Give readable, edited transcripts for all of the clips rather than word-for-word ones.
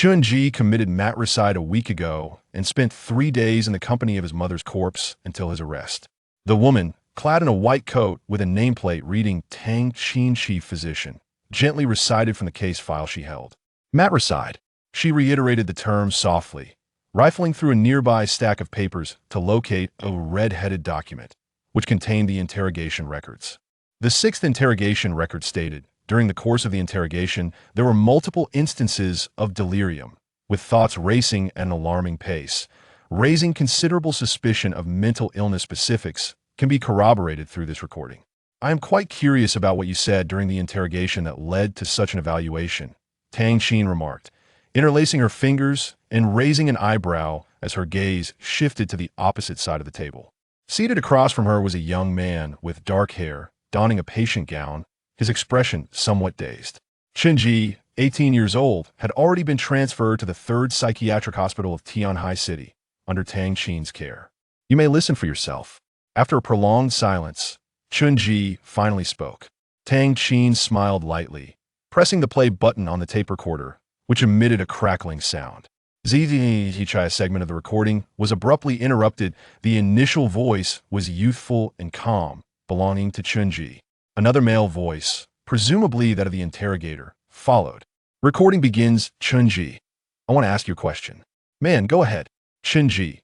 Chen Ji committed matricide a week ago and spent 3 days in the company of his mother's corpse until his arrest. The woman, clad in a white coat with a nameplate reading Tang Xin Chief Physician, gently recited from the case file she held. Matricide. She reiterated the term softly, rifling through a nearby stack of papers to locate a red-headed document, which contained the interrogation records. The sixth interrogation record stated, during the course of the interrogation, there were multiple instances of delirium, with thoughts racing at an alarming pace. Raising considerable suspicion of mental illness specifics can be corroborated through this recording. I am quite curious about what you said during the interrogation that led to such an evaluation, Tang Xin remarked, interlacing her fingers and raising an eyebrow as her gaze shifted to the opposite side of the table. Seated across from her was a young man with dark hair, donning a patient gown, his expression somewhat dazed. Chen Ji, 18 years old, had already been transferred to the 3rd Psychiatric Hospital of Tianhai City, under Tang Xin's care. You may listen for yourself. After a prolonged silence, Chen Ji finally spoke. Tang Xin smiled lightly, pressing the play button on the tape recorder, which emitted a crackling sound. A segment of the recording was abruptly interrupted. The initial voice was youthful and calm, belonging to Chen Ji. Another male voice, presumably that of the interrogator, followed. Recording begins. Chen Ji, I want to ask you a question. Man, go ahead. Chen Ji,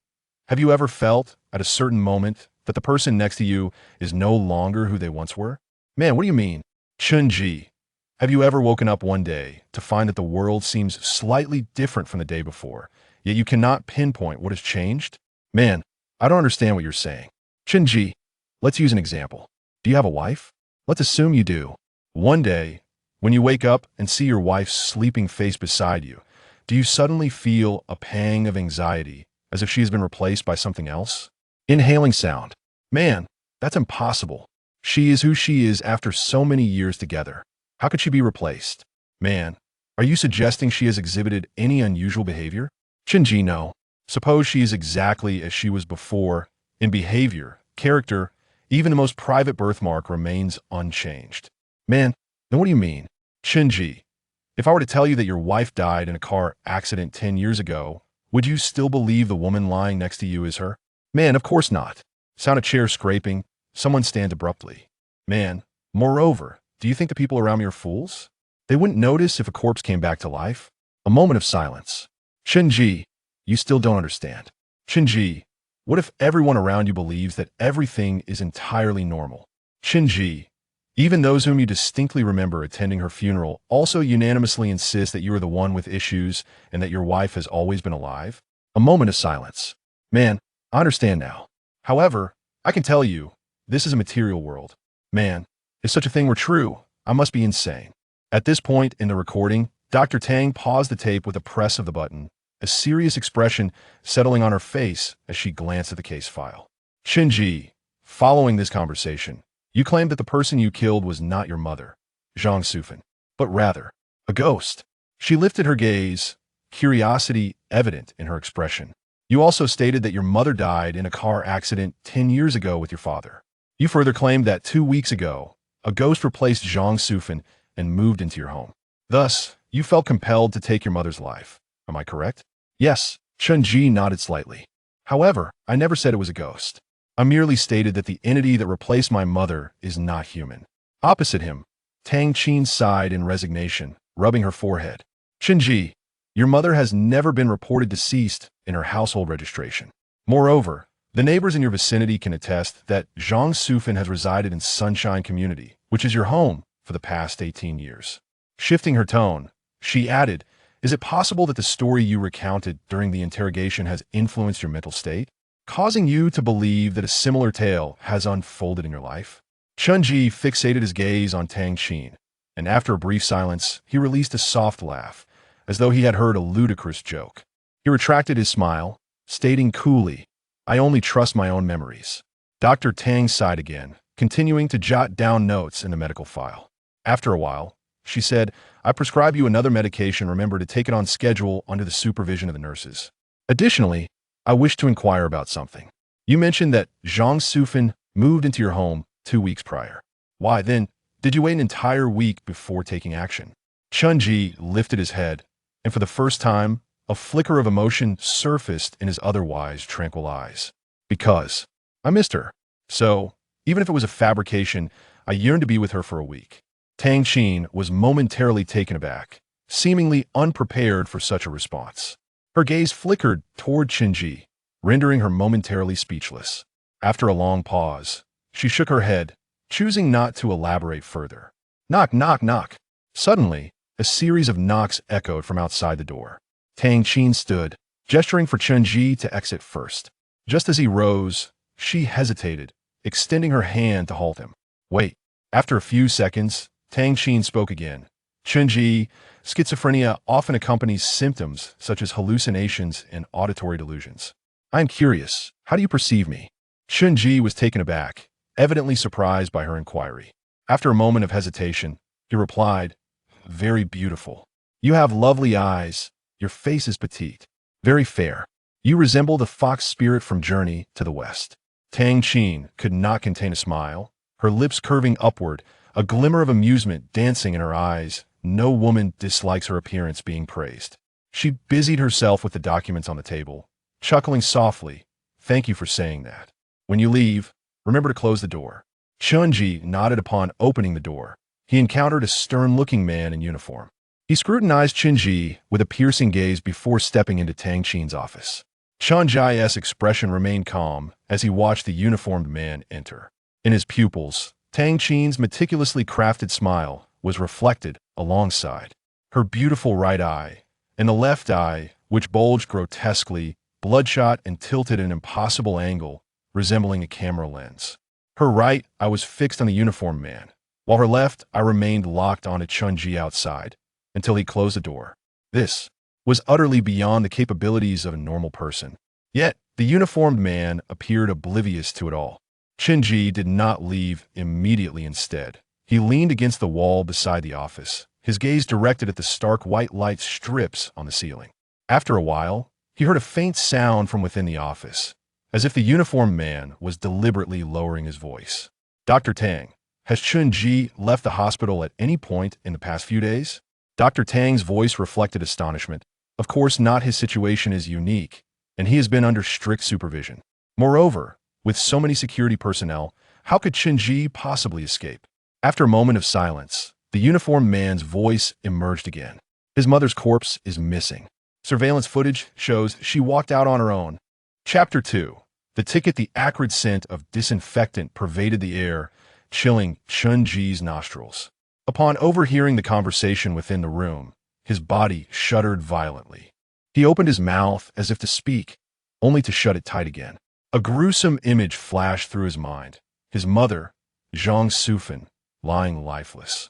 have you ever felt, at a certain moment, that the person next to you is no longer who they once were? Man, what do you mean? Chen Ji, have you ever woken up one day to find that the world seems slightly different from the day before, yet you cannot pinpoint what has changed? Man, I don't understand what you're saying. Chen Ji, let's use an example. Do you have a wife? Let's assume you do. One day, when you wake up and see your wife's sleeping face beside you, do you suddenly feel a pang of anxiety, as if she has been replaced by something else? Inhaling sound. Man, that's impossible. She is who she is after so many years together. How could she be replaced? Man, are you suggesting she has exhibited any unusual behavior? Chen Ji, no. Suppose she is exactly as she was before, in behavior, character, even the most private birthmark remains unchanged. Man, then what do you mean? Chen Ji, if I were to tell you that your wife died in a car accident 10 years ago, would you still believe the woman lying next to you is her? Man, of course not. Sound of chair scraping. Someone stands abruptly. Man, moreover, do you think the people around me are fools? They wouldn't notice if a corpse came back to life. A moment of silence. Chen Ji, you still don't understand. Chen Ji, what if everyone around you believes that everything is entirely normal? Chen Ji, even those whom you distinctly remember attending her funeral also unanimously insist that you are the one with issues and that your wife has always been alive? A moment of silence. Man, I understand now. However, I can tell you, this is a material world. Man, if such a thing were true, I must be insane. At this point in the recording, Dr. Tang paused the tape with a press of the button, a serious expression settling on her face as she glanced at the case file. Chen Ji, following this conversation, you claimed that the person you killed was not your mother, Zhang Sufan, but rather a ghost. She lifted her gaze, curiosity evident in her expression. You also stated that your mother died in a car accident 10 years ago with your father. You further claimed that 2 weeks ago, a ghost replaced Zhang Sufan and moved into your home. Thus, you felt compelled to take your mother's life. Am I correct? Yes, Chen Ji nodded slightly. However, I never said it was a ghost. I merely stated that the entity that replaced my mother is not human. Opposite him, Tang Xin sighed in resignation, rubbing her forehead. Chen Ji, your mother has never been reported deceased in her household registration. Moreover, the neighbors in your vicinity can attest that Zhang Sufan has resided in Sunshine Community, which is your home, for the past 18 years. Shifting her tone, she added, is it possible that the story you recounted during the interrogation has influenced your mental state, causing you to believe that a similar tale has unfolded in your life? Chen Ji fixated his gaze on Tang Xin, and after a brief silence, he released a soft laugh, as though he had heard a ludicrous joke. He retracted his smile, stating coolly, I only trust my own memories. Dr. Tang sighed again, continuing to jot down notes in the medical file. After a while, she said, I prescribe you another medication. Remember to take it on schedule under the supervision of the nurses. Additionally, I wish to inquire about something. You mentioned that Zhang Sufan moved into your home 2 weeks prior. Why, then, did you wait an entire week before taking action? Chen Ji lifted his head and for the first time, a flicker of emotion surfaced in his otherwise tranquil eyes. Because I missed her. So, even if it was a fabrication, I yearned to be with her for a week. Tang Xin was momentarily taken aback, seemingly unprepared for such a response. Her gaze flickered toward Chen Ji, rendering her momentarily speechless. After a long pause, she shook her head, choosing not to elaborate further. Knock, knock, knock. Suddenly, a series of knocks echoed from outside the door. Tang Xin stood, gesturing for Chen Ji to exit first. Just as he rose, she hesitated, extending her hand to halt him. Wait. After a few seconds, Tang Xin spoke again. Chen Ji, schizophrenia often accompanies symptoms such as hallucinations and auditory delusions. I am curious, how do you perceive me? Chen Ji was taken aback, evidently surprised by her inquiry. After a moment of hesitation, he replied, very beautiful. You have lovely eyes. Your face is petite. Very fair. You resemble the fox spirit from Journey to the West. Tang Xin could not contain a smile, her lips curving upward, a glimmer of amusement dancing in her eyes. No woman dislikes her appearance being praised. She busied herself with the documents on the table, chuckling softly. Thank you for saying that. When you leave, remember to close the door. Chen Ji nodded upon opening the door. He encountered a stern-looking man in uniform. He scrutinized Chen Ji with a piercing gaze before stepping into Tang Xin's office. Chen Ji's expression remained calm as he watched the uniformed man enter. In his pupils, Tang Xin's meticulously crafted smile was reflected alongside her beautiful right eye, and the left eye, which bulged grotesquely, bloodshot and tilted at an impossible angle, resembling a camera lens. Her right eye was fixed on the uniformed man, while her left eye remained locked onto Chen Ji outside, until he closed the door. This was utterly beyond the capabilities of a normal person. Yet, the uniformed man appeared oblivious to it all. Chen Ji did not leave immediately. Instead, he leaned against the wall beside the office, his gaze directed at the stark white light strips on the ceiling. After a while, he heard a faint sound from within the office, as if the uniformed man was deliberately lowering his voice. Dr. Tang, has Chen Ji left the hospital at any point in the past few days? Dr. Tang's voice reflected astonishment. Of course, not his situation is unique, and he has been under strict supervision. Moreover, with so many security personnel, how could Chen Ji possibly escape? After a moment of silence, the uniformed man's voice emerged again. His mother's corpse is missing. Surveillance footage shows she walked out on her own. Chapter 2. The ticket. The acrid scent of disinfectant pervaded the air, chilling Chen Ji's nostrils. Upon overhearing the conversation within the room, his body shuddered violently. He opened his mouth as if to speak, only to shut it tight again. A gruesome image flashed through his mind. His mother, Zhang Sufan, lying lifeless.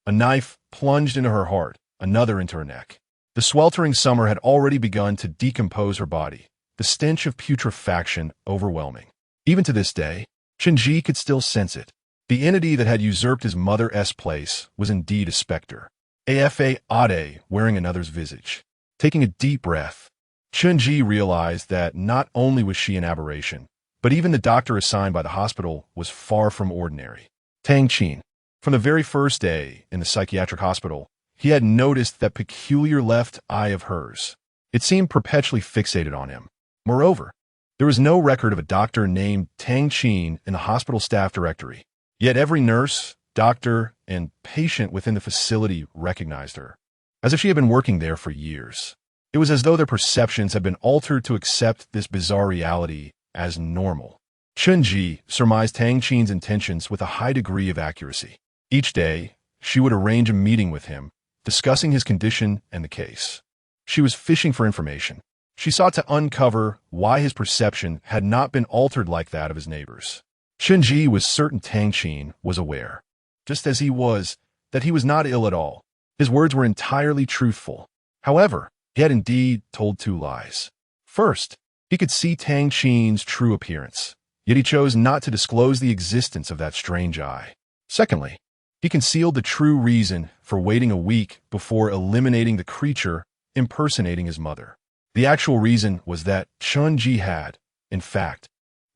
A knife plunged into her heart, another into her neck. The sweltering summer had already begun to decompose her body, the stench of putrefaction overwhelming. Even to this day, Chen Ji could still sense it. The entity that had usurped his mother's place was indeed a specter. Apprehended, wearing another's visage. Taking a deep breath, Chen Ji realized that not only was she an aberration, but even the doctor assigned by the hospital was far from ordinary. Tang Xin. From the very first day in the psychiatric hospital, he had noticed that peculiar left eye of hers. It seemed perpetually fixated on him. Moreover, there was no record of a doctor named Tang Xin in the hospital staff directory. Yet every nurse, doctor, and patient within the facility recognized her, as if she had been working there for years. It was as though their perceptions had been altered to accept this bizarre reality as normal. Chen Ji surmised Tang Xin's intentions with a high degree of accuracy. Each day, she would arrange a meeting with him, discussing his condition and the case. She was fishing for information. She sought to uncover why his perception had not been altered like that of his neighbors. Chen Ji was certain Tang Xin was aware, just as he was, that he was not ill at all. His words were entirely truthful. However, he had indeed told two lies. First, he could see Tang Xin's true appearance, yet he chose not to disclose the existence of that strange eye. Secondly, he concealed the true reason for waiting a week before eliminating the creature impersonating his mother. The actual reason was that Chen Ji had, in fact,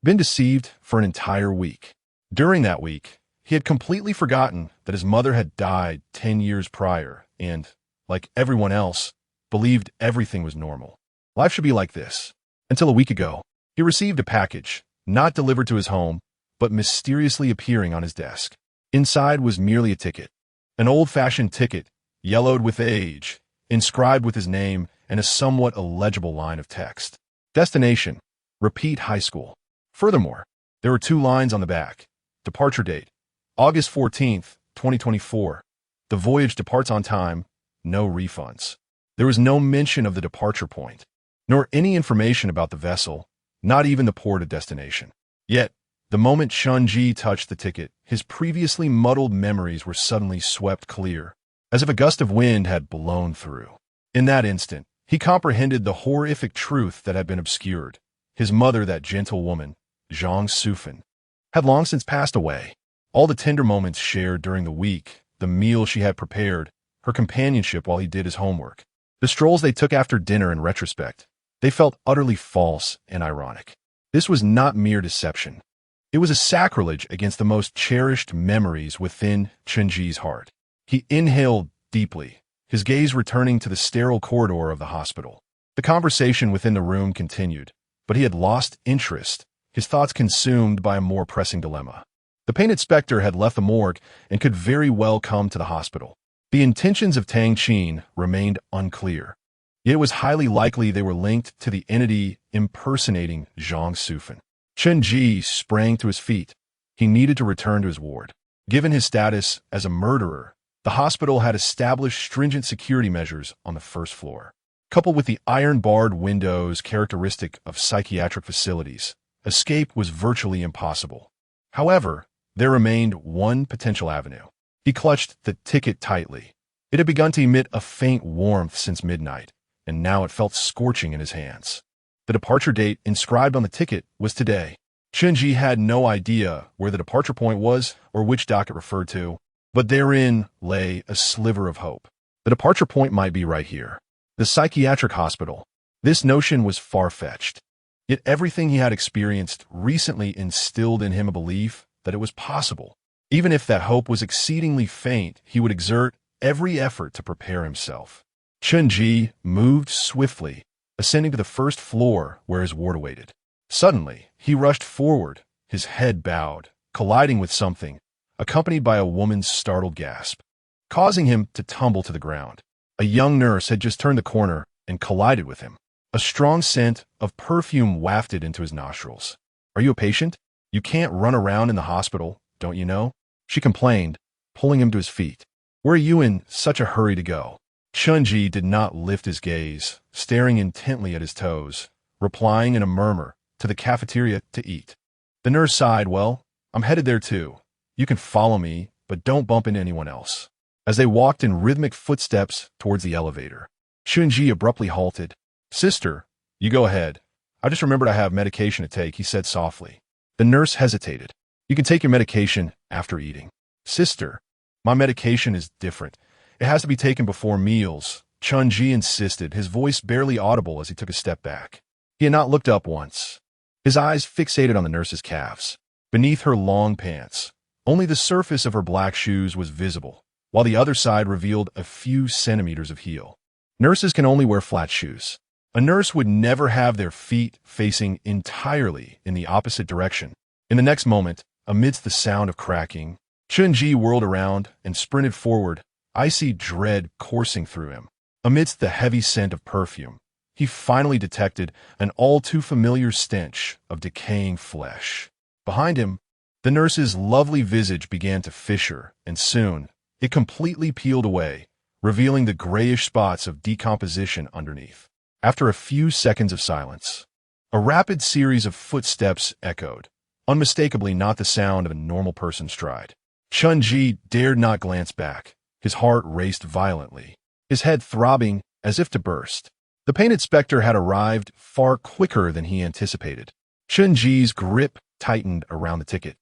been deceived for an entire week. During that week, he had completely forgotten that his mother had died 10 years prior and, like everyone else, believed everything was normal. Life should be like this. Until a week ago, he received a package, not delivered to his home, but mysteriously appearing on his desk. Inside was merely a ticket. An old-fashioned ticket, yellowed with age, inscribed with his name and a somewhat illegible line of text. Destination: Repeat High School. Furthermore, there were 2 lines on the back. Departure date: August 14th, 2024. The voyage departs on time, no refunds. There was no mention of the departure point, nor any information about the vessel, not even the port of destination. Yet, the moment Chen Ji touched the ticket, his previously muddled memories were suddenly swept clear, as if a gust of wind had blown through. In that instant, he comprehended the horrific truth that had been obscured. His mother, that gentle woman, Zhang Sufan, had long since passed away. All the tender moments shared during the week, the meal she had prepared, her companionship while he did his homework, the strolls they took after dinner in retrospect, they felt utterly false and ironic. This was not mere deception. It was a sacrilege against the most cherished memories within Chen Ji's heart. He inhaled deeply, his gaze returning to the sterile corridor of the hospital. The conversation within the room continued, but he had lost interest, his thoughts consumed by a more pressing dilemma. The painted specter had left the morgue and could very well come to the hospital. The intentions of Tang Qin remained unclear. Yet it was highly likely they were linked to the entity impersonating Zhang Sufan. Chen Ji sprang to his feet. He needed to return to his ward. Given his status as a murderer, the hospital had established stringent security measures on the first floor. Coupled with the iron-barred windows characteristic of psychiatric facilities, escape was virtually impossible. However, there remained one potential avenue. He clutched the ticket tightly. It had begun to emit a faint warmth since midnight, and now it felt scorching in his hands. The departure date inscribed on the ticket was today. Chen Ji had no idea where the departure point was or which dock it referred to, but therein lay a sliver of hope. The departure point might be right here. The psychiatric hospital. This notion was far-fetched. Yet everything he had experienced recently instilled in him a belief that it was possible. Even if that hope was exceedingly faint, he would exert every effort to prepare himself. Chen Ji moved swiftly, ascending to the first floor where his ward awaited. Suddenly, he rushed forward, his head bowed, colliding with something, accompanied by a woman's startled gasp, causing him to tumble to the ground. A young nurse had just turned the corner and collided with him. A strong scent of perfume wafted into his nostrils. "Are you a patient? You can't run around in the hospital, don't you know?" she complained, pulling him to his feet. "Where are you in such a hurry to go?" Chen Ji did not lift his gaze, staring intently at his toes, replying in a murmur, "To the cafeteria to eat." The nurse sighed. "Well, I'm headed there too. You can follow me, but don't bump into anyone else." As they walked in rhythmic footsteps towards the elevator, Chen Ji abruptly halted. "Sister, you go ahead. I just remembered I have medication to take," he said softly. The nurse hesitated. "You can take your medication after eating." "Sister, my medication is different. It has to be taken before meals," Chen Ji insisted, his voice barely audible as he took a step back. He had not looked up once, his eyes fixated on the nurse's calves. Beneath her long pants, only the surface of her black shoes was visible, while the other side revealed a few centimeters of heel. Nurses can only wear flat shoes. A nurse would never have their feet facing entirely in the opposite direction. In the next moment, amidst the sound of cracking, Chen Ji whirled around and sprinted forward, icy dread coursing through him. Amidst the heavy scent of perfume, he finally detected an all-too-familiar stench of decaying flesh. Behind him, the nurse's lovely visage began to fissure, and soon, it completely peeled away, revealing the grayish spots of decomposition underneath. After a few seconds of silence, a rapid series of footsteps echoed, unmistakably not the sound of a normal person's stride. Chen Ji dared not glance back. His heart raced violently, his head throbbing as if to burst. The painted specter had arrived far quicker than he anticipated. Chen Ji's grip tightened around the ticket,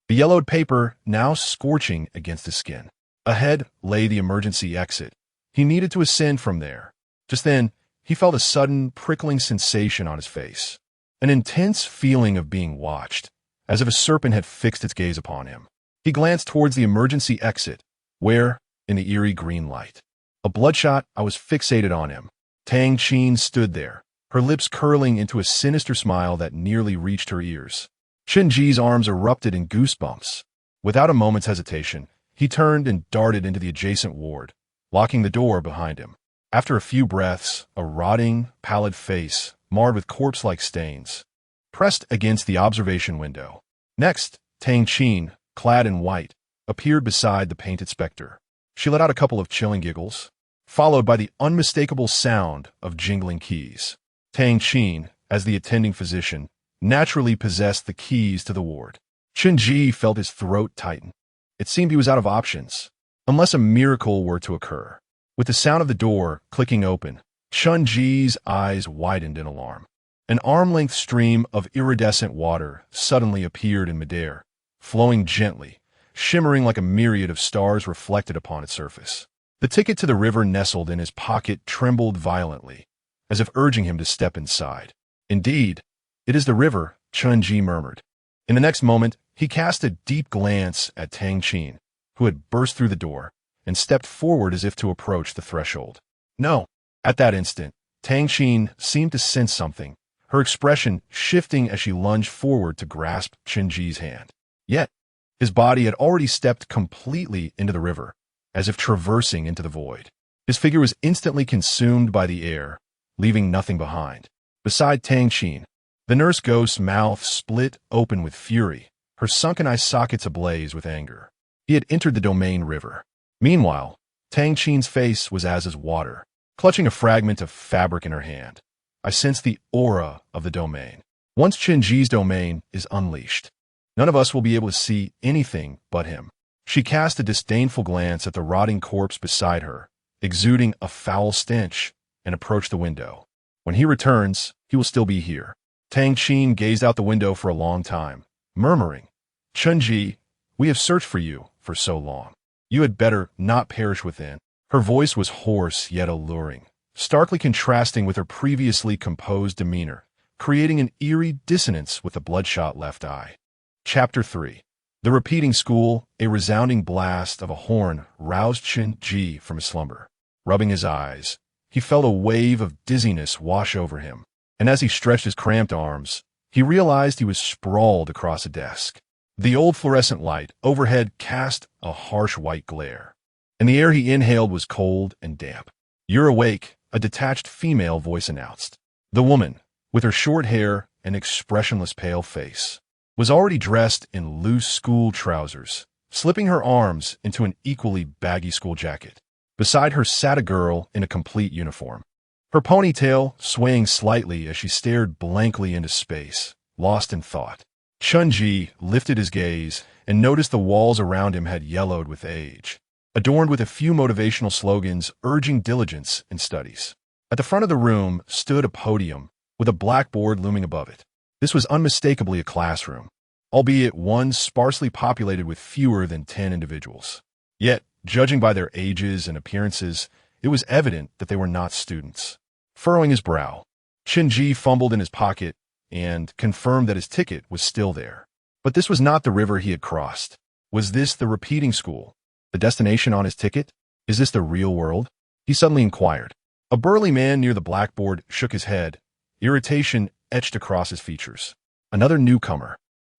the yellowed paper now scorching against his skin. Ahead lay the emergency exit. He needed to ascend from there. Just then, he felt a sudden prickling sensation on his face, an intense feeling of being watched, as if a serpent had fixed its gaze upon him. He glanced towards the emergency exit, where, in the eerie green light, a bloodshot eye was fixated on him. Tang Qin stood there, her lips curling into a sinister smile that nearly reached her ears. Chen Ji's arms erupted in goosebumps. Without a moment's hesitation, he turned and darted into the adjacent ward, locking the door behind him. After a few breaths, a rotting, pallid face, marred with corpse-like stains, pressed against the observation window. Next, Tang Qin, clad in white, appeared beside the painted specter. She let out a couple of chilling giggles, followed by the unmistakable sound of jingling keys. Tang Qin, as the attending physician, naturally possessed the keys to the ward. Chen Ji felt his throat tighten. It seemed he was out of options, unless a miracle were to occur. With the sound of the door clicking open, Chen Ji's eyes widened in alarm. An arm-length stream of iridescent water suddenly appeared in midair, flowing gently, shimmering like a myriad of stars reflected upon its surface. The ticket to the river nestled in his pocket trembled violently, as if urging him to step inside. Indeed, it is the river, Chen Ji murmured. In the next moment, he cast a deep glance at Tang Qin, who had burst through the door, and stepped forward as if to approach the threshold. No. At that instant, Tang Qin seemed to sense something, her expression shifting as she lunged forward to grasp Chen Ji's hand. Yet, his body had already stepped completely into the river, as if traversing into the void. His figure was instantly consumed by the air, leaving nothing behind. Beside Tang Qin, the nurse ghost's mouth split open with fury, her sunken eye sockets ablaze with anger. He had entered the domain river. Meanwhile, Tang Qin's face was as water, clutching a fragment of fabric in her hand. I sensed the aura of the domain. Once Chen Ji's domain is unleashed, none of us will be able to see anything but him. She cast a disdainful glance at the rotting corpse beside her, exuding a foul stench, and approached the window. When he returns, he will still be here. Tang Qin gazed out the window for a long time, murmuring, Chen Ji, we have searched for you for so long. You had better not perish within. Her voice was hoarse yet alluring, starkly contrasting with her previously composed demeanor, creating an eerie dissonance with the bloodshot left eye. Chapter 3. The repeating school, a resounding blast of a horn roused Chen Ji from his slumber. Rubbing his eyes, he felt a wave of dizziness wash over him, and as he stretched his cramped arms, he realized he was sprawled across a desk. The old fluorescent light overhead cast a harsh white glare, and the air he inhaled was cold and damp. You're awake, a detached female voice announced. The woman, with her short hair and expressionless pale face, was already dressed in loose school trousers, slipping her arms into an equally baggy school jacket. Beside her sat a girl in a complete uniform, her ponytail swaying slightly as she stared blankly into space, lost in thought. Chen Ji lifted his gaze and noticed the walls around him had yellowed with age, adorned with a few motivational slogans urging diligence in studies. At the front of the room stood a podium with a blackboard looming above it. This was unmistakably a classroom, albeit one sparsely populated with fewer than 10 individuals. Yet, judging by their ages and appearances, it was evident that they were not students. Furrowing his brow, Chen Ji fumbled in his pocket and confirmed that his ticket was still there. But this was not the river he had crossed. Was this the repeating school? The destination on his ticket? Is this the real world? He suddenly inquired. A burly man near the blackboard shook his head, irritation etched across his features. Another newcomer,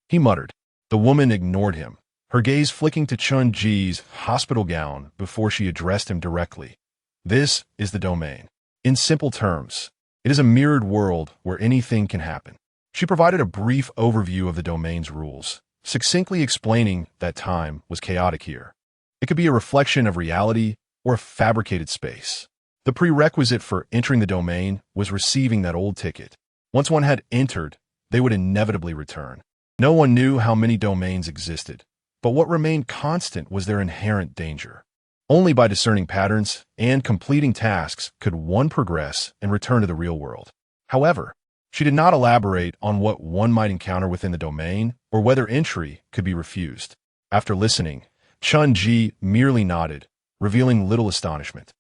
he muttered. The woman ignored him, her gaze flicking to Chen Ji's hospital gown before she addressed him directly. This is the domain. In simple terms, it is a mirrored world where anything can happen. She provided a brief overview of the domain's rules, succinctly explaining that time was chaotic here. It could be a reflection of reality or a fabricated space. The prerequisite for entering the domain was receiving that old ticket. Once one had entered, they would inevitably return. No one knew how many domains existed, but what remained constant was their inherent danger. Only by discerning patterns and completing tasks could one progress and return to the real world. However, she did not elaborate on what one might encounter within the domain or whether entry could be refused. After listening, Chen Ji merely nodded, revealing little astonishment,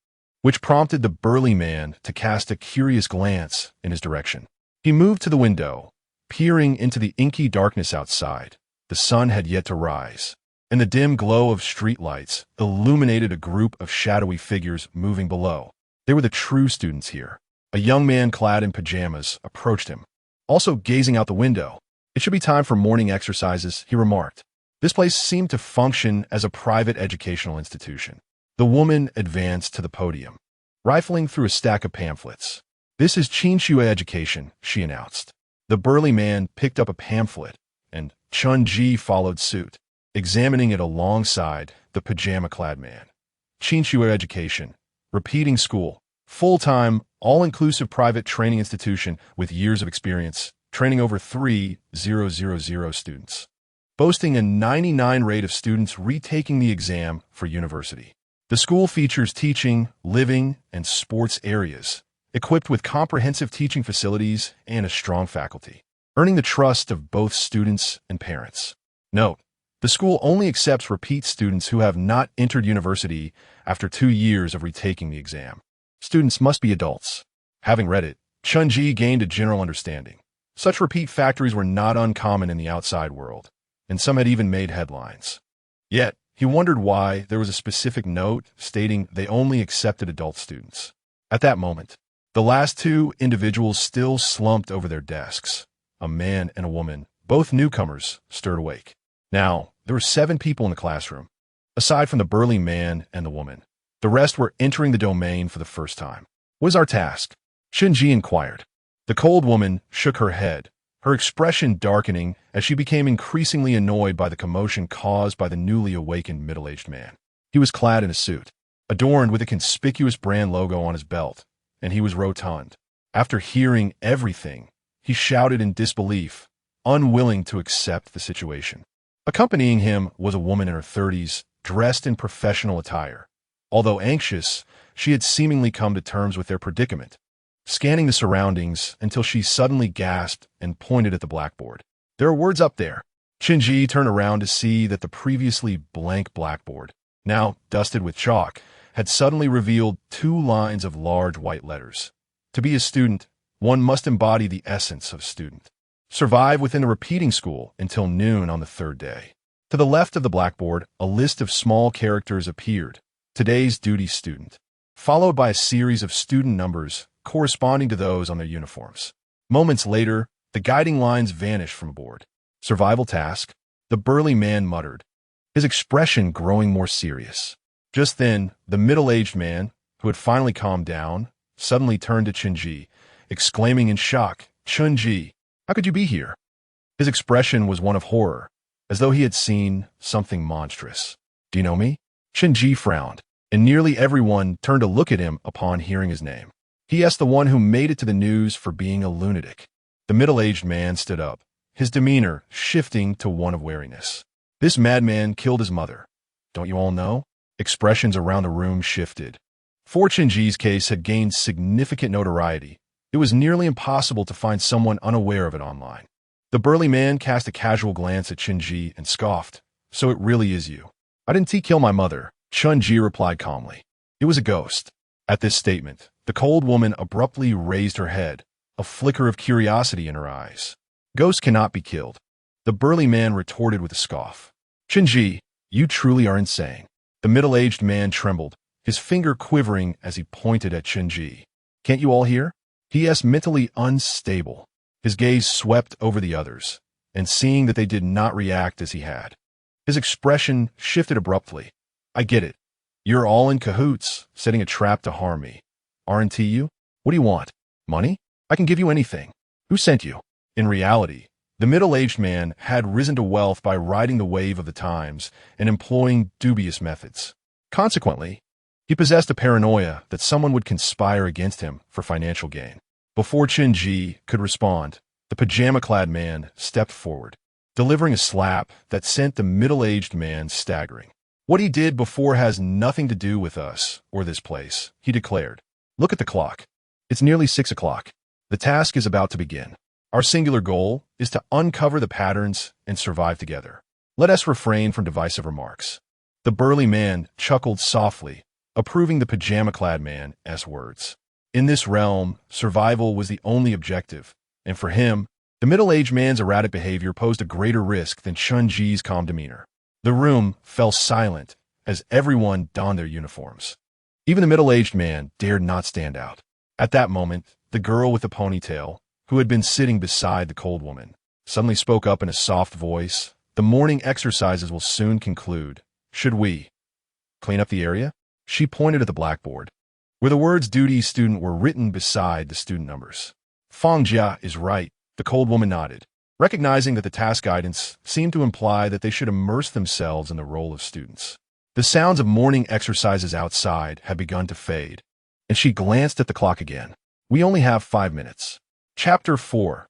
which prompted the burly man to cast a curious glance in his direction. He moved to the window, peering into the inky darkness outside. The sun had yet to rise, and the dim glow of streetlights illuminated a group of shadowy figures moving below. They were the true students here. A young man clad in pajamas approached him, also gazing out the window. "It should be time for morning exercises," he remarked. This place seemed to function as a private educational institution. The woman advanced to the podium, rifling through a stack of pamphlets. "This is Chen Ji education," she announced. The burly man picked up a pamphlet, and Chen Ji followed suit, examining it alongside the pajama-clad man. "Chen Ji education, repeating school, full-time, all-inclusive private training institution with years of experience, training over 3,000 students, boasting a 99 rate of students retaking the exam for university. The school features teaching, living, and sports areas, equipped with comprehensive teaching facilities and a strong faculty, earning the trust of both students and parents. Note: the school only accepts repeat students who have not entered university after 2 years of retaking the exam. Students must be adults." Having read it, Chen Ji gained a general understanding. Such repeat factories were not uncommon in the outside world, and some had even made headlines. Yet, he wondered why there was a specific note stating they only accepted adult students. At that moment, the last 2 individuals still slumped over their desks. A man and a woman, both newcomers, stirred awake. Now, there were 7 people in the classroom, aside from the burly man and the woman. The rest were entering the domain for the first time. "What is our task?" Chen Ji inquired. The cold woman shook her head, her expression darkening as she became increasingly annoyed by the commotion caused by the newly awakened middle-aged man. He was clad in a suit, adorned with a conspicuous brand logo on his belt, and he was rotund. After hearing everything, he shouted in disbelief, unwilling to accept the situation. Accompanying him was a woman in her 30s, dressed in professional attire. Although anxious, she had seemingly come to terms with their predicament, scanning the surroundings until she suddenly gasped and pointed at the blackboard. "There are words up there." Chen Ji turned around to see that the previously blank blackboard, now dusted with chalk, had suddenly revealed 2 lines of large white letters. To be a student, one must embody the essence of student. Survive within the repeating school until noon on the 3rd day. To the left of the blackboard, a list of small characters appeared. Today's duty student, followed by a series of student numbers corresponding to those on their uniforms. Moments later, the guiding lines vanished from the board. "Survival task," the burly man muttered, his expression growing more serious. Just then, the middle-aged man, who had finally calmed down, suddenly turned to Chen Ji, exclaiming in shock, "Chen Ji, how could you be here?" His expression was one of horror, as though he had seen something monstrous. "Do you know me?" Chen Ji frowned, and nearly everyone turned to look at him upon hearing his name. He asked the one who made it to the news for being a lunatic. The middle-aged man stood up, his demeanor shifting to one of wariness. "This madman killed his mother. Don't you all know?" Expressions around the room shifted. For Chen Ji's case had gained significant notoriety. It was nearly impossible to find someone unaware of it online. The burly man cast a casual glance at Chen Ji and scoffed. "So it really is you." "I didn't kill my mother," Chen Ji replied calmly. "It was a ghost." At this statement, the cold woman abruptly raised her head, a flicker of curiosity in her eyes. "Ghosts cannot be killed," the burly man retorted with a scoff. "Chen Ji, you truly are insane." The middle-aged man trembled, his finger quivering as he pointed at Chen Ji. "Can't you all hear?" He asked, mentally unstable. His gaze swept over the others, and seeing that they did not react as he had, his expression shifted abruptly. "I get it. You're all in cahoots, setting a trap to harm me. Aren't you? What do you want? Money? I can give you anything. Who sent you?" In reality, the middle-aged man had risen to wealth by riding the wave of the times and employing dubious methods. Consequently, he possessed a paranoia that someone would conspire against him for financial gain. Before Chen Ji could respond, the pajama-clad man stepped forward, delivering a slap that sent the middle-aged man staggering. "What he did before has nothing to do with us or this place," he declared. "Look at the clock. It's nearly 6 o'clock. The task is about to begin. Our singular goal is to uncover the patterns and survive together. Let us refrain from divisive remarks." The burly man chuckled softly, approving the pajama-clad man's words. In this realm, survival was the only objective, and for him, the middle-aged man's erratic behavior posed a greater risk than Chen Ji's calm demeanor. The room fell silent as everyone donned their uniforms. Even the middle-aged man dared not stand out. At that moment, the girl with the ponytail, who had been sitting beside the cold woman, suddenly spoke up in a soft voice. The morning exercises will soon conclude. Should we clean up the area? She pointed at the blackboard, where the words duty student were written beside the student numbers. Fang Jia is right, the cold woman nodded, recognizing that the task guidance seemed to imply that they should immerse themselves in the role of students. The sounds of morning exercises outside had begun to fade, and she glanced at the clock again. We only have 5 minutes. Chapter 4.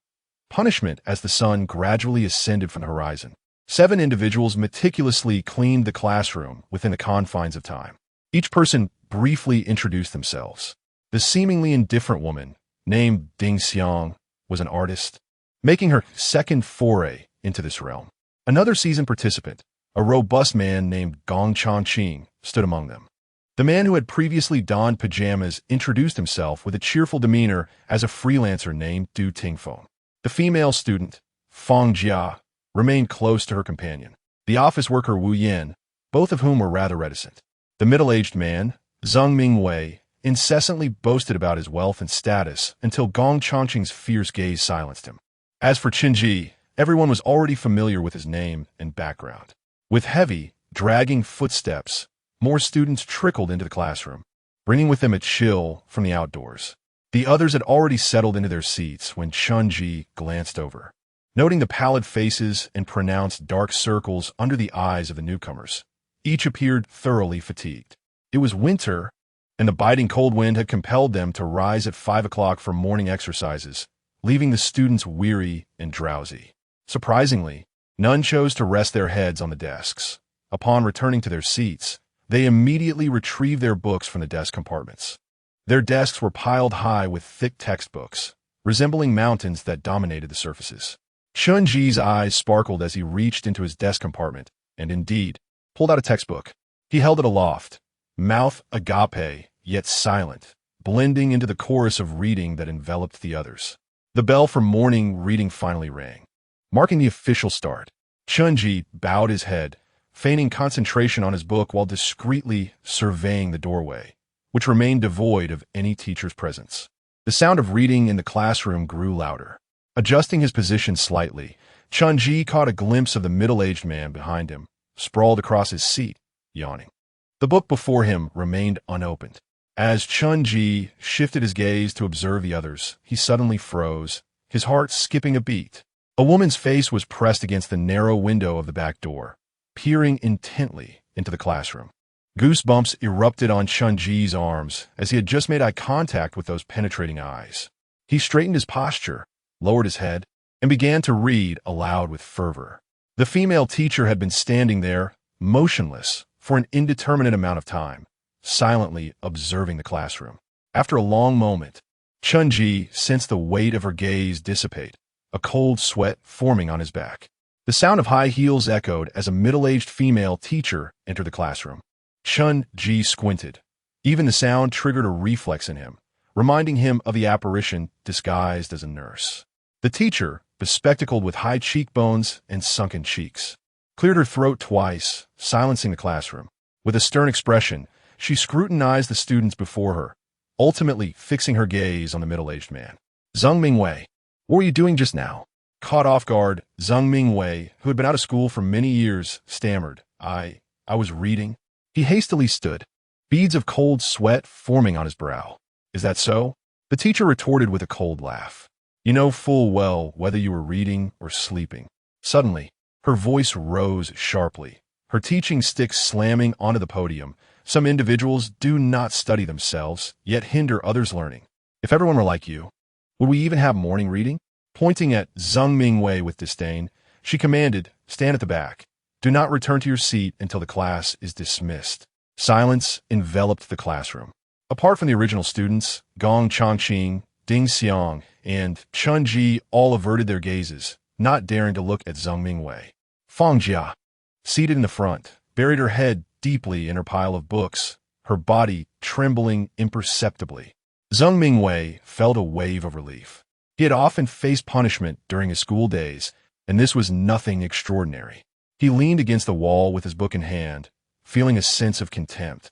Punishment. As the sun gradually ascended from the horizon, 7 individuals meticulously cleaned the classroom within the confines of time. Each person briefly introduced themselves. The seemingly indifferent woman, named Ding Xiang, was an artist, making her second foray into this realm. Another seasoned participant, a robust man named Gong Changqing, stood among them. The man who had previously donned pajamas introduced himself with a cheerful demeanor as a freelancer named Du Tingfeng. The female student, Fang Jia, remained close to her companion, the office worker Wu Yan, both of whom were rather reticent. The middle-aged man, Zheng Mingwei, incessantly boasted about his wealth and status until Gong Changqing's fierce gaze silenced him. As for Chen Ji, everyone was already familiar with his name and background. With heavy, dragging footsteps, more students trickled into the classroom, bringing with them a chill from the outdoors. The others had already settled into their seats when Chen Ji glanced over, noting the pallid faces and pronounced dark circles under the eyes of the newcomers. Each appeared thoroughly fatigued. It was winter, and the biting cold wind had compelled them to rise at 5 o'clock for morning exercises, leaving the students weary and drowsy. Surprisingly, none chose to rest their heads on the desks. Upon returning to their seats, they immediately retrieved their books from the desk compartments. Their desks were piled high with thick textbooks, resembling mountains that dominated the surfaces. Chen Ji's eyes sparkled as he reached into his desk compartment and, indeed, pulled out a textbook. He held it aloft, mouth agape, yet silent, blending into the chorus of reading that enveloped the others. The bell for morning reading finally rang, marking the official start. Chen Ji bowed his head, feigning concentration on his book while discreetly surveying the doorway, which remained devoid of any teacher's presence. The sound of reading in the classroom grew louder. Adjusting his position slightly, Chen Ji caught a glimpse of the middle-aged man behind him, sprawled across his seat, yawning. The book before him remained unopened. As Chen Ji shifted his gaze to observe the others, he suddenly froze, his heart skipping a beat. A woman's face was pressed against the narrow window of the back door, peering intently into the classroom. Goosebumps erupted on Chen Ji's arms as he had just made eye contact with those penetrating eyes. He straightened his posture, lowered his head, and began to read aloud with fervor. The female teacher had been standing there, motionless, for an indeterminate amount of time, silently observing the classroom. After a long moment, Chen Ji sensed the weight of her gaze dissipate, a cold sweat forming on his back. The sound of high heels echoed as a middle-aged female teacher entered the classroom. Chen Ji squinted. Even the sound triggered a reflex in him, reminding him of the apparition disguised as a nurse. The teacher, bespectacled with high cheekbones and sunken cheeks, cleared her throat twice, silencing the classroom. With a stern expression, she scrutinized the students before her, ultimately fixing her gaze on the middle-aged man. Zheng Mingwei, what were you doing just now? Caught off guard, Zheng Mingwei, who had been out of school for many years, stammered. I was reading. He hastily stood, beads of cold sweat forming on his brow. Is that so? The teacher retorted with a cold laugh. You know full well whether you were reading or sleeping. Suddenly, her voice rose sharply, her teaching stick slamming onto the podium. Some individuals do not study themselves, yet hinder others' learning. If everyone were like you, would we even have morning reading? Pointing at Zheng Mingwei with disdain, she commanded, stand at the back. Do not return to your seat until the class is dismissed. Silence enveloped the classroom. Apart from the original students, Gong Changqing, Ding Xiang, and Chen Ji all averted their gazes, not daring to look at Zheng Mingwei. Fang Jia, seated in the front, buried her head deeply in her pile of books, her body trembling imperceptibly. Zheng Mingwei felt a wave of relief. He had often faced punishment during his school days, and this was nothing extraordinary. He leaned against the wall with his book in hand, feeling a sense of contempt.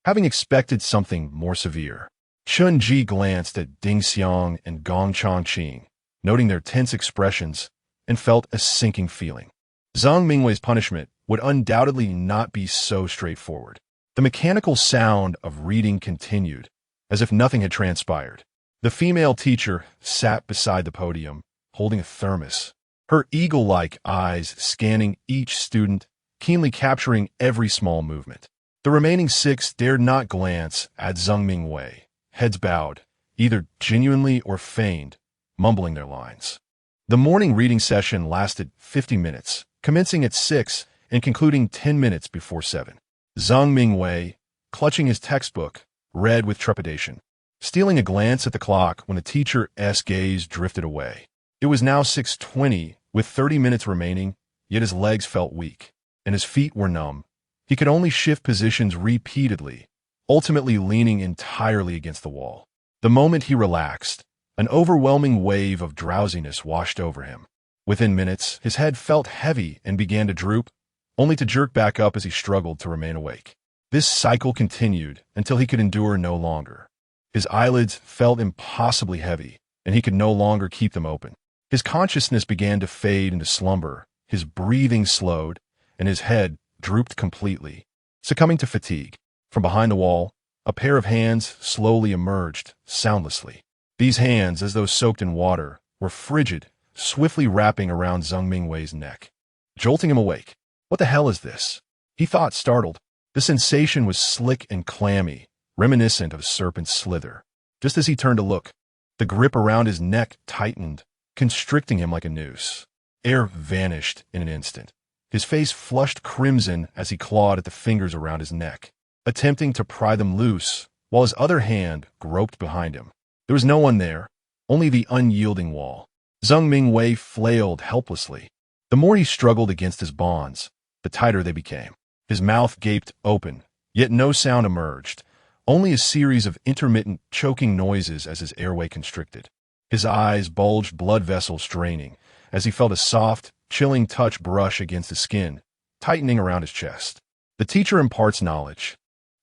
Having expected something more severe, Chen Ji glanced at Ding Xiang and Gong Changqing, noting their tense expressions, and felt a sinking feeling. Zhang Mingwei's punishment would undoubtedly not be so straightforward. The mechanical sound of reading continued, as if nothing had transpired. The female teacher sat beside the podium, holding a thermos, her eagle-like eyes scanning each student, keenly capturing every small movement. The remaining 6 dared not glance at Zhang Mingwei, heads bowed, either genuinely or feigned, mumbling their lines. The morning reading session lasted 50 minutes, commencing at 6 and concluding 10 minutes before 7. Zhang Mingwei, clutching his textbook, read with trepidation, stealing a glance at the clock when the teacher's gaze drifted away. It was now 6:20, with 30 minutes remaining, yet his legs felt weak, and his feet were numb. He could only shift positions repeatedly, ultimately leaning entirely against the wall. The moment he relaxed, an overwhelming wave of drowsiness washed over him. Within minutes, his head felt heavy and began to droop, only to jerk back up as he struggled to remain awake. This cycle continued until he could endure no longer. His eyelids felt impossibly heavy, and he could no longer keep them open. His consciousness began to fade into slumber, his breathing slowed, and his head drooped completely, succumbing to fatigue. From behind the wall, a pair of hands slowly emerged, soundlessly. These hands, as though soaked in water, were frigid, swiftly wrapping around Zhang Mingwei's neck, jolting him awake. What the hell is this? He thought, startled. The sensation was slick and clammy, reminiscent of a serpent's slither. Just as he turned to look, the grip around his neck tightened, constricting him like a noose. Air vanished in an instant. His face flushed crimson as he clawed at the fingers around his neck, attempting to pry them loose, while his other hand groped behind him. There was no one there, only the unyielding wall. Zhang Mingwei flailed helplessly. The more he struggled against his bonds, the tighter they became. His mouth gaped open, yet no sound emerged, only a series of intermittent, choking noises as his airway constricted. His eyes bulged, blood vessels draining, as he felt a soft, chilling touch brush against his skin, tightening around his chest. The teacher imparts knowledge,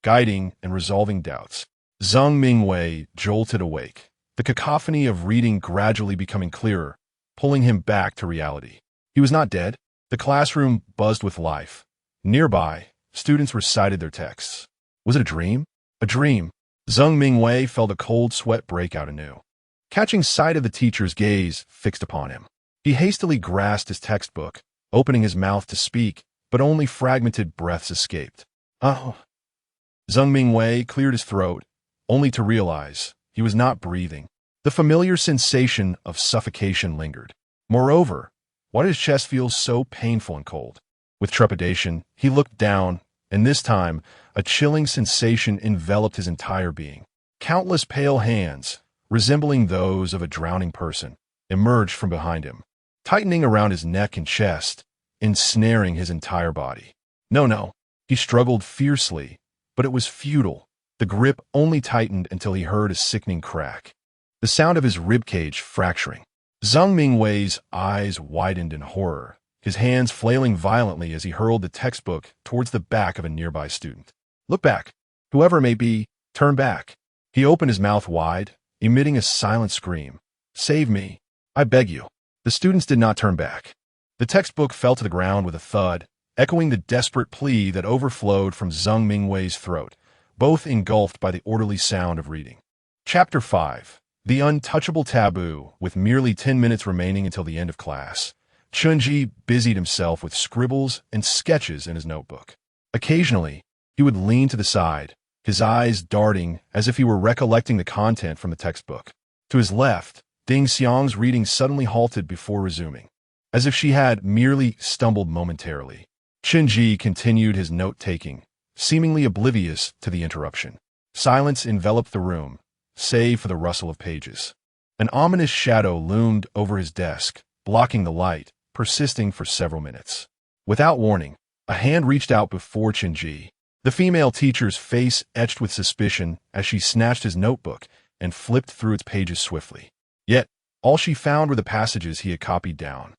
guiding and resolving doubts. Zhang Mingwei jolted awake, the cacophony of reading gradually becoming clearer, pulling him back to reality. He was not dead. The classroom buzzed with life. Nearby, students recited their texts. Was it a dream? A dream. Zhang Mingwei felt a cold sweat break out anew. Catching sight of the teacher's gaze fixed upon him, he hastily grasped his textbook, opening his mouth to speak, but only fragmented breaths escaped. Oh. Zhang Mingwei cleared his throat, only to realize he was not breathing. The familiar sensation of suffocation lingered. Moreover, why did his chest feel so painful and cold? With trepidation, he looked down, and this time, a chilling sensation enveloped his entire being. Countless pale hands, resembling those of a drowning person, emerged from behind him, tightening around his neck and chest, ensnaring his entire body. No. He struggled fiercely, but it was futile. The grip only tightened until he heard a sickening crack, the sound of his ribcage fracturing. Zhang Mingwei's eyes widened in horror, his hands flailing violently as he hurled the textbook towards the back of a nearby student. Look back. Whoever it may be, turn back. He opened his mouth wide, emitting a silent scream. Save me. I beg you. The students did not turn back. The textbook fell to the ground with a thud, echoing the desperate plea that overflowed from Zhang Mingwei's throat, both engulfed by the orderly sound of reading. Chapter 5. The Untouchable Taboo. With merely 10 minutes remaining until the end of class, Chen Ji busied himself with scribbles and sketches in his notebook. Occasionally, he would lean to the side, his eyes darting as if he were recollecting the content from the textbook. To his left, Ding Xiang's reading suddenly halted before resuming, as if she had merely stumbled momentarily. Chen Ji continued his note-taking, seemingly oblivious to the interruption. Silence enveloped the room, save for the rustle of pages. An ominous shadow loomed over his desk, blocking the light, persisting for several minutes. Without warning, a hand reached out before Chen Ji. The female teacher's face etched with suspicion as she snatched his notebook and flipped through its pages swiftly. Yet, all she found were the passages he had copied down.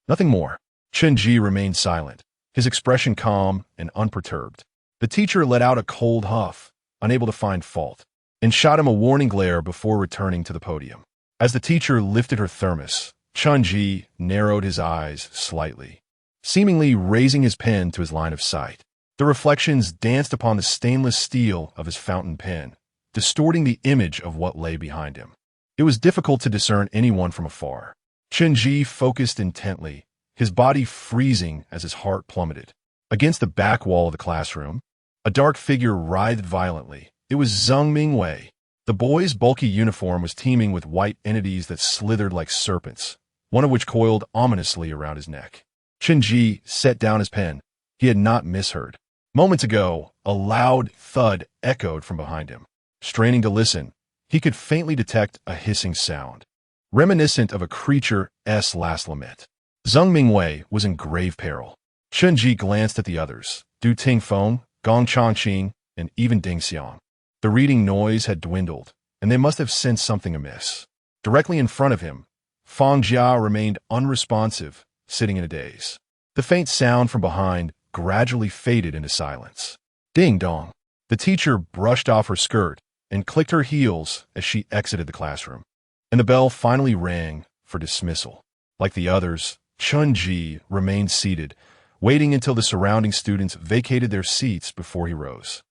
Nothing more. Chen Ji remained silent, his expression calm and unperturbed. The teacher let out a cold huff, unable to find fault. and shot him a warning glare before returning to the podium. As the teacher lifted her thermos, Chen Ji narrowed his eyes slightly, seemingly raising his pen to his line of sight. The reflections danced upon the stainless steel of his fountain pen, distorting the image of what lay behind him. It was difficult to discern anyone from afar. Chen Ji focused intently, his body freezing as his heart plummeted. Against the back wall of the classroom, a dark figure writhed violently. It was Zhang Mingwei. The boy's bulky uniform was teeming with white entities that slithered like serpents, one of which coiled ominously around his neck. Chen Ji set down his pen. He had not misheard. Moments ago, a loud thud echoed from behind him. Straining to listen, he could faintly detect a hissing sound, reminiscent of a creature's last lament. Zhang Mingwei was in grave peril. Chen Ji glanced at the others, Du Tingfeng, Gong Changqing, and even Ding Xiang. The reading noise had dwindled, and they must have sensed something amiss. Directly in front of him, Fang Jia remained unresponsive, sitting in a daze. The faint sound from behind gradually faded into silence. Ding dong. The teacher brushed off her skirt and clicked her heels as she exited the classroom. And the bell finally rang for dismissal. Like the others, Chen Ji remained seated, waiting until the surrounding students vacated their seats before he rose.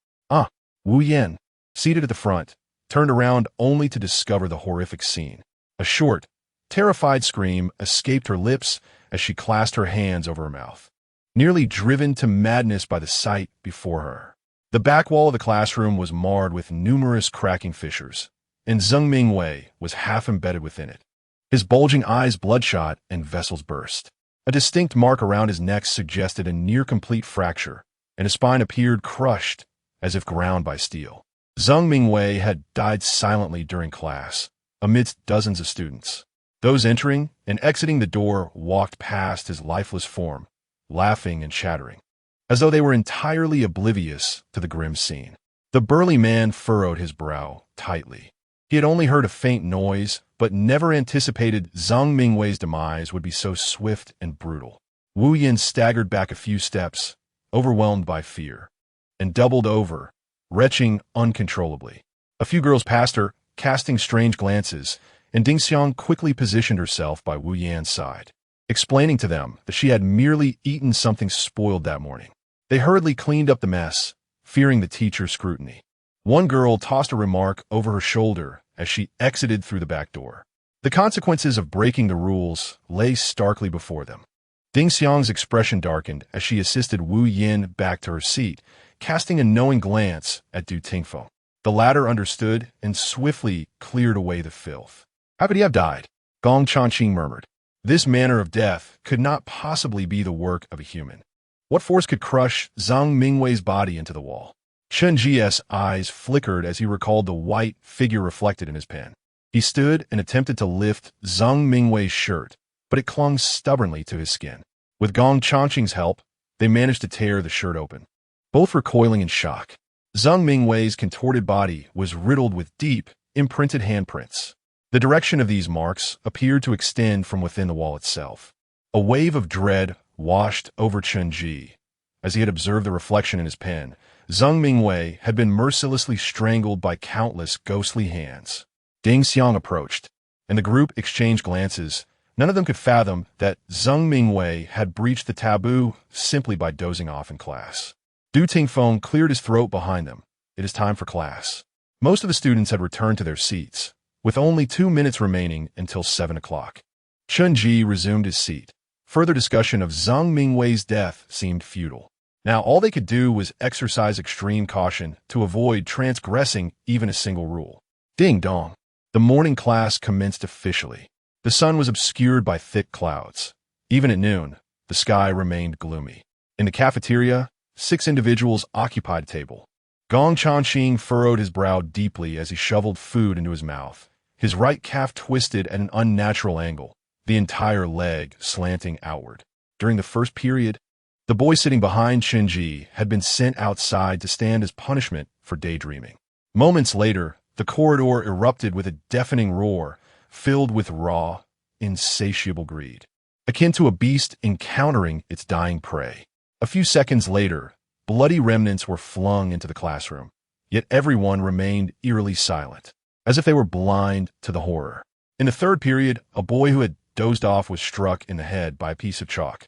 Wu Yan, seated at the front, turned around only to discover the horrific scene. A short, terrified scream escaped her lips as she clasped her hands over her mouth, nearly driven to madness by the sight before her. The back wall of the classroom was marred with numerous cracking fissures, and Zhang Mingwei was half embedded within it. His bulging eyes bloodshot and vessels burst. A distinct mark around his neck suggested a near-complete fracture, and his spine appeared crushed as if ground by steel. Zhang Mingwei had died silently during class, amidst dozens of students. Those entering and exiting the door walked past his lifeless form, laughing and chattering, as though they were entirely oblivious to the grim scene. The burly man furrowed his brow tightly. He had only heard a faint noise, but never anticipated Zhang Mingwei's demise would be so swift and brutal. Wu Yan staggered back a few steps, overwhelmed by fear, and doubled over, retching uncontrollably. A few girls passed her, casting strange glances, and Ding Xiang quickly positioned herself by Wu Yan's side, explaining to them that she had merely eaten something spoiled that morning. They hurriedly cleaned up the mess, fearing the teacher's scrutiny. One girl tossed a remark over her shoulder as she exited through the back door. The consequences of breaking the rules lay starkly before them. Ding Xiang's expression darkened as she assisted Wu Yan back to her seat, casting a knowing glance at Du Tingfeng. The latter understood and swiftly cleared away the filth. How could he have died? Gong Changqing murmured. This manner of death could not possibly be the work of a human. What force could crush Zhang Mingwei's body into the wall? Chen Ji's eyes flickered as he recalled the white figure reflected in his pen. He stood and attempted to lift Zhang Mingwei's shirt, but it clung stubbornly to his skin. With Gong Changqing's help, they managed to tear the shirt open, both recoiling in shock. Zhang Mingwei's contorted body was riddled with deep, imprinted handprints. The direction of these marks appeared to extend from within the wall itself. A wave of dread washed over Chen Ji. As he had observed the reflection in his pen, Zhang Mingwei had been mercilessly strangled by countless ghostly hands. Ding Xiang approached, and the group exchanged glances. None of them could fathom that Zhang Mingwei had breached the taboo simply by dozing off in class. Du Tingfeng cleared his throat behind them. It is time for class. Most of the students had returned to their seats, with only 2 minutes remaining until 7 o'clock. Chen Ji resumed his seat. Further discussion of Zhang Mingwei's death seemed futile. Now all they could do was exercise extreme caution to avoid transgressing even a single rule. Ding dong. The morning class commenced officially. The sun was obscured by thick clouds. Even at noon, the sky remained gloomy. In the cafeteria, 6 individuals occupied a table. Gong Changqing furrowed his brow deeply as he shoveled food into his mouth, his right calf twisted at an unnatural angle, the entire leg slanting outward. During the first period, the boy sitting behind Chen Ji had been sent outside to stand as punishment for daydreaming. Moments later, the corridor erupted with a deafening roar, filled with raw, insatiable greed, akin to a beast encountering its dying prey. A few seconds later, bloody remnants were flung into the classroom, yet everyone remained eerily silent, as if they were blind to the horror. In the third period, a boy who had dozed off was struck in the head by a piece of chalk,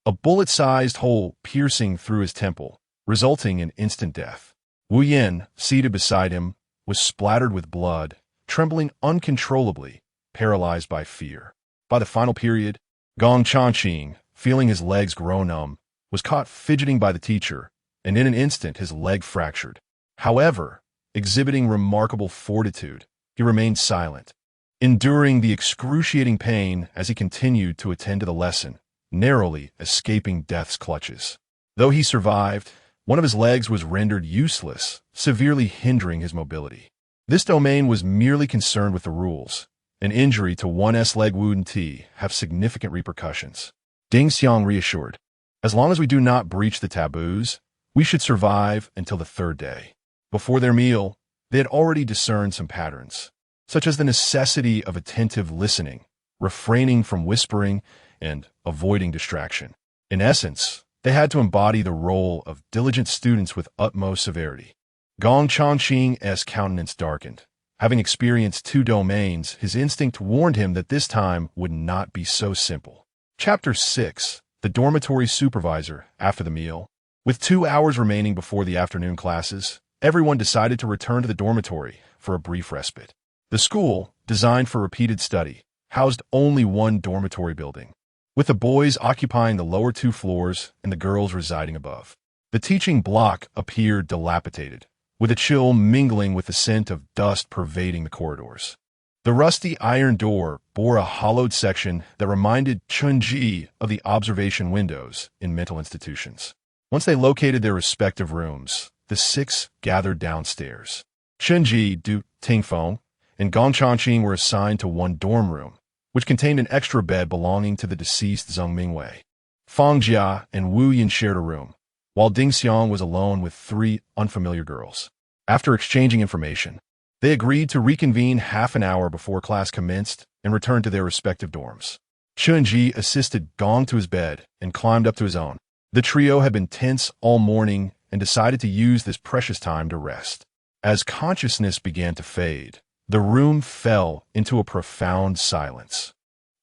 a bullet-sized hole piercing through his temple, resulting in instant death. Wu Yin, seated beside him, was splattered with blood, trembling uncontrollably, paralyzed by fear. By the final period, Gong Changqing, feeling his legs grow numb, was caught fidgeting by the teacher, and in an instant his leg fractured. However, exhibiting remarkable fortitude, he remained silent, enduring the excruciating pain as he continued to attend to the lesson, narrowly escaping death's clutches. Though he survived, one of his legs was rendered useless, severely hindering his mobility. This domain was merely concerned with the rules. An injury to one's leg wouldn't have significant repercussions. Ding Xiang reassured, as long as we do not breach the taboos, we should survive until the third day. Before their meal, they had already discerned some patterns, such as the necessity of attentive listening, refraining from whispering, and avoiding distraction. In essence, they had to embody the role of diligent students with utmost severity. Gong Changqing's countenance darkened. Having experienced 2 domains, his instinct warned him that this time would not be so simple. Chapter 6. The Dormitory Supervisor. After the meal, with 2 hours remaining before the afternoon classes, everyone decided to return to the dormitory for a brief respite. The school, designed for repeated study, housed only one dormitory building, with the boys occupying the lower 2 floors and the girls residing above. The teaching block appeared dilapidated, with a chill mingling with the scent of dust pervading the corridors. The rusty iron door bore a hollowed section that reminded Chen Ji of the observation windows in mental institutions. Once they located their respective rooms, the 6 gathered downstairs. Chen Ji, Du Tingfeng, and Gong Changqing were assigned to one dorm room, which contained an extra bed belonging to the deceased Zheng Mingwei. Fang Jia and Wu Yin shared a room, while Ding Xiang was alone with 3 unfamiliar girls. After exchanging information, they agreed to reconvene half an hour before class commenced and return to their respective dorms. Chen Ji assisted Gong to his bed and climbed up to his own. The trio had been tense all morning and decided to use this precious time to rest. As consciousness began to fade, the room fell into a profound silence,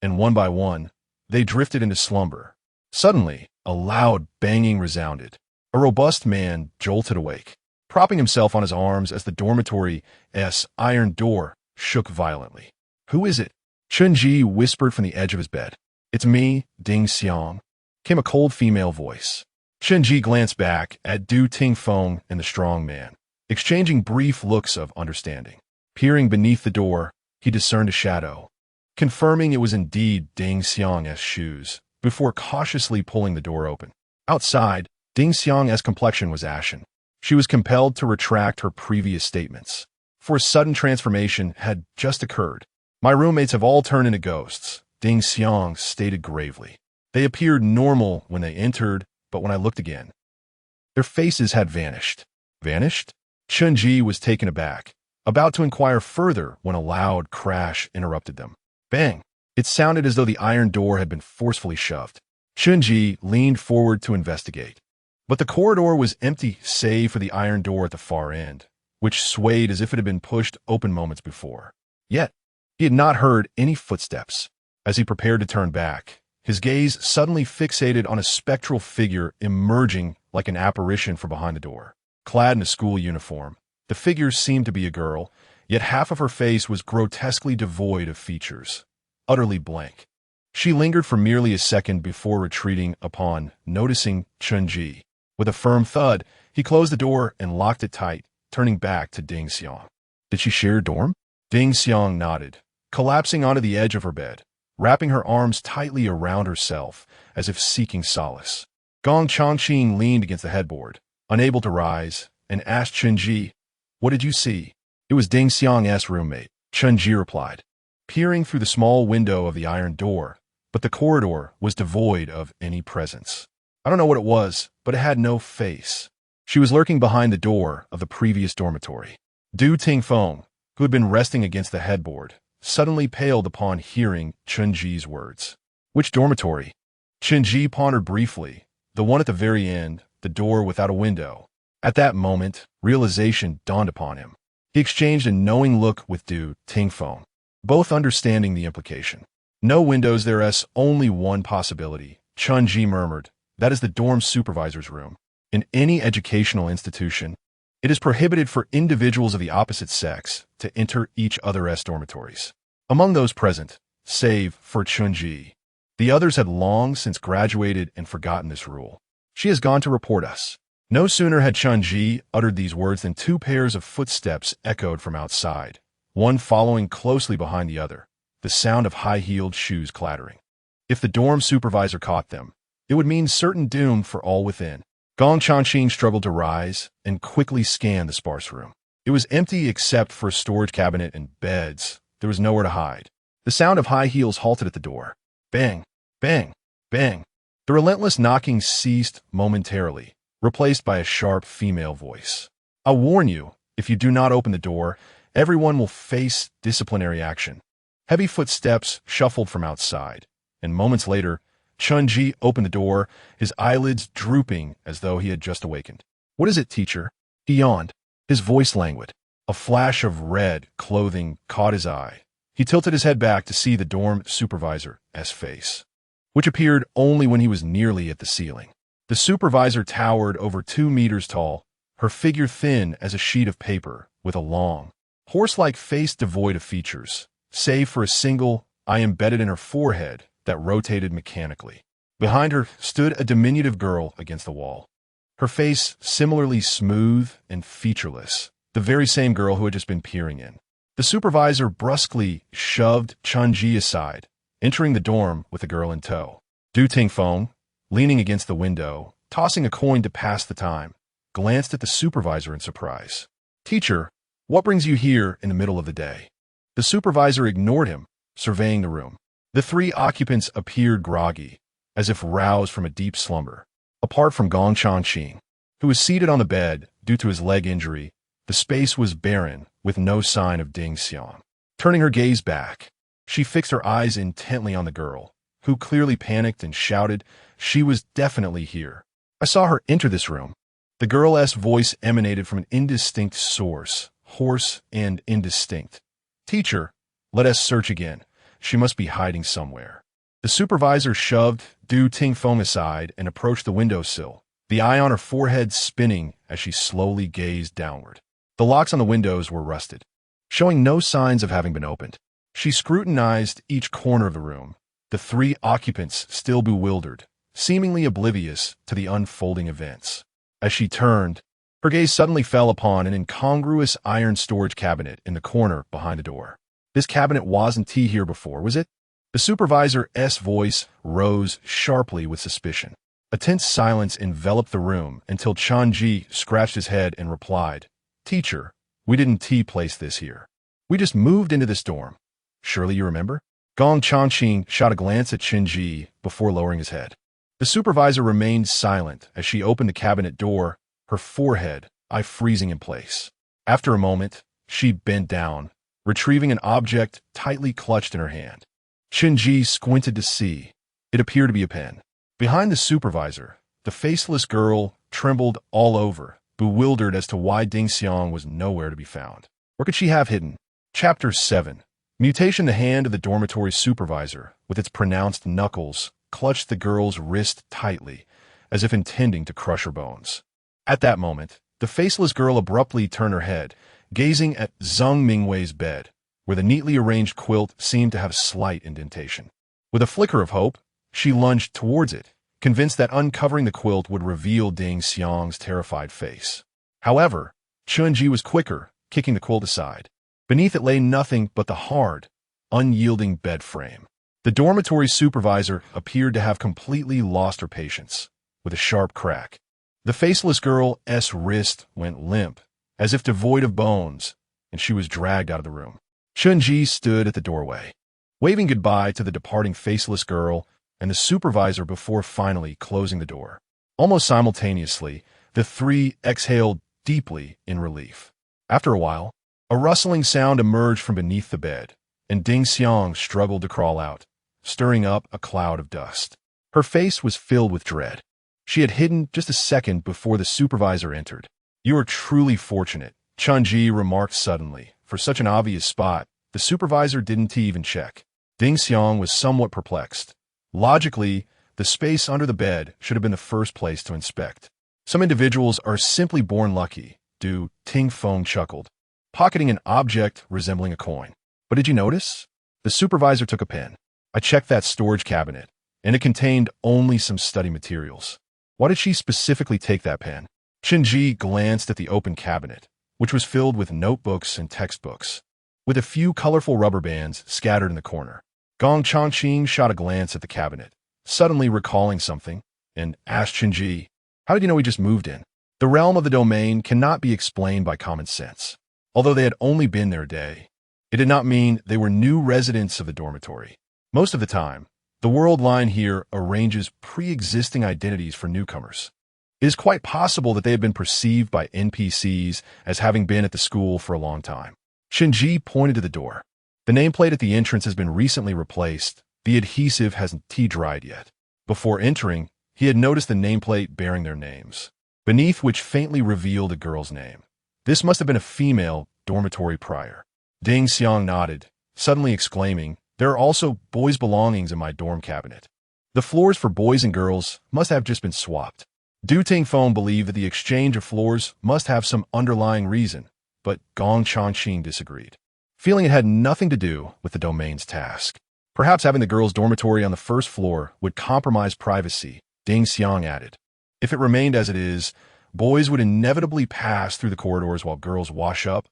and one by one, they drifted into slumber. Suddenly, a loud banging resounded. A robust man jolted awake, propping himself on his arms as the dormitory's iron door shook violently. "Who is it?" Chen Ji whispered from the edge of his bed. "It's me, Ding Xiang," came a cold female voice. Chen Ji glanced back at Du Tingfeng and the strong man, exchanging brief looks of understanding. Peering beneath the door, he discerned a shadow, confirming it was indeed Ding Xiang's shoes, before cautiously pulling the door open. Outside, Ding Xiang's complexion was ashen. She was compelled to retract her previous statements, for a sudden transformation had just occurred. "My roommates have all turned into ghosts," Ding Xiang stated gravely. "They appeared normal when they entered, but when I looked again, their faces had vanished." "Vanished?" Chen Ji was taken aback, about to inquire further when a loud crash interrupted them. Bang! It sounded as though the iron door had been forcefully shoved. Chen Ji leaned forward to investigate, but the corridor was empty save for the iron door at the far end, which swayed as if it had been pushed open moments before. Yet, he had not heard any footsteps. As he prepared to turn back, his gaze suddenly fixated on a spectral figure emerging like an apparition from behind the door. Clad in a school uniform, the figure seemed to be a girl, yet half of her face was grotesquely devoid of features, utterly blank. She lingered for merely a second before retreating upon noticing Chen Ji. With a firm thud, he closed the door and locked it tight, turning back to Ding Xiang. "Did she share a dorm?" Ding Xiang nodded, collapsing onto the edge of her bed, wrapping her arms tightly around herself as if seeking solace. Gong Changqing leaned against the headboard, unable to rise, and asked Chen Ji, "What did you see?" "It was Ding Xiang's roommate," Chen Ji replied, peering through the small window of the iron door, but the corridor was devoid of any presence. "I don't know what it was, but it had no face. She was lurking behind the door of the previous dormitory." Du Tingfeng, who had been resting against the headboard, suddenly paled upon hearing Chen Ji's words. "Which dormitory?" Chen Ji pondered briefly. "The one at the very end, the door without a window." At that moment, realization dawned upon him. He exchanged a knowing look with Du Tingfeng, both understanding the implication. No windows, there's only one possibility, Chen Ji murmured. That is the dorm supervisor's room. In any educational institution, it is prohibited for individuals of the opposite sex to enter each other's dormitories. Among those present, save for Chen Ji, the others had long since graduated and forgotten this rule. She has gone to report us. No sooner had Chen Ji uttered these words than two pairs of footsteps echoed from outside, one following closely behind the other, the sound of high-heeled shoes clattering. If the dorm supervisor caught them, it would mean certain doom for all within. Gong Changqing struggled to rise and quickly scanned the sparse room. It was empty except for a storage cabinet and beds. There was nowhere to hide. The sound of high heels halted at the door. Bang, bang, bang. The relentless knocking ceased momentarily, replaced by a sharp female voice. I warn you, if you do not open the door, everyone will face disciplinary action. Heavy footsteps shuffled from outside, and moments later, Chen Ji opened the door, his eyelids drooping as though he had just awakened. What is it, teacher? He yawned. His voice languid. A flash of red clothing caught his eye. He tilted his head back to see the dorm supervisor's face, which appeared only when he was nearly at the ceiling. The supervisor towered over 2 meters tall, her figure thin as a sheet of paper, with a long, horse-like face devoid of features, save for a single eye embedded in her forehead that rotated mechanically. Behind her stood a diminutive girl against the wall, her face similarly smooth and featureless, the very same girl who had just been peering in. The supervisor brusquely shoved Chen Ji aside, entering the dorm with the girl in tow. Du Tingfeng, leaning against the window, tossing a coin to pass the time, glanced at the supervisor in surprise. Teacher, what brings you here in the middle of the day? The supervisor ignored him, surveying the room. The 3 occupants appeared groggy, as if roused from a deep slumber. Apart from Gong Changqing, who was seated on the bed due to his leg injury, the space was barren, with no sign of Ding Xiang. Turning her gaze back, she fixed her eyes intently on the girl, who clearly panicked and shouted, she was definitely here. I saw her enter this room. The girl's voice emanated from an indistinct source, hoarse and indistinct. Teacher, let us search again. She must be hiding somewhere. The supervisor shoved Du Tingfeng aside and approached the windowsill, the eye on her forehead spinning as she slowly gazed downward. The locks on the windows were rusted, showing no signs of having been opened. She scrutinized each corner of the room, the 3 occupants still bewildered, seemingly oblivious to the unfolding events. As she turned, her gaze suddenly fell upon an incongruous iron storage cabinet in the corner behind the door. This cabinet wasn't here before, was it? The supervisor's voice rose sharply with suspicion. A tense silence enveloped the room until Chen Ji scratched his head and replied, Teacher, we didn't place this here. We just moved into this dorm. Surely you remember? Gong Changqing shot a glance at Chen Ji before lowering his head. The supervisor remained silent as she opened the cabinet door, her forehead freezing in place. After a moment, she bent down, retrieving an object tightly clutched in her hand. Chen Ji squinted to see. It appeared to be a pen. Behind the supervisor, the faceless girl trembled all over, bewildered as to why Ding Xiang was nowhere to be found. Where could she have hidden? Chapter 7. Mutation. The hand of the dormitory supervisor, with its pronounced knuckles, clutched the girl's wrist tightly, as if intending to crush her bones. At that moment, the faceless girl abruptly turned her head, gazing at Zheng Mingwei's bed, where the neatly arranged quilt seemed to have slight indentation. With a flicker of hope, she lunged towards it, convinced that uncovering the quilt would reveal Ding Xiang's terrified face. However, Chen Ji was quicker, kicking the quilt aside. Beneath it lay nothing but the hard, unyielding bed frame. The dormitory supervisor appeared to have completely lost her patience. With a sharp crack, the faceless girl's wrist went limp, as if devoid of bones, and she was dragged out of the room. Chen Ji stood at the doorway, waving goodbye to the departing faceless girl and the supervisor before finally closing the door. Almost simultaneously, the 3 exhaled deeply in relief. After a while, a rustling sound emerged from beneath the bed, and Ding Xiang struggled to crawl out, stirring up a cloud of dust. Her face was filled with dread. She had hidden just a second before the supervisor entered. You are truly fortunate, Chen Ji remarked suddenly. For such an obvious spot, the supervisor didn't even check. Ding Xiang was somewhat perplexed. Logically, the space under the bed should have been the first place to inspect. Some individuals are simply born lucky, Du Ting Feng chuckled, pocketing an object resembling a coin. But did you notice? The supervisor took a pen. I checked that storage cabinet, and it contained only some study materials. Why did she specifically take that pen? Chen Ji glanced at the open cabinet, which was filled with notebooks and textbooks, with a few colorful rubber bands scattered in the corner. Gong Changqing shot a glance at the cabinet, suddenly recalling something, and asked Chen Ji, "How did you know we just moved in?" The realm of the domain cannot be explained by common sense. Although they had only been there a day, it did not mean they were new residents of the dormitory. Most of the time, the world line here arranges pre-existing identities for newcomers. It is quite possible that they had been perceived by NPCs as having been at the school for a long time. Chen Ji pointed to the door. The nameplate at the entrance has been recently replaced. The adhesive hasn't tea-dried yet. Before entering, he had noticed the nameplate bearing their names, beneath which faintly revealed a girl's name. This must have been a female dormitory prior. Ding Xiang nodded, suddenly exclaiming, "There are also boys' belongings in my dorm cabinet." The floors for boys and girls must have just been swapped. Du Tingfeng believed that the exchange of floors must have some underlying reason, but Gong Changqing disagreed, feeling it had nothing to do with the domain's task. Perhaps having the girls' dormitory on the first floor would compromise privacy, Ding Xiang added. If it remained as it is, boys would inevitably pass through the corridors while girls wash up,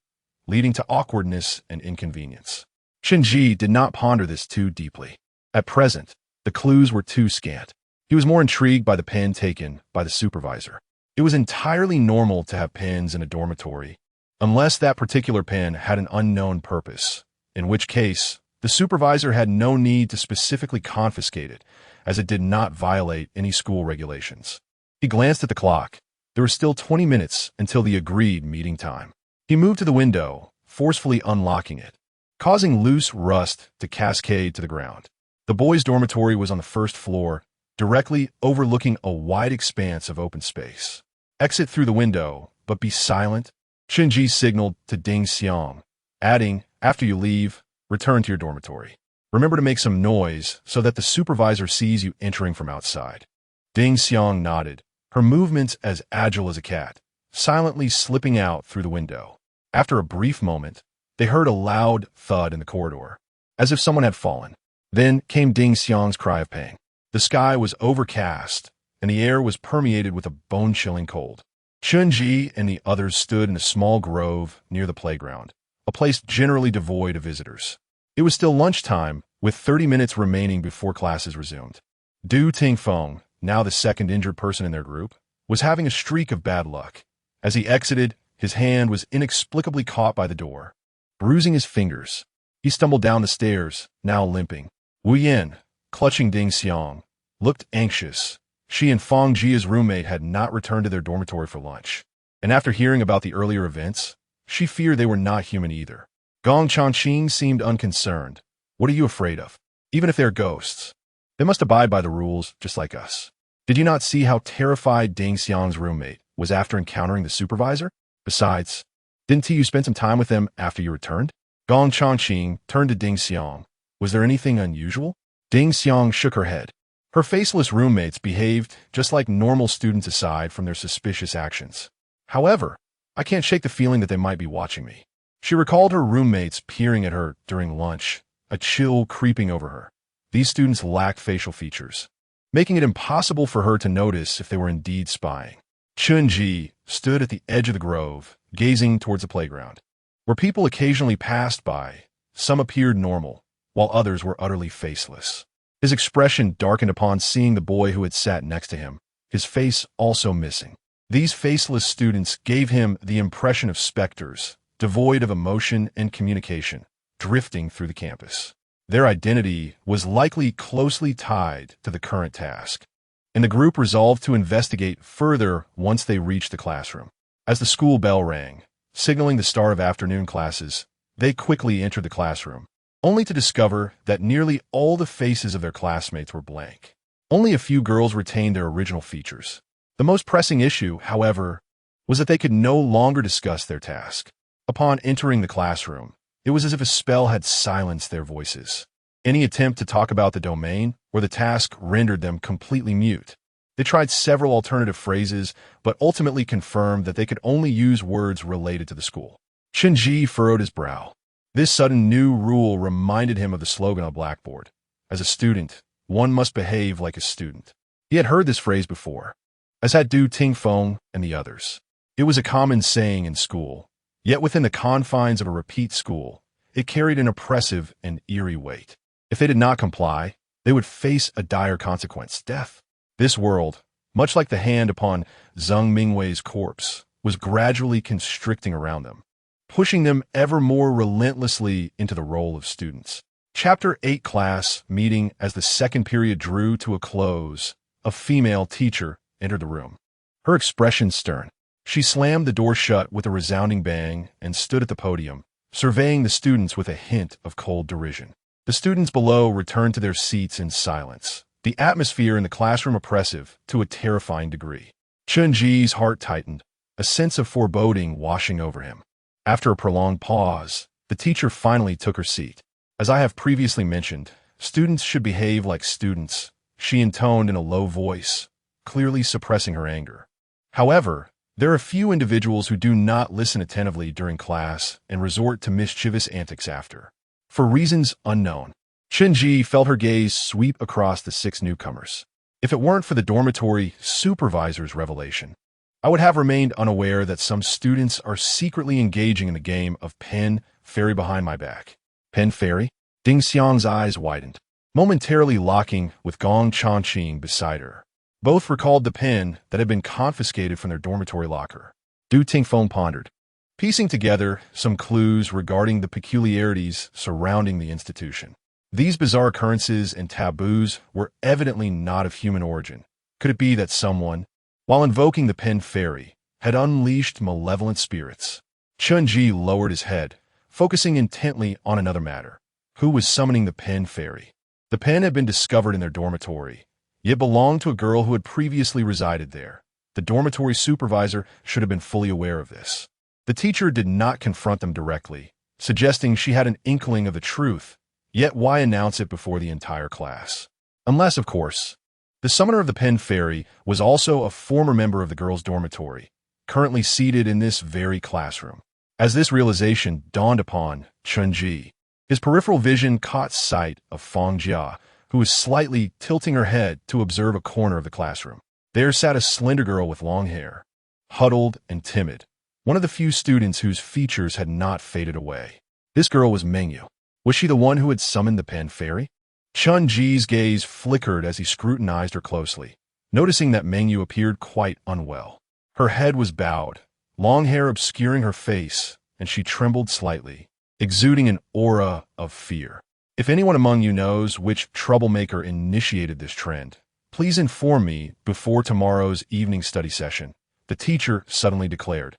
leading to awkwardness and inconvenience. Chen Ji did not ponder this too deeply. At present, the clues were too scant. He was more intrigued by the pen taken by the supervisor. It was entirely normal to have pens in a dormitory, unless that particular pen had an unknown purpose, in which case, the supervisor had no need to specifically confiscate it, as it did not violate any school regulations. He glanced at the clock. There were still 20 minutes until the agreed meeting time. He moved to the window, forcefully unlocking it, causing loose rust to cascade to the ground. The boys' dormitory was on the first floor, directly overlooking a wide expanse of open space. "Exit through the window, but be silent," Chen Ji signaled to Ding Xiang, adding, "After you leave, return to your dormitory. Remember to make some noise so that the supervisor sees you entering from outside." Ding Xiang nodded, her movements as agile as a cat, silently slipping out through the window. After a brief moment, they heard a loud thud in the corridor, as if someone had fallen. Then came Ding Xiang's cry of pain. The sky was overcast, and the air was permeated with a bone-chilling cold. Chen Ji and the others stood in a small grove near the playground, a place generally devoid of visitors. It was still lunchtime, with 30 minutes remaining before classes resumed. Du Tingfeng, now the second injured person in their group, was having a streak of bad luck. As he exited, his hand was inexplicably caught by the door, bruising his fingers. He stumbled down the stairs, now limping. Wu Yin, clutching Ding Xiang, looked anxious. She and Fang Jia's roommate had not returned to their dormitory for lunch, and after hearing about the earlier events, she feared they were not human either. Gong Changqing seemed unconcerned. "What are you afraid of? Even if they're ghosts, they must abide by the rules just like us. Did you not see how terrified Ding Xiang's roommate was after encountering the supervisor? Besides, didn't you spend some time with them after you returned?" Gong Changqing turned to Ding Xiang. "Was there anything unusual?" Ding Xiang shook her head. Her faceless roommates behaved just like normal students aside from their suspicious actions. "However, I can't shake the feeling that they might be watching me." She recalled her roommates peering at her during lunch, a chill creeping over her. These students lacked facial features, making it impossible for her to notice if they were indeed spying. Chen Ji stood at the edge of the grove, gazing towards the playground, where people occasionally passed by. Some appeared normal, while others were utterly faceless. His expression darkened upon seeing the boy who had sat next to him, his face also missing. These faceless students gave him the impression of specters, devoid of emotion and communication, drifting through the campus. Their identity was likely closely tied to the current task, and the group resolved to investigate further once they reached the classroom. As the school bell rang, signaling the start of afternoon classes, they quickly entered the classroom, only to discover that nearly all the faces of their classmates were blank. Only a few girls retained their original features. The most pressing issue, however, was that they could no longer discuss their task. Upon entering the classroom, it was as if a spell had silenced their voices. Any attempt to talk about the domain or the task rendered them completely mute. They tried several alternative phrases, but ultimately confirmed that they could only use words related to the school. Chen Ji furrowed his brow. This sudden new rule reminded him of the slogan on blackboard. As a student, one must behave like a student. He had heard this phrase before, as had Du Tingfeng and the others. It was a common saying in school, yet within the confines of a repeat school, it carried an oppressive and eerie weight. If they did not comply, they would face a dire consequence, death. This world, much like the hand upon Zheng Mingwei's corpse, was gradually constricting around them, pushing them ever more relentlessly into the role of students. Chapter 8 class meeting. As the second period drew to a close, a female teacher entered the room. Her expression stern. She slammed the door shut with a resounding bang and stood at the podium, surveying the students with a hint of cold derision. The students below returned to their seats in silence, the atmosphere in the classroom oppressive to a terrifying degree. Chen Ji's heart tightened, a sense of foreboding washing over him. After a prolonged pause, the teacher finally took her seat. As I have previously mentioned, students should behave like students, she intoned in a low voice, clearly suppressing her anger. However, there are few individuals who do not listen attentively during class and resort to mischievous antics after. For reasons unknown, Chen Ji felt her gaze sweep across the 6 newcomers. If it weren't for the dormitory supervisor's revelation, I would have remained unaware that some students are secretly engaging in the game of pen fairy behind my back. Pen fairy? Ding Xiang's eyes widened, momentarily locking with Gong Changqing beside her. Both recalled the pen that had been confiscated from their dormitory locker. Du Tingfeng pondered, piecing together some clues regarding the peculiarities surrounding the institution. These bizarre occurrences and taboos were evidently not of human origin. Could it be that someone, while invoking the pen fairy, had unleashed malevolent spirits? Chen Ji lowered his head, focusing intently on another matter. Who was summoning the pen fairy? The pen had been discovered in their dormitory, yet belonged to a girl who had previously resided there. The dormitory supervisor should have been fully aware of this. The teacher did not confront them directly, suggesting she had an inkling of the truth, yet why announce it before the entire class? Unless, of course, the summoner of the pen fairy was also a former member of the girls' dormitory, currently seated in this very classroom. As this realization dawned upon Chen Ji, his peripheral vision caught sight of Fang Jia, who was slightly tilting her head to observe a corner of the classroom. There sat a slender girl with long hair, huddled and timid, one of the few students whose features had not faded away. This girl was Mengyu. Was she the one who had summoned the pen fairy? Chen Ji's gaze flickered as he scrutinized her closely, noticing that Mengyu appeared quite unwell. Her head was bowed, long hair obscuring her face, and she trembled slightly, exuding an aura of fear. If anyone among you knows which troublemaker initiated this trend, please inform me before tomorrow's evening study session, the teacher suddenly declared,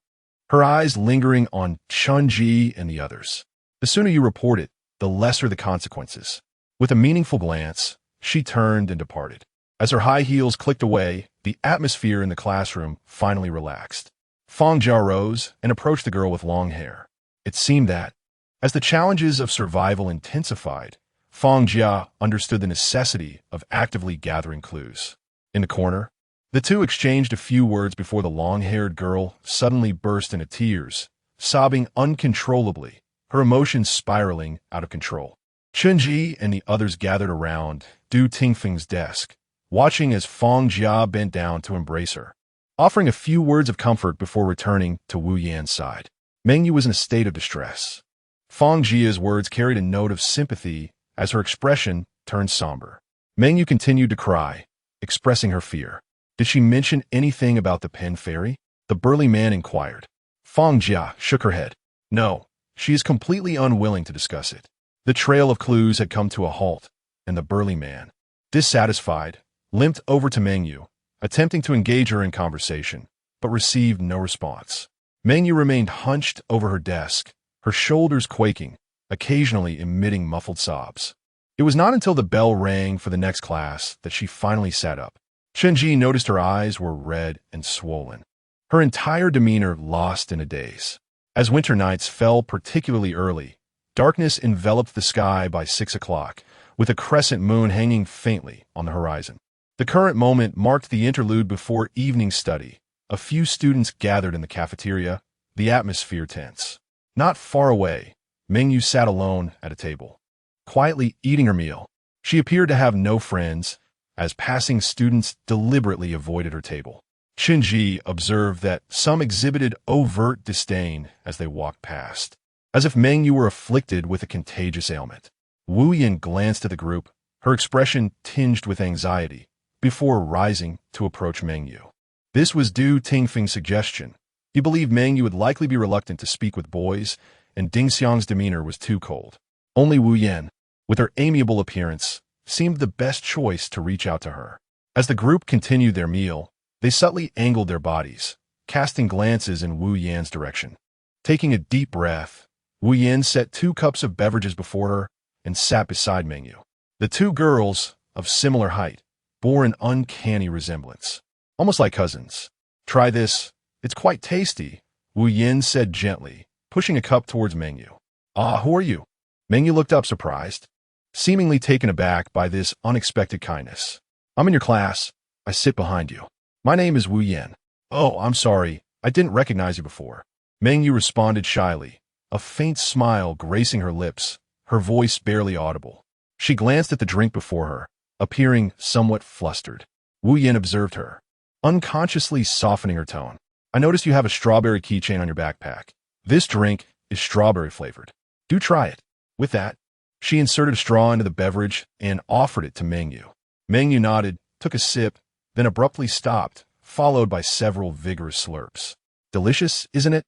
her eyes lingering on Chen Ji and the others. The sooner you report it, the lesser the consequences. With a meaningful glance, she turned and departed. As her high heels clicked away, the atmosphere in the classroom finally relaxed. Fang Jia rose and approached the girl with long hair. It seemed that, as the challenges of survival intensified, Fang Jia understood the necessity of actively gathering clues. In the corner, the two exchanged a few words before the long-haired girl suddenly burst into tears, sobbing uncontrollably, her emotions spiraling out of control. Chen Ji and the others gathered around Du Tingfeng's desk, watching as Fang Jia bent down to embrace her, offering a few words of comfort before returning to Wu Yan's side. Mengyu was in a state of distress. Fang Jia's words carried a note of sympathy as her expression turned somber. Mengyu continued to cry, expressing her fear. Did she mention anything about the pen fairy? The burly man inquired. Fang Jia shook her head. No, she is completely unwilling to discuss it. The trail of clues had come to a halt, and the burly man, dissatisfied, limped over to Mengyu, attempting to engage her in conversation, but received no response. Mengyu remained hunched over her desk, her shoulders quaking, occasionally emitting muffled sobs. It was not until the bell rang for the next class that she finally sat up. Chen Ji noticed her eyes were red and swollen. her entire demeanor lost in a daze. As winter nights fell particularly early, darkness enveloped the sky by 6 o'clock, with a crescent moon hanging faintly on the horizon. The current moment marked the interlude before evening study. A few students gathered in the cafeteria, the atmosphere tense. Not far away, Mengyu sat alone at a table, quietly eating her meal. She appeared to have no friends, as passing students deliberately avoided her table. Chen Ji observed that some exhibited overt disdain as they walked past, as if Mengyu were afflicted with a contagious ailment. Wu Yin glanced at the group, her expression tinged with anxiety, before rising to approach Mengyu. This was due to Tingfeng's suggestion. He believed Mengyu would likely be reluctant to speak with boys, and Ding Xiang's demeanor was too cold. Only Wu Yin, with her amiable appearance, seemed the best choice to reach out to her. As the group continued their meal, they subtly angled their bodies, casting glances in Wu Yan's direction. Taking a deep breath, Wu Yan set 2 cups of beverages before her and sat beside Mengyu. The 2 girls, of similar height, bore an uncanny resemblance, almost like cousins. "Try this, it's quite tasty," Wu Yan said gently, pushing a cup towards Mengyu. "Ah, who are you?" Mengyu looked up surprised, seemingly taken aback by this unexpected kindness. "I'm in your class. I sit behind you. My name is Wu Yan." "Oh, I'm sorry. I didn't recognize you before." Mengyu responded shyly, a faint smile gracing her lips, her voice barely audible. She glanced at the drink before her, appearing somewhat flustered. Wu Yan observed her, unconsciously softening her tone. "I noticed you have a strawberry keychain on your backpack. This drink is strawberry flavored. Do try it." With that, she inserted a straw into the beverage and offered it to Mengyu. Mengyu nodded, took a sip, then abruptly stopped, followed by several vigorous slurps. "Delicious, isn't it?"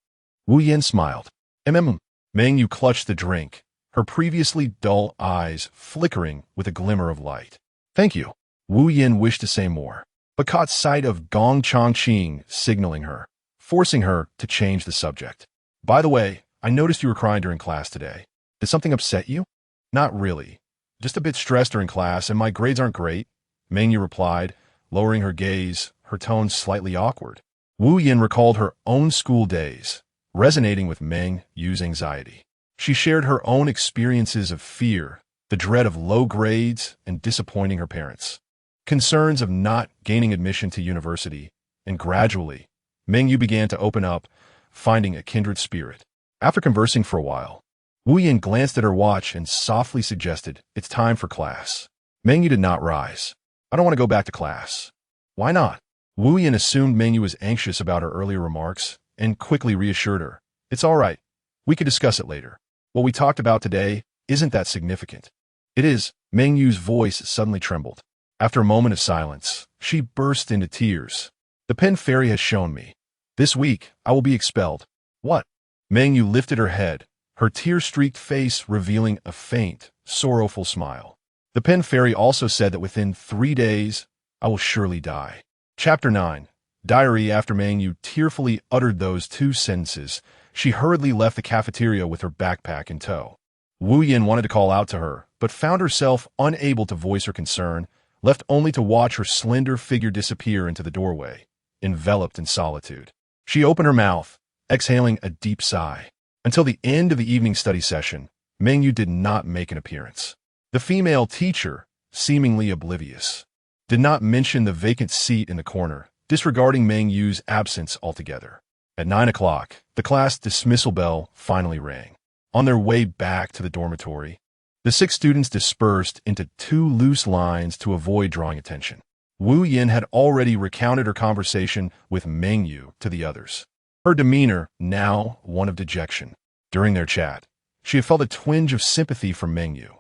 Wu Yan smiled. Mengyu clutched the drink, her previously dull eyes flickering with a glimmer of light. "Thank you." Wu Yan wished to say more, but caught sight of Gong Chongqing signaling her, forcing her to change the subject. "By the way, I noticed you were crying during class today. Did something upset you?" "Not really. Just a bit stressed during class, and my grades aren't great," Mengyu replied, lowering her gaze, her tone slightly awkward. Wu Yin recalled her own school days, resonating with Mengyu's anxiety. She shared her own experiences of fear, the dread of low grades and disappointing her parents, concerns of not gaining admission to university, and gradually, Mengyu began to open up, finding a kindred spirit. After conversing for a while, Wu Yin glanced at her watch and softly suggested, "It's time for class." Mengyu did not rise. "I don't want to go back to class." "Why not?" Wu Yin assumed Mengyu was anxious about her earlier remarks and quickly reassured her. "It's all right. We could discuss it later. What we talked about today isn't that significant." "It is." Mengyu's voice suddenly trembled. After a moment of silence, she burst into tears. "The pen fairy has shown me. This week, I will be expelled." "What?" Mengyu lifted her head, her tear-streaked face revealing a faint, sorrowful smile. "The pen fairy also said that within 3 days, I will surely die." Chapter 9. Diary. After Mengyu tearfully uttered those 2 sentences, she hurriedly left the cafeteria with her backpack in tow. Wu Yin wanted to call out to her, but found herself unable to voice her concern, left only to watch her slender figure disappear into the doorway, enveloped in solitude. She opened her mouth, exhaling a deep sigh. Until the end of the evening study session, Mengyu did not make an appearance. The female teacher, seemingly oblivious, did not mention the vacant seat in the corner, disregarding Mengyu's absence altogether. At 9 o'clock, the class dismissal bell finally rang. On their way back to the dormitory, the 6 students dispersed into 2 loose lines to avoid drawing attention. Wu Yin had already recounted her conversation with Mengyu to the others, her demeanor now one of dejection. During their chat, she had felt a twinge of sympathy for Mengyu.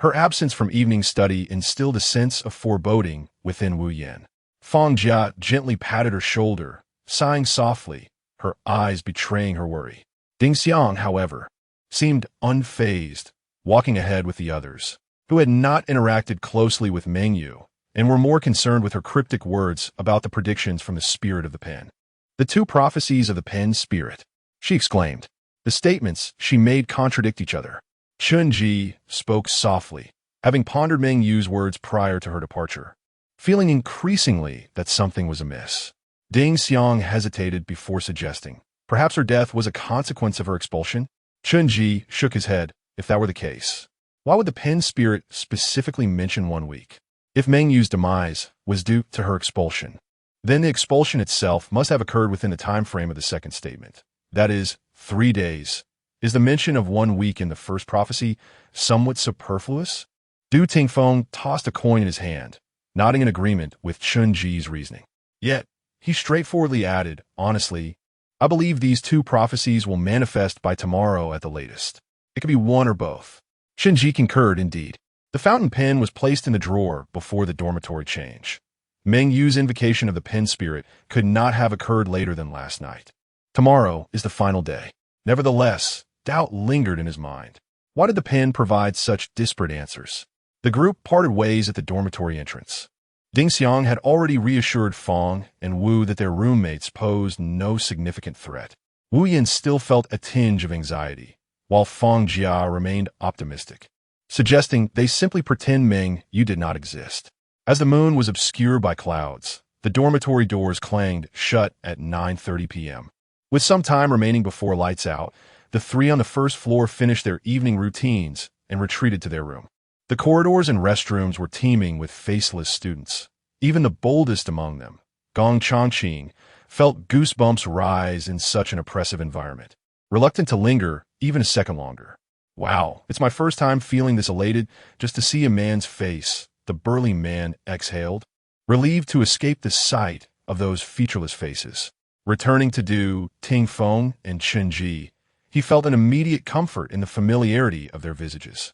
Her absence from evening study instilled a sense of foreboding within Wu Yin. Fang Jia gently patted her shoulder, sighing softly, her eyes betraying her worry. Ding Xiang, however, seemed unfazed, walking ahead with the others, who had not interacted closely with Mengyu and were more concerned with her cryptic words about the predictions from the spirit of the pen. "The 2 prophecies of the pen spirit," she exclaimed. The statements she made contradict each other. Chen Ji spoke softly, having pondered Mengyu's words prior to her departure, feeling increasingly that something was amiss. Ding Xiang hesitated before suggesting. Perhaps her death was a consequence of her expulsion? Chen Ji shook his head. If that were the case, why would the pen spirit specifically mention 1 week? If Meng Yu's demise was due to her expulsion, then the expulsion itself must have occurred within the time frame of the second statement. That is, 3 days. Is the mention of 1 week in the first prophecy somewhat superfluous? Du Tingfeng tossed a coin in his hand, nodding in agreement with Chen Ji's reasoning. Yet, he straightforwardly added, honestly, I believe these 2 prophecies will manifest by tomorrow at the latest. It could be one or both. Chen Ji concurred indeed. The fountain pen was placed in the drawer before the dormitory change. Meng Yu's invocation of the pen spirit could not have occurred later than last night. Tomorrow is the final day. Nevertheless, doubt lingered in his mind. Why did the pen provide such disparate answers? The group parted ways at the dormitory entrance. Ding Xiang had already reassured Fong and Wu that their roommates posed no significant threat. Wu Yin still felt a tinge of anxiety, while Fong Jia remained optimistic, suggesting they simply pretend Meng Yu did not exist. As the moon was obscured by clouds, the dormitory doors clanged shut at 9:30 p.m. With some time remaining before lights out, the 3 on the first floor finished their evening routines and retreated to their room. The corridors and restrooms were teeming with faceless students. Even the boldest among them, Gong Changqing, felt goosebumps rise in such an oppressive environment, reluctant to linger even a second longer. Wow, it's my first time feeling this elated just to see a man's face, the burly man exhaled, relieved to escape the sight of those featureless faces. Returning to Du Tingfeng and Chen Ji, he felt an immediate comfort in the familiarity of their visages.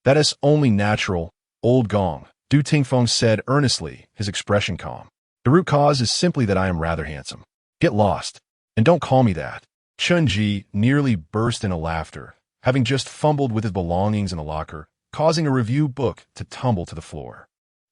That is only natural, old Gong, Du Tingfeng said earnestly, his expression calm. The root cause is simply that I am rather handsome. Get lost, and don't call me that. Chen Ji nearly burst into laughter, having just fumbled with his belongings in the locker, causing a review book to tumble to the floor.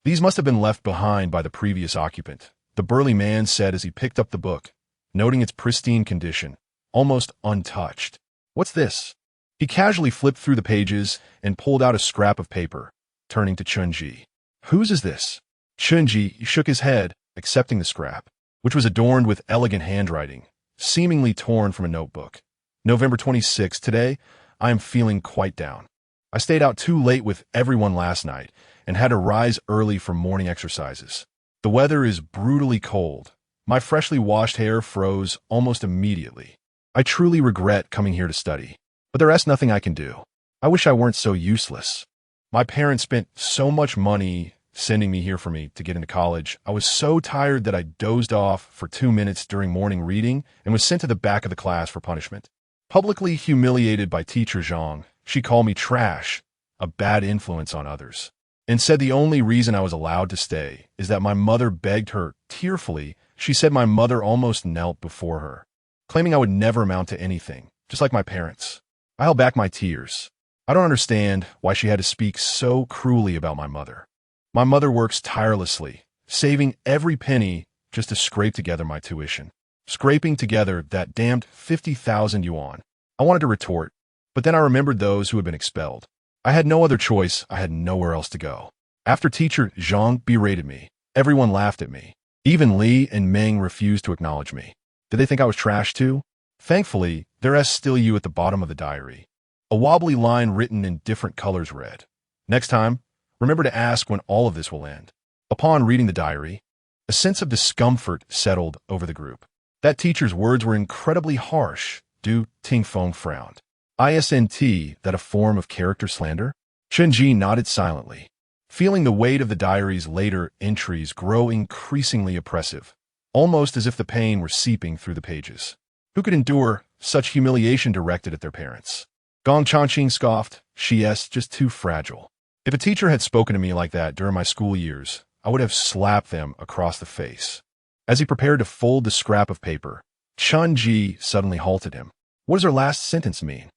These must have been left behind by the previous occupant, the burly man said as he picked up the book, noting its pristine condition, almost untouched. What's this? He casually flipped through the pages and pulled out a scrap of paper, turning to Chen Ji. Whose is this? Chen Ji shook his head, accepting the scrap, which was adorned with elegant handwriting, seemingly torn from a notebook. November 26, today, I am feeling quite down. I stayed out too late with everyone last night and had to rise early for morning exercises. The weather is brutally cold. My freshly washed hair froze almost immediately. I truly regret coming here to study, but there is nothing I can do. I wish I weren't so useless. My parents spent so much money sending me here for me to get into college. I was so tired that I dozed off for 2 minutes during morning reading and was sent to the back of the class for punishment. Publicly humiliated by teacher Zhang, she called me trash, a bad influence on others, and said the only reason I was allowed to stay is that my mother begged her tearfully. She said my mother almost knelt before her, claiming I would never amount to anything, just like my parents. I held back my tears. I don't understand why she had to speak so cruelly about my mother. My mother works tirelessly, saving every penny just to scrape together my tuition. Scraping together that damned 50,000 yuan. I wanted to retort, but then I remembered those who had been expelled. I had no other choice. I had nowhere else to go. After teacher Zhang berated me, everyone laughed at me. Even Li and Meng refused to acknowledge me. Did they think I was trash too? Thankfully, there is still you at the bottom of the diary. A wobbly line written in different colors read, "Next time, remember to ask when all of this will end." Upon reading the diary, a sense of discomfort settled over the group. That teacher's words were incredibly harsh. Du Tingfeng frowned. Isn't that a form of character slander? Chen Ji nodded silently, feeling the weight of the diary's later entries grow increasingly oppressive, almost as if the pain were seeping through the pages. Who could endure such humiliation directed at their parents? Gong Changqing scoffed. She is just too fragile. If a teacher had spoken to me like that during my school years, I would have slapped them across the face. As he prepared to fold the scrap of paper, Chen Ji suddenly halted him. What does her last sentence mean?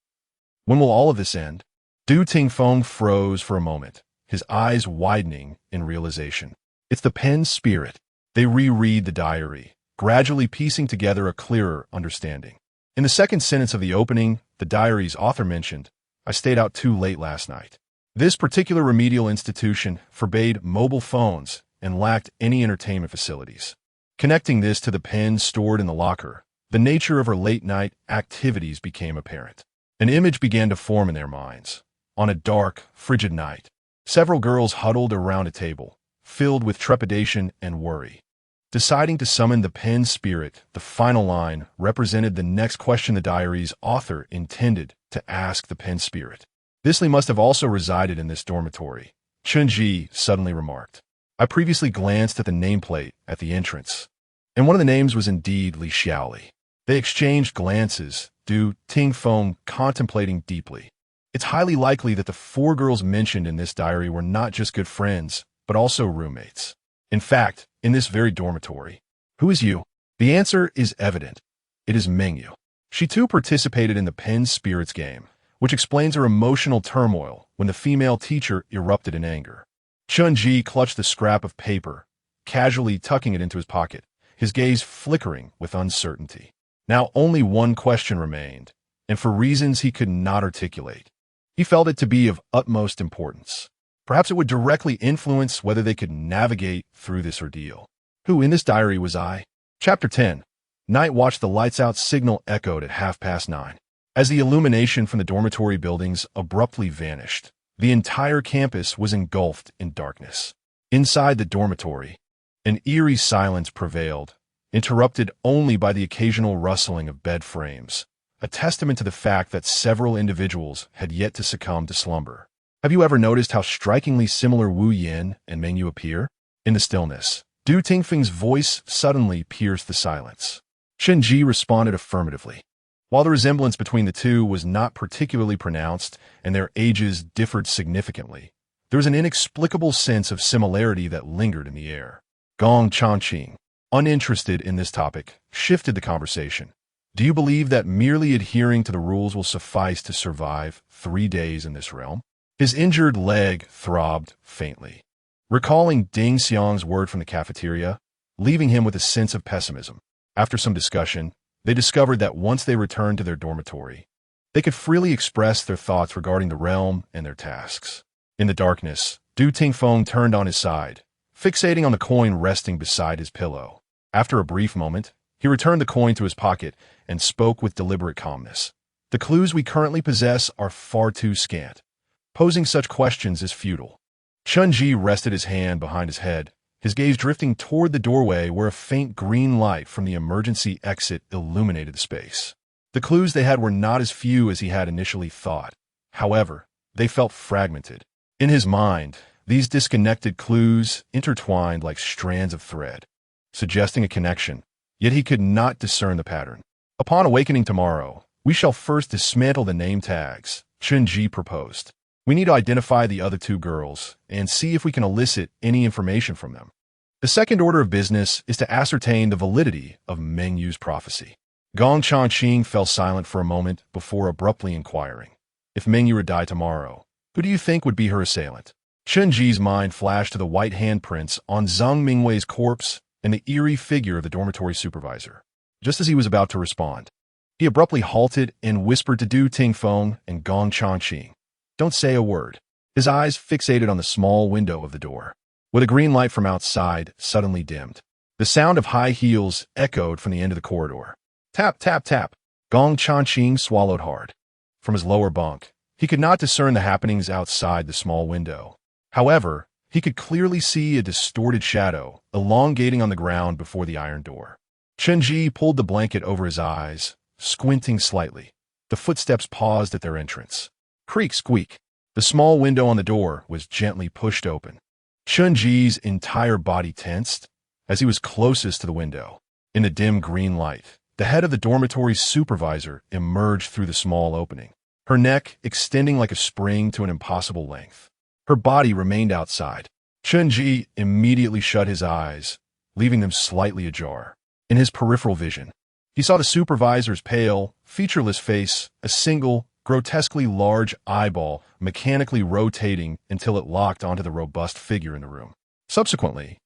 When will all of this end? Du Tingfeng froze for a moment, his eyes widening in realization. It's the pen spirit. They reread the diary, gradually piecing together a clearer understanding. In the second sentence of the opening, the diary's author mentioned, I stayed out too late last night. This particular remedial institution forbade mobile phones and lacked any entertainment facilities. Connecting this to the pen stored in the locker, the nature of her late-night activities became apparent. An image began to form in their minds. On a dark, frigid night, several girls huddled around a table, filled with trepidation and worry. Deciding to summon the pen spirit, the final line represented the next question the diary's author intended to ask the pen spirit. "This Li must have also resided in this dormitory," Chen Ji suddenly remarked. "I previously glanced at the nameplate at the entrance, and one of the names was indeed Li Xiaoli." They exchanged glances, Du Tingfeng contemplating deeply. It's highly likely that the four girls mentioned in this diary were not just good friends, but also roommates. In fact, in this very dormitory. Who is you? The answer is evident. It is Mengyu. She too participated in the pen spirits game, which explains her emotional turmoil when the female teacher erupted in anger. Chen Ji clutched the scrap of paper, casually tucking it into his pocket, his gaze flickering with uncertainty. Now only one question remained, and for reasons he could not articulate, he felt it to be of utmost importance. Perhaps it would directly influence whether they could navigate through this ordeal. Who in this diary was I? Chapter 10. Night watch. The lights out signal echoed at 9:30. As the illumination from the dormitory buildings abruptly vanished, the entire campus was engulfed in darkness. Inside the dormitory, an eerie silence prevailed, interrupted only by the occasional rustling of bed frames, a testament to the fact that several individuals had yet to succumb to slumber. Have you ever noticed how strikingly similar Wu Yin and Mengyu appear? In the stillness, Du Tingfeng's voice suddenly pierced the silence. Chen Ji responded affirmatively. While the resemblance between the two was not particularly pronounced and their ages differed significantly, there was an inexplicable sense of similarity that lingered in the air. Gong Changqing, uninterested in this topic, shifted the conversation. Do you believe that merely adhering to the rules will suffice to survive 3 days in this realm? His injured leg throbbed faintly, recalling Ding Xiang's word from the cafeteria, leaving him with a sense of pessimism. After some discussion, they discovered that once they returned to their dormitory, they could freely express their thoughts regarding the realm and their tasks. In the darkness, Du Tingfeng turned on his side, fixating on the coin resting beside his pillow. After a brief moment, he returned the coin to his pocket and spoke with deliberate calmness. "The clues we currently possess are far too scant. Posing such questions is futile." Chen Ji rested his hand behind his head, his gaze drifting toward the doorway where a faint green light from the emergency exit illuminated the space. The clues they had were not as few as he had initially thought. However, they felt fragmented. In his mind, these disconnected clues intertwined like strands of thread, suggesting a connection, yet he could not discern the pattern. "Upon awakening tomorrow, we shall first dismantle the name tags," Chen Ji proposed. "We need to identify the other two girls and see if we can elicit any information from them. The second order of business is to ascertain the validity of Mengyu's prophecy." Gong Changqing fell silent for a moment before abruptly inquiring, "If Mengyu were to die tomorrow, who do you think would be her assailant?" Chen Ji's mind flashed to the white handprints on Zhang Mingwei's corpse and the eerie figure of the dormitory supervisor. Just as he was about to respond, he abruptly halted and whispered to Du Tingfeng and Gong Changqing, "Don't say a word." His eyes fixated on the small window of the door, where the green light from outside suddenly dimmed. The sound of high heels echoed from the end of the corridor. Tap, tap, tap. Gong Changqing swallowed hard. From his lower bunk, he could not discern the happenings outside the small window. However, he could clearly see a distorted shadow elongating on the ground before the iron door. Chen Ji pulled the blanket over his eyes, squinting slightly. The footsteps paused at their entrance. Creak, squeak. The small window on the door was gently pushed open. Chen Ji's entire body tensed as he was closest to the window. In the dim green light, the head of the dormitory supervisor emerged through the small opening, her neck extending like a spring to an impossible length. Her body remained outside. Chen Ji immediately shut his eyes, leaving them slightly ajar. In his peripheral vision, he saw the supervisor's pale, featureless face, a single, grotesquely large eyeball mechanically rotating until it locked onto the robust figure in the room. Subsequently,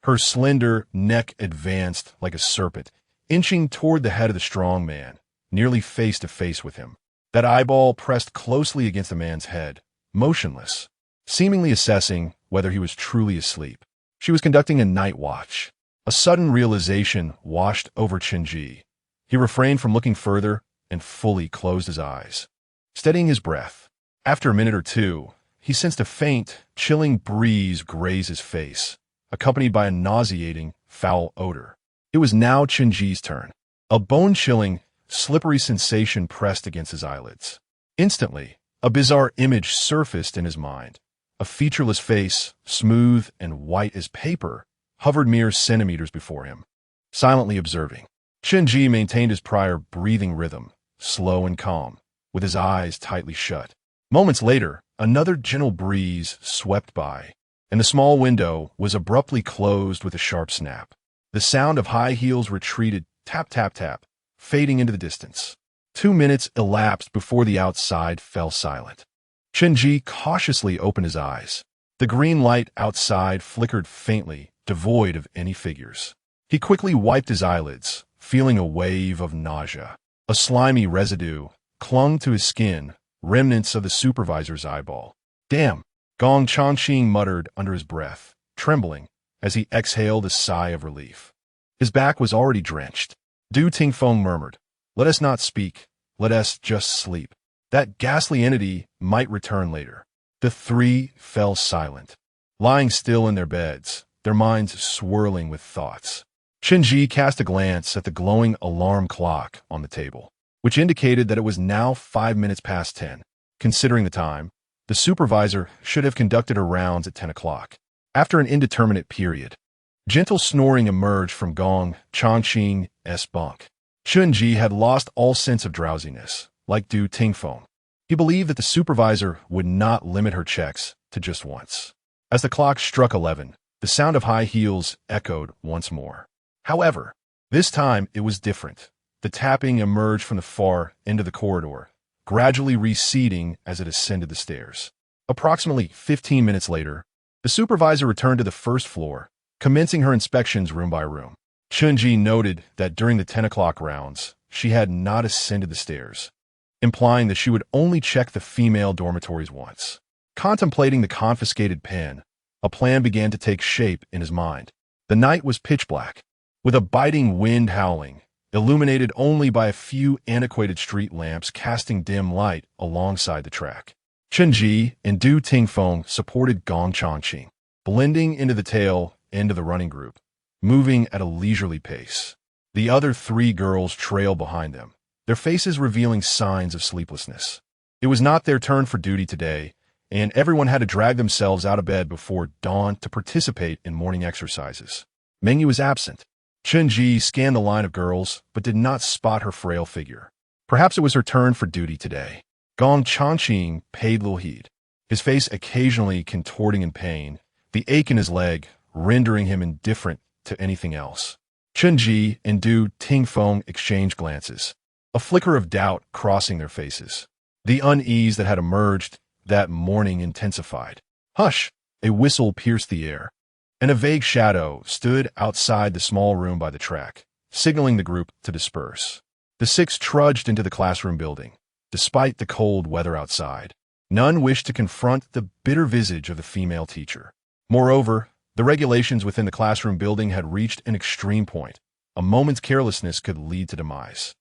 her slender neck advanced like a serpent, inching toward the head of the strong man, nearly face to face with him. That eyeball pressed closely against the man's head, motionless, seemingly assessing whether he was truly asleep. She was conducting a night watch, A sudden realization washed over Chen Ji. He refrained from looking further and fully closed his eyes, steadying his breath. After a minute or two, he sensed a faint, chilling breeze graze his face, accompanied by a nauseating, foul odor. It was now Chen Ji's turn. A bone-chilling, slippery sensation pressed against his eyelids. Instantly, a bizarre image surfaced in his mind. A featureless face, smooth and white as paper, hovered mere centimeters before him. Silently observing, Chen Ji maintained his prior breathing rhythm, slow and calm, with his eyes tightly shut. Moments later, another gentle breeze swept by, and the small window was abruptly closed with a sharp snap. The sound of high heels retreated, tap, tap, tap, fading into the distance. 2 minutes elapsed before the outside fell silent. Chen Ji cautiously opened his eyes. The green light outside flickered faintly, devoid of any figures. He quickly wiped his eyelids, feeling a wave of nausea. A slimy residue clung to his skin, remnants of the supervisor's eyeball. "Damn," Gong Changqing muttered under his breath, trembling, as he exhaled a sigh of relief. His back was already drenched. Du Tingfeng murmured, "Let us not speak, let us just sleep. That ghastly entity might return later." The three fell silent, lying still in their beds, their minds swirling with thoughts. Chen Ji cast a glance at the glowing alarm clock on the table, which indicated that it was now 5 minutes past 10. Considering the time, the supervisor should have conducted her rounds at 10 o'clock. After an indeterminate period, gentle snoring emerged from Gong Changqing's bunk. Chen Ji had lost all sense of drowsiness, like Du Tingfeng. He believed that the supervisor would not limit her checks to just once. As the clock struck 11, the sound of high heels echoed once more. However, this time it was different. The tapping emerged from the far end of the corridor, gradually receding as it ascended the stairs. Approximately 15 minutes later, the supervisor returned to the first floor, commencing her inspections room by room. Chen Ji noted that during the 10 o'clock rounds, she had not ascended the stairs, implying that she would only check the female dormitories once. Contemplating the confiscated pen, a plan began to take shape in his mind. The night was pitch black, with a biting wind howling, illuminated only by a few antiquated street lamps casting dim light alongside the track. Chen Ji and Du Tingfeng supported Gong Changqing, blending into the tail end of the running group, moving at a leisurely pace. The other 3 girls trailed behind them, their faces revealing signs of sleeplessness. It was not their turn for duty today, and everyone had to drag themselves out of bed before dawn to participate in morning exercises. Mengyu was absent. Chen Ji scanned the line of girls, but did not spot her frail figure. Perhaps it was her turn for duty today. Gong Changqing paid little heed, his face occasionally contorting in pain, the ache in his leg rendering him indifferent to anything else. Chen Ji and Du Tingfeng exchanged glances, a flicker of doubt crossing their faces. The unease that had emerged that morning intensified. Hush! A whistle pierced the air, and a vague shadow stood outside the small room by the track, signaling the group to disperse. The 6 trudged into the classroom building. Despite the cold weather outside, none wished to confront the bitter visage of the female teacher. Moreover, the regulations within the classroom building had reached an extreme point. A moment's carelessness could lead to demise.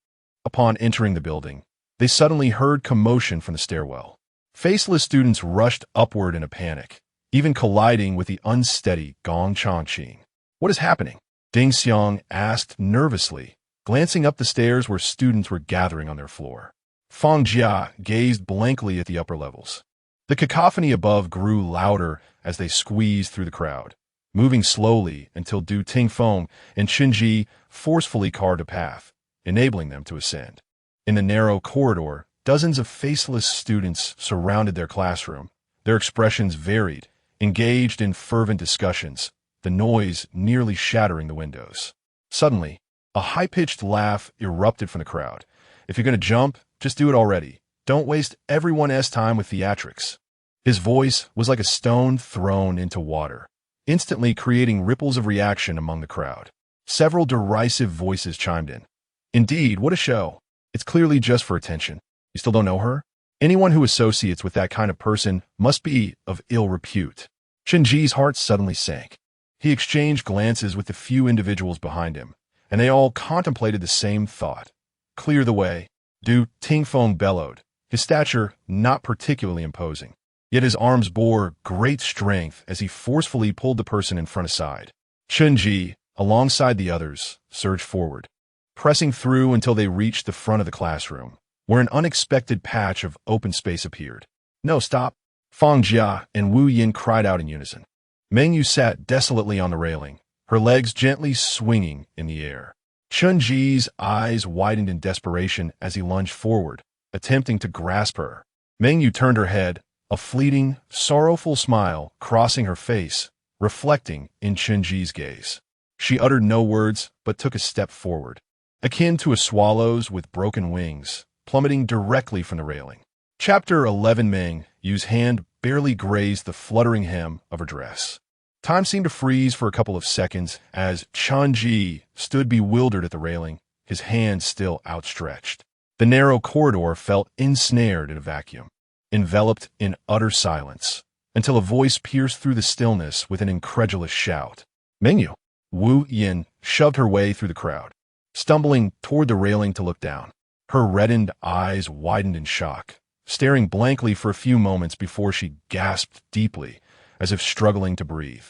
Upon entering the building, they suddenly heard commotion from the stairwell. Faceless students rushed upward in a panic, even colliding with the unsteady Gong Changqing. "What is happening?" Ding Xiang asked nervously, glancing up the stairs where students were gathering on their floor. Fang Jia gazed blankly at the upper levels. The cacophony above grew louder as they squeezed through the crowd, moving slowly until Du Tingfeng and Chen Ji forcefully carved a path, enabling them to ascend. In the narrow corridor, dozens of faceless students surrounded their classroom. Their expressions varied, engaged in fervent discussions, the noise nearly shattering the windows. Suddenly, a high-pitched laugh erupted from the crowd. "If you're going to jump, just do it already. Don't waste everyone's time with theatrics." His voice was like a stone thrown into water, instantly creating ripples of reaction among the crowd. Several derisive voices chimed in. "Indeed, what a show. It's clearly just for attention. You still don't know her? Anyone who associates with that kind of person must be of ill repute." Chen Ji's heart suddenly sank. He exchanged glances with the few individuals behind him, and they all contemplated the same thought. Clear the way. Du Tingfeng bellowed, his stature not particularly imposing. Yet his arms bore great strength as he forcefully pulled the person in front aside. Chen Ji, alongside the others, surged forward, pressing through until they reached the front of the classroom, where an unexpected patch of open space appeared. No, stop! Fang Jia and Wu Yin cried out in unison. Meng Yu sat desolately on the railing, her legs gently swinging in the air. Chen Ji's eyes widened in desperation as he lunged forward, attempting to grasp her. Meng Yu turned her head, a fleeting, sorrowful smile crossing her face, reflecting in Chen Ji's gaze. She uttered no words but took a step forward, akin to a swallow's with broken wings, plummeting directly from the railing. Chapter 11. Meng Yu's hand barely grazed the fluttering hem of her dress. Time seemed to freeze for a couple of seconds as Chen Ji stood bewildered at the railing, his hand still outstretched. The narrow corridor felt ensnared in a vacuum, enveloped in utter silence, until a voice pierced through the stillness with an incredulous shout. Meng Yu! Wu Yin shoved her way through the crowd, stumbling toward the railing to look down. Her reddened eyes widened in shock, staring blankly for a few moments before she gasped deeply, as if struggling to breathe.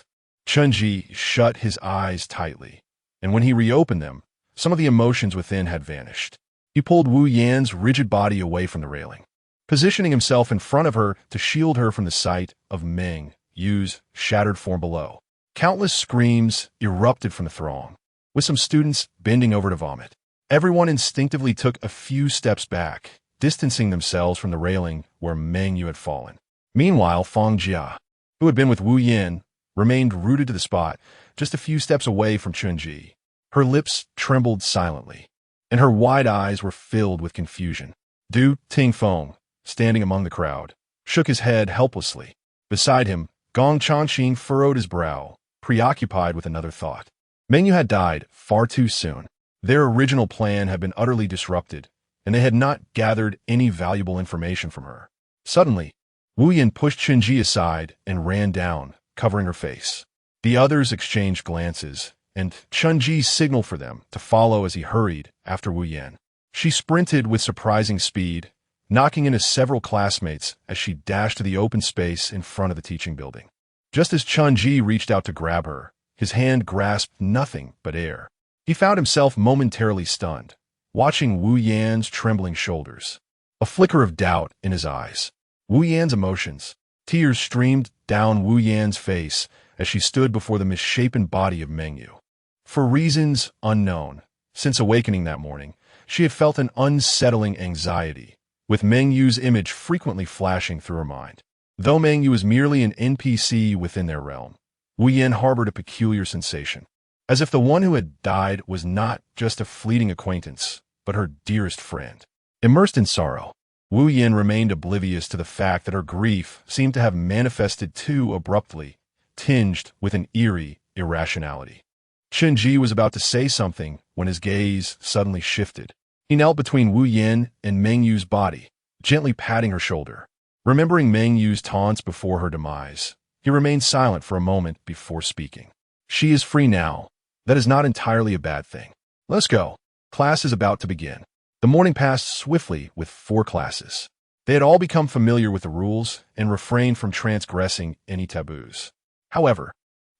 Chen Ji shut his eyes tightly, and when he reopened them, some of the emotions within had vanished. He pulled Wu Yan's rigid body away from the railing, positioning himself in front of her to shield her from the sight of Meng Yu's shattered form below. Countless screams erupted from the throng, with some students bending over to vomit. Everyone instinctively took a few steps back, distancing themselves from the railing where Meng Yu had fallen. Meanwhile, Fang Jia, who had been with Wu Yin, remained rooted to the spot, just a few steps away from Chen Ji. Her lips trembled silently, and her wide eyes were filled with confusion. Du Tingfeng, standing among the crowd, shook his head helplessly. Beside him, Gong Changqing furrowed his brow, preoccupied with another thought. Meng Yu had died far too soon. Their original plan had been utterly disrupted, and they had not gathered any valuable information from her. Suddenly, Wu Yin pushed Chen Ji aside and ran down, covering her face. The others exchanged glances, and Chen Ji signaled for them to follow as he hurried after Wu Yin. She sprinted with surprising speed, knocking into several classmates as she dashed to the open space in front of the teaching building. Just as Chen Ji reached out to grab her, his hand grasped nothing but air. He found himself momentarily stunned, watching Wu Yan's trembling shoulders, a flicker of doubt in his eyes. Wu Yan's emotions. Tears streamed down Wu Yan's face as she stood before the misshapen body of Meng Yu. For reasons unknown, since awakening that morning, she had felt an unsettling anxiety, with Meng Yu's image frequently flashing through her mind. Though Meng Yu was merely an NPC within their realm, Wu Yan harbored a peculiar sensation, as if the one who had died was not just a fleeting acquaintance, but her dearest friend. Immersed in sorrow, Wu Yin remained oblivious to the fact that her grief seemed to have manifested too abruptly, tinged with an eerie irrationality. Chen Ji was about to say something when his gaze suddenly shifted. He knelt between Wu Yin and Meng Yu's body, gently patting her shoulder. Remembering Meng Yu's taunts before her demise, he remained silent for a moment before speaking. She is free now. That is not entirely a bad thing. Let's go. Class is about to begin. The morning passed swiftly with 4 classes. They had all become familiar with the rules and refrained from transgressing any taboos. However,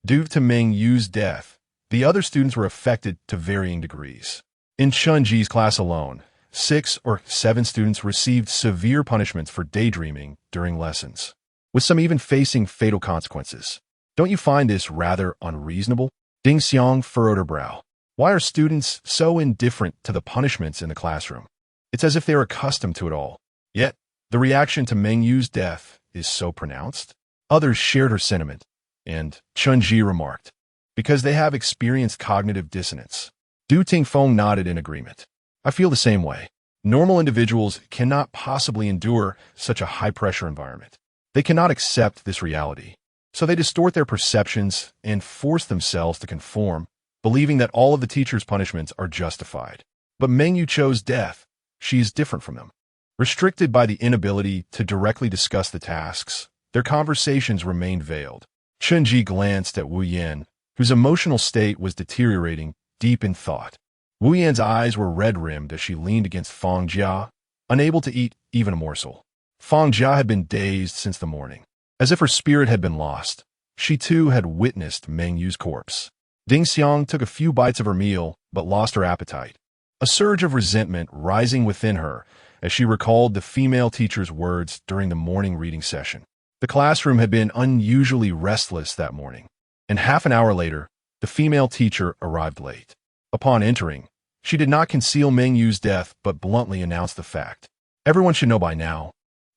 due to Meng Yu's death, the other students were affected to varying degrees. In Chen Ji's class alone, 6 or 7 students received severe punishments for daydreaming during lessons, with some even facing fatal consequences. Don't you find this rather unreasonable? Ding Xiang furrowed her brow. Why are students so indifferent to the punishments in the classroom? It's as if they are accustomed to it all. Yet, the reaction to Meng Yu's death is so pronounced. Others shared her sentiment, and Chen Ji remarked, because they have experienced cognitive dissonance. Du Tingfeng nodded in agreement. I feel the same way. Normal individuals cannot possibly endure such a high-pressure environment. They cannot accept this reality, so they distort their perceptions and force themselves to conform, believing that all of the teacher's punishments are justified. But Meng Yu chose death. She is different from them. Restricted by the inability to directly discuss the tasks, their conversations remained veiled. Chen Ji glanced at Wu Yin, whose emotional state was deteriorating deep in thought. Wu Yan's eyes were red-rimmed as she leaned against Fang Jia, unable to eat even a morsel. Fang Jia had been dazed since the morning. As if her spirit had been lost, she too had witnessed Meng Yu's corpse. Ding Xiang took a few bites of her meal, but lost her appetite. A surge of resentment rising within her as she recalled the female teacher's words during the morning reading session. The classroom had been unusually restless that morning, and half an hour later, the female teacher arrived late. Upon entering, she did not conceal Meng Yu's death but bluntly announced the fact. Everyone should know by now.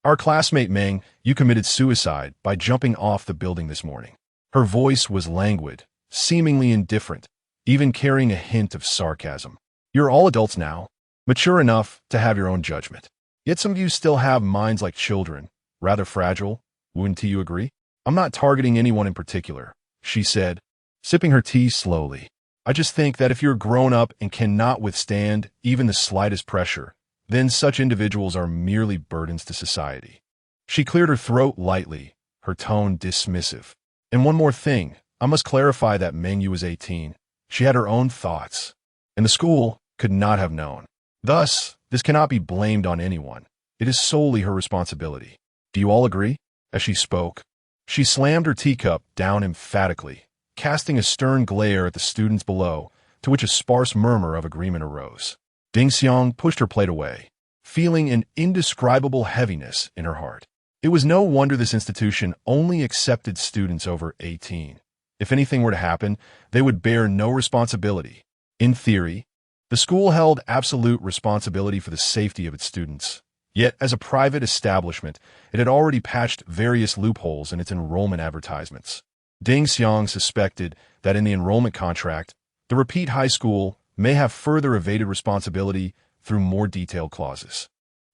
Our classmate Meng Yu committed suicide by jumping off the building this morning. Her voice was languid, seemingly indifferent, even carrying a hint of sarcasm. You're all adults now, mature enough to have your own judgment. Yet some of you still have minds like children, rather fragile. Wouldn't you agree? I'm not targeting anyone in particular, she said, sipping her tea slowly. I just think that if you're grown up and cannot withstand even the slightest pressure, then such individuals are merely burdens to society. She cleared her throat lightly, her tone dismissive. And one more thing, I must clarify that Meng Yu was 18. She had her own thoughts, and the school could not have known. Thus, this cannot be blamed on anyone. It is solely her responsibility. Do you all agree? As she spoke, she slammed her teacup down emphatically, casting a stern glare at the students below, to which a sparse murmur of agreement arose. Ding Xiang pushed her plate away, feeling an indescribable heaviness in her heart. It was no wonder this institution only accepted students over 18. If anything were to happen, they would bear no responsibility. In theory, the school held absolute responsibility for the safety of its students. Yet, as a private establishment, it had already patched various loopholes in its enrollment advertisements. Ding Xiang suspected that in the enrollment contract, the repeat high school may have further evaded responsibility through more detailed clauses.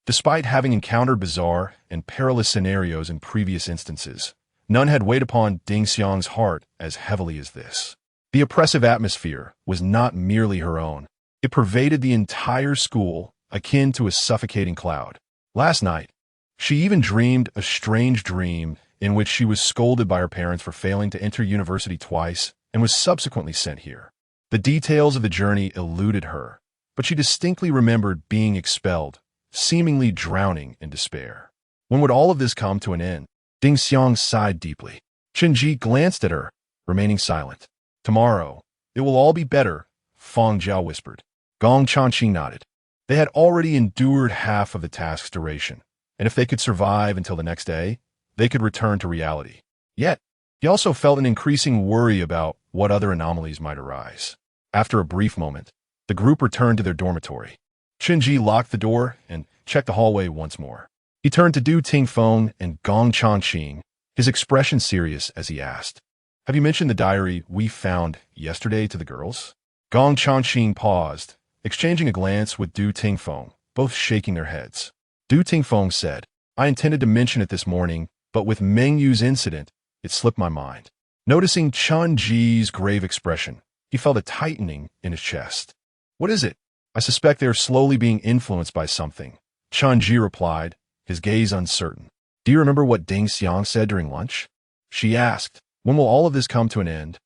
Despite having encountered bizarre and perilous scenarios in previous instances, none had weighed upon Ding Xiang's heart as heavily as this. The oppressive atmosphere was not merely her own. It pervaded the entire school, akin to a suffocating cloud. Last night, she even dreamed a strange dream in which she was scolded by her parents for failing to enter university twice and was subsequently sent here. The details of the journey eluded her, but she distinctly remembered being expelled, seemingly drowning in despair. When would all of this come to an end? Ding Xiang sighed deeply. Chen Ji glanced at her, remaining silent. Tomorrow, it will all be better, Fang Jiao whispered. Gong Changqing nodded. They had already endured half of the task's duration, and if they could survive until the next day, they could return to reality. Yet, he also felt an increasing worry about what other anomalies might arise. After a brief moment, the group returned to their dormitory. Chen Ji locked the door and checked the hallway once more. He turned to Du Tingfeng and Gong Changqing, his expression serious as he asked, "Have you mentioned the diary we found yesterday to the girls?" Gong Changqing paused, exchanging a glance with Du Tingfeng, both shaking their heads. Du Tingfeng said, "I intended to mention it this morning, but with Meng Yu's incident, it slipped my mind." Noticing Chen Ji's grave expression, he felt a tightening in his chest. "What is it?" "I suspect they are slowly being influenced by something," Chen Ji replied, his gaze uncertain. "Do you remember what Ding Xiang said during lunch?" She asked, "When will all of this come to an end?"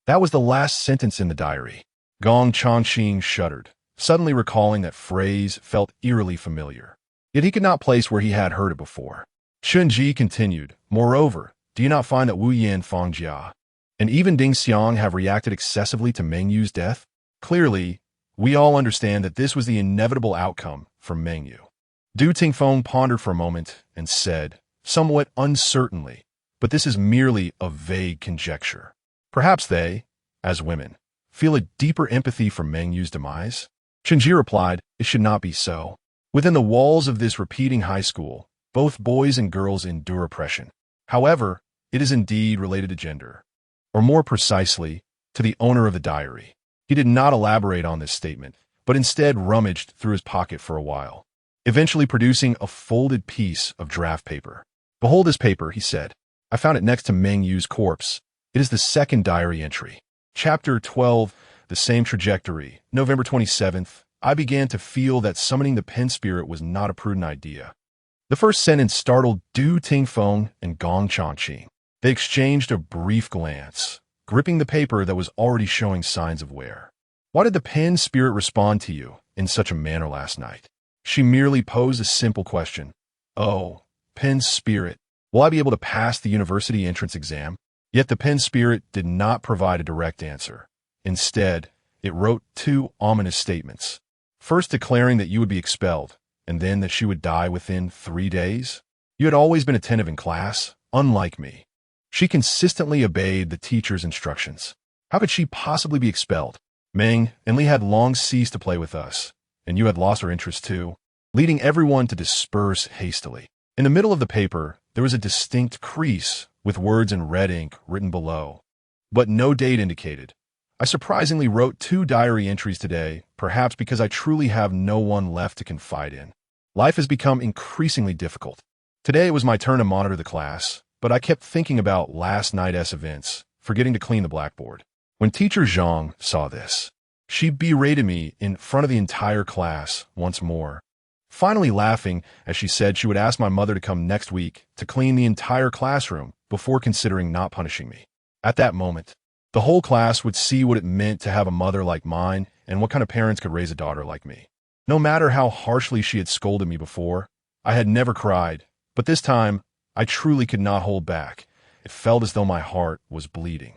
"That was the last sentence in the diary." Gong Changqing shuddered, suddenly recalling that phrase felt eerily familiar. Yet he could not place where he had heard it before. Chen Ji continued, "Moreover, do you not find that Wu Yan, Fang Jia, and even Ding Xiang have reacted excessively to Meng Yu's death? Clearly, we all understand that this was the inevitable outcome for Meng Yu." Du Tingfeng pondered for a moment and said, somewhat uncertainly, "But this is merely a vague conjecture. Perhaps they, as women, feel a deeper empathy for Meng Yu's demise?" Chen Ji replied, "It should not be so. Within the walls of this repeating high school, both boys and girls endure oppression. However, it is indeed related to gender, or more precisely, to the owner of the diary." He did not elaborate on this statement, but instead rummaged through his pocket for a while, eventually producing a folded piece of draft paper. "Behold this paper," he said. "I found it next to Meng Yu's corpse. It is the second diary entry. Chapter 12, The Same Trajectory, November 27th. I began to feel that summoning the pen spirit was not a prudent idea." The first sentence startled Du Tingfeng and Gong Changqing. They exchanged a brief glance, gripping the paper that was already showing signs of wear. Why did the pen spirit respond to you in such a manner last night? She merely posed a simple question. Oh, pen spirit, will I be able to pass the university entrance exam? Yet the pen spirit did not provide a direct answer. Instead, it wrote two ominous statements. First declaring that you would be expelled, and then that she would die within 3 days. You had always been attentive in class, unlike me. She consistently obeyed the teacher's instructions. How could she possibly be expelled? Meng and Li had long ceased to play with us, and you had lost her interest too, leading everyone to disperse hastily. In the middle of the paper, there was a distinct crease with words in red ink written below, but no date indicated. I surprisingly wrote 2 diary entries today, perhaps because I truly have no one left to confide in. Life has become increasingly difficult. Today it was my turn to monitor the class, but I kept thinking about last night's events, forgetting to clean the blackboard. When teacher Zhang saw this, she berated me in front of the entire class once more, finally laughing as she said she would ask my mother to come next week to clean the entire classroom before considering not punishing me. At that moment, the whole class would see what it meant to have a mother like mine and what kind of parents could raise a daughter like me. No matter how harshly she had scolded me before, I had never cried, but this time, I truly could not hold back. It felt as though my heart was bleeding.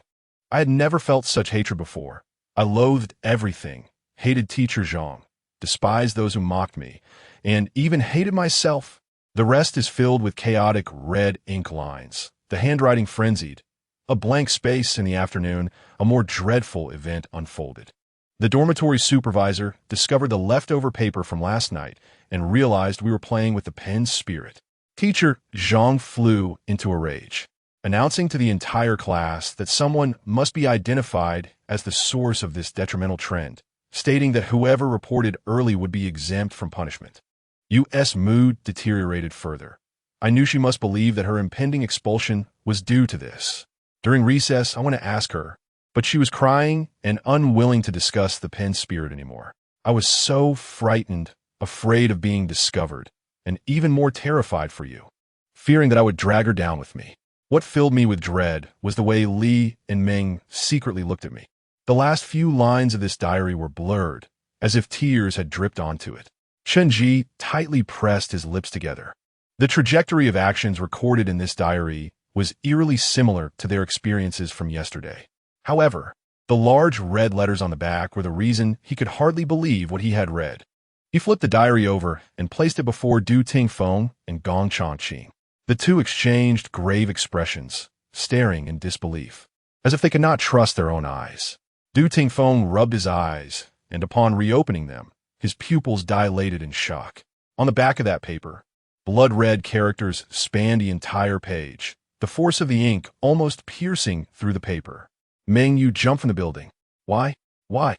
I had never felt such hatred before. I loathed everything, hated teacher Zhang, despised those who mocked me, and even hated myself. The rest is filled with chaotic red ink lines, the handwriting frenzied. A blank space in the afternoon, a more dreadful event unfolded. The dormitory supervisor discovered the leftover paper from last night and realized we were playing with the pen's spirit. Teacher Zhang flew into a rage, announcing to the entire class that someone must be identified as the source of this detrimental trend, stating that whoever reported early would be exempt from punishment. U.S. mood deteriorated further. I knew she must believe that her impending expulsion was due to this. During recess, I went to ask her, but she was crying and unwilling to discuss the pen spirit anymore. I was so frightened, afraid of being discovered, and even more terrified for you, fearing that I would drag her down with me. What filled me with dread was the way Li and Meng secretly looked at me. The last few lines of this diary were blurred, as if tears had dripped onto it. Chen Ji tightly pressed his lips together. The trajectory of actions recorded in this diary was eerily similar to their experiences from yesterday. However, the large red letters on the back were the reason he could hardly believe what he had read. He flipped the diary over and placed it before Du Tingfeng and Gong Changqing. The two exchanged grave expressions, staring in disbelief, as if they could not trust their own eyes. Du Tingfeng rubbed his eyes, and upon reopening them, his pupils dilated in shock. On the back of that paper, blood-red characters spanned the entire page, the force of the ink almost piercing through the paper. Meng Yu jumped from the building. Why? Why?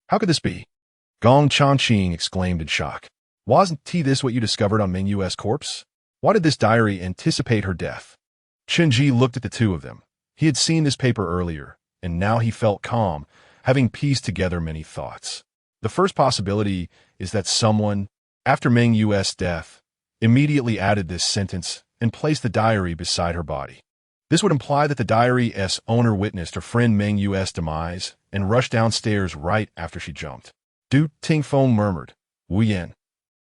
How could this be? Gong Changqing exclaimed in shock. Wasn't this what you discovered on Meng Yu's corpse? Why did this diary anticipate her death? Chen Ji looked at the two of them. He had seen this paper earlier, and now he felt calm, having pieced together many thoughts. The first possibility is that someone, after Meng Yu's death, immediately added this sentence and placed the diary beside her body. This would imply that the diary's owner witnessed her friend Meng Yu's demise and rushed downstairs right after she jumped. Du Tingfeng murmured, Wu Yan.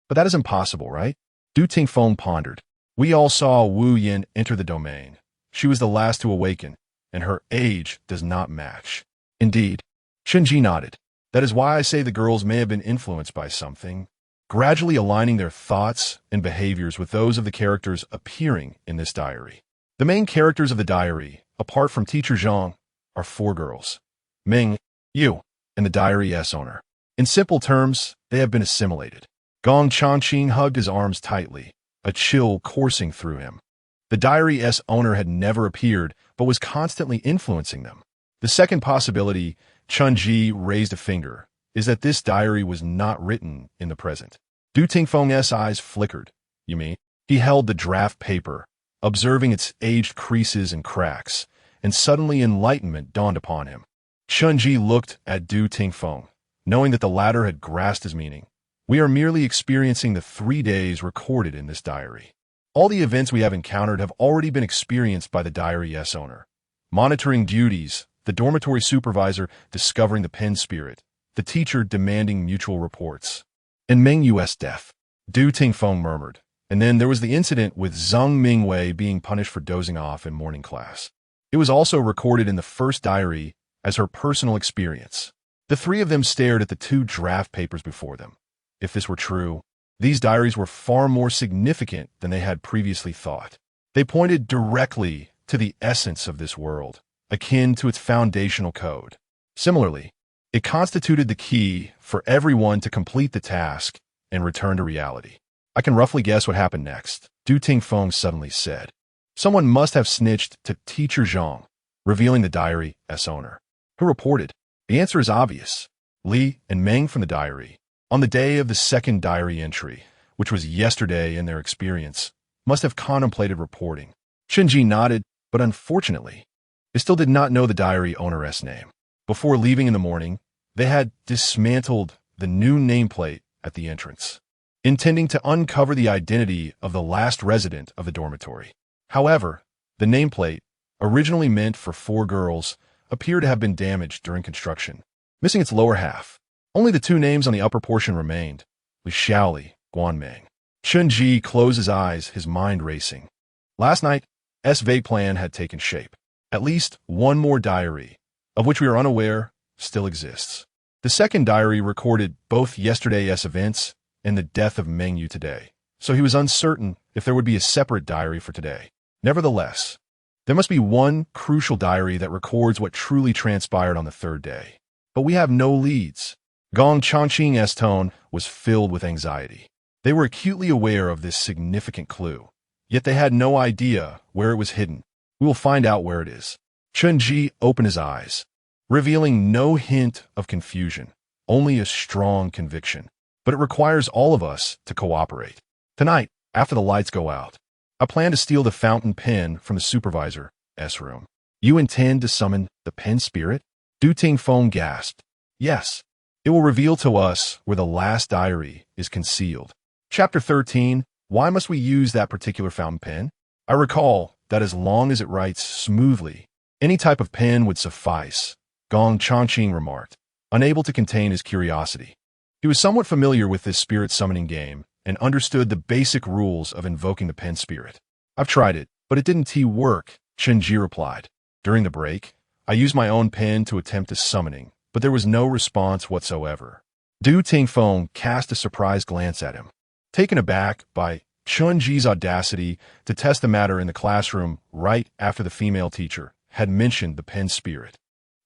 But that is impossible, right? Du Tingfeng pondered. We all saw Wu Yan enter the domain. She was the last to awaken, and her age does not match. Indeed. Chen Ji nodded. That is why I say the girls may have been influenced by something, gradually aligning their thoughts and behaviors with those of the characters appearing in this diary. The main characters of the diary, apart from teacher Zhang, are 4 girls, Meng Yu, and the diary's owner. In simple terms, they have been assimilated. Gong Changqing hugged his arms tightly, a chill coursing through him. The diary's owner had never appeared, but was constantly influencing them. The second possibility, Chen Ji raised a finger, is that this diary was not written in the present. Du Tingfeng's eyes flickered. You mean? He held the draft paper, observing its aged creases and cracks, and suddenly enlightenment dawned upon him. Chen Ji looked at Du Tingfeng, knowing that the latter had grasped his meaning. We are merely experiencing the 3 days recorded in this diary. All the events we have encountered have already been experienced by the diary's owner. Monitoring duties, the dormitory supervisor discovering the pen spirit, the teacher demanding mutual reports, and Meng Yu's death. Du Tingfeng murmured. And then there was the incident with Zhang Mingwei being punished for dozing off in morning class. It was also recorded in the first diary as her personal experience. The three of them stared at the two draft papers before them. If this were true, these diaries were far more significant than they had previously thought. They pointed directly to the essence of this world, akin to its foundational code. Similarly, it constituted the key for everyone to complete the task and return to reality. I can roughly guess what happened next, Du Tingfeng suddenly said. Someone must have snitched to Teacher Zhang, revealing the diary's owner. Who reported? The answer is obvious. Li and Meng from the diary, on the day of the second diary entry, which was yesterday in their experience, must have contemplated reporting. Chen Ji nodded, but unfortunately, they still did not know the diary owner's name. Before leaving in the morning, they had dismantled the new nameplate at the entrance, intending to uncover the identity of the last resident of the dormitory. However, the nameplate, originally meant for 4 girls, appeared to have been damaged during construction, missing its lower half. Only the 2 names on the upper portion remained, Li Xiaoli, Guanmeng. Chen Ji closed his eyes, his mind racing. Last night, vague plan had taken shape. At least one more diary, of which we are unaware, still exists. The second diary recorded both yesterday's events and the death of Meng Yu today, so he was uncertain if there would be a separate diary for today. Nevertheless, there must be one crucial diary that records what truly transpired on the third day. But we have no leads. Gong Changqing's tone was filled with anxiety. They were acutely aware of this significant clue, yet they had no idea where it was hidden. We will find out where it is. Chen Ji opened his eyes, revealing no hint of confusion, only a strong conviction. But it requires all of us to cooperate. Tonight, after the lights go out, I plan to steal the fountain pen from the supervisor's room. You intend to summon the pen spirit? Du Tingfeng gasped. Yes. It will reveal to us where the last diary is concealed. Chapter 13, Why must we use that particular fountain pen? I recall that as long as it writes smoothly, any type of pen would suffice, Gong Changqing remarked, unable to contain his curiosity. He was somewhat familiar with this spirit summoning game and understood the basic rules of invoking the pen spirit. I've tried it, but it didn't work, Chen Ji replied. During the break, I used my own pen to attempt a summoning, but there was no response whatsoever. Du Tingfeng cast a surprised glance at him, taken aback by Chen Ji's audacity to test the matter in the classroom right after the female teacher had mentioned the pen spirit.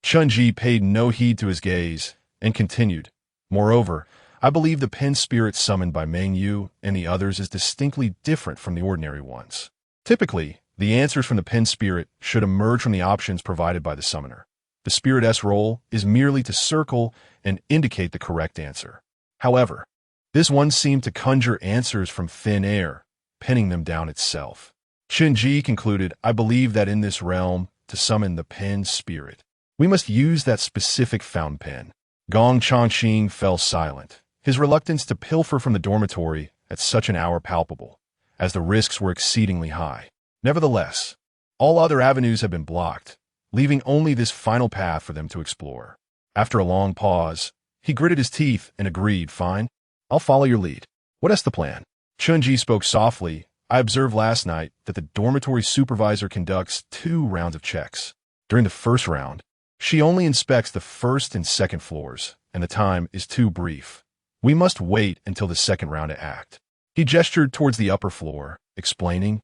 Chen Ji paid no heed to his gaze and continued. Moreover, I believe the pen spirit summoned by Meng Yu and the others is distinctly different from the ordinary ones. Typically, the answers from the pen spirit should emerge from the options provided by the summoner. The spirit's role is merely to circle and indicate the correct answer. However, this one seemed to conjure answers from thin air, pinning them down itself. Chen Ji concluded, I believe that in this realm, to summon the pen spirit, we must use that specific fountain pen. Gong Changqing fell silent, his reluctance to pilfer from the dormitory at such an hour palpable, as the risks were exceedingly high. Nevertheless, all other avenues had been blocked, leaving only this final path for them to explore. After a long pause, he gritted his teeth and agreed, fine, I'll follow your lead. What is the plan? Chen Ji spoke softly. I observed last night that the dormitory supervisor conducts 2 rounds of checks. During the first round, she only inspects the first and second floors, and the time is too brief. We must wait until the second round to act. He gestured towards the upper floor, explaining,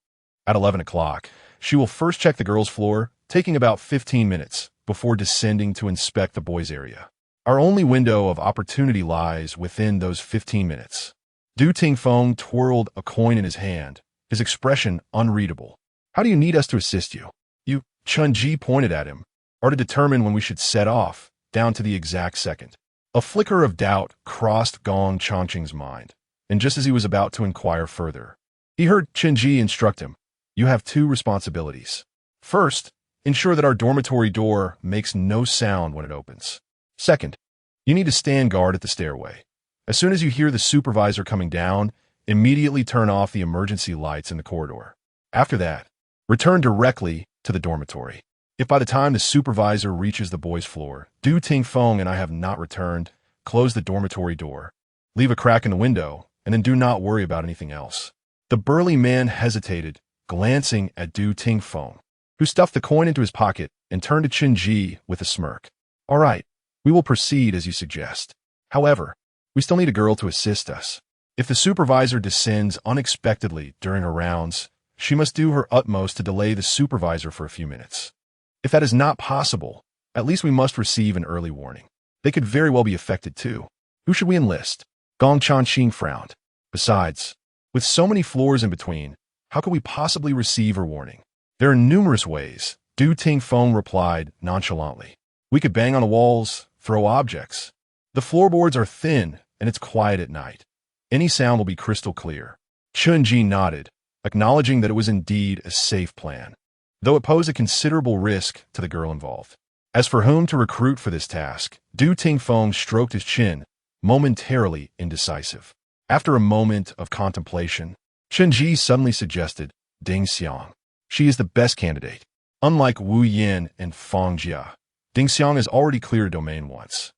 at 11 o'clock, she will first check the girls' floor, taking about 15 minutes before descending to inspect the boys' area. Our only window of opportunity lies within those 15 minutes. Du Tingfeng twirled a coin in his hand, his expression unreadable. How do you need us to assist you? You, Chen Ji pointed at him, are to determine when we should set off, down to the exact second. A flicker of doubt crossed Gong Changqing's mind, and just as he was about to inquire further, he heard Chen Ji instruct him, you have 2 responsibilities. First, ensure that our dormitory door makes no sound when it opens. Second, you need to stand guard at the stairway. As soon as you hear the supervisor coming down, immediately turn off the emergency lights in the corridor. After that, return directly to the dormitory. If by the time the supervisor reaches the boys' floor, Du Tingfeng and I have not returned, close the dormitory door, leave a crack in the window, and then do not worry about anything else. The burly man hesitated, glancing at Du Tingfeng, who stuffed the coin into his pocket and turned to Chen Ji with a smirk. All right, we will proceed as you suggest. However, we still need a girl to assist us. If the supervisor descends unexpectedly during her rounds, she must do her utmost to delay the supervisor for a few minutes. If that is not possible, at least we must receive an early warning. They could very well be affected too. Who should we enlist? Gong Chanqing frowned. Besides, with so many floors in between, how could we possibly receive a warning? There are numerous ways, Du Tingfeng replied nonchalantly. We could bang on the walls, throw objects. The floorboards are thin, and it's quiet at night. Any sound will be crystal clear. Chen Ji nodded, acknowledging that it was indeed a safe plan, though it posed a considerable risk to the girl involved. As for whom to recruit for this task, Du Tingfeng stroked his chin, momentarily indecisive. After a moment of contemplation, Chen Ji suddenly suggested Ding Xiang. She is the best candidate. Unlike Wu Yin and Fang Jia, Ding Xiang has already cleared a domain once,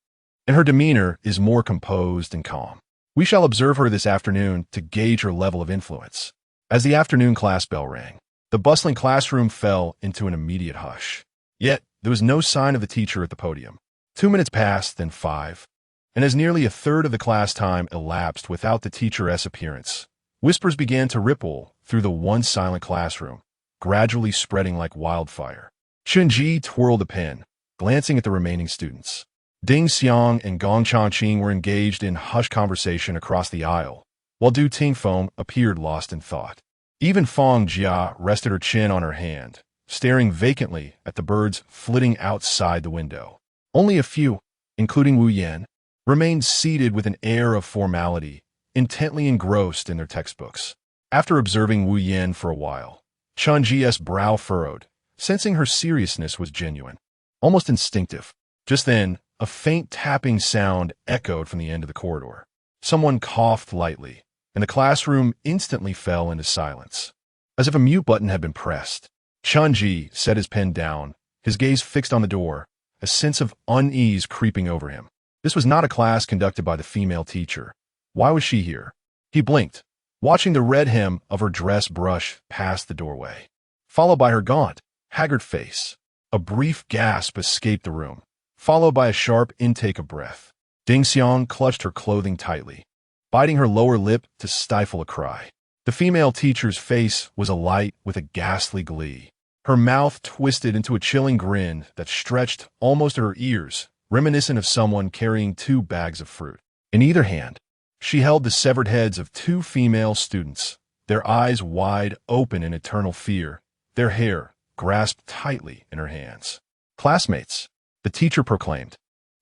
and her demeanor is more composed and calm. We shall observe her this afternoon to gauge her level of influence. As the afternoon class bell rang, the bustling classroom fell into an immediate hush. Yet, there was no sign of the teacher at the podium. 2 minutes passed, then 5, and as nearly a third of the class time elapsed without the teacher's appearance, whispers began to ripple through the once silent classroom, gradually spreading like wildfire. Chen Ji twirled a pen, glancing at the remaining students. Ding Xiang and Gong Chanqing were engaged in hushed conversation across the aisle, while Du Tingfeng appeared lost in thought. Even Fang Jia rested her chin on her hand, staring vacantly at the birds flitting outside the window. Only a few, including Wu Yan, remained seated with an air of formality, intently engrossed in their textbooks. After observing Wu Yan for a while, Chen Ji's brow furrowed, sensing her seriousness was genuine, almost instinctive. Just then, a faint tapping sound echoed from the end of the corridor. Someone coughed lightly, and the classroom instantly fell into silence, as if a mute button had been pressed. Chen Ji set his pen down, his gaze fixed on the door, a sense of unease creeping over him. This was not a class conducted by the female teacher. Why was she here? He blinked, watching the red hem of her dress brush past the doorway, followed by her gaunt, haggard face. A brief gasp escaped the room, followed by a sharp intake of breath. Ding Xiang clutched her clothing tightly, biting her lower lip to stifle a cry. The female teacher's face was alight with a ghastly glee. Her mouth twisted into a chilling grin that stretched almost to her ears, reminiscent of someone carrying 2 bags of fruit. In either hand, she held the severed heads of 2 female students, their eyes wide open in eternal fear, their hair grasped tightly in her hands. Classmates, the teacher proclaimed,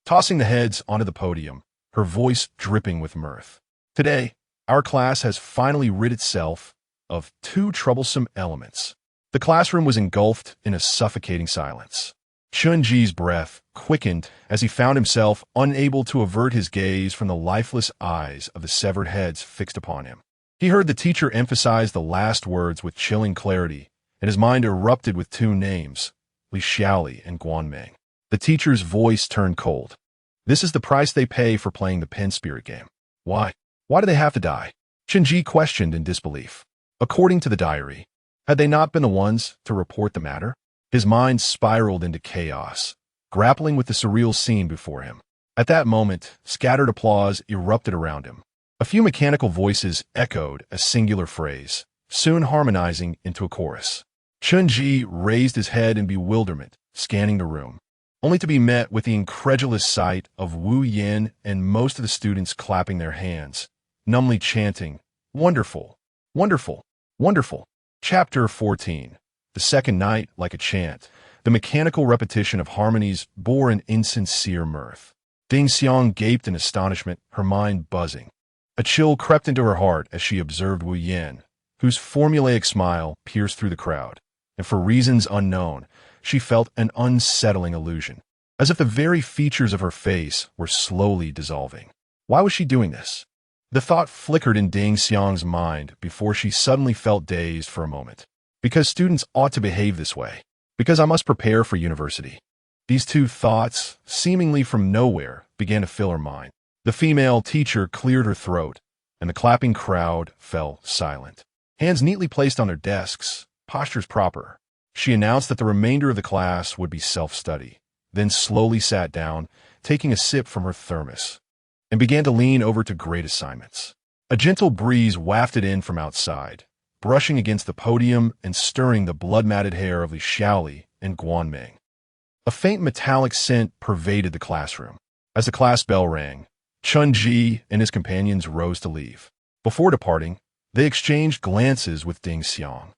tossing the heads onto the podium, her voice dripping with mirth. Today, our class has finally rid itself of 2 troublesome elements. The classroom was engulfed in a suffocating silence. Chen Ji's breath quickened as he found himself unable to avert his gaze from the lifeless eyes of the severed heads fixed upon him. He heard the teacher emphasize the last words with chilling clarity, and his mind erupted with 2 names, Li Xiaoli and Guanmeng. The teacher's voice turned cold. This is the price they pay for playing the pen spirit game. Why? Why do they have to die? Chen Ji questioned in disbelief. According to the diary, had they not been the ones to report the matter? His mind spiraled into chaos, grappling with the surreal scene before him. At that moment, scattered applause erupted around him. A few mechanical voices echoed a singular phrase, soon harmonizing into a chorus. Chen Ji raised his head in bewilderment, scanning the room, only to be met with the incredulous sight of Wu Yin and most of the students clapping their hands, numbly chanting, "Wonderful! Wonderful! Wonderful!" Chapter 14. The second night, like a chant, the mechanical repetition of harmonies bore an insincere mirth. Ding Xiang gaped in astonishment, her mind buzzing. A chill crept into her heart as she observed Wu Yin, whose formulaic smile pierced through the crowd, and for reasons unknown, she felt an unsettling illusion, as if the very features of her face were slowly dissolving. Why was she doing this? The thought flickered in Ding Xiang's mind before she suddenly felt dazed for a moment. Because students ought to behave this way. Because I must prepare for university. These two thoughts, seemingly from nowhere, began to fill her mind. The female teacher cleared her throat, and the clapping crowd fell silent. Hands neatly placed on their desks, postures proper. She announced that the remainder of the class would be self-study, then slowly sat down, taking a sip from her thermos, and began to lean over to grade assignments. A gentle breeze wafted in from outside, brushing against the podium and stirring the blood-matted hair of Li Xiaoli and Guanming. A faint metallic scent pervaded the classroom. As the class bell rang, Chen Ji and his companions rose to leave. Before departing, they exchanged glances with Ding Xiang,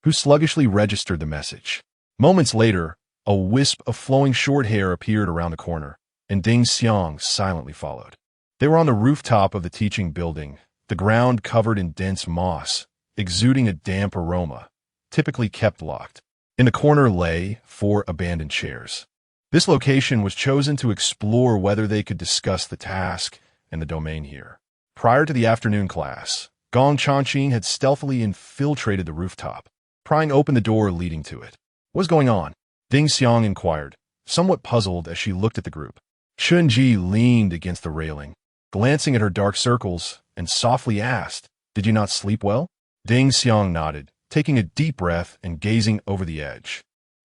who sluggishly registered the message. Moments later, a wisp of flowing short hair appeared around the corner, and Ding Xiang silently followed. They were on the rooftop of the teaching building, the ground covered in dense moss, exuding a damp aroma, typically kept locked. In the corner lay 4 abandoned chairs. This location was chosen to explore whether they could discuss the task and the domain here. Prior to the afternoon class, Gong Changqing had stealthily infiltrated the rooftop, prying open the door leading to it. "What's going on?" Ding Xiang inquired, somewhat puzzled as she looked at the group. Chen Ji leaned against the railing, glancing at her dark circles, and softly asked, "Did you not sleep well?" Ding Xiang nodded, taking a deep breath and gazing over the edge.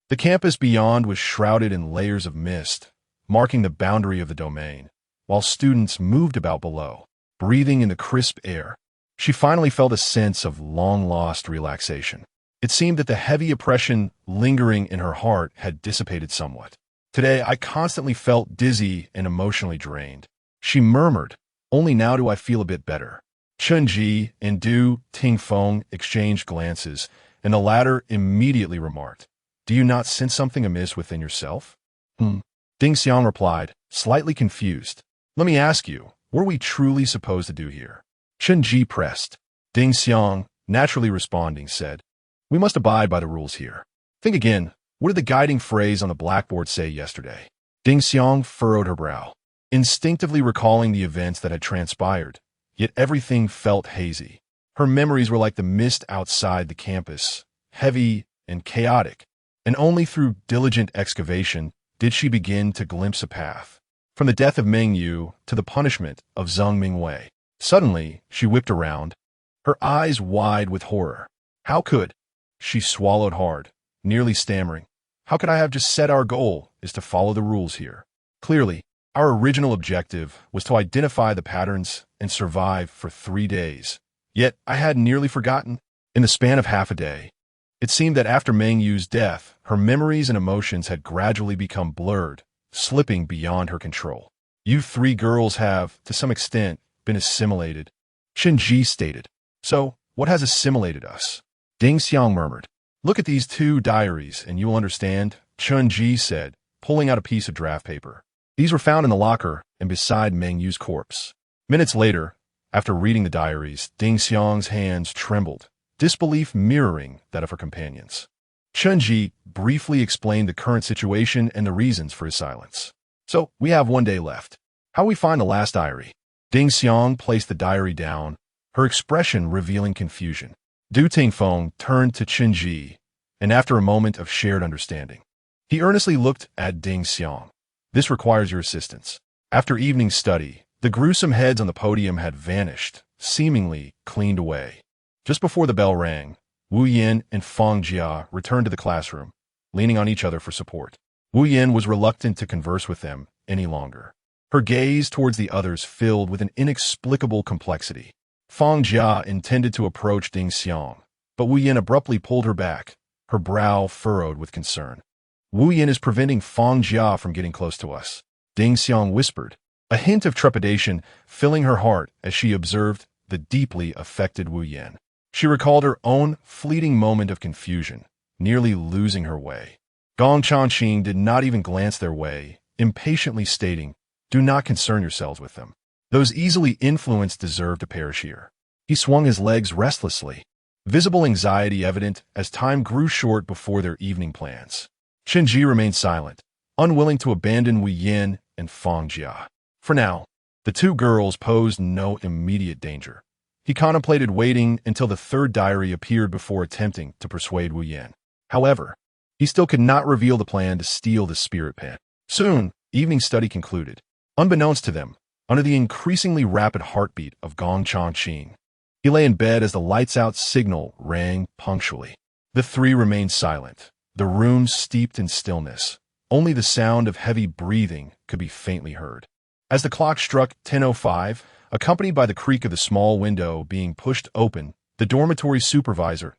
The campus beyond was shrouded in layers of mist, marking the boundary of the domain, while students moved about below, breathing in the crisp air. She finally felt a sense of long-lost relaxation. It seemed that the heavy oppression lingering in her heart had dissipated somewhat. "Today, I constantly felt dizzy and emotionally drained," she murmured. "Only now do I feel a bit better." Chen Ji and Du Tingfeng exchanged glances, and the latter immediately remarked, "Do you not sense something amiss within yourself?" Ding Xiang replied, slightly confused. "Let me ask you, what are we truly supposed to do here?" Chen Ji pressed. Ding Xiang, naturally responding, said, "We must abide by the rules here. Think again, what did the guiding phrase on the blackboard say yesterday?" Ding Xiang furrowed her brow, instinctively recalling the events that had transpired. Yet everything felt hazy. Her memories were like the mist outside the campus, heavy and chaotic, and only through diligent excavation did she begin to glimpse a path. From the death of Meng Yu to the punishment of Zheng Mingwei. Suddenly, she whipped around, her eyes wide with horror. "How could?" She swallowed hard, nearly stammering. "How could I have just said our goal is to follow the rules here? Clearly, our original objective was to identify the patterns and survive for 3 days. Yet I had nearly forgotten. In the span of half a day, it seemed that after Meng Yu's death, her memories and emotions had gradually become blurred, slipping beyond her control. You 3 girls have, to some extent, been assimilated," Chen Ji stated. "So, what has assimilated us?" Ding Xiang murmured. "Look at these 2 diaries and you will understand," Chen Ji said, pulling out a piece of draft paper. "These were found in the locker and beside Meng Yu's corpse." Minutes later, after reading the diaries, Ding Xiang's hands trembled, disbelief mirroring that of her companions. Chen Ji briefly explained the current situation and the reasons for his silence. "So, we have 1 day left. How we find the last diary?" Ding Xiang placed the diary down, her expression revealing confusion. Du Tingfeng turned to Chen Ji, and after a moment of shared understanding, he earnestly looked at Ding Xiang. "This requires your assistance." After evening study, the gruesome heads on the podium had vanished, seemingly cleaned away. Just before the bell rang, Wu Yin and Fang Jia returned to the classroom, leaning on each other for support. Wu Yin was reluctant to converse with them any longer. Her gaze towards the others filled with an inexplicable complexity. Fang Jia intended to approach Ding Xiang, but Wu Yin abruptly pulled her back, her brow furrowed with concern. "Wu Yin is preventing Fang Jia from getting close to us," Ding Xiang whispered, a hint of trepidation filling her heart as she observed the deeply affected Wu Yin. She recalled her own fleeting moment of confusion, nearly losing her way. Gong Changqing did not even glance their way, impatiently stating, "Do not concern yourselves with them. Those easily influenced deserve to perish here." He swung his legs restlessly, visible anxiety evident as time grew short before their evening plans. Chen Ji remained silent, unwilling to abandon Wu Yin and Fang Jia. For now, the 2 girls posed no immediate danger. He contemplated waiting until the 3rd diary appeared before attempting to persuade Wu Yin. However, He still could not reveal the plan to steal the spirit pen. Soon, evening study concluded. Unbeknownst to them, under the increasingly rapid heartbeat of Gong Changqing, he lay in bed as the lights-out signal rang punctually. The three remained silent, the room steeped in stillness. Only the sound of heavy breathing could be faintly heard. As the clock struck 10:05, accompanied by the creak of the small window being pushed open, the dormitory supervisor's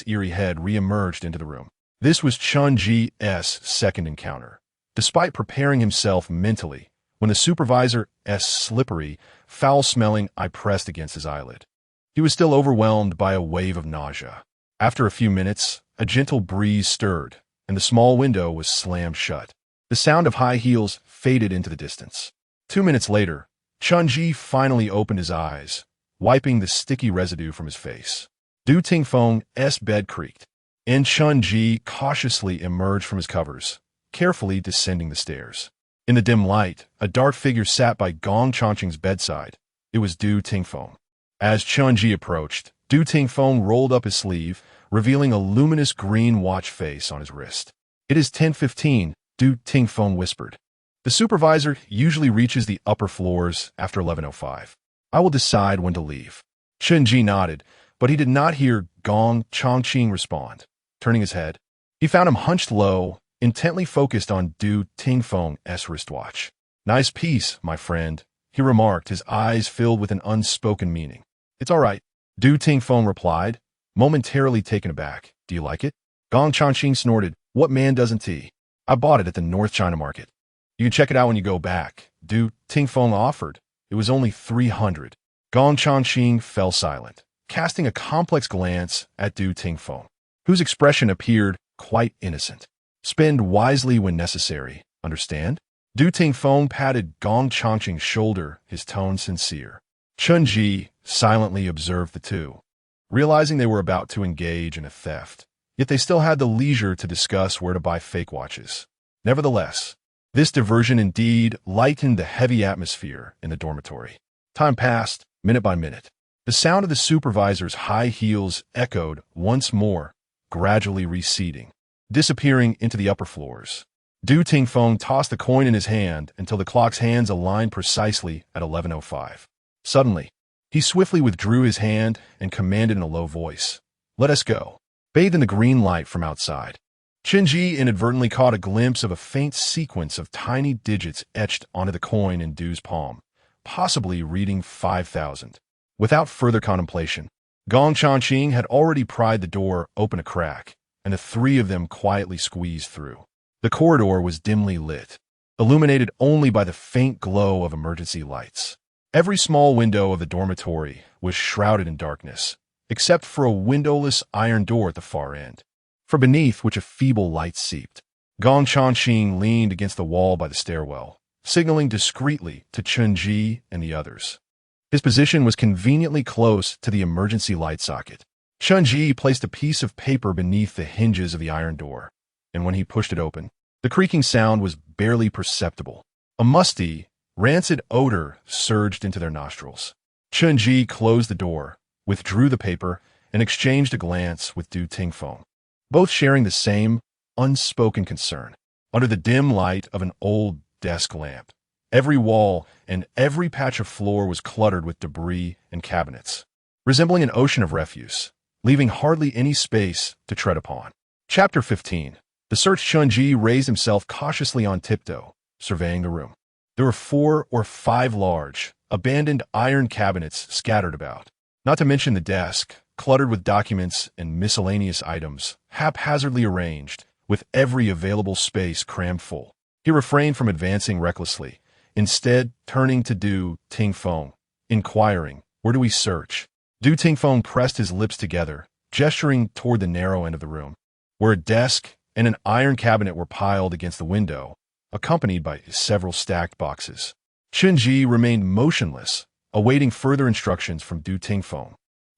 eerie head re-emerged into the room. This was Chen Ji's second encounter. Despite preparing himself mentally, when the supervisor's slippery, foul-smelling eye pressed against his eyelid, he was still overwhelmed by a wave of nausea. After a few minutes, a gentle breeze stirred, and the small window was slammed shut. The sound of high heels faded into the distance. 2 minutes later, Chen Ji finally opened his eyes, wiping the sticky residue from his face. Du Tingfeng's bed creaked, and Chen Ji cautiously emerged from his covers, carefully descending the stairs. In the dim light, a dark figure sat by Gong Changqing's bedside. It was Du Tingfeng. As Chen Ji approached, Du Tingfeng rolled up his sleeve, revealing a luminous green watch face on his wrist. "It is 10:15, Du Tingfeng whispered. "The supervisor usually reaches the upper floors after 11:05. I will decide when to leave." Chen Ji nodded, but he did not hear Gong Changqing respond. Turning his head, he found him hunched low, intently focused on Du Tingfeng's wristwatch. "Nice piece, my friend," he remarked, his eyes filled with an unspoken meaning. "It's all right," Du Tingfeng replied, momentarily taken aback. "Do you like it?" Gong Changqing snorted. "What man doesn't he? I bought it at the North China Market." "You can check it out when you go back," Du Tingfeng offered. "It was only 300. Gong Changqing fell silent, casting a complex glance at Du Tingfeng, whose expression appeared quite innocent. "Spend wisely when necessary, understand?" Du Tingfeng patted Gong Changqing's shoulder, his tone sincere. Chen Ji silently observed the two, realizing they were about to engage in a theft, yet they still had the leisure to discuss where to buy fake watches. Nevertheless, this diversion indeed lightened the heavy atmosphere in the dormitory. Time passed, minute by minute. The sound of the supervisor's high heels echoed once more, gradually receding, disappearing into the upper floors. Du Tingfeng tossed the coin in his hand until the clock's hands aligned precisely at 11:05. Suddenly, he swiftly withdrew his hand and commanded in a low voice, "Let us go." Bathed in the green light from outside, Chen Ji inadvertently caught a glimpse of a faint sequence of tiny digits etched onto the coin in Du's palm, possibly reading 5,000. Without further contemplation, Gong Changqing had already pried the door open a crack, and the three of them quietly squeezed through. The corridor was dimly lit, illuminated only by the faint glow of emergency lights. Every small window of the dormitory was shrouded in darkness, except for a windowless iron door at the far end, from beneath which a feeble light seeped. Gong Changqing leaned against the wall by the stairwell, signaling discreetly to Chen Ji and the others. His position was conveniently close to the emergency light socket. Chen Ji placed a piece of paper beneath the hinges of the iron door, and when he pushed it open, the creaking sound was barely perceptible. A musty, rancid odor surged into their nostrils. Chen Ji closed the door, withdrew the paper, and exchanged a glance with Du Tingfeng, both sharing the same unspoken concern. Under the dim light of an old desk lamp, every wall and every patch of floor was cluttered with debris and cabinets, resembling an ocean of refuse, leaving hardly any space to tread upon. Chapter 15. The searched Chen Ji raised himself cautiously on tiptoe, surveying the room. There were 4 or 5 large, abandoned iron cabinets scattered about, not to mention the desk, cluttered with documents and miscellaneous items, haphazardly arranged, with every available space crammed full. He refrained from advancing recklessly, instead turning to Du Tingfeng, inquiring, "Where do we search?" Du Tingfeng pressed his lips together, gesturing toward the narrow end of the room, where a desk and an iron cabinet were piled against the window, accompanied by several stacked boxes. Chen Ji remained motionless, awaiting further instructions from Du Tingfeng,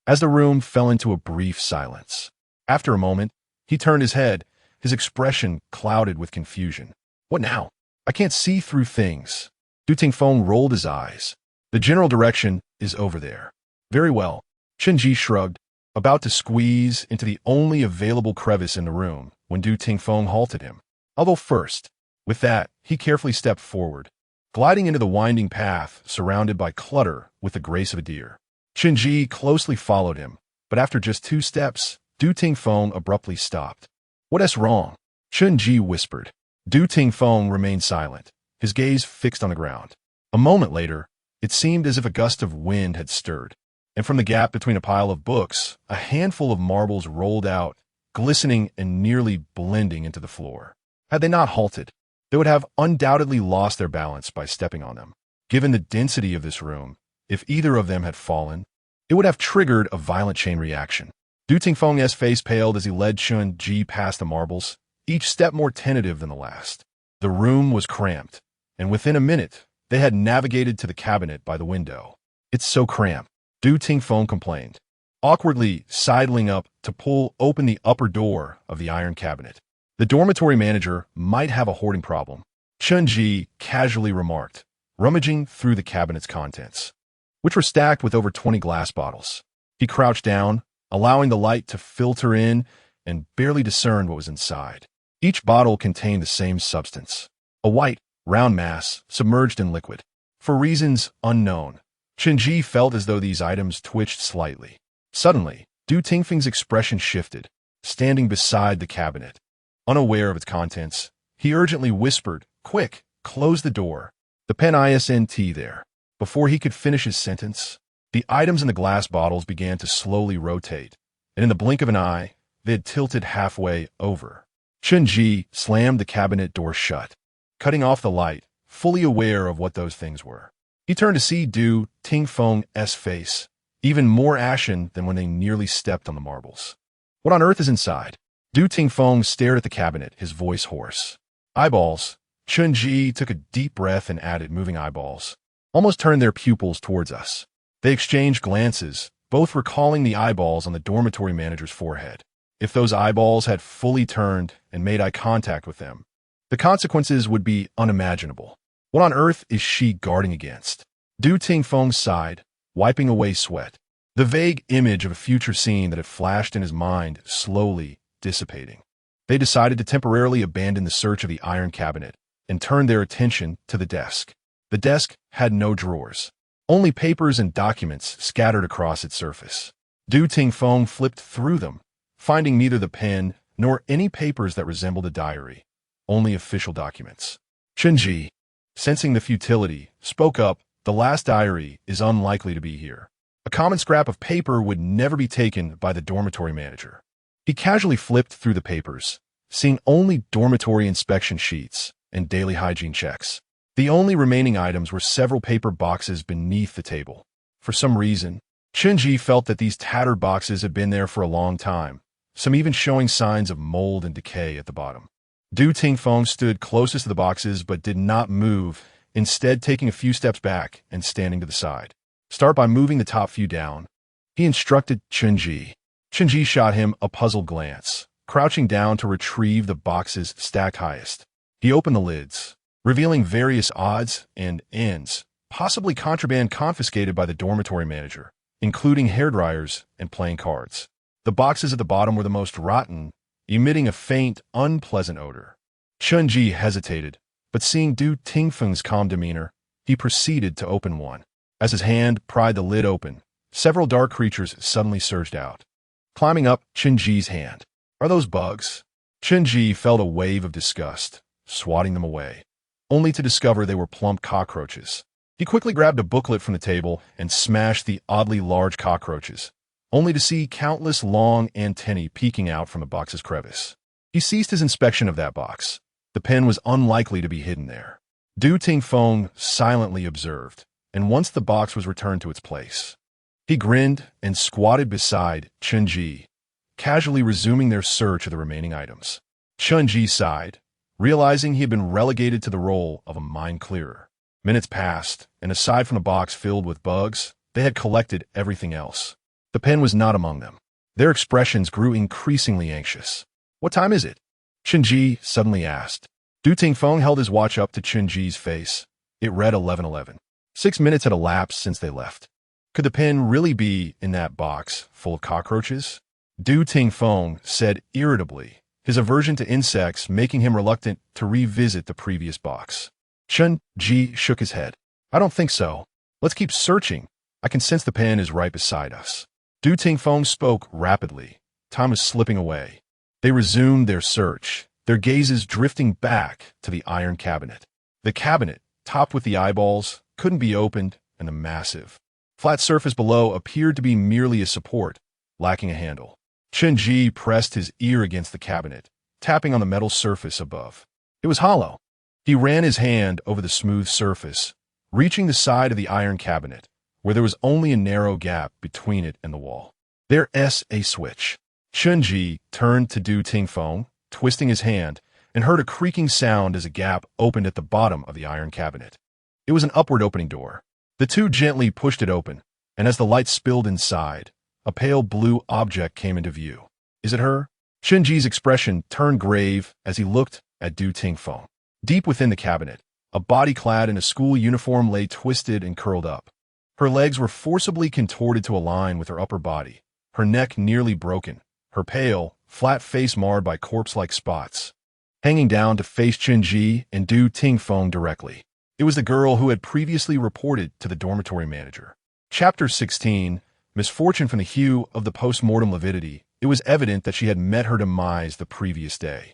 as the room fell into a brief silence. After a moment, he turned his head, his expression clouded with confusion. "What now? I can't see through things." Du Tingfeng rolled his eyes. "The general direction is over there." "Very well." Chen Ji shrugged, about to squeeze into the only available crevice in the room, when Du Tingfeng halted him. Although first, with that, he carefully stepped forward, gliding into the winding path surrounded by clutter with the grace of a deer. Chen Ji closely followed him, but after just 2 steps, Du Tingfeng abruptly stopped. "What's wrong?" Chen Ji whispered. Du Tingfeng remained silent, his gaze fixed on the ground. A moment later, it seemed as if a gust of wind had stirred, and from the gap between a pile of books, a handful of marbles rolled out, glistening and nearly blending into the floor. Had they not halted, they would have undoubtedly lost their balance by stepping on them. Given the density of this room, if either of them had fallen, it would have triggered a violent chain reaction. Du Tingfeng's face paled as he led Chen Ji past the marbles, each step more tentative than the last. The room was cramped, and within a minute, they had navigated to the cabinet by the window. "It's so cramped," Du Tingfeng complained, awkwardly sidling up to pull open the upper door of the iron cabinet. "The dormitory manager might have a hoarding problem," Chen Ji casually remarked, rummaging through the cabinet's contents, which were stacked with over 20 glass bottles. He crouched down, allowing the light to filter in, and barely discerned what was inside. Each bottle contained the same substance, a white, round mass submerged in liquid. For reasons unknown, Chen Ji felt as though these items twitched slightly. Suddenly, Du Tingfeng's expression shifted, standing beside the cabinet. Unaware of its contents, he urgently whispered, "Quick, close the door. The pen isn't there." Before he could finish his sentence, the items in the glass bottles began to slowly rotate, and in the blink of an eye, they had tilted halfway over. Chen Ji slammed the cabinet door shut, cutting off the light, fully aware of what those things were. He turned to see Du Tingfeng's face, even more ashen than when they nearly stepped on the marbles. "What on earth is inside?" Du Tingfeng stared at the cabinet, his voice hoarse. "Eyeballs." Chen Ji took a deep breath and added, "Moving eyeballs. Almost turned their pupils towards us." They exchanged glances, both recalling the eyeballs on the dormitory manager's forehead. If those eyeballs had fully turned and made eye contact with them, the consequences would be unimaginable. What on earth is she guarding against? Du Tingfeng sighed, wiping away sweat. The vague image of a future scene that had flashed in his mind slowly dissipating. They decided to temporarily abandon the search of the iron cabinet and turn their attention to the desk. The desk had no drawers, only papers and documents scattered across its surface. Du Tingfeng flipped through them, finding neither the pen nor any papers that resembled a diary, only official documents. Chen Ji, sensing the futility, spoke up, "The last diary is unlikely to be here. A common scrap of paper would never be taken by the dormitory manager." He casually flipped through the papers, seeing only dormitory inspection sheets and daily hygiene checks. The only remaining items were several paper boxes beneath the table. For some reason, Chen Ji felt that these tattered boxes had been there for a long time, some even showing signs of mold and decay at the bottom. Du Tingfeng stood closest to the boxes but did not move, instead taking a few steps back and standing to the side. "Start by moving the top few down," he instructed Chen Ji. Chen Ji shot him a puzzled glance, crouching down to retrieve the boxes stacked highest. He opened the lids, revealing various odds and ends, possibly contraband confiscated by the dormitory manager, including hairdryers and playing cards. The boxes at the bottom were the most rotten, emitting a faint, unpleasant odor. Chen Ji hesitated, but seeing Du Tingfeng's calm demeanor, he proceeded to open one. As his hand pried the lid open, several dark creatures suddenly surged out, climbing up Chen Ji's hand. "Are those bugs?" Chen Ji felt a wave of disgust, swatting them away, only to discover they were plump cockroaches. He quickly grabbed a booklet from the table and smashed the oddly large cockroaches, only to see countless long antennae peeking out from the box's crevice. He ceased his inspection of that box. The pen was unlikely to be hidden there. Du Tingfeng silently observed, and once the box was returned to its place, he grinned and squatted beside Chen Ji, casually resuming their search of the remaining items. Chen Ji sighed, realizing he had been relegated to the role of a mind clearer. Minutes passed, and aside from the box filled with bugs, they had collected everything else. The pen was not among them. Their expressions grew increasingly anxious. "What time is it?" Chen Ji suddenly asked. Du Tingfeng held his watch up to Chen Ji's face. It read 11:11. 6 minutes had elapsed since they left. Could the pen really be in that box full of cockroaches? Du Tingfeng said irritably, his aversion to insects making him reluctant to revisit the previous box. Chen Ji shook his head. I don't think so. Let's keep searching. I can sense the pen is right beside us. Du Tingfeng spoke rapidly. Time was slipping away. They resumed their search, their gazes drifting back to the iron cabinet. The cabinet, topped with the eyeballs, couldn't be opened, and the massive, flat surface below appeared to be merely a support, lacking a handle. Chen Ji pressed his ear against the cabinet, tapping on the metal surface above. It was hollow. He ran his hand over the smooth surface, reaching the side of the iron cabinet, where there was only a narrow gap between it and the wall. There's a switch. Chen Ji turned to Du Tingfeng, twisting his hand, and heard a creaking sound as a gap opened at the bottom of the iron cabinet. It was an upward opening door. The two gently pushed it open, and as the light spilled inside, a pale blue object came into view. Is it her? Chen Ji's expression turned grave as he looked at Du Tingfeng. Deep within the cabinet, a body clad in a school uniform lay twisted and curled up. Her legs were forcibly contorted to align with her upper body, her neck nearly broken, her pale, flat face marred by corpse-like spots, hanging down to face Chen Ji and Du Tingfeng directly. It was the girl who had previously reported to the dormitory manager. Chapter 16, Misfortune from the hue of the post-mortem lividity. It was evident that she had met her demise the previous day.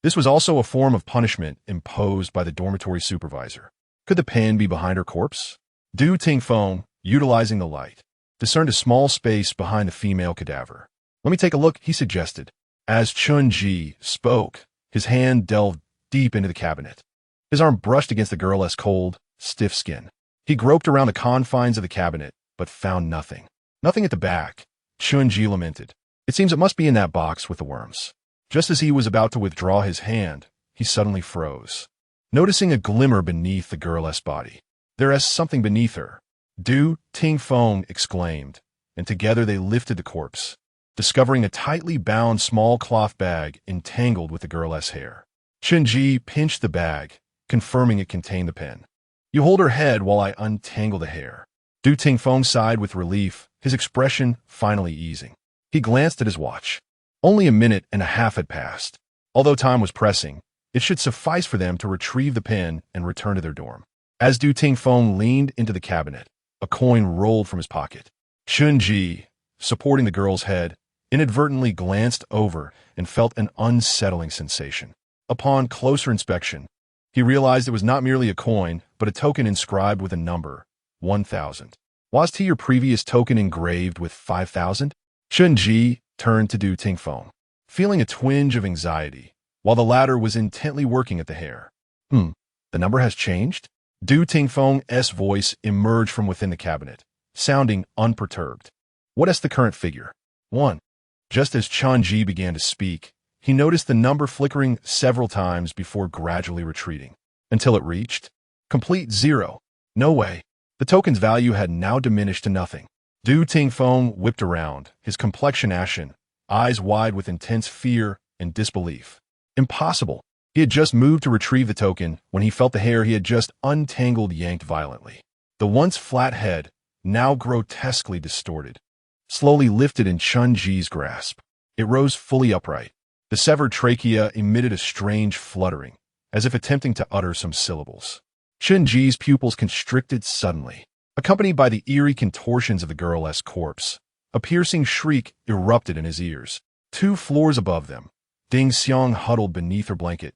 This was also a form of punishment imposed by the dormitory supervisor. Could the pen be behind her corpse? Du Tingfeng, utilizing the light, discerned a small space behind the female cadaver. Let me take a look, he suggested. As Chen Ji spoke, his hand delved deep into the cabinet. His arm brushed against the girl's cold, stiff skin. He groped around the confines of the cabinet, but found nothing. Nothing at the back, Chen Ji lamented. It seems it must be in that box with the worms. Just as he was about to withdraw his hand, he suddenly froze, noticing a glimmer beneath the girl's body. There is something beneath her, Du Tingfeng exclaimed, and together they lifted the corpse, discovering a tightly bound small cloth bag entangled with the girl's hair. Chen Ji pinched the bag, confirming it contained the pen. You hold her head while I untangle the hair. Du Tingfeng sighed with relief, his expression finally easing. He glanced at his watch. Only a minute and a half had passed. Although time was pressing, it should suffice for them to retrieve the pen and return to their dorm. As Du Tingfeng leaned into the cabinet, a coin rolled from his pocket. Chen Ji, supporting the girl's head, inadvertently glanced over and felt an unsettling sensation. Upon closer inspection, he realized it was not merely a coin, but a token inscribed with a number, 1,000. Was your previous token engraved with 5,000? Chen Ji turned to Du Tingfeng, feeling a twinge of anxiety, while the latter was intently working at the hair. The number has changed? Du Tingfeng's voice emerged from within the cabinet, sounding unperturbed. What is the current figure? 1. Just as Chen Ji began to speak, he noticed the number flickering several times before gradually retreating, until it reached complete 0. No way. The token's value had now diminished to nothing. Du Tingfeng whipped around, his complexion ashen, eyes wide with intense fear and disbelief. Impossible. He had just moved to retrieve the token when he felt the hair he had just untangled yanked violently. The once flat head, now grotesquely distorted, slowly lifted in Chen Ji's grasp. It rose fully upright. The severed trachea emitted a strange fluttering, as if attempting to utter some syllables. Chen Ji's pupils constricted suddenly, accompanied by the eerie contortions of the girl's corpse. A piercing shriek erupted in his ears. 2 floors above them, Ding Xiang huddled beneath her blanket,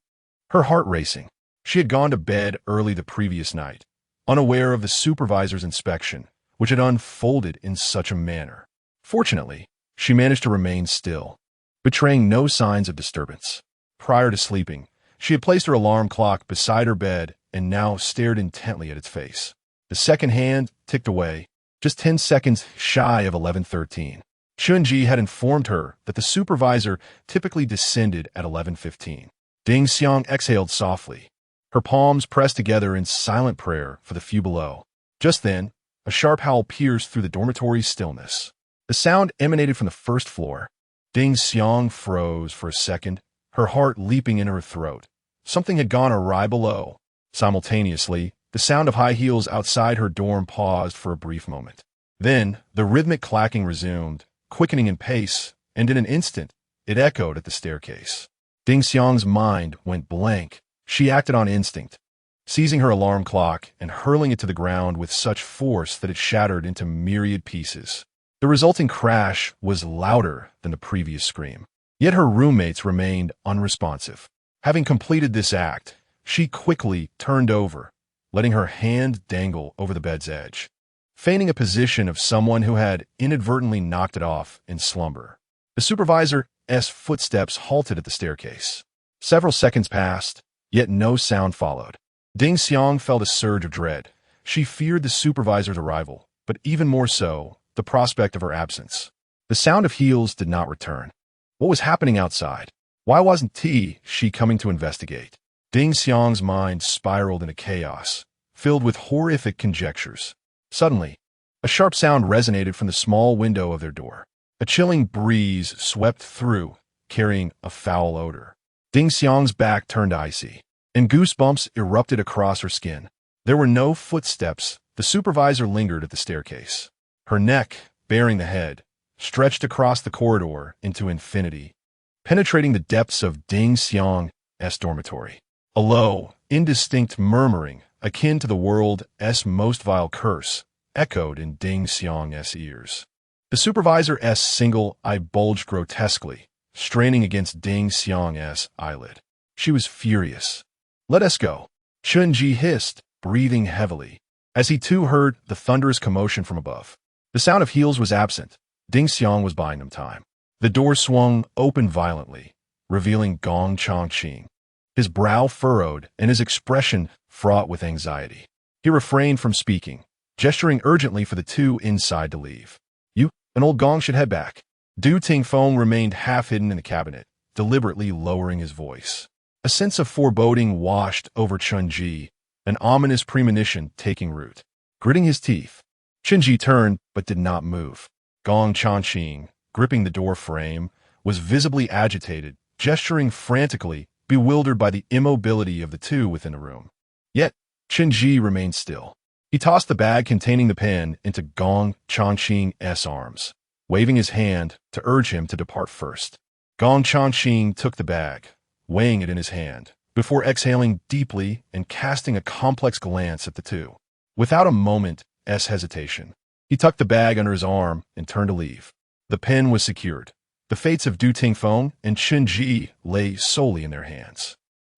her heart racing. She had gone to bed early the previous night, unaware of the supervisor's inspection, which had unfolded in such a manner. Fortunately, she managed to remain still, betraying no signs of disturbance. Prior to sleeping, she had placed her alarm clock beside her bed and now stared intently at its face. The second hand ticked away, just 10 seconds shy of 11:13. Chen Ji had informed her that the supervisor typically descended at 11:15. Ding Xiang exhaled softly, her palms pressed together in silent prayer for the few below. Just then, a sharp howl pierced through the dormitory's stillness. The sound emanated from the first floor. Ding Xiang froze for a second, her heart leaping in her throat. Something had gone awry below. Simultaneously, the sound of high heels outside her dorm paused for a brief moment. Then, the rhythmic clacking resumed, quickening in pace, and in an instant, it echoed at the staircase. Ding Xiang's mind went blank. She acted on instinct, seizing her alarm clock and hurling it to the ground with such force that it shattered into myriad pieces. The resulting crash was louder than the previous scream. Yet her roommates remained unresponsive. Having completed this act, she quickly turned over, letting her hand dangle over the bed's edge, feigning a position of someone who had inadvertently knocked it off in slumber. The supervisor's footsteps halted at the staircase. Several seconds passed, yet no sound followed. Ding Xiang felt a surge of dread. She feared the supervisor's arrival, but even more so, the prospect of her absence. The sound of heels did not return. What was happening outside? Why wasn't she coming to investigate? Ding Xiang's mind spiraled into chaos, filled with horrific conjectures. Suddenly, a sharp sound resonated from the small window of their door. A chilling breeze swept through, carrying a foul odor. Ding Xiang's back turned icy, and goosebumps erupted across her skin. There were no footsteps. The supervisor lingered at the staircase. Her neck, bearing the head, stretched across the corridor into infinity, penetrating the depths of Ding Xiang's dormitory. A low, indistinct murmuring, akin to the world's most vile curse, echoed in Ding Xiang's ears. The supervisor's single eye bulged grotesquely, straining against Ding Xiang's eyelid. She was furious. "Let us go," Chen Ji hissed, breathing heavily, as he too heard the thunderous commotion from above. The sound of heels was absent. Ding Xiang was buying them time. The door swung open violently, revealing Gong Changqing. His brow furrowed and his expression fraught with anxiety. He refrained from speaking, gesturing urgently for the two inside to leave. "You and old Gong should head back." Du Tingfeng remained half-hidden in the cabinet, deliberately lowering his voice. A sense of foreboding washed over Chen Ji, an ominous premonition taking root. Gritting his teeth, Chen Ji turned but did not move. Gong Changqing, gripping the door frame, was visibly agitated, gesturing frantically, bewildered by the immobility of the two within the room. Yet, Chen Ji remained still. He tossed the bag containing the pen into Gong Changqing's arms, waving his hand to urge him to depart first. Gong Changqing took the bag, weighing it in his hand, before exhaling deeply and casting a complex glance at the two. Without a moment's hesitation, he tucked the bag under his arm and turned to leave. The pen was secured. The fates of Du Tingfeng and Chen Ji lay solely in their hands.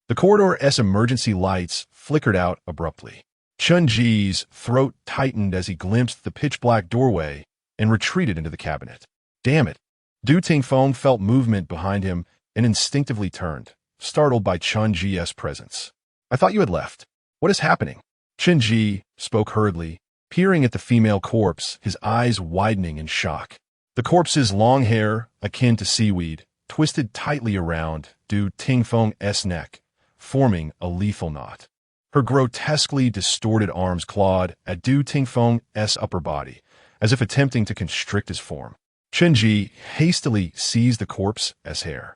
The corridor's emergency lights flickered out abruptly. Chen Ji's throat tightened as he glimpsed the pitch-black doorway and retreated into the cabinet. Damn it! Du Tingfeng felt movement behind him and instinctively turned, startled by Chen Ji's presence. "I thought you had left. What is happening?" Chen Ji spoke hurriedly, peering at the female corpse, his eyes widening in shock. The corpse's long hair, akin to seaweed, twisted tightly around Du Tingfeng's neck, forming a lethal knot. Her grotesquely distorted arms clawed at Du Tingfeng's upper body, as if attempting to constrict his form. Chen Ji hastily seized the corpse's hair.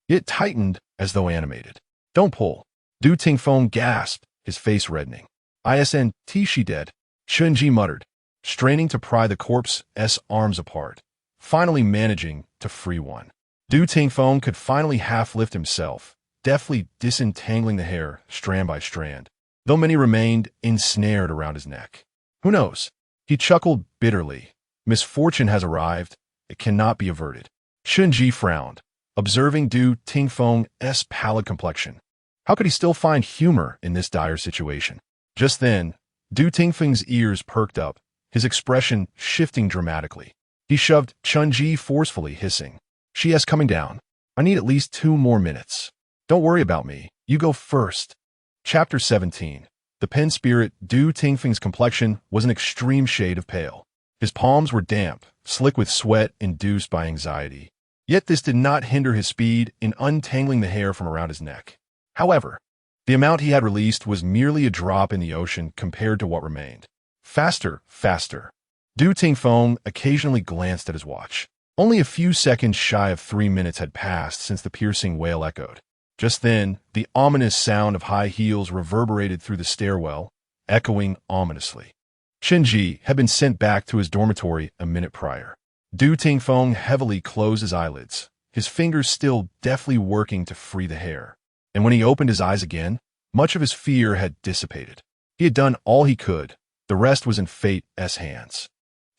It tightened as though animated. "Don't pull." Du Tingfeng gasped, his face reddening. "Isn't she dead?" Chen Ji muttered, straining to pry the corpse's arms apart, finally managing to free one. Du Tingfeng could finally half-lift himself, deftly disentangling the hair strand by strand, though many remained ensnared around his neck. "Who knows?" He chuckled bitterly. "Misfortune has arrived. It cannot be averted." Chen Ji frowned, observing Du Tingfeng's pallid complexion. How could he still find humor in this dire situation? Just then, Du Tingfeng's ears perked up, his expression shifting dramatically. He shoved Chen Ji forcefully, hissing, "She is coming down. I need at least 2 more minutes. Don't worry about me. You go first." Chapter 17. The pen spirit Du Tingfeng's complexion was an extreme shade of pale. His palms were damp, slick with sweat induced by anxiety. Yet this did not hinder his speed in untangling the hair from around his neck. However, the amount he had released was merely a drop in the ocean compared to what remained. Faster, faster. Du Tingfeng occasionally glanced at his watch. Only a few seconds shy of 3 minutes had passed since the piercing wail echoed. Just then, the ominous sound of high heels reverberated through the stairwell, echoing ominously. Chen Ji had been sent back to his dormitory a minute prior. Du Tingfeng heavily closed his eyelids, his fingers still deftly working to free the hair. And when he opened his eyes again, much of his fear had dissipated. He had done all he could. The rest was in fate's hands.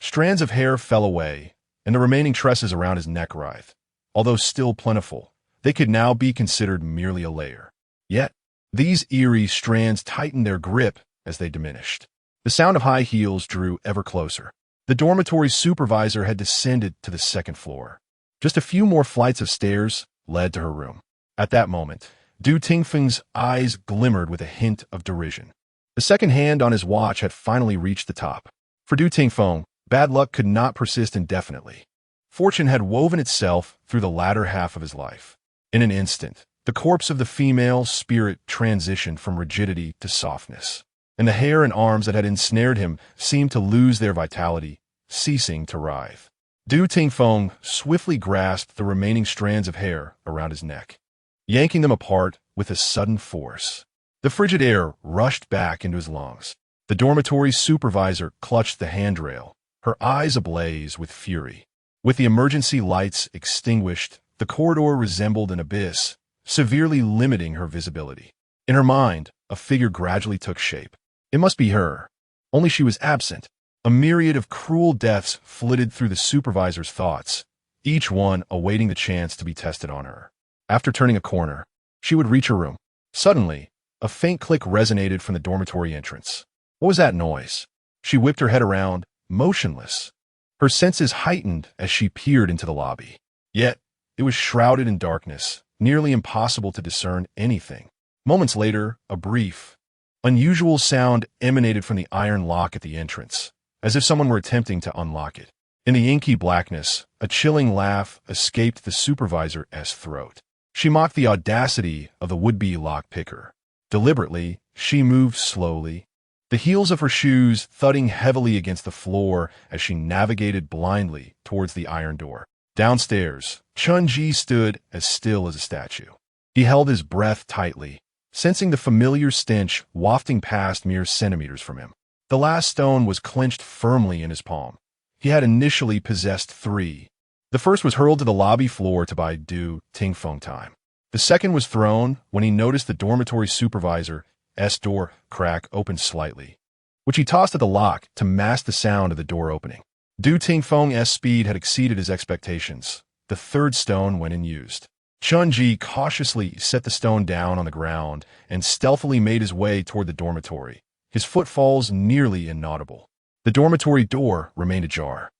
Strands of hair fell away, and the remaining tresses around his neck writhed. Although still plentiful, they could now be considered merely a layer. Yet, these eerie strands tightened their grip as they diminished. The sound of high heels drew ever closer. The dormitory supervisor had descended to the second floor. Just a few more flights of stairs led to her room. At that moment, Du Tingfeng's eyes glimmered with a hint of derision. The second hand on his watch had finally reached the top. For Du Tingfeng, bad luck could not persist indefinitely. Fortune had woven itself through the latter half of his life. In an instant, the corpse of the female spirit transitioned from rigidity to softness, and the hair and arms that had ensnared him seemed to lose their vitality, ceasing to writhe. Du Tingfeng swiftly grasped the remaining strands of hair around his neck, yanking them apart with a sudden force. The frigid air rushed back into his lungs. The dormitory supervisor clutched the handrail, her eyes ablaze with fury. With the emergency lights extinguished, the corridor resembled an abyss, severely limiting her visibility. In her mind, a figure gradually took shape. It must be her. Only she was absent. A myriad of cruel deaths flitted through the supervisor's thoughts, each one awaiting the chance to be tested on her. After turning a corner, she would reach her room. Suddenly, a faint click resonated from the dormitory entrance. What was that noise? She whipped her head around, motionless. Her senses heightened as she peered into the lobby. Yet, it was shrouded in darkness, nearly impossible to discern anything. Moments later, a brief, unusual sound emanated from the iron lock at the entrance, as if someone were attempting to unlock it. In the inky blackness, a chilling laugh escaped the supervisor's throat. She mocked the audacity of the would-be lock-picker. Deliberately, she moved slowly, the heels of her shoes thudding heavily against the floor as she navigated blindly towards the iron door. Downstairs, Chen Ji stood as still as a statue. He held his breath tightly, sensing the familiar stench wafting past mere centimeters from him. The last stone was clenched firmly in his palm. He had initially possessed 3. The first was hurled to the lobby floor to buy Du Tingfeng time. The second was thrown when he noticed the dormitory supervisor's door crack open slightly, which he tossed at the lock to mask the sound of the door opening. Du Tingfeng's speed had exceeded his expectations. The third stone went unused. Chen Ji cautiously set the stone down on the ground and stealthily made his way toward the dormitory, his footfalls nearly inaudible. The dormitory door remained ajar.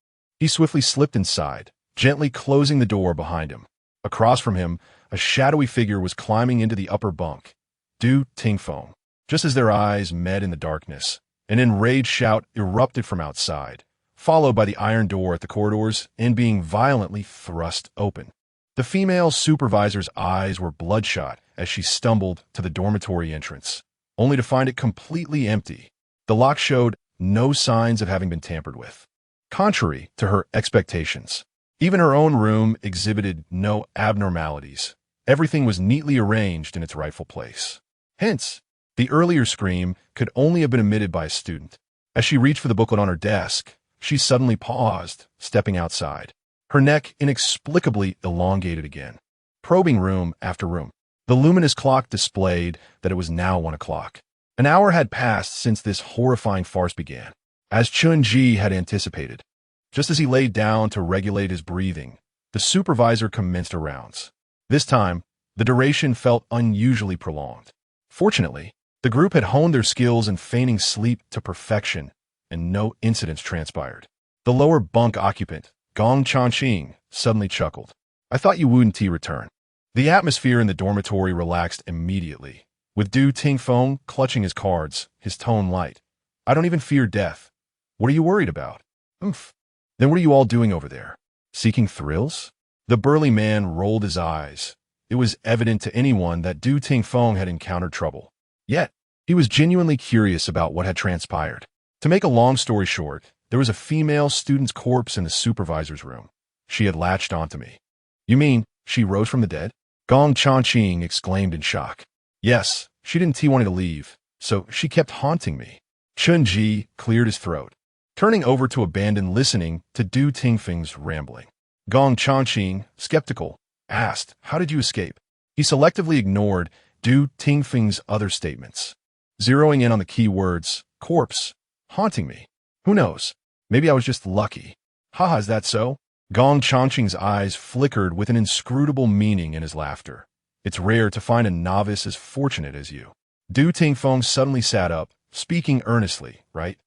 He swiftly slipped inside, gently closing the door behind him. Across from him, a shadowy figure was climbing into the upper bunk. Du Tingfeng. Just as their eyes met in the darkness, an enraged shout erupted from outside, followed by the iron door at the corridor's end being violently thrust open. The female supervisor's eyes were bloodshot as she stumbled to the dormitory entrance, only to find it completely empty. The lock showed no signs of having been tampered with. Contrary to her expectations, even her own room exhibited no abnormalities. Everything was neatly arranged in its rightful place. Hence, the earlier scream could only have been emitted by a student. As she reached for the booklet on her desk, she suddenly paused, stepping outside. Her neck inexplicably elongated again. Probing room after room, the luminous clock displayed that it was now 1 o'clock. An hour had passed since this horrifying farce began, as Chen Ji had anticipated. Just as he laid down to regulate his breathing, the supervisor commenced her rounds. This time, the duration felt unusually prolonged. Fortunately, the group had honed their skills in feigning sleep to perfection, and no incidents transpired. The lower bunk occupant, Gong Changqing, suddenly chuckled. "I thought you wouldn't return." The atmosphere in the dormitory relaxed immediately, with Du Tingfeng clutching his cards, his tone light. "I don't even fear death. What are you worried about?" "Oomph. Then what are you all doing over there? Seeking thrills?" The burly man rolled his eyes. It was evident to anyone that Du Tingfeng had encountered trouble. Yet, he was genuinely curious about what had transpired. To make a long story short, there was a female student's corpse in the supervisor's room. She had latched onto me. "You mean, she rose from the dead?" Gong Changqing exclaimed in shock. "Yes, she didn't want to leave, so she kept haunting me." Chen Ji cleared his throat, turning over to abandon listening to Du Tingfeng's rambling. Gong Changqing, skeptical, asked, "How did you escape?" He selectively ignored Du Tingfeng's other statements, zeroing in on the key words, corpse, haunting me. Who knows? Maybe I was just lucky. Haha, is that so? Gong Changqing's eyes flickered with an inscrutable meaning in his laughter. It's rare to find a novice as fortunate as you. Du Tingfeng suddenly sat up, speaking earnestly, right?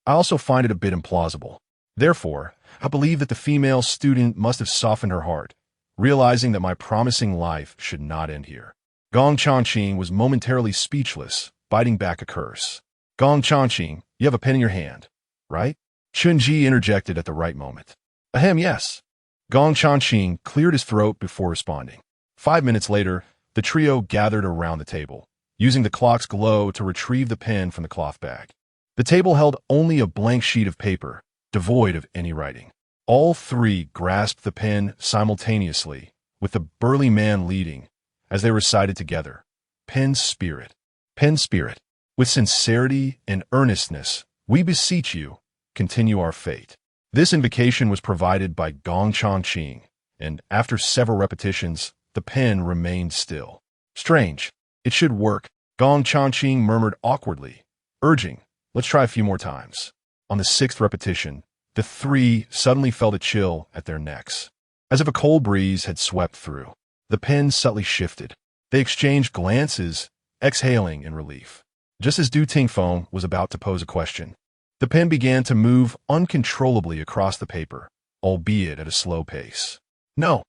I also find it a bit implausible. Therefore, I believe that the female student must have softened her heart, realizing that my promising life should not end here. Gong Changqing was momentarily speechless, biting back a curse. Gong Changqing, you have a pen in your hand, right? Chen Ji interjected at the right moment. Ahem, yes. Gong Changqing cleared his throat before responding. 5 minutes later, the trio gathered around the table, using the clock's glow to retrieve the pen from the cloth bag. The table held only a blank sheet of paper, devoid of any writing. All three grasped the pen simultaneously, with the burly man leading, as they recited together, "Pen spirit, pen spirit, with sincerity and earnestness, we beseech you, continue our fate." This invocation was provided by Gong Changqing, and after several repetitions, the pen remained still. Strange. It should work, Gong Changqing murmured awkwardly, urging, "Let's try a few more times." On the 6th repetition, the three suddenly felt a chill at their necks, as if a cold breeze had swept through. The pen subtly shifted. They exchanged glances, exhaling in relief. Just as Du Tingfeng was about to pose a question, the pen began to move uncontrollably across the paper, albeit at a slow pace. "No,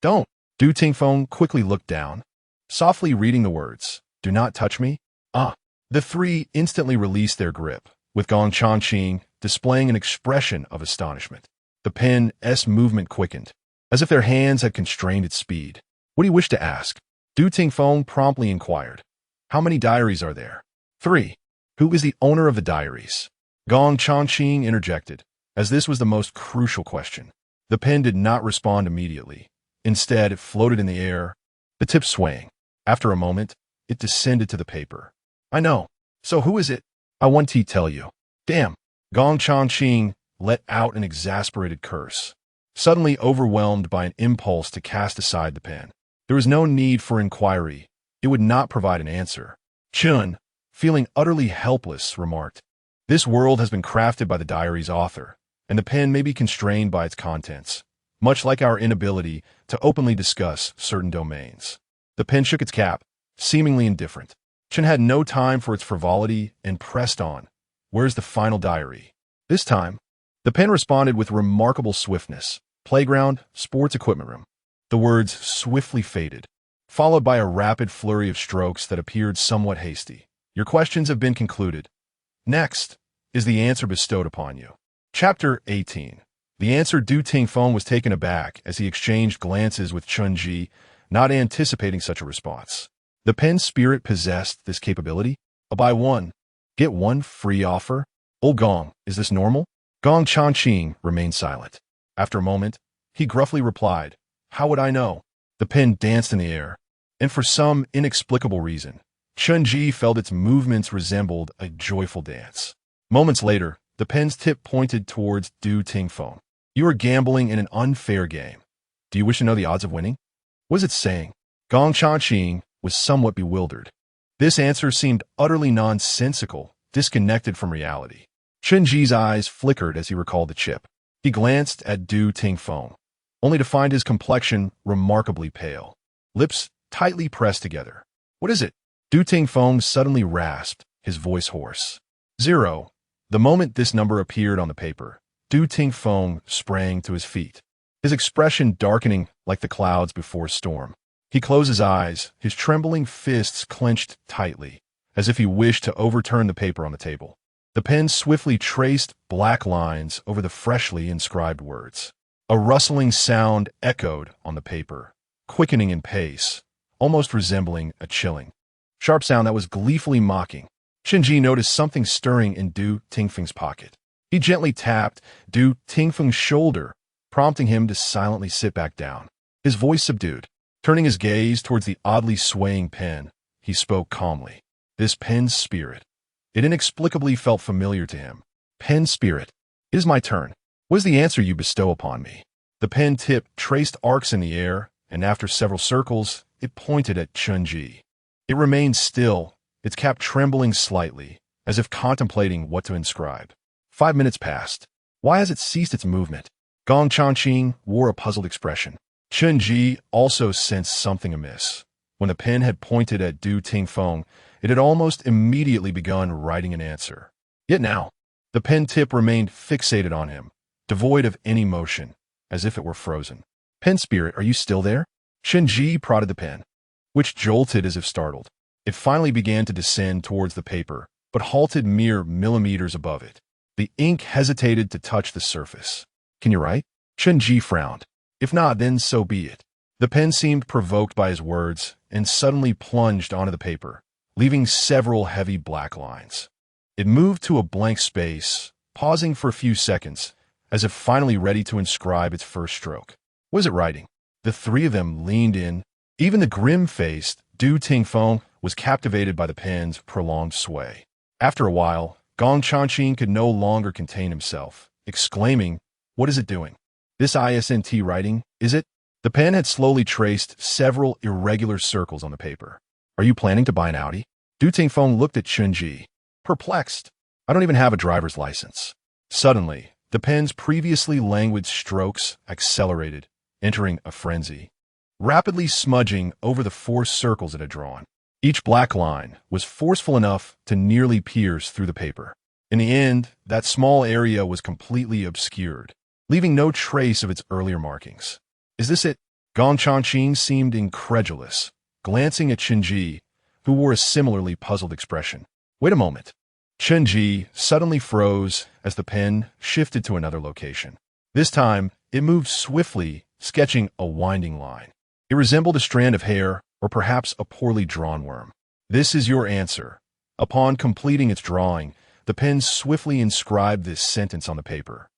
don't." Du Tingfeng quickly looked down, softly reading the words, "Do not touch me." Ah. The three instantly released their grip, with Gong Changqing displaying an expression of astonishment. The pen's movement quickened, as if their hands had constrained its speed. "What do you wish to ask?" Du Tingfeng promptly inquired. "How many diaries are there?" "3. Who is the owner of the diaries?" Gong Changqing interjected, as this was the most crucial question. The pen did not respond immediately. Instead, it floated in the air, the tip swaying. After a moment, it descended to the paper. "I know. So who is it?" "I want to tell you." "Damn." Gong Changqing let out an exasperated curse, suddenly overwhelmed by an impulse to cast aside the pen. There was no need for inquiry. It would not provide an answer. Chun, feeling utterly helpless, remarked, "This world has been crafted by the diary's author, and the pen may be constrained by its contents, much like our inability to openly discuss certain domains." The pen shook its cap, seemingly indifferent. Chen had no time for its frivolity and pressed on. "Where's the final diary?" This time, the pen responded with remarkable swiftness. "Playground, sports equipment room." The words swiftly faded, followed by a rapid flurry of strokes that appeared somewhat hasty. "Your questions have been concluded. Next is the answer bestowed upon you." Chapter 18. The answer. Du Tingfeng was taken aback as he exchanged glances with Chen Ji, not anticipating such a response. The pen spirit possessed this capability. A buy one, get one free offer? "Old Gong, is this normal?" Gong Changqing remained silent. After a moment, he gruffly replied, "How would I know?" The pen danced in the air, and for some inexplicable reason, Chen Ji felt its movements resembled a joyful dance. Moments later, the pen's tip pointed towards Du Tingfeng. "You are gambling in an unfair game. Do you wish to know the odds of winning?" What is it saying? Gong Changqing was somewhat bewildered. This answer seemed utterly nonsensical, disconnected from reality. Chen Ji's eyes flickered as he recalled the chip. He glanced at Du Tingfeng, only to find his complexion remarkably pale, lips tightly pressed together. "What is it?" Du Tingfeng suddenly rasped, his voice hoarse. 0. The moment this number appeared on the paper, Du Tingfeng sprang to his feet, his expression darkening like the clouds before a storm. He closed his eyes, his trembling fists clenched tightly, as if he wished to overturn the paper on the table. The pen swiftly traced black lines over the freshly inscribed words. A rustling sound echoed on the paper, quickening in pace, almost resembling a chilling, sharp sound that was gleefully mocking. Chen Ji noticed something stirring in Du Tingfeng's pocket. He gently tapped Du Tingfeng's shoulder, prompting him to silently sit back down. His voice subdued. Turning his gaze towards the oddly swaying pen, he spoke calmly. This pen's spirit. It inexplicably felt familiar to him. "Pen spirit. It is my turn. What is the answer you bestow upon me?" The pen tip traced arcs in the air, and after several circles, it pointed at Chen Ji. It remained still, its cap trembling slightly, as if contemplating what to inscribe. 5 minutes passed. Why has it ceased its movement? Gong Changqing wore a puzzled expression. Chen Ji also sensed something amiss. When the pen had pointed at Du Tingfeng, it had almost immediately begun writing an answer. Yet now, the pen tip remained fixated on him, devoid of any motion, as if it were frozen. Pen spirit, are you still there? Chen Ji prodded the pen, which jolted as if startled. It finally began to descend towards the paper, but halted mere millimeters above it. The ink hesitated to touch the surface. Can you write? Chen Ji frowned. If not, then so be it. The pen seemed provoked by his words and suddenly plunged onto the paper, leaving several heavy black lines. It moved to a blank space, pausing for a few seconds, as if finally ready to inscribe its first stroke. What is it writing? The three of them leaned in. Even the grim-faced Du Tingfeng was captivated by the pen's prolonged sway. After a while, Gong Changqing could no longer contain himself, exclaiming, "What is it doing? This ISNT writing, is it?" The pen had slowly traced several irregular circles on the paper. Are you planning to buy an Audi? Du Tingfeng looked at Chen Ji, perplexed. I don't even have a driver's license. Suddenly, the pen's previously languid strokes accelerated, entering a frenzy, rapidly smudging over the 4 circles it had drawn. Each black line was forceful enough to nearly pierce through the paper. In the end, that small area was completely obscured, leaving no trace of its earlier markings. Is this it? Gong Changqing seemed incredulous, glancing at Chen Ji, who wore a similarly puzzled expression. Wait a moment. Chen Ji suddenly froze as the pen shifted to another location. This time, it moved swiftly, sketching a winding line. It resembled a strand of hair, or perhaps a poorly drawn worm. This is your answer. Upon completing its drawing, the pen swiftly inscribed this sentence on the paper,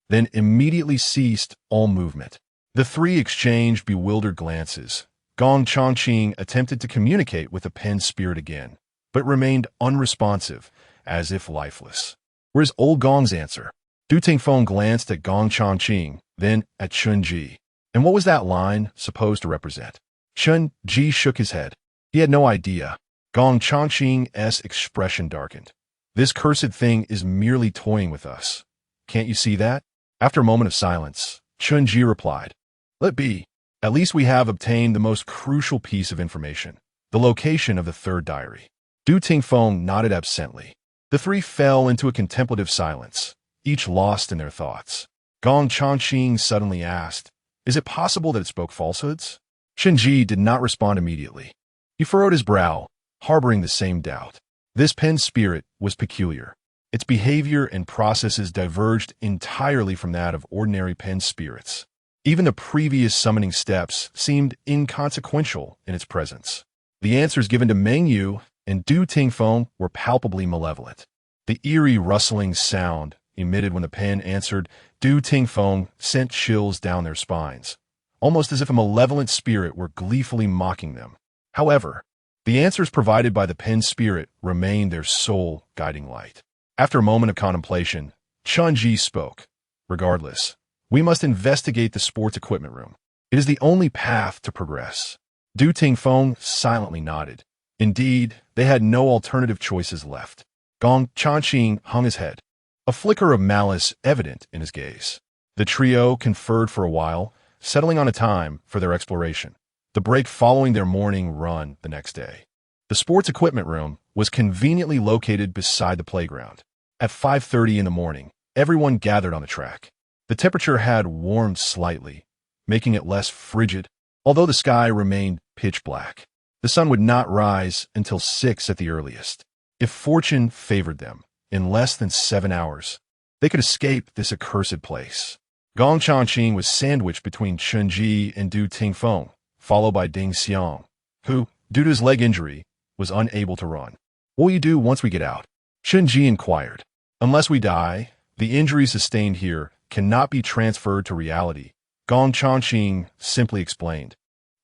then immediately ceased all movement. The three exchanged bewildered glances. Gong Changqing attempted to communicate with the pen spirit again, but remained unresponsive, as if lifeless. Where's old Gong's answer? Du Tingfeng glanced at Gong Changqing, then at Chen Ji. And what was that line supposed to represent? Chen Ji shook his head. He had no idea. Gong Changqing's expression darkened. This cursed thing is merely toying with us. Can't you see that? After a moment of silence, Chen Ji replied, Let be. At least we have obtained the most crucial piece of information, the location of the third diary. Du Tingfeng nodded absently. The three fell into a contemplative silence, each lost in their thoughts. Gong Changqing suddenly asked, Is it possible that it spoke falsehoods? Chen Ji did not respond immediately. He furrowed his brow, harboring the same doubt. This pen spirit was peculiar. Its behavior and processes diverged entirely from that of ordinary pen spirits. Even the previous summoning steps seemed inconsequential in its presence. The answers given to Meng Yu and Du Tingfeng were palpably malevolent. The eerie rustling sound emitted when the pen answered Du Tingfeng sent chills down their spines, almost as if a malevolent spirit were gleefully mocking them. However, the answers provided by the pen spirit remained their sole guiding light. After a moment of contemplation, Chen Ji spoke. Regardless, we must investigate the sports equipment room. It is the only path to progress. Du Tingfeng silently nodded. Indeed, they had no alternative choices left. Gong Changqing hung his head, a flicker of malice evident in his gaze. The trio conferred for a while, settling on a time for their exploration, the break following their morning run the next day. The sports equipment room was conveniently located beside the playground. At 5:30 in the morning, everyone gathered on the track. The temperature had warmed slightly, making it less frigid, although the sky remained pitch black. The sun would not rise until 6 at the earliest. If fortune favored them, in less than 7 hours, they could escape this accursed place. Gong Changqing was sandwiched between Chen Ji and Du Tingfeng, followed by Ding Xiang, who, due to his leg injury, was unable to run. What will you do once we get out? Chen Ji inquired. Unless we die, the injuries sustained here cannot be transferred to reality, Gong Changqing simply explained,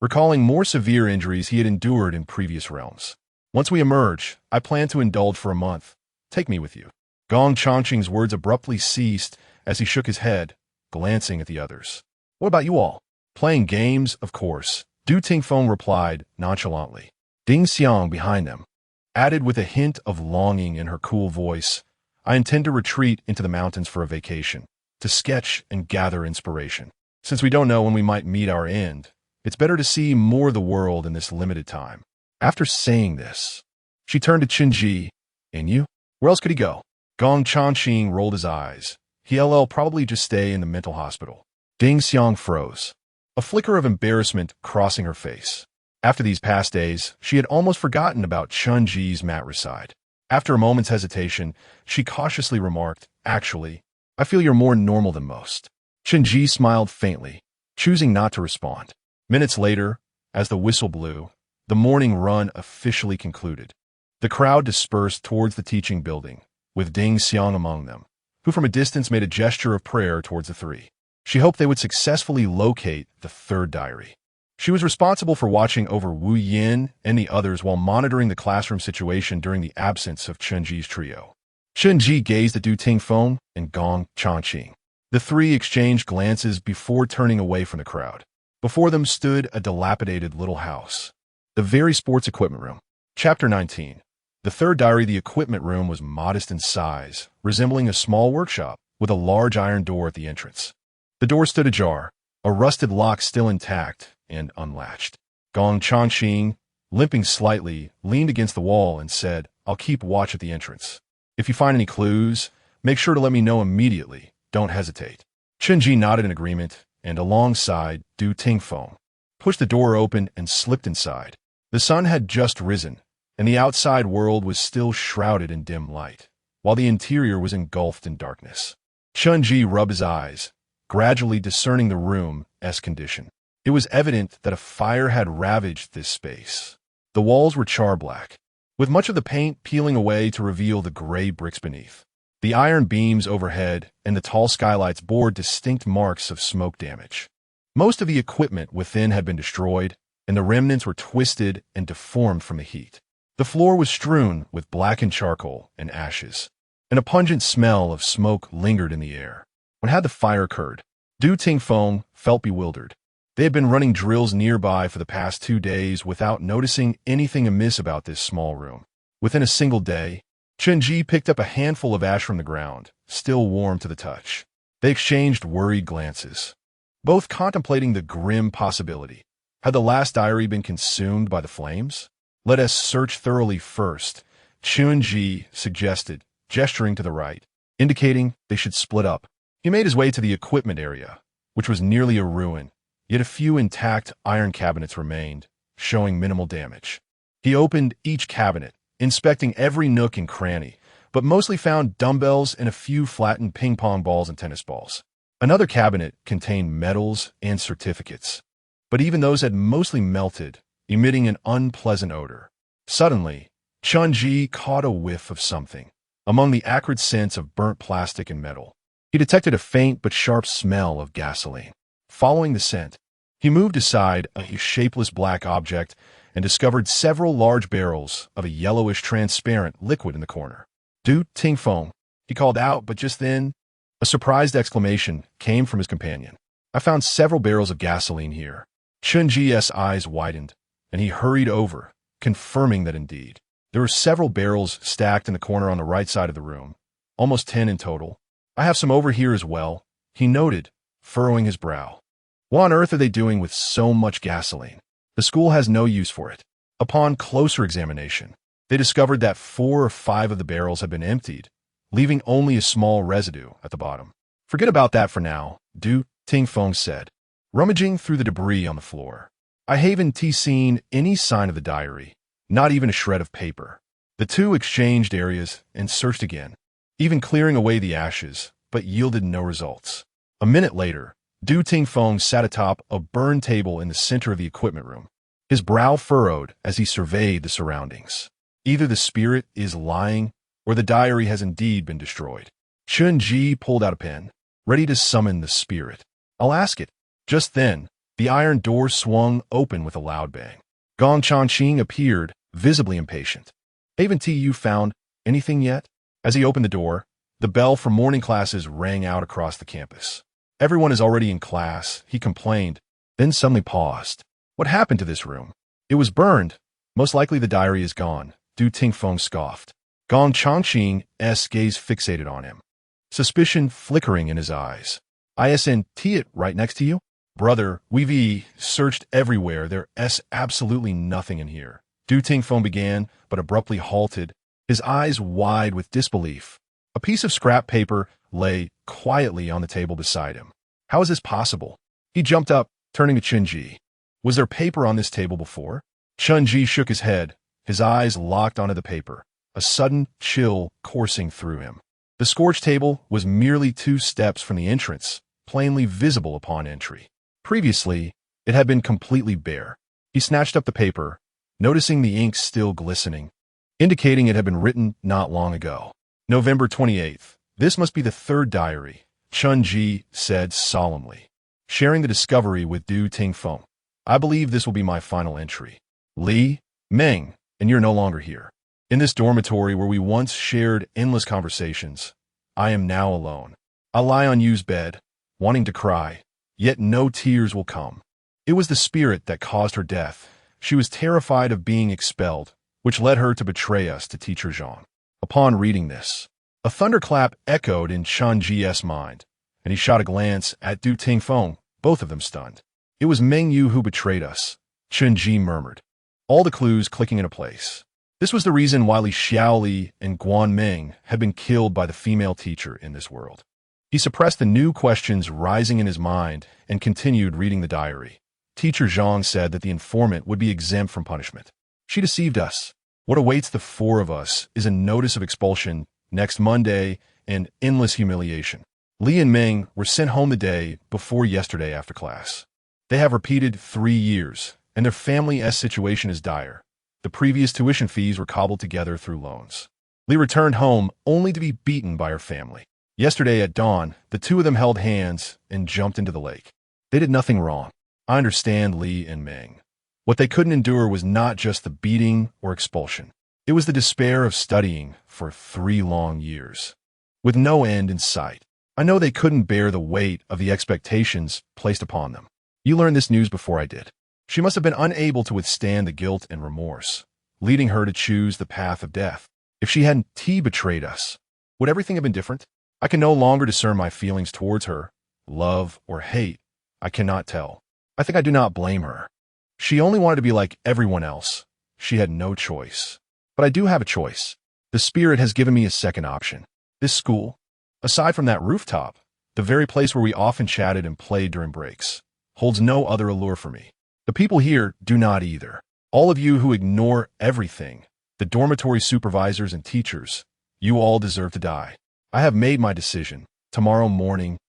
recalling more severe injuries he had endured in previous realms. Once we emerge, I plan to indulge for a month. Take me with you. Gong Changqing's words abruptly ceased as he shook his head, glancing at the others. What about you all? Playing games, of course, Du Tingfeng replied nonchalantly. Ding Xiang behind them added with a hint of longing in her cool voice, I intend to retreat into the mountains for a vacation, to sketch and gather inspiration. Since we don't know when we might meet our end, it's better to see more of the world in this limited time. After saying this, she turned to Chen Ji. And you? Where else could he go? Gong Chanqing rolled his eyes. He'll probably just stay in the mental hospital. Ding Xiang froze, a flicker of embarrassment crossing her face. After these past days, she had almost forgotten about Chen Ji's matricide. After a moment's hesitation, she cautiously remarked, Actually, I feel you're more normal than most. Chen Ji smiled faintly, choosing not to respond. Minutes later, as the whistle blew, the morning run officially concluded. The crowd dispersed towards the teaching building, with Ding Xiang among them, who from a distance made a gesture of prayer towards the three. She hoped they would successfully locate the third diary. She was responsible for watching over Wu Yin and the others while monitoring the classroom situation during the absence of Chen Ji's trio. Chen Ji gazed at Du Tingfeng and Gong Chanqing. The three exchanged glances before turning away from the crowd. Before them stood a dilapidated little house. The very sports equipment room. Chapter 19. The third diary, the equipment room, was modest in size, resembling a small workshop, with a large iron door at the entrance. The door stood ajar, a rusted lock still intact and unlatched. Gong Chanqing, limping slightly, leaned against the wall and said, I'll keep watch at the entrance. If you find any clues, make sure to let me know immediately. Don't hesitate. Chen Ji nodded in agreement, and alongside Du Tingfeng, pushed the door open and slipped inside. The sun had just risen, and the outside world was still shrouded in dim light, while the interior was engulfed in darkness. Chen Ji rubbed his eyes, gradually discerning the room's condition. It was evident that a fire had ravaged this space. The walls were char-black, with much of the paint peeling away to reveal the gray bricks beneath. The iron beams overhead and the tall skylights bore distinct marks of smoke damage. Most of the equipment within had been destroyed, and the remnants were twisted and deformed from the heat. The floor was strewn with blackened charcoal and ashes, and a pungent smell of smoke lingered in the air. When had the fire occurred? Du Tingfeng felt bewildered. They had been running drills nearby for the past 2 days without noticing anything amiss about this small room. Within a single day, Chen Ji picked up a handful of ash from the ground, still warm to the touch. They exchanged worried glances, both contemplating the grim possibility. Had the last diary been consumed by the flames? Let us search thoroughly first, Chen Ji suggested, gesturing to the right, indicating they should split up. He made his way to the equipment area, which was nearly a ruin, yet a few intact iron cabinets remained, showing minimal damage. He opened each cabinet, inspecting every nook and cranny, but mostly found dumbbells and a few flattened ping-pong balls and tennis balls. Another cabinet contained medals and certificates, but even those had mostly melted, emitting an unpleasant odor. Suddenly, Chen Ji caught a whiff of something. Among the acrid scents of burnt plastic and metal, he detected a faint but sharp smell of gasoline. Following the scent, he moved aside a shapeless black object and discovered several large barrels of a yellowish transparent liquid in the corner. Du Tingfeng, he called out, but just then, a surprised exclamation came from his companion. I found several barrels of gasoline here. Chen Ji's eyes widened, and he hurried over, confirming that indeed. There were several barrels stacked in the corner on the right side of the room, almost 10 in total. I have some over here as well, he noted, furrowing his brow. What on earth are they doing with so much gasoline? The school has no use for it. Upon closer examination, they discovered that 4 or 5 of the barrels had been emptied, leaving only a small residue at the bottom. Forget about that for now, Du Tingfeng said, rummaging through the debris on the floor. I haven't seen any sign of the diary, not even a shred of paper. The two exchanged areas and searched again, even clearing away the ashes, but yielded no results. A minute later, Du Tingfeng sat atop a burned table in the center of the equipment room. His brow furrowed as he surveyed the surroundings. Either the spirit is lying, or the diary has indeed been destroyed. Chen Ji pulled out a pen, ready to summon the spirit. I'll ask it. Just then, the iron door swung open with a loud bang. Gong Chanqing appeared, visibly impatient. Haven't you found anything yet? As he opened the door, the bell for morning classes rang out across the campus. Everyone is already in class, he complained, then suddenly paused. What happened to this room? It was burned. Most likely the diary is gone, Du Tingfeng scoffed. Gong Changqing's gaze fixated on him, suspicion flickering in his eyes. Isn't it right next to you? Brother, we've searched everywhere. There's absolutely nothing in here. Du Tingfeng began, but abruptly halted, his eyes wide with disbelief. A piece of scrap paper lay quietly on the table beside him. How is this possible? He jumped up, turning to Chen Ji. Was there paper on this table before? Chen Ji shook his head, his eyes locked onto the paper, a sudden chill coursing through him. The scorched table was merely 2 steps from the entrance, plainly visible upon entry. Previously, it had been completely bare. He snatched up the paper, noticing the ink still glistening, indicating it had been written not long ago. November 28th. This must be the 3rd diary, Chen Ji said solemnly, sharing the discovery with Du Tingfeng. I believe this will be my final entry. Li, Meng, and you're no longer here. In this dormitory where we once shared endless conversations, I am now alone. I lie on Yu's bed, wanting to cry, yet no tears will come. It was the spirit that caused her death. She was terrified of being expelled, which led her to betray us to Teacher Zhang. Upon reading this, a thunderclap echoed in Chen Ji's mind, and he shot a glance at Du Tingfeng, both of them stunned. It was Meng Yu who betrayed us, Chen Ji murmured, all the clues clicking into place. This was the reason why Li Xiaoli and Guan Meng had been killed by the female teacher in this world. He suppressed the new questions rising in his mind and continued reading the diary. Teacher Zhang said that the informant would be exempt from punishment. She deceived us. What awaits the 4 of us is a notice of expulsion next Monday and endless humiliation. Li and Meng were sent home the day before yesterday after class. They have repeated 3 years, and their family's situation is dire. The previous tuition fees were cobbled together through loans. Li returned home only to be beaten by her family. Yesterday at dawn, the 2 of them held hands and jumped into the lake. They did nothing wrong. I understand Li and Meng. What they couldn't endure was not just the beating or expulsion. It was the despair of studying for 3 long years, with no end in sight. I know they couldn't bear the weight of the expectations placed upon them. You learned this news before I did. She must have been unable to withstand the guilt and remorse, leading her to choose the path of death. If she hadn't betrayed us, would everything have been different? I can no longer discern my feelings towards her, love or hate. I cannot tell. I think I do not blame her. She only wanted to be like everyone else. She had no choice. But I do have a choice. The spirit has given me a second option. This school, aside from that rooftop, the very place where we often chatted and played during breaks, holds no other allure for me. The people here do not either. All of you who ignore everything, the dormitory supervisors and teachers, you all deserve to die. I have made my decision. Tomorrow morning,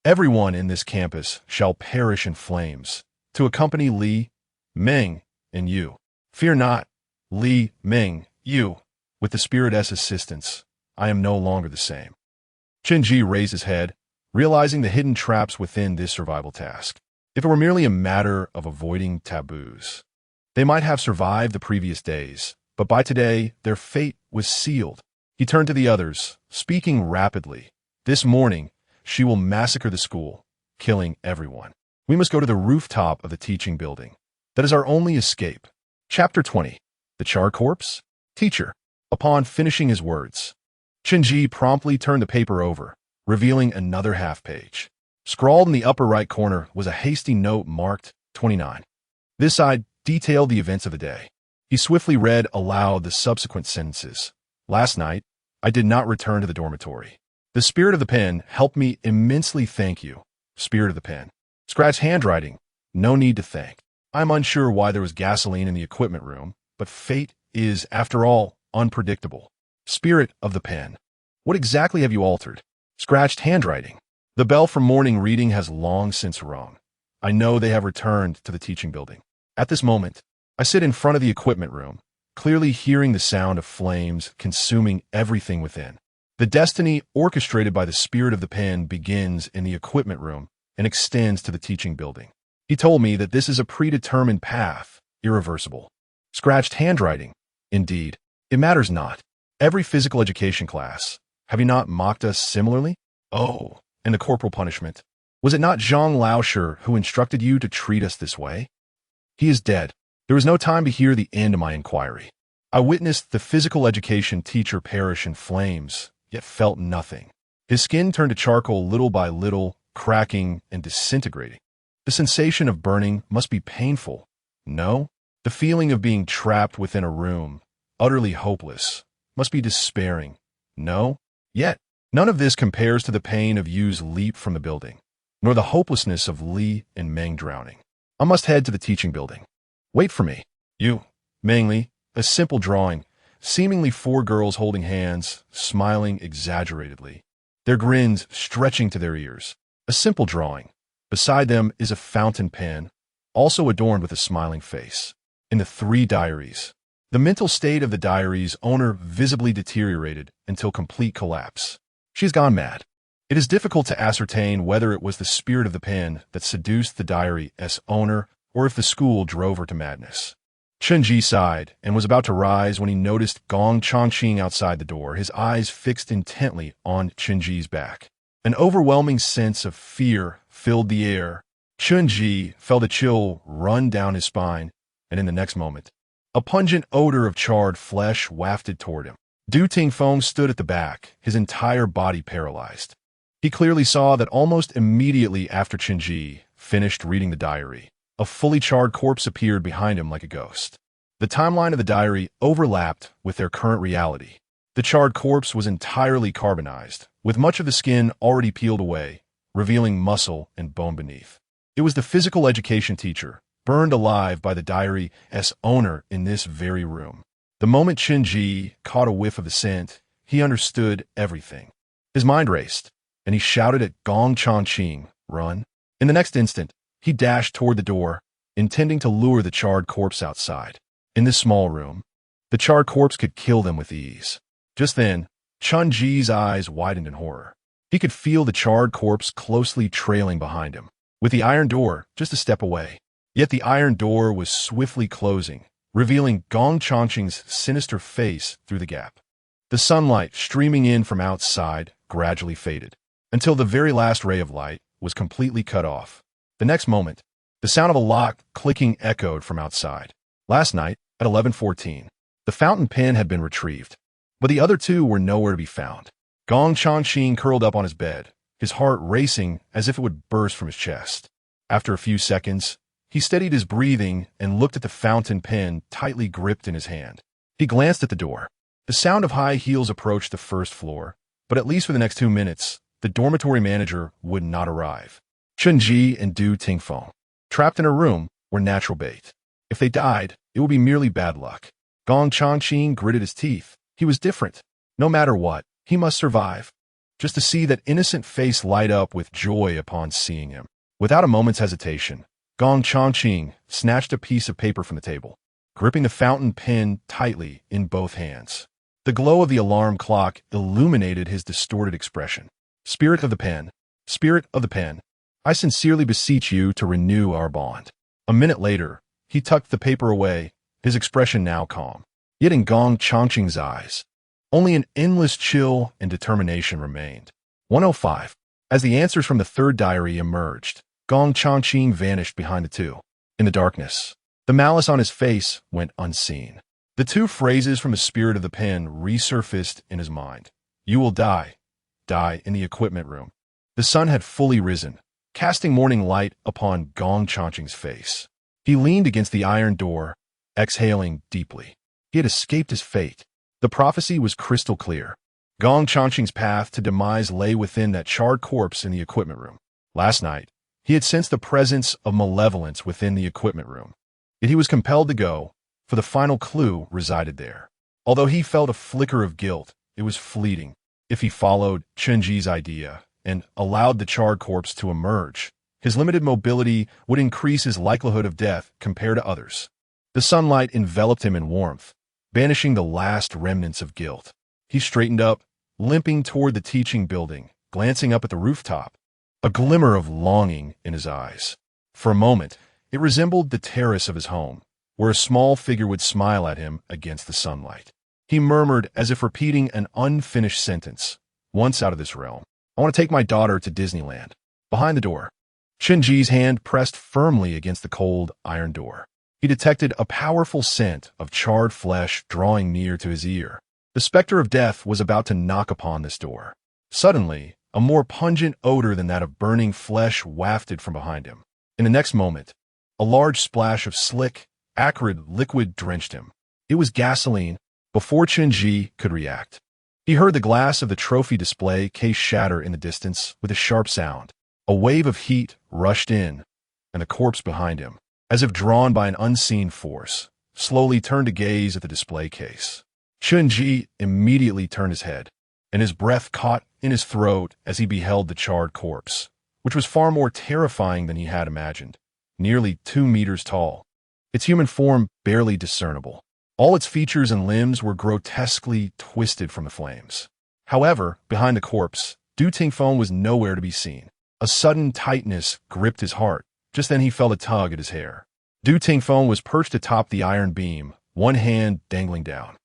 everyone in this campus shall perish in flames, to accompany Li, Meng, and you. Fear not, Li, Meng, you. With the spirit's assistance, I am no longer the same. Chen Ji raised his head, realizing the hidden traps within this survival task. If it were merely a matter of avoiding taboos, they might have survived the previous days, but by today, their fate was sealed. He turned to the others, speaking rapidly. This morning, she will massacre the school, killing everyone. We must go to the rooftop of the teaching building. That is our only escape. Chapter 20. The Char Corpse? Teacher. Upon finishing his words, Chen Ji promptly turned the paper over, revealing another half-page. Scrawled in the upper right corner was a hasty note marked 29. This side detailed the events of the day. He swiftly read aloud the subsequent sentences. Last night, I did not return to the dormitory. The spirit of the pen helped me immensely. Thank you, spirit of the pen. Scratch handwriting. No need to thank. I'm unsure why there was gasoline in the equipment room, but fate is, after all, unpredictable. Spirit of the pen. What exactly have you altered? Scratched handwriting. The bell for morning reading has long since rung. I know they have returned to the teaching building. At this moment, I sit in front of the equipment room, clearly hearing the sound of flames consuming everything within. The destiny orchestrated by the spirit of the pen begins in the equipment room and extends to the teaching building. He told me that this is a predetermined path, irreversible. Scratched handwriting. Indeed, it matters not. Every physical education class. Have you not mocked us similarly? Oh, and the corporal punishment. Was it not Zhang Laosher who instructed you to treat us this way? He is dead. There was no time to hear the end of my inquiry. I witnessed the physical education teacher perish in flames, yet felt nothing. His skin turned to charcoal little by little, cracking and disintegrating. The sensation of burning must be painful. No, the feeling of being trapped within a room, utterly hopeless, must be despairing. No, yet none of this compares to the pain of Yu's leap from the building, nor the hopelessness of Li and Meng drowning. I must head to the teaching building. Wait for me. Yu, Meng Li, a simple drawing, seemingly 4 girls holding hands, smiling exaggeratedly, their grins stretching to their ears. A simple drawing. Beside them is a fountain pen, also adorned with a smiling face. In the 3 diaries. The mental state of the diary's owner visibly deteriorated until complete collapse. She has gone mad. It is difficult to ascertain whether it was the spirit of the pen that seduced the diary's owner or if the school drove her to madness. Chen Ji sighed and was about to rise when he noticed Gong Changqing outside the door, his eyes fixed intently on Chen Ji's back. An overwhelming sense of fear filled the air. Chen Ji felt a chill run down his spine, and in the next moment, a pungent odor of charred flesh wafted toward him. Du Tingfeng stood at the back, his entire body paralyzed. He clearly saw that almost immediately after Chen Ji finished reading the diary, a fully charred corpse appeared behind him like a ghost. The timeline of the diary overlapped with their current reality. The charred corpse was entirely carbonized, with much of the skin already peeled away, revealing muscle and bone beneath. It was the physical education teacher, burned alive by the diary's owner in this very room. The moment Chen Ji caught a whiff of the scent, he understood everything. His mind raced, and he shouted at Gong Changqing, "Run!" In the next instant, he dashed toward the door, intending to lure the charred corpse outside. In this small room, the charred corpse could kill them with ease. Just then, Chen Ji's eyes widened in horror. He could feel the charred corpse closely trailing behind him, with the iron door just a step away. Yet the iron door was swiftly closing, revealing Gong Changqing's sinister face through the gap. The sunlight streaming in from outside gradually faded, until the very last ray of light was completely cut off. The next moment, the sound of a lock clicking echoed from outside. Last night, at 11:14, the fountain pen had been retrieved, but the other 2 were nowhere to be found. Gong Changqing curled up on his bed, his heart racing as if it would burst from his chest. After a few seconds, he steadied his breathing and looked at the fountain pen tightly gripped in his hand. He glanced at the door. The sound of high heels approached the first floor, but at least for the next 2 minutes, the dormitory manager would not arrive. Chen Ji and Du Tingfeng, trapped in a room, were natural bait. If they died, it would be merely bad luck. Gong Changqing gritted his teeth. He was different. No matter what, he must survive. Just to see that innocent face light up with joy upon seeing him. Without a moment's hesitation, Gong Changqing snatched a piece of paper from the table, gripping the fountain pen tightly in both hands. The glow of the alarm clock illuminated his distorted expression. Spirit of the pen, spirit of the pen, I sincerely beseech you to renew our bond. A minute later, he tucked the paper away, his expression now calm. Yet in Gong Changqing's eyes, only an endless chill and determination remained. 105. As the answers from the 3rd diary emerged, Gong Changqing vanished behind the 2. In the darkness, the malice on his face went unseen. The 2 phrases from the spirit of the pen resurfaced in his mind. You will die. Die in the equipment room. The sun had fully risen, casting morning light upon Gong Changqing's face. He leaned against the iron door, exhaling deeply. He had escaped his fate. The prophecy was crystal clear. Gong Changqing's path to demise lay within that charred corpse in the equipment room. Last night, he had sensed the presence of malevolence within the equipment room. Yet he was compelled to go, for the final clue resided there. Although he felt a flicker of guilt, it was fleeting. If he followed Chen Ji's idea and allowed the charred corpse to emerge, his limited mobility would increase his likelihood of death compared to others. The sunlight enveloped him in warmth, banishing the last remnants of guilt. He straightened up, limping toward the teaching building, glancing up at the rooftop, a glimmer of longing in his eyes. For a moment, it resembled the terrace of his home, where a small figure would smile at him against the sunlight. He murmured as if repeating an unfinished sentence. Once out of this realm, I want to take my daughter to Disneyland. behind the door. Chen Ji's hand pressed firmly against the cold, iron door. He detected a powerful scent of charred flesh drawing near to his ear. The specter of death was about to knock upon this door. Suddenly, a more pungent odor than that of burning flesh wafted from behind him. In the next moment, a large splash of slick, acrid liquid drenched him. It was gasoline. Before Chen Ji could react, he heard the glass of the trophy display case shatter in the distance with a sharp sound. A wave of heat rushed in, and the corpse behind him, as if drawn by an unseen force, slowly turned to gaze at the display case. Chen Ji immediately turned his head, and his breath caught in his throat as he beheld the charred corpse, which was far more terrifying than he had imagined, nearly 2 meters tall, its human form barely discernible. All its features and limbs were grotesquely twisted from the flames. However, behind the corpse, Du Tingfeng was nowhere to be seen. A sudden tightness gripped his heart. Just then he felt a tug at his hair. Du Tingfeng was perched atop the iron beam, one hand dangling down.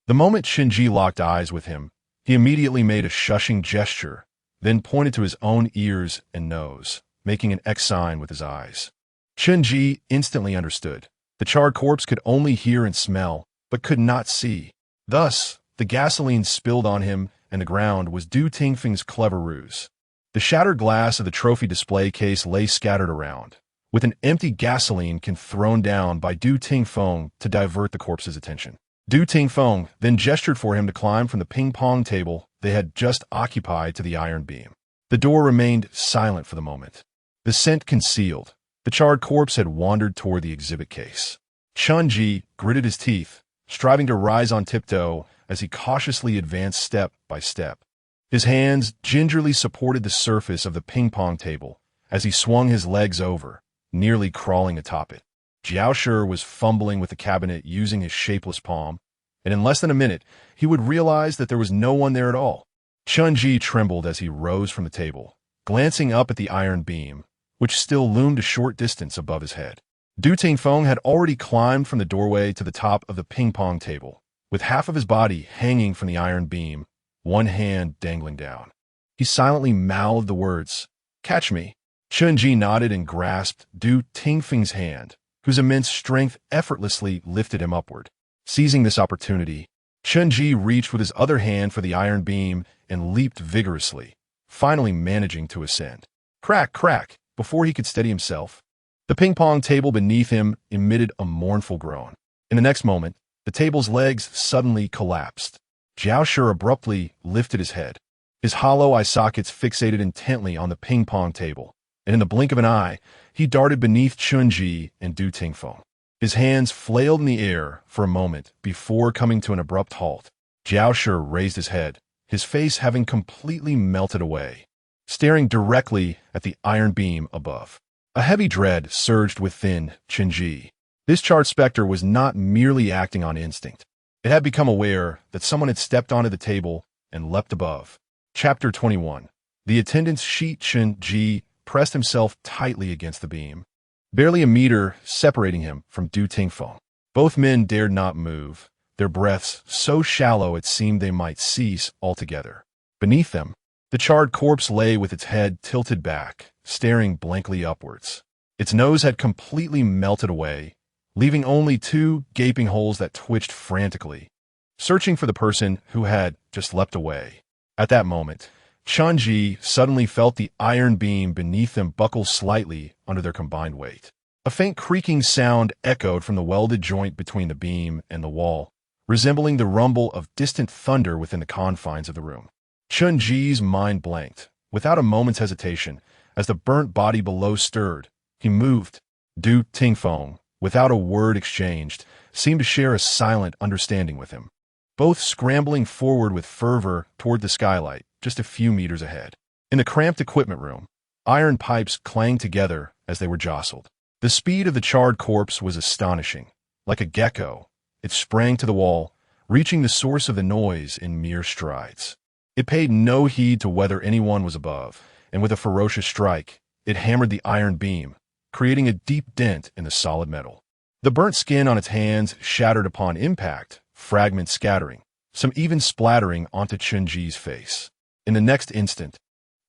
The moment Chen Ji locked eyes with him, he immediately made a shushing gesture, then pointed to his own ears and nose, making an X sign with his eyes. Chen Ji instantly understood. The charred corpse could only hear and smell, but could not see. Thus, the gasoline spilled on him and the ground was Du Tingfeng's clever ruse. The shattered glass of the trophy display case lay scattered around, with an empty gasoline can thrown down by Du Tingfeng to divert the corpse's attention. Du Tingfeng then gestured for him to climb from the ping-pong table they had just occupied to the iron beam. The door remained silent for the moment. The scent concealed. The charred corpse had wandered toward the exhibit case. Chen Ji gritted his teeth, striving to rise on tiptoe as he cautiously advanced step by step. His hands gingerly supported the surface of the ping-pong table as he swung his legs over, nearly crawling atop it. Jiao Shi was fumbling with the cabinet using his shapeless palm, and in less than a minute, he would realize that there was no one there at all. Chen Ji trembled as he rose from the table, glancing up at the iron beam, which still loomed a short distance above his head. Du Tingfeng had already climbed from the doorway to the top of the ping-pong table, with half of his body hanging from the iron beam, one hand dangling down. He silently mouthed the words, "Catch me." Chen Ji nodded and grasped Du Tingfeng's hand, whose immense strength effortlessly lifted him upward. Seizing this opportunity, Chen Ji reached with his other hand for the iron beam and leaped vigorously, finally managing to ascend. Crack, crack, before he could steady himself. The ping-pong table beneath him emitted a mournful groan. In the next moment, the table's legs suddenly collapsed. Jiao Shi abruptly lifted his head. His hollow eye sockets fixated intently on the ping-pong table, and in the blink of an eye, he darted beneath Chen Ji and Du Tingfeng. His hands flailed in the air for a moment before coming to an abrupt halt. Jiao Shi raised his head, his face having completely melted away, staring directly at the iron beam above. A heavy dread surged within Chen Ji. This charred specter was not merely acting on instinct. It had become aware that someone had stepped onto the table and leapt above. Chapter 21. The attendant's sheet. Chen Ji pressed himself tightly against the beam, barely a meter separating him from Du Tingfeng. Both men dared not move, their breaths so shallow it seemed they might cease altogether. Beneath them, the charred corpse lay with its head tilted back, staring blankly upwards. Its nose had completely melted away, leaving only 2 gaping holes that twitched frantically, searching for the person who had just leapt away. At that moment, Chen Ji suddenly felt the iron beam beneath them buckle slightly under their combined weight. A faint creaking sound echoed from the welded joint between the beam and the wall, resembling the rumble of distant thunder within the confines of the room. Chen Ji's mind blanked, without a moment's hesitation. As the burnt body below stirred, he moved. Du Tingfeng, without a word exchanged, seemed to share a silent understanding with him, both scrambling forward with fervor toward the skylight, just a few meters ahead. In the cramped equipment room, iron pipes clanged together as they were jostled. The speed of the charred corpse was astonishing. Like a gecko, it sprang to the wall, reaching the source of the noise in mere strides. It paid no heed to whether anyone was above, and with a ferocious strike, it hammered the iron beam, creating a deep dent in the solid metal. The burnt skin on its hands shattered upon impact, fragments scattering, some even splattering onto Chen Ji's face. In the next instant,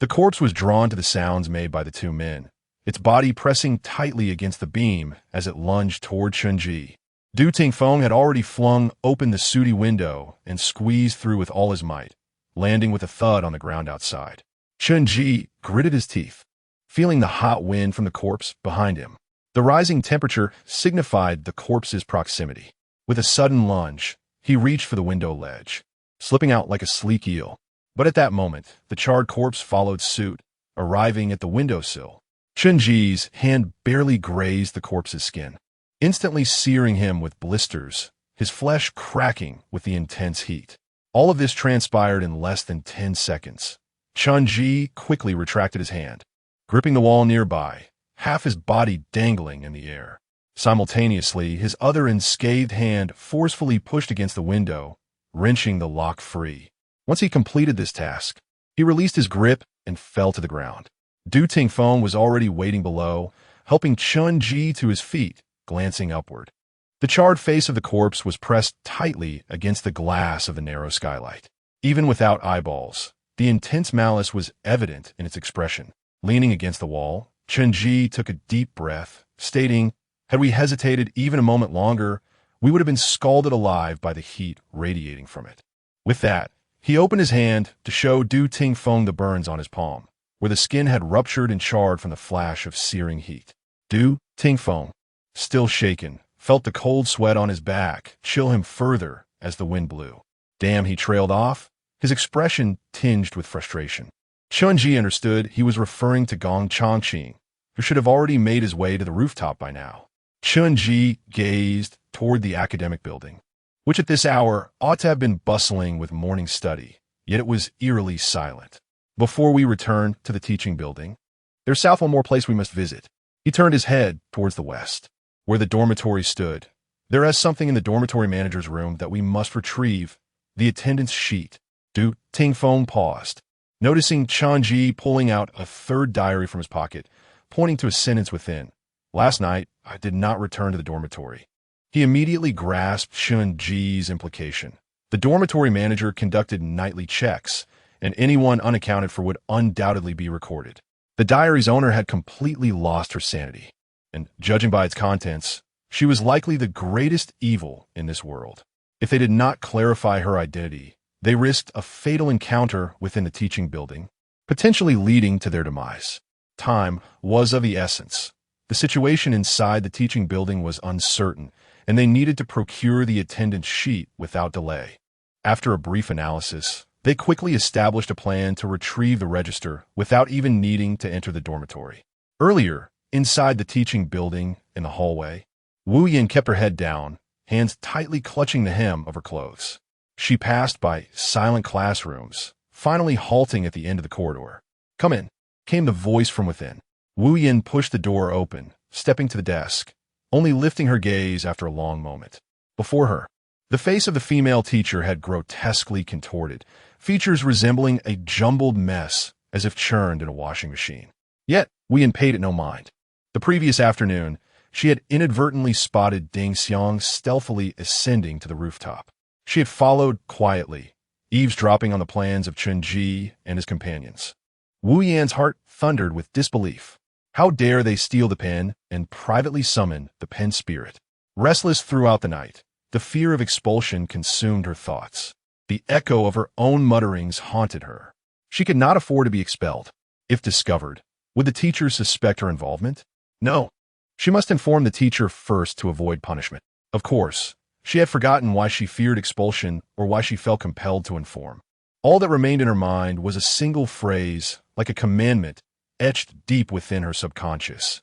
The corpse was drawn to the sounds made by the two men, its body pressing tightly against the beam as it lunged toward Chen Ji. Du Tingfeng had already flung open the sooty window and squeezed through with all his might, landing with a thud on the ground outside. Chen Ji gritted his teeth, feeling the hot wind from the corpse behind him. The rising temperature signified the corpse's proximity. With a sudden lunge, he reached for the window ledge, slipping out like a sleek eel. But at that moment, the charred corpse followed suit, arriving at the windowsill. Chen Ji's hand barely grazed the corpse's skin, instantly searing him with blisters, his flesh cracking with the intense heat. All of this transpired in less than 10 seconds. Chen Ji quickly retracted his hand, gripping the wall nearby, half his body dangling in the air. Simultaneously, his other unscathed hand forcefully pushed against the window, wrenching the lock free. Once he completed this task, he released his grip and fell to the ground. Du Tingfeng was already waiting below, helping Chen Ji to his feet, glancing upward. The charred face of the corpse was pressed tightly against the glass of the narrow skylight. Even without eyeballs, the intense malice was evident in its expression. Leaning against the wall, Chen Ji took a deep breath, stating, "Had we hesitated even a moment longer, we would have been scalded alive by the heat radiating from it." With that, he opened his hand to show Du Tingfeng the burns on his palm, where the skin had ruptured and charred from the flash of searing heat. Du Tingfeng, still shaken, felt the cold sweat on his back chill him further as the wind blew. Damn, he trailed off, his expression tinged with frustration. Chen Ji understood he was referring to Gong Chongqing, who should have already made his way to the rooftop by now. Chen Ji gazed toward the academic building, which at this hour ought to have been bustling with morning study, yet it was eerily silent. "Before we return to the teaching building, there's south one more place we must visit." He turned his head towards the west, where the dormitory stood. "There is something in the dormitory manager's room that we must retrieve, the attendance sheet." Du Tingfeng paused, noticing Chen Ji pulling out a third diary from his pocket, pointing to a sentence within. "Last night, I did not return to the dormitory." He immediately grasped Chen Ji's implication. The dormitory manager conducted nightly checks, and anyone unaccounted for would undoubtedly be recorded. The diary's owner had completely lost her sanity, and judging by its contents, she was likely the greatest evil in this world. If they did not clarify her identity, they risked a fatal encounter within the teaching building, potentially leading to their demise. Time was of the essence. The situation inside the teaching building was uncertain, and they needed to procure the attendance sheet without delay. After a brief analysis, they quickly established a plan to retrieve the register without even needing to enter the dormitory. Earlier, inside the teaching building in the hallway, Wu Yin kept her head down, hands tightly clutching the hem of her clothes. She passed by silent classrooms, finally halting at the end of the corridor. "Come in," came the voice from within. Wu Yin pushed the door open, stepping to the desk, only lifting her gaze after a long moment. Before her, the face of the female teacher had grotesquely contorted, features resembling a jumbled mess as if churned in a washing machine. Yet, Wu Yin paid it no mind. The previous afternoon, she had inadvertently spotted Ding Xiang stealthily ascending to the rooftop. She had followed quietly, eavesdropping on the plans of Chen Ji and his companions. Wu Yan's heart thundered with disbelief. How dare they steal the pen and privately summon the pen spirit? Restless throughout the night, the fear of expulsion consumed her thoughts. The echo of her own mutterings haunted her. She could not afford to be expelled. If discovered, would the teacher suspect her involvement? No. She must inform the teacher first to avoid punishment. Of course, she had forgotten why she feared expulsion or why she felt compelled to inform. All that remained in her mind was a single phrase, like a commandment, etched deep within her subconscious.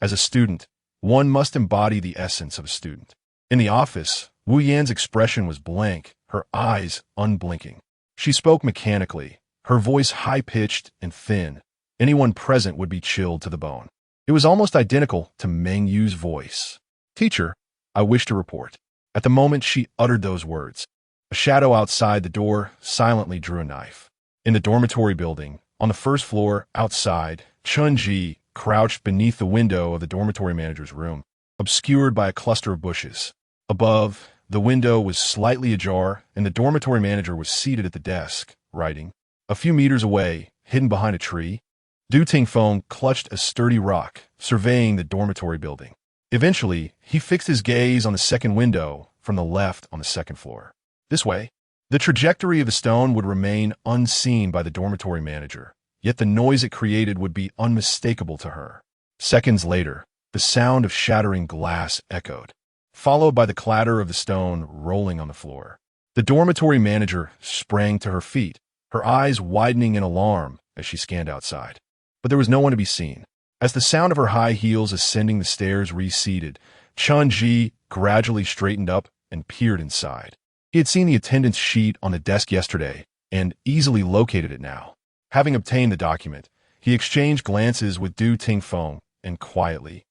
As a student, one must embody the essence of a student. In the office, Wu Yan's expression was blank, her eyes unblinking. She spoke mechanically, her voice high-pitched and thin. Anyone present would be chilled to the bone. It was almost identical to Meng Yu's voice. "Teacher, I wish to report." At the moment she uttered those words, a shadow outside the door silently drew a knife. In the dormitory building, on the first floor, outside, Chen Ji crouched beneath the window of the dormitory manager's room, obscured by a cluster of bushes. Above, the window was slightly ajar, and the dormitory manager was seated at the desk, writing. A few meters away, hidden behind a tree? Du Tingfeng clutched a sturdy rock, surveying the dormitory building. Eventually, he fixed his gaze on the second window from the left on the second floor. This way, the trajectory of the stone would remain unseen by the dormitory manager, yet the noise it created would be unmistakable to her. Seconds later, the sound of shattering glass echoed, followed by the clatter of the stone rolling on the floor. The dormitory manager sprang to her feet, her eyes widening in alarm as she scanned outside. But there was no one to be seen. As the sound of her high heels ascending the stairs receded, Chen Ji gradually straightened up and peered inside. He had seen the attendance sheet on the desk yesterday and easily located it now. Having obtained the document, he exchanged glances with Du Tingfeng and quietly.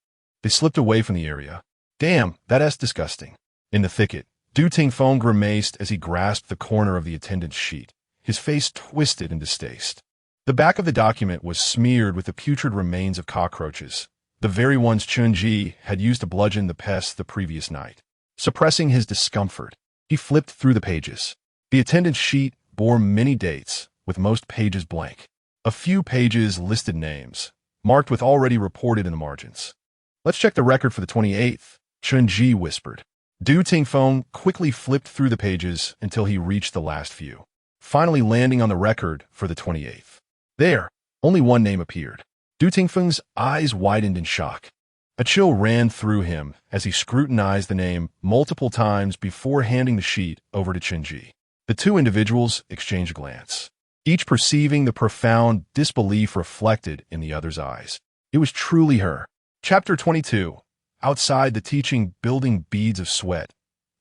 They slipped away from the area. Damn, that's disgusting. In the thicket, Du Tingfeng grimaced as he grasped the corner of the attendance sheet, his face twisted in distaste. The back of the document was smeared with the putrid remains of cockroaches, the very ones Chen Ji had used to bludgeon the pests the previous night. Suppressing his discomfort, he flipped through the pages. The attendance sheet bore many dates, with most pages blank. A few pages listed names, marked with already reported in the margins. Let's check the record for the 28th, Chen Ji whispered. Du Tingfeng quickly flipped through the pages until he reached the last few, finally landing on the record for the 28th. There, only one name appeared. Du Tingfeng's eyes widened in shock. A chill ran through him as he scrutinized the name multiple times before handing the sheet over to Chen Ji. The two individuals exchanged a glance, each perceiving the profound disbelief reflected in the other's eyes. It was truly her. Chapter 22. Outside the teaching building, beads of sweat,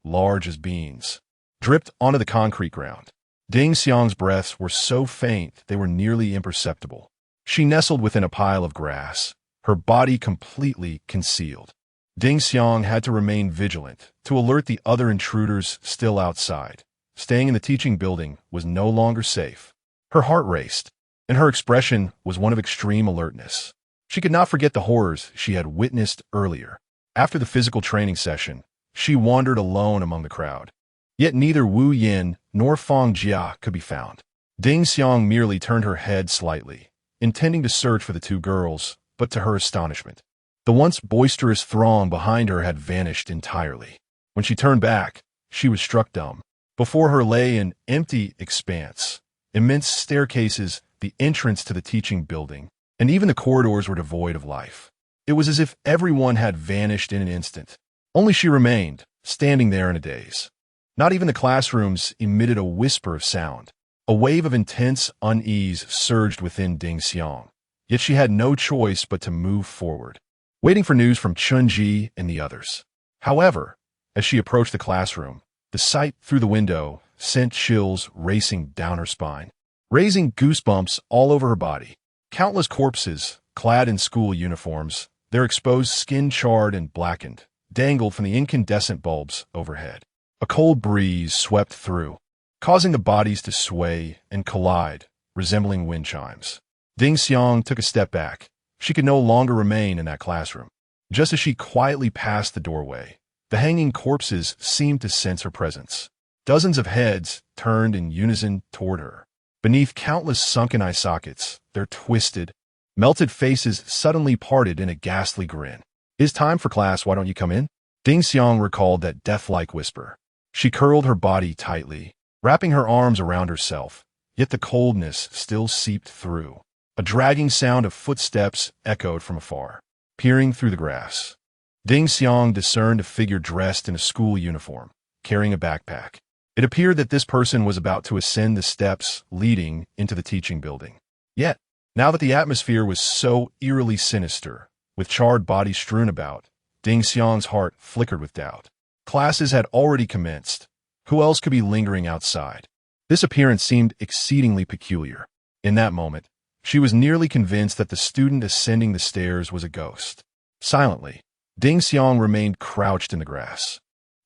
large as beans, dripped onto the concrete ground. Ding Xiang's breaths were so faint they were nearly imperceptible. She nestled within a pile of grass, her body completely concealed. Ding Xiang had to remain vigilant to alert the other intruders still outside. Staying in the teaching building was no longer safe. Her heart raced, and her expression was one of extreme alertness. She could not forget the horrors she had witnessed earlier. After the physical training session, she wandered alone among the crowd. Yet neither Wu Yin nor Fang Jia could be found. Ding Xiang merely turned her head slightly, intending to search for the two girls, but to her astonishment, the once boisterous throng behind her had vanished entirely. When she turned back, she was struck dumb. Before her lay an empty expanse, immense staircases, the entrance to the teaching building, and even the corridors were devoid of life. It was as if everyone had vanished in an instant. Only she remained, standing there in a daze. Not even the classrooms emitted a whisper of sound. A wave of intense unease surged within Ding Xiang, yet she had no choice but to move forward, waiting for news from Chen Ji and the others. However, as she approached the classroom, the sight through the window sent chills racing down her spine, raising goosebumps all over her body. Countless corpses, clad in school uniforms, their exposed skin charred and blackened, dangled from the incandescent bulbs overhead. A cold breeze swept through, causing the bodies to sway and collide, resembling wind chimes. Ding Xiang took a step back. She could no longer remain in that classroom. Just as she quietly passed the doorway, the hanging corpses seemed to sense her presence. Dozens of heads turned in unison toward her. Beneath countless sunken eye sockets, their twisted, melted faces suddenly parted in a ghastly grin. "It's time for class, why don't you come in?" Ding Xiang recalled that death-like whisper. She curled her body tightly, wrapping her arms around herself, yet the coldness still seeped through. A dragging sound of footsteps echoed from afar. Peering through the grass, Ding Xiang discerned a figure dressed in a school uniform, carrying a backpack. It appeared that this person was about to ascend the steps leading into the teaching building. Yet, now that the atmosphere was so eerily sinister, with charred bodies strewn about, Ding Xiang's heart flickered with doubt. Classes had already commenced. Who else could be lingering outside? This appearance seemed exceedingly peculiar. In that moment, she was nearly convinced that the student ascending the stairs was a ghost. Silently, Ding Xiang remained crouched in the grass,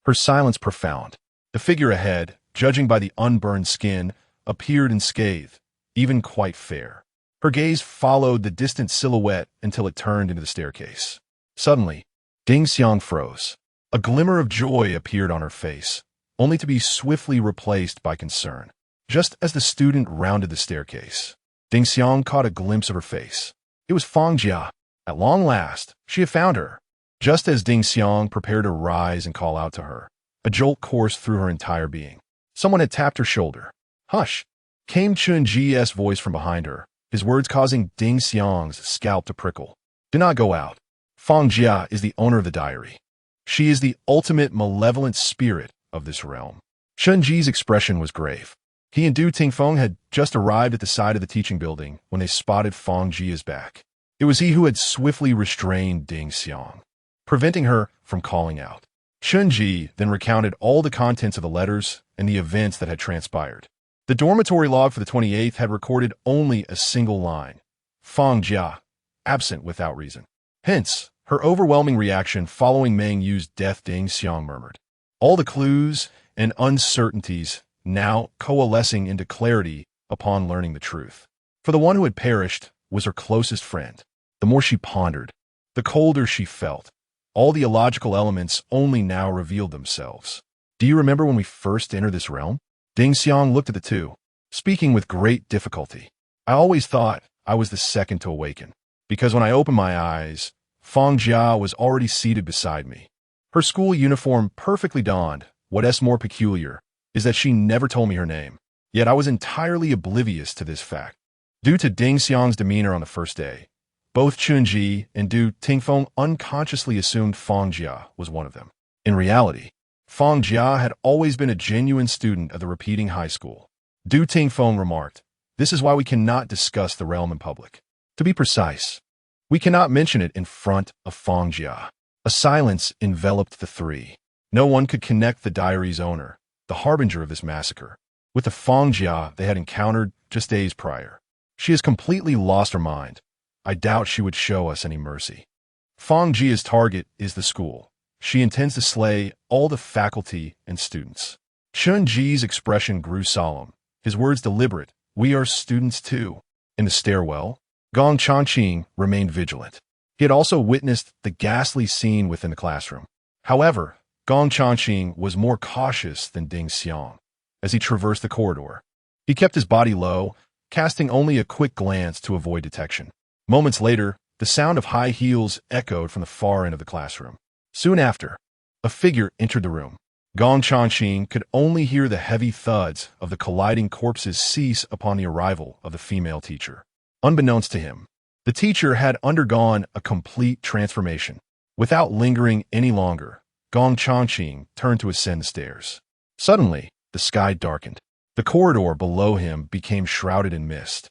her silence profound. The figure ahead, judging by the unburned skin, appeared unscathed, even quite fair. Her gaze followed the distant silhouette until it turned into the staircase. Suddenly, Ding Xiang froze. A glimmer of joy appeared on her face, only to be swiftly replaced by concern. Just as the student rounded the staircase, Ding Xiang caught a glimpse of her face. It was Fang Jia. At long last, she had found her. Just as Ding Xiang prepared to rise and call out to her, a jolt coursed through her entire being. Someone had tapped her shoulder. "Hush!" came Chen Ji's voice from behind her, his words causing Ding Xiang's scalp to prickle. "Do not go out. Fang Jia is the owner of the diary. She is the ultimate malevolent spirit of this realm." Chen Ji's expression was grave. He and Du Tingfeng had just arrived at the side of the teaching building when they spotted Fang Jia's back. It was he who had swiftly restrained Ding Xiang, preventing her from calling out. Chen Ji then recounted all the contents of the letters and the events that had transpired. The dormitory log for the 28th had recorded only a single line: Fang Jia, absent without reason. Hence, her overwhelming reaction following Meng Yu's death. Ding Xiang murmured. All the clues and uncertainties now coalescing into clarity upon learning the truth. For the one who had perished was her closest friend. The more she pondered, the colder she felt. All the illogical elements only now revealed themselves. "Do you remember when we first entered this realm?" Ding Xiang looked at the two, speaking with great difficulty. "I always thought I was the second to awaken, because when I opened my eyes, Fang Jia was already seated beside me. Her school uniform perfectly donned. What's more peculiar is that she never told me her name, yet I was entirely oblivious to this fact." Due to Ding Xiang's demeanor on the first day, both Chen Ji and Du Tingfeng unconsciously assumed Fang Jia was one of them. In reality, Fang Jia had always been a genuine student of the repeating high school. Du Tingfeng remarked, "This is why we cannot discuss the realm in public. To be precise, we cannot mention it in front of Fang Jia." A silence enveloped the three. No one could connect the diary's owner, the harbinger of this massacre, with the Fang Jia they had encountered just days prior. "She has completely lost her mind. I doubt she would show us any mercy. Fang Jia's target is the school. She intends to slay all the faculty and students." Chen Ji's expression grew solemn, his words deliberate. "We are students too." In the stairwell, Gong Changqing remained vigilant. He had also witnessed the ghastly scene within the classroom. However, Gong Changqing was more cautious than Ding Xiang. As he traversed the corridor, he kept his body low, casting only a quick glance to avoid detection. Moments later, the sound of high heels echoed from the far end of the classroom. Soon after, a figure entered the room. Gong Changqing could only hear the heavy thuds of the colliding corpses cease upon the arrival of the female teacher. Unbeknownst to him, the teacher had undergone a complete transformation. Without lingering any longer, Gong Changqing turned to ascend the stairs. Suddenly, the sky darkened. The corridor below him became shrouded in mist,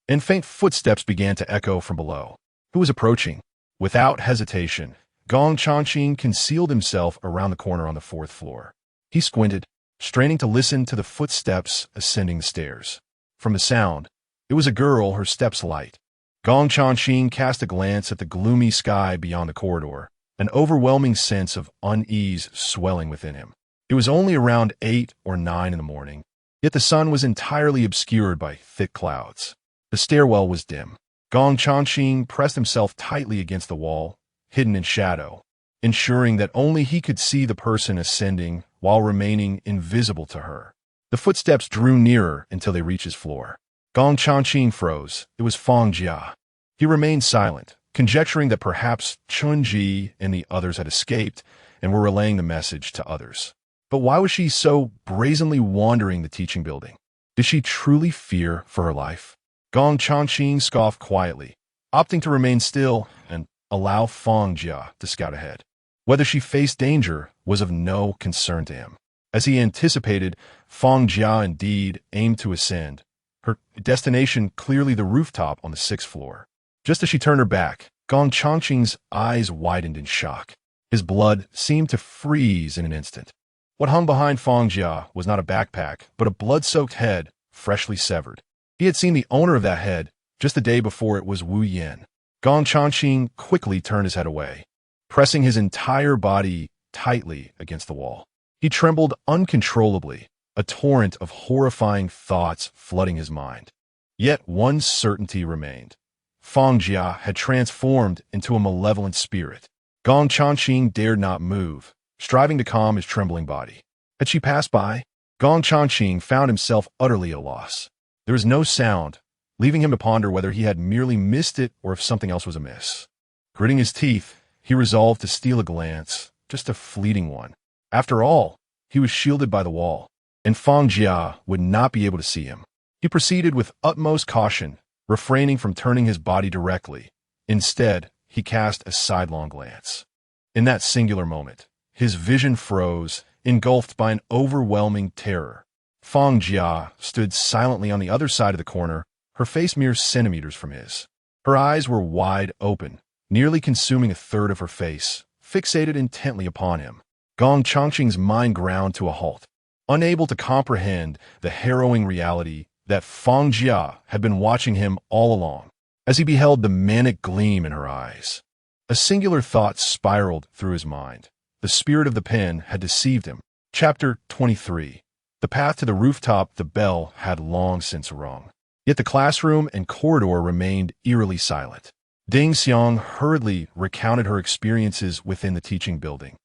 and faint footsteps began to echo from below. Who was approaching? Without hesitation, Gong Changqing concealed himself around the corner on the 4th floor. He squinted, straining to listen to the footsteps ascending the stairs. From the sound, it was a girl, her steps light. Gong Changqing cast a glance at the gloomy sky beyond the corridor, an overwhelming sense of unease swelling within him. It was only around 8 or 9 in the morning, yet the sun was entirely obscured by thick clouds. The stairwell was dim. Gong Changqing pressed himself tightly against the wall, hidden in shadow, ensuring that only he could see the person ascending while remaining invisible to her. The footsteps drew nearer until they reached his floor. Gong Changqing froze. It was Fang Jia. He remained silent, conjecturing that perhaps Chen Ji and the others had escaped and were relaying the message to others. But why was she so brazenly wandering the teaching building? Did she truly fear for her life? Gong Changqing scoffed quietly, opting to remain still and allow Fang Jia to scout ahead. Whether she faced danger was of no concern to him. As he anticipated, Fang Jia indeed aimed to ascend, her destination clearly the rooftop on the 6th floor. Just as she turned her back, Gong Changqing's eyes widened in shock. His blood seemed to freeze in an instant. What hung behind Fang Jia was not a backpack, but a blood-soaked head, freshly severed. He had seen the owner of that head just the day before. It was Wu Yan. Gong Changqing quickly turned his head away, pressing his entire body tightly against the wall. He trembled uncontrollably, a torrent of horrifying thoughts flooding his mind. Yet one certainty remained. Fang Jia had transformed into a malevolent spirit. Gong Changqing dared not move, striving to calm his trembling body. Had she passed by? Gong Changqing found himself utterly at a loss. There was no sound, leaving him to ponder whether he had merely missed it or if something else was amiss. Gritting his teeth, he resolved to steal a glance, just a fleeting one. After all, he was shielded by the wall, and Fang Jia would not be able to see him. He proceeded with utmost caution, refraining from turning his body directly. Instead, he cast a sidelong glance. In that singular moment, his vision froze, engulfed by an overwhelming terror. Fang Jia stood silently on the other side of the corner, her face mere centimeters from his. Her eyes were wide open, nearly consuming a third of her face, fixated intently upon him. Gong Changqing's mind ground to a halt, unable to comprehend the harrowing reality that Fang Jia had been watching him all along. As he beheld the manic gleam in her eyes, a singular thought spiraled through his mind. The spirit of the pen had deceived him. Chapter 23. The path to the rooftop the bell had long since rung. Yet the classroom and corridor remained eerily silent. Ding Xiang hurriedly recounted her experiences within the teaching building,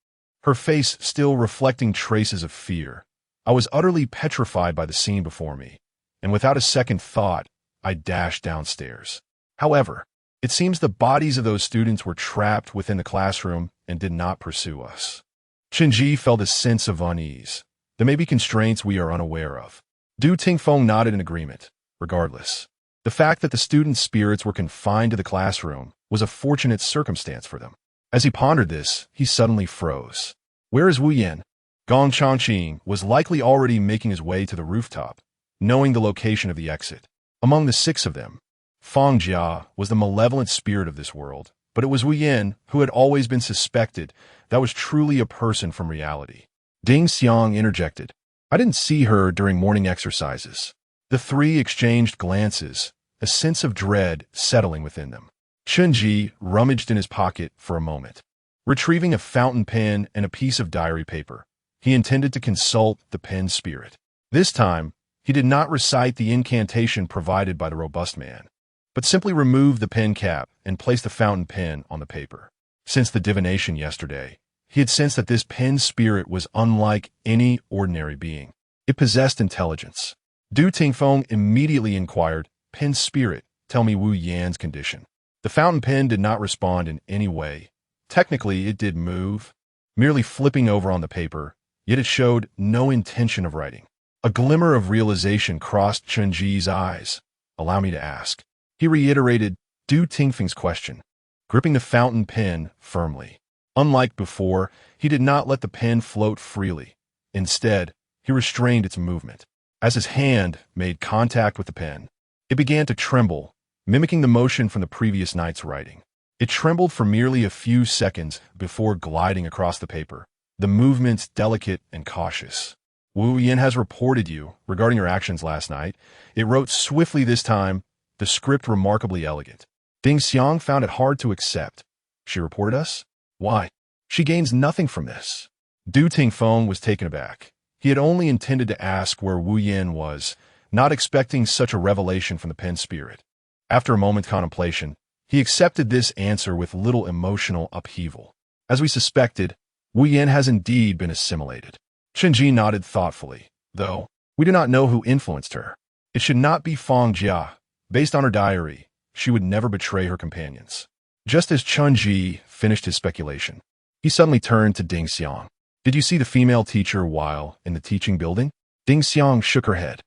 her face still reflecting traces of fear. I was utterly petrified by the scene before me, and without a second thought, I dashed downstairs. However, it seems the bodies of those students were trapped within the classroom and did not pursue us. Chen Ji felt a sense of unease. There may be constraints we are unaware of. Du Tingfeng nodded in agreement. Regardless, the fact that the students' spirits were confined to the classroom was a fortunate circumstance for them. As he pondered this, he suddenly froze. Where is Wu Yan? Gong Changqing was likely already making his way to the rooftop, knowing the location of the exit. Among the six of them, Fang Jia was the malevolent spirit of this world, but it was Wu Yan who had always been suspected that was truly a person from reality. Ding Xiang interjected. I didn't see her during morning exercises. The three exchanged glances, a sense of dread settling within them. Chen Ji rummaged in his pocket for a moment. Retrieving a fountain pen and a piece of diary paper, he intended to consult the pen spirit. This time, he did not recite the incantation provided by the robust man, but simply removed the pen cap and placed the fountain pen on the paper. Since the divination yesterday, he had sensed that this pen spirit was unlike any ordinary being. It possessed intelligence. Du Tingfeng immediately inquired, Pen spirit, tell me Wu Yan's condition. The fountain pen did not respond in any way. Technically, it did move, merely flipping over on the paper, yet it showed no intention of writing. A glimmer of realization crossed Chen Ji's eyes. Allow me to ask. He reiterated Du Tingfeng's question, gripping the fountain pen firmly. Unlike before, he did not let the pen float freely. Instead, he restrained its movement. As his hand made contact with the pen, it began to tremble, mimicking the motion from the previous night's writing. It trembled for merely a few seconds before gliding across the paper, the movements delicate and cautious. Wu Yan has reported you regarding your actions last night. It wrote swiftly this time, the script remarkably elegant. Ding Xiang found it hard to accept. She reported us? Why? She gains nothing from this. Du Tingfeng was taken aback. He had only intended to ask where Wu Yan was, not expecting such a revelation from the pen spirit. After a moment's contemplation, he accepted this answer with little emotional upheaval. As we suspected, Wu Yan has indeed been assimilated. Chen Ji nodded thoughtfully, though we do not know who influenced her. It should not be Fang Jia. Based on her diary, she would never betray her companions. Just as Chen Ji finished his speculation, he suddenly turned to Ding Xiang. Did you see the female teacher while in the teaching building? Ding Xiang shook her head.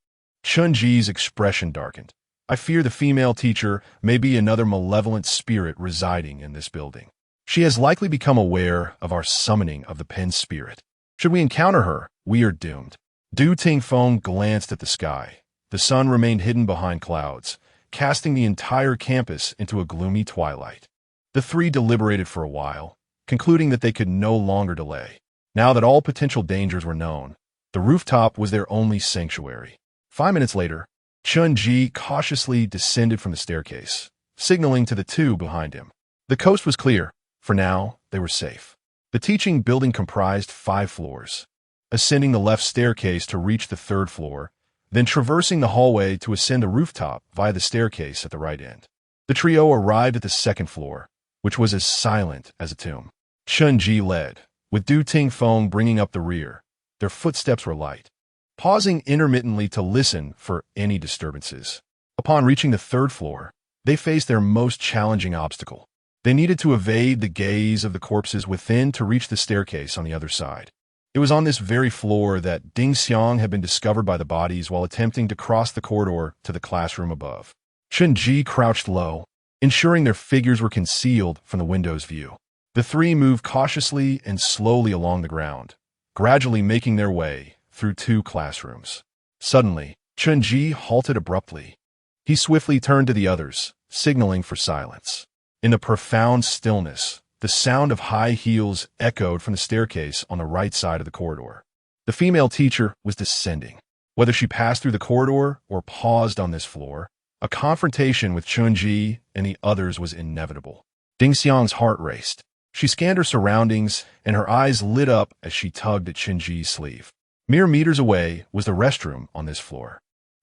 Chen Ji's expression darkened. I fear the female teacher may be another malevolent spirit residing in this building. She has likely become aware of our summoning of the pen spirit. Should we encounter her, we are doomed. Du Tingfeng glanced at the sky. The sun remained hidden behind clouds, casting the entire campus into a gloomy twilight. The three deliberated for a while, concluding that they could no longer delay. Now that all potential dangers were known, the rooftop was their only sanctuary. 5 minutes later, Chen Ji cautiously descended from the staircase, signaling to the two behind him. The coast was clear. For now, they were safe. The teaching building comprised 5 floors. Ascending the left staircase to reach the 3rd floor, then traversing the hallway to ascend the rooftop via the staircase at the right end. The trio arrived at the 2nd floor, which was as silent as a tomb. Chen Ji led, with Du Tingfeng bringing up the rear. Their footsteps were light, pausing intermittently to listen for any disturbances. Upon reaching the third floor, they faced their most challenging obstacle. They needed to evade the gaze of the corpses within to reach the staircase on the other side. It was on this very floor that Ding Xiang had been discovered by the bodies while attempting to cross the corridor to the classroom above. Chen Ji crouched low, ensuring their figures were concealed from the window's view. The three moved cautiously and slowly along the ground, gradually making their way through 2 classrooms. Suddenly, Chen Ji halted abruptly. He swiftly turned to the others, signaling for silence. In the profound stillness, the sound of high heels echoed from the staircase on the right side of the corridor. The female teacher was descending. Whether she passed through the corridor or paused on this floor, a confrontation with Chen Ji and the others was inevitable. Ding Xiang's heart raced. She scanned her surroundings, and her eyes lit up as she tugged at Chen Ji's sleeve. Mere meters away was the restroom on this floor.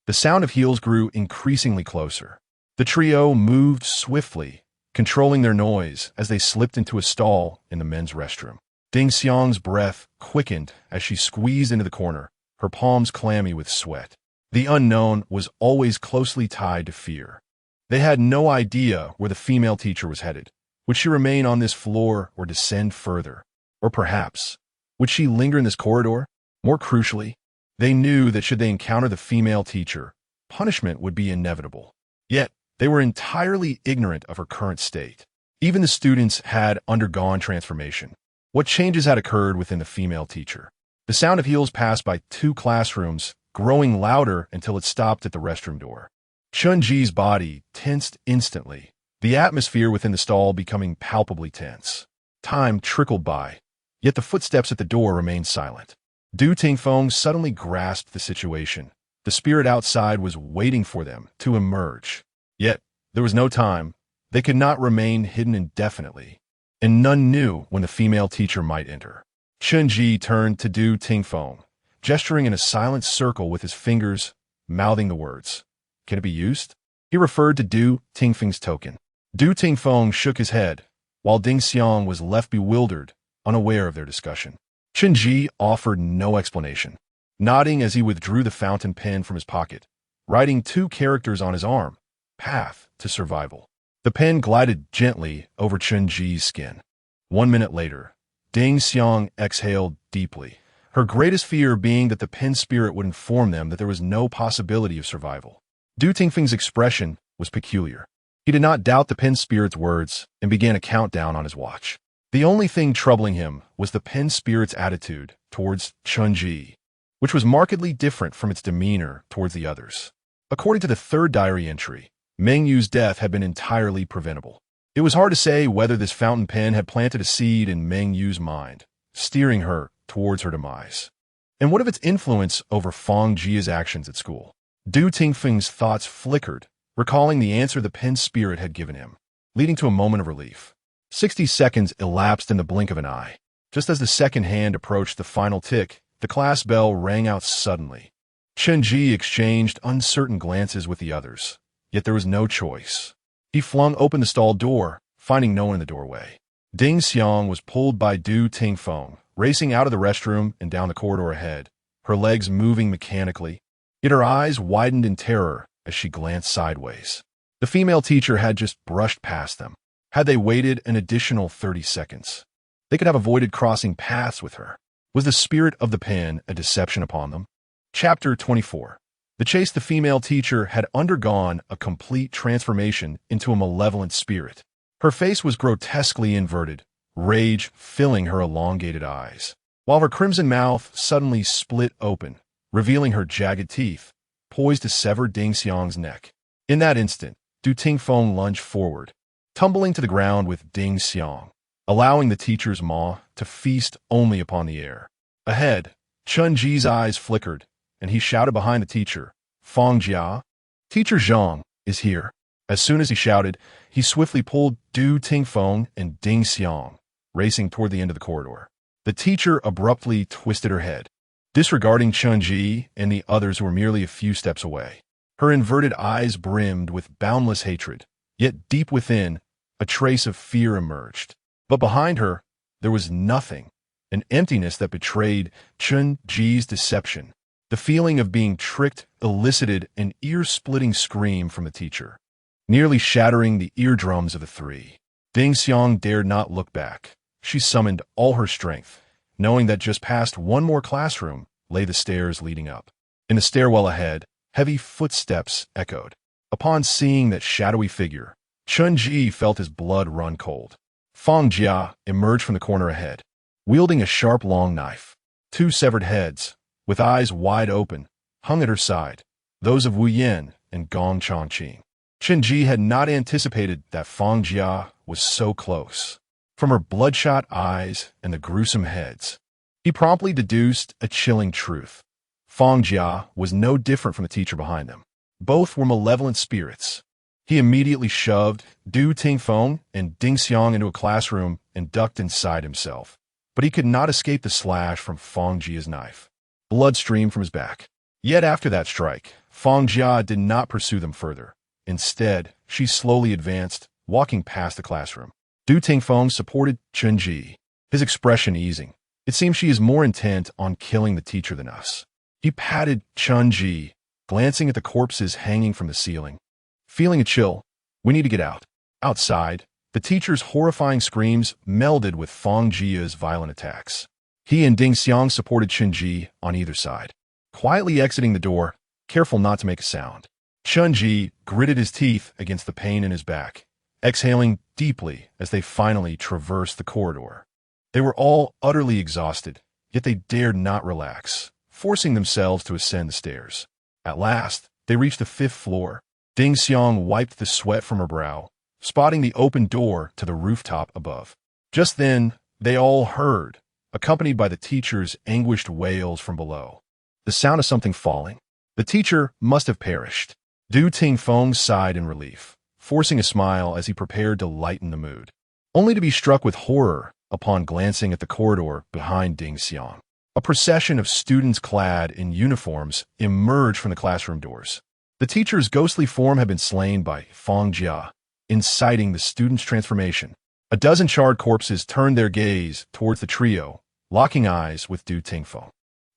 The sound of heels grew increasingly closer. The trio moved swiftly, controlling their noise as they slipped into a stall in the men's restroom. Ding Xiang's breath quickened as she squeezed into the corner, her palms clammy with sweat. The unknown was always closely tied to fear. They had no idea where the female teacher was headed. Would she remain on this floor or descend further? Or perhaps, would she linger in this corridor? More crucially, they knew that should they encounter the female teacher, punishment would be inevitable. Yet, they were entirely ignorant of her current state. Even the students had undergone transformation. What changes had occurred within the female teacher? The sound of heels passed by 2 classrooms, growing louder until it stopped at the restroom door. Chen Ji's body tensed instantly, the atmosphere within the stall becoming palpably tense. Time trickled by, yet the footsteps at the door remained silent. Du Tingfeng suddenly grasped the situation. The spirit outside was waiting for them to emerge. Yet, there was no time. They could not remain hidden indefinitely, and none knew when the female teacher might enter. Chen Ji turned to Du Tingfeng, gesturing in a silent circle with his fingers, mouthing the words. Can it be used? He referred to Du Tingfeng's token. Du Tingfeng shook his head, while Ding Xiang was left bewildered, unaware of their discussion. Chen Ji offered no explanation, nodding as he withdrew the fountain pen from his pocket, writing 2 characters on his arm, path to survival. The pen glided gently over Chen Ji's skin. 1 minute later, Ding Xiang exhaled deeply, her greatest fear being that the pen spirit would inform them that there was no possibility of survival. Du Tingfeng's expression was peculiar. He did not doubt the pen spirit's words and began a countdown on his watch. The only thing troubling him was the pen spirit's attitude towards Chen Ji, which was markedly different from its demeanor towards the others. According to the 3rd diary entry, Meng Yu's death had been entirely preventable. It was hard to say whether this fountain pen had planted a seed in Meng Yu's mind, steering her towards her demise. And what of its influence over Fang Jia's actions at school? Du Tingfeng's thoughts flickered, recalling the answer the pen spirit had given him, leading to a moment of relief. 60 seconds elapsed in the blink of an eye. Just as the second hand approached the final tick, the class bell rang out suddenly. Chen Ji exchanged uncertain glances with the others, yet there was no choice. He flung open the stall door, finding no one in the doorway. Ding Xiang was pulled by Du Tingfeng, racing out of the restroom and down the corridor ahead, her legs moving mechanically, yet her eyes widened in terror as she glanced sideways. The female teacher had just brushed past them. Had they waited an additional 30 seconds, they could have avoided crossing paths with her. Was the spirit of the pen a deception upon them? Chapter 24. The chase the female teacher had undergone a complete transformation into a malevolent spirit. Her face was grotesquely inverted, rage filling her elongated eyes, while her crimson mouth suddenly split open, revealing her jagged teeth, poised to sever Ding Xiang's neck. In that instant, Du Tingfeng lunged forward, tumbling to the ground with Ding Xiang, allowing the teacher's maw to feast only upon the air. Ahead, Chen Ji's eyes flickered, and he shouted behind the teacher, Fang Jia, Teacher Zhang is here. As soon as he shouted, he swiftly pulled Du Tingfeng and Ding Xiang, racing toward the end of the corridor. The teacher abruptly twisted her head, disregarding Chen Ji and the others who were merely a few steps away. Her inverted eyes brimmed with boundless hatred, yet deep within, a trace of fear emerged. But behind her, there was nothing, an emptiness that betrayed Chen Ji's deception. The feeling of being tricked elicited an ear-splitting scream from the teacher, nearly shattering the eardrums of the three. Ding Xiang dared not look back. She summoned all her strength, knowing that just past one more classroom lay the stairs leading up. In the stairwell ahead, heavy footsteps echoed. Upon seeing that shadowy figure, Chen Ji felt his blood run cold. Fang Jia emerged from the corner ahead, wielding a sharp long knife. Two severed heads, with eyes wide open, hung at her side, those of Wu Yan and Gong Chongqing. Chen Ji had not anticipated that Fang Jia was so close. From her bloodshot eyes and the gruesome heads, he promptly deduced a chilling truth. Fang Jia was no different from the teacher behind them. Both were malevolent spirits. He immediately shoved Du Tingfeng and Ding Xiang into a classroom and ducked inside himself. But he could not escape the slash from Fang Jia's knife. Blood streamed from his back. Yet after that strike, Fang Jia did not pursue them further. Instead, she slowly advanced, walking past the classroom. Du Tingfeng supported Chen Ji, his expression easing. It seems she is more intent on killing the teacher than us. He patted Chen Ji, glancing at the corpses hanging from the ceiling. Feeling a chill, we need to get out. Outside, the teacher's horrifying screams melded with Fang Jia's violent attacks. He and Ding Xiang supported Chen Ji on either side, quietly exiting the door, careful not to make a sound. Chen Ji gritted his teeth against the pain in his back, exhaling deeply as they finally traversed the corridor. They were all utterly exhausted, yet they dared not relax, forcing themselves to ascend the stairs. At last, they reached the 5th floor. Ding Xiang wiped the sweat from her brow, spotting the open door to the rooftop above. Just then, they all heard, accompanied by the teacher's anguished wails from below, the sound of something falling. The teacher must have perished. Du Tingfeng sighed in relief, forcing a smile as he prepared to lighten the mood, only to be struck with horror upon glancing at the corridor behind Ding Xiang. A procession of students clad in uniforms emerged from the classroom doors. The teacher's ghostly form had been slain by Fang Jia, inciting the student's transformation. A dozen charred corpses turned their gaze towards the trio, locking eyes with Du Tingfeng.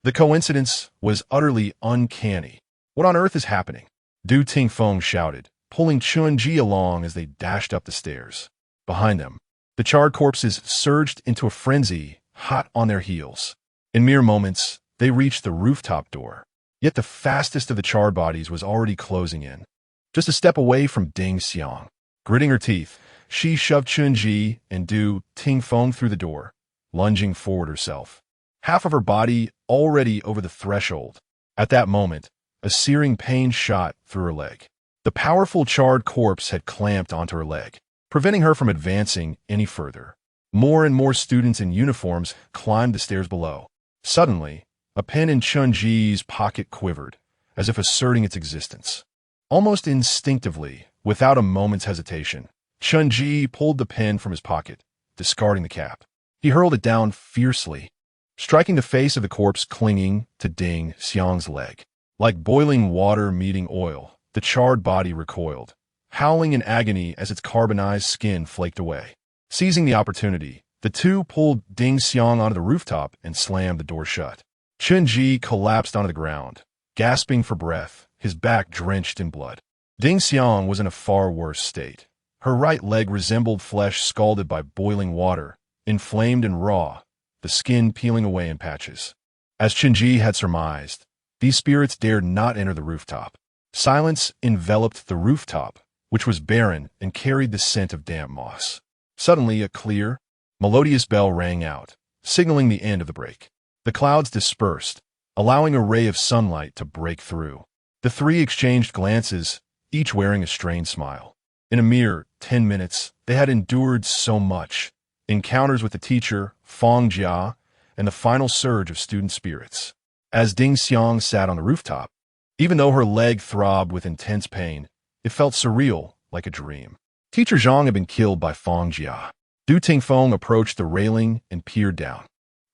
The coincidence was utterly uncanny. What on earth is happening? Du Tingfeng shouted, pulling Chen Ji along as they dashed up the stairs. Behind them, the charred corpses surged into a frenzy, hot on their heels. In mere moments, they reached the rooftop door. Yet the fastest of the charred bodies was already closing in, just a step away from Ding Xiang. Gritting her teeth, she shoved Chen Ji and Du Tingfeng through the door, lunging forward herself, half of her body already over the threshold. At that moment, a searing pain shot through her leg. The powerful charred corpse had clamped onto her leg, preventing her from advancing any further. More and more students in uniforms climbed the stairs below. Suddenly, a pen in Chen Ji's pocket quivered, as if asserting its existence. Almost instinctively, without a moment's hesitation, Chen Ji pulled the pen from his pocket, discarding the cap. He hurled it down fiercely, striking the face of the corpse clinging to Ding Xiang's leg. Like boiling water meeting oil, the charred body recoiled, howling in agony as its carbonized skin flaked away. Seizing the opportunity, the two pulled Ding Xiang onto the rooftop and slammed the door shut. Chen Ji collapsed onto the ground, gasping for breath, his back drenched in blood. Ding Xiang was in a far worse state. Her right leg resembled flesh scalded by boiling water, inflamed and raw, the skin peeling away in patches. As Chen Ji had surmised, these spirits dared not enter the rooftop. Silence enveloped the rooftop, which was barren and carried the scent of damp moss. Suddenly, a clear, melodious bell rang out, signaling the end of the break. The clouds dispersed, allowing a ray of sunlight to break through. The three exchanged glances, each wearing a strained smile. In a mere 10 minutes, they had endured so much. Encounters with the teacher, Fang Jia, and the final surge of student spirits. As Ding Xiang sat on the rooftop, even though her leg throbbed with intense pain, it felt surreal, like a dream. Teacher Zhang had been killed by Fang Jia. Du Tingfeng approached the railing and peered down.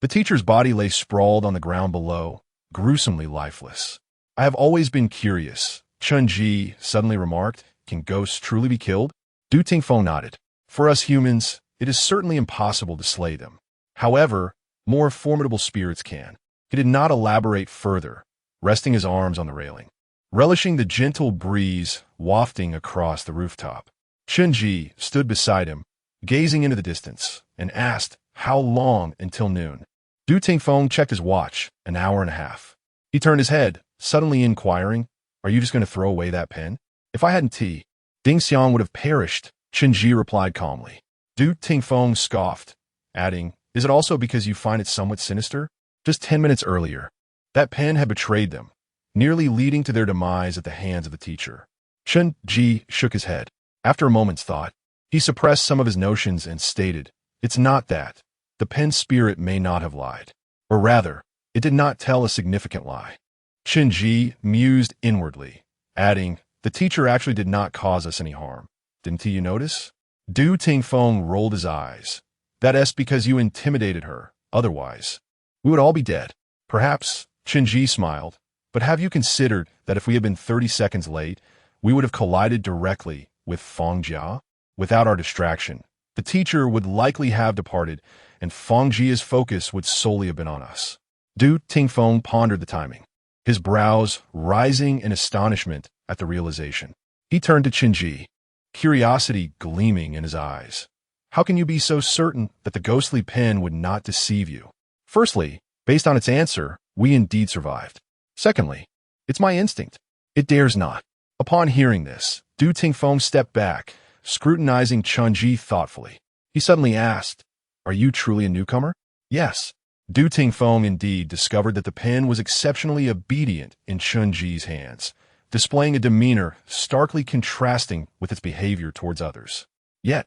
The teacher's body lay sprawled on the ground below, gruesomely lifeless. I have always been curious, Chen Ji suddenly remarked. Can ghosts truly be killed? Du Tingfeng nodded. For us humans, it is certainly impossible to slay them. However, more formidable spirits can. He did not elaborate further, resting his arms on the railing, relishing the gentle breeze wafting across the rooftop. Chen Ji stood beside him, gazing into the distance, and asked, "How long until noon?" Du Tingfeng checked his watch, an hour and a half. He turned his head, suddenly inquiring, "Are you just going to throw away that pen?" "If I hadn't tea, Ding Xiang would have perished," Chen Ji replied calmly. Du Tingfeng scoffed, adding, "Is it also because you find it somewhat sinister? Just 10 minutes earlier, that pen had betrayed them, nearly leading to their demise at the hands of the teacher." Chen Ji shook his head. After a moment's thought, he suppressed some of his notions and stated, "It's not that. The pen spirit may not have lied. Or rather, it did not tell a significant lie." Chen Ji mused inwardly, adding, "The teacher actually did not cause us any harm. Didn't you notice?" Du Tingfeng rolled his eyes. "That's because you intimidated her. Otherwise, we would all be dead." "Perhaps," Chen Ji smiled, "but have you considered that if we had been 30 seconds late, we would have collided directly with Feng Jia? Without our distraction, the teacher would likely have departed, and Feng Jia's focus would solely have been on us." Du Tingfeng pondered the timing, his brows rising in astonishment at the realization. He turned to Chen Ji, curiosity gleaming in his eyes. "How can you be so certain that the ghostly pen would not deceive you?" "Firstly, based on its answer, we indeed survived. Secondly, it's my instinct. It dares not." Upon hearing this, Du Tingfeng stepped back, scrutinizing Chen Ji thoughtfully. He suddenly asked, "Are you truly a newcomer?" "Yes." Du Tingfeng indeed discovered that the pen was exceptionally obedient in Chen Ji's hands, displaying a demeanor starkly contrasting with its behavior towards others. Yet,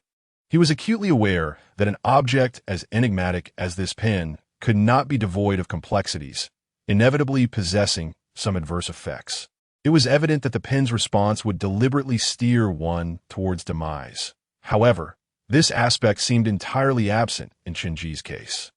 he was acutely aware that an object as enigmatic as this pen could not be devoid of complexities, inevitably possessing some adverse effects. It was evident that the pen's response would deliberately steer one towards demise. However, this aspect seemed entirely absent in Chen Ji's case.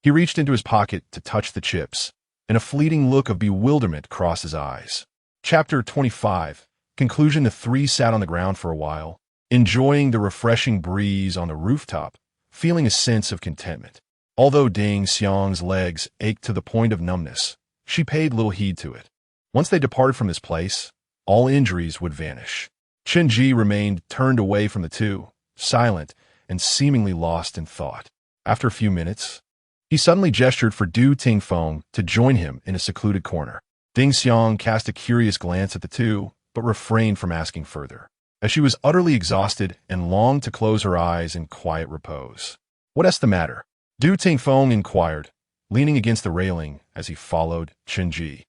He reached into his pocket to touch the chips, and a fleeting look of bewilderment crossed his eyes. Chapter 25. Conclusion. The three sat on the ground for a while, enjoying the refreshing breeze on the rooftop, feeling a sense of contentment. Although Ding Xiang's legs ached to the point of numbness, she paid little heed to it. Once they departed from this place, all injuries would vanish. Chen Ji remained turned away from the two, silent and seemingly lost in thought. After a few minutes, he suddenly gestured for Du Tingfeng to join him in a secluded corner. Ding Xiang cast a curious glance at the two, but refrained from asking further, as she was utterly exhausted and longed to close her eyes in quiet repose. "What's the matter?" Du Tingfeng inquired, leaning against the railing as he followed Chen Ji.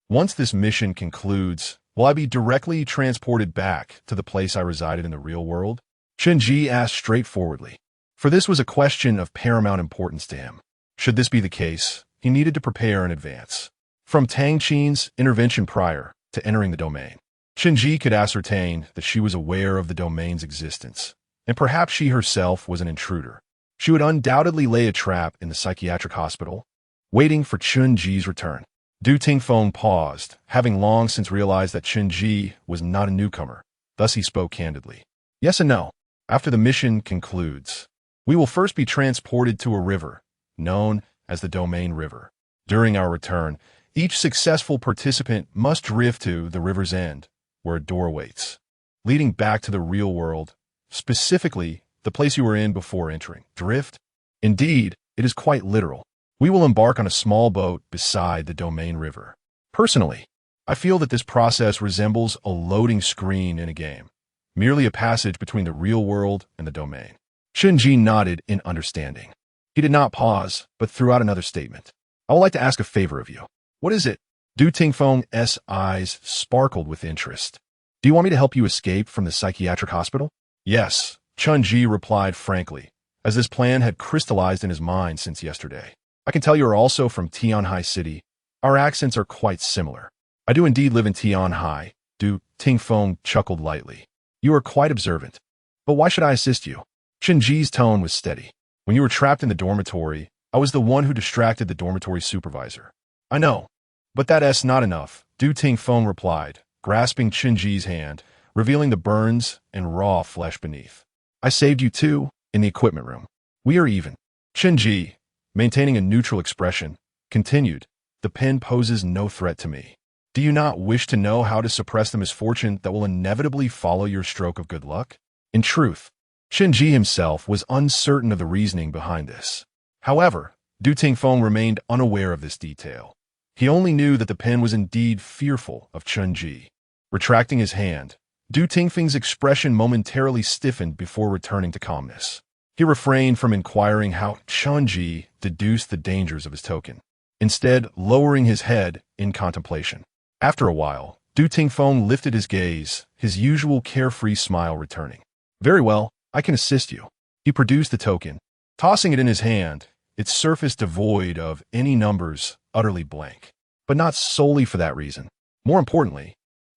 "Once this mission concludes, will I be directly transported back to the place I resided in the real world?" Chen Ji asked straightforwardly, for this was a question of paramount importance to him. Should this be the case, he needed to prepare in advance. From Tang Qin's intervention prior to entering the domain, Chen Ji could ascertain that she was aware of the domain's existence, and perhaps she herself was an intruder. She would undoubtedly lay a trap in the psychiatric hospital, waiting for Chen Ji's return. Du Tingfeng paused, having long since realized that Chen Ji was not a newcomer. Thus he spoke candidly. "Yes and no. After the mission concludes, we will first be transported to a river, known as the Domain River. During our return, each successful participant must drift to the river's end, where a door waits, leading back to the real world, specifically the place you were in before entering." "Drift?" "Indeed, it is quite literal. We will embark on a small boat beside the Domain River. Personally, I feel that this process resembles a loading screen in a game, merely a passage between the real world and the domain." Chen Ji nodded in understanding. He did not pause, but threw out another statement. "I would like to ask a favor of you." "What is it?" Du Tingfeng's eyes sparkled with interest. "Do you want me to help you escape from the psychiatric hospital?" "Yes," Chen Ji replied frankly, as this plan had crystallized in his mind since yesterday. "I can tell you are also from Tianhai City. Our accents are quite similar." "I do indeed live in Tianhai," Du Tingfeng chuckled lightly. "You are quite observant. But why should I assist you?" Chen Ji's tone was steady. "When you were trapped in the dormitory, I was the one who distracted the dormitory supervisor." "I know, but that's not enough," Du Tingfeng replied, grasping Chen Ji's hand, revealing the burns and raw flesh beneath. "I saved you too, in the equipment room. We are even." Chen Ji, maintaining a neutral expression, continued, "The pen poses no threat to me. Do you not wish to know how to suppress the misfortune that will inevitably follow your stroke of good luck? In truth, Chen Ji himself was uncertain of the reasoning behind this. However, Du Tingfeng remained unaware of this detail. He only knew that the pen was indeed fearful of Chen Ji. Retracting his hand, Du Tingfeng's expression momentarily stiffened before returning to calmness. He refrained from inquiring how Chen Ji deduced the dangers of his token, instead lowering his head in contemplation. After a while, Du Tingfeng lifted his gaze, his usual carefree smile returning. Very well, I can assist you. He produced the token, tossing it in his hand, its surface devoid of any numbers, utterly blank. But not solely for that reason. More importantly,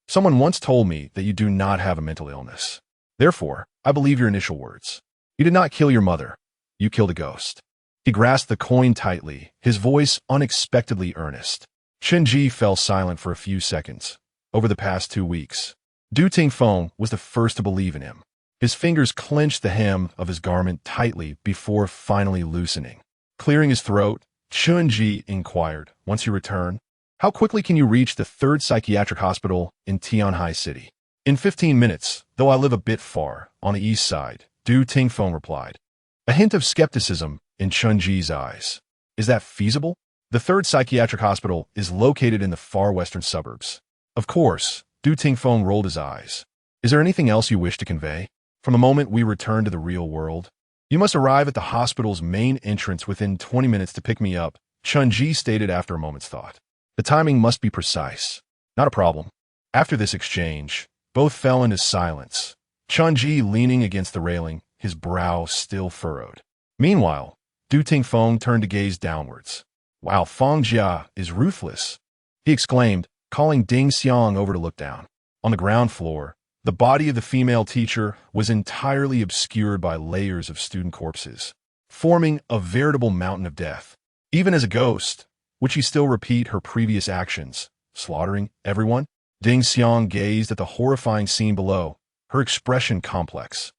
someone once told me that you do not have a mental illness. Therefore, I believe your initial words. You did not kill your mother. You killed a ghost. He grasped the coin tightly, his voice unexpectedly earnest. Chen Ji fell silent for a few seconds. Over the past 2 weeks, Du Tingfeng was the first to believe in him. His fingers clenched the hem of his garment tightly before finally loosening. Clearing his throat, Chen Ji inquired, once you return, how quickly can you reach the 3rd psychiatric hospital in Tianhai City? In 15 minutes, though I live a bit far, on the east side, Du Tingfeng replied. A hint of skepticism in Chen Ji's eyes. Is that feasible? The 3rd psychiatric hospital is located in the far western suburbs. Of course, Du Tingfeng rolled his eyes. Is there anything else you wish to convey? From the moment we return to the real world, you must arrive at the hospital's main entrance within 20 minutes to pick me up, Chen Ji stated after a moment's thought. The timing must be precise. Not a problem. After this exchange, both fell into silence, Chen Ji leaning against the railing, his brow still furrowed. Meanwhile, Du Tingfeng turned to gaze downwards. Wow, Feng Jia is ruthless, he exclaimed, calling Ding Xiang over to look down. On the ground floor, the body of the female teacher was entirely obscured by layers of student corpses, forming a veritable mountain of death. Even as a ghost, would she still repeat her previous actions, slaughtering everyone? Ding Xiang gazed at the horrifying scene below, her expression complex.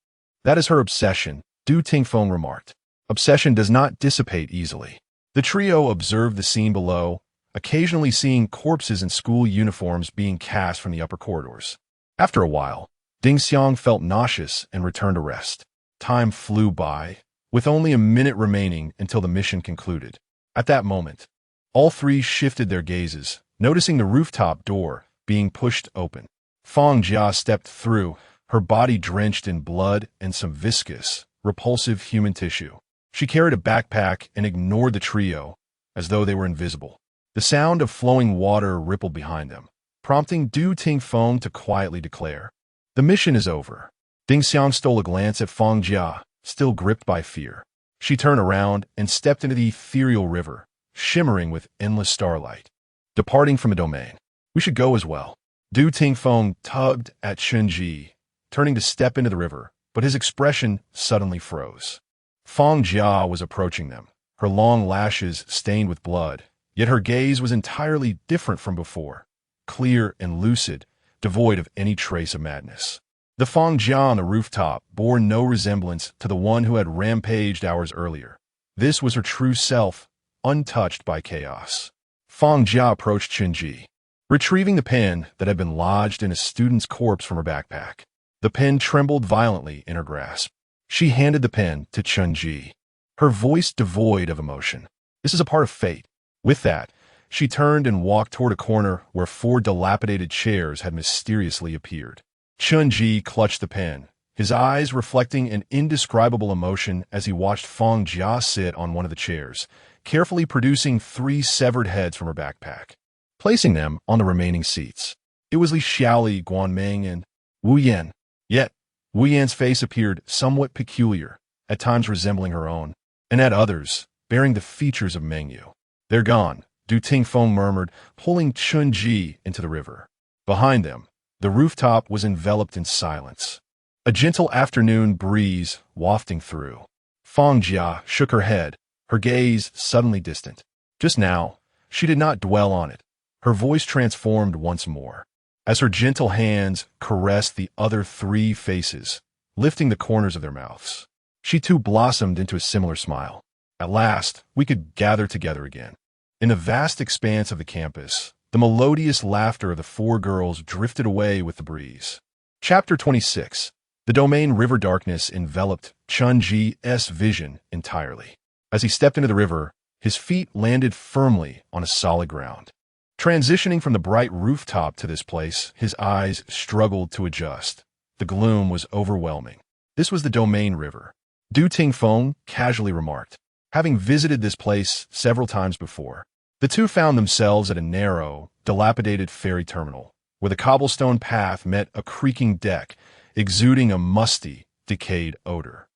That is her obsession, Du Tingfeng remarked. Obsession does not dissipate easily. The trio observed the scene below, occasionally seeing corpses in school uniforms being cast from the upper corridors. After a while, Ding Xiang felt nauseous and returned to rest. Time flew by, with only a minute remaining until the mission concluded. At that moment, all three shifted their gazes, noticing the rooftop door being pushed open. Feng Jia stepped through, her body drenched in blood and some viscous, repulsive human tissue. She carried a backpack and ignored the trio, as though they were invisible. The sound of flowing water rippled behind them, prompting Du Tingfeng to quietly declare, "The mission is over." Ding Xiang stole a glance at Feng Jia, still gripped by fear. She turned around and stepped into the ethereal river, shimmering with endless starlight. Departing from a domain, we should go as well. Du Tingfeng tugged at Chen Ji, turning to step into the river, but his expression suddenly froze. Feng Jia was approaching them, her long lashes stained with blood, yet her gaze was entirely different from before, clear and lucid, devoid of any trace of madness. The Feng Jia on the rooftop bore no resemblance to the one who had rampaged hours earlier. This was her true self, untouched by chaos. Feng Jia approached Chen Ji, retrieving the pen that had been lodged in a student's corpse from her backpack. The pen trembled violently in her grasp. She handed the pen to Chen Ji, her voice devoid of emotion. This is a part of fate. With that, she turned and walked toward a corner where 4 dilapidated chairs had mysteriously appeared. Chen Ji clutched the pen, his eyes reflecting an indescribable emotion as he watched Feng Jia sit on one of the chairs, carefully producing 3 severed heads from her backpack, placing them on the remaining seats. It was Li Xiaoli, Guanming, and Wu Yan. Yet, Wu Yan's face appeared somewhat peculiar, at times resembling her own, and at others, bearing the features of Meng Yu. They're gone, Du Tingfeng murmured, pulling Chen Ji into the river. Behind them, the rooftop was enveloped in silence, a gentle afternoon breeze wafting through. Feng Jia shook her head, her gaze suddenly distant. Just now, she did not dwell on it. Her voice transformed once more, as her gentle hands caressed the other 3 faces, lifting the corners of their mouths. She too blossomed into a similar smile. At last, we could gather together again. In the vast expanse of the campus, the The melodious laughter of the four girls drifted away with the breeze. Chapter 26. The domain river darkness enveloped Chen Ji's vision entirely. As he stepped into the river, his feet landed firmly on a solid ground. Transitioning from the bright rooftop to this place, his eyes struggled to adjust. The gloom was overwhelming. This was the domain river. Du Tingfeng casually remarked, having visited this place several times before. The two found themselves at a narrow, dilapidated ferry terminal, where the cobblestone path met a creaking deck, exuding a musty, decayed odor.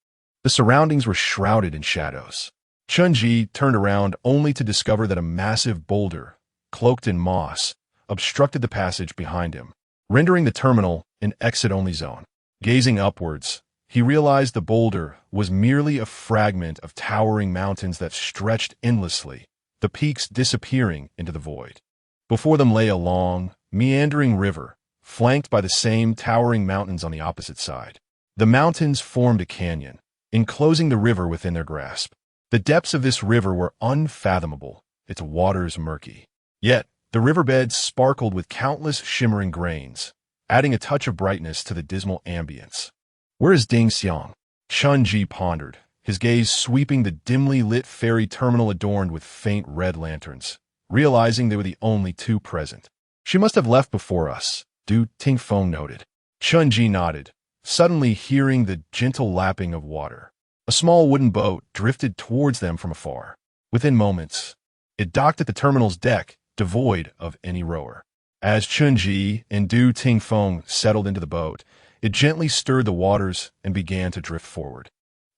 The surroundings were shrouded in shadows. Chen Ji turned around only to discover that a massive boulder, cloaked in moss, obstructed the passage behind him, rendering the terminal an exit-only zone. Gazing upwards, he realized the boulder was merely a fragment of towering mountains that stretched endlessly, the peaks disappearing into the void. Before them lay a long, meandering river, flanked by the same towering mountains on the opposite side. The mountains formed a canyon, enclosing the river within their grasp. The depths of this river were unfathomable, its waters murky. Yet, the riverbed sparkled with countless shimmering grains, adding a touch of brightness to the dismal ambience. "Where is Ding Xiang?" Chen Ji pondered, his gaze sweeping the dimly lit ferry terminal adorned with faint red lanterns, realizing they were the only two present. "She must have left before us," Du Tingfeng noted. Chen Ji nodded, suddenly hearing the gentle lapping of water. A small wooden boat drifted towards them from afar. Within moments, it docked at the terminal's deck, devoid of any rower. As Chen Ji and Du Tingfeng settled into the boat, it gently stirred the waters and began to drift forward.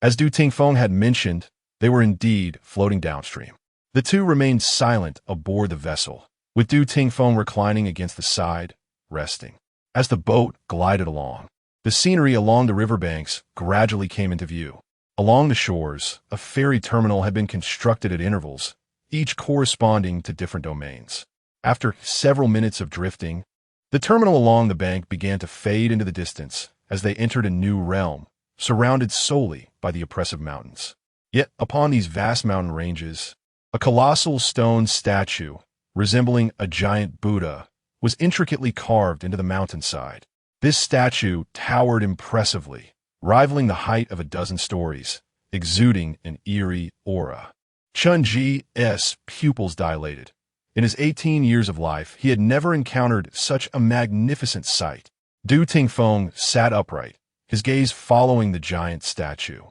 As Du Tingfeng had mentioned, they were indeed floating downstream. The two remained silent aboard the vessel, with Du Tingfeng reclining against the side, resting. As the boat glided along, the scenery along the riverbanks gradually came into view. Along the shores, a ferry terminal had been constructed at intervals, each corresponding to different domains. After several minutes of drifting, the terminal along the bank began to fade into the distance as they entered a new realm, surrounded solely by the oppressive mountains. Yet upon these vast mountain ranges, a colossal stone statue, resembling a giant Buddha, was intricately carved into the mountainside. This statue towered impressively, rivaling the height of a dozen stories, exuding an eerie aura. Chen Ji's pupils dilated. In his 18 years of life, he had never encountered such a magnificent sight. Du Tingfeng sat upright, his gaze following the giant statue,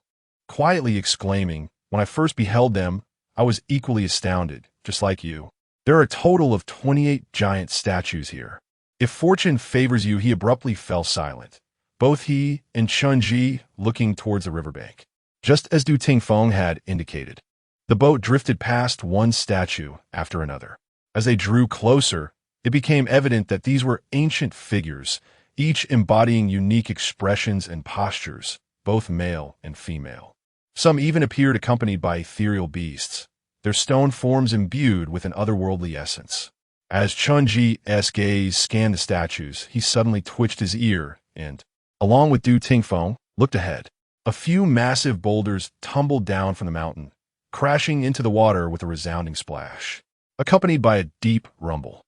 quietly exclaiming, "When I first beheld them, I was equally astounded, just like you. There are a total of 28 giant statues here." If fortune favors you, he abruptly fell silent, both he and Chen Ji looking towards the riverbank. Just as Du Tingfeng had indicated, the boat drifted past one statue after another. As they drew closer, it became evident that these were ancient figures, each embodying unique expressions and postures, both male and female. Some even appeared accompanied by ethereal beasts, their stone forms imbued with an otherworldly essence. As Chen Ji's gaze scanned the statues, he suddenly twitched his ear and, along with Du Tingfeng, looked ahead. A few massive boulders tumbled down from the mountain, crashing into the water with a resounding splash, accompanied by a deep rumble.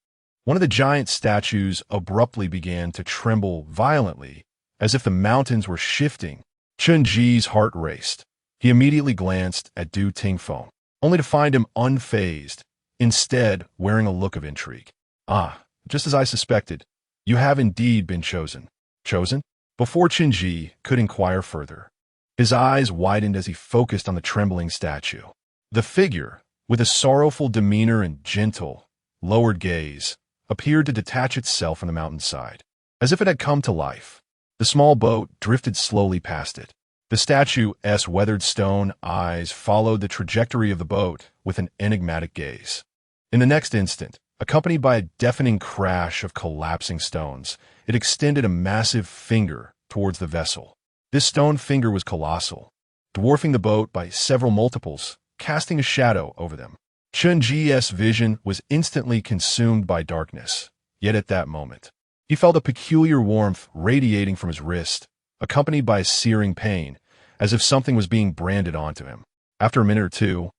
One of the giant statues abruptly began to tremble violently, as if the mountains were shifting. Chen Ji's heart raced. He immediately glanced at Du Tingfeng, only to find him unfazed, instead wearing a look of intrigue. "Ah, just as I suspected, you have indeed been chosen." "Chosen?" Before Chen Ji could inquire further, his eyes widened as he focused on the trembling statue. The figure, with a sorrowful demeanor and gentle, lowered gaze, appeared to detach itself from the mountainside, as if it had come to life. The small boat drifted slowly past it. The statue's weathered stone eyes followed the trajectory of the boat with an enigmatic gaze. In the next instant, accompanied by a deafening crash of collapsing stones, it extended a massive finger towards the vessel. This stone finger was colossal, dwarfing the boat by several multiples, casting a shadow over them. Chen Ji's vision was instantly consumed by darkness, yet at that moment, he felt a peculiar warmth radiating from his wrist, accompanied by a searing pain, as if something was being branded onto him. After a minute or two,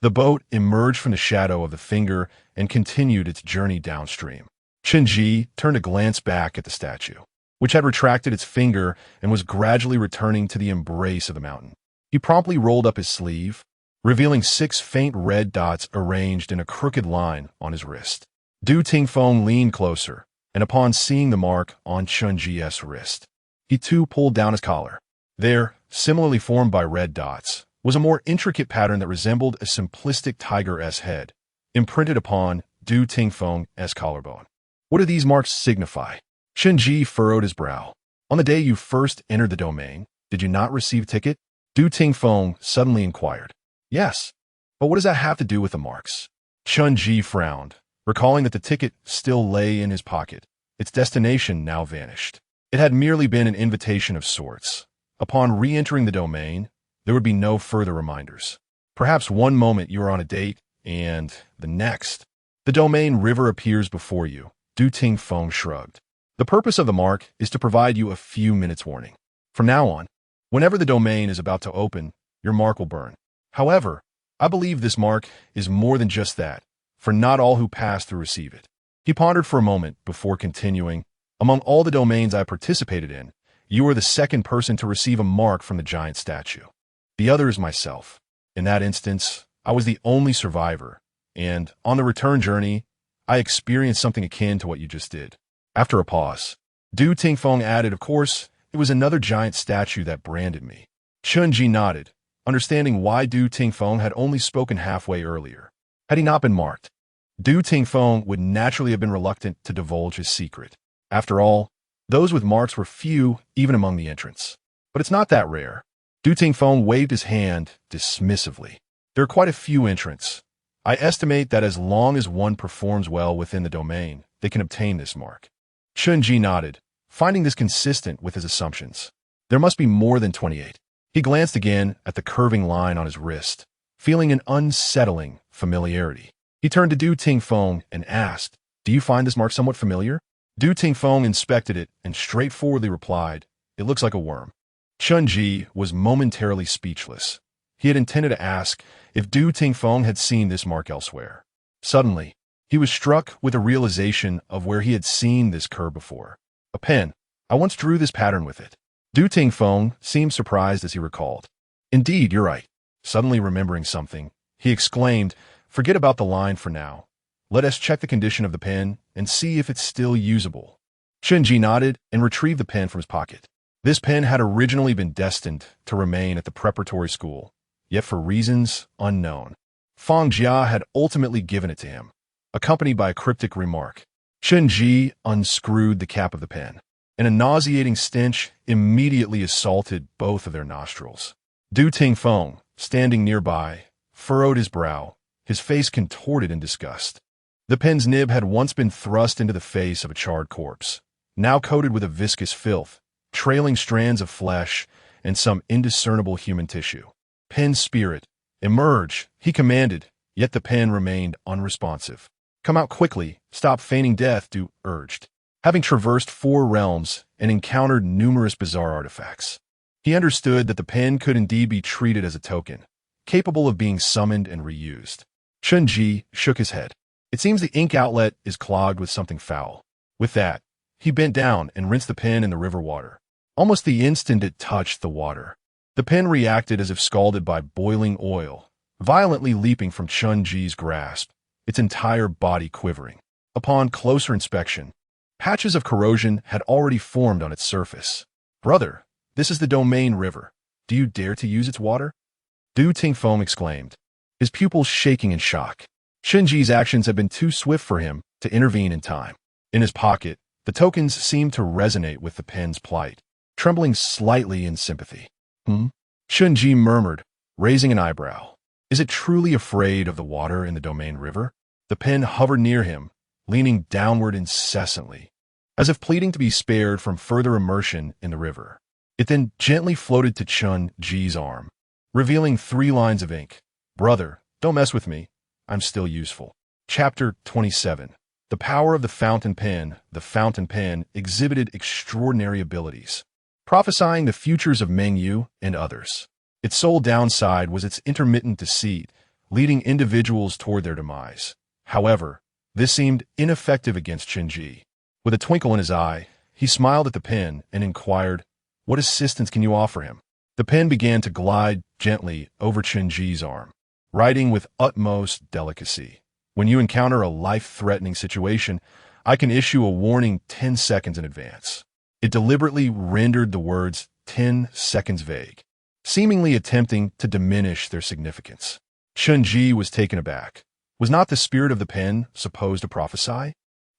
The boat emerged from the shadow of the finger and continued its journey downstream. Chen Ji turned to glance back at the statue, which had retracted its finger and was gradually returning to the embrace of the mountain. He promptly rolled up his sleeve, revealing 6 faint red dots arranged in a crooked line on his wrist. Du Tingfeng leaned closer, and upon seeing the mark on Chen Ji's wrist, he too pulled down his collar. There, similarly formed by red dots, was a more intricate pattern that resembled a simplistic tiger's head, imprinted upon Du Tingfeng's collarbone. What do these marks signify? Chen Ji furrowed his brow. On the day you first entered the domain, did you not receive a ticket? Du Tingfeng suddenly inquired. Yes, but what does that have to do with the marks? Chen Ji frowned, recalling that the ticket still lay in his pocket. Its destination now vanished. It had merely been an invitation of sorts. Upon re-entering the domain, there would be no further reminders. Perhaps one moment you are on a date, and the next, the domain river appears before you. Du Tingfeng shrugged. The purpose of the mark is to provide you a few minutes warning. From now on, whenever the domain is about to open, your mark will burn. However, I believe this mark is more than just that, for not all who pass through receive it. He pondered for a moment before continuing. Among all the domains I participated in, you are the second person to receive a mark from the giant statue. The other is myself. In that instance, I was the only survivor, and on the return journey, I experienced something akin to what you just did. After a pause, Du Tingfeng added, of course, it was another giant statue that branded me. Chen Ji nodded, understanding why Du Tingfeng had only spoken halfway earlier. Had he not been marked, Du Tingfeng would naturally have been reluctant to divulge his secret. After all, those with marks were few even among the entrants. But it's not that rare. Du Tingfeng waved his hand dismissively. There are quite a few entrants. I estimate that as long as one performs well within the domain, they can obtain this mark. Chen Ji nodded, finding this consistent with his assumptions. There must be more than 28. He glanced again at the curving line on his wrist, feeling an unsettling familiarity. He turned to Du Tingfeng and asked, "Do you find this mark somewhat familiar?" Du Tingfeng inspected it and straightforwardly replied, "It looks like a worm." Chen Ji was momentarily speechless. He had intended to ask if Du Tingfeng had seen this mark elsewhere. Suddenly, he was struck with a realization of where he had seen this curve before. A pen. I once drew this pattern with it. Du Tingfeng seemed surprised as he recalled. Indeed, you're right. Suddenly remembering something, he exclaimed, "Forget about the line for now. Let us check the condition of the pen and see if it's still usable." Chen Ji nodded and retrieved the pen from his pocket. This pen had originally been destined to remain at the preparatory school, yet for reasons unknown, Fang Jia had ultimately given it to him, accompanied by a cryptic remark. Chen Ji unscrewed the cap of the pen, and a nauseating stench immediately assaulted both of their nostrils. Du Tingfeng, standing nearby, furrowed his brow, his face contorted in disgust. The pen's nib had once been thrust into the face of a charred corpse, now coated with a viscous filth, trailing strands of flesh and some indiscernible human tissue. "Pen spirit, emerge," he commanded, yet the pen remained unresponsive. "Come out quickly, stop feigning death," Du urged. Having traversed 4 realms and encountered numerous bizarre artifacts, he understood that the pen could indeed be treated as a token, capable of being summoned and reused. Chen Ji shook his head. It seems the ink outlet is clogged with something foul. With that, he bent down and rinsed the pen in the river water. Almost the instant it touched the water, the pen reacted as if scalded by boiling oil, violently leaping from Chen Ji's grasp, its entire body quivering. Upon closer inspection, patches of corrosion had already formed on its surface. "Brother, this is the domain river. Do you dare to use its water?" Du Tingfeng exclaimed, his pupils shaking in shock. Chen Ji's actions had been too swift for him to intervene in time. In his pocket, the tokens seemed to resonate with the pen's plight, trembling slightly in sympathy. Chen Ji murmured, raising an eyebrow. Is it truly afraid of the water in the domain river? The pen hovered near him, leaning downward incessantly, as if pleading to be spared from further immersion in the river. It then gently floated to Chen Ji's arm, revealing 3 lines of ink. "Brother, don't mess with me. I'm still useful." Chapter 27. The power of the fountain pen. The fountain pen exhibited extraordinary abilities, prophesying the futures of Meng Yu and others. Its sole downside was its intermittent deceit, leading individuals toward their demise. However, this seemed ineffective against Chen Ji. With a twinkle in his eye, he smiled at the pen and inquired, "What assistance can you offer him?" The pen began to glide gently over Chen Ji's arm, writing with utmost delicacy. "When you encounter a life-threatening situation, I can issue a warning 10 seconds in advance." It deliberately rendered the words 10 seconds vague, seemingly attempting to diminish their significance. Chen Ji was taken aback. Was not the spirit of the pen supposed to prophesy?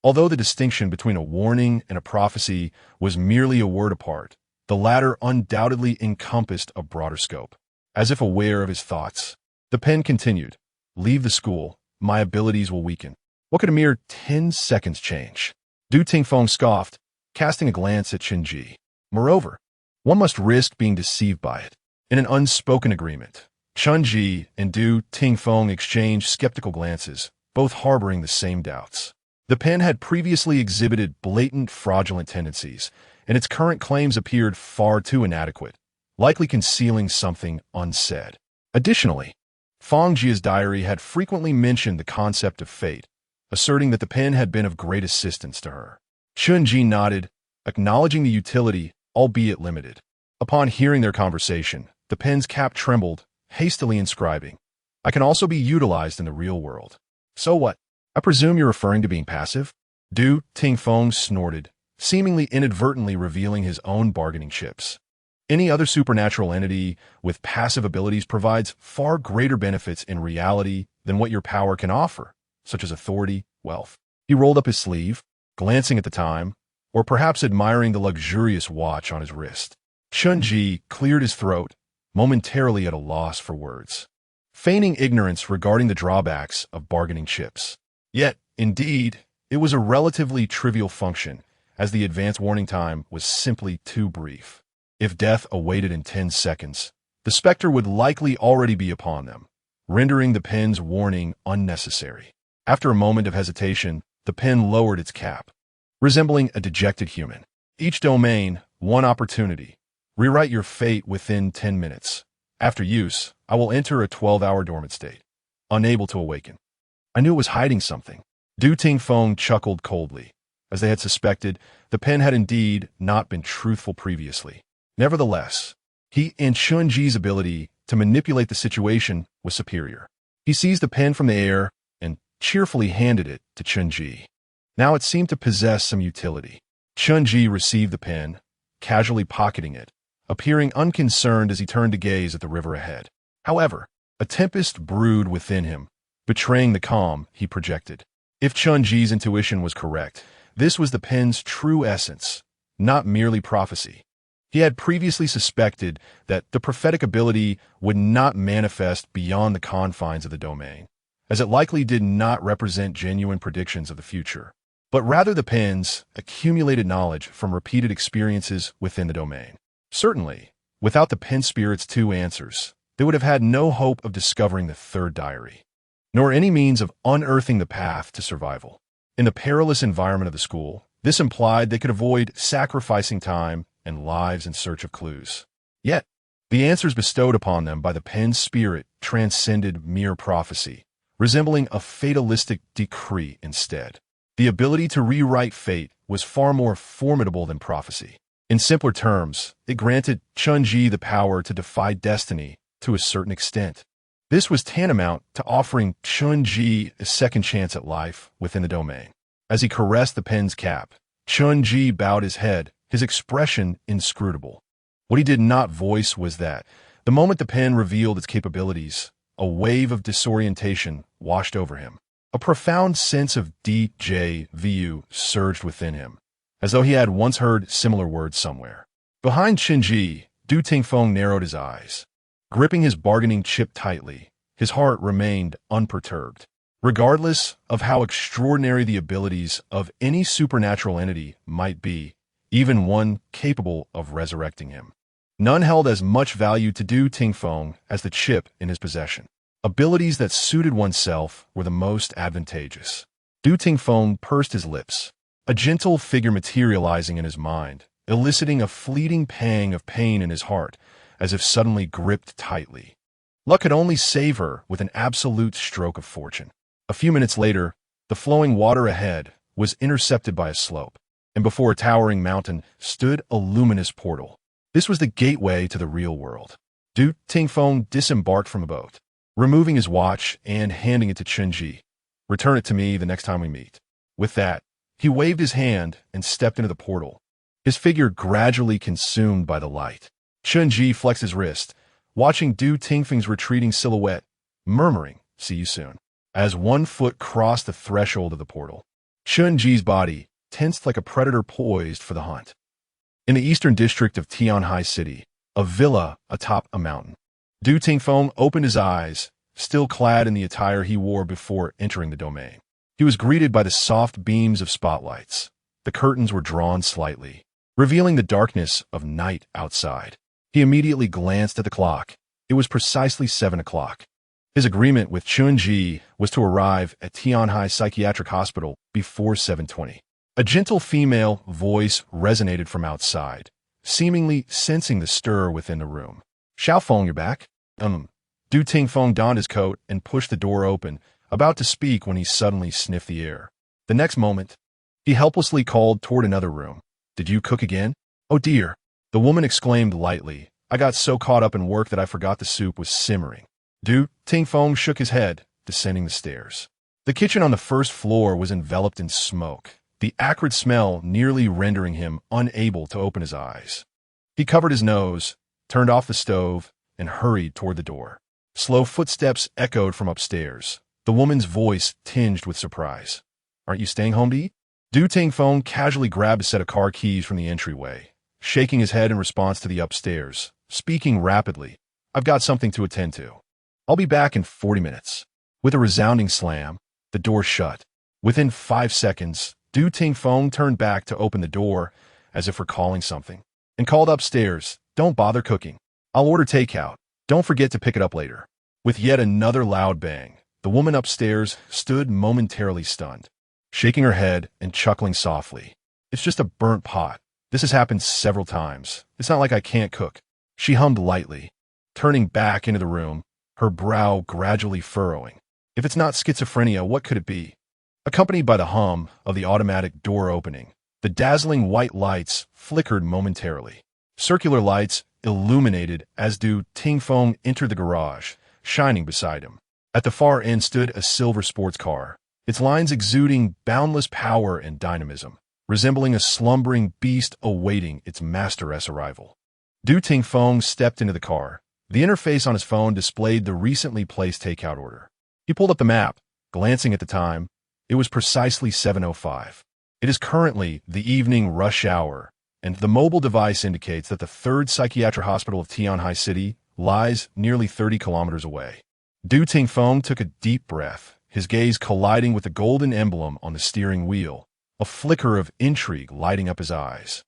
Although the distinction between a warning and a prophecy was merely a word apart, the latter undoubtedly encompassed a broader scope. As if aware of his thoughts, the pen continued, "Leave the school. My abilities will weaken. What could a mere 10 seconds change?" Du Tingfeng scoffed, casting a glance at Chen Ji. "Moreover, one must risk being deceived by it." In an unspoken agreement, Chen Ji and Du Tingfeng exchanged skeptical glances, both harboring the same doubts. The pen had previously exhibited blatant fraudulent tendencies, and its current claims appeared far too inadequate, likely concealing something unsaid. Additionally, Fang Jia's diary had frequently mentioned the concept of fate, asserting that the pen had been of great assistance to her. Chen Ji nodded, acknowledging the utility, albeit limited. Upon hearing their conversation, the pen's cap trembled, hastily inscribing, "I can also be utilized in the real world." "So what? I presume you're referring to being passive?" Du Tingfeng snorted, seemingly inadvertently revealing his own bargaining chips. Any other supernatural entity with passive abilities provides far greater benefits in reality than what your power can offer, such as authority, wealth. He rolled up his sleeve, glancing at the time, or perhaps admiring the luxurious watch on his wrist. Chen Ji cleared his throat, momentarily at a loss for words, feigning ignorance regarding the drawbacks of bargaining chips. Yet, indeed, it was a relatively trivial function, as the advance warning time was simply too brief. If death awaited in 10 seconds, the specter would likely already be upon them, rendering the pen's warning unnecessary. After a moment of hesitation, the pen lowered its cap, resembling a dejected human. "Each domain, one opportunity. Rewrite your fate within 10 minutes. After use, I will enter a 12-hour dormant state, unable to awaken." I knew it was hiding something. Du Tingfeng chuckled coldly. As they had suspected, the pen had indeed not been truthful previously. Nevertheless, he and Chen Ji's ability to manipulate the situation was superior. He seized the pen from the air and cheerfully handed it to Chen Ji. Now it seemed to possess some utility. Chen Ji received the pen, casually pocketing it, appearing unconcerned as he turned to gaze at the river ahead. However, a tempest brewed within him, betraying the calm he projected. If Chen Ji's intuition was correct, this was the pen's true essence, not merely prophecy. He had previously suspected that the prophetic ability would not manifest beyond the confines of the domain, as it likely did not represent genuine predictions of the future, but rather the pen's accumulated knowledge from repeated experiences within the domain. Certainly, without the pen spirit's 2 answers, they would have had no hope of discovering the third diary, nor any means of unearthing the path to survival. In the perilous environment of the school, this implied they could avoid sacrificing time and lives in search of clues. Yet, the answers bestowed upon them by the pen's spirit transcended mere prophecy, resembling a fatalistic decree instead. The ability to rewrite fate was far more formidable than prophecy. In simpler terms, it granted Chen Ji the power to defy destiny to a certain extent. This was tantamount to offering Chen Ji a second chance at life within the domain. As he caressed the pen's cap, Chen Ji bowed his head, his expression inscrutable. What he did not voice was that, the moment the pen revealed its capabilities, a wave of disorientation washed over him. A profound sense of déjà vu surged within him, as though he had once heard similar words somewhere. Behind Chen Ji, Du Tingfeng narrowed his eyes. Gripping his bargaining chip tightly, his heart remained unperturbed. Regardless of how extraordinary the abilities of any supernatural entity might be, even one capable of resurrecting him, none held as much value to Du Tingfeng as the chip in his possession. Abilities that suited oneself were the most advantageous. Du Tingfeng pursed his lips, a gentle figure materializing in his mind, eliciting a fleeting pang of pain in his heart, as if suddenly gripped tightly. Luck could only save her with an absolute stroke of fortune. A few minutes later, the flowing water ahead was intercepted by a slope, and before a towering mountain stood a luminous portal. This was the gateway to the real world. Du Tingfeng disembarked from a boat, removing his watch and handing it to Chen Ji. "Return it to me the next time we meet." With that, he waved his hand and stepped into the portal, his figure gradually consumed by the light. Chen Ji flexed his wrist, watching Du Tingfeng's retreating silhouette, murmuring, "See you soon." As one foot crossed the threshold of the portal, Chen Ji's body tensed like a predator poised for the hunt. In the eastern district of Tianhai City, a villa atop a mountain, Du Tingfeng opened his eyes, still clad in the attire he wore before entering the domain. He was greeted by the soft beams of spotlights. The curtains were drawn slightly, revealing the darkness of night outside. He immediately glanced at the clock. It was precisely 7 o'clock. His agreement with Chen Ji was to arrive at Tianhai Psychiatric Hospital before 7:20. A gentle female voice resonated from outside, seemingly sensing the stir within the room. "Xiaofeng, you're back?" Du Tingfeng donned his coat and pushed the door open, about to speak when he suddenly sniffed the air. The next moment, he helplessly called toward another room. "Did you cook again?" "Oh dear," the woman exclaimed lightly. "I got so caught up in work that I forgot the soup was simmering." Du Tingfeng shook his head, descending the stairs. The kitchen on the first floor was enveloped in smoke, the acrid smell nearly rendering him unable to open his eyes. He covered his nose, turned off the stove, and hurried toward the door. Slow footsteps echoed from upstairs, the woman's voice tinged with surprise. "Aren't you staying home to eat?" Du Tingfeng casually grabbed a set of car keys from the entryway, shaking his head in response to the upstairs, speaking rapidly. "I've got something to attend to. I'll be back in 40 minutes. With a resounding slam, the door shut. Within 5 seconds, Du Tingfeng turned back to open the door, as if recalling something, and called upstairs, "Don't bother cooking. I'll order takeout. Don't forget to pick it up later." With yet another loud bang, the woman upstairs stood momentarily stunned, shaking her head and chuckling softly. "It's just a burnt pot. This has happened several times. It's not like I can't cook." She hummed lightly, turning back into the room, her brow gradually furrowing. If it's not schizophrenia, what could it be? Accompanied by the hum of the automatic door opening, the dazzling white lights flickered momentarily. Circular lights illuminated as Du Tingfeng entered the garage, shining beside him. At the far end stood a silver sports car, its lines exuding boundless power and dynamism, resembling a slumbering beast awaiting its master's arrival. Du Tingfeng stepped into the car. The interface on his phone displayed the recently placed takeout order. He pulled up the map, glancing at the time. It was precisely 7:05. It is currently the evening rush hour, and the mobile device indicates that the third psychiatric hospital of Tianhai City lies nearly 30 kilometers away. Du Tingfeng took a deep breath, his gaze colliding with the golden emblem on the steering wheel, a flicker of intrigue lighting up his eyes.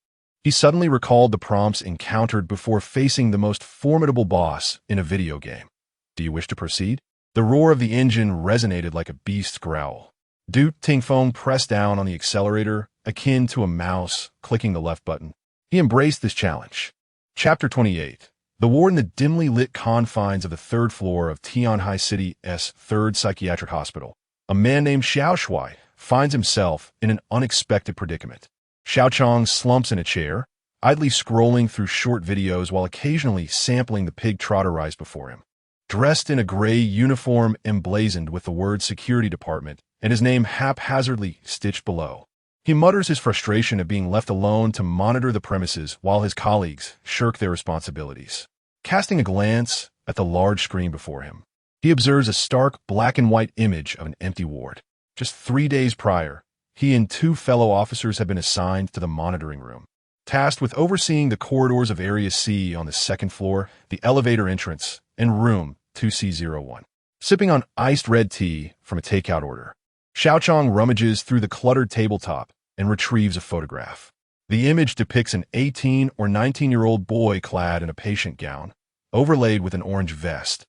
He suddenly recalled the prompts encountered before facing the most formidable boss in a video game. "Do you wish to proceed?" The roar of the engine resonated like a beast's growl. Du Tingfeng pressed down on the accelerator, akin to a mouse clicking the left button. He embraced this challenge. Chapter 28. The war in the dimly lit confines of the third floor of Tianhai City's third psychiatric hospital. A man named Xiao Shui finds himself in an unexpected predicament. Xiao Chong slumps in a chair, idly scrolling through short videos while occasionally sampling the pig trotter rice before him. Dressed in a gray uniform emblazoned with the word Security Department and his name haphazardly stitched below, he mutters his frustration at being left alone to monitor the premises while his colleagues shirk their responsibilities. Casting a glance at the large screen before him, he observes a stark black and white image of an empty ward. Just 3 days prior, he and 2 fellow officers had been assigned to the monitoring room, tasked with overseeing the corridors of Area C on the second floor, the elevator entrance, and room 2C01. Sipping on iced red tea from a takeout order, Xiao Chong rummages through the cluttered tabletop and retrieves a photograph. The image depicts an 18 or 19-year-old boy clad in a patient gown, overlaid with an orange vest,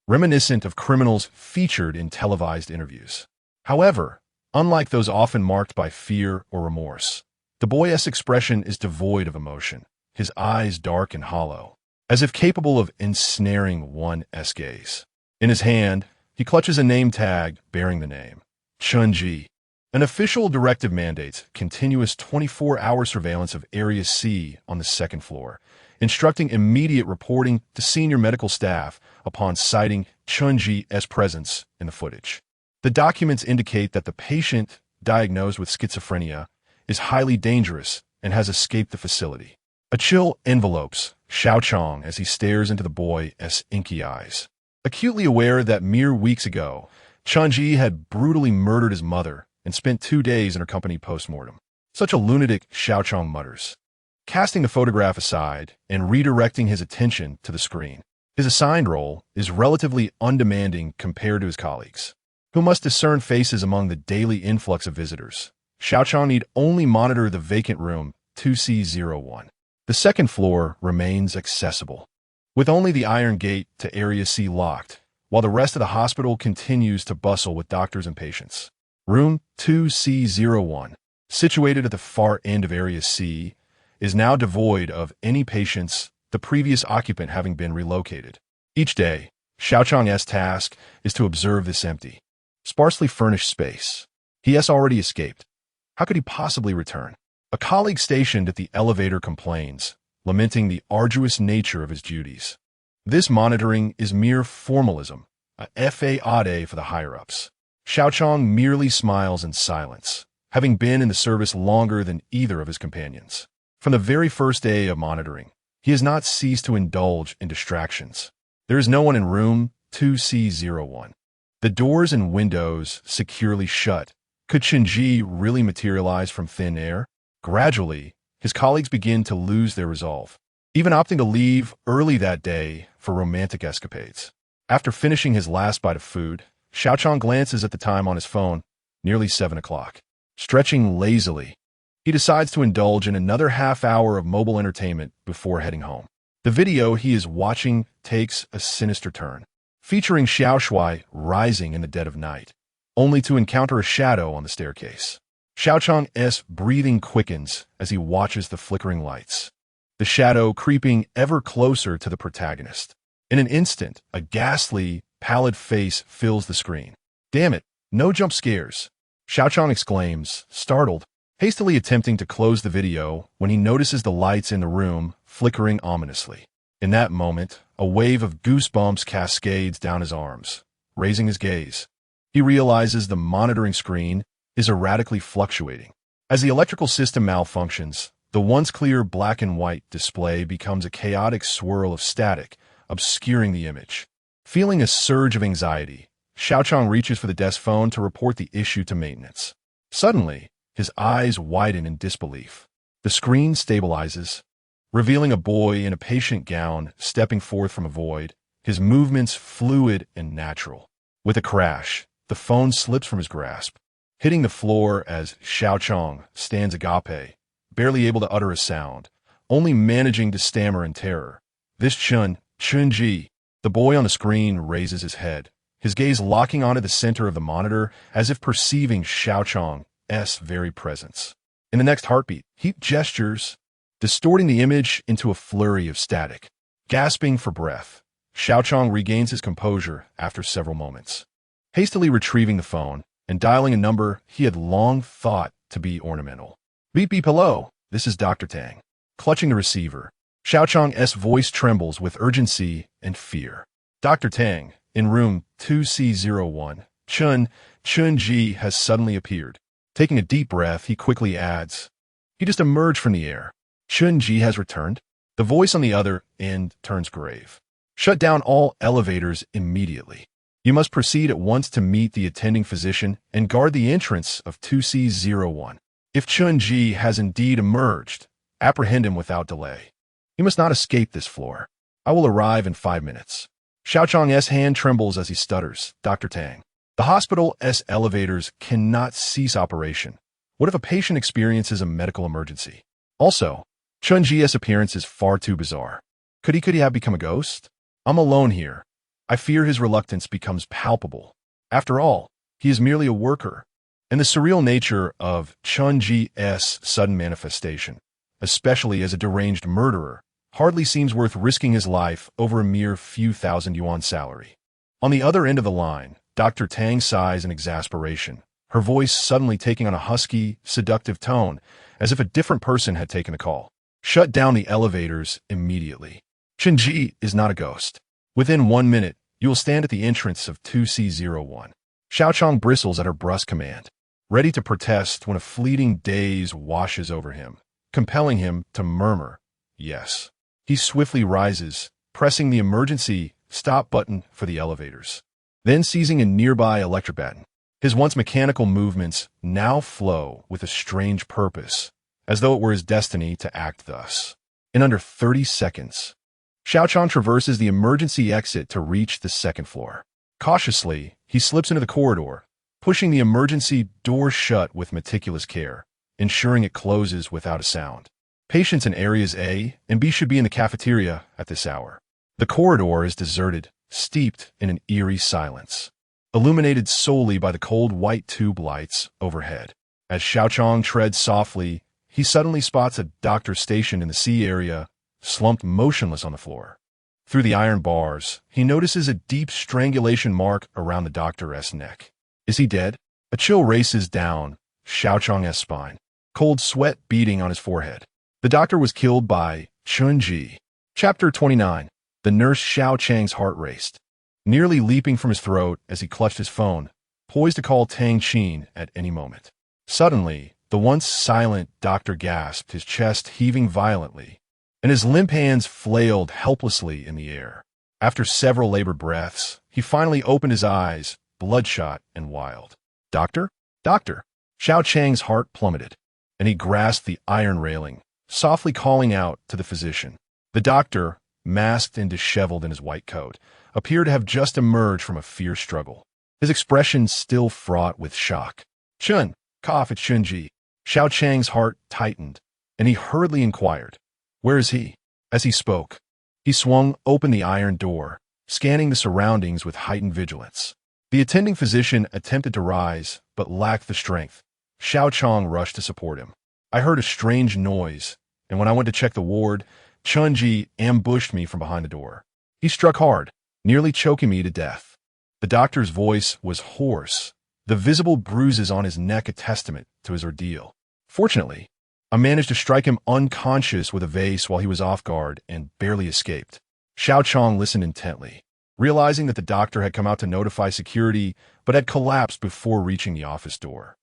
reminiscent of criminals featured in televised interviews. However, unlike those often marked by fear or remorse, the boy's expression is devoid of emotion, his eyes dark and hollow. as if capable of ensnaring one's gaze. In his hand, he clutches a name tag bearing the name Chen Ji. An official directive mandates continuous 24-hour surveillance of Area C on the second floor, instructing immediate reporting to senior medical staff upon citing Chen Ji's presence in the footage. The documents indicate that the patient, diagnosed with schizophrenia, is highly dangerous and has escaped the facility. A chill envelopes Xiao Chong as he stares into the boy's inky eyes. Acutely aware that mere weeks ago, Chen Ji had brutally murdered his mother and spent 2 days in her company post-mortem. Such a lunatic, Xiao Chong mutters, casting the photograph aside and redirecting his attention to the screen. His assigned role is relatively undemanding compared to his colleagues, who must discern faces among the daily influx of visitors. Xiao Chong need only monitor the vacant room 2C01. The second floor remains accessible, with only the iron gate to Area C locked, while the rest of the hospital continues to bustle with doctors and patients. Room 2C01, situated at the far end of Area C, is now devoid of any patients, the previous occupant having been relocated. Each day, Xiao Chong's task is to observe this empty, sparsely furnished space. He has already escaped. How could he possibly return? A colleague stationed at the elevator complains, lamenting the arduous nature of his duties. This monitoring is mere formalism, a FAAD for the higher-ups. Xiao Chong merely smiles in silence, having been in the service longer than either of his companions. From the very first day of monitoring, he has not ceased to indulge in distractions. There is no one in room 2C01. The doors and windows securely shut. Could Chen Ji really materialize from thin air? Gradually, his colleagues begin to lose their resolve, even opting to leave early that day for romantic escapades. After finishing his last bite of food, Xiao Chong glances at the time on his phone, nearly 7 o'clock. Stretching lazily, he decides to indulge in another half hour of mobile entertainment before heading home. The video he is watching takes a sinister turn, featuring Xiao Shui rising in the dead of night, only to encounter a shadow on the staircase. Xiao Chong's breathing quickens as he watches the flickering lights, the shadow creeping ever closer to the protagonist. In an instant, a ghastly, pallid face fills the screen. Damn it, no jump scares, Xiao Chong exclaims, startled, hastily attempting to close the video when he notices the lights in the room flickering ominously. In that moment, a wave of goosebumps cascades down his arms. Raising his gaze, he realizes the monitoring screen is erratically fluctuating. As the electrical system malfunctions, the once clear black and white display becomes a chaotic swirl of static, obscuring the image. Feeling a surge of anxiety, Xiao Chong reaches for the desk phone to report the issue to maintenance. Suddenly, his eyes widen in disbelief. The screen stabilizes, revealing a boy in a patient gown stepping forth from a void, his movements fluid and natural. With a crash, the phone slips from his grasp, hitting the floor as Xiao Chong stands agape, barely able to utter a sound, only managing to stammer in terror. This Chen Ji. The boy on the screen raises his head, his gaze locking onto the center of the monitor as if perceiving Xiao Chong's very presence. In the next heartbeat, he gestures, distorting the image into a flurry of static. Gasping for breath, Xiao Chong regains his composure after several moments, hastily retrieving the phone and dialing a number he had long thought to be ornamental. Beep beep hello, this is Dr. Tang. Clutching the receiver, Xiao Chong's voice trembles with urgency and fear. Dr. Tang, in room 2C01, Chen Ji has suddenly appeared. Taking a deep breath, he quickly adds, he just emerged from the air. Chen Ji has returned. The voice on the other end turns grave. Shut down all elevators immediately. You must proceed at once to meet the attending physician and guard the entrance of 2C01. If Chen Ji has indeed emerged, apprehend him without delay. He must not escape this floor. I will arrive in 5 minutes. Xiao Chong's hand trembles as he stutters. Dr. Tang. The hospital's elevators cannot cease operation. What if a patient experiences a medical emergency? Also, Chen Ji's appearance is far too bizarre. Could he have become a ghost? I'm alone here. I fear his reluctance becomes palpable. After all, he is merely a worker. And the surreal nature of Chen Ji's sudden manifestation, especially as a deranged murderer, hardly seems worth risking his life over a mere few thousand yuan salary. On the other end of the line, Dr. Tang sighs in exasperation, her voice suddenly taking on a husky, seductive tone, as if a different person had taken the call. Shut down the elevators immediately. Chen Ji is not a ghost. Within 1 minute, you will stand at the entrance of 2C01. Xiaochang bristles at her brusque command, ready to protest when a fleeting daze washes over him, compelling him to murmur, yes. He swiftly rises, pressing the emergency stop button for the elevators, then seizing a nearby electric baton. His once mechanical movements now flow with a strange purpose, as though it were his destiny to act thus. In under 30 seconds, Xiaochang traverses the emergency exit to reach the second floor. Cautiously, he slips into the corridor, pushing the emergency door shut with meticulous care, ensuring it closes without a sound. Patients in areas A and B should be in the cafeteria at this hour. The corridor is deserted, steeped in an eerie silence, illuminated solely by the cold white tube lights overhead. As Xiaochang treads softly, he suddenly spots a doctor stationed in the C area, slumped motionless on the floor. Through the iron bars, he notices a deep strangulation mark around the doctor's neck. Is he dead? A chill races down Xiaochang's spine, cold sweat beading on his forehead. The doctor was killed by Chen Ji. Chapter 29. The nurse Xiaochang's heart raced, nearly leaping from his throat as he clutched his phone, poised to call Tang Qin at any moment. Suddenly, the once silent doctor gasped, his chest heaving violently, and his limp hands flailed helplessly in the air. After several labored breaths, he finally opened his eyes, bloodshot and wild. Doctor? Doctor! Xiaochang's heart plummeted, and he grasped the iron railing, softly calling out to the physician. The doctor, masked and disheveled in his white coat, appeared to have just emerged from a fierce struggle, his expression still fraught with shock. Chen, cough at Chen Ji. Xiaochang's heart tightened, and he hurriedly inquired, "Where is he?" As he spoke, he swung open the iron door, scanning the surroundings with heightened vigilance. The attending physician attempted to rise, but lacked the strength. Xiaochang rushed to support him. I heard a strange noise, and when I went to check the ward, Chen Ji ambushed me from behind the door. He struck hard, nearly choking me to death. The doctor's voice was hoarse, the visible bruises on his neck a testament to his ordeal. Fortunately, I managed to strike him unconscious with a vase while he was off guard and barely escaped. Xiaochang listened intently, realizing that the doctor had come out to notify security but had collapsed before reaching the office door.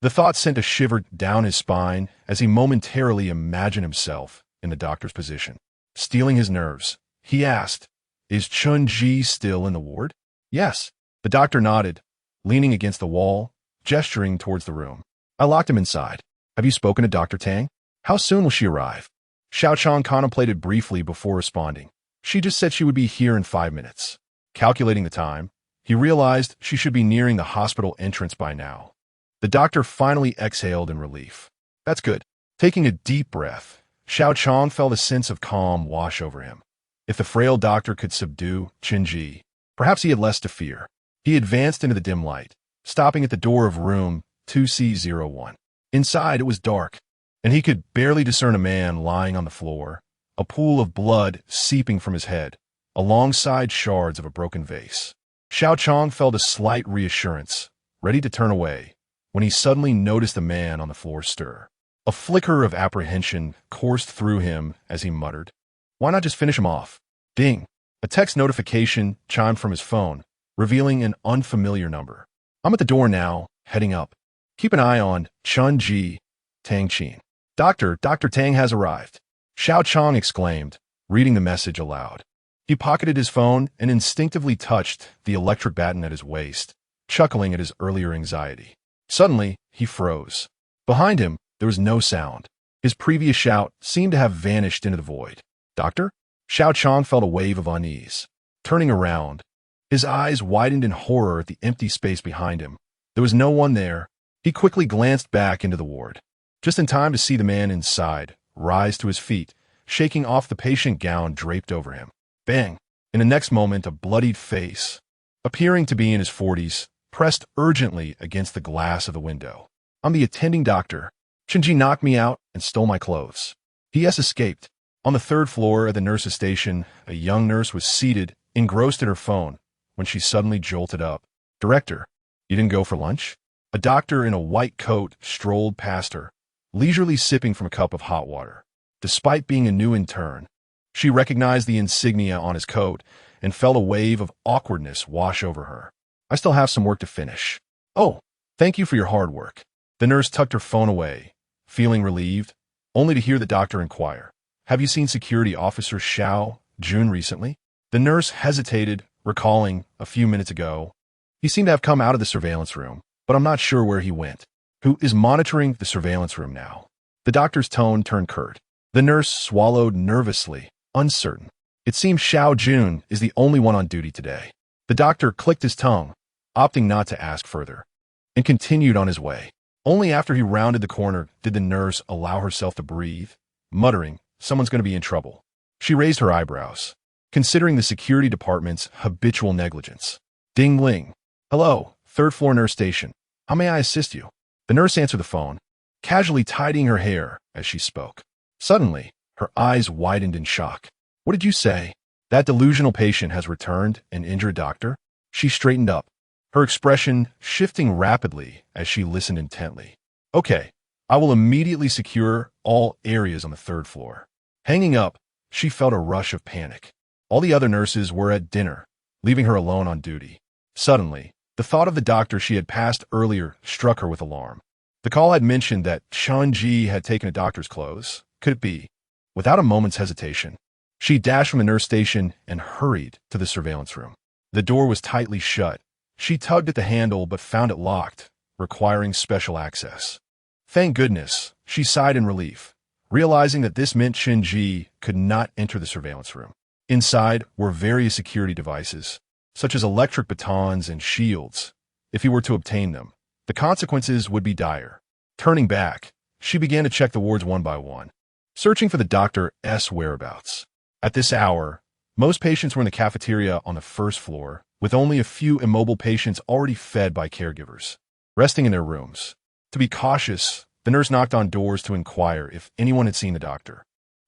The thought sent a shiver down his spine as he momentarily imagined himself in the doctor's position. Steeling his nerves, he asked, "Is Chen Ji still in the ward?" "Yes." The doctor nodded, leaning against the wall, gesturing towards the room. "I locked him inside. Have you spoken to Dr. Tang? How soon will she arrive?" Xiaochang contemplated briefly before responding. She just said she would be here in 5 minutes. Calculating the time, he realized she should be nearing the hospital entrance by now. The doctor finally exhaled in relief. That's good. Taking a deep breath, Xiaochang felt a sense of calm wash over him. If the frail doctor could subdue Chen Ji, perhaps he had less to fear. He advanced into the dim light, stopping at the door of room 2C01. Inside, it was dark, and he could barely discern a man lying on the floor, a pool of blood seeping from his head, alongside shards of a broken vase. Xiaochang felt a slight reassurance, ready to turn away, when he suddenly noticed the man on the floor stir. A flicker of apprehension coursed through him as he muttered, "Why not just finish him off?" Ding! A text notification chimed from his phone, revealing an unfamiliar number. "I'm at the door now, heading up. Keep an eye on Chen Ji, Tang Qin." Dr. Tang has arrived," Xiaochang exclaimed, reading the message aloud. He pocketed his phone and instinctively touched the electric baton at his waist, chuckling at his earlier anxiety. Suddenly, he froze. Behind him, there was no sound. His previous shout seemed to have vanished into the void. "Doctor?" Xiaochang felt a wave of unease. Turning around, his eyes widened in horror at the empty space behind him. There was no one there. He quickly glanced back into the ward, just in time to see the man inside rise to his feet, shaking off the patient gown draped over him. Bang! In the next moment, a bloodied face, appearing to be in his 40s, pressed urgently against the glass of the window. "I'm the attending doctor. Chen Ji knocked me out and stole my clothes. He has escaped. On the third floor at the nurse's station, a young nurse was seated, engrossed in her phone, when she suddenly jolted up. "Director, you didn't go for lunch?" A doctor in a white coat strolled past her, leisurely sipping from a cup of hot water. Despite being a new intern, she recognized the insignia on his coat and felt a wave of awkwardness wash over her. "I still have some work to finish." "Oh, thank you for your hard work." The nurse tucked her phone away, feeling relieved, only to hear the doctor inquire, "Have you seen Security Officer Xiao Jun recently?" The nurse hesitated, recalling, a few minutes ago, "He seemed to have come out of the surveillance room, but I'm not sure where he went." "Who is monitoring the surveillance room now?" The doctor's tone turned curt. The nurse swallowed nervously, uncertain. "It seems Xiao Jun is the only one on duty today." The doctor clicked his tongue, opting not to ask further, and continued on his way. Only after he rounded the corner did the nurse allow herself to breathe, muttering, "Someone's going to be in trouble." She raised her eyebrows, considering the security department's habitual negligence. Ding-ling. "Hello, third floor nurse station. How may I assist you?" The nurse answered the phone, casually tidying her hair as she spoke. Suddenly, her eyes widened in shock. "What did you say? That delusional patient has returned and injured doctor?" She straightened up, her expression shifting rapidly as she listened intently. "Okay, I will immediately secure all areas on the third floor." Hanging up, she felt a rush of panic. All the other nurses were at dinner, leaving her alone on duty. Suddenly, the thought of the doctor she had passed earlier struck her with alarm. The call had mentioned that Chen Ji had taken a doctor's clothes. Could it be? Without a moment's hesitation, she dashed from the nurse station and hurried to the surveillance room. The door was tightly shut. She tugged at the handle but found it locked, requiring special access. Thank goodness, she sighed in relief, realizing that this meant Chen Ji could not enter the surveillance room. Inside were various security devices, such as electric batons and shields. If he were to obtain them, the consequences would be dire. Turning back, she began to check the wards one by one, searching for the doctor's whereabouts. At this hour, most patients were in the cafeteria on the first floor, with only a few immobile patients already fed by caregivers, resting in their rooms. To be cautious, the nurse knocked on doors to inquire if anyone had seen the doctor.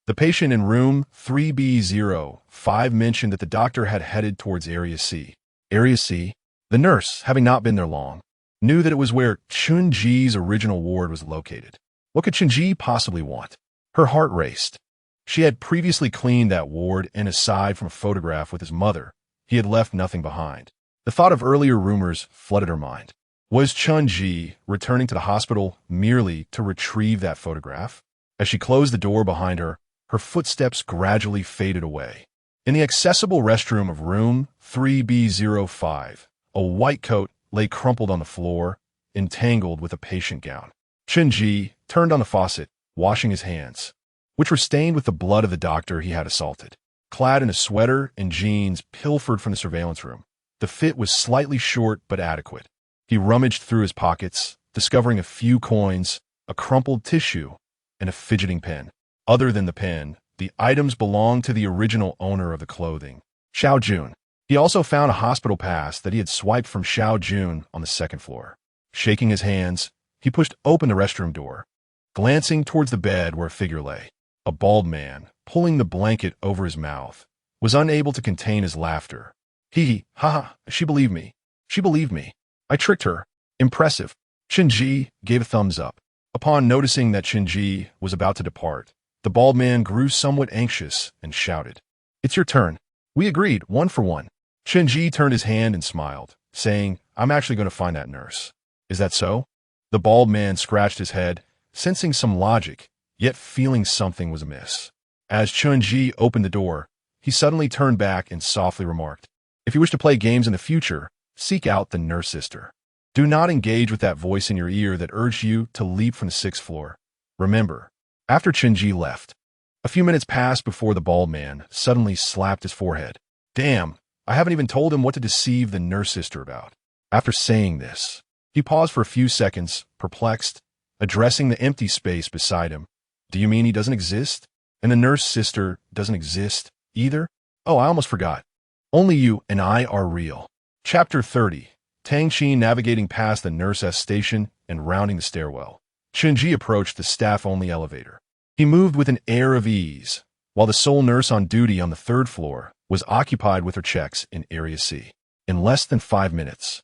The patient in room 3B05 mentioned that the doctor had headed towards Area C. Area C? The nurse, having not been there long, knew that it was where Chen Ji's original ward was located. What could Chen Ji possibly want? Her heart raced. She had previously cleaned that ward, and aside from a photograph with his mother, he had left nothing behind. The thought of earlier rumors flooded her mind. Was Chen Ji returning to the hospital merely to retrieve that photograph? As she closed the door behind her, her footsteps gradually faded away. In the accessible restroom of room 3B05, a white coat lay crumpled on the floor, entangled with a patient gown. Chen Ji turned on the faucet, washing his hands, which were stained with the blood of the doctor he had assaulted. Clad in a sweater and jeans pilfered from the surveillance room, the fit was slightly short but adequate. He rummaged through his pockets, discovering a few coins, a crumpled tissue, and a fidgeting pen. Other than the pen, the items belonged to the original owner of the clothing, Xiao Jun. He also found a hospital pass that he had swiped from Xiao Jun on the second floor. Shaking his hands, he pushed open the restroom door, glancing towards the bed where a figure lay. A bald man, pulling the blanket over his mouth, was unable to contain his laughter. "Hee ha ha, she believed me. She believed me. I tricked her. Impressive." Chen Ji gave a thumbs up. Upon noticing that Chen Ji was about to depart, the bald man grew somewhat anxious and shouted, "It's your turn." "We agreed, 1 for 1. Chen Ji turned his hand and smiled, saying, "I'm actually going to find that nurse." "Is that so?" The bald man scratched his head, sensing some logic, yet feeling something was amiss. As Chen Ji opened the door, he suddenly turned back and softly remarked, "If you wish to play games in the future, seek out the nurse sister. Do not engage with that voice in your ear that urged you to leap from the 6th floor. Remember." After Chen Ji left, a few minutes passed before the bald man suddenly slapped his forehead. "Damn, I haven't even told him what to deceive the nurse sister about." After saying this, he paused for a few seconds, perplexed, addressing the empty space beside him. "Do you mean he doesn't exist? And the nurse sister doesn't exist either? Oh, I almost forgot. Only you and I are real." Chapter 30. Tang Qi navigating past the nurse station and rounding the stairwell. Chen Ji approached the staff-only elevator. He moved with an air of ease, while the sole nurse on duty on the third floor was occupied with her checks in Area C. In less than 5 minutes,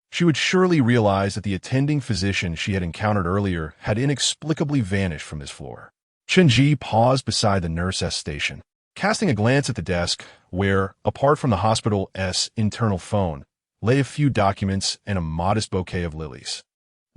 she would surely realize that the attending physician she had encountered earlier had inexplicably vanished from this floor. Chen Ji paused beside the nurse's station, casting a glance at the desk where, apart from the hospital's internal phone, lay a few documents and a modest bouquet of lilies.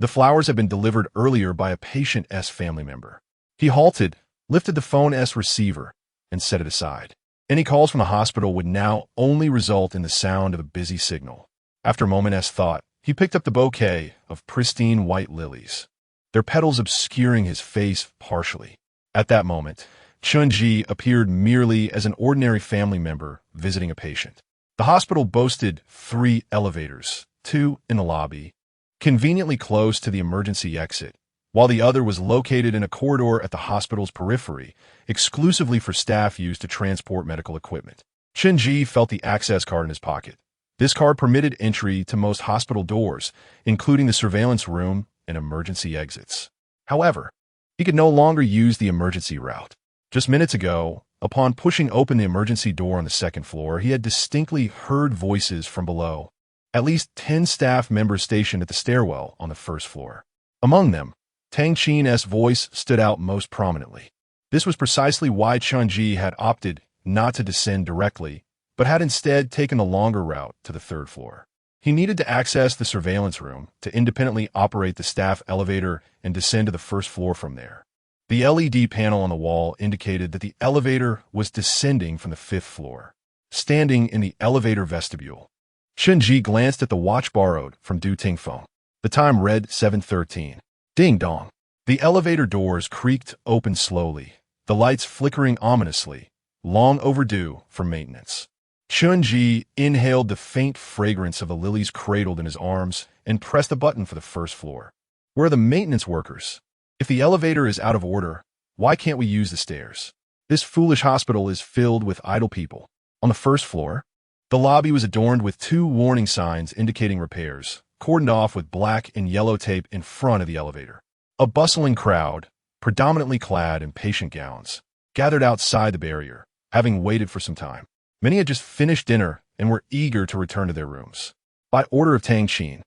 The flowers had been delivered earlier by a patient's family member. He halted, lifted the phone's receiver, and set it aside. Any calls from the hospital would now only result in the sound of a busy signal. After a moment's thought, he picked up the bouquet of pristine white lilies, their petals obscuring his face partially. At that moment, Chen Ji appeared merely as an ordinary family member visiting a patient. The hospital boasted 3 elevators, 2 in the lobby, conveniently close to the emergency exit, while the other was located in a corridor at the hospital's periphery, exclusively for staff used to transport medical equipment. Chen Ji felt the access card in his pocket. This card permitted entry to most hospital doors, including the surveillance room and emergency exits. However, he could no longer use the emergency route. Just minutes ago, upon pushing open the emergency door on the second floor, he had distinctly heard voices from below. At least 10 staff members stationed at the stairwell on the first floor. Among them, Tang Qin's voice stood out most prominently. This was precisely why Chen Ji had opted not to descend directly, but had instead taken the longer route to the third floor. He needed to access the surveillance room to independently operate the staff elevator and descend to the first floor from there. The LED panel on the wall indicated that the elevator was descending from the 5th floor. Standing in the elevator vestibule, Chen Ji glanced at the watch borrowed from Du Tingfeng. The time read 7:13. Ding dong. The elevator doors creaked open slowly, the lights flickering ominously, long overdue for maintenance. Chen Ji inhaled the faint fragrance of the lilies cradled in his arms and pressed the button for the first floor. Where are the maintenance workers? If the elevator is out of order, why can't we use the stairs? This foolish hospital is filled with idle people. On the first floor, the lobby was adorned with 2 warning signs indicating repairs, cordoned off with black and yellow tape in front of the elevator. A bustling crowd, predominantly clad in patient gowns, gathered outside the barrier, having waited for some time. Many had just finished dinner and were eager to return to their rooms. By order of Tang Qin,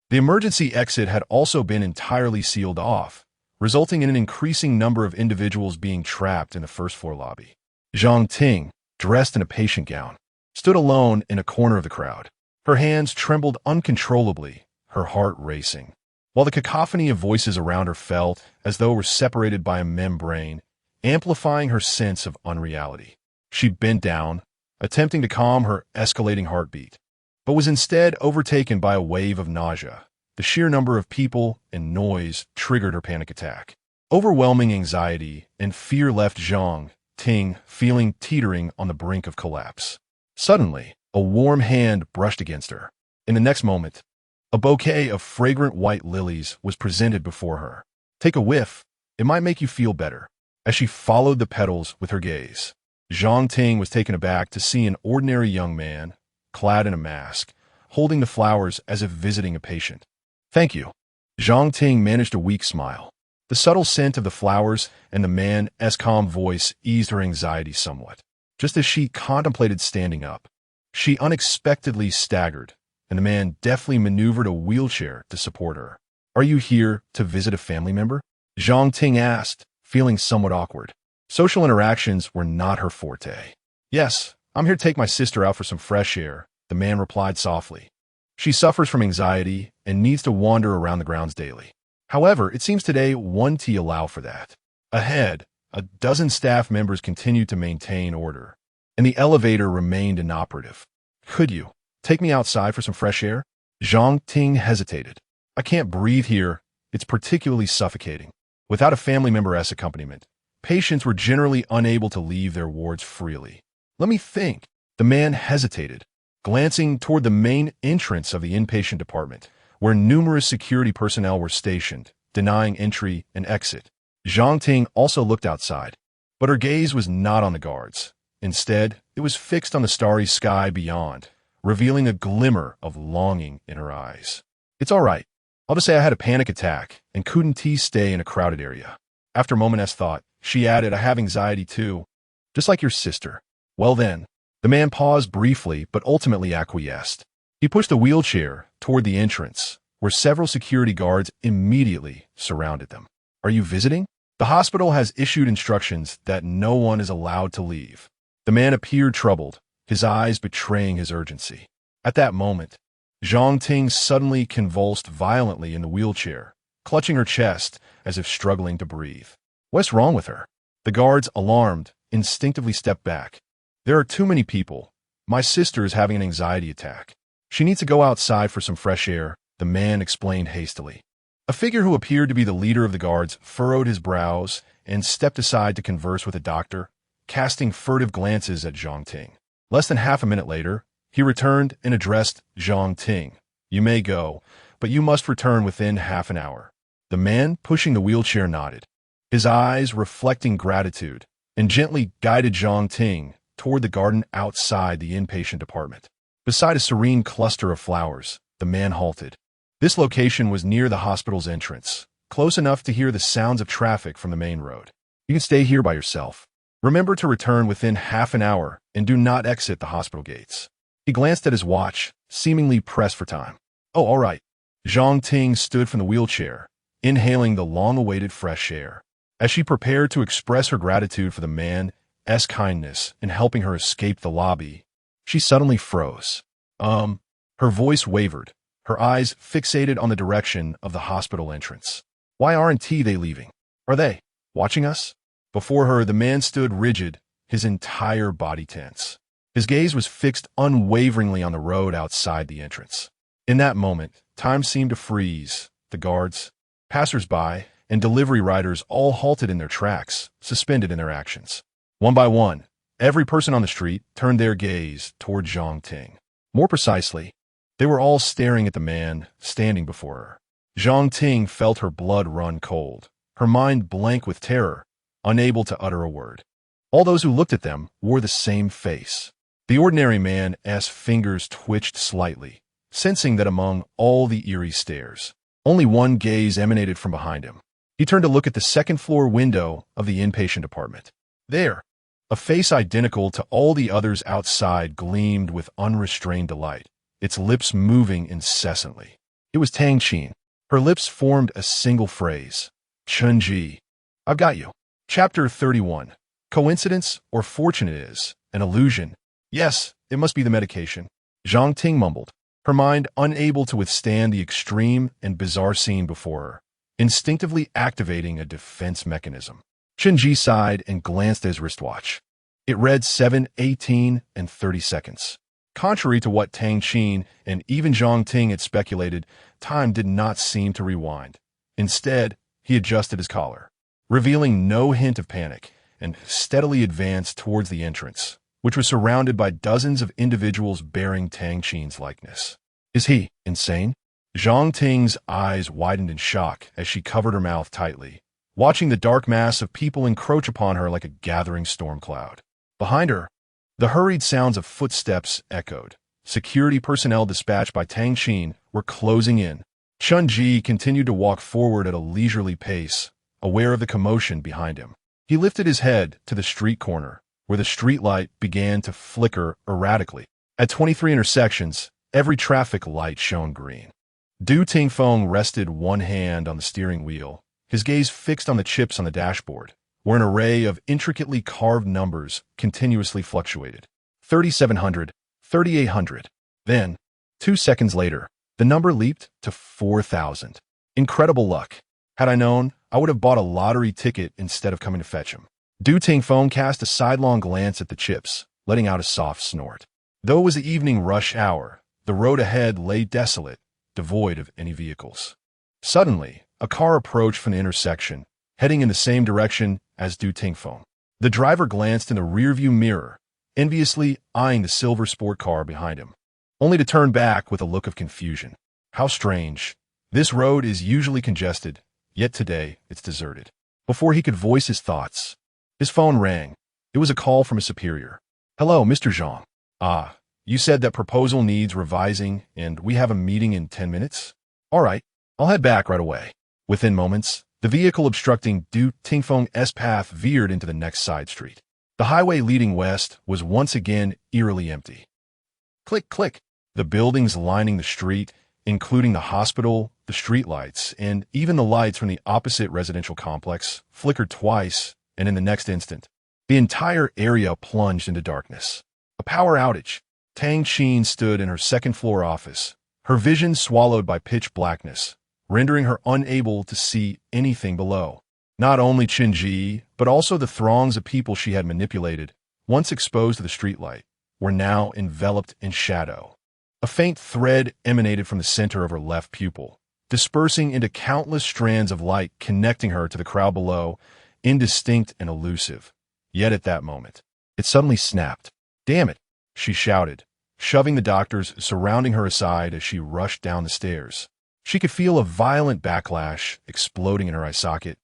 the emergency exit had also been entirely sealed off, resulting in an increasing number of individuals being trapped in the first floor lobby. Zhang Ting, dressed in a patient gown, stood alone in a corner of the crowd. Her hands trembled uncontrollably, her heart racing, while the cacophony of voices around her felt as though were separated by a membrane, amplifying her sense of unreality. She bent down, attempting to calm her escalating heartbeat, but was instead overtaken by a wave of nausea. The sheer number of people and noise triggered her panic attack. Overwhelming anxiety and fear left Zhang Ting feeling teetering on the brink of collapse. Suddenly, a warm hand brushed against her. In the next moment, a bouquet of fragrant white lilies was presented before her. Take a whiff, it might make you feel better. As she followed the petals with her gaze, Zhang Ting was taken aback to see an ordinary young man, clad in a mask, holding the flowers as if visiting a patient. Thank you. Zhang Ting managed a weak smile. The subtle scent of the flowers and the man's calm voice eased her anxiety somewhat. Just as she contemplated standing up, she unexpectedly staggered, and the man deftly maneuvered a wheelchair to support her. Are you here to visit a family member? Zhang Ting asked, feeling somewhat awkward. Social interactions were not her forte. Yes, I'm here to take my sister out for some fresh air, the man replied softly. She suffers from anxiety and needs to wander around the grounds daily. However, it seems today won't allow for that. Ahead, a dozen staff members continued to maintain order, and the elevator remained inoperative. Could you take me outside for some fresh air? Zhang Ting hesitated. I can't breathe here. It's particularly suffocating. Without a family member's accompaniment, patients were generally unable to leave their wards freely. Let me think. The man hesitated, glancing toward the main entrance of the inpatient department, where numerous security personnel were stationed, denying entry and exit. Zhang Ting also looked outside, but her gaze was not on the guards. Instead, it was fixed on the starry sky beyond, revealing a glimmer of longing in her eyes. It's all right. I'll just say I had a panic attack and couldn't stay in a crowded area. After a moment's thought, she added, I have anxiety too. Just like your sister. Well then, the man paused briefly but ultimately acquiesced. He pushed a wheelchair toward the entrance, where several security guards immediately surrounded them. Are you visiting? The hospital has issued instructions that no one is allowed to leave. The man appeared troubled, his eyes betraying his urgency. At that moment, Zhang Ting suddenly convulsed violently in the wheelchair, clutching her chest as if struggling to breathe. What's wrong with her? The guards, alarmed, instinctively stepped back. There are too many people. My sister is having an anxiety attack. She needs to go outside for some fresh air, the man explained hastily. A figure who appeared to be the leader of the guards furrowed his brows and stepped aside to converse with the doctor, casting furtive glances at Zhang Ting. Less than half a minute later, he returned and addressed Zhang Ting. You may go, but you must return within half an hour. The man pushing the wheelchair nodded, his eyes reflecting gratitude, and gently guided Zhang Ting toward the garden outside the inpatient department. Beside a serene cluster of flowers, the man halted. This location was near the hospital's entrance, close enough to hear the sounds of traffic from the main road. You can stay here by yourself. Remember to return within half an hour and do not exit the hospital gates. He glanced at his watch, seemingly pressed for time. Oh, all right. Zhang Ting stood from the wheelchair, inhaling the long-awaited fresh air. As she prepared to express her gratitude for the man's kindness in helping her escape the lobby, she suddenly froze. Her voice wavered, her eyes fixated on the direction of the hospital entrance. Why aren't they leaving? Are they watching us? Before her, the man stood rigid, his entire body tense. His gaze was fixed unwaveringly on the road outside the entrance. In that moment, time seemed to freeze. The guards, passers-by, and delivery riders all halted in their tracks, suspended in their actions. One by one, every person on the street turned their gaze toward Zhang Ting. More precisely, they were all staring at the man standing before her. Zhang Ting felt her blood run cold, her mind blank with terror, unable to utter a word. All those who looked at them wore the same face. The ordinary man's fingers twitched slightly, sensing that among all the eerie stares, only one gaze emanated from behind him. He turned to look at the second-floor window of the inpatient department. There, a face identical to all the others outside gleamed with unrestrained delight, its lips moving incessantly. It was Tang Xin. Her lips formed a single phrase. Chen Ji. I've got you. Chapter 31. Coincidence or fortune it is, an illusion. Yes, it must be the medication. Zhang Ting mumbled, her mind unable to withstand the extreme and bizarre scene before her, instinctively activating a defense mechanism. Chen Ji sighed and glanced at his wristwatch. It read 7:18 and 30 seconds. Contrary to what Tang Xin and even Zhang Ting had speculated, time did not seem to rewind. Instead, he adjusted his collar, revealing no hint of panic, and steadily advanced towards the entrance, which was surrounded by dozens of individuals bearing Tang Xin's likeness. Is he insane? Zhang Ting's eyes widened in shock as she covered her mouth tightly, watching the dark mass of people encroach upon her like a gathering storm cloud. Behind her, the hurried sounds of footsteps echoed. Security personnel dispatched by Tang Xin were closing in. Chen Ji continued to walk forward at a leisurely pace, aware of the commotion behind him. He lifted his head to the street corner, where the streetlight began to flicker erratically. At 23 intersections, every traffic light shone green. Du Tingfeng rested one hand on the steering wheel, his gaze fixed on the chips on the dashboard, where an array of intricately carved numbers continuously fluctuated. 3,700, 3,800. Then, 2 seconds later, the number leaped to 4,000. Incredible luck. Had I known, I would have bought a lottery ticket instead of coming to fetch him. Du Tingfeng cast a sidelong glance at the chips, letting out a soft snort. Though it was the evening rush hour, the road ahead lay desolate, devoid of any vehicles. Suddenly, a car approached from the intersection, heading in the same direction as Du Tingfeng. The driver glanced in the rearview mirror, enviously eyeing the silver sport car behind him, only to turn back with a look of confusion. How strange. This road is usually congested, yet today it's deserted. Before he could voice his thoughts, his phone rang. It was a call from a superior. Hello, Mr. Zhang. Ah, you said that proposal needs revising and we have a meeting in 10 minutes? All right, I'll head back right away. Within moments, the vehicle obstructing Du Tingfeng's path veered into the next side street. The highway leading west was once again eerily empty. Click, click. The buildings lining the street, including the hospital, the streetlights, and even the lights from the opposite residential complex, flickered twice, and in the next instant, the entire area plunged into darkness. A power outage. Tang Xin stood in her second-floor office, her vision swallowed by pitch blackness, rendering her unable to see anything below. Not only Chen Ji, but also the throngs of people she had manipulated, once exposed to the streetlight, were now enveloped in shadow. A faint thread emanated from the center of her left pupil, dispersing into countless strands of light connecting her to the crowd below, indistinct and elusive. Yet at that moment, it suddenly snapped. "Damn it," she shouted, shoving the doctors surrounding her aside as she rushed down the stairs. She could feel a violent backlash exploding in her eye socket,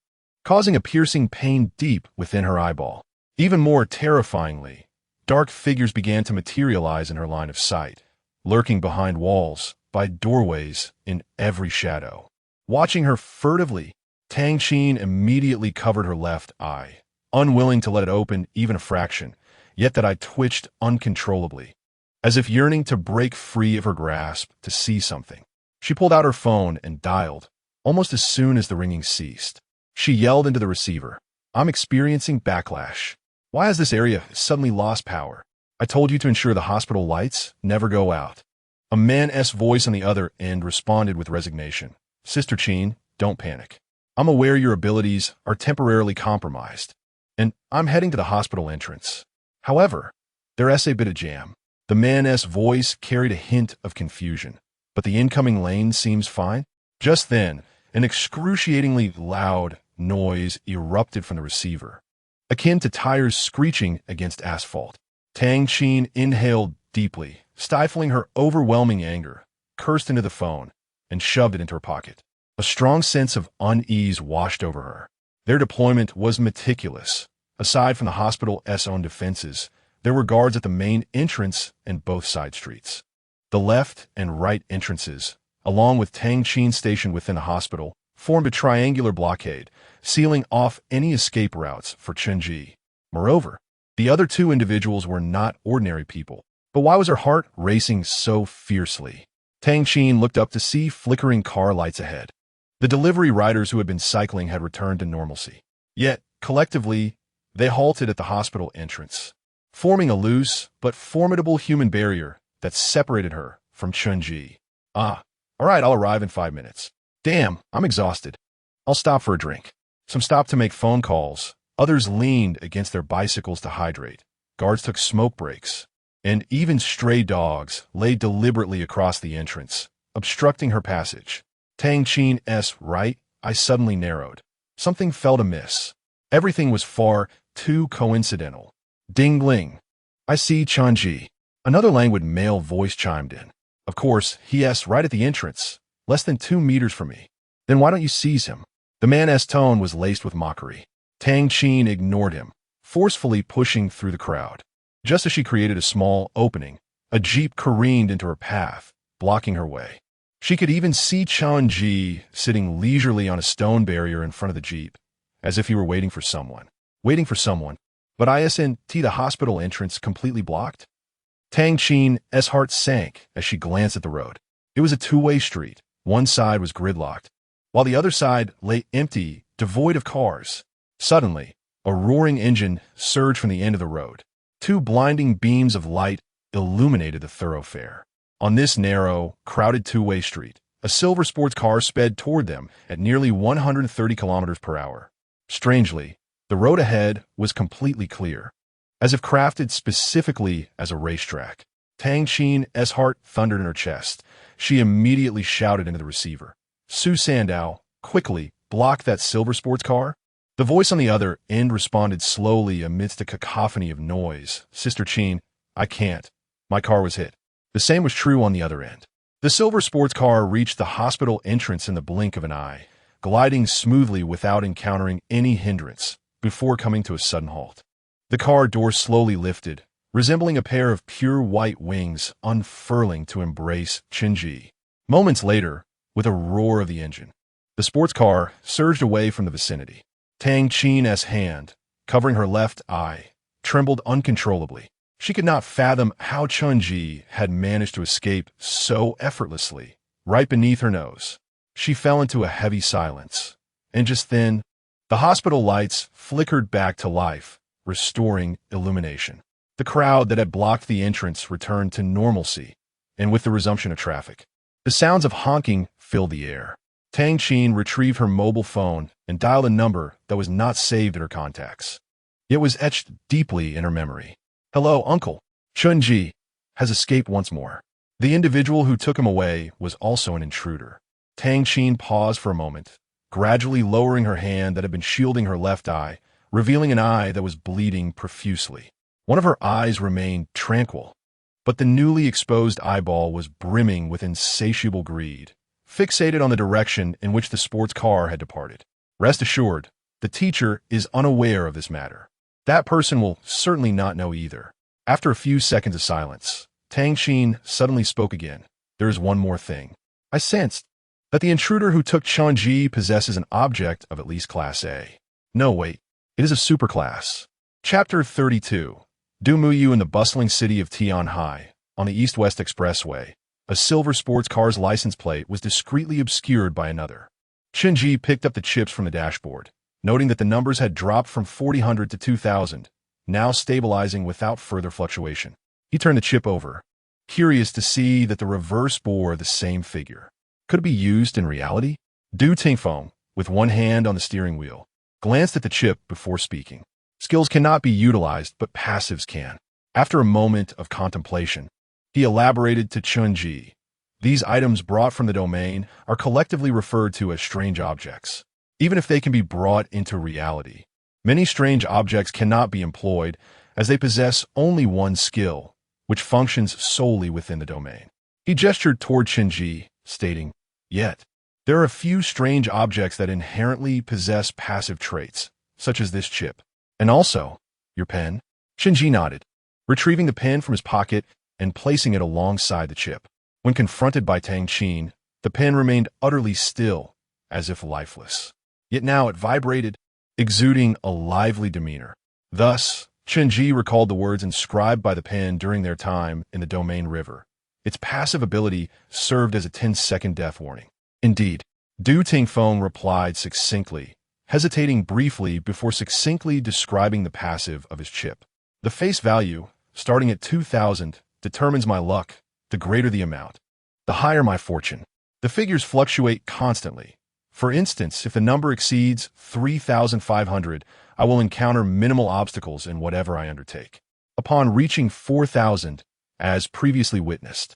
causing a piercing pain deep within her eyeball. Even more terrifyingly, dark figures began to materialize in her line of sight, lurking behind walls, by doorways, in every shadow. Watching her furtively, Tang Xin immediately covered her left eye, unwilling to let it open even a fraction, yet that eye twitched uncontrollably, as if yearning to break free of her grasp to see something. She pulled out her phone and dialed, almost as soon as the ringing ceased. She yelled into the receiver, "I'm experiencing backlash. Why has this area suddenly lost power? I told you to ensure the hospital lights never go out." A man's voice on the other end responded with resignation. "Sister Chen, don't panic. I'm aware your abilities are temporarily compromised, and I'm heading to the hospital entrance. However, there's a bit of jam." The man's voice carried a hint of confusion, but the incoming lane seems fine. Just then, an excruciatingly loud noise erupted from the receiver, akin to tires screeching against asphalt. Tang Xin inhaled deeply, stifling her overwhelming anger, cursed into the phone, and shoved it into her pocket. A strong sense of unease washed over her. Their deployment was meticulous. Aside from the hospital's own defenses, there were guards at the main entrance and both side streets. The left and right entrances, along with Tang Xin stationed within the hospital, formed a triangular blockade, sealing off any escape routes for Chen Ji. Moreover, the other two individuals were not ordinary people. But why was her heart racing so fiercely? Tang Xin looked up to see flickering car lights ahead. The delivery riders who had been cycling had returned to normalcy. Yet, collectively, they halted at the hospital entrance, forming a loose but formidable human barrier that separated her from Chen Ji. "Ah, all right, I'll arrive in 5 minutes. Damn, I'm exhausted. I'll stop for a drink." Some stopped to make phone calls. Others leaned against their bicycles to hydrate. Guards took smoke breaks. And even stray dogs lay deliberately across the entrance, obstructing her passage. Tang Xin's right eye suddenly narrowed. Something felt amiss. Everything was far too coincidental. "Ding-ling. I see Chen Ji." Another languid male voice chimed in. "Of course, he's right at the entrance, less than 2 meters from me. Then why don't you seize him?" The man's tone was laced with mockery. Tang Xin ignored him, forcefully pushing through the crowd. Just as she created a small opening, a jeep careened into her path, blocking her way. She could even see Chen Ji sitting leisurely on a stone barrier in front of the jeep, as if he were waiting for someone. But isn't the hospital entrance completely blocked? Tang Xin's heart sank as she glanced at the road. It was a two-way street. One side was gridlocked, while the other side lay empty, devoid of cars. Suddenly, a roaring engine surged from the end of the road. 2 blinding beams of light illuminated the thoroughfare. On this narrow, crowded two-way street, a silver sports car sped toward them at nearly 130 kilometers per hour. Strangely, the road ahead was completely clear, as if crafted specifically as a racetrack. Tang Xin's heart thundered in her chest. She immediately shouted into the receiver, "Su Sandow, quickly, block that silver sports car." The voice on the other end responded slowly amidst a cacophony of noise. "Sister Chen, I can't. My car was hit." The same was true on the other end. The silver sports car reached the hospital entrance in the blink of an eye, gliding smoothly without encountering any hindrance, before coming to a sudden halt. The car door slowly lifted, resembling a pair of pure white wings unfurling to embrace Chen Ji. Moments later, with a roar of the engine, the sports car surged away from the vicinity. Tang Xin's hand, covering her left eye, trembled uncontrollably. She could not fathom how Chen Ji had managed to escape so effortlessly. Right beneath her nose, she fell into a heavy silence, and just then, the hospital lights flickered back to life, restoring illumination. The crowd that had blocked the entrance returned to normalcy, and with the resumption of traffic, the sounds of honking filled the air. Tang Qin retrieved her mobile phone and dialed a number that was not saved in her contacts. It was etched deeply in her memory. "Hello, Uncle. Chen Ji has escaped once more." The individual who took him away was also an intruder. Tang Qin paused for a moment, gradually lowering her hand that had been shielding her left eye, revealing an eye that was bleeding profusely. One of her eyes remained tranquil, but the newly exposed eyeball was brimming with insatiable greed, fixated on the direction in which the sports car had departed. Rest assured, the teacher is unaware of this matter. That person will certainly not know either. After a few seconds of silence, Tang Qin suddenly spoke again. "There is one more thing. I sensed that the intruder who took Chen Ji possesses an object of at least Class A. No, wait. It is of superclass." Chapter 32. Dumuyu in the bustling city of Tianhai, on the East-West Expressway, a silver sports car's license plate was discreetly obscured by another. Chen Ji picked up the chips from the dashboard, noting that the numbers had dropped from 4000 to 2000, now stabilizing without further fluctuation. He turned the chip over, curious to see that the reverse bore the same figure. Could it be used in reality? Du Tingfeng, with one hand on the steering wheel, glanced at the chip before speaking. Skills cannot be utilized, but passives can. After a moment of contemplation, he elaborated to Chen Ji. These items brought from the domain are collectively referred to as strange objects, even if they can be brought into reality. Many strange objects cannot be employed, as they possess only one skill, which functions solely within the domain. He gestured toward Chen Ji, stating, "Yet, there are a few strange objects that inherently possess passive traits, such as this chip. And also, your pen?" Chen Ji nodded, retrieving the pen from his pocket and placing it alongside the chip. When confronted by Tang Qin, the pen remained utterly still, as if lifeless. Yet now it vibrated, exuding a lively demeanor. Thus, Chen Ji recalled the words inscribed by the pen during their time in the domain river. Its passive ability served as a 10-second death warning. Indeed, Du Tingfeng replied succinctly, hesitating briefly before succinctly describing the passive of his chip. "The face value, starting at 2000, determines my luck. The greater the amount, the higher my fortune. The figures fluctuate constantly. For instance, if the number exceeds 3,500, I will encounter minimal obstacles in whatever I undertake. Upon reaching 4,000, as previously witnessed."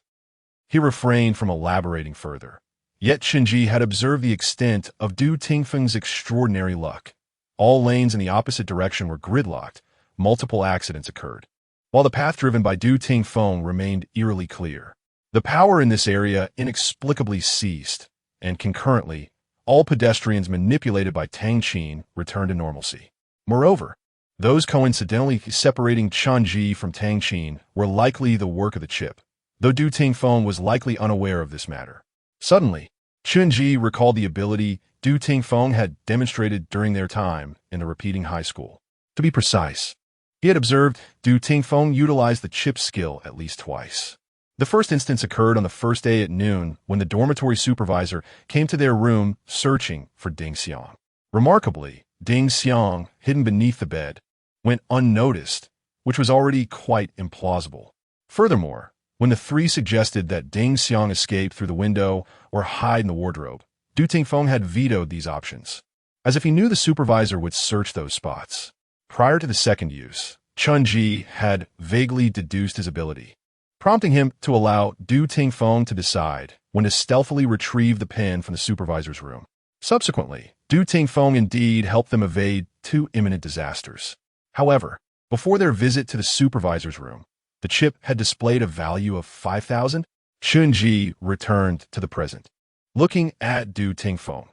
He refrained from elaborating further. Yet Chen Ji had observed the extent of Du Tingfeng's extraordinary luck. All lanes in the opposite direction were gridlocked. Multiple accidents occurred, while the path driven by Du Tingfeng remained eerily clear. The power in this area inexplicably ceased, and concurrently, all pedestrians manipulated by Tang Qin returned to normalcy. Moreover, those coincidentally separating Chen Ji from Tang Qin were likely the work of the chip, though Du Tingfeng was likely unaware of this matter. Suddenly, Chen Ji recalled the ability Du Tingfeng had demonstrated during their time in the repeating high school. To be precise, he had observed Du Tingfeng utilize the chip skill at least twice. The first instance occurred on the first day at noon when the dormitory supervisor came to their room searching for Ding Xiang. Remarkably, Ding Xiang, hidden beneath the bed, went unnoticed, which was already quite implausible. Furthermore, when the three suggested that Ding Xiang escape through the window or hide in the wardrobe, Du Tingfeng had vetoed these options, as if he knew the supervisor would search those spots. Prior to the second use, Chen Ji had vaguely deduced his ability, prompting him to allow Du Tingfeng to decide when to stealthily retrieve the pen from the supervisor's room. Subsequently, Du Tingfeng indeed helped them evade two imminent disasters. However, before their visit to the supervisor's room, the chip had displayed a value of 5,000. Chen Ji returned to the present. Looking at Du Tingfeng,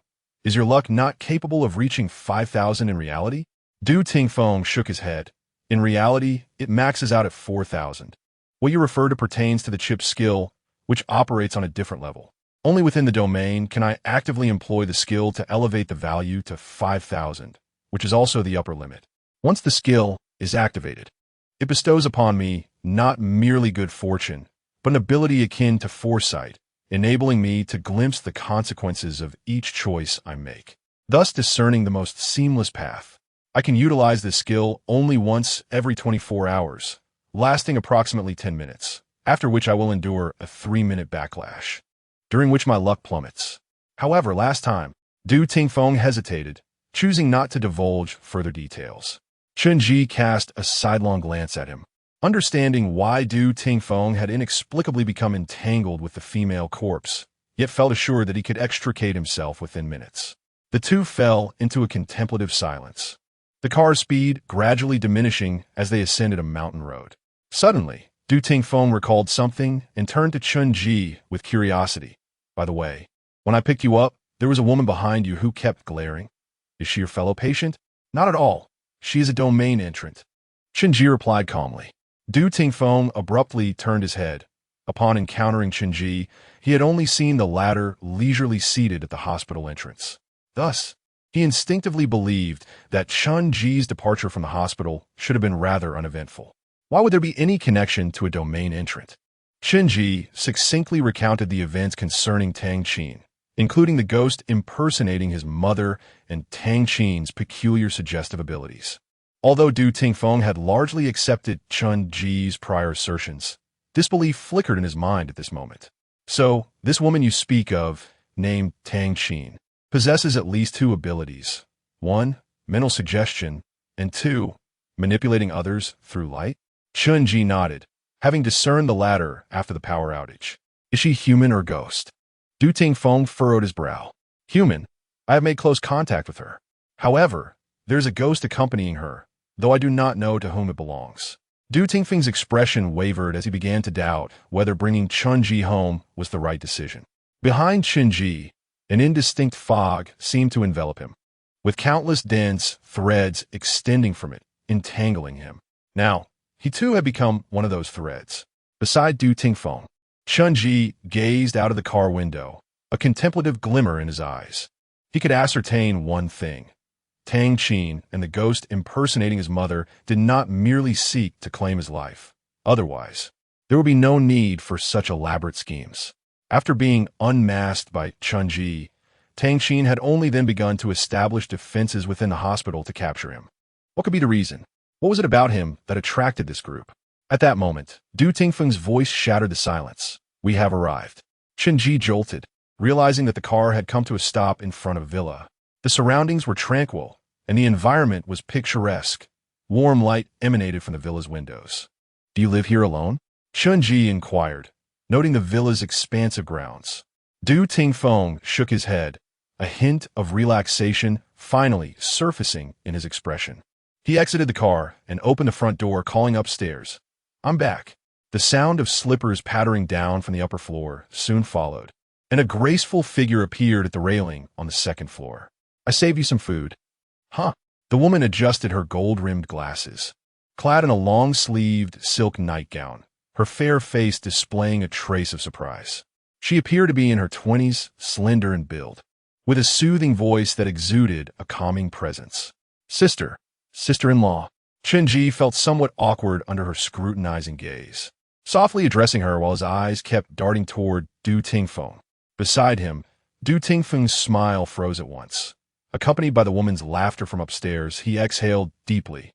"Is your luck not capable of reaching 5,000 in reality?" Du Tingfeng shook his head. "In reality, it maxes out at 4,000. What you refer to pertains to the chip's skill, which operates on a different level. Only within the domain can I actively employ the skill to elevate the value to 5,000, which is also the upper limit. Once the skill is activated, It bestows upon me not merely good fortune, but an ability akin to foresight, enabling me to glimpse the consequences of each choice I make, thus discerning the most seamless path. I can utilize this skill only once every 24 hours, lasting approximately 10 minutes, after which I will endure a 3-minute backlash, during which my luck plummets. However, last time, Du Tingfeng hesitated, choosing not to divulge further details. Chen Ji cast a sidelong glance at him, understanding why Du Tingfeng had inexplicably become entangled with the female corpse, yet felt assured that he could extricate himself within minutes. The two fell into a contemplative silence, the car's speed gradually diminishing as they ascended a mountain road. Suddenly, Du Tingfeng recalled something and turned to Chen Ji with curiosity. By the way, when I picked you up, there was a woman behind you who kept glaring. Is she your fellow patient? Not at all. She is a domain entrant. Chen Ji replied calmly. Du Tingfeng abruptly turned his head. Upon encountering Chen Ji, he had only seen the latter leisurely seated at the hospital entrance. Thus, he instinctively believed that Chen Ji's departure from the hospital should have been rather uneventful. Why would there be any connection to a domain entrant? Chen Ji succinctly recounted the events concerning Tang Qin, including the ghost impersonating his mother and Tang Qin's peculiar suggestive abilities. Although Du Tingfeng had largely accepted Chen Ji's prior assertions, disbelief flickered in his mind at this moment. So, this woman you speak of, named Tang Qin, possesses at least two abilities. 1. Mental suggestion, and 2. Manipulating others through light? Chen Ji nodded, having discerned the latter after the power outage. Is she human or ghost? Du Tingfeng furrowed his brow. Human. I have made close contact with her. However, there's a ghost accompanying her, though I do not know to whom it belongs. Du Tingfeng's expression wavered as he began to doubt whether bringing Chen Ji home was the right decision. Behind Chen Ji, an indistinct fog seemed to envelop him, with countless dense threads extending from it, entangling him. Now, he too had become one of those threads. Beside Du Tingfeng, Chen Ji gazed out of the car window, a contemplative glimmer in his eyes. He could ascertain one thing. Tang Qin and the ghost impersonating his mother did not merely seek to claim his life. Otherwise, there would be no need for such elaborate schemes. After being unmasked by Chen Ji, Tang Qin had only then begun to establish defenses within the hospital to capture him. What could be the reason? What was it about him that attracted this group? At that moment, Du Tingfeng's voice shattered the silence. We have arrived. Chen Ji jolted, realizing that the car had come to a stop in front of a villa. The surroundings were tranquil, and the environment was picturesque. Warm light emanated from the villa's windows. Do you live here alone? Chen Ji inquired, noting the villa's expansive grounds. Du Tingfeng shook his head, a hint of relaxation finally surfacing in his expression. He exited the car and opened the front door, calling upstairs. I'm back. The sound of slippers pattering down from the upper floor soon followed, and a graceful figure appeared at the railing on the second floor. I saved you some food. Huh. The woman adjusted her gold-rimmed glasses. Clad in a long-sleeved silk nightgown, her fair face displaying a trace of surprise. She appeared to be in her 20s, slender in build, with a soothing voice that exuded a calming presence. Sister-in-law. Chen Ji felt somewhat awkward under her scrutinizing gaze, softly addressing her while his eyes kept darting toward Du Tingfeng. Beside him, Du Tingfeng's smile froze at once. Accompanied by the woman's laughter from upstairs, he exhaled deeply.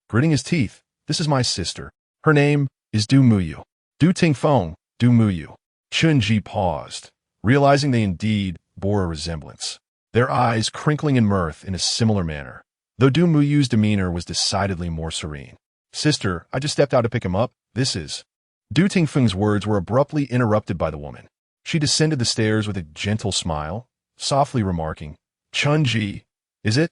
Gritting his teeth, this is my sister. Her name is Du Muyu. Du Tingfeng, Du Muyu. Chen Ji paused, realizing they indeed bore a resemblance, their eyes crinkling in mirth in a similar manner, though Du Muyu's demeanor was decidedly more serene. Sister, I just stepped out to pick him up. This is... Du Tingfeng's words were abruptly interrupted by the woman. She descended the stairs with a gentle smile, softly remarking, Chen Ji, is it?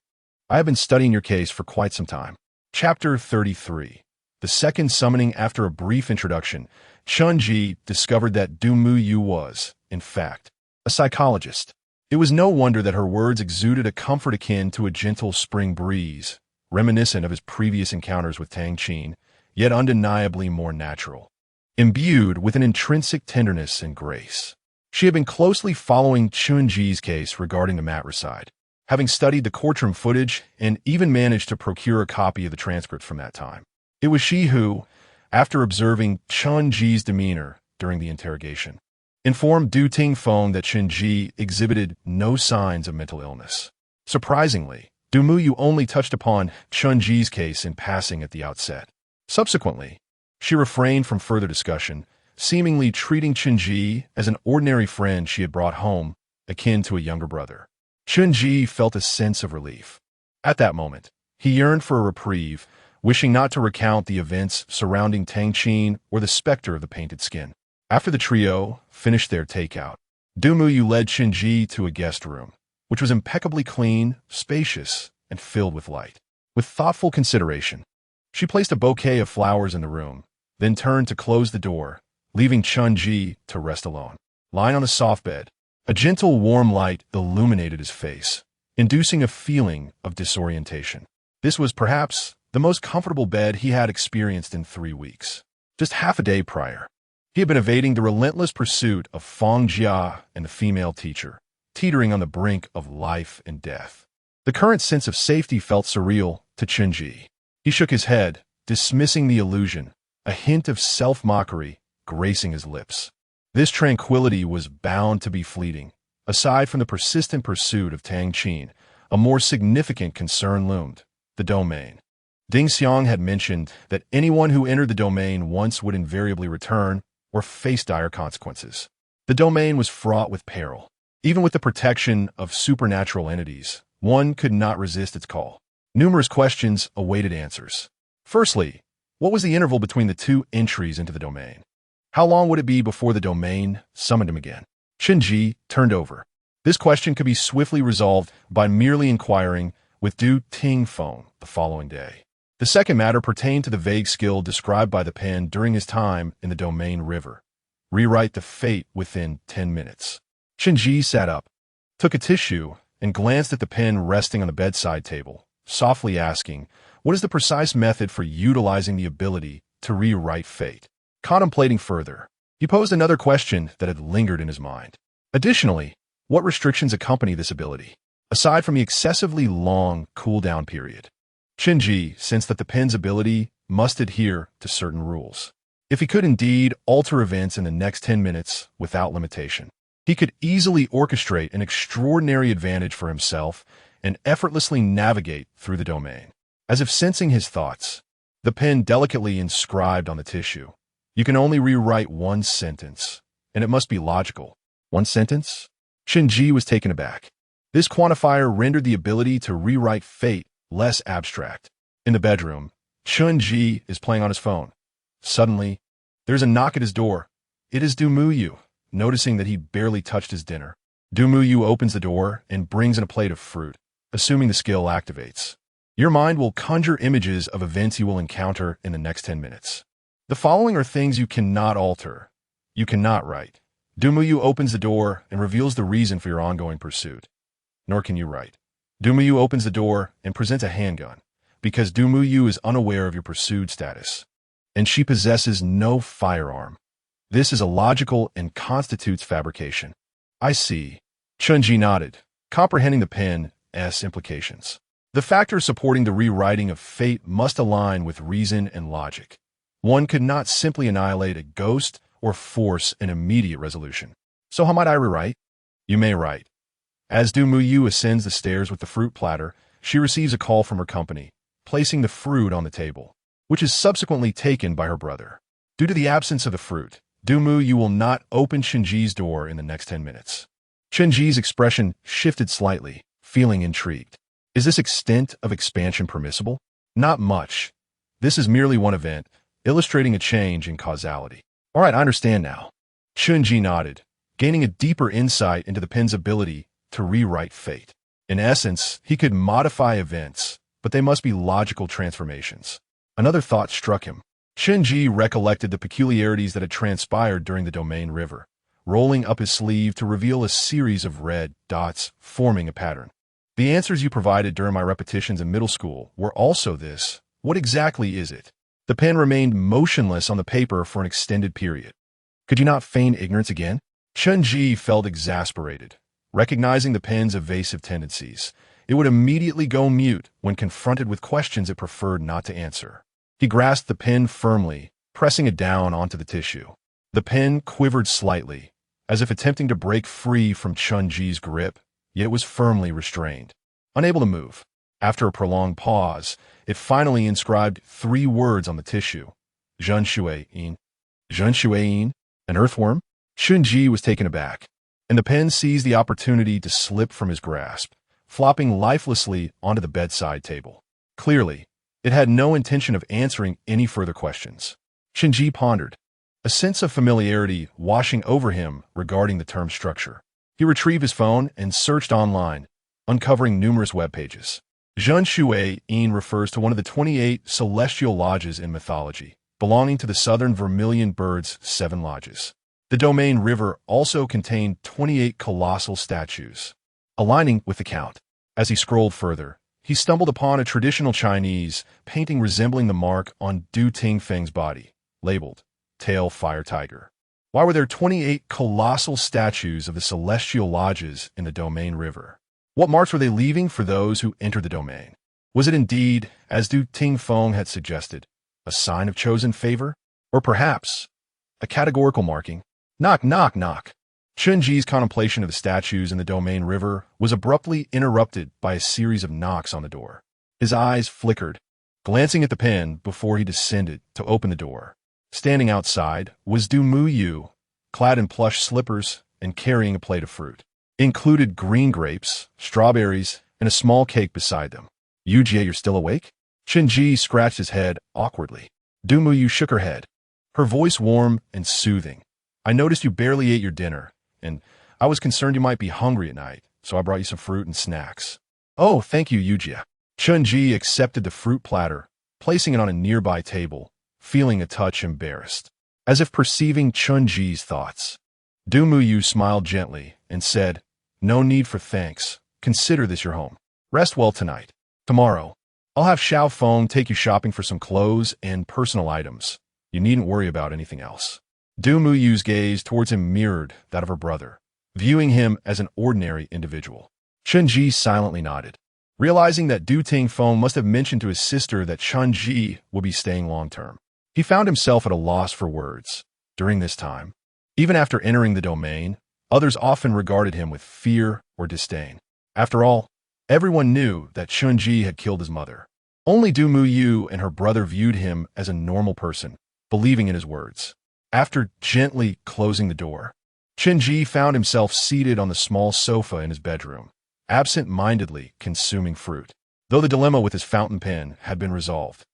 I have been studying your case for quite some time. Chapter 33. The second summoning. After a brief introduction, Chen Ji discovered that Du Muyu was, in fact, a psychologist. It was no wonder that her words exuded a comfort akin to a gentle spring breeze, reminiscent of his previous encounters with Tang Qin, yet undeniably more natural, imbued with an intrinsic tenderness and grace. She had been closely following Chen Ji's case regarding the matricide, having studied the courtroom footage and even managed to procure a copy of the transcript from that time. It was she who, after observing Chen Ji's demeanor during the interrogation, informed Du Tingfeng that Chen Ji exhibited no signs of mental illness. Surprisingly, Du Muyu only touched upon Chen Ji's case in passing at the outset. Subsequently, she refrained from further discussion, seemingly treating Chen Ji as an ordinary friend she had brought home, akin to a younger brother. Chen Ji felt a sense of relief. At that moment, he yearned for a reprieve, wishing not to recount the events surrounding Tang Qin or the specter of the painted skin. After the trio finished their takeout, Du Muyu led Chen Ji to a guest room, which was impeccably clean, spacious, and filled with light. With thoughtful consideration, she placed a bouquet of flowers in the room, then turned to close the door, leaving Chen Ji to rest alone. Lying on the soft bed, a gentle, warm light illuminated his face, inducing a feeling of disorientation. This was perhaps the most comfortable bed he had experienced in 3 weeks. Just half a day prior, he had been evading the relentless pursuit of Feng Jia and the female teacher, teetering on the brink of life and death. The current sense of safety felt surreal to Chen Ji. He shook his head, dismissing the illusion, a hint of self-mockery gracing his lips. This tranquility was bound to be fleeting. Aside from the persistent pursuit of Tang Qin, a more significant concern loomed: the domain. Ding Xiang had mentioned that anyone who entered the domain once would invariably return or face dire consequences. The domain was fraught with peril. Even with the protection of supernatural entities, one could not resist its call. Numerous questions awaited answers. Firstly, what was the interval between the 2 entries into the domain? How long would it be before the domain summoned him again? Chen Ji turned over. This question could be swiftly resolved by merely inquiring with Du Tingfeng the following day. The second matter pertained to the vague skill described by the pen during his time in the domain river. Rewrite the fate within 10 minutes. Chen Ji sat up, took a tissue, and glanced at the pen resting on the bedside table, softly asking, what is the precise method for utilizing the ability to rewrite fate? Contemplating further, he posed another question that had lingered in his mind. Additionally, what restrictions accompany this ability, aside from the excessively long cooldown period? Chen Ji sensed that the pen's ability must adhere to certain rules. If he could indeed alter events in the next 10 minutes without limitation, he could easily orchestrate an extraordinary advantage for himself and effortlessly navigate through the domain. As if sensing his thoughts, the pen delicately inscribed on the tissue, you can only rewrite 1 sentence, and it must be logical. 1 sentence? Chen Ji was taken aback. This quantifier rendered the ability to rewrite fate less abstract. In the bedroom, Chen Ji is playing on his phone. Suddenly, there's a knock at his door. It is Du Muyu. Noticing that he barely touched his dinner, Du Muyu opens the door and brings in a plate of fruit, assuming the skill activates. Your mind will conjure images of events you will encounter in the next 10 minutes. The following are things you cannot alter. You cannot write. Du Muyu opens the door and reveals the reason for your ongoing pursuit. Nor can you write. Du Muyu opens the door and presents a handgun, because Du Muyu is unaware of your pursued status, and she possesses no firearm. This is illogical and constitutes fabrication. I see. Chen Ji nodded, comprehending the pen's implications. The factors supporting the rewriting of fate must align with reason and logic. One could not simply annihilate a ghost or force an immediate resolution. So how might I rewrite? You may write. As Du Muyu ascends the stairs with the fruit platter, she receives a call from her company, placing the fruit on the table, which is subsequently taken by her brother. Due to the absence of the fruit, Du Muyu will not open Chen Ji's door in the next 10 minutes. Chen Ji's expression shifted slightly, feeling intrigued. Is this extent of expansion permissible? Not much. This is merely one event, illustrating a change in causality. All right, I understand now. Chen Ji nodded, gaining a deeper insight into the pen's ability to rewrite fate. In essence, he could modify events, but they must be logical transformations. Another thought struck him. Chen Ji recollected the peculiarities that had transpired during the domain river, rolling up his sleeve to reveal a series of red dots forming a pattern. The answers you provided during my repetitions in middle school were also this. What exactly is it? The pen remained motionless on the paper for an extended period. Could you not feign ignorance again? Chen Ji felt exasperated. Recognizing the pen's evasive tendencies, it would immediately go mute when confronted with questions it preferred not to answer. He grasped the pen firmly, pressing it down onto the tissue. The pen quivered slightly, as if attempting to break free from Chen Ji's grip, yet it was firmly restrained. Unable to move, after a prolonged pause, it finally inscribed 3 words on the tissue. Zhen Shuiyin. Zhen Shuiyin? An earthworm? Chen Ji was taken aback, and the pen seized the opportunity to slip from his grasp, flopping lifelessly onto the bedside table. Clearly, it had no intention of answering any further questions. Chen Ji pondered, a sense of familiarity washing over him regarding the term structure. He retrieved his phone and searched online, uncovering numerous web pages. Zhen Shuiyin refers to one of the 28 celestial lodges in mythology, belonging to the southern vermilion bird's 7 lodges. The domain river also contained 28 colossal statues, aligning with the count. As he scrolled further, he stumbled upon a traditional Chinese painting resembling the mark on Du Tingfeng's body, labeled Tail Fire Tiger. Why were there 28 colossal statues of the celestial lodges in the domain river? What marks were they leaving for those who entered the domain? Was it indeed, as Du Tingfeng had suggested, a sign of chosen favor? Or perhaps a categorical marking? Knock, knock, knock. Chen Ji's contemplation of the statues in the domain river was abruptly interrupted by a series of knocks on the door. His eyes flickered, glancing at the pen before he descended to open the door. Standing outside was Du Muyu, clad in plush slippers and carrying a plate of fruit. It included green grapes, strawberries, and a small cake beside them. Yujie, you're still awake? Chen Ji scratched his head awkwardly. Du Muyu shook her head, her voice warm and soothing. I noticed you barely ate your dinner, and I was concerned you might be hungry at night, so I brought you some fruit and snacks. Oh, thank you, Yujie. Chen Ji accepted the fruit platter, placing it on a nearby table, feeling a touch embarrassed, as if perceiving Chen Ji's thoughts. Du Muyu smiled gently and said, no need for thanks. Consider this your home. Rest well tonight. Tomorrow, I'll have Xiao Feng take you shopping for some clothes and personal items. You needn't worry about anything else. Du Muyu's gaze towards him mirrored that of her brother, viewing him as an ordinary individual. Chen Ji silently nodded, realizing that Du Tingfeng must have mentioned to his sister that Chen Ji would be staying long-term. He found himself at a loss for words. During this time, even after entering the domain, others often regarded him with fear or disdain. After all, everyone knew that Chen Ji had killed his mother. Only Du Muyu and her brother viewed him as a normal person, believing in his words. After gently closing the door, Chen Ji found himself seated on the small sofa in his bedroom, absent-mindedly consuming fruit. Though the dilemma with his fountain pen had been resolved,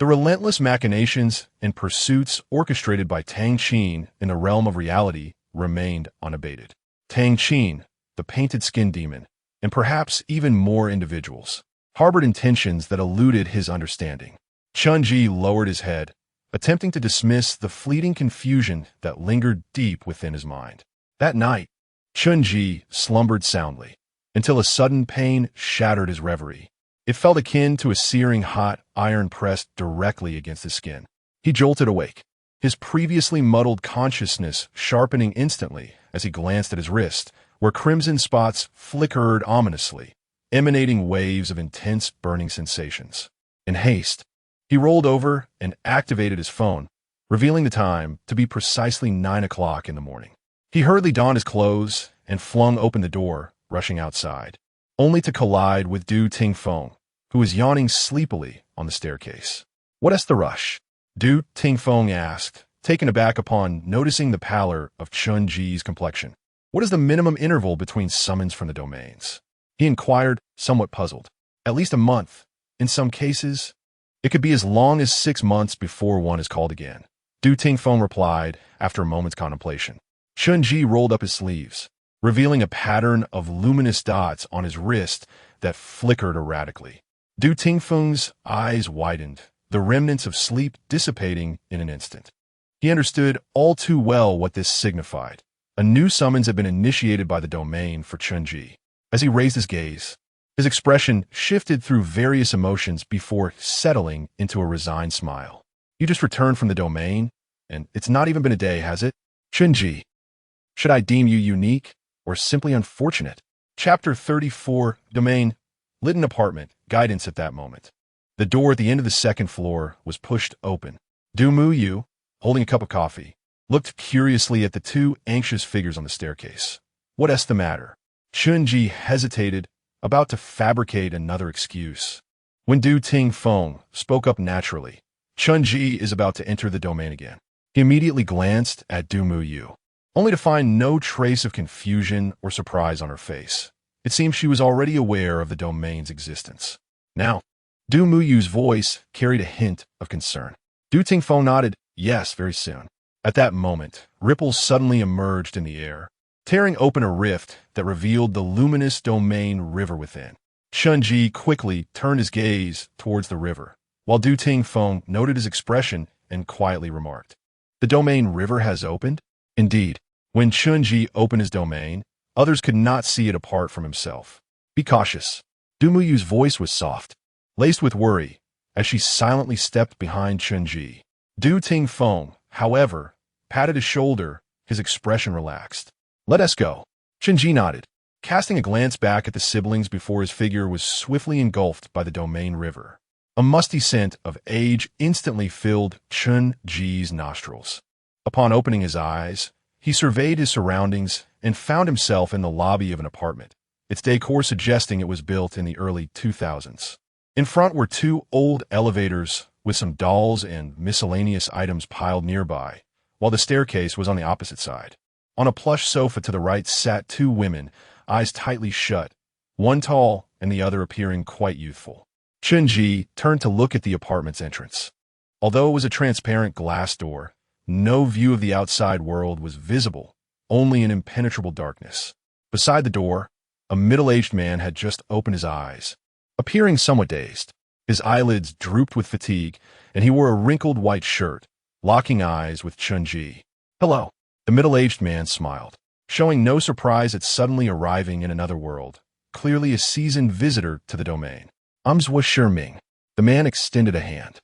the relentless machinations and pursuits orchestrated by Tang Qin in the realm of reality remained unabated. Tang Qin, the painted skin demon, and perhaps even more individuals, harbored intentions that eluded his understanding. Chen Ji lowered his head, attempting to dismiss the fleeting confusion that lingered deep within his mind. That night, Chen Ji slumbered soundly, until a sudden pain shattered his reverie. It felt akin to a searing hot iron pressed directly against his skin. He jolted awake, his previously muddled consciousness sharpening instantly as he glanced at his wrist, where crimson spots flickered ominously, emanating waves of intense burning sensations. In haste, he rolled over and activated his phone, revealing the time to be precisely 9 o'clock in the morning. He hurriedly donned his clothes and flung open the door, rushing outside, only to collide with Du Tingfeng, who was yawning sleepily on the staircase. What is the rush? Du Tingfeng asked, taken aback upon noticing the pallor of Chen Ji's complexion. What is the minimum interval between summons from the domains? He inquired, somewhat puzzled. At least a month. In some cases, it could be as long as 6 months before one is called again. Du Tingfeng replied after a moment's contemplation. Chen Ji rolled up his sleeves, revealing a pattern of luminous dots on his wrist that flickered erratically. Du Tingfeng's eyes widened, the remnants of sleep dissipating in an instant. He understood all too well what this signified. A new summons had been initiated by the domain for Chen Ji. As he raised his gaze, his expression shifted through various emotions before settling into a resigned smile. You just returned from the domain, and it's not even been a day, has it? Chen Ji, should I deem you unique or simply unfortunate? Chapter 34, Domain, lit an apartment, guidance at that moment. The door at the end of the second floor was pushed open. Du Mu Yu, holding a cup of coffee, looked curiously at the two anxious figures on the staircase. What's the matter? Chen Ji hesitated, about to fabricate another excuse. When Du Ting Feng spoke up naturally, Chen Ji is about to enter the domain again. He immediately glanced at Du Mu Yu, only to find no trace of confusion or surprise on her face. It seemed she was already aware of the domain's existence. Now, Du Mu Yu's voice carried a hint of concern. Du Ting Feng nodded, yes, very soon. At that moment, ripples suddenly emerged in the air, tearing open a rift that revealed the luminous domain river within. Chen Ji quickly turned his gaze towards the river, while Du Ting Feng noted his expression and quietly remarked, the domain river has opened? Indeed, when Chen Ji opened his domain, others could not see it apart from himself. Be cautious. Du Mu Yu's voice was soft, laced with worry, as she silently stepped behind Chen Ji. Du Ting Feng, however, patted his shoulder, his expression relaxed. Let us go. Chen Ji nodded, casting a glance back at the siblings before his figure was swiftly engulfed by the domain river. A musty scent of age instantly filled Chen Ji's nostrils. Upon opening his eyes, he surveyed his surroundings and found himself in the lobby of an apartment, its decor suggesting it was built in the early 2000s. In front were two old elevators with some dolls and miscellaneous items piled nearby, while the staircase was on the opposite side. On a plush sofa to the right sat two women, eyes tightly shut, one tall and the other appearing quite youthful. Chen Ji turned to look at the apartment's entrance. Although it was a transparent glass door, no view of the outside world was visible, only an impenetrable darkness. Beside the door, a middle-aged man had just opened his eyes, appearing somewhat dazed. His eyelids drooped with fatigue, and he wore a wrinkled white shirt, locking eyes with Chen Ji. Hello. The middle-aged man smiled, showing no surprise at suddenly arriving in another world, clearly a seasoned visitor to the domain. I'm Zhuo Shiming. The man extended a hand.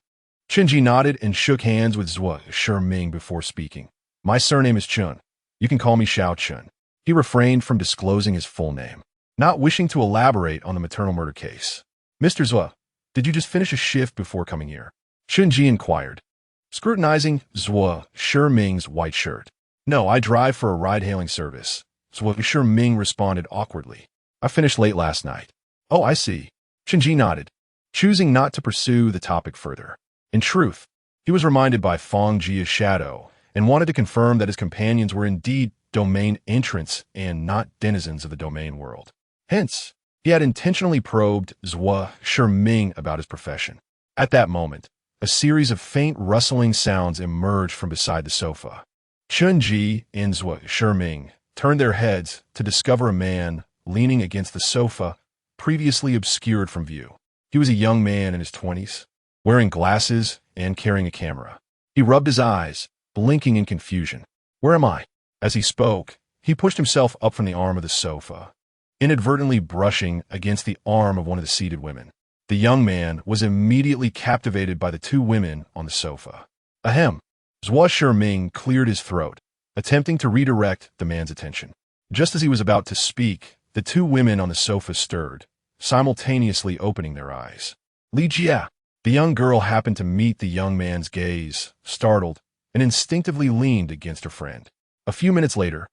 Chen Ji nodded and shook hands with Zhuo Shiming before speaking. My surname is Chen. You can call me Xiao Chen. He refrained from disclosing his full name, not wishing to elaborate on the maternal murder case. Mr. Zhuo, did you just finish a shift before coming here? Chen Ji inquired, scrutinizing Zhuo Shiming's white shirt. No, I drive for a ride-hailing service. Zhuo Shiming responded awkwardly. I finished late last night. Oh, I see. Chen Ji nodded, choosing not to pursue the topic further. In truth, he was reminded by Feng Jia's shadow and wanted to confirm that his companions were indeed domain entrants and not denizens of the domain world. Hence, he had intentionally probed Zhuo Shiming about his profession. At that moment, a series of faint rustling sounds emerged from beside the sofa. Chen Ji and Zhuo Shiming turned their heads to discover a man leaning against the sofa, previously obscured from view. He was a young man in his 20s, wearing glasses and carrying a camera. He rubbed his eyes, blinking in confusion. Where am I? As he spoke, he pushed himself up from the arm of the sofa, inadvertently brushing against the arm of one of the seated women. The young man was immediately captivated by the two women on the sofa. Ahem. Zhuo Shiming cleared his throat, attempting to redirect the man's attention. Just as he was about to speak, the two women on the sofa stirred, simultaneously opening their eyes. Li Jia. The young girl happened to meet the young man's gaze, startled, and instinctively leaned against her friend. A few minutes later,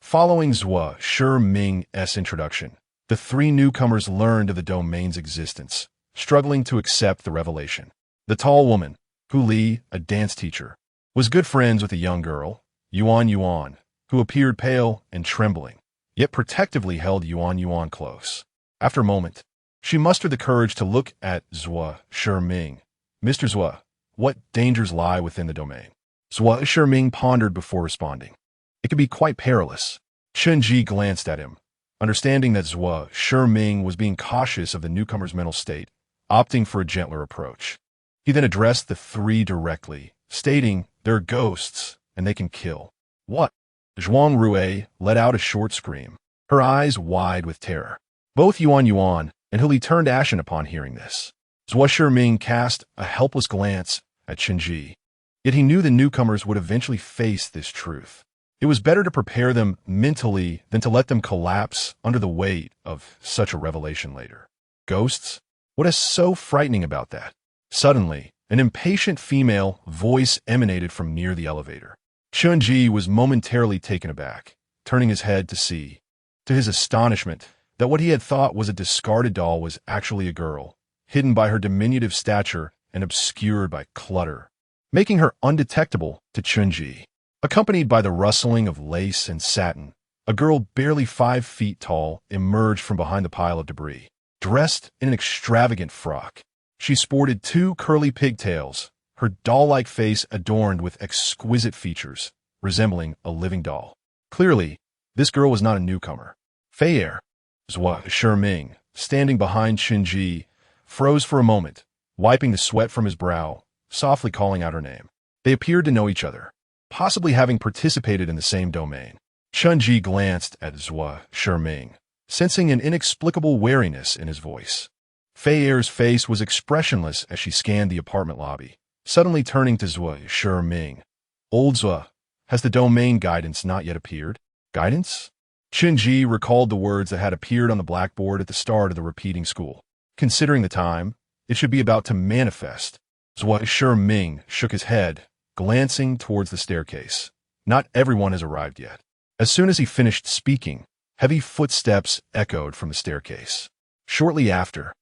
following Zhuo Shiming's introduction, the three newcomers learned of the domain's existence, struggling to accept the revelation. The tall woman, Hu Li, a dance teacher, was good friends with a young girl, Yuan, who appeared pale and trembling, yet protectively held Yuan close. After a moment, she mustered the courage to look at Zhuo Shiming. Mr. Zhuo, what dangers lie within the domain? Zhuo Shiming pondered before responding. It could be quite perilous. Chen Ji glanced at him, understanding that Zhuo Shiming was being cautious of the newcomer's mental state, opting for a gentler approach. He then addressed the three directly, stating, they're ghosts, and they can kill. What? Zhuang Rui let out a short scream, her eyes wide with terror. Both Yuan and Hu Li turned ashen upon hearing this. Zhuo Shiming cast a helpless glance at Chen Ji. Yet he knew the newcomers would eventually face this truth. It was better to prepare them mentally than to let them collapse under the weight of such a revelation later. Ghosts? What is so frightening about that? Suddenly, an impatient female voice emanated from near the elevator. Chen Ji was momentarily taken aback, turning his head to see, to his astonishment, that what he had thought was a discarded doll was actually a girl, hidden by her diminutive stature and obscured by clutter, making her undetectable to Chen Ji. Accompanied by the rustling of lace and satin, a girl barely 5 feet tall emerged from behind the pile of debris. Dressed in an extravagant frock, she sported 2 curly pigtails, her doll-like face adorned with exquisite features, resembling a living doll. Clearly, this girl was not a newcomer. Fei Zhua Shiming, standing behind Chen Ji, froze for a moment, wiping the sweat from his brow, softly calling out her name. They appeared to know each other, possibly having participated in the same domain. Chen Ji glanced at Zhua Shiming, sensing an inexplicable wariness in his voice. Fei Er's face was expressionless as she scanned the apartment lobby, suddenly turning to Zhua Shiming. Old Zhua, has the domain guidance not yet appeared? Guidance? Chen Ji recalled the words that had appeared on the blackboard at the start of the repeating school. Considering the time, it should be about to manifest. Zhua Shiming shook his head, glancing towards the staircase. Not everyone has arrived yet. As soon as he finished speaking, heavy footsteps echoed from the staircase. Shortly after,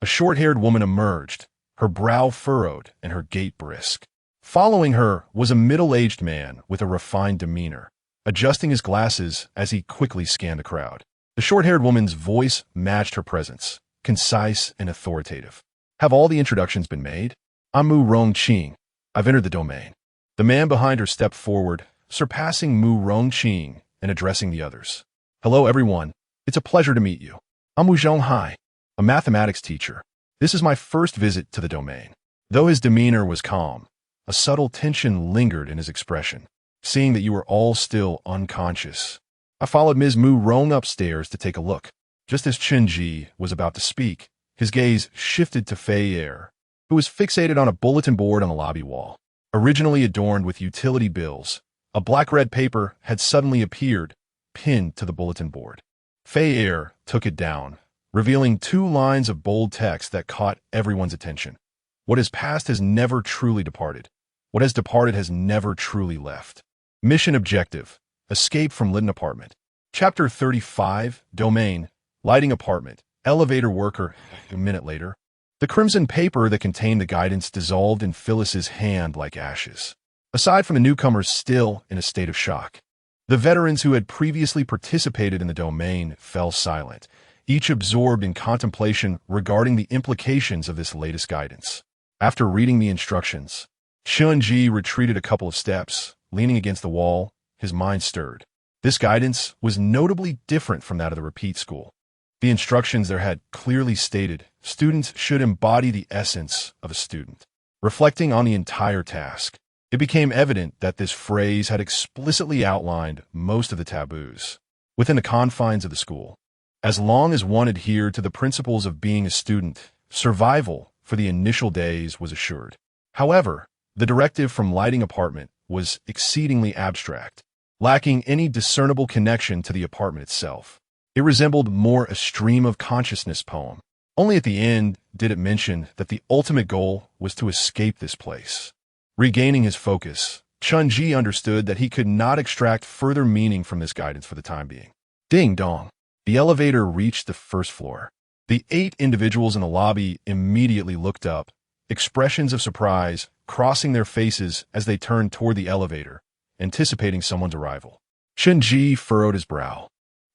a short-haired woman emerged, her brow furrowed and her gait brisk. Following her was a middle-aged man with a refined demeanor, adjusting his glasses as he quickly scanned the crowd. The short-haired woman's voice matched her presence, concise and authoritative. Have all the introductions been made? I'm Mu Rongqing. I've entered the domain. The man behind her stepped forward, surpassing Mu Rongqing and addressing the others. Hello, everyone. It's a pleasure to meet you. I'm Wu Zhonghai, a mathematics teacher. This is my first visit to the domain. Though his demeanor was calm, a subtle tension lingered in his expression. Seeing that you were all still unconscious, I followed Ms. Mu Rong upstairs to take a look. Just as Chen Ji was about to speak, his gaze shifted to Fei Er, who was fixated on a bulletin board on the lobby wall. Originally adorned with utility bills, a black-red paper had suddenly appeared, pinned to the bulletin board. Fei Er took it down, revealing 2 lines of bold text that caught everyone's attention. What has passed has never truly departed. What has departed has never truly left. Mission objective: escape from Lytton apartment. Chapter 35, Domain, lighting apartment, elevator worker. A minute later, the crimson paper that contained the guidance dissolved in Phyllis's hand like ashes. Aside from the newcomers still in a state of shock, the veterans who had previously participated in the domain fell silent, each absorbed in contemplation regarding the implications of this latest guidance. After reading the instructions, Chen Ji retreated a couple of steps, leaning against the wall, his mind stirred. This guidance was notably different from that of the repeat school. The instructions there had clearly stated students should embody the essence of a student. Reflecting on the entire task, it became evident that this phrase had explicitly outlined most of the taboos within the confines of the school. As long as one adhered to the principles of being a student, survival for the initial days was assured. However, the directive from lighting apartment was exceedingly abstract, lacking any discernible connection to the apartment itself. It resembled more a stream of consciousness poem. Only at the end did it mention that the ultimate goal was to escape this place. Regaining his focus, Chen Ji understood that he could not extract further meaning from this guidance for the time being. Ding dong. The elevator reached the first floor. The 8 individuals in the lobby immediately looked up, expressions of surprise crossing their faces as they turned toward the elevator, anticipating someone's arrival. Chen Ji furrowed his brow.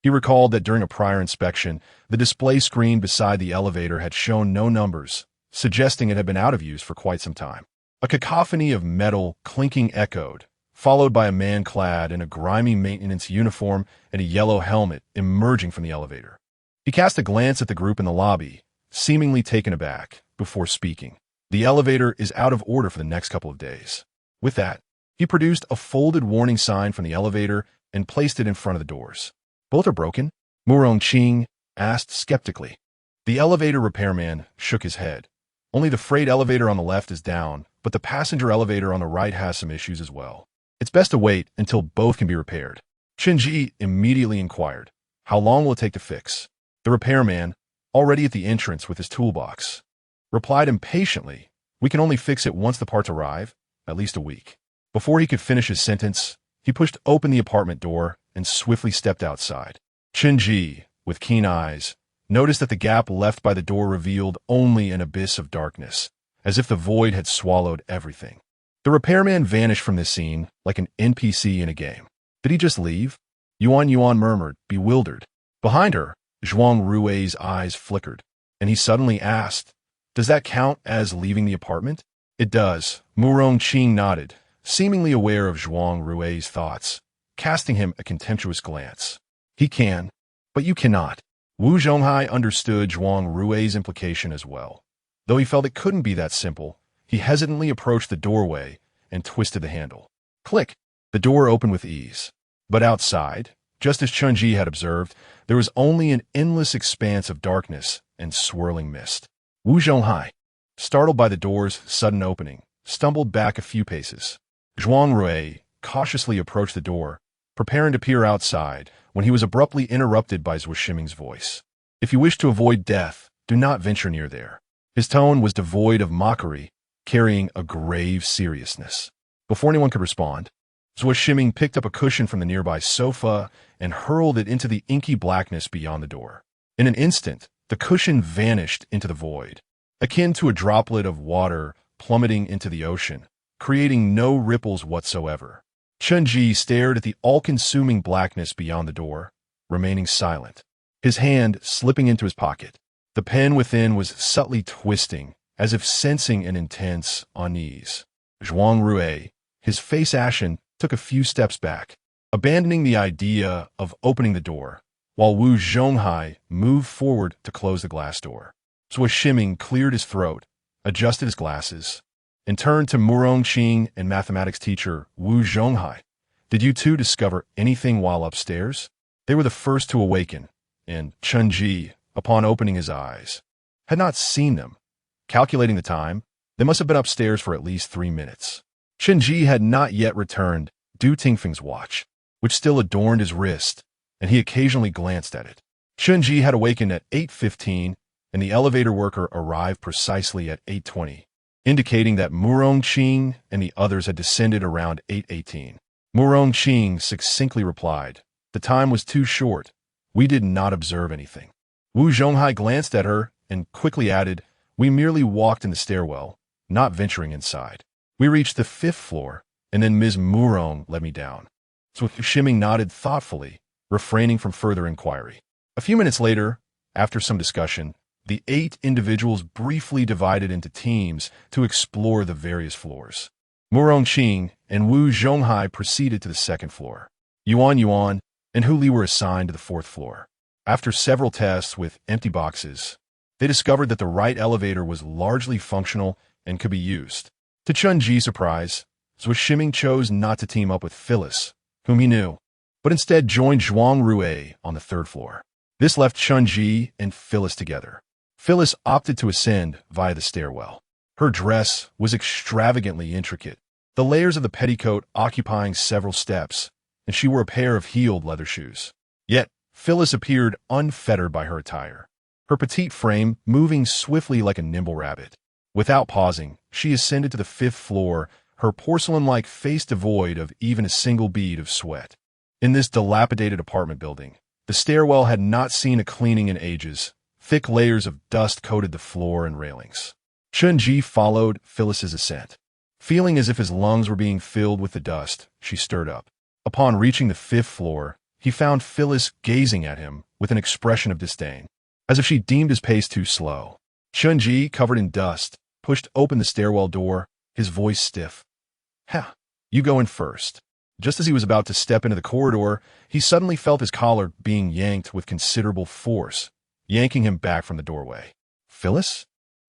He recalled that during a prior inspection, the display screen beside the elevator had shown no numbers, suggesting it had been out of use for quite some time. A cacophony of metal clinking echoed, followed by a man clad in a grimy maintenance uniform and a yellow helmet emerging from the elevator. He cast a glance at the group in the lobby, seemingly taken aback, before speaking. The elevator is out of order for the next couple of days. With that, he produced a folded warning sign from the elevator and placed it in front of the doors. Both are broken? Mu Rongqing asked skeptically. The elevator repairman shook his head. Only the freight elevator on the left is down, but the passenger elevator on the right has some issues as well. It's best to wait until both can be repaired. Chen Ji immediately inquired, how long will it take to fix? The repairman, already at the entrance with his toolbox, replied impatiently, We can only fix it once the parts arrive, at least a week. Before he could finish his sentence, he pushed open the apartment door and swiftly stepped outside. Chen Ji, with keen eyes, noticed that the gap left by the door revealed only an abyss of darkness, as if the void had swallowed everything. The repairman vanished from this scene like an NPC in a game. Did he just leave? Yuan murmured, bewildered. Behind her, Zhuang Rui's eyes flickered, and he suddenly asked, "Does that count as leaving the apartment?" "It does," Murong Qing nodded, seemingly aware of Zhuang Rui's thoughts, casting him a contemptuous glance. "He can, but you cannot." Wu Zhonghai understood Zhuang Rui's implication as well. Though he felt it couldn't be that simple, he hesitantly approached the doorway and twisted the handle. Click! The door opened with ease. But outside, just as Chen Ji had observed, there was only an endless expanse of darkness and swirling mist. Wu Zhonghai, startled by the door's sudden opening, stumbled back a few paces. Zhuang Rui cautiously approached the door, preparing to peer outside, when he was abruptly interrupted by Zhuo Shiming's voice. "If you wish to avoid death, do not venture near there." His tone was devoid of mockery, carrying a grave seriousness. Before anyone could respond, Zhuo Shiming picked up a cushion from the nearby sofa and hurled it into the inky blackness beyond the door. In an instant, the cushion vanished into the void, akin to a droplet of water plummeting into the ocean, creating no ripples whatsoever. Chen Ji stared at the all-consuming blackness beyond the door, remaining silent, his hand slipping into his pocket. The pen within was subtly twisting, as if sensing an intense unease. Zhuang Rui, his face ashen, took a few steps back, abandoning the idea of opening the door, while Wu Zhonghai moved forward to close the glass door. Zhuo Shiming cleared his throat, adjusted his glasses, and turned to Murong Qing and mathematics teacher Wu Zhonghai. "Did you two discover anything while upstairs?" They were the first to awaken, and Chen Ji, upon opening his eyes, had not seen them. Calculating the time, they must have been upstairs for at least 3 minutes. Chen Ji had not yet returned Du Tingfeng's watch, which still adorned his wrist, and he occasionally glanced at it. Chen Ji had awakened at 8:15, and the elevator worker arrived precisely at 8:20, indicating that Murong Qing and the others had descended around 8:18. Murong Qing succinctly replied, "The time was too short. We did not observe anything." Wu Zhonghai glanced at her and quickly added, "We merely walked in the stairwell, not venturing inside. We reached the 5th floor, and then Ms. Murong led me down." So Shiming nodded thoughtfully, refraining from further inquiry. A few minutes later, after some discussion, the 8 individuals briefly divided into teams to explore the various floors. Murong Qing and Wu Zhonghai proceeded to the 2nd floor. Yuan and Hu Li were assigned to the 4th floor. After several tests with empty boxes, they discovered that the right elevator was largely functional and could be used. To Chen Ji's surprise, Zhuo Shiming chose not to team up with Phyllis, whom he knew, but instead joined Zhuang Rui on the 3rd floor. This left Chen Ji and Phyllis together. Phyllis opted to ascend via the stairwell. Her dress was extravagantly intricate, the layers of the petticoat occupying several steps, and she wore a pair of heeled leather shoes. Yet, Phyllis appeared unfettered by her attire, her petite frame moving swiftly like a nimble rabbit. Without pausing, she ascended to the 5th floor, her porcelain-like face devoid of even a single bead of sweat. In this dilapidated apartment building, the stairwell had not seen a cleaning in ages. Thick layers of dust coated the floor and railings. Chen Ji followed Phyllis's ascent. Feeling as if his lungs were being filled with the dust, she stirred up. Upon reaching the 5th floor, he found Phyllis gazing at him with an expression of disdain, as if she deemed his pace too slow. Chen Ji, covered in dust, pushed open the stairwell door, his voice stiff. "Ha, you go in first." Just as he was about to step into the corridor, he suddenly felt his collar being yanked with considerable force, yanking him back from the doorway. "Phyllis?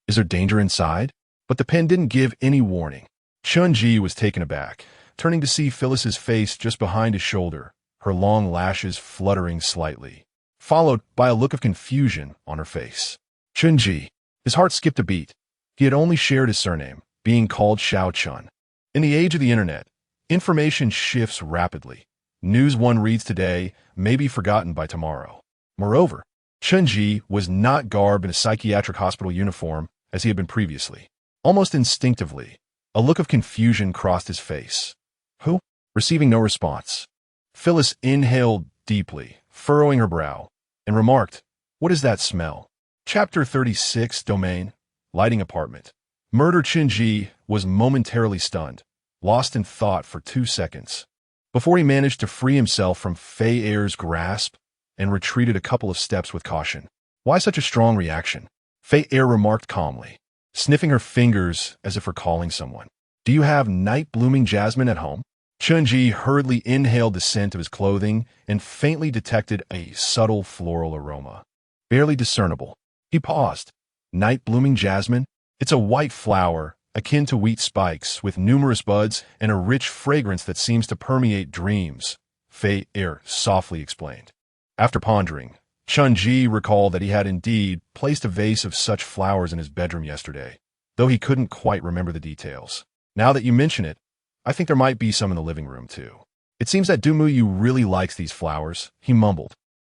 Is there danger inside?" But the pen didn't give any warning. Chen Ji was taken aback, turning to see Phyllis's face just behind his shoulder, her long lashes fluttering slightly, followed by a look of confusion on her face. Chen Ji. His heart skipped a beat. He had only shared his surname, being called Xiao Chun. In the age of the internet, information shifts rapidly. News one reads today may be forgotten by tomorrow. Moreover, Chen Ji was not garbed in a psychiatric hospital uniform as he had been previously. Almost instinctively, a look of confusion crossed his face. Who? Receiving no response. Phyllis inhaled deeply, furrowing her brow, and remarked, "What is that smell?" Chapter 36, Domain, Lighting Apartment. Murder. Chen Ji was momentarily stunned, lost in thought for 2 seconds, before he managed to free himself from Fei Er's grasp and retreated a couple of steps with caution. Why such a strong reaction? Fei Er remarked calmly, sniffing her fingers as if recalling someone. Do you have night-blooming jasmine at home? Chen Ji hurriedly inhaled the scent of his clothing and faintly detected a subtle floral aroma. Barely discernible. He paused. Night-blooming jasmine? It's a white flower, akin to wheat spikes, with numerous buds and a rich fragrance that seems to permeate dreams, Fei Er softly explained. After pondering, Chen Ji recalled that he had indeed placed a vase of such flowers in his bedroom yesterday, though he couldn't quite remember the details. Now that you mention it, I think there might be some in the living room, too. It seems that Dumu really likes these flowers, he mumbled.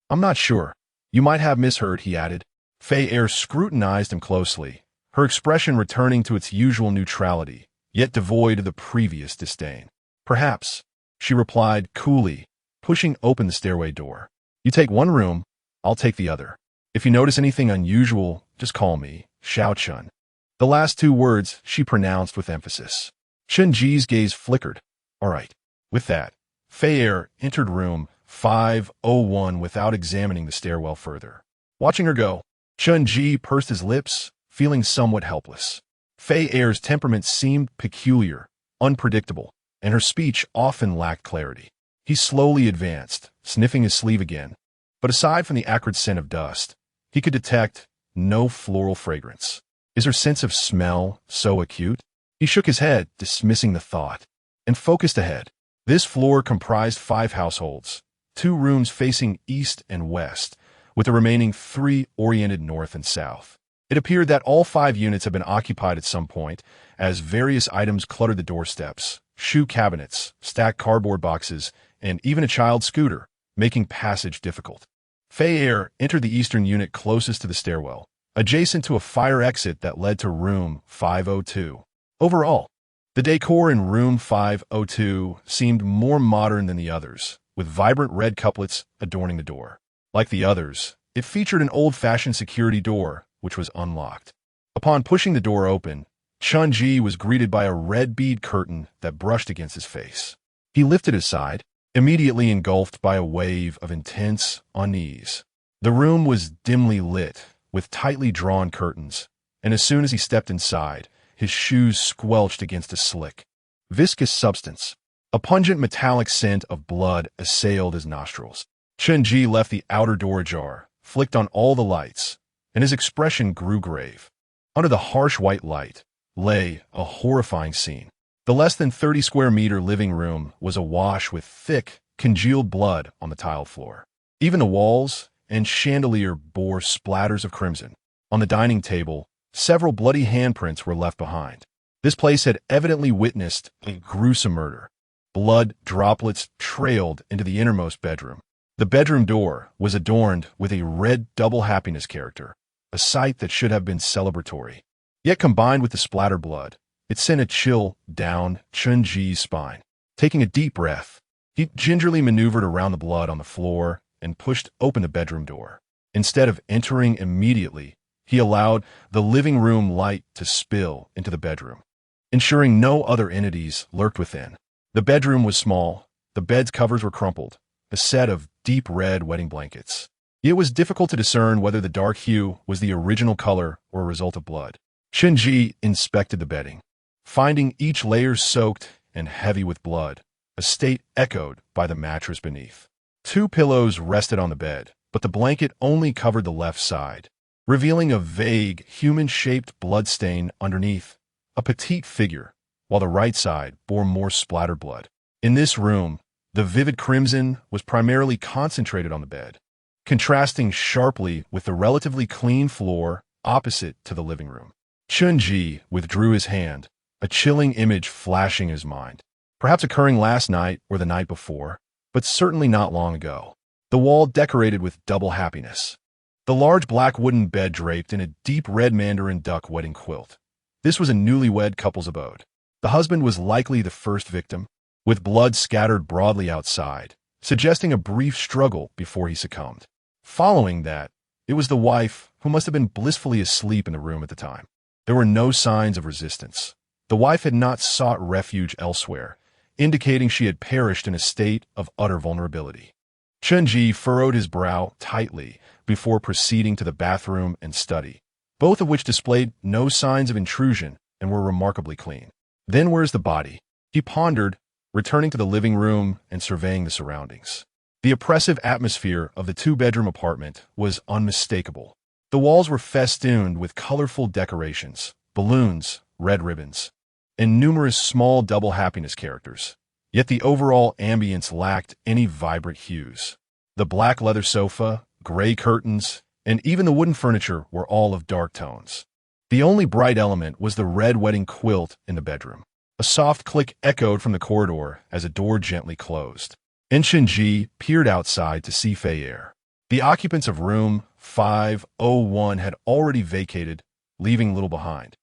I'm not sure. You might have misheard, he added. Fei Er scrutinized him closely, her expression returning to its usual neutrality, yet devoid of the previous disdain. Perhaps, she replied coolly, pushing open the stairway door. You take one room, I'll take the other. If you notice anything unusual, just call me, Xiao Chun. The last 2 words she pronounced with emphasis. Chen Ji's gaze flickered. All right. With that, Fei Er entered room 501 without examining the stairwell further. Watching her go, Chen Ji pursed his lips, feeling somewhat helpless. Fei Er's temperament seemed peculiar, unpredictable, and her speech often lacked clarity. He slowly advanced, sniffing his sleeve again, but aside from the acrid scent of dust, he could detect no floral fragrance. Is her sense of smell so acute? He shook his head, dismissing the thought, and focused ahead. This floor comprised 5 households, 2 rooms facing east and west, with the remaining 3 oriented north and south. It appeared that all 5 units had been occupied at some point, as various items cluttered the doorsteps, shoe cabinets, stacked cardboard boxes, and even a child's scooter, making passage difficult. Fei Er entered the eastern unit closest to the stairwell, adjacent to a fire exit that led to room 502. Overall, the decor in room 502 seemed more modern than the others, with vibrant red couplets adorning the door. Like the others, it featured an old-fashioned security door, which was unlocked. Upon pushing the door open, Chen Ji was greeted by a red bead curtain that brushed against his face. He lifted it aside, immediately engulfed by a wave of intense unease. The room was dimly lit, with tightly drawn curtains, and as soon as he stepped inside, his shoes squelched against a slick, viscous substance. A pungent metallic scent of blood assailed his nostrils. Chen Ji left the outer door ajar, flicked on all the lights, and his expression grew grave. Under the harsh white light lay a horrifying scene. The less than 30 square meter living room was awash with thick, congealed blood on the tiled floor. Even the walls and chandelier bore splatters of crimson. On the dining table, several bloody handprints were left behind. This place had evidently witnessed a gruesome murder. Blood droplets trailed into the innermost bedroom. The bedroom door was adorned with a red double happiness character, a sight that should have been celebratory. Yet combined with the splattered blood, it sent a chill down Chen Ji's spine. Taking a deep breath, he gingerly maneuvered around the blood on the floor and pushed open the bedroom door. Instead of entering immediately, he allowed the living room light to spill into the bedroom, ensuring no other entities lurked within. The bedroom was small, the bed's covers were crumpled, a set of deep red wedding blankets. It was difficult to discern whether the dark hue was the original color or a result of blood. Chen Ji inspected the bedding, finding each layer soaked and heavy with blood, a state echoed by the mattress beneath. 2 pillows rested on the bed, but the blanket only covered the left side, revealing a vague, human-shaped bloodstain underneath, a petite figure, while the right side bore more splattered blood. In this room, the vivid crimson was primarily concentrated on the bed, contrasting sharply with the relatively clean floor opposite to the living room. Chen Ji withdrew his hand, a chilling image flashing in his mind, perhaps occurring last night or the night before, but certainly not long ago. The wall decorated with double happiness. The large black wooden bed draped in a deep red mandarin duck wedding quilt, This was a newlywed couple's abode. The husband was likely the first victim, with blood scattered broadly outside, suggesting a brief struggle before he succumbed. Following that, it was the wife, who must have been blissfully asleep in the room at the time. There were no signs of resistance. The wife had not sought refuge elsewhere, indicating she had perished in a state of utter vulnerability. Chen Ji furrowed his brow tightly before proceeding to the bathroom and study, both of which displayed no signs of intrusion and were remarkably clean. Then where's the body? He pondered, returning to the living room and surveying the surroundings. The oppressive atmosphere of the two-bedroom apartment was unmistakable. The walls were festooned with colorful decorations, balloons, red ribbons, and numerous small double happiness characters. Yet the overall ambience lacked any vibrant hues. The black leather sofa, gray curtains, and even the wooden furniture were all of dark tones. The only bright element was the red wedding quilt in the bedroom. A soft click echoed from the corridor as a door gently closed. Chen Ji peered outside to see Fei Er. The occupants of room 501 had already vacated, leaving little behind.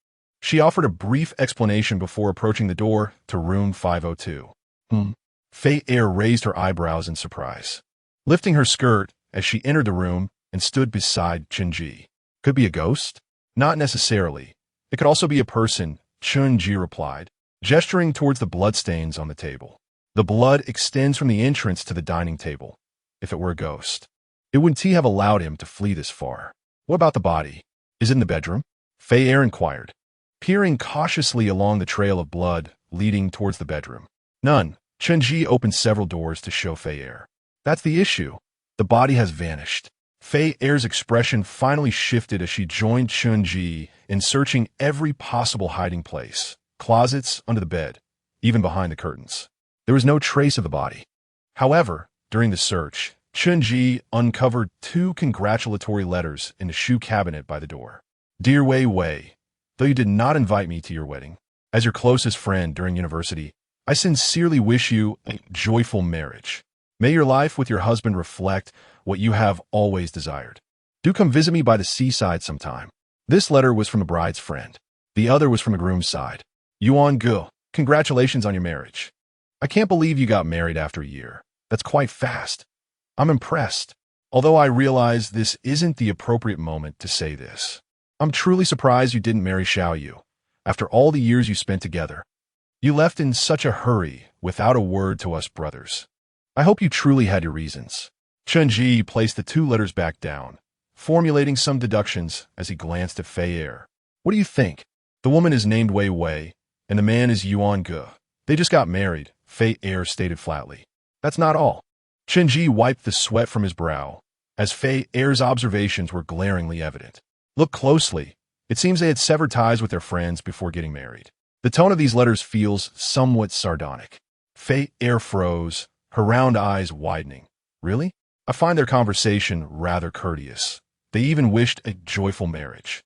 She offered a brief explanation before approaching the door to room 502. Fei Er raised her eyebrows in surprise, lifting her skirt as she entered the room and stood beside Chen Ji. Could be a ghost? Not necessarily. It could also be a person, Chen Ji replied, gesturing towards the bloodstains on the table. The blood extends from the entrance to the dining table. If it were a ghost, it wouldn't have allowed him to flee this far. What about the body? Is it in the bedroom? Fei Er inquired, peering cautiously along the trail of blood leading towards the bedroom. None. Chen Ji opened several doors to show Fei Er. That's the issue. The body has vanished. Fei Er's expression finally shifted as she joined Chen Ji in searching every possible hiding place, closets, under the bed, even behind the curtains. There was no trace of the body. However, during the search, Chen Ji uncovered 2 congratulatory letters in the shoe cabinet by the door. Dear Wei Wei, though you did not invite me to your wedding, as your closest friend during university, I sincerely wish you a joyful marriage. May your life with your husband reflect what you have always desired. Do come visit me by the seaside sometime. This letter was from the bride's friend. The other was from the groom's side. Yuan Ge, congratulations on your marriage. I can't believe you got married after a year. That's quite fast. I'm impressed. Although I realize this isn't the appropriate moment to say this. I'm truly surprised you didn't marry Xiaoyu. After all the years you spent together, you left in such a hurry without a word to us brothers. I hope you truly had your reasons. Chen Ji placed the 2 letters back down, formulating some deductions as he glanced at Fei Er. What do you think? The woman is named Wei Wei, and the man is Yuan Ge. They just got married, Fei Er stated flatly. That's not all. Chen Ji wiped the sweat from his brow, as Fei Er's observations were glaringly evident. Look closely. It seems they had severed ties with their friends before getting married. The tone of these letters feels somewhat sardonic. Fei Er froze, her round eyes widening. Really? I find their conversation rather courteous. They even wished a joyful marriage.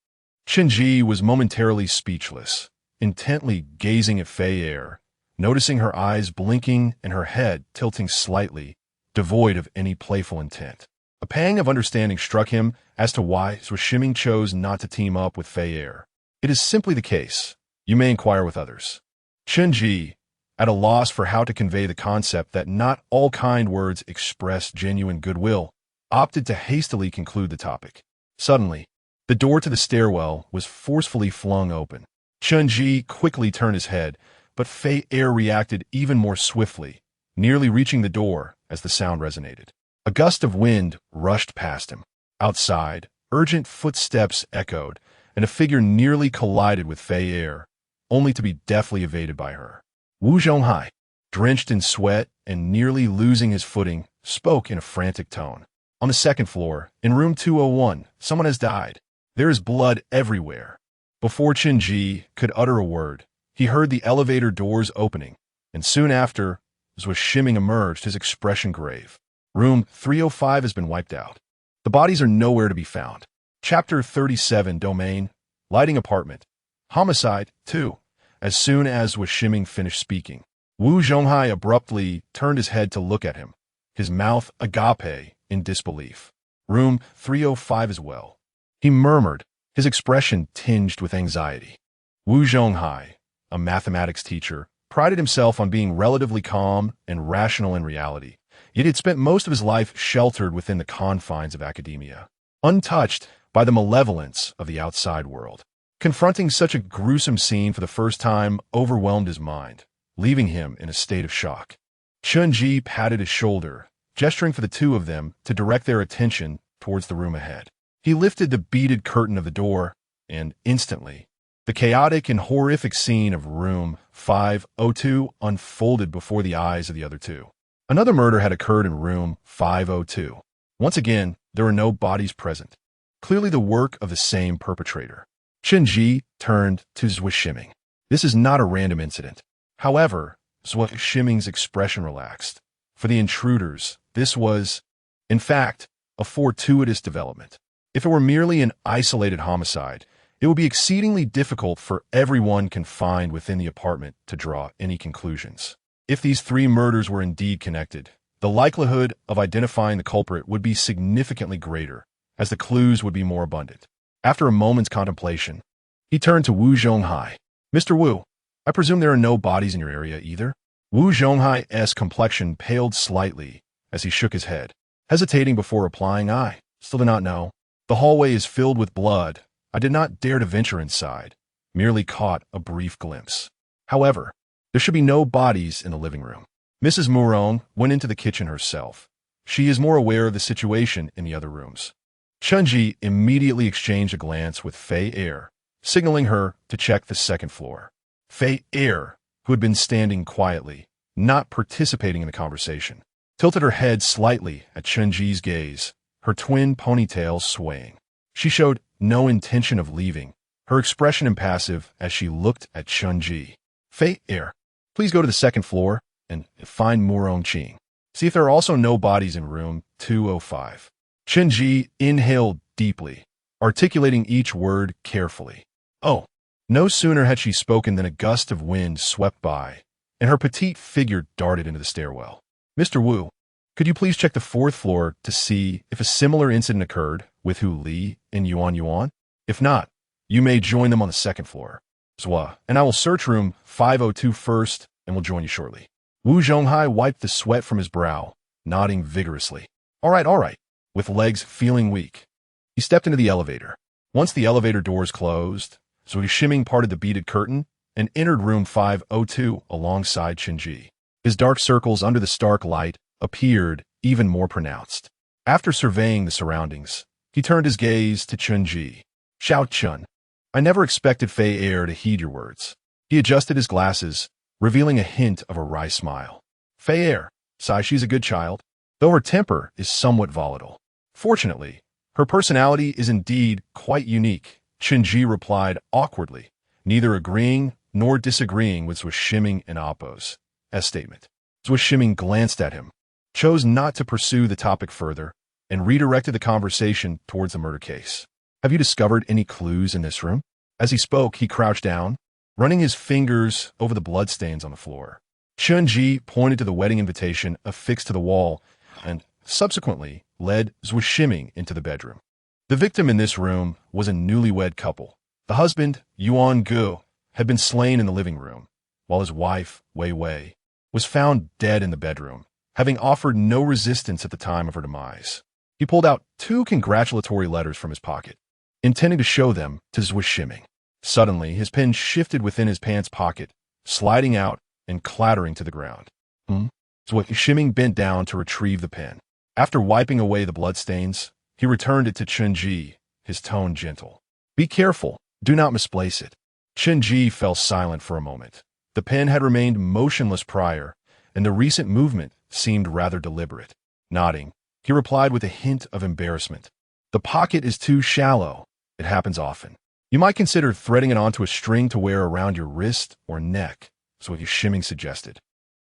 Chen Ji was momentarily speechless, intently gazing at Fei Er, noticing her eyes blinking and her head tilting slightly, devoid of any playful intent. A pang of understanding struck him as to why Swishiming chose not to team up with Fei Er. It is simply the case. You may inquire with others. Chen Ji, at a loss for how to convey the concept that not all kind words express genuine goodwill, opted to hastily conclude the topic. Suddenly, the door to the stairwell was forcefully flung open. Chen Ji quickly turned his head, but Fei Er reacted even more swiftly, nearly reaching the door as the sound resonated. A gust of wind rushed past him. Outside, urgent footsteps echoed, and a figure nearly collided with Fei Er, only to be deftly evaded by her. Wu Zhonghai, drenched in sweat and nearly losing his footing, spoke in a frantic tone. On the 2nd floor, in room 201, someone has died. There is blood everywhere. Before Chen Ji could utter a word, he heard the elevator doors opening, and soon after, as Swishiming emerged, his expression grave. Room 305 has been wiped out. The bodies are nowhere to be found. Chapter 37, Domain, Lighting Apartment. Homicide, 2. As soon as Swishiming finished speaking, Wu Zhonghai abruptly turned his head to look at him, his mouth agape in disbelief. Room 305 as well. He murmured, his expression tinged with anxiety. Wu Zhonghai, a mathematics teacher, prided himself on being relatively calm and rational in reality, yet had spent most of his life sheltered within the confines of academia, untouched by the malevolence of the outside world. Confronting such a gruesome scene for the first time overwhelmed his mind, leaving him in a state of shock. Chen Ji patted his shoulder, gesturing for the two of them to direct their attention towards the room ahead. He lifted the beaded curtain of the door, and instantly, the chaotic and horrific scene of room 502 unfolded before the eyes of the other two. Another murder had occurred in room 502. Once again, there were no bodies present, clearly the work of the same perpetrator. Chen Ji turned to Zhui Shiming. This is not a random incident. However, Zhui Shiming's expression relaxed. For the intruders, this was, in fact, a fortuitous development. If it were merely an isolated homicide, it would be exceedingly difficult for everyone confined within the apartment to draw any conclusions. If these three murders were indeed connected, the likelihood of identifying the culprit would be significantly greater, as the clues would be more abundant. After a moment's contemplation, he turned to Wu Zhonghai. Mr. Wu, I presume there are no bodies in your area either? Wu Zhonghai's complexion paled slightly as he shook his head, hesitating before replying, I still do not know. The hallway is filled with blood. I did not dare to venture inside, merely caught a brief glimpse. However, there should be no bodies in the living room. Mrs. Murong went into the kitchen herself. She is more aware of the situation in the other rooms. Chen Ji immediately exchanged a glance with Fei Er, signaling her to check the second floor. Fei Er, who had been standing quietly, not participating in the conversation, tilted her head slightly at Chen Ji's gaze, her twin ponytails swaying. She showed no intention of leaving, her expression impassive as she looked at Chen Ji. Fei Er, please go to the second floor and find Murong Qing. See if there are also no bodies in room 205. Chen Ji inhaled deeply, articulating each word carefully. Oh, no sooner had she spoken than a gust of wind swept by, and her petite figure darted into the stairwell. Mr. Wu, could you please check the fourth floor to see if a similar incident occurred with Hu Li and Yuan Yuan? If not, you may join them on the second floor. Zhua, and I will search room 502 first and will join you shortly. Wu Zhonghai wiped the sweat from his brow, nodding vigorously. All right. With legs feeling weak, he stepped into the elevator. Once the elevator doors closed, Zhui Shiming parted the beaded curtain and entered room 502 alongside Chen Ji. His dark circles under the stark light appeared even more pronounced. After surveying the surroundings, he turned his gaze to Chen Ji. Xiao Chun, I never expected Fei Er to heed your words. He adjusted his glasses, revealing a hint of a wry smile. Fei Er, she's a good child, though her temper is somewhat volatile. Fortunately, her personality is indeed quite unique, Chen Ji replied awkwardly, neither agreeing nor disagreeing with Zhui Shiming and Appo's statement. Zhui Shiming glanced at him, chose not to pursue the topic further, and redirected the conversation towards the murder case. Have you discovered any clues in this room? As he spoke, he crouched down, running his fingers over the bloodstains on the floor. Chen Ji pointed to the wedding invitation affixed to the wall and subsequently led Zhui Shiming into the bedroom. The victim in this room was a newlywed couple. The husband, Yuan Gu, had been slain in the living room, while his wife, Wei Wei, was found dead in the bedroom, having offered no resistance at the time of her demise. He pulled out 2 congratulatory letters from his pocket, intending to show them to Zhui Shiming. Suddenly, his pen shifted within his pants pocket, sliding out and clattering to the ground. Zhui Shiming bent down to retrieve the pen. After wiping away the bloodstains, he returned it to Chen Ji, his tone gentle. Be careful, do not misplace it. Chen Ji fell silent for a moment. The pen had remained motionless prior, and the recent movement seemed rather deliberate. Nodding, he replied with a hint of embarrassment. The pocket is too shallow. It happens often. You might consider threading it onto a string to wear around your wrist or neck, Zhui Shiming suggested.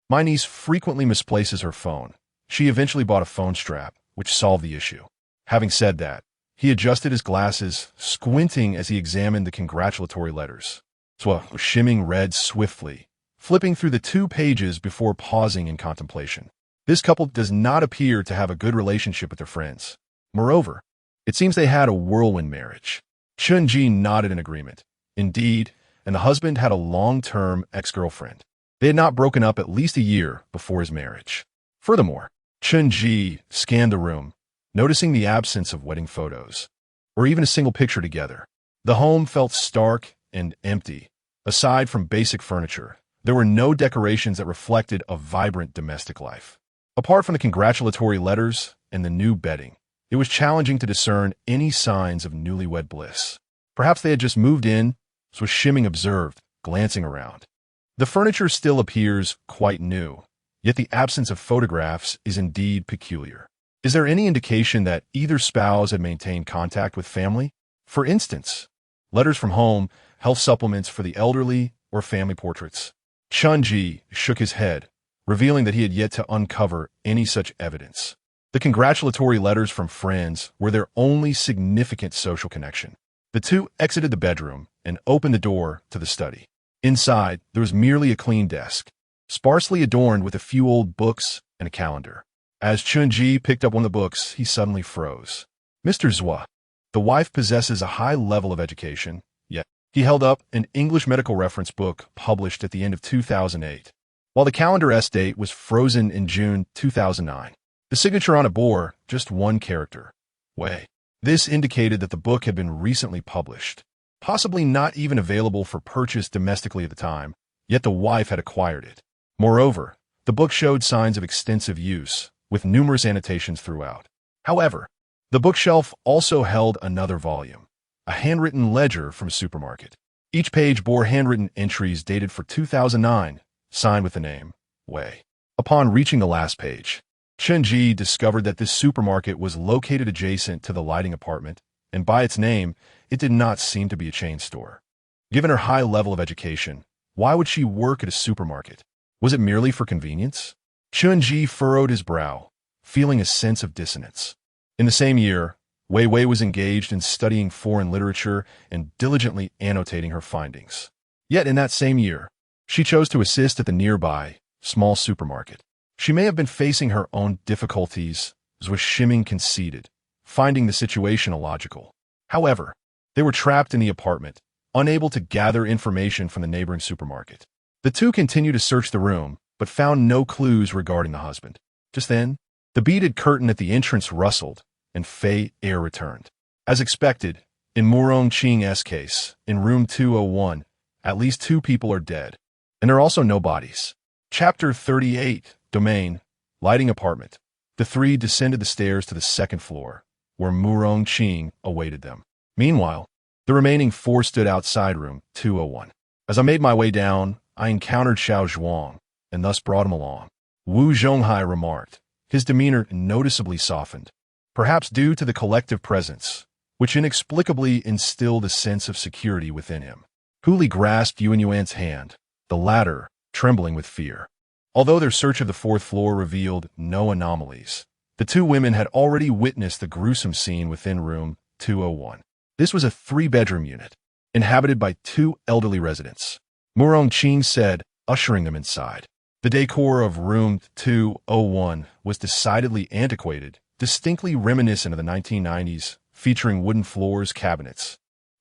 My niece frequently misplaces her phone. She eventually bought a phone strap, which solved the issue. Having said that, he adjusted his glasses, squinting as he examined the congratulatory letters. Zhui Shiming read swiftly, flipping through the 2 pages before pausing in contemplation. This couple does not appear to have a good relationship with their friends. Moreover, it seems they had a whirlwind marriage. Chen Ji nodded in agreement. Indeed, and the husband had a long-term ex-girlfriend. They had not broken up at least a year before his marriage. Furthermore, Chen Ji scanned the room, noticing the absence of wedding photos, or even a single picture together. The home felt stark and empty. Aside from basic furniture, there were no decorations that reflected a vibrant domestic life. Apart from the congratulatory letters and the new bedding, it was challenging to discern any signs of newlywed bliss. Perhaps they had just moved in, so Shimming observed, glancing around. The furniture still appears quite new, yet the absence of photographs is indeed peculiar. Is there any indication that either spouse had maintained contact with family? For instance, letters from home, health supplements for the elderly, or family portraits? Chen Ji shook his head, revealing that he had yet to uncover any such evidence. The congratulatory letters from friends were their only significant social connection. The two exited the bedroom and opened the door to the study. Inside, there was merely a clean desk, sparsely adorned with a few old books and a calendar. As Chen Ji picked up one of the books, he suddenly froze. Mr. Zhua, the wife possesses a high level of education, yet he held up an English medical reference book published at the end of 2008, while the calendar S-date was frozen in June 2009. The signature on it bore just one character, Wei. This indicated that the book had been recently published, possibly not even available for purchase domestically at the time, yet the wife had acquired it. Moreover, the book showed signs of extensive use, with numerous annotations throughout. However, the bookshelf also held another volume, a handwritten ledger from a supermarket. Each page bore handwritten entries dated for 2009, signed with the name, Wei. Upon reaching the last page, Chen Ji discovered that this supermarket was located adjacent to the lighting apartment, and by its name, it did not seem to be a chain store. Given her high level of education, why would she work at a supermarket? Was it merely for convenience? Chen Ji furrowed his brow, feeling a sense of dissonance. In the same year, Wei Wei was engaged in studying foreign literature and diligently annotating her findings. Yet in that same year, she chose to assist at the nearby, small supermarket. She may have been facing her own difficulties, as was Shimming conceded, finding the situation illogical. However, they were trapped in the apartment, unable to gather information from the neighboring supermarket. The two continued to search the room, but found no clues regarding the husband. Just then, the beaded curtain at the entrance rustled, and Fei air returned. As expected, in Murong Qing's case, in room 201, at least 2 people are dead, and there are also no bodies. Chapter 38, Domain, Lighting Apartment. The 3 descended the stairs to the 2nd floor, where Murong Qing awaited them. Meanwhile, the remaining 4 stood outside room 201. As I made my way down, I encountered Xiao Zhuang, and thus brought him along. Wu Zhonghai remarked, his demeanor noticeably softened, perhaps due to the collective presence, which inexplicably instilled a sense of security within him. Hu grasped Yuan Yuan's hand, the latter trembling with fear. Although their search of the 4th floor revealed no anomalies, the 2 women had already witnessed the gruesome scene within room 201. This was a 3-bedroom unit, inhabited by 2 elderly residents. Murong Qing said, ushering them inside. The decor of room 201 was decidedly antiquated, distinctly reminiscent of the 1990s, featuring wooden floors, cabinets,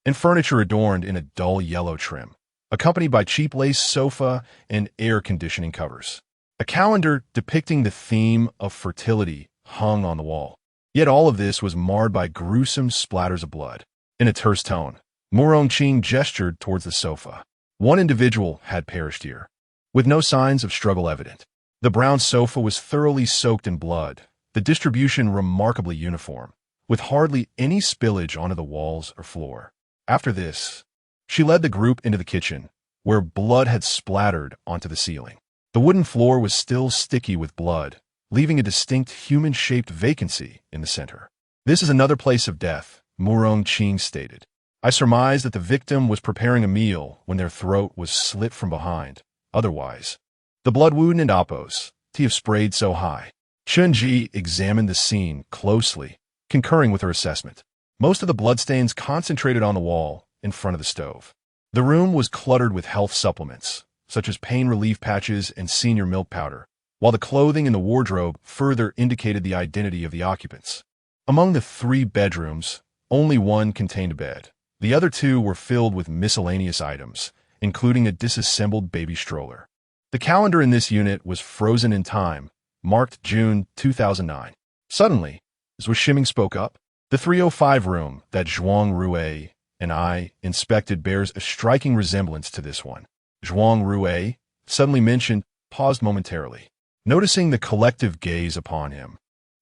and furniture adorned in a dull yellow trim, accompanied by cheap lace sofa and air conditioning covers. A calendar depicting the theme of fertility hung on the wall. Yet all of this was marred by gruesome splatters of blood. In a terse tone, Murong Qing gestured towards the sofa. One individual had perished here, with no signs of struggle evident. The brown sofa was thoroughly soaked in blood, the distribution remarkably uniform, with hardly any spillage onto the walls or floor. After this, she led the group into the kitchen, where blood had splattered onto the ceiling. The wooden floor was still sticky with blood, leaving a distinct human-shaped vacancy in the center. This is another place of death, Murong Qing stated. I surmised that the victim was preparing a meal when their throat was slit from behind. Otherwise, the blood wound and appos to have sprayed so high. Chen Ji examined the scene closely, concurring with her assessment. Most of the bloodstains concentrated on the wall in front of the stove. The room was cluttered with health supplements, such as pain relief patches and senior milk powder, while the clothing in the wardrobe further indicated the identity of the occupants. Among the 3 bedrooms, only one contained a bed. The other 2 were filled with miscellaneous items, including a disassembled baby stroller. The calendar in this unit was frozen in time, marked June 2009. Suddenly, as Wishiming spoke up, the 305 room that Zhuang Rue and I inspected bears a striking resemblance to this one. Zhuang Rue, suddenly mentioned, paused momentarily, noticing the collective gaze upon him.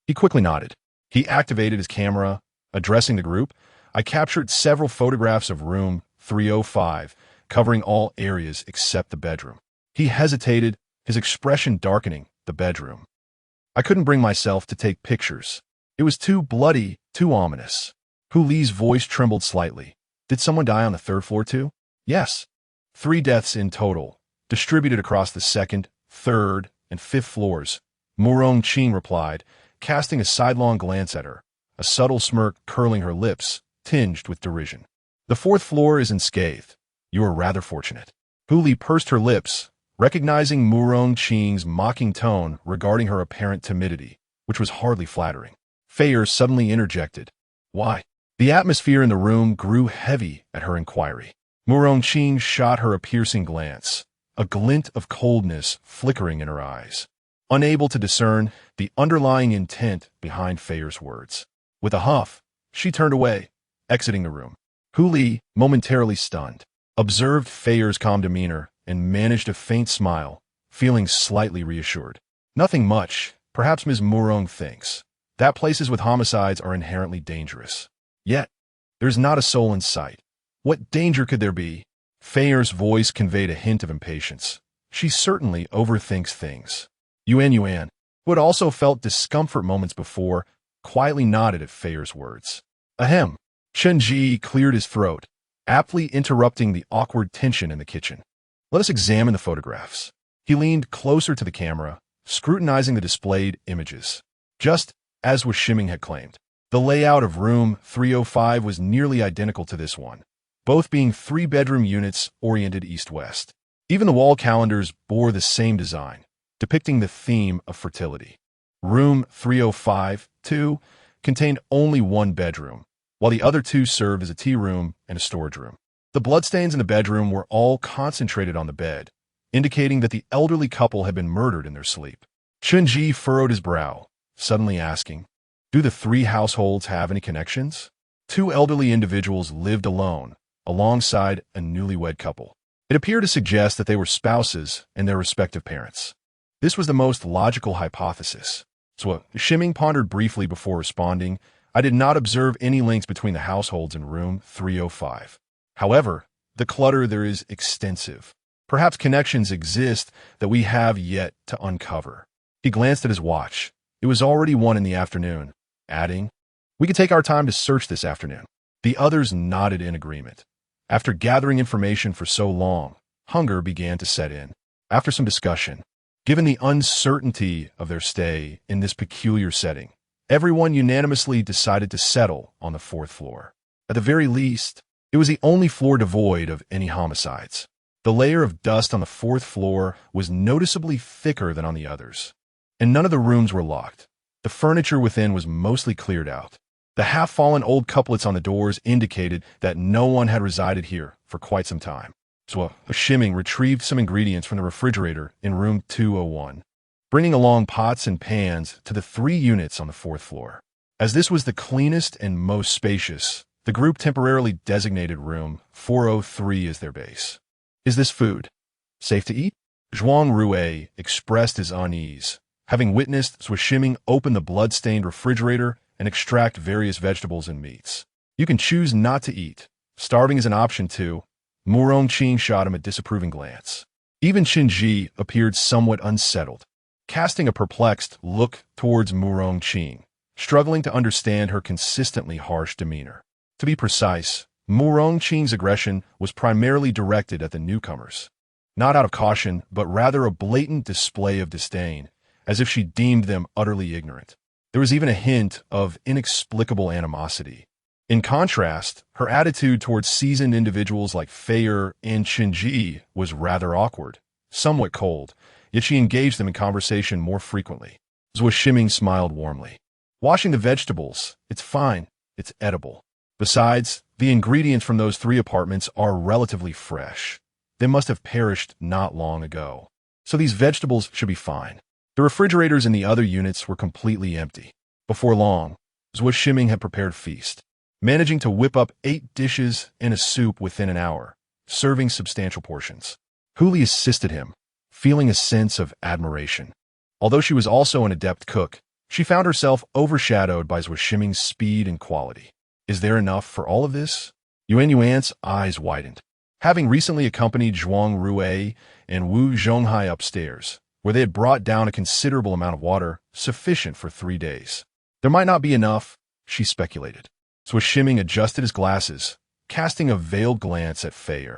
He quickly nodded. He activated his camera. Addressing the group, I captured several photographs of room 305, covering all areas except the bedroom. He hesitated, his expression darkening. The bedroom. I couldn't bring myself to take pictures. It was too bloody, too ominous. Hu Li's voice trembled slightly. Did someone die on the third floor too? Yes. 3 deaths in total, distributed across the second, third, and fifth floors. Murong Qing replied, casting a sidelong glance at her, a subtle smirk curling her lips, tinged with derision. The 4th floor is unscathed. You are rather fortunate. Hu Li pursed her lips, recognizing Murong Qing's mocking tone regarding her apparent timidity, which was hardly flattering. Fayer suddenly interjected. Why? The atmosphere in the room grew heavy at her inquiry. Murong Qing shot her a piercing glance, a glint of coldness flickering in her eyes, unable to discern the underlying intent behind Fayer's words. With a huff, she turned away, exiting the room. Hu Li, momentarily stunned, observed Fayer's calm demeanor and managed a faint smile, feeling slightly reassured. Nothing much, perhaps Ms. Murong thinks. That places with homicides are inherently dangerous. Yet, there's not a soul in sight. What danger could there be? Fayer's voice conveyed a hint of impatience. She certainly overthinks things. Yuan, who had also felt discomfort moments before, quietly nodded at Fayer's words. Ahem. Chen Ji cleared his throat, aptly interrupting the awkward tension in the kitchen. Let us examine the photographs. He leaned closer to the camera, scrutinizing the displayed images. Just as Wishiming had claimed, the layout of room 305 was nearly identical to this one, both being 3-bedroom units oriented east-west. Even the wall calendars bore the same design, depicting the theme of fertility. Room 305, too, contained only 1 bedroom, while the other 2 served as a tea room and a storage room. The bloodstains in the bedroom were all concentrated on the bed, indicating that the elderly couple had been murdered in their sleep. Chen Ji furrowed his brow, suddenly asking, do the 3 households have any connections? 2 elderly individuals lived alone, alongside a newlywed couple. It appeared to suggest that they were spouses and their respective parents. This was the most logical hypothesis. So Wishiming pondered briefly before responding. I did not observe any links between the households in room 305. However, the clutter there is extensive. Perhaps connections exist that we have yet to uncover. He glanced at his watch. It was already 1 in the afternoon, adding, we could take our time to search this afternoon. The others nodded in agreement. After gathering information for so long, hunger began to set in. After some discussion, given the uncertainty of their stay in this peculiar setting, everyone unanimously decided to settle on the 4th floor. At the very least, it was the only floor devoid of any homicides. The layer of dust on the 4th floor was noticeably thicker than on the others, and none of the rooms were locked. The furniture within was mostly cleared out. The half-fallen old couplets on the doors indicated that no one had resided here for quite some time. So Wishiming retrieved some ingredients from the refrigerator in room 201, bringing along pots and pans to the 3 units on the 4th floor. As this was the cleanest and most spacious, the group temporarily designated room 403 as their base. Is this food safe to eat? Zhuang Rue expressed his unease, having witnessed Wishiming open the blood-stained refrigerator and extract various vegetables and meats. You can choose not to eat. Starving is an option too. Murong Qing shot him a disapproving glance. Even Chen Ji appeared somewhat unsettled, casting a perplexed look towards Murong Qing, struggling to understand her consistently harsh demeanor. To be precise, Murong Qing's aggression was primarily directed at the newcomers, not out of caution, but rather a blatant display of disdain, as if she deemed them utterly ignorant. There was even a hint of inexplicable animosity. In contrast, her attitude towards seasoned individuals like Fayer and Chen Ji was rather awkward, somewhat cold, yet she engaged them in conversation more frequently. Wishiming smiled warmly. Washing the vegetables, it's fine, it's edible. Besides, the ingredients from those 3 apartments are relatively fresh. They must have perished not long ago. So these vegetables should be fine. The refrigerators in the other units were completely empty. Before long, Zhua Shiming had prepared feast, managing to whip up 8 dishes and a soup within an hour, serving substantial portions. Huli assisted him, feeling a sense of admiration. Although she was also an adept cook, she found herself overshadowed by Zhua Shiming's speed and quality. Is there enough for all of this? Yuan Yuan's eyes widened. Having recently accompanied Zhuang Rui and Wu Zhonghai upstairs, where they had brought down a considerable amount of water, sufficient for 3 days. There might not be enough, she speculated. Zhua Shiming adjusted his glasses, casting a veiled glance at Fei.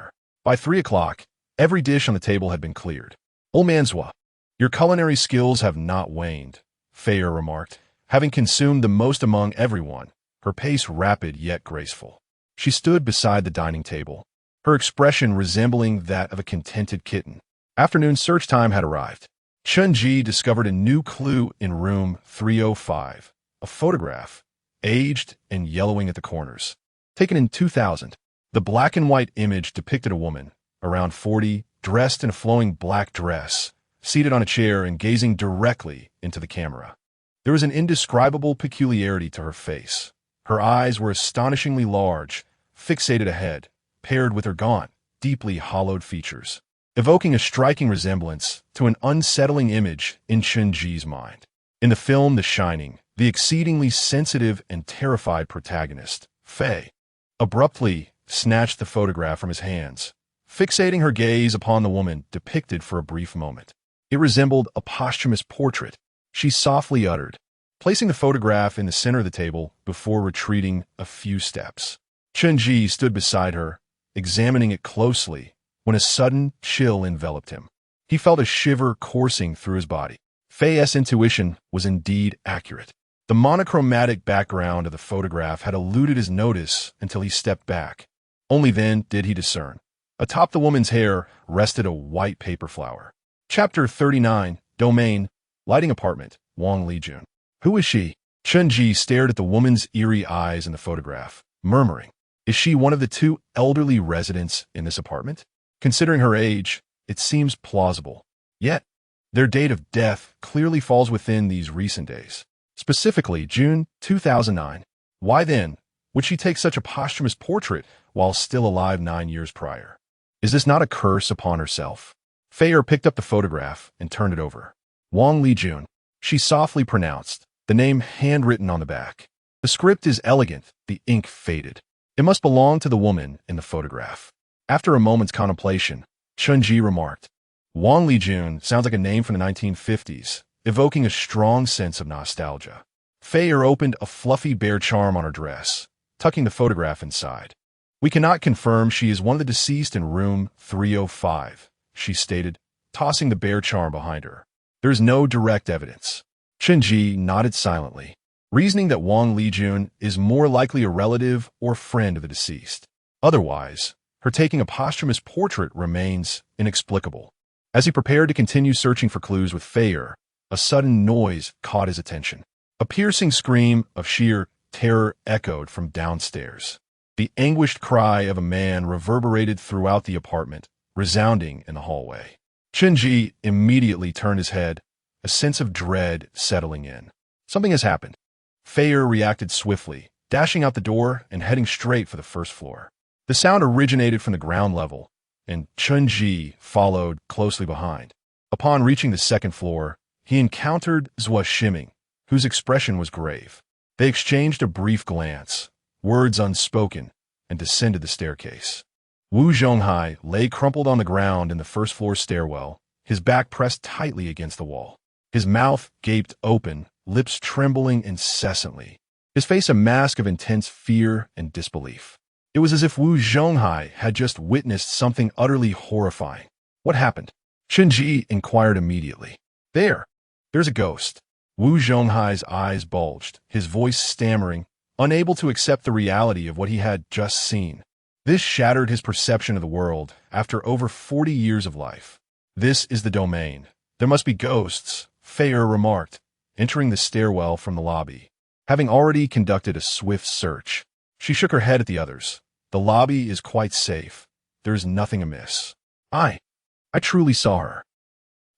By 3 o'clock, every dish on the table had been cleared. Old man Zhua, your culinary skills have not waned, Fei remarked, having consumed the most among everyone, her pace rapid yet graceful. She stood beside the dining table, her expression resembling that of a contented kitten. Afternoon search time had arrived. Chen Ji discovered a new clue in room 305, a photograph, aged and yellowing at the corners. Taken in 2000, the black and white image depicted a woman, around 40, dressed in a flowing black dress, seated on a chair and gazing directly into the camera. There was an indescribable peculiarity to her face. Her eyes were astonishingly large, fixated ahead, paired with her gaunt, deeply hollowed features, evoking a striking resemblance to an unsettling image in Chen Ji's mind. In the film The Shining, the exceedingly sensitive and terrified protagonist, Fei, abruptly snatched the photograph from his hands, fixating her gaze upon the woman depicted for a brief moment. It resembled a posthumous portrait, she softly uttered, placing the photograph in the center of the table before retreating a few steps. Chen Ji stood beside her, examining it closely, when a sudden chill enveloped him. He felt a shiver coursing through his body. Fei's intuition was indeed accurate. The monochromatic background of the photograph had eluded his notice until he stepped back. Only then did he discern. Atop the woman's hair rested a white paper flower. Chapter 39, Domain, Lighting Apartment, Wang Lijun. Who is she? Chen Ji stared at the woman's eerie eyes in the photograph, murmuring, is she one of the 2 elderly residents in this apartment? Considering her age, it seems plausible. Yet, their date of death clearly falls within these recent days. Specifically, June 2009. Why then would she take such a posthumous portrait while still alive 9 years prior? Is this not a curse upon herself? Fei picked up the photograph and turned it over. Wang Lijun, she softly pronounced, the name handwritten on the back. The script is elegant, the ink faded. It must belong to the woman in the photograph. After a moment's contemplation, Chen Ji remarked, Wang Lijun sounds like a name from the 1950s, evoking a strong sense of nostalgia. Fei opened a fluffy bear charm on her dress, tucking the photograph inside. We cannot confirm she is one of the deceased in room 305, she stated, tossing the bear charm behind her. There is no direct evidence. Chen Ji nodded silently, reasoning that Wang Lijun is more likely a relative or friend of the deceased. Otherwise, her taking a posthumous portrait remains inexplicable. As he prepared to continue searching for clues with Fei, a sudden noise caught his attention. A piercing scream of sheer terror echoed from downstairs. The anguished cry of a man reverberated throughout the apartment, resounding in the hallway. Chen Ji immediately turned his head, a sense of dread settling in. Something has happened. Fei reacted swiftly, dashing out the door and heading straight for the first floor. The sound originated from the ground level, and Chen Ji followed closely behind. Upon reaching the second floor, he encountered Zhua Shiming, whose expression was grave. They exchanged a brief glance, words unspoken, and descended the staircase. Wu Zhonghai lay crumpled on the ground in the first-floor stairwell, his back pressed tightly against the wall. His mouth gaped open, lips trembling incessantly, his face a mask of intense fear and disbelief. It was as if Wu Zhonghai had just witnessed something utterly horrifying. What happened? Chen Ji inquired immediately. There's a ghost. Wu Zhonghai's eyes bulged, his voice stammering, unable to accept the reality of what he had just seen. This shattered his perception of the world after over 40 years of life. This is the domain. There must be ghosts, Fei remarked, entering the stairwell from the lobby. Having already conducted a swift search, she shook her head at the others. The lobby is quite safe. There is nothing amiss. I truly saw her.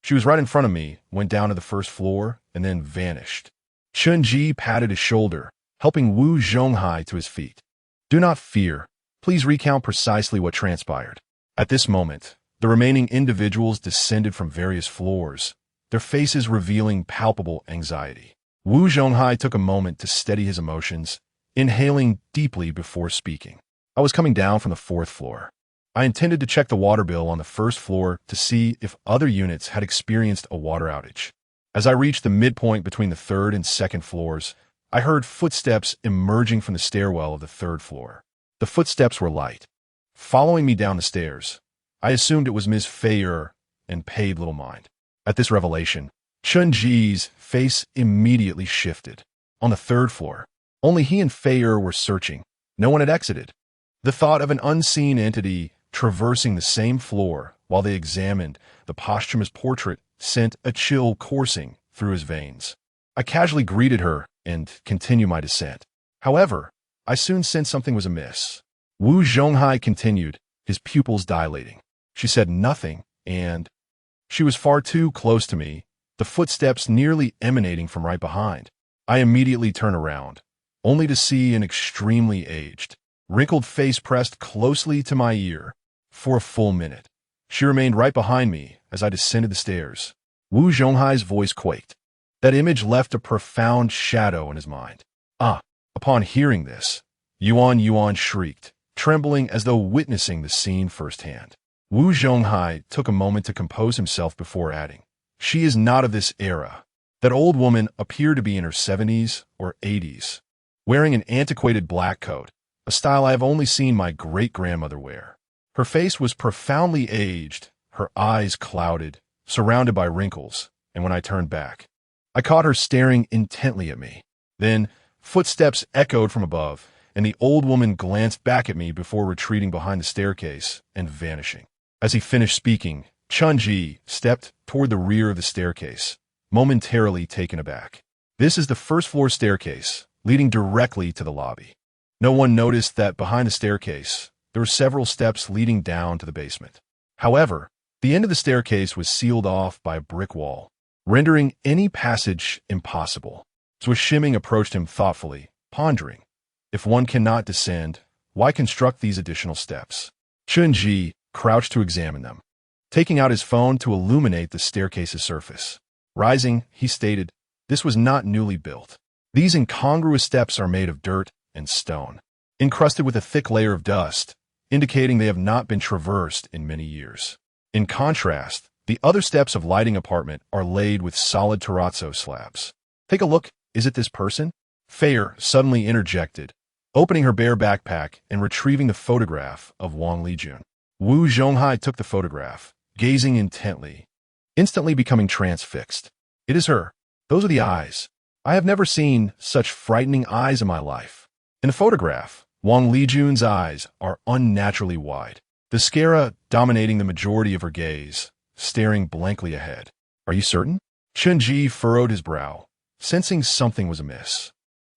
She was right in front of me, went down to the first floor, and then vanished. Chen Ji patted his shoulder, helping Wu Zhonghai to his feet. Do not fear. Please recount precisely what transpired. At this moment, the remaining individuals descended from various floors, their faces revealing palpable anxiety. Wu Zhonghai took a moment to steady his emotions, inhaling deeply before speaking. I was coming down from the fourth floor. I intended to check the water bill on the first floor to see if other units had experienced a water outage. As I reached the midpoint between the third and second floors, I heard footsteps emerging from the stairwell of the third floor. The footsteps were light. Following me down the stairs, I assumed it was Ms. Feier and paid little mind. At this revelation, Chen Ji's face immediately shifted. On the third floor, only he and Feier were searching. No one had exited. The thought of an unseen entity traversing the same floor while they examined the posthumous portrait sent a chill coursing through his veins. I casually greeted her and continued my descent. However, I soon sensed something was amiss. Wu Zhonghai continued, his pupils dilating. She said nothing, and she was far too close to me, the footsteps nearly emanating from right behind. I immediately turned around, only to see an extremely aged, wrinkled face pressed closely to my ear. For a full minute, she remained right behind me as I descended the stairs. Wu Zhonghai's voice quaked. That image left a profound shadow in his mind. Upon hearing this, Yuan shrieked, trembling as though witnessing the scene firsthand. Wu Zhonghai took a moment to compose himself before adding, She is not of this era. That old woman appeared to be in her 70s or 80s, wearing an antiquated black coat, a style I have only seen my great-grandmother wear. Her face was profoundly aged, her eyes clouded, surrounded by wrinkles, and when I turned back, I caught her staring intently at me. Then, footsteps echoed from above, and the old woman glanced back at me before retreating behind the staircase and vanishing. As he finished speaking, Chen Ji stepped toward the rear of the staircase, momentarily taken aback. This is the first-floor staircase, leading directly to the lobby. No one noticed that behind the staircase, there were several steps leading down to the basement. However, the end of the staircase was sealed off by a brick wall, rendering any passage impossible. Zhuo Shiming approached him thoughtfully, pondering, if one cannot descend, why construct these additional steps? Chen Ji crouched to examine them, taking out his phone to illuminate the staircase's surface. Rising, he stated, this was not newly built. These incongruous steps are made of dirt and stone, encrusted with a thick layer of dust, indicating they have not been traversed in many years. In contrast, the other steps of lighting apartment are laid with solid terrazzo slabs. Take a look, is it this person? Feier suddenly interjected, opening her bare backpack and retrieving the photograph of Wang Lijun. Wu Zhonghai took the photograph, gazing intently, instantly becoming transfixed. It is her. Those are the eyes. I have never seen such frightening eyes in my life. In the photograph, Wang Lijun's eyes are unnaturally wide, the sclera dominating the majority of her gaze, staring blankly ahead. Are you certain? Chen Ji furrowed his brow, sensing something was amiss.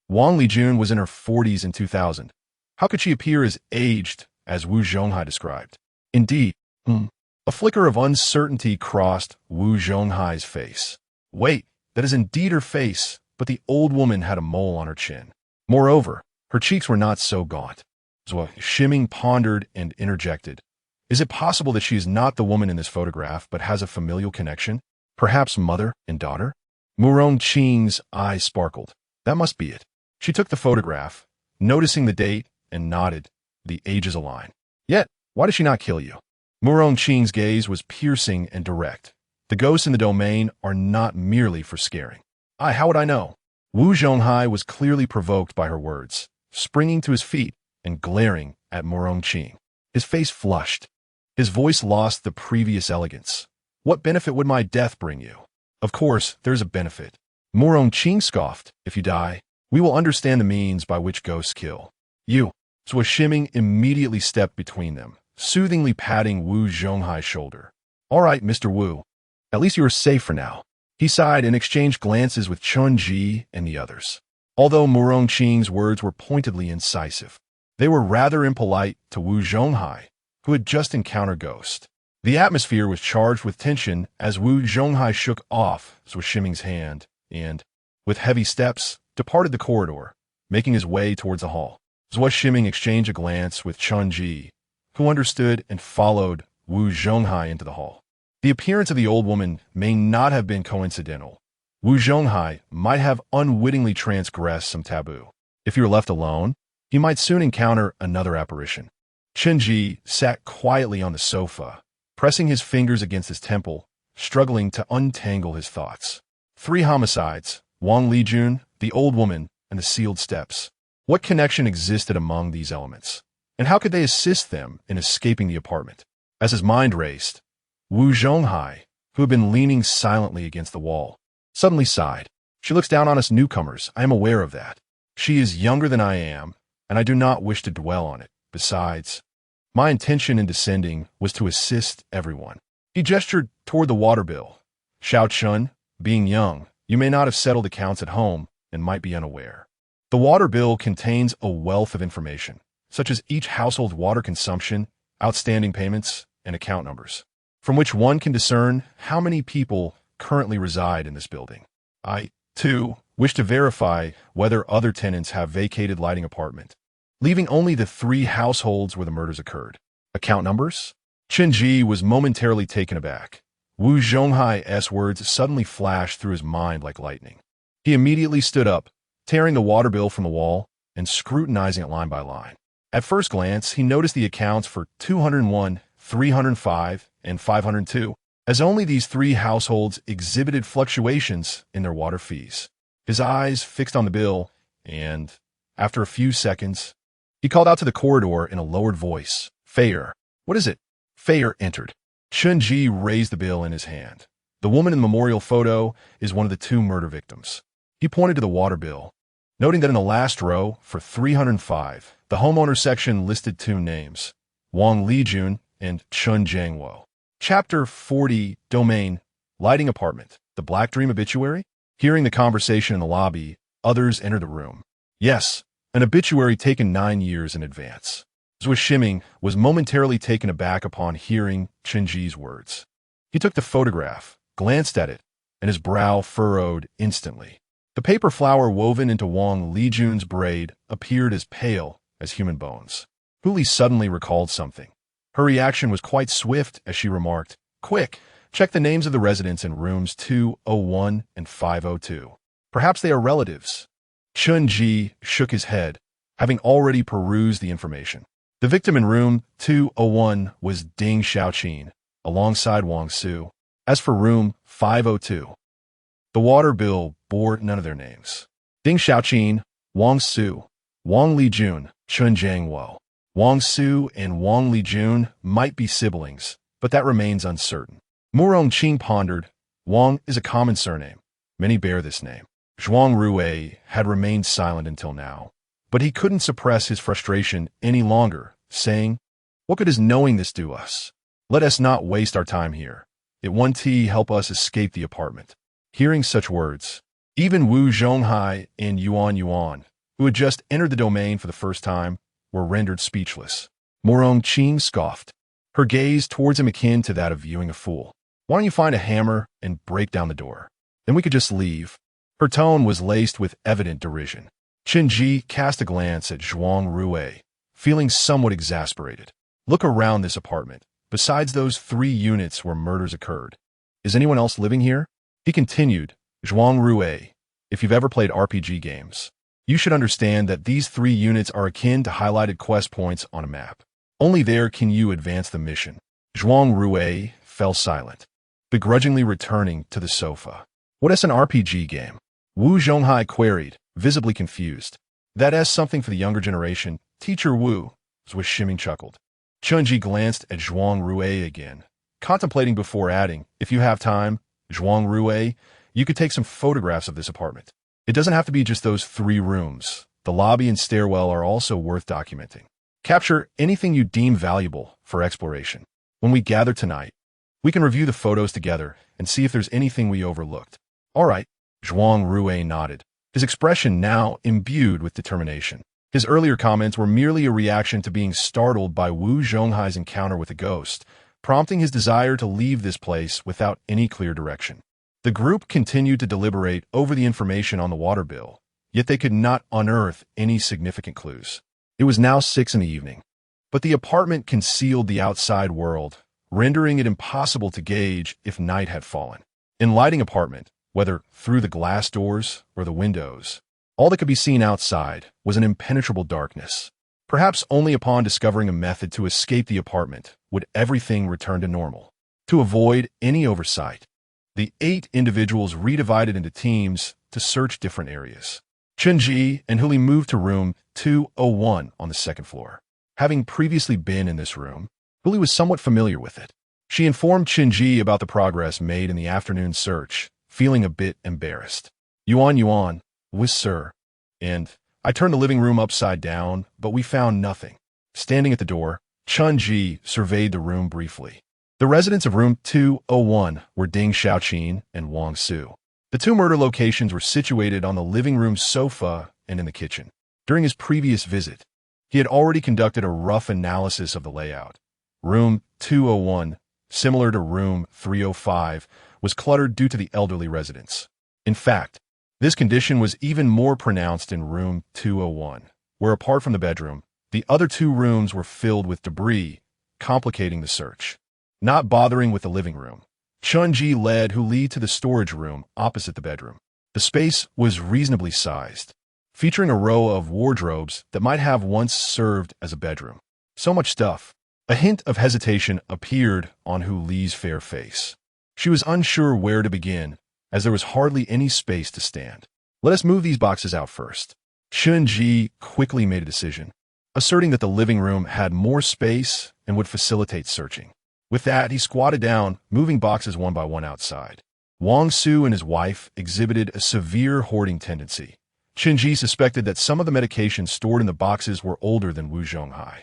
Wang Lijun was in her 40s in 2000. How could she appear as aged as Wu Zhonghai described? Indeed, a flicker of uncertainty crossed Wu Zhonghai's face. Wait, that is indeed her face, but the old woman had a mole on her chin. Moreover, her cheeks were not so gaunt. Zhuo Shiming pondered and interjected. Is it possible that she is not the woman in this photograph but has a familial connection? Perhaps mother and daughter? Murong Qing's eyes sparkled. That must be it. She took the photograph, noticing the date, and nodded. The ages align. Yet, why did she not kill you? Murong Qing's gaze was piercing and direct. The ghosts in the domain are not merely for scaring. How would I know? Wu Zhonghai was clearly provoked by her words, springing to his feet and glaring at Murong Qing. His face flushed. His voice lost the previous elegance. What benefit would my death bring you? Of course, there's a benefit. Murong Qing scoffed. If you die, we will understand the means by which ghosts kill. You. Zhuo Shiming immediately stepped between them, soothingly patting Wu Zhonghai's shoulder. All right, Mr. Wu. At least you are safe for now. He sighed and exchanged glances with Chen Ji and the others. Although Murong Qing's words were pointedly incisive, they were rather impolite to Wu Zhonghai, who had just encountered ghosts. The atmosphere was charged with tension as Wu Zhonghai shook off Zhuo Shiming's hand and, with heavy steps, departed the corridor, making his way towards the hall. Zhuo Shiming exchanged a glance with Chen Ji, who understood and followed Wu Zhonghai into the hall. The appearance of the old woman may not have been coincidental. Wu Zhonghai might have unwittingly transgressed some taboo. If he were left alone, he might soon encounter another apparition. Chen Ji sat quietly on the sofa, pressing his fingers against his temple, struggling to untangle his thoughts. 3 homicides, Wang Lijun, the old woman, and the sealed steps. What connection existed among these elements? And how could they assist them in escaping the apartment? As his mind raced, Wu Zhonghai, who had been leaning silently against the wall, suddenly sighed. She looks down on us newcomers, I am aware of that. She is younger than I am, and I do not wish to dwell on it. Besides, my intention in descending was to assist everyone. He gestured toward the water bill. Xiao Chun, being young, you may not have settled accounts at home and might be unaware. The water bill contains a wealth of information, such as each household water consumption, outstanding payments, and account numbers, from which one can discern how many people currently reside in this building. I, too, wish to verify whether other tenants have vacated lighting apartment, leaving only the 3 households where the murders occurred. Account numbers? Chen Ji was momentarily taken aback. Wu Zhonghai's words suddenly flashed through his mind like lightning. He immediately stood up, tearing the water bill from the wall and scrutinizing it line by line. At first glance, he noticed the accounts for 201, 305, and 502, as only these 3 households exhibited fluctuations in their water fees. His eyes fixed on the bill, and, after a few seconds, he called out to the corridor in a lowered voice, Fair. What is it? Fair entered. Chen Ji raised the bill in his hand. The woman in the memorial photo is one of the 2 murder victims. He pointed to the water bill, noting that in the last row, for 305, the homeowner section listed 2 names, Wang Lijun and Chun Jiangwo. Chapter 40, Domain, Lighting Apartment, The Black Dream Obituary? Hearing the conversation in the lobby, others entered the room. Yes, an obituary taken 9 years in advance. Zhuo Shiming was momentarily taken aback upon hearing Chen Ji's words. He took the photograph, glanced at it, and his brow furrowed instantly. The paper flower woven into Wang Lijun's braid appeared as pale as human bones. Huli suddenly recalled something. Her reaction was quite swift as she remarked, Quick, check the names of the residents in rooms 201 and 502. Perhaps they are relatives. Chen Ji shook his head, having already perused the information. The victim in room 201 was Ding Xiaoqin, alongside Wang Su. As for room 502, the water bill bore none of their names. Ding Xiaoqin, Wang Su, Wang Lijun, Chun Jiangwo. Wang Su and Wang Lijun might be siblings, but that remains uncertain. Murong Qing pondered. Wang is a common surname. Many bear this name. Zhuang Rue had remained silent until now, but he couldn't suppress his frustration any longer, saying, What good is knowing this do us? Let us not waste our time here. It won't help us escape the apartment. Hearing such words, even Wu Zhonghai and Yuan, who had just entered the domain for the first time, were rendered speechless. Murong Qing scoffed, her gaze towards him akin to that of viewing a fool. Why don't you find a hammer and break down the door? Then we could just leave. Her tone was laced with evident derision. Chen Ji cast a glance at Zhuang Rue, feeling somewhat exasperated. Look around this apartment. Besides those 3 units where murders occurred, is anyone else living here? He continued, Zhuang Rue, if you've ever played RPG games, you should understand that these 3 units are akin to highlighted quest points on a map. Only there can you advance the mission. Zhuang Rue fell silent, begrudgingly returning to the sofa. What is an RPG game? Wu Zhonghai queried, visibly confused. That is something for the younger generation. Teacher Wu, Zhuo Shiming chuckled. Chen Ji glanced at Zhuang Rue again, contemplating before adding, if you have time, Zhuang Rue, you could take some photographs of this apartment. It doesn't have to be just those 3 rooms. The lobby and stairwell are also worth documenting. Capture anything you deem valuable for exploration. When we gather tonight, we can review the photos together and see if there's anything we overlooked. All right, Zhuang Rue nodded, his expression now imbued with determination. His earlier comments were merely a reaction to being startled by Wu Zhonghai's encounter with a ghost, prompting his desire to leave this place without any clear direction. The group continued to deliberate over the information on the water bill, yet they could not unearth any significant clues. It was now 6 in the evening, but the apartment concealed the outside world, rendering it impossible to gauge if night had fallen. In lighting apartment, whether through the glass doors or the windows, all that could be seen outside was an impenetrable darkness. Perhaps only upon discovering a method to escape the apartment would everything return to normal. To avoid any oversight, the 8 individuals redivided into teams to search different areas. Chen Ji and Huli moved to room 201 on the second floor. Having previously been in this room, Huli was somewhat familiar with it. She informed Chen Ji about the progress made in the afternoon search, feeling a bit embarrassed. Yuan, with sir. And I turned the living room upside down, but we found nothing. Standing at the door, Chen Ji surveyed the room briefly. The residents of room 201 were Ding Xiaoqin and Wang Su. The 2 murder locations were situated on the living room sofa and in the kitchen. During his previous visit, he had already conducted a rough analysis of the layout. Room 201, similar to room 305, was cluttered due to the elderly residents. In fact, this condition was even more pronounced in room 201, where apart from the bedroom, the other 2 rooms were filled with debris, complicating the search. Not bothering with the living room, Chen Ji led Huli to the storage room opposite the bedroom. The space was reasonably sized, featuring a row of wardrobes that might have once served as a bedroom. So much stuff. A hint of hesitation appeared on Huli's fair face. She was unsure where to begin, as there was hardly any space to stand. Let us move these boxes out first. Chen Ji quickly made a decision, asserting that the living room had more space and would facilitate searching. With that, he squatted down, moving boxes one by one outside. Wang Su and his wife exhibited a severe hoarding tendency. Chen Ji suspected that some of the medications stored in the boxes were older than Wu Zhonghai.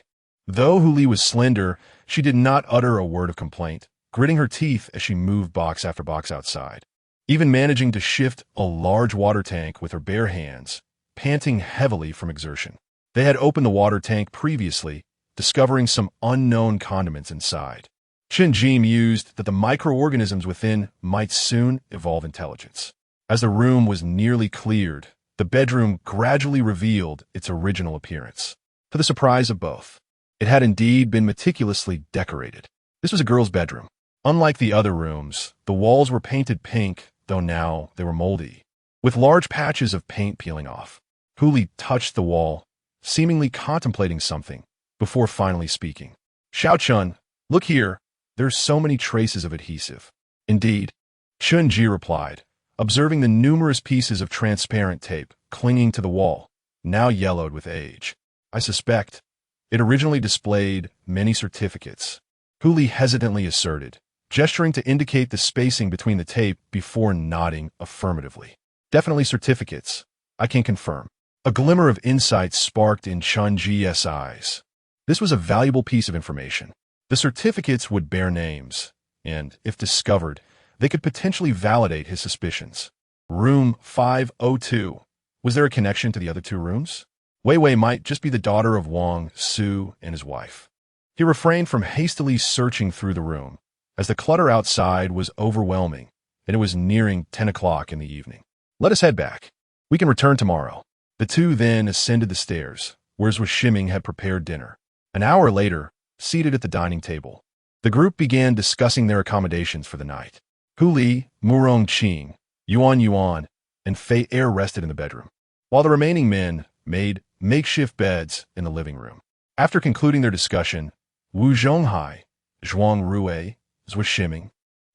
Though Huli was slender, she did not utter a word of complaint, gritting her teeth as she moved box after box outside, even managing to shift a large water tank with her bare hands, panting heavily from exertion. They had opened the water tank previously, discovering some unknown condiments inside. Chen Ji mused that the microorganisms within might soon evolve intelligence. As the room was nearly cleared, the bedroom gradually revealed its original appearance. To the surprise of both, it had indeed been meticulously decorated. This was a girl's bedroom. Unlike the other rooms, the walls were painted pink, though now they were moldy, with large patches of paint peeling off. Huli touched the wall, seemingly contemplating something, before finally speaking. Xiaochun, look here. There's so many traces of adhesive. Indeed, Chen Ji replied, observing the numerous pieces of transparent tape clinging to the wall, now yellowed with age. I suspect it originally displayed many certificates. Huli hesitantly asserted, gesturing to indicate the spacing between the tape before nodding affirmatively. Definitely certificates, I can confirm. A glimmer of insight sparked in Chen Ji's eyes. This was a valuable piece of information. The certificates would bear names, and, if discovered, they could potentially validate his suspicions. Room 502. Was there a connection to the other 2 rooms? Wei Wei might just be the daughter of Wang Su and his wife. He refrained from hastily searching through the room, as the clutter outside was overwhelming, and it was nearing 10 o'clock in the evening. Let us head back. We can return tomorrow. The 2 then ascended the stairs, where Zhu Shiming had prepared dinner. An hour later, seated at the dining table, the group began discussing their accommodations for the night. Huli, Murong Qing, Yuan, and Fei Er rested in the bedroom, while the remaining men made makeshift beds in the living room. After concluding their discussion, Wu Zhonghai, Zhuang Rui, Zhu Shiming,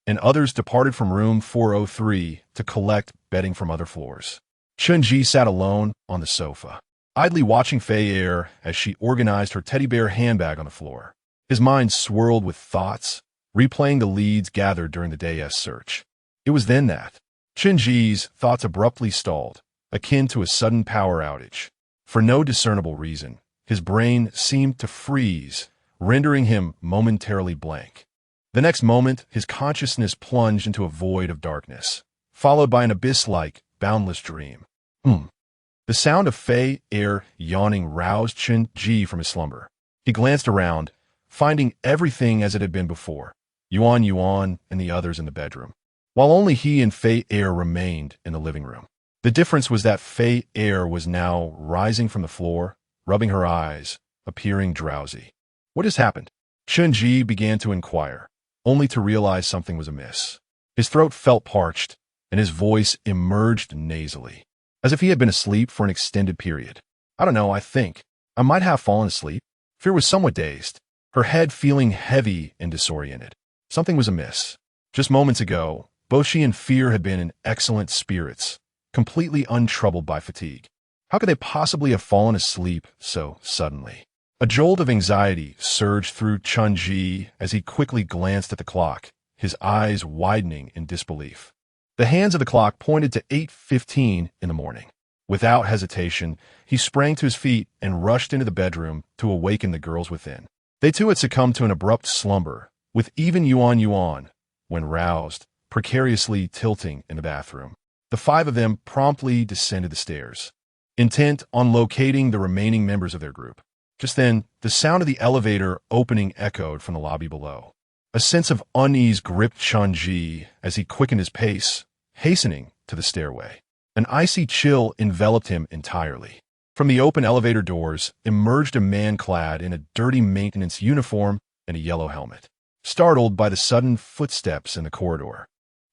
and others departed from room 403 to collect bedding from other floors. Chen Ji sat alone on the sofa, idly watching Fei Er as she organized her teddy bear handbag on the floor. His mind swirled with thoughts, replaying the leads gathered during the day's search. It was then that Chen Ji's thoughts abruptly stalled, akin to a sudden power outage. For no discernible reason, his brain seemed to freeze, rendering him momentarily blank. The next moment, his consciousness plunged into a void of darkness, followed by an abyss-like, boundless dream. The sound of Fei Er yawning roused Chen Ji from his slumber. He glanced around, finding everything as it had been before. Yuan, and the others in the bedroom, while only he and Fei Air remained in the living room. The difference was that Fei Air was now rising from the floor, rubbing her eyes, appearing drowsy. What has happened? Chen Ji began to inquire, only to realize something was amiss. His throat felt parched, and his voice emerged nasally, as if he had been asleep for an extended period. I don't know, I think I might have fallen asleep. Fear was somewhat dazed, her head feeling heavy and disoriented. Something was amiss. Just moments ago, both she and Fear had been in excellent spirits, completely untroubled by fatigue. How could they possibly have fallen asleep so suddenly? A jolt of anxiety surged through Chen Ji as he quickly glanced at the clock, his eyes widening in disbelief. The hands of the clock pointed to 8:15 in the morning. Without hesitation, he sprang to his feet and rushed into the bedroom to awaken the girls within. They too had succumbed to an abrupt slumber, with even Yuan, when roused, precariously tilting in the bathroom. The five of them promptly descended the stairs, intent on locating the remaining members of their group. Just then, the sound of the elevator opening echoed from the lobby below. A sense of unease gripped Chen Ji as he quickened his pace, hastening to the stairway. An icy chill enveloped him entirely. From the open elevator doors emerged a man clad in a dirty maintenance uniform and a yellow helmet. Startled by the sudden footsteps in the corridor,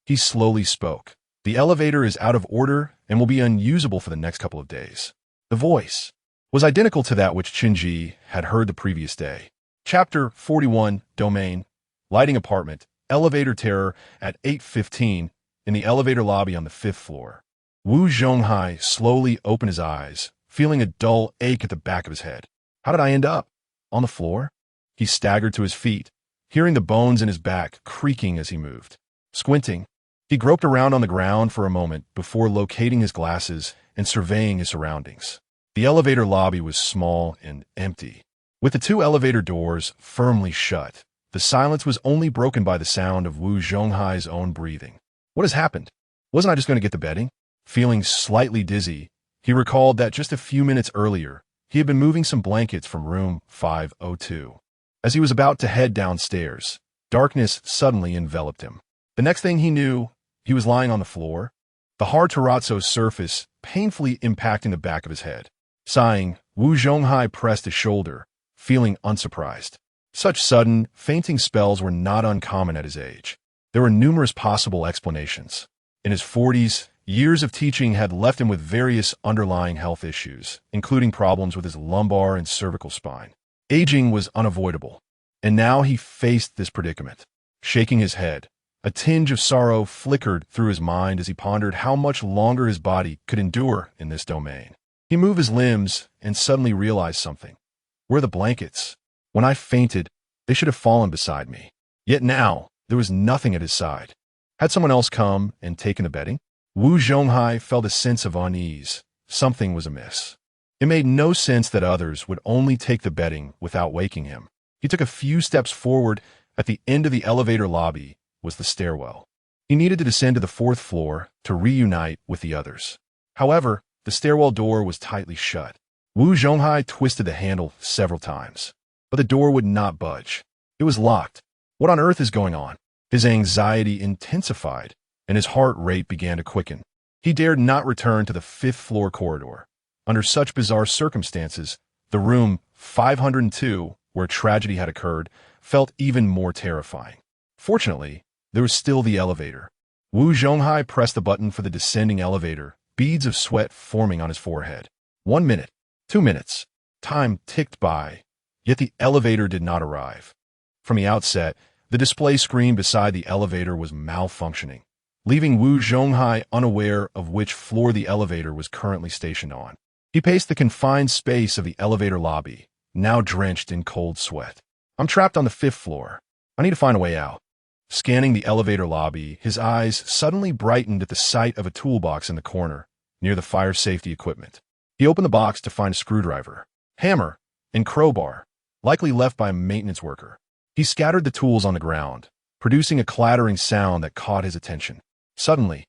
he slowly spoke. The elevator is out of order and will be unusable for the next couple of days. The voice was identical to that which Chen Ji had heard the previous day. Chapter 41, Domain, Lighting Apartment, Elevator Terror at 8:15 in the elevator lobby on the 5th floor. Wu Zhonghai slowly opened his eyes, feeling a dull ache at the back of his head. How did I end up? On the floor? He staggered to his feet, hearing the bones in his back creaking as he moved. Squinting, he groped around on the ground for a moment before locating his glasses and surveying his surroundings. The elevator lobby was small and empty. With the two elevator doors firmly shut, the silence was only broken by the sound of Wu Zhonghai's own breathing. What has happened? Wasn't I just going to get the bedding? Feeling slightly dizzy, he recalled that just a few minutes earlier, he had been moving some blankets from room 502. As he was about to head downstairs, darkness suddenly enveloped him. The next thing he knew, he was lying on the floor, the hard terrazzo surface painfully impacting the back of his head. Sighing, Wu Zhonghai pressed his shoulder, feeling unsurprised. Such sudden, fainting spells were not uncommon at his age. There were numerous possible explanations. In his 40s, years of teaching had left him with various underlying health issues, including problems with his lumbar and cervical spine. Aging was unavoidable, and now he faced this predicament. Shaking his head, a tinge of sorrow flickered through his mind as he pondered how much longer his body could endure in this domain. He moved his limbs and suddenly realized something. Where are the blankets? When I fainted, they should have fallen beside me. Yet now, there was nothing at his side. Had someone else come and taken the bedding? Wu Zhonghai felt a sense of unease. Something was amiss. It made no sense that others would only take the bedding without waking him. He took a few steps forward. At the end of the elevator lobby was the stairwell. He needed to descend to the 4th floor to reunite with the others. However, the stairwell door was tightly shut. Wu Zhonghai twisted the handle several times, but the door would not budge. It was locked. What on earth is going on? His anxiety intensified, and his heart rate began to quicken. He dared not return to the 5th floor corridor. Under such bizarre circumstances, the room 502, where tragedy had occurred, felt even more terrifying. Fortunately, there was still the elevator. Wu Zhonghai pressed the button for the descending elevator, beads of sweat forming on his forehead. 1 minute, 2 minutes. Time ticked by, yet the elevator did not arrive. From the outset, the display screen beside the elevator was malfunctioning, leaving Wu Zhonghai unaware of which floor the elevator was currently stationed on. He paced the confined space of the elevator lobby, now drenched in cold sweat. I'm trapped on the 5th floor. I need to find a way out. Scanning the elevator lobby, his eyes suddenly brightened at the sight of a toolbox in the corner, near the fire safety equipment. He opened the box to find a screwdriver, hammer, and crowbar, likely left by a maintenance worker. He scattered the tools on the ground, producing a clattering sound that caught his attention. Suddenly,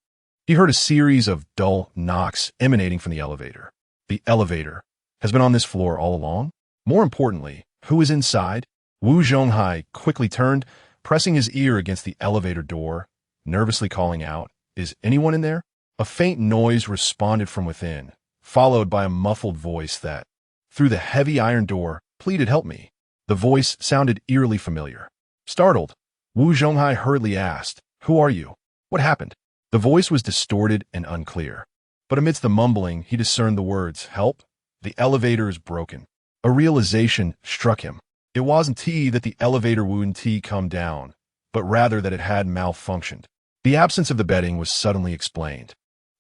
he heard a series of dull knocks emanating from the elevator. The elevator has been on this floor all along? More importantly, who is inside? Wu Zhonghai quickly turned, pressing his ear against the elevator door, nervously calling out, "Is anyone in there?" A faint noise responded from within, followed by a muffled voice that, through the heavy iron door, pleaded, "Help me." The voice sounded eerily familiar. Startled, Wu Zhonghai hurriedly asked, "Who are you? What happened?" The voice was distorted and unclear, but amidst the mumbling, he discerned the words, "Help, the elevator is broken." A realization struck him. It wasn't that the elevator wouldn't come down, but rather that it had malfunctioned. The absence of the bedding was suddenly explained.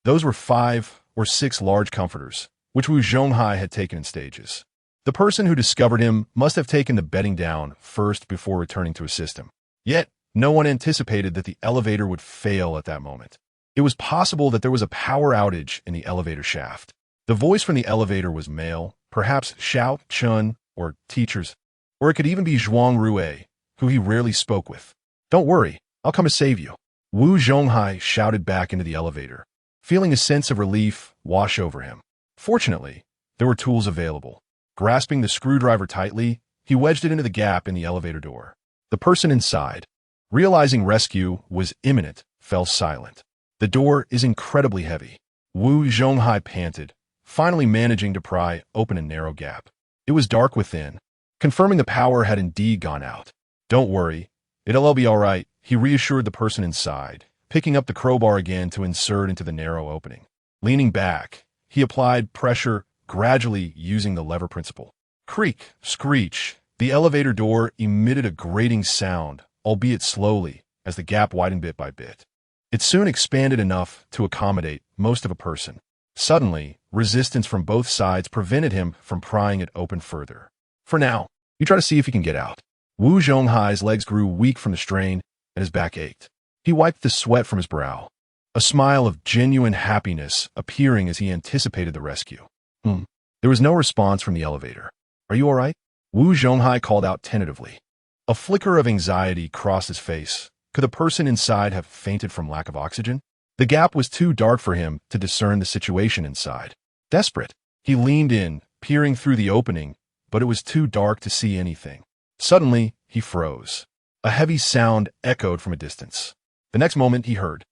Those were 5 or 6 large comforters, which Wu Zhonghai had taken in stages. The person who discovered him must have taken the bedding down first before returning to assist him. Yet, no one anticipated that the elevator would fail at that moment. It was possible that there was a power outage in the elevator shaft. The voice from the elevator was male, perhaps Xiao Chun or teachers, or it could even be Zhuang Rue, who he rarely spoke with. "Don't worry, I'll come to save you," Wu Zhonghai shouted back into the elevator, feeling a sense of relief wash over him. Fortunately, there were tools available. Grasping the screwdriver tightly, he wedged it into the gap in the elevator door. The person inside, realizing rescue was imminent, fell silent. "The door is incredibly heavy," Wu Zhonghai panted, finally managing to pry open a narrow gap. It was dark within, confirming the power had indeed gone out. "Don't worry, it'll all be all right," he reassured the person inside, picking up the crowbar again to insert into the narrow opening. Leaning back, he applied pressure, gradually using the lever principle. Creak, screech, the elevator door emitted a grating sound, albeit slowly, as the gap widened bit by bit. It soon expanded enough to accommodate most of a person. Suddenly, resistance from both sides prevented him from prying it open further. "For now, you try to see if you can get out." Wu Zhonghai's legs grew weak from the strain, and his back ached. He wiped the sweat from his brow, a smile of genuine happiness appearing as he anticipated the rescue. There was no response from the elevator. "Are you all right?" Wu Zhonghai called out tentatively. A flicker of anxiety crossed his face. Could the person inside have fainted from lack of oxygen? The gap was too dark for him to discern the situation inside. Desperate, he leaned in, peering through the opening, but it was too dark to see anything. Suddenly, he froze. A heavy sound echoed from a distance. The next moment, he heard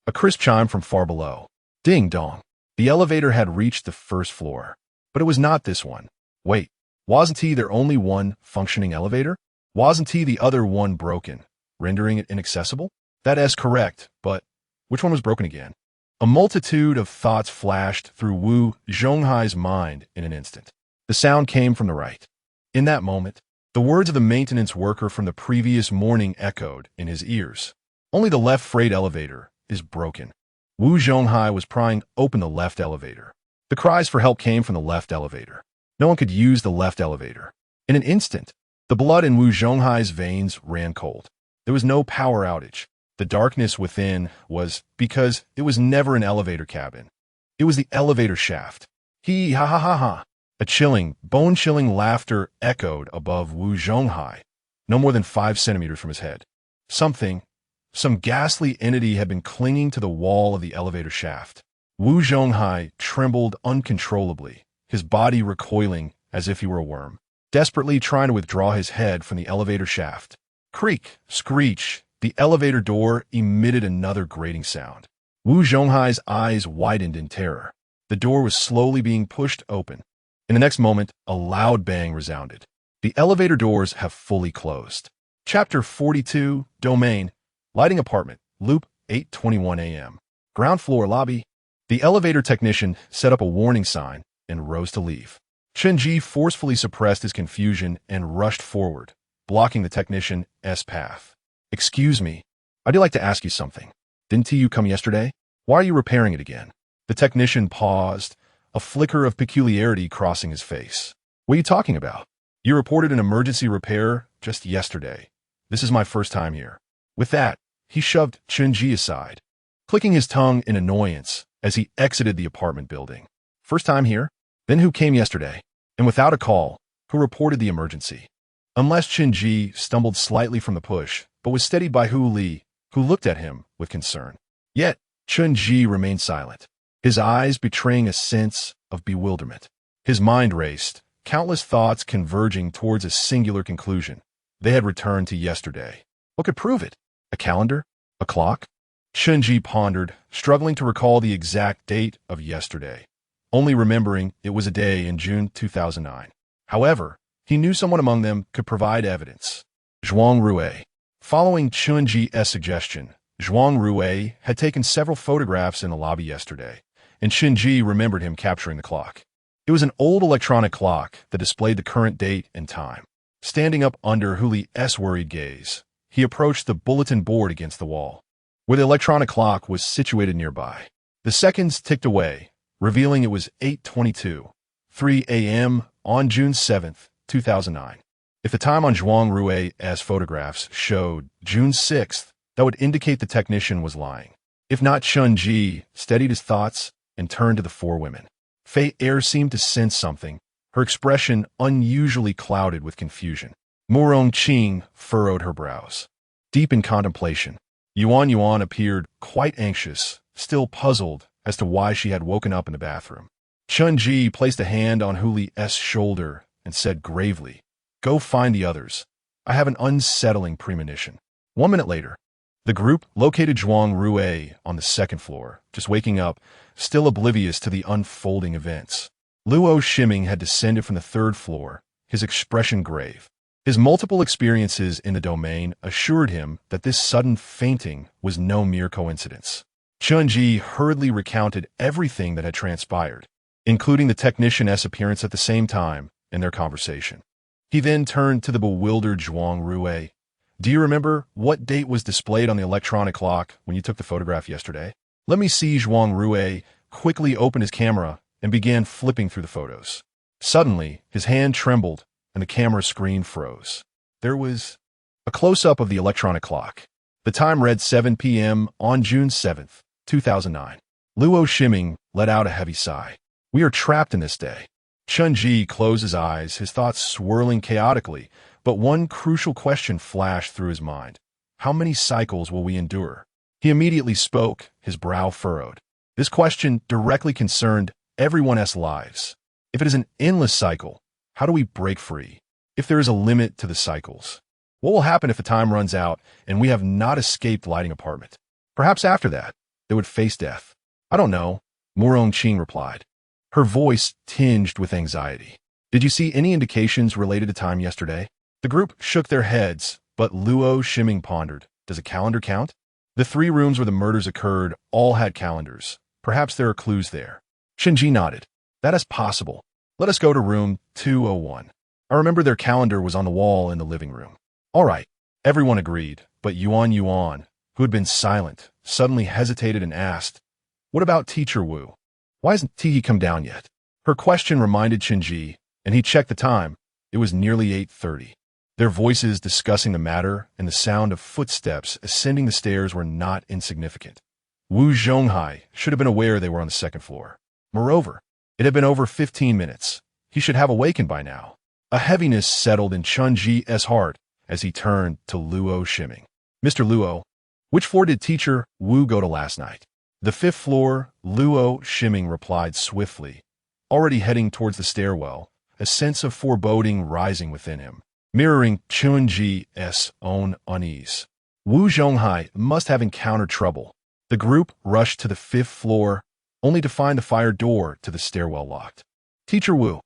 a crisp chime from far below. Ding dong. The elevator had reached the first floor. But it was not this one. Wait, wasn't there only one functioning elevator? Wasn't the other one broken, rendering it inaccessible? That is correct, but which one was broken again? A multitude of thoughts flashed through Wu Zhonghai's mind in an instant. The sound came from the right. In that moment, the words of the maintenance worker from the previous morning echoed in his ears. Only the left freight elevator is broken. Wu Zhonghai was prying open the left elevator. The cries for help came from the left elevator. No one could use the left elevator. In an instant, the blood in Wu Zhonghai's veins ran cold. There was no power outage. The darkness within was because it was never an elevator cabin. It was the elevator shaft. Ha ha ha ha. A chilling, bone-chilling laughter echoed above Wu Zhonghai, no more than 5 centimeters from his head. Some ghastly entity had been clinging to the wall of the elevator shaft. Wu Zhonghai trembled uncontrollably, his body recoiling as if he were a worm, desperately trying to withdraw his head from the elevator shaft. Creak, screech, the elevator door emitted another grating sound. Wu Zhonghai's eyes widened in terror. The door was slowly being pushed open. In the next moment, a loud bang resounded. The elevator doors have fully closed. Chapter 42, Domain, Lighting Apartment, Loop, 8:21 a.m. Ground floor lobby. The elevator technician set up a warning sign and rose to leave. Chen Ji forcefully suppressed his confusion and rushed forward, blocking the technician's path. "Excuse me, I'd like to ask you something. Didn't you come yesterday? Why are you repairing it again?" The technician paused, a flicker of peculiarity crossing his face. "What are you talking about? You reported an emergency repair just yesterday. This is my first time here." With that, he shoved Chen Ji aside, clicking his tongue in annoyance as he exited the apartment building. "First time here? Then who came yesterday? And without a call, who reported the emergency?" Unless Chen Ji stumbled slightly from the push, but was steadied by Hu Li, who looked at him with concern. Yet, Chen Ji remained silent, his eyes betraying a sense of bewilderment. His mind raced, countless thoughts converging towards a singular conclusion. They had returned to yesterday. What could prove it? A calendar? A clock? Chen Ji pondered, struggling to recall the exact date of yesterday, only remembering it was a day in June 2009. However, he knew someone among them could provide evidence. Zhuang Rue. Following Chen Ji's suggestion, Zhuang Rue had taken several photographs in the lobby yesterday, and Chen Ji remembered him capturing the clock. It was an old electronic clock that displayed the current date and time. Standing up under Huli's worried gaze, he approached the bulletin board against the wall, where the electronic clock was situated nearby. The seconds ticked away, revealing it was 8:22, 3 a.m. on June 7th, 2009. If the time on Zhuang Rue's photographs showed June 6th, that would indicate the technician was lying. If not, Chen Ji steadied his thoughts and turned to the four women. Fei Er seemed to sense something, her expression unusually clouded with confusion. Murong Qing furrowed her brows, deep in contemplation. Yuan appeared quite anxious, still puzzled as to why she had woken up in the bathroom. Chen Ji placed a hand on Huli's shoulder and said gravely, "Go find the others. I have an unsettling premonition." 1 minute later, the group located Zhuang Rue on the second floor, just waking up, still oblivious to the unfolding events. Luo Shiming had descended from the third floor, his expression grave. His multiple experiences in the domain assured him that this sudden fainting was no mere coincidence. Chen Ji hurriedly recounted everything that had transpired, including the technician's appearance at the same time in their conversation. He then turned to the bewildered Zhuang Rue. "Do you remember what date was displayed on the electronic clock when you took the photograph yesterday?" "Let me see." Zhuang Rue quickly opened his camera and began flipping through the photos. Suddenly, his hand trembled and the camera screen froze. There was a close-up of the electronic clock. The time read 7 p.m. on June 7th, 2009. Luo Shiming let out a heavy sigh. "We are trapped in this day." Chen Ji closed his eyes, his thoughts swirling chaotically, but one crucial question flashed through his mind. How many cycles will we endure? He immediately spoke, his brow furrowed. This question directly concerned everyone's lives. If it is an endless cycle, how do we break free? If there is a limit to the cycles, what will happen if the time runs out and we have not escaped lighting apartment? Perhaps after that, they would face death. "I don't know," Murong Qing replied, her voice tinged with anxiety. "Did you see any indications related to time yesterday?" The group shook their heads, but Luo Shiming pondered. "Does a calendar count?" The 3 rooms where the murders occurred all had calendars. Perhaps there are clues there. Chen Ji nodded. "That is possible. Let us go to room 201. I remember their calendar was on the wall in the living room." "All right," everyone agreed, but Yuan, who had been silent, suddenly hesitated and asked, "What about Teacher Wu? Why hasn't he come down yet?" Her question reminded Chen Ji, and he checked the time. It was nearly 8:30. Their voices discussing the matter and the sound of footsteps ascending the stairs were not insignificant. Wu Zhonghai should have been aware they were on the second floor. Moreover, it had been over 15 minutes. He should have awakened by now. A heaviness settled in Chen Ji's heart as he turned to Luo Shiming. "Mr. Luo, which floor did Teacher Wu go to last night?" "The 5th floor," Luo Shiming replied swiftly, already heading towards the stairwell, a sense of foreboding rising within him, mirroring Chen Ji's own unease. Wu Zhonghai must have encountered trouble. The group rushed to the 5th floor, only to find the fire door to the stairwell locked. Teacher Wu,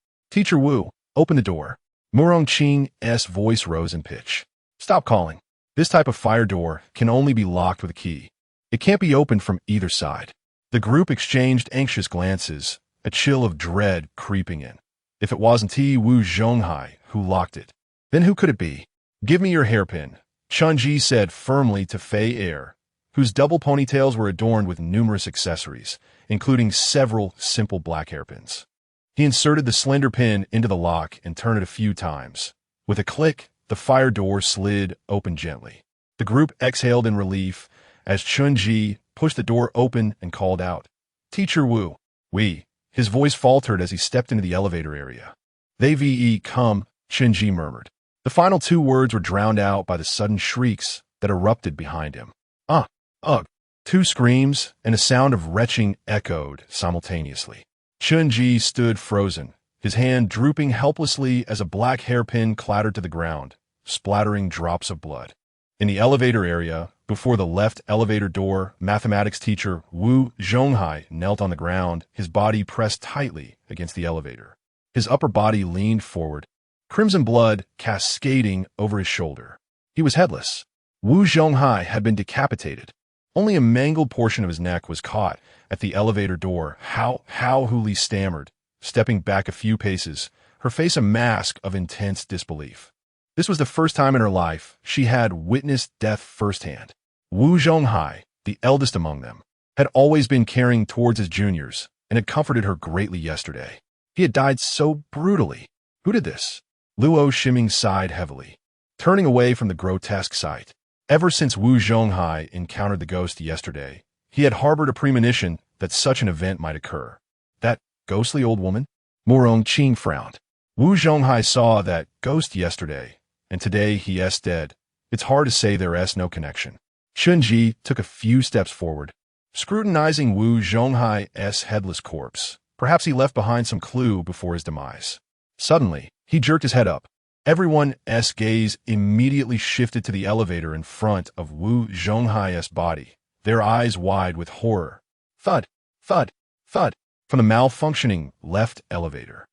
open the door." Murong Qing's voice rose in pitch. "Stop calling. This type of fire door can only be locked with a key. It can't be opened from either side." The group exchanged anxious glances, a chill of dread creeping in. If it wasn't Wu Zhonghai who locked it, then who could it be? "Give me your hairpin," Chen Ji said firmly to Fei Er, whose double ponytails were adorned with numerous accessories, including several simple black hairpins. He inserted the slender pin into the lock and turned it a few times. With a click, the fire door slid open gently. The group exhaled in relief as Chen Ji pushed the door open and called out, "Teacher Wu." "We." His voice faltered as he stepped into the elevator area. "They come," Chen Ji murmured. The final 2 words were drowned out by the sudden shrieks that erupted behind him. Ugh. 2 screams and a sound of retching echoed simultaneously. Chen Ji stood frozen, his hand drooping helplessly as a black hairpin clattered to the ground, splattering drops of blood. In the elevator area, before the left elevator door, mathematics teacher Wu Zhonghai knelt on the ground, his body pressed tightly against the elevator. His upper body leaned forward, crimson blood cascading over his shoulder. He was headless. Wu Zhonghai had been decapitated. Only a mangled portion of his neck was caught at the elevator door. How Huli stammered, stepping back a few paces, her face a mask of intense disbelief. This was the first time in her life she had witnessed death firsthand. Wu Zhonghai, the eldest among them, had always been caring towards his juniors and had comforted her greatly yesterday. He had died so brutally. Who did this? Luo Shiming sighed heavily, turning away from the grotesque sight. Ever since Wu Zhonghai encountered the ghost yesterday, he had harbored a premonition that such an event might occur. That ghostly old woman? Murong Qing frowned. Wu Zhonghai saw that ghost yesterday, and today he is dead. It's hard to say there is no connection. Chen Ji took a few steps forward, scrutinizing Wu Zhonghai's headless corpse. Perhaps he left behind some clue before his demise. Suddenly, he jerked his head up. Everyone's gaze immediately shifted to the elevator in front of Wu Zhonghai's body, their eyes wide with horror. Thud, thud, thud, from the malfunctioning left elevator.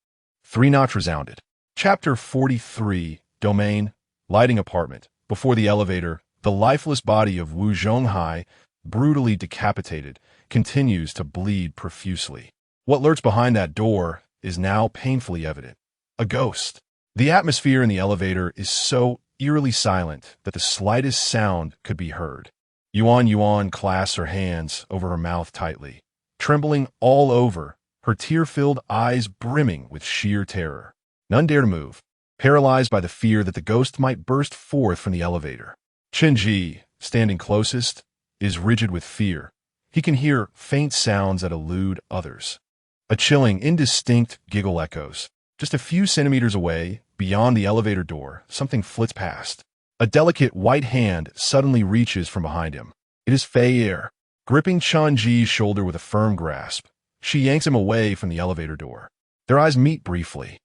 3 knocks resounded. Chapter 43, Domain, Lighting Apartment. Before the elevator, the lifeless body of Wu Zhonghai, brutally decapitated, continues to bleed profusely. What lurks behind that door is now painfully evident. A ghost. The atmosphere in the elevator is so eerily silent that the slightest sound could be heard. Yuan clasps her hands over her mouth tightly, trembling all over, her tear-filled eyes brimming with sheer terror. None dare to move, paralyzed by the fear that the ghost might burst forth from the elevator. Chen Ji, standing closest, is rigid with fear. He can hear faint sounds that elude others. A chilling, indistinct giggle echoes. Just a few centimeters away, beyond the elevator door, something flits past. A delicate white hand suddenly reaches from behind him. It is Fei Er, gripping Chen Ji's shoulder with a firm grasp. She yanks him away from the elevator door. Their eyes meet briefly.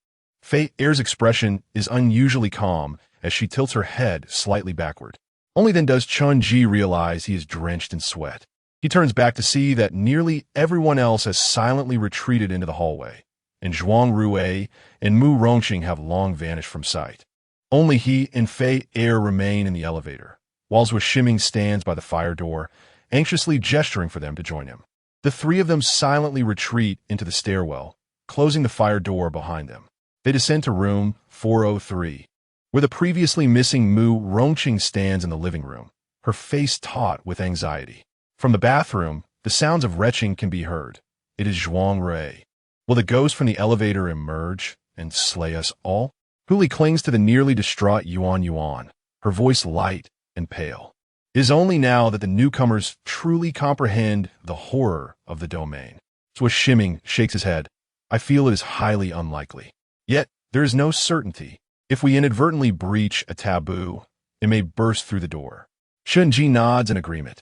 Fei Er's expression is unusually calm as she tilts her head slightly backward. Only then does Chen Ji realize he is drenched in sweat. He turns back to see that nearly everyone else has silently retreated into the hallway, and Zhuang Rue and Mu Rongqing have long vanished from sight. Only he and Fei Er remain in the elevator, while Zhu Shiming stands by the fire door, anxiously gesturing for them to join him. The 3 of them silently retreat into the stairwell, closing the fire door behind them. They descend to room 403, where the previously missing Mu Rongqing stands in the living room, her face taut with anxiety. From the bathroom, the sounds of retching can be heard. It is Zhuang Rui. Will the ghost from the elevator emerge and slay us all? Huli clings to the nearly distraught Yuan, her voice light and pale. It is only now that the newcomers truly comprehend the horror of the domain. Zhu Shiming shakes his head. I feel it is highly unlikely. Yet, there is no certainty. If we inadvertently breach a taboo, it may burst through the door. Chen Ji nods in agreement,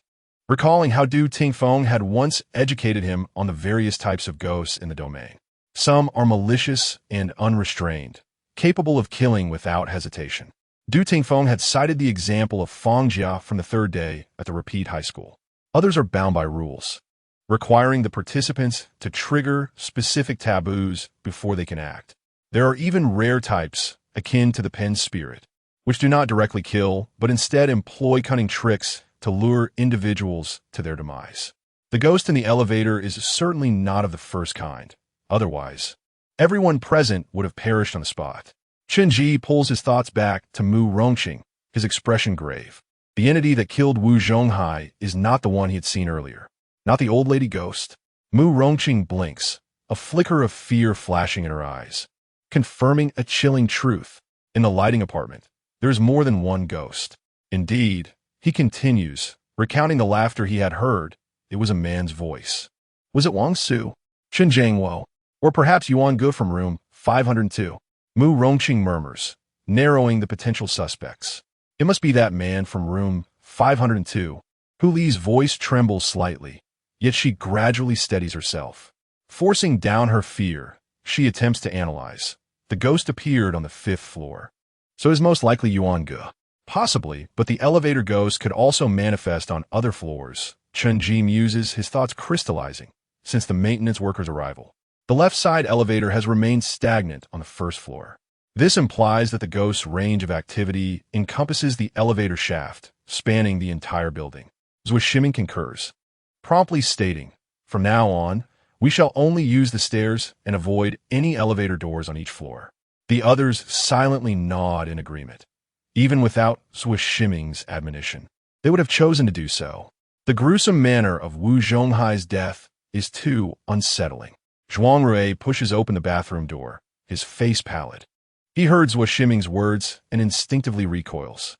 recalling how Du Tingfeng had once educated him on the various types of ghosts in the domain. Some are malicious and unrestrained, capable of killing without hesitation. Du Tingfeng had cited the example of Fang Jia from the 3rd day at the Repeat High School. Others are bound by rules, requiring the participants to trigger specific taboos before they can act. There are even rare types, akin to the Pen Spirit, which do not directly kill, but instead employ cunning tricks to lure individuals to their demise. The ghost in the elevator is certainly not of the first kind. Otherwise, everyone present would have perished on the spot. Chen Ji pulls his thoughts back to Mu Rongqing, his expression grave. The entity that killed Wu Zhonghai is not the one he had seen earlier. Not the old lady ghost. Mu Rongqing blinks, a flicker of fear flashing in her eyes, confirming a chilling truth. In the lighting apartment, there is more than one ghost. Indeed, he continues, recounting the laughter he had heard. It was a man's voice. Was it Wang Su, Chen Jiangwo, or perhaps Yuan Gu from room 502? Mu Rongqing murmurs, narrowing the potential suspects. It must be that man from room 502. Hu Li's voice trembles slightly, yet she gradually steadies herself. Forcing down her fear, she attempts to analyze. The ghost appeared on the 5th floor. So it is most likely Yuan Gu. Possibly, but the elevator ghost could also manifest on other floors. Chen Ji muses, his thoughts crystallizing since the maintenance worker's arrival. The left side elevator has remained stagnant on the first floor. This implies that the ghost's range of activity encompasses the elevator shaft, spanning the entire building. Zhuo Shiming concurs, promptly stating, "From now on, we shall only use the stairs and avoid any elevator doors on each floor." The others silently nod in agreement. Even without Zhuo Shiming's admonition, they would have chosen to do so. The gruesome manner of Wu Zhonghai's death is too unsettling. Zhuang Rui pushes open the bathroom door, his face pallid. He heard Zhuo Shiming's words and instinctively recoils.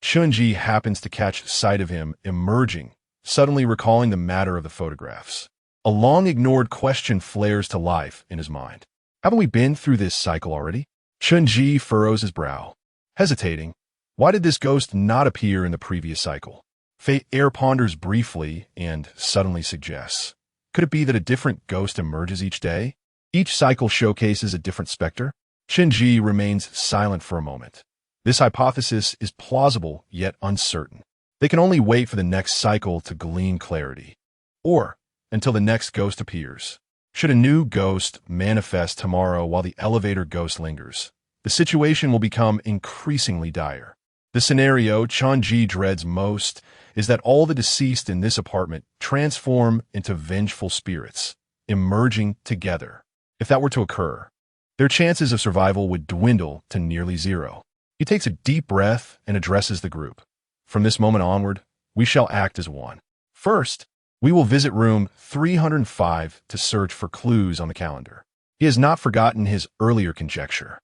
Chen Ji happens to catch sight of him emerging, suddenly recalling the matter of the photographs. A long-ignored question flares to life in his mind. Haven't we been through this cycle already? Chen Ji furrows his brow. Hesitating, why did this ghost not appear in the previous cycle? Fei Air ponders briefly and suddenly suggests, could it be that a different ghost emerges each day? Each cycle showcases a different specter? Chen Ji remains silent for a moment. This hypothesis is plausible yet uncertain. They can only wait for the next cycle to glean clarity. Or until the next ghost appears. Should a new ghost manifest tomorrow while the elevator ghost lingers, the situation will become increasingly dire. The scenario Chen Ji dreads most is that all the deceased in this apartment transform into vengeful spirits, emerging together. If that were to occur, their chances of survival would dwindle to nearly zero. He takes a deep breath and addresses the group. From this moment onward, we shall act as one. First, we will visit room 305 to search for clues on the calendar. He has not forgotten his earlier conjecture.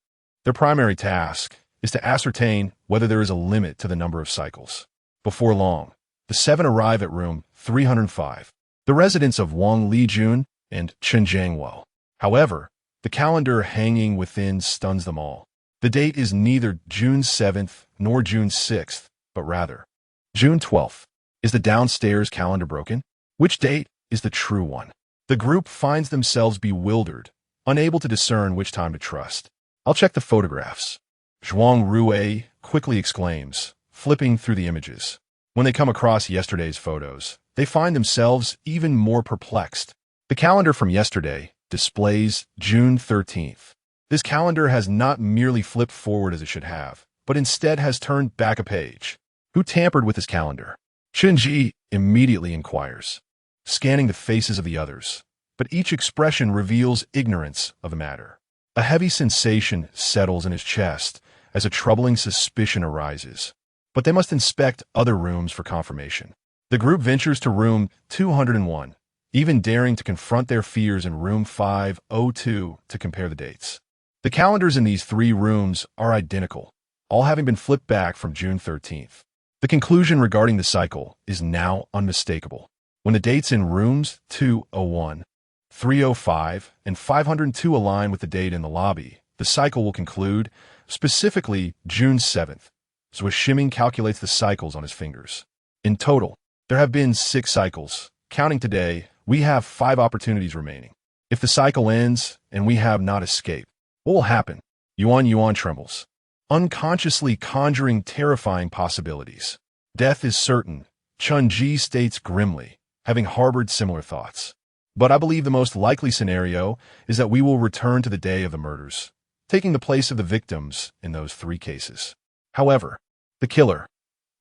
Their primary task is to ascertain whether there is a limit to the number of cycles. Before long, the 7 arrive at room 305, the residence of Wang Lijun and Chen Jiangwo. However, the calendar hanging within stuns them all. The date is neither June 7th nor June 6th, but rather June 12th. Is the downstairs calendar broken? Which date is the true one? The group finds themselves bewildered, unable to discern which time to trust. I'll check the photographs. Zhuang Rui quickly exclaims, flipping through the images. When they come across yesterday's photos, they find themselves even more perplexed. The calendar from yesterday displays June 13th. This calendar has not merely flipped forward as it should have, but instead has turned back a page. Who tampered with this calendar? Chen Ji immediately inquires, scanning the faces of the others, but each expression reveals ignorance of the matter. A heavy sensation settles in his chest as a troubling suspicion arises, but they must inspect other rooms for confirmation. The group ventures to room 201, even daring to confront their fears in room 502 to compare the dates. The calendars in these 3 rooms are identical, all having been flipped back from June 13th. The conclusion regarding the cycle is now unmistakable. When the dates in rooms 201, 305, and 502 align with the date in the lobby, the cycle will conclude, specifically June 7th. Zhuo Shiming calculates the cycles on his fingers. In total, there have been 6 cycles. Counting today, we have 5 opportunities remaining. If the cycle ends and we have not escaped, what will happen? Yuan trembles, unconsciously conjuring terrifying possibilities. Death is certain, Chen Ji states grimly, having harbored similar thoughts. But I believe the most likely scenario is that we will return to the day of the murders, taking the place of the victims in those 3 cases. However, the killer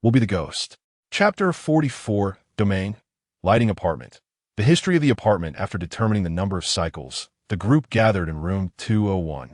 will be the ghost. Chapter 44, Domain, Lighting Apartment. The history of the apartment after determining the number of cycles. The group gathered in room 201,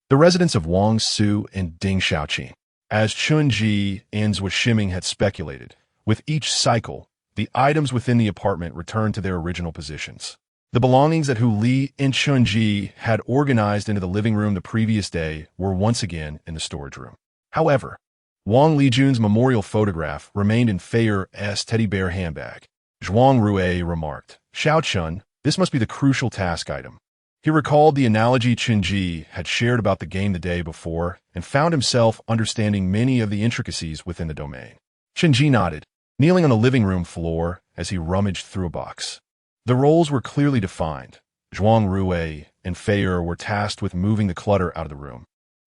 the residence of Wang Su and Ding Xiaoqing. As Chen Ji and Zhuo Shiming had speculated, with each cycle, the items within the apartment returned to their original positions. The belongings that Hu Li and Chen Ji had organized into the living room the previous day were once again in the storage room. However, Wang Lijun's memorial photograph remained in Fei's teddy bear handbag. Zhuang Rui remarked, "Xiao Chun, this must be the crucial task item." He recalled the analogy Chen Ji had shared about the game the day before and found himself understanding many of the intricacies within the domain. Chen Ji nodded, kneeling on the living room floor as he rummaged through a box. The roles were clearly defined. Zhuang Rui and Fei were tasked with moving the clutter out of the room,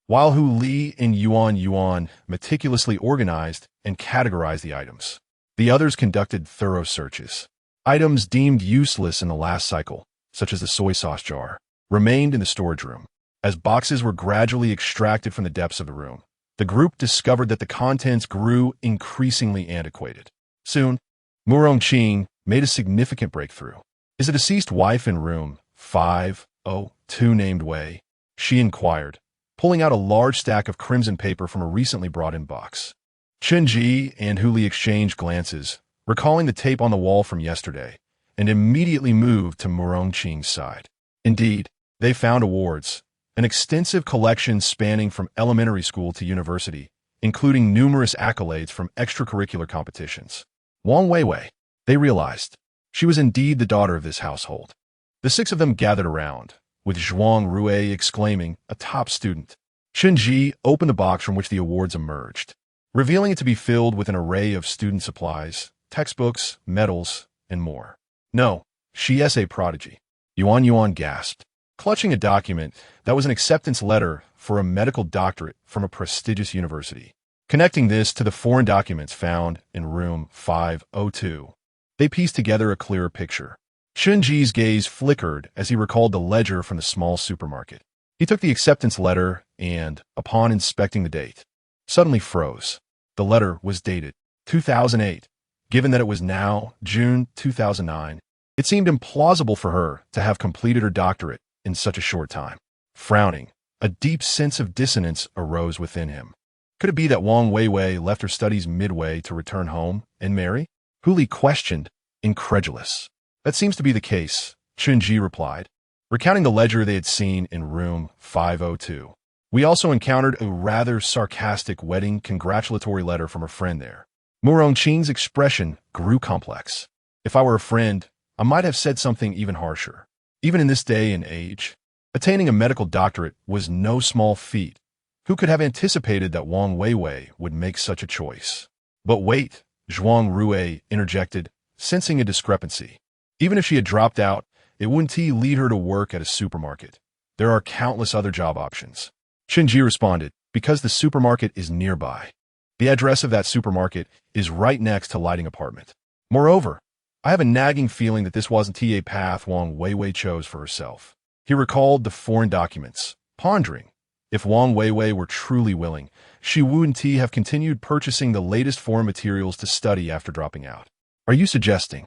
while Hu Li and Yuan meticulously organized and categorized the items. The others conducted thorough searches. Items deemed useless in the last cycle, such as the soy sauce jar, remained in the storage room. As boxes were gradually extracted from the depths of the room, the group discovered that the contents grew increasingly antiquated. Soon, Murongqing made a significant breakthrough. "Is a deceased wife in room 502 named Wei?" she inquired, pulling out a large stack of crimson paper from a recently brought-in box. Chen Ji and Hu Li exchanged glances, recalling the tape on the wall from yesterday, and immediately moved to Murongqing's side. Indeed, they found awards, an extensive collection spanning from elementary school to university, including numerous accolades from extracurricular competitions. Wang Weiwei, they realized. She was indeed the daughter of this household. The six of them gathered around, with Zhuang Rui exclaiming, "A top student." Chen Ji opened the box from which the awards emerged, revealing it to be filled with an array of student supplies, textbooks, medals, and more. "No, she is a prodigy," Yuan gasped, clutching a document that was an acceptance letter for a medical doctorate from a prestigious university. Connecting this to the foreign documents found in room 502, they pieced together a clearer picture. Chen Ji's gaze flickered as he recalled the ledger from the small supermarket. He took the acceptance letter and, upon inspecting the date, suddenly froze. The letter was dated 2008. Given that it was now June 2009, it seemed implausible for her to have completed her doctorate in such a short time. Frowning, a deep sense of dissonance arose within him. Could it be that Wang Weiwei left her studies midway to return home and marry? Hu Li questioned, incredulous. "That seems to be the case," Chen Ji replied, recounting the ledger they had seen in room 502. "We also encountered a rather sarcastic wedding congratulatory letter from a friend there." Murongqing's expression grew complex. "If I were a friend, I might have said something even harsher. Even in this day and age, attaining a medical doctorate was no small feat. Who could have anticipated that Wang Weiwei would make such a choice?" "But wait," Zhuang Rui interjected, sensing a discrepancy. "Even if she had dropped out, it wouldn't lead her to work at a supermarket. There are countless other job options." Chen Ji responded, "Because the supermarket is nearby. The address of that supermarket is right next to Lighting Apartment. Moreover, I have a nagging feeling that this wasn't a path Wang Weiwei chose for herself." He recalled the foreign documents, pondering. If Wang Weiwei were truly willing, she wouldn't have continued purchasing the latest foreign materials to study after dropping out. "Are you suggesting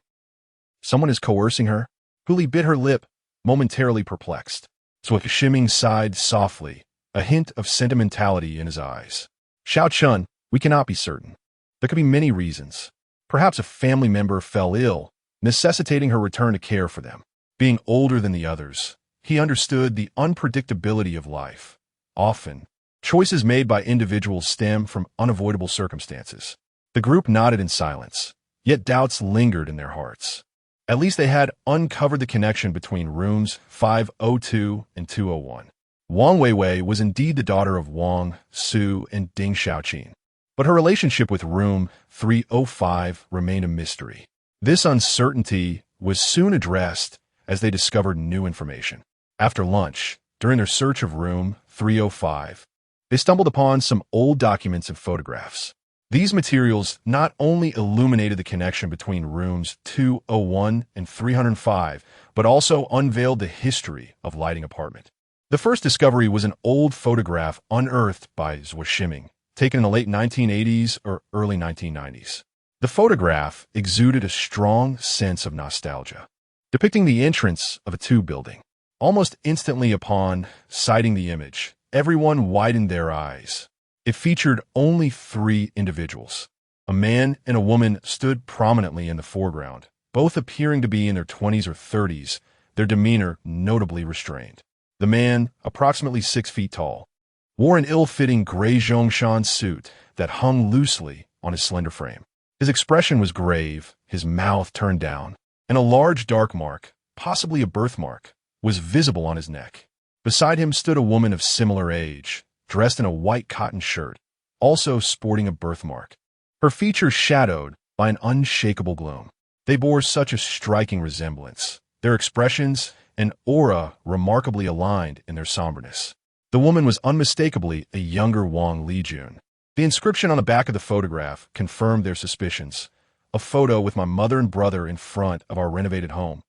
someone is coercing her?" Hu Li bit her lip, momentarily perplexed. So Shiming sighed softly, a hint of sentimentality in his eyes. "Xiao Chun, we cannot be certain. There could be many reasons. Perhaps a family member fell ill, necessitating her return to care for them. Being older than the others, he understood the unpredictability of life. Often, choices made by individuals stem from unavoidable circumstances." The group nodded in silence, yet doubts lingered in their hearts. At least they had uncovered the connection between rooms 502 and 201. Wang Weiwei was indeed the daughter of Wang, Su, and Ding Xiaoqin, but her relationship with room 305 remained a mystery. This uncertainty was soon addressed as they discovered new information. After lunch, during their search of room 305, they stumbled upon some old documents and photographs. These materials not only illuminated the connection between rooms 201 and 305, but also unveiled the history of Lighting Apartment. The first discovery was an old photograph unearthed by Zhuo Shiming, taken in the late 1980s or early 1990s. The photograph exuded a strong sense of nostalgia, depicting the entrance of a tube building. Almost instantly upon sighting the image, everyone widened their eyes. It featured only 3 individuals. A man and a woman stood prominently in the foreground, both appearing to be in their 20s or 30s, their demeanor notably restrained. The man, approximately 6 feet tall, wore an ill-fitting gray Zhongshan suit that hung loosely on his slender frame. His expression was grave, his mouth turned down, and a large dark mark, possibly a birthmark, was visible on his neck. Beside him stood a woman of similar age, dressed in a white cotton shirt, also sporting a birthmark, her features shadowed by an unshakable gloom. They bore such a striking resemblance, their expressions and aura remarkably aligned in their somberness. The woman was unmistakably a younger Wang Lijun. The inscription on the back of the photograph confirmed their suspicions. A photo with my mother and brother in front of our renovated home.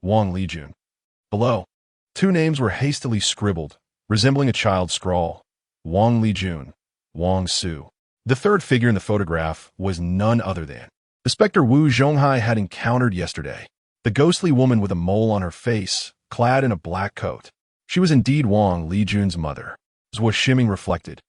Wang Lijun. Below, 2 names were hastily scribbled, resembling a child's scrawl. Wang Lijun, Wang Su. The third figure in the photograph was none other than the specter Wu Zhonghai had encountered yesterday. The ghostly woman with a mole on her face, clad in a black coat. She was indeed Wang Lijun's mother, as was Shiming reflected.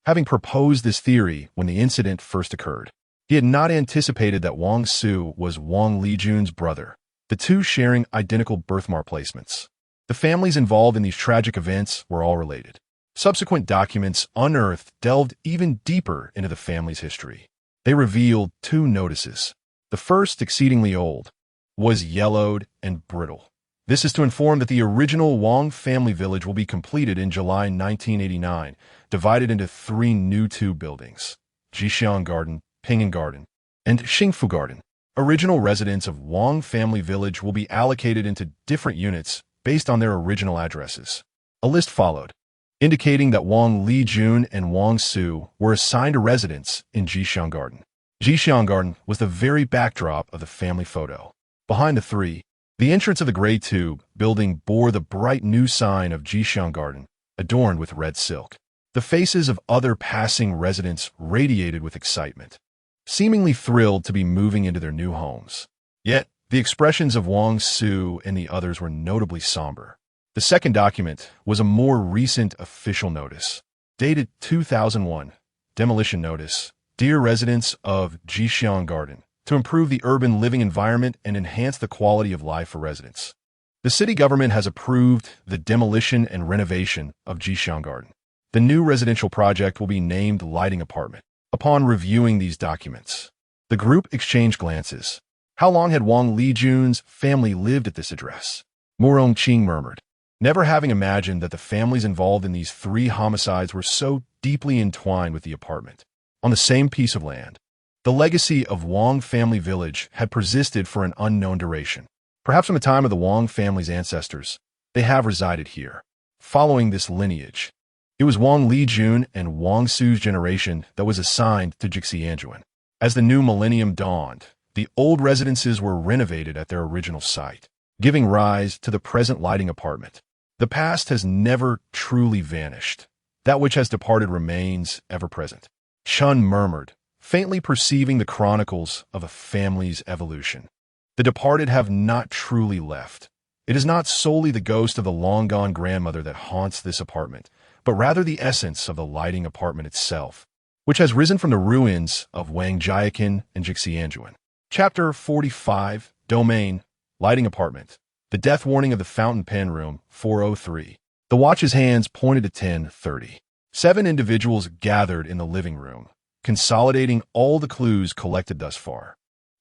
Having proposed this theory when the incident first occurred, he had not anticipated that Wang Su was Wang Lijun's brother, the two sharing identical birthmark placements. The families involved in these tragic events were all related. Subsequent documents unearthed delved even deeper into the family's history. They revealed 2 notices. The first, exceedingly old, was yellowed and brittle. This is to inform that the original Wang family village will be completed in July 1989, divided into 3 new 2 buildings: Jixiang Garden, Ping'an Garden, and Xingfu Garden. Original residents of Wang family village will be allocated into different units based on their original addresses. A list followed, indicating that Wang Lijun and Wang Su were assigned a residence in Jixiang Garden. Jixiang Garden was the very backdrop of the family photo. Behind the 3, the entrance of the gray tube building bore the bright new sign of Jixiang Garden, adorned with red silk. The faces of other passing residents radiated with excitement, seemingly thrilled to be moving into their new homes. Yet, the expressions of Wang Su and the others were notably somber. The second document was a more recent official notice, dated 2001. Demolition notice. Dear residents of Jixiang Garden, to improve the urban living environment and enhance the quality of life for residents, the city government has approved the demolition and renovation of Jixiang Garden. The new residential project will be named Lighting Apartment. Upon reviewing these documents, the group exchanged glances. How long had Wang Lijun's family lived at this address? Murong Qing murmured, never having imagined that the families involved in these 3 homicides were so deeply entwined with the apartment. On the same piece of land, the legacy of Wang family village had persisted for an unknown duration. Perhaps from the time of the Wang family's ancestors, they have resided here. Following this lineage, it was Wang Lijun and Wang Su's generation that was assigned to Jixianjuan. As the new millennium dawned, the old residences were renovated at their original site, giving rise to the present lighting apartment. The past has never truly vanished. That which has departed remains ever present. Chun murmured, faintly perceiving the chronicles of a family's evolution. The departed have not truly left. It is not solely the ghost of the long-gone grandmother that haunts this apartment, but rather the essence of the lighting apartment itself, which has risen from the ruins of Wangjiakin and Jixianjuan. Chapter 45, Domain, Lighting Apartment. The death warning of the fountain pen room, 403. The watch's hands pointed to 10:30. 7 individuals gathered in the living room, consolidating all the clues collected thus far.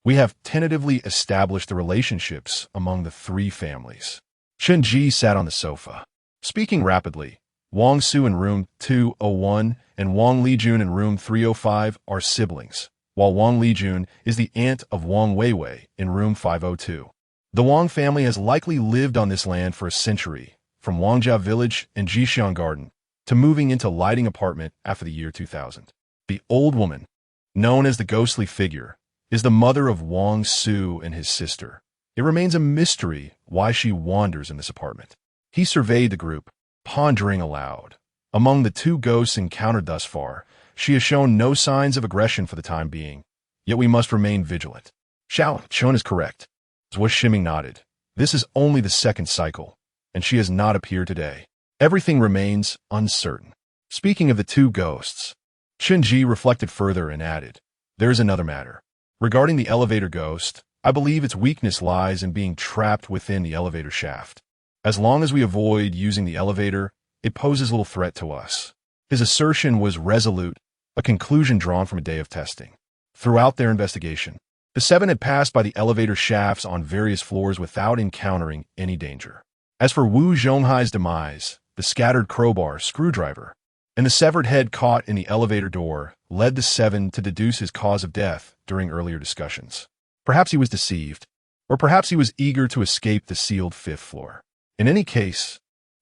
We have tentatively established the relationships among the 3 families. Chen Ji sat on the sofa, speaking rapidly. Wang Su in room 201 and Wang Lijun in room 305 are siblings, while Wang Lijun is the aunt of Wang Weiwei in room 502. The Wang family has likely lived on this land for a century, from Wangjia village and Jixiang Garden to moving into lighting apartment after the year 2000. The old woman, known as the ghostly figure, is the mother of Wang Su and his sister. It remains a mystery why she wanders in this apartment. He surveyed the group, pondering aloud. Among the 2 ghosts encountered thus far, she has shown no signs of aggression for the time being, yet we must remain vigilant. Xiao Chun is correct. As was Shiming nodded. This is only the 2nd cycle, and she has not appeared today. Everything remains uncertain. Speaking of the 2 ghosts, Chen Ji reflected further and added, there is another matter. Regarding the elevator ghost, I believe its weakness lies in being trapped within the elevator shaft. As long as we avoid using the elevator, it poses little threat to us. His assertion was resolute, a conclusion drawn from a day of testing. Throughout their investigation, the 7 had passed by the elevator shafts on various floors without encountering any danger. As for Wu Zhonghai's demise, the scattered crowbar, screwdriver, and the severed head caught in the elevator door led the 7 to deduce his cause of death during earlier discussions. Perhaps he was deceived, or perhaps he was eager to escape the sealed 5th floor. In any case,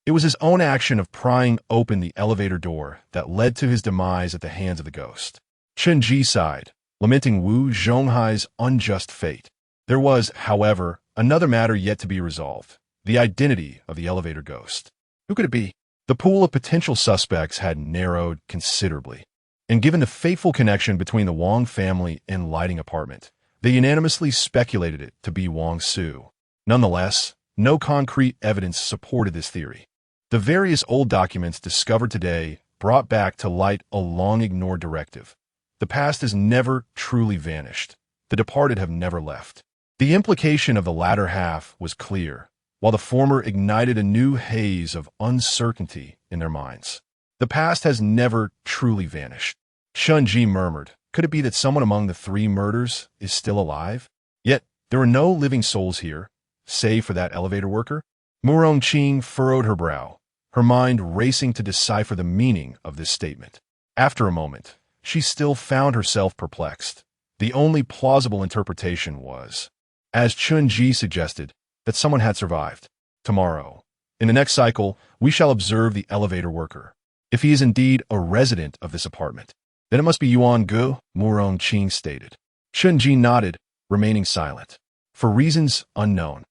It was his own action of prying open the elevator door that led to his demise at the hands of the ghost. Chen Ji sighed, lamenting Wu Zhonghai's unjust fate. There was, however, another matter yet to be resolved: the identity of the elevator ghost. Who could it be? The pool of potential suspects had narrowed considerably, and given the fateful connection between the Wang family and Lighting Apartment, they unanimously speculated it to be Wang Su. Nonetheless, no concrete evidence supported this theory. The various old documents discovered today brought back to light a long-ignored directive. The past has never truly vanished. The departed have never left. The implication of the latter half was clear, while the former ignited a new haze of uncertainty in their minds. The past has never truly vanished. Chen Ji murmured, could it be that someone among the three murders is still alive? Yet, there were no living souls here, save for that elevator worker. Murong Qing furrowed her brow, her mind racing to decipher the meaning of this statement. After a moment, she still found herself perplexed. The only plausible interpretation was, as Chen Ji suggested, that someone had survived. Tomorrow, in the next cycle, we shall observe the elevator worker. If he is indeed a resident of this apartment, then it must be Yuan Gu, Murong Qing stated. Chen Ji nodded, remaining silent. For reasons unknown,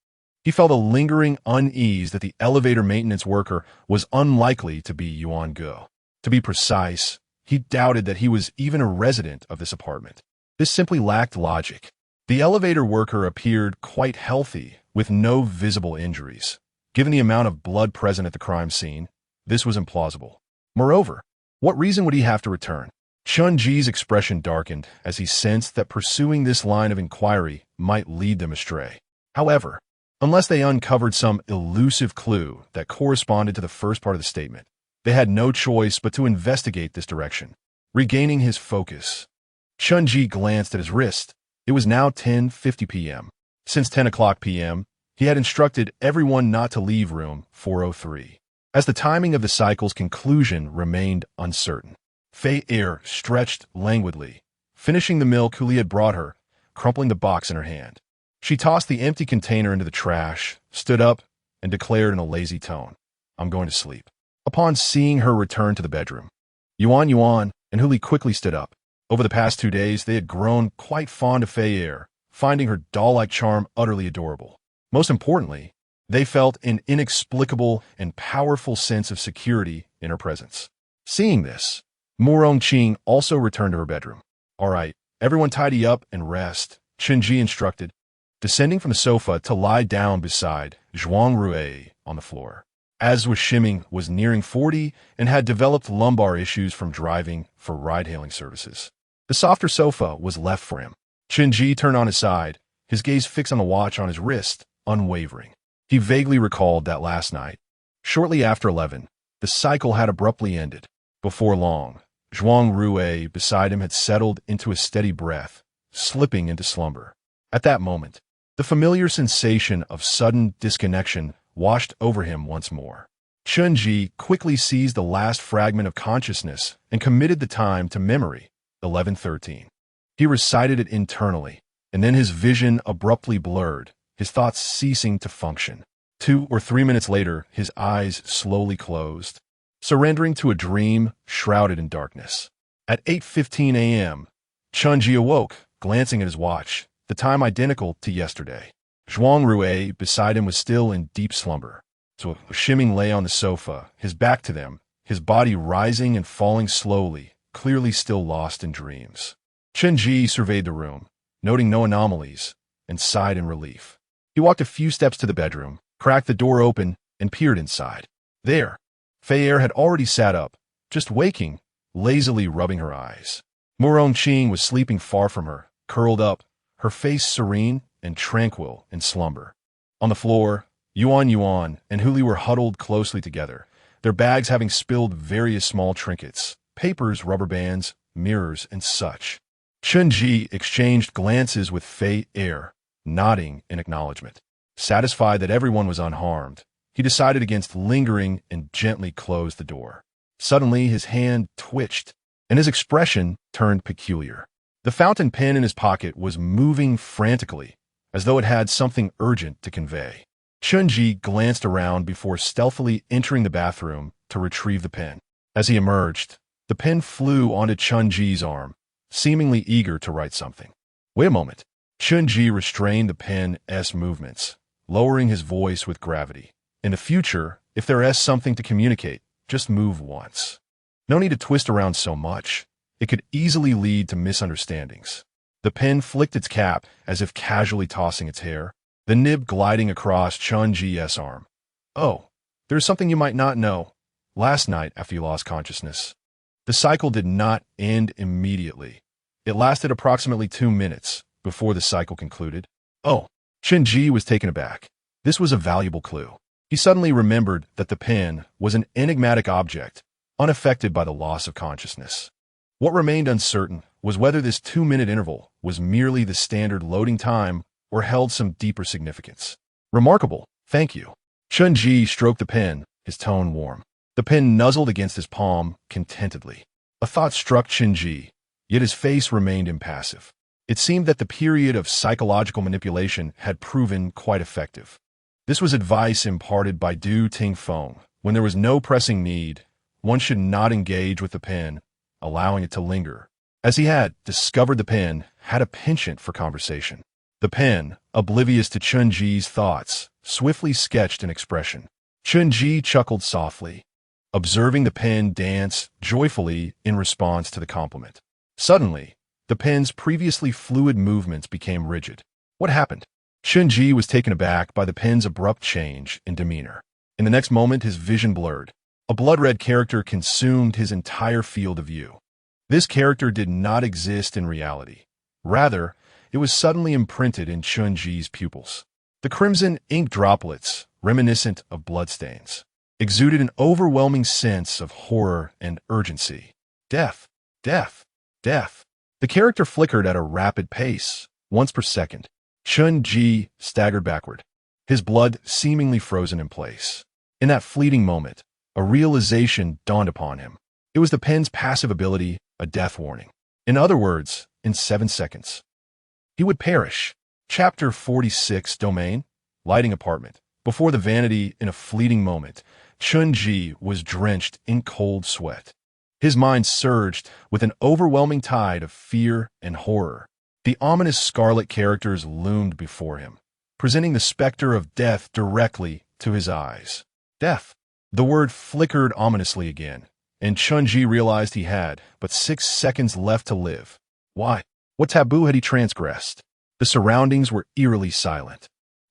he felt a lingering unease that the elevator maintenance worker was unlikely to be Yuan Gu. To be precise, he doubted that he was even a resident of this apartment. This simply lacked logic. The elevator worker appeared quite healthy, with no visible injuries. Given the amount of blood present at the crime scene, this was implausible. Moreover, what reason would he have to return? Chen Ji's expression darkened as he sensed that pursuing this line of inquiry might lead them astray. However, unless they uncovered some elusive clue that corresponded to the first part of the statement, they had no choice but to investigate this direction. Regaining his focus, Chen Ji glanced at his wrist. It was now 10:50 p.m. Since 10 o'clock p.m., he had instructed everyone not to leave room 403, as the timing of the cycle's conclusion remained uncertain. Fei Er stretched languidly, finishing the milk Huli had brought her, crumpling the box in her hand. She tossed the empty container into the trash, stood up, and declared in a lazy tone, I'm going to sleep. Upon seeing her return to the bedroom, Yuan and Huli quickly stood up. Over the past 2 days, they had grown quite fond of Fei Er, finding her doll-like charm utterly adorable. Most importantly, they felt an inexplicable and powerful sense of security in her presence. Seeing this, Murong Qing also returned to her bedroom. All right, everyone tidy up and rest, Chen Ji instructed, descending from the sofa to lie down beside Zhuang Rui on the floor. As was Shiming was nearing 40 and had developed lumbar issues from driving for ride-hailing services. The softer sofa was left for him. Chen Ji turned on his side, his gaze fixed on the watch on his wrist, unwavering. He vaguely recalled that last night, shortly after 11, the cycle had abruptly ended. Before long, Zhuang Rui beside him had settled into a steady breath, slipping into slumber. At that moment, the familiar sensation of sudden disconnection washed over him once more. Chen Ji quickly seized the last fragment of consciousness and committed the time to memory, 11:13. He recited it internally, and then his vision abruptly blurred, his thoughts ceasing to function. 2 or 3 minutes later, his eyes slowly closed, surrendering to a dream shrouded in darkness. At 8:15 a.m., Chen Ji awoke, glancing at his watch, the time identical to yesterday. Zhuang Rui beside him was still in deep slumber. So Shiming lay on the sofa, his back to them, his body rising and falling slowly, clearly still lost in dreams. Chen Ji surveyed the room, noting no anomalies, and sighed in relief. He walked a few steps to the bedroom, cracked the door open, and peered inside. There, Fei Er had already sat up, just waking, lazily rubbing her eyes. Murong Qing was sleeping far from her, curled up, her face serene and tranquil in slumber. On the floor, Yuan and Huli were huddled closely together, their bags having spilled various small trinkets, papers, rubber bands, mirrors, and such. Chen Ji exchanged glances with Fei Er, nodding in acknowledgement. Satisfied that everyone was unharmed, he decided against lingering and gently closed the door. Suddenly, his hand twitched, and his expression turned peculiar. The fountain pen in his pocket was moving frantically, as though it had something urgent to convey. Chen Ji glanced around before stealthily entering the bathroom to retrieve the pen. As he emerged, the pen flew onto Chen Ji's arm, seemingly eager to write something. Wait a moment. Chen Ji restrained the pen's movements, lowering his voice with gravity. In the future, if there is something to communicate, just move once. No need to twist around so much. It could easily lead to misunderstandings. The pen flicked its cap as if casually tossing its hair, the nib gliding across Chen Ji's arm. Oh, there's something you might not know. Last night, after you lost consciousness, the cycle did not end immediately. It lasted approximately 2 minutes before the cycle concluded. Oh, Chen Ji was taken aback. This was a valuable clue. He suddenly remembered that the pen was an enigmatic object, unaffected by the loss of consciousness. What remained uncertain was whether this 2-minute interval was merely the standard loading time or held some deeper significance. Remarkable, thank you. Chen Ji stroked the pen, his tone warm. The pen nuzzled against his palm contentedly. A thought struck Chen Ji, yet his face remained impassive. It seemed that the period of psychological manipulation had proven quite effective. This was advice imparted by Du Tingfeng. When there was no pressing need, one should not engage with the pen, allowing it to linger. As he had discovered, the pen had a penchant for conversation. The pen, oblivious to Chen Ji's thoughts, swiftly sketched an expression. Chen Ji chuckled softly, observing the pen dance joyfully in response to the compliment. Suddenly, the pen's previously fluid movements became rigid. What happened? Chen Ji was taken aback by the pen's abrupt change in demeanor. In the next moment, his vision blurred. A blood-red character consumed his entire field of view. This character did not exist in reality. Rather, it was suddenly imprinted in Chen Ji's pupils. The crimson ink droplets, reminiscent of bloodstains, exuded an overwhelming sense of horror and urgency. Death, death, death. The character flickered at a rapid pace, once per second. Chen Ji staggered backward, his blood seemingly frozen in place. In that fleeting moment, a realization dawned upon him. It was the pen's passive ability, a death warning. In other words, in 7 seconds, he would perish. Chapter 46, Domain, Lighting Apartment. Before the vanity, in a fleeting moment, Chen Ji was drenched in cold sweat. His mind surged with an overwhelming tide of fear and horror. The ominous scarlet characters loomed before him, presenting the specter of death directly to his eyes. Death. The word flickered ominously again, and Chen Ji realized he had but 6 seconds left to live. Why? What taboo had he transgressed? The surroundings were eerily silent.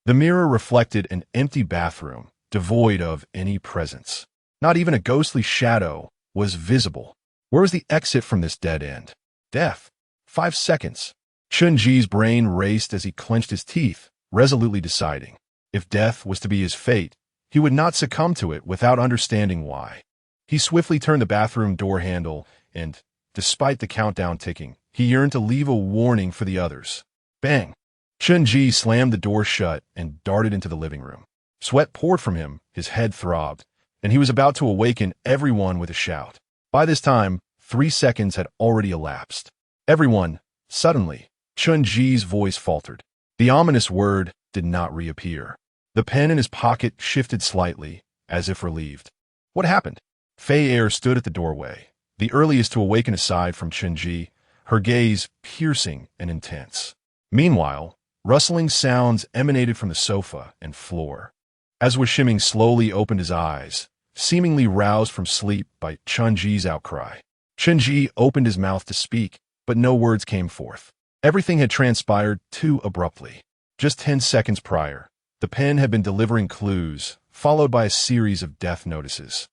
The mirror reflected an empty bathroom, devoid of any presence. Not even a ghostly shadow was visible. Where was the exit from this dead end? Death. 5 seconds. Chen Ji's brain raced as he clenched his teeth, resolutely deciding. If death was to be his fate, he would not succumb to it without understanding why. He swiftly turned the bathroom door handle and, despite the countdown ticking, he yearned to leave a warning for the others. Bang! Chen Ji slammed the door shut and darted into the living room. Sweat poured from him, his head throbbed, and he was about to awaken everyone with a shout. By this time, 3 seconds had already elapsed. Everyone, suddenly, Chen Ji's voice faltered. The ominous word did not reappear. The pen in his pocket shifted slightly, as if relieved. What happened? Fei Er stood at the doorway, the earliest to awaken aside from Chen Ji, her gaze piercing and intense. Meanwhile, rustling sounds emanated from the sofa and floor. As Washiming slowly opened his eyes, seemingly roused from sleep by Chen Ji's outcry. Chen Ji opened his mouth to speak, but no words came forth. Everything had transpired too abruptly. Just 10 seconds prior, the pen had been delivering clues, followed by a series of death notices.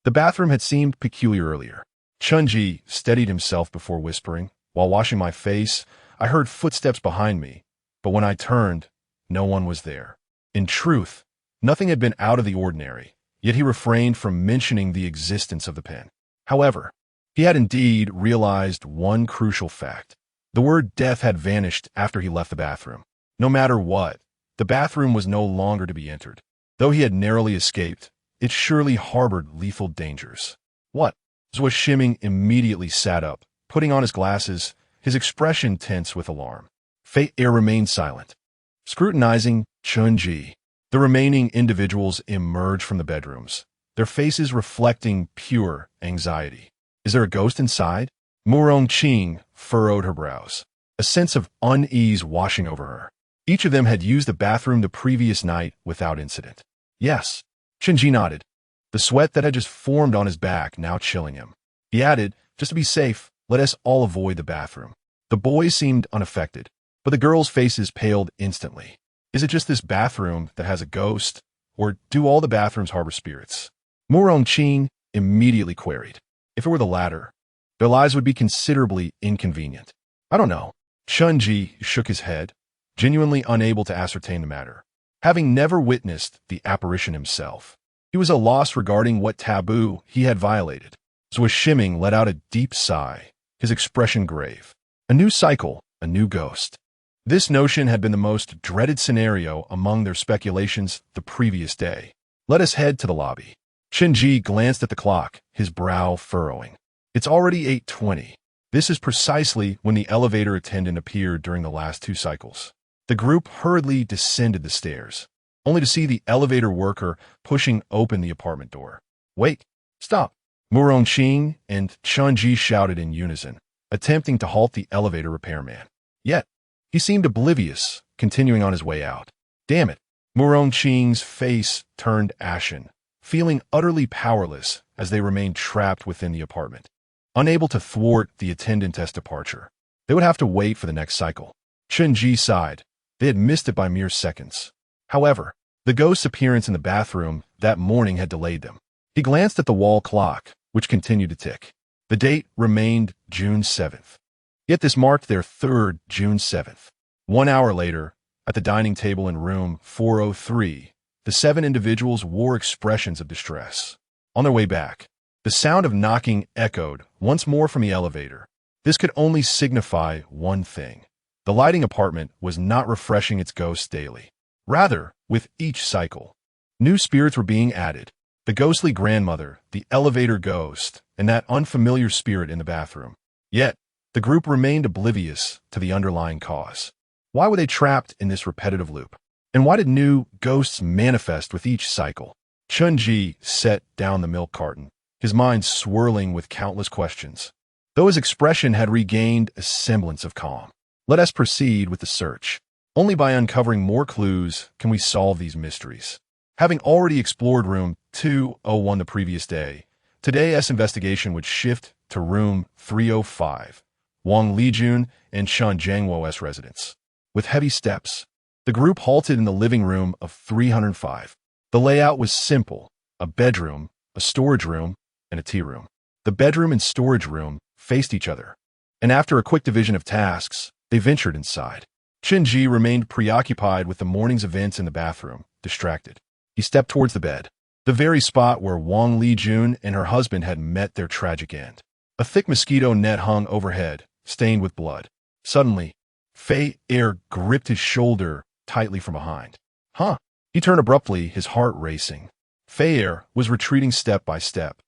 The bathroom had seemed peculiar earlier. Chen Ji steadied himself before whispering. While washing my face, I heard footsteps behind me, but when I turned, no one was there. In truth, nothing had been out of the ordinary, yet he refrained from mentioning the existence of the pen. However, he had indeed realized one crucial fact. The word death had vanished after he left the bathroom. No matter what, the bathroom was no longer to be entered. Though he had narrowly escaped, it surely harbored lethal dangers. What? Zhou Shiming immediately sat up, putting on his glasses, his expression tense with alarm. Fei Er remained silent, scrutinizing Chen Ji. The remaining individuals emerge from the bedrooms, their faces reflecting pure anxiety. Is there a ghost inside? Murong-Qing furrowed her brows, a sense of unease washing over her. Each of them had used the bathroom the previous night without incident. Yes, Chen Ji nodded, the sweat that had just formed on his back now chilling him. He added, just to be safe, let us all avoid the bathroom. The boys seemed unaffected, but the girls' faces paled instantly. Is it just this bathroom that has a ghost, or do all the bathrooms harbor spirits? Murong-Qing immediately queried. If it were the latter, their lives would be considerably inconvenient. I don't know. Chen Ji shook his head, genuinely unable to ascertain the matter. Having never witnessed the apparition himself, he was at a loss regarding what taboo he had violated. So Shiming let out a deep sigh, his expression grave. A new cycle, a new ghost. This notion had been the most dreaded scenario among their speculations the previous day. Let us head to the lobby. Chen Ji glanced at the clock, his brow furrowing. It's already 8:20. This is precisely when the elevator attendant appeared during the last 2 cycles. The group hurriedly descended the stairs, only to see the elevator worker pushing open the apartment door. Wait, stop! Murong-Qing and Chen Ji shouted in unison, attempting to halt the elevator repairman. Yet, he seemed oblivious, continuing on his way out. Damn it! Murong-Qing's face turned ashen, feeling utterly powerless as they remained trapped within the apartment. Unable to thwart the attendant's departure, they would have to wait for the next cycle. Chen Ji sighed. They had missed it by mere seconds. However, the ghost's appearance in the bathroom that morning had delayed them. He glanced at the wall clock, which continued to tick. The date remained June 7th. Yet this marked their 3rd June 7th. 1 hour later, at the dining table in room 403, the 7 individuals wore expressions of distress. On their way back, the sound of knocking echoed once more from the elevator. This could only signify one thing. The lighting apartment was not refreshing its ghosts daily. Rather, with each cycle, new spirits were being added. The ghostly grandmother, the elevator ghost, and that unfamiliar spirit in the bathroom. Yet, the group remained oblivious to the underlying cause. Why were they trapped in this repetitive loop? And why did new ghosts manifest with each cycle? Chen Ji set down the milk carton, his mind swirling with countless questions. Though his expression had regained a semblance of calm. Let us proceed with the search. Only by uncovering more clues can we solve these mysteries. Having already explored room 201 the previous day, today's investigation would shift to room 305, Wang Lijun and Shan Jiangwo's residence. With heavy steps, the group halted in the living room of 305. The layout was simple: a bedroom, a storage room, and a tea room. The bedroom and storage room faced each other, and after a quick division of tasks, they ventured inside. Chen Ji remained preoccupied with the morning's events in the bathroom, distracted. He stepped towards the bed, the very spot where Wang Lijun and her husband had met their tragic end. A thick mosquito net hung overhead, stained with blood. Suddenly, Fei Er gripped his shoulder tightly from behind. Huh? He turned abruptly, his heart racing. Fei Er was retreating step by step,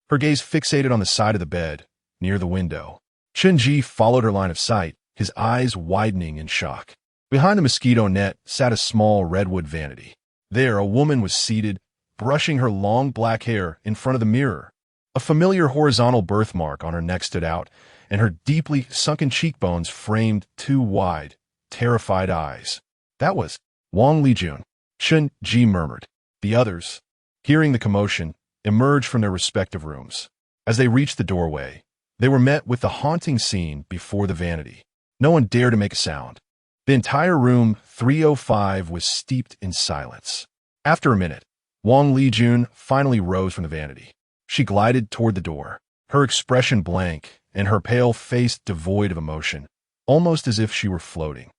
her gaze fixated on the side of the bed, near the window. Chen Ji followed her line of sight, his eyes widening in shock. Behind the mosquito net sat a small redwood vanity. There, a woman was seated, brushing her long black hair in front of the mirror. A familiar horizontal birthmark on her neck stood out, and her deeply sunken cheekbones framed 2 wide, terrified eyes. That was Wang Lijun. Chen Ji murmured. The others, hearing the commotion, emerged from their respective rooms. As they reached the doorway, they were met with the haunting scene before the vanity. No one dared to make a sound. The entire room 305 was steeped in silence. After a minute, Wang Lijun finally rose from the vanity. She glided toward the door, her expression blank and her pale face devoid of emotion, almost as if she were floating.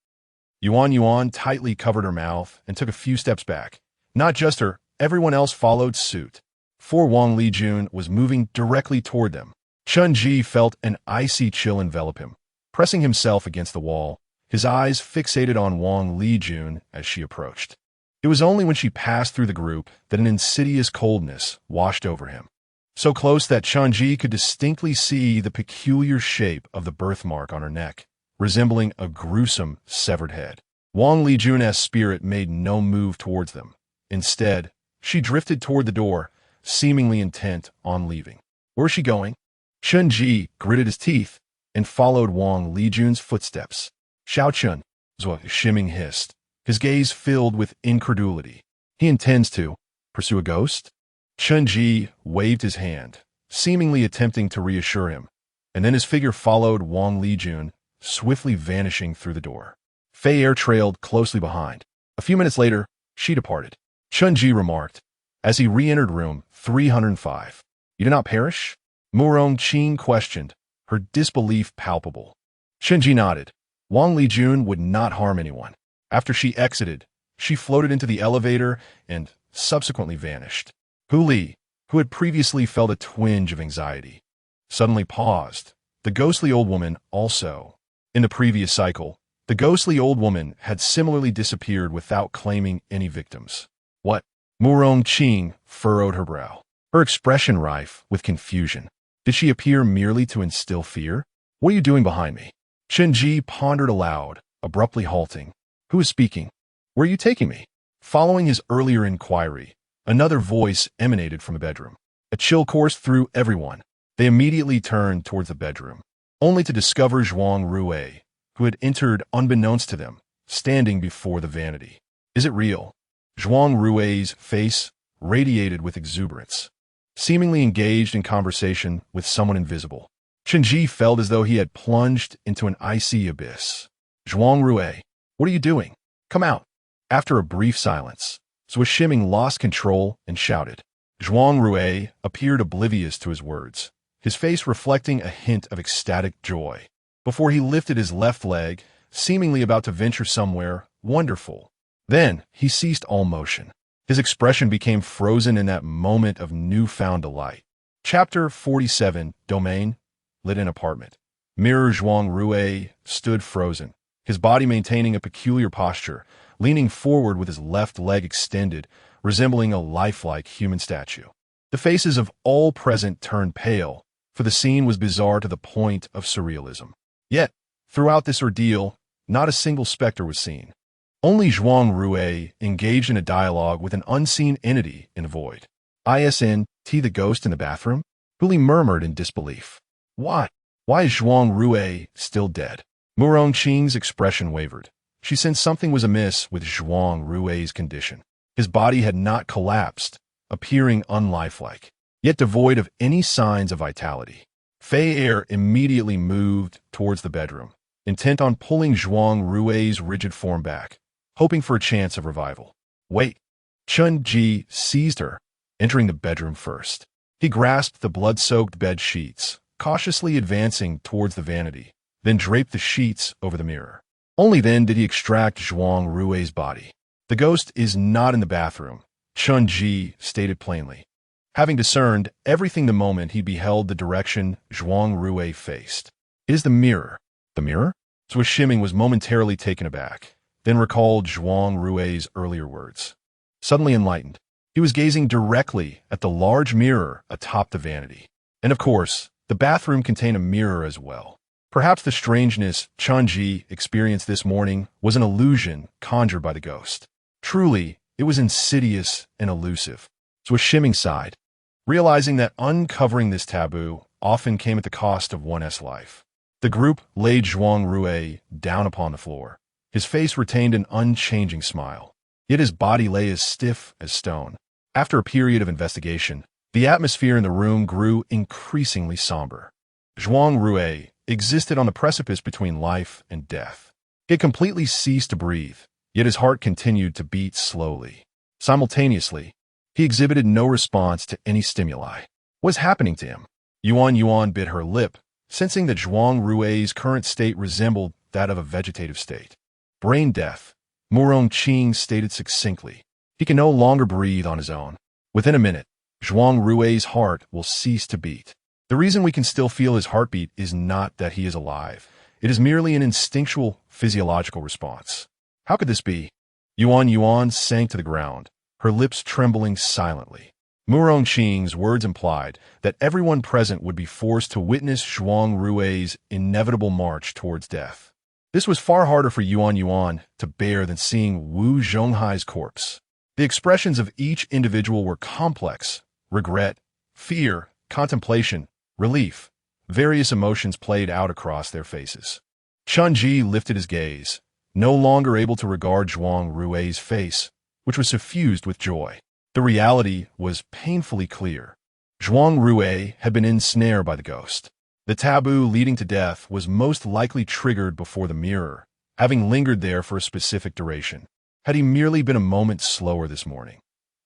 Yuan tightly covered her mouth and took a few steps back. Not just her, everyone else followed suit. For Wang Lijun was moving directly toward them. Chen Ji felt an icy chill envelop him. Pressing himself against the wall, his eyes fixated on Wang Lijun as she approached. It was only when she passed through the group that an insidious coldness washed over him. So close that Chen Ji could distinctly see the peculiar shape of the birthmark on her neck, resembling a gruesome severed head. Wang Lijun's spirit made no move towards them, Instead, she drifted toward the door, seemingly intent on leaving. Where is she going? Chen Ji gritted his teeth and followed Wang Lijun's footsteps. Xiao Chun, Zhuo Shiming hissed, his gaze filled with incredulity. He intends to pursue a ghost? Chen Ji waved his hand, seemingly attempting to reassure him, and then his figure followed Wang Lijun, swiftly vanishing through the door. Fei Er trailed closely behind. A few minutes later, she departed. Chen Ji remarked, as he re-entered room 305. You did not perish? Murong Qing questioned, her disbelief palpable. Chen Ji nodded. Wang Lijun would not harm anyone. After she exited, she floated into the elevator and subsequently vanished. Hu Li, who had previously felt a twinge of anxiety, suddenly paused. The ghostly old woman also. In the previous cycle, the ghostly old woman had similarly disappeared without claiming any victims. What? Murong Qing furrowed her brow, her expression rife with confusion. Did she appear merely to instill fear? What are you doing behind me? Chen Ji pondered aloud, abruptly halting. Who is speaking? Where are you taking me? Following his earlier inquiry, another voice emanated from the bedroom. A chill coursed through everyone. They immediately turned towards the bedroom, only to discover Zhuang Rui, who had entered unbeknownst to them, standing before the vanity. Is it real? Zhuang Rui's face radiated with exuberance, seemingly engaged in conversation with someone invisible. Chen Ji felt as though he had plunged into an icy abyss. Zhuang Rui, what are you doing? Come out. After a brief silence, Zhuo Shiming lost control and shouted. Zhuang Rui appeared oblivious to his words, his face reflecting a hint of ecstatic joy, before he lifted his left leg, seemingly about to venture somewhere wonderful. Then he ceased all motion. His expression became frozen in that moment of newfound delight. Chapter 47, Domain, lit-in apartment. Mirror Zhuang Rui stood frozen, his body maintaining a peculiar posture, leaning forward with his left leg extended, resembling a lifelike human statue. The faces of all present turned pale, for the scene was bizarre to the point of surrealism. Yet, throughout this ordeal, not a single specter was seen. Only Zhuang Rui engaged in a dialogue with an unseen entity in the void. ISNT the ghost in the bathroom? Huli murmured in disbelief. Why? Why is Zhuang Rui still dead? Murong Qing's expression wavered. She sensed something was amiss with Zhuang Rui's condition. His body had not collapsed, appearing unlifelike, yet devoid of any signs of vitality. Fei Er immediately moved towards the bedroom, intent on pulling Zhuang Rui's rigid form back, hoping for a chance of revival. Wait. Chen Ji seized her, entering the bedroom first. He grasped the blood-soaked bed sheets, cautiously advancing towards the vanity, then draped the sheets over the mirror. Only then did he extract Zhuang Rui's body. The ghost is not in the bathroom, Chen Ji stated plainly, having discerned everything the moment he beheld the direction Zhuang Rui faced. It is the mirror. The mirror? Zhuo Shiming was momentarily taken aback, then recalled Zhuang Rui's earlier words. Suddenly enlightened, he was gazing directly at the large mirror atop the vanity. And of course, the bathroom contained a mirror as well. Perhaps the strangeness Chen Ji experienced this morning was an illusion conjured by the ghost. Truly, it was insidious and elusive. Zhuo Shiming sighed, realizing that uncovering this taboo often came at the cost of one's life. The group laid Zhuang Rui down upon the floor. His face retained an unchanging smile, yet his body lay as stiff as stone. After a period of investigation, the atmosphere in the room grew increasingly somber. Zhuang Rui existed on the precipice between life and death. He had completely ceased to breathe, yet his heart continued to beat slowly. Simultaneously, he exhibited no response to any stimuli. What was happening to him? Yuan bit her lip, sensing that Zhuang Rui's current state resembled that of a vegetative state. Brain death, Murong Qing stated succinctly. He can no longer breathe on his own. Within a minute, Zhuang Rui's heart will cease to beat. The reason we can still feel his heartbeat is not that he is alive. It is merely an instinctual physiological response. How could this be? Yuan sank to the ground, her lips trembling silently. Murong Qing's words implied that everyone present would be forced to witness Zhuang Rui's inevitable march towards death. This was far harder for Yuan to bear than seeing Wu Zhonghai's corpse. The expressions of each individual were complex: regret, fear, contemplation, relief. Various emotions played out across their faces. Chen Ji lifted his gaze, no longer able to regard Zhuang Rui's face, which was suffused with joy. The reality was painfully clear. Zhuang Rui had been ensnared by the ghost. The taboo leading to death was most likely triggered before the mirror, having lingered there for a specific duration. Had he merely been a moment slower this morning,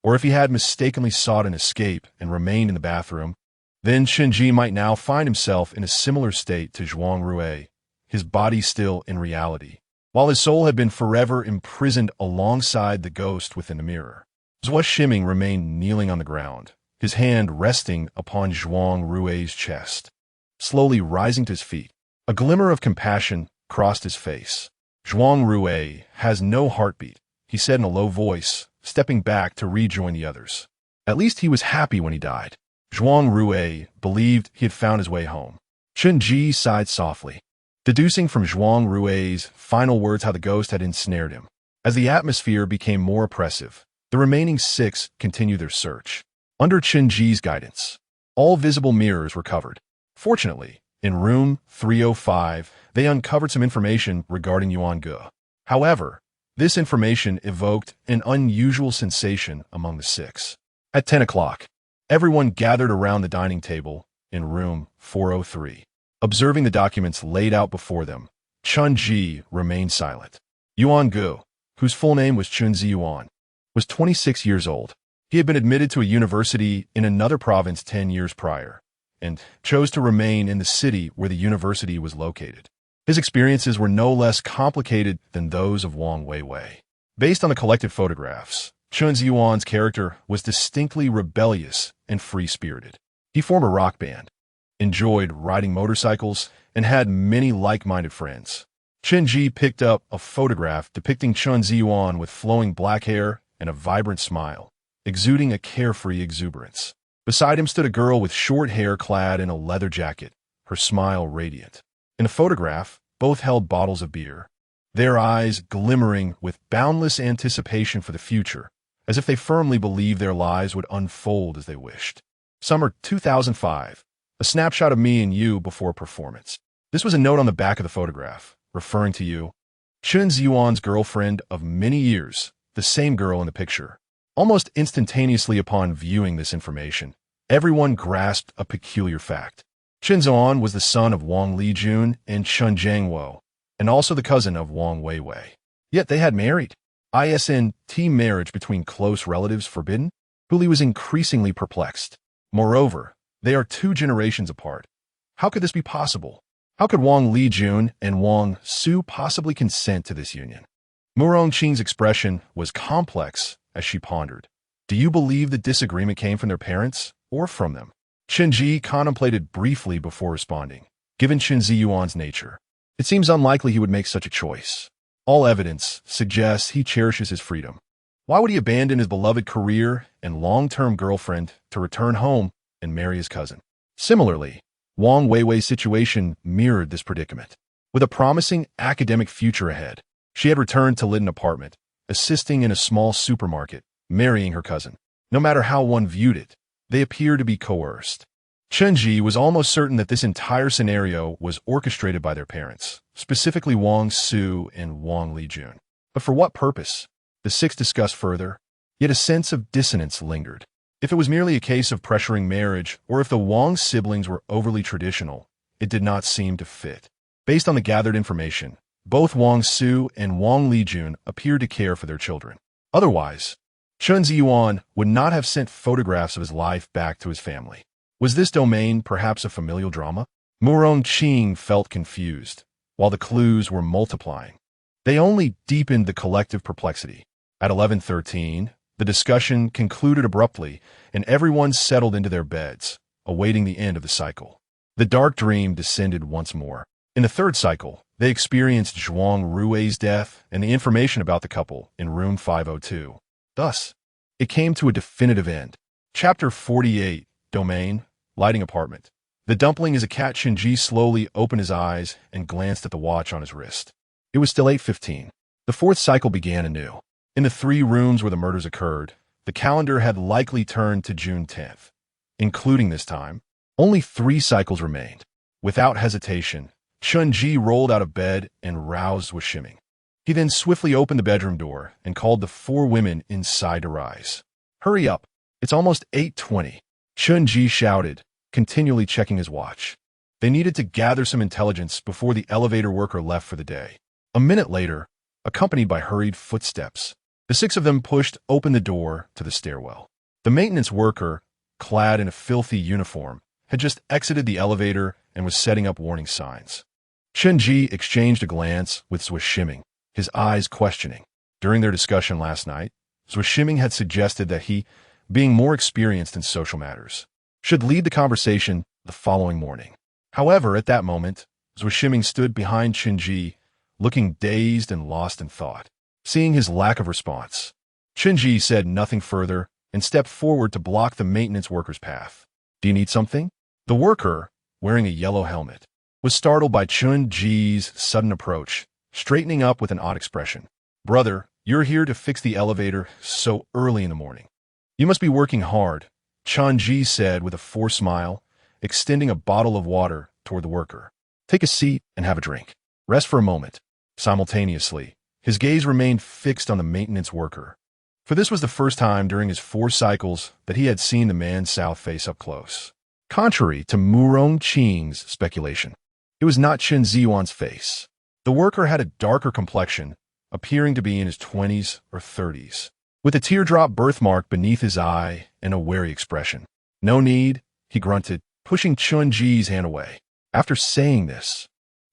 or if he had mistakenly sought an escape and remained in the bathroom, then Chen Ji might now find himself in a similar state to Zhuang Rui, his body still in reality, while his soul had been forever imprisoned alongside the ghost within the mirror. Zhua Shiming remained kneeling on the ground, his hand resting upon Zhuang Rui's chest. Slowly rising to his feet, a glimmer of compassion crossed his face. Zhuang Rui has no heartbeat, he said in a low voice, stepping back to rejoin the others. At least he was happy when he died. Zhuang Rui believed he had found his way home. Chen Ji sighed softly, deducing from Zhuang Rui's final words how the ghost had ensnared him. As the atmosphere became more oppressive, the remaining 6 continued their search. Under Chen Ji's guidance, all visible mirrors were covered. Fortunately, in room 305, they uncovered some information regarding Yuan Ge. However, this information evoked an unusual sensation among the 6. At 10 o'clock, everyone gathered around the dining table in room 403. Observing the documents laid out before them, Chen Ji remained silent. Yuan Ge, whose full name was Chen Ji Yuan, was 26 years old. He had been admitted to a university in another province 10 years prior, and chose to remain in the city where the university was located. His experiences were no less complicated than those of Wang Weiwei. Based on the collected photographs, Chen Ziyuan's character was distinctly rebellious and free-spirited. He formed a rock band, enjoyed riding motorcycles, and had many like-minded friends. Chen Ji picked up a photograph depicting Chen Ziyuan with flowing black hair and a vibrant smile, exuding a carefree exuberance. Beside him stood a girl with short hair clad in a leather jacket, her smile radiant. In the photograph, both held bottles of beer, their eyes glimmering with boundless anticipation for the future, as if they firmly believed their lives would unfold as they wished. Summer 2005, a snapshot of me and you before performance. This was a note on the back of the photograph, referring to you, Chen Ziyuan's girlfriend of many years, the same girl in the picture. Almost instantaneously upon viewing this information, everyone grasped a peculiar fact. Chen Ziyuan was the son of Wang Lijun and Chen Jiangwo, and also the cousin of Wang Weiwei. Yet they had married. ISNT marriage between close relatives forbidden? Huli was increasingly perplexed. Moreover, they are 2 generations apart. How could this be possible? How could Wang Lijun and Wang Su possibly consent to this union? Murong Qing's expression was complex as she pondered. Do you believe the disagreement came from their parents or from them? Chen Ji contemplated briefly before responding. Given Chen Ziyuan's nature, it seems unlikely he would make such a choice. All evidence suggests he cherishes his freedom. Why would he abandon his beloved career and long-term girlfriend to return home and marry his cousin? Similarly, Wang Weiwei's situation mirrored this predicament. With a promising academic future ahead, she had returned to Lytton apartment, assisting in a small supermarket, marrying her cousin. No matter how one viewed it, they appeared to be coerced. Chen Ji was almost certain that this entire scenario was orchestrated by their parents, specifically Wang Su and Wang Lijun. But for what purpose? The 6 discussed further, yet a sense of dissonance lingered. If it was merely a case of pressuring marriage, or if the Wang siblings were overly traditional, it did not seem to fit. Based on the gathered information, both Wang Su and Wang Lijun appeared to care for their children. Otherwise, Chen Ziyuan would not have sent photographs of his life back to his family. Was this domain perhaps a familial drama? Murong Qing felt confused, while the clues were multiplying. They only deepened the collective perplexity. At 11:13, the discussion concluded abruptly, and everyone settled into their beds, awaiting the end of the cycle. The dark dream descended once more. In the 3rd cycle, they experienced Zhuang Rui's death and the information about the couple in room 502. Thus, it came to a definitive end. Chapter 48, Domain, Lighting Apartment. The dumpling as a cat. Chen Ji slowly opened his eyes and glanced at the watch on his wrist. It was still 8:15. The 4th cycle began anew. In the 3 rooms where the murders occurred, the calendar had likely turned to June 10th. Including this time, only 3 cycles remained. Without hesitation, Chen Ji rolled out of bed and roused Swishiming. He then swiftly opened the bedroom door and called the 4 women inside to rise. "Hurry up, it's almost 8:20. Chen Ji shouted, continually checking his watch. They needed to gather some intelligence before the elevator worker left for the day. A minute later, accompanied by hurried footsteps, the 6 of them pushed open the door to the stairwell. The maintenance worker, clad in a filthy uniform, had just exited the elevator and was setting up warning signs. Chen Ji exchanged a glance with Swishiming, his eyes questioning. During their discussion last night, Swishiming had suggested that he, being more experienced in social matters, should lead the conversation the following morning. However, at that moment, Swishiming stood behind Chen Ji, looking dazed and lost in thought. Seeing his lack of response, Chen Ji said nothing further and stepped forward to block the maintenance worker's path. "Do you need something?" The worker, wearing a yellow helmet, was startled by Chen Ji's sudden approach, straightening up with an odd expression. "Brother, you're here to fix the elevator so early in the morning. You must be working hard," Chen Ji said with a forced smile, extending a bottle of water toward the worker. "Take a seat and have a drink. Rest for a moment." Simultaneously, his gaze remained fixed on the maintenance worker. For this was the first time during his 4 cycles that he had seen the man's south face up close. Contrary to Murong Qing's speculation, it was not Chen Ziyuan's face. The worker had a darker complexion, appearing to be in his 20s or 30s, with a teardrop birthmark beneath his eye and a wary expression. "No need," he grunted, pushing Chen Ji's hand away. After saying this,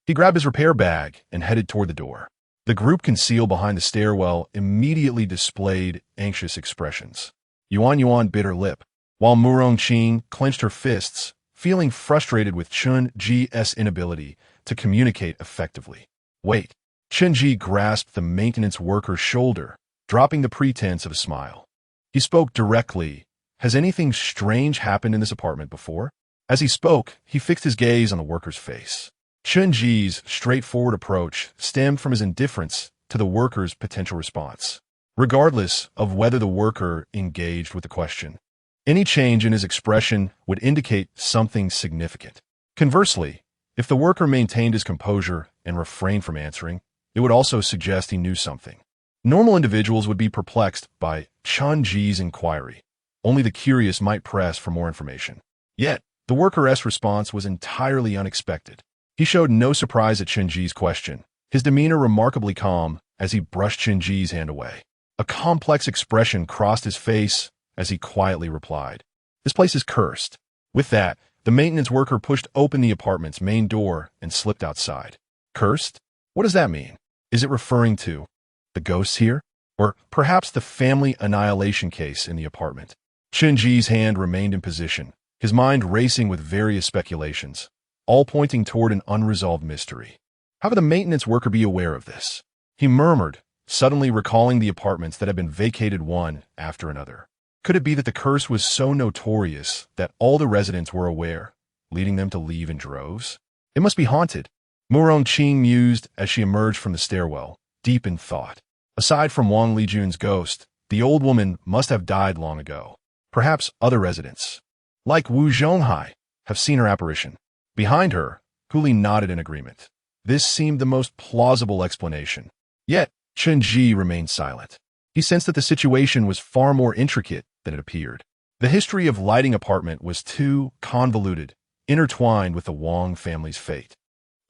he grabbed his repair bag and headed toward the door. The group concealed behind the stairwell immediately displayed anxious expressions. Yuan bit her lip, while Murong Qing clenched her fists, feeling frustrated with Chen Ji's inability to communicate effectively. "Wait." Chen Ji grasped the maintenance worker's shoulder, dropping the pretense of a smile. He spoke directly. "Has anything strange happened in this apartment before?" As he spoke, he fixed his gaze on the worker's face. Chen Ji's straightforward approach stemmed from his indifference to the worker's potential response. Regardless of whether the worker engaged with the question, any change in his expression would indicate something significant. Conversely, if the worker maintained his composure and refrained from answering, it would also suggest he knew something. Normal individuals would be perplexed by Chen Ji's inquiry. Only the curious might press for more information. Yet, the worker's response was entirely unexpected. He showed no surprise at Chen Ji's question, his demeanor remarkably calm as he brushed Chen Ji's hand away. A complex expression crossed his face as he quietly replied, "This place is cursed." With that, the maintenance worker pushed open the apartment's main door and slipped outside. "Cursed? What does that mean? Is it referring to the ghosts here? Or perhaps the family annihilation case in the apartment?" Chen Ji's hand remained in position, his mind racing with various speculations, all pointing toward an unresolved mystery. How could the maintenance worker be aware of this? He murmured, suddenly recalling the apartments that had been vacated one after another. Could it be that the curse was so notorious that all the residents were aware, leading them to leave in droves? It must be haunted, Murong Qing mused as she emerged from the stairwell, deep in thought. Aside from Wang Lijun's ghost, the old woman must have died long ago. Perhaps other residents, like Wu Zhonghai, have seen her apparition. Behind her, Huli nodded in agreement. This seemed the most plausible explanation. Yet, Chen Ji remained silent. He sensed that the situation was far more intricate than it appeared. The history of Lighting Apartment was too convoluted, intertwined with the Wang family's fate.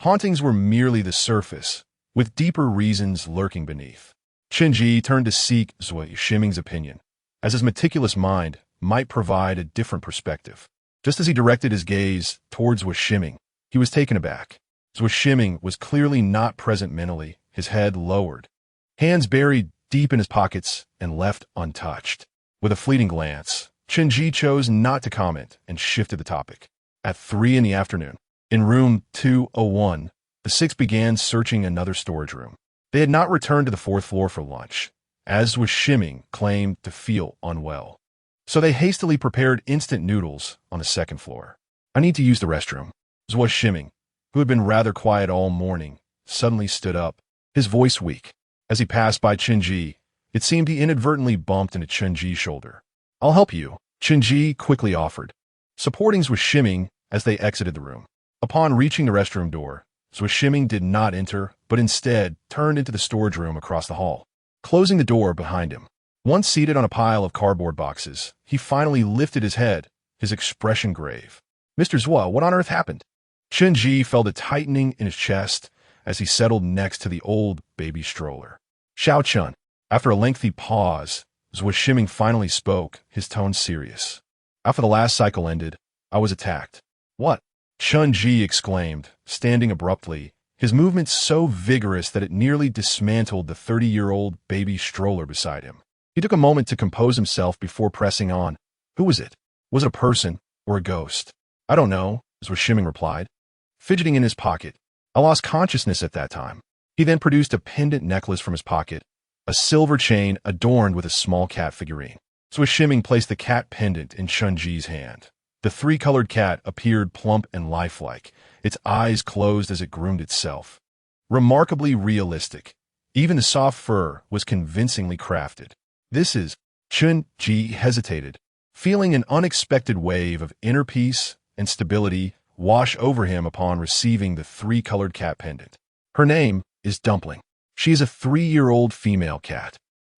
Hauntings were merely the surface, with deeper reasons lurking beneath. Chen Ji turned to seek Zui Shiming's opinion, as his meticulous mind might provide a different perspective. Just as he directed his gaze towards Zui Shiming, he was taken aback. Zui Shiming was clearly not present mentally, his head lowered, hands buried deep in his pockets and left untouched. With a fleeting glance, Chen Ji chose not to comment and shifted the topic. At 3 in the afternoon, in room 201, the 6 began searching another storage room. They had not returned to the 4th floor for lunch, as Zui Shiming claimed to feel unwell. So they hastily prepared instant noodles on the 2nd floor. "I need to use the restroom." Zui Shiming, who had been rather quiet all morning, suddenly stood up, his voice weak. As he passed by Chen Ji, It seemed he inadvertently bumped into Chen Ji's shoulder. "I'll help you," Chen Ji quickly offered. Supporting Zhuo Shiming as they exited the room. Upon reaching the restroom door, Zhuo Shiming did not enter, but instead turned into the storage room across the hall, closing the door behind him. Once seated on a pile of cardboard boxes, he finally lifted his head, his expression grave. "Mr. Zhuo, what on earth happened?" Chen Ji felt a tightening in his chest as he settled next to the old baby stroller. "Xiao Chun." After a lengthy pause, Zhuo Shiming finally spoke, his tone serious. "After the last cycle ended, I was attacked." "What?" Chen Ji exclaimed, standing abruptly, his movements so vigorous that it nearly dismantled the 30-year-old baby stroller beside him. He took a moment to compose himself before pressing on. "Who was it? Was it a person or a ghost?" "I don't know," Zhuo Shiming replied, fidgeting in his pocket. "I lost consciousness at that time." He then produced a pendant necklace from his pocket, a silver chain adorned with a small cat figurine. Zhuo Shiming placed the cat pendant in Chen Ji's hand. The three-colored cat appeared plump and lifelike, its eyes closed as it groomed itself. Remarkably realistic. Even the soft fur was convincingly crafted. "This is..." Chen Ji hesitated, feeling an unexpected wave of inner peace and stability wash over him upon receiving the three-colored cat pendant. "Her name is Dumpling. She is a 3-year-old female cat,"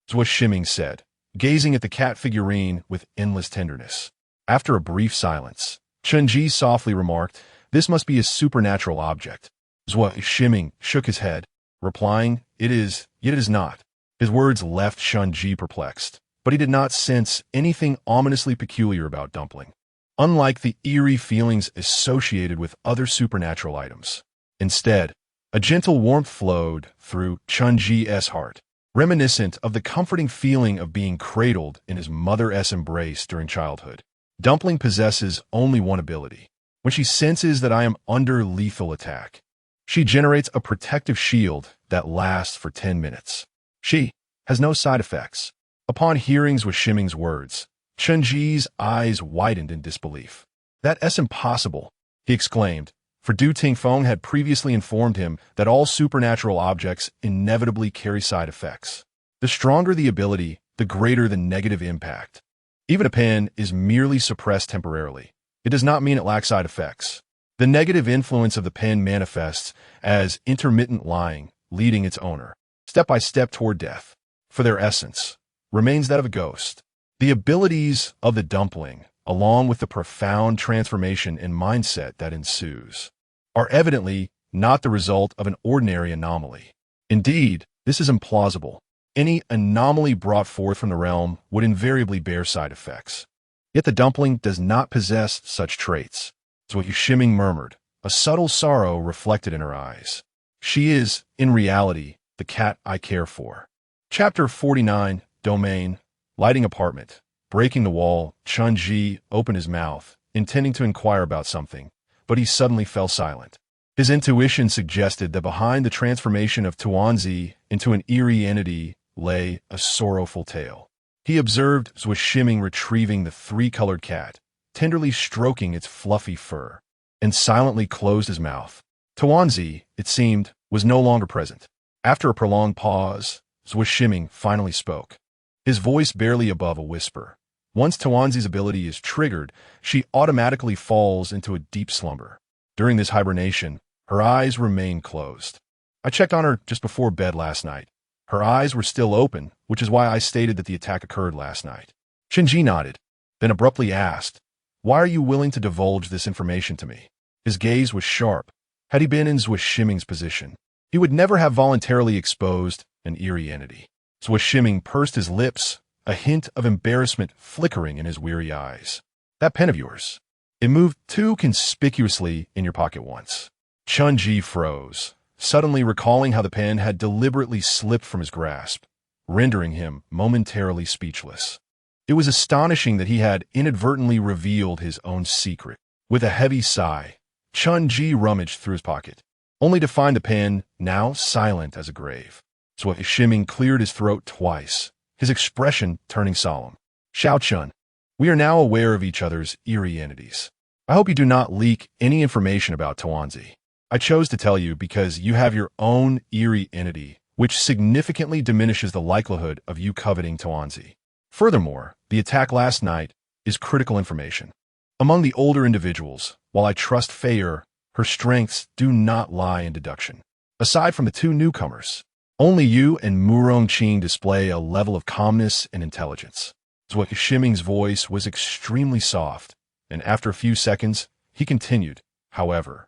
Zhuo Shiming said, gazing at the cat figurine with endless tenderness. After a brief silence, Chen Ji softly remarked, "This must be a supernatural object." Zhuo Shiming shook his head, replying, "It is, yet it is not." His words left Chen Ji perplexed, but he did not sense anything ominously peculiar about Dumpling, unlike the eerie feelings associated with other supernatural items. Instead, a gentle warmth flowed through Chen Ji's heart, reminiscent of the comforting feeling of being cradled in his mother's embrace during childhood. Dumpling possesses only one ability. When she senses that I am under lethal attack, she generates a protective shield that lasts for 10 minutes. She has no side effects. Upon hearing Zhuo Shiming's words, Chen Ji's eyes widened in disbelief. "That's impossible," he exclaimed, for Du Tingfeng had previously informed him that all supernatural objects inevitably carry side effects. The stronger the ability, the greater the negative impact. Even a pen is merely suppressed temporarily. It does not mean it lacks side effects. The negative influence of the pen manifests as intermittent lying, leading its owner step by step toward death. For their essence remains that of a ghost. The abilities of the dumpling, along with the profound transformation in mindset that ensues, are evidently not the result of an ordinary anomaly. Indeed, this is implausible. Any anomaly brought forth from the realm would invariably bear side effects. Yet the dumpling does not possess such traits. Zhuo Shiming murmured, a subtle sorrow reflected in her eyes. "She is, in reality, the cat I care for." Chapter 49, Domain, Lighting Apartment. Breaking the wall, Chen Ji opened his mouth, intending to inquire about something, but he suddenly fell silent. His intuition suggested that behind the transformation of Tuanzi into an eerie entity lay a sorrowful tale. He observed Zhuo Shiming retrieving the three-colored cat, tenderly stroking its fluffy fur, and silently closed his mouth. Tuanzi, it seemed, was no longer present. After a prolonged pause, Zhuo Shiming finally spoke, his voice barely above a whisper. Once Tuanzi's ability is triggered, she automatically falls into a deep slumber. During this hibernation, her eyes remain closed. I checked on her just before bed last night. Her eyes were still open, which is why I stated that the attack occurred last night. Chen Ji nodded, then abruptly asked, "Why are you willing to divulge this information to me?" His gaze was sharp. Had he been in Zhuo Shiming's position, he would never have voluntarily exposed an eerie entity. Zhuo Shiming pursed his lips, a hint of embarrassment flickering in his weary eyes. "That pen of yours. It moved too conspicuously in your pocket once." Chen Ji froze, suddenly recalling how the pen had deliberately slipped from his grasp, rendering him momentarily speechless. It was astonishing that he had inadvertently revealed his own secret. With a heavy sigh, Chen Ji rummaged through his pocket, only to find the pen now silent as a grave. Zhuo Shiming cleared his throat twice, his expression turning solemn. "Xiao Chun, we are now aware of each other's eerie entities. I hope you do not leak any information about Tuanzi. I chose to tell you because you have your own eerie entity which significantly diminishes the likelihood of you coveting Tuanzi. Furthermore, the attack last night is critical information. Among the older individuals, while I trust Feier, her strengths do not lie in deduction. Aside from the two newcomers, only you and Murongqing display a level of calmness and intelligence. Zhuo Shiming's voice was extremely soft, and after a few seconds, he continued, however,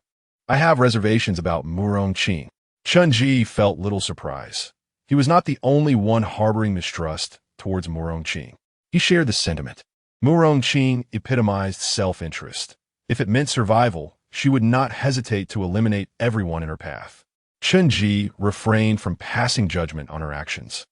I have reservations about Murongqing. Chen Ji felt little surprise. He was not the only one harboring mistrust towards Murongqing. He shared the sentiment. Murongqing epitomized self-interest. If it meant survival, she would not hesitate to eliminate everyone in her path. Chen Ji refrained from passing judgment on her actions.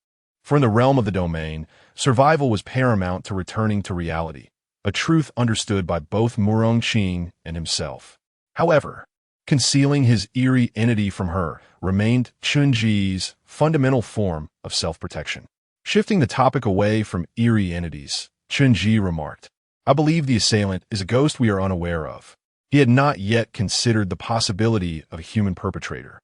For in the realm of the domain, survival was paramount to returning to reality, a truth understood by both Murongqing and himself. However, concealing his eerie entity from her remained Chen Ji's fundamental form of self-protection. Shifting the topic away from eerie entities, Chen Ji remarked, I believe the assailant is a ghost we are unaware of. He had not yet considered the possibility of a human perpetrator.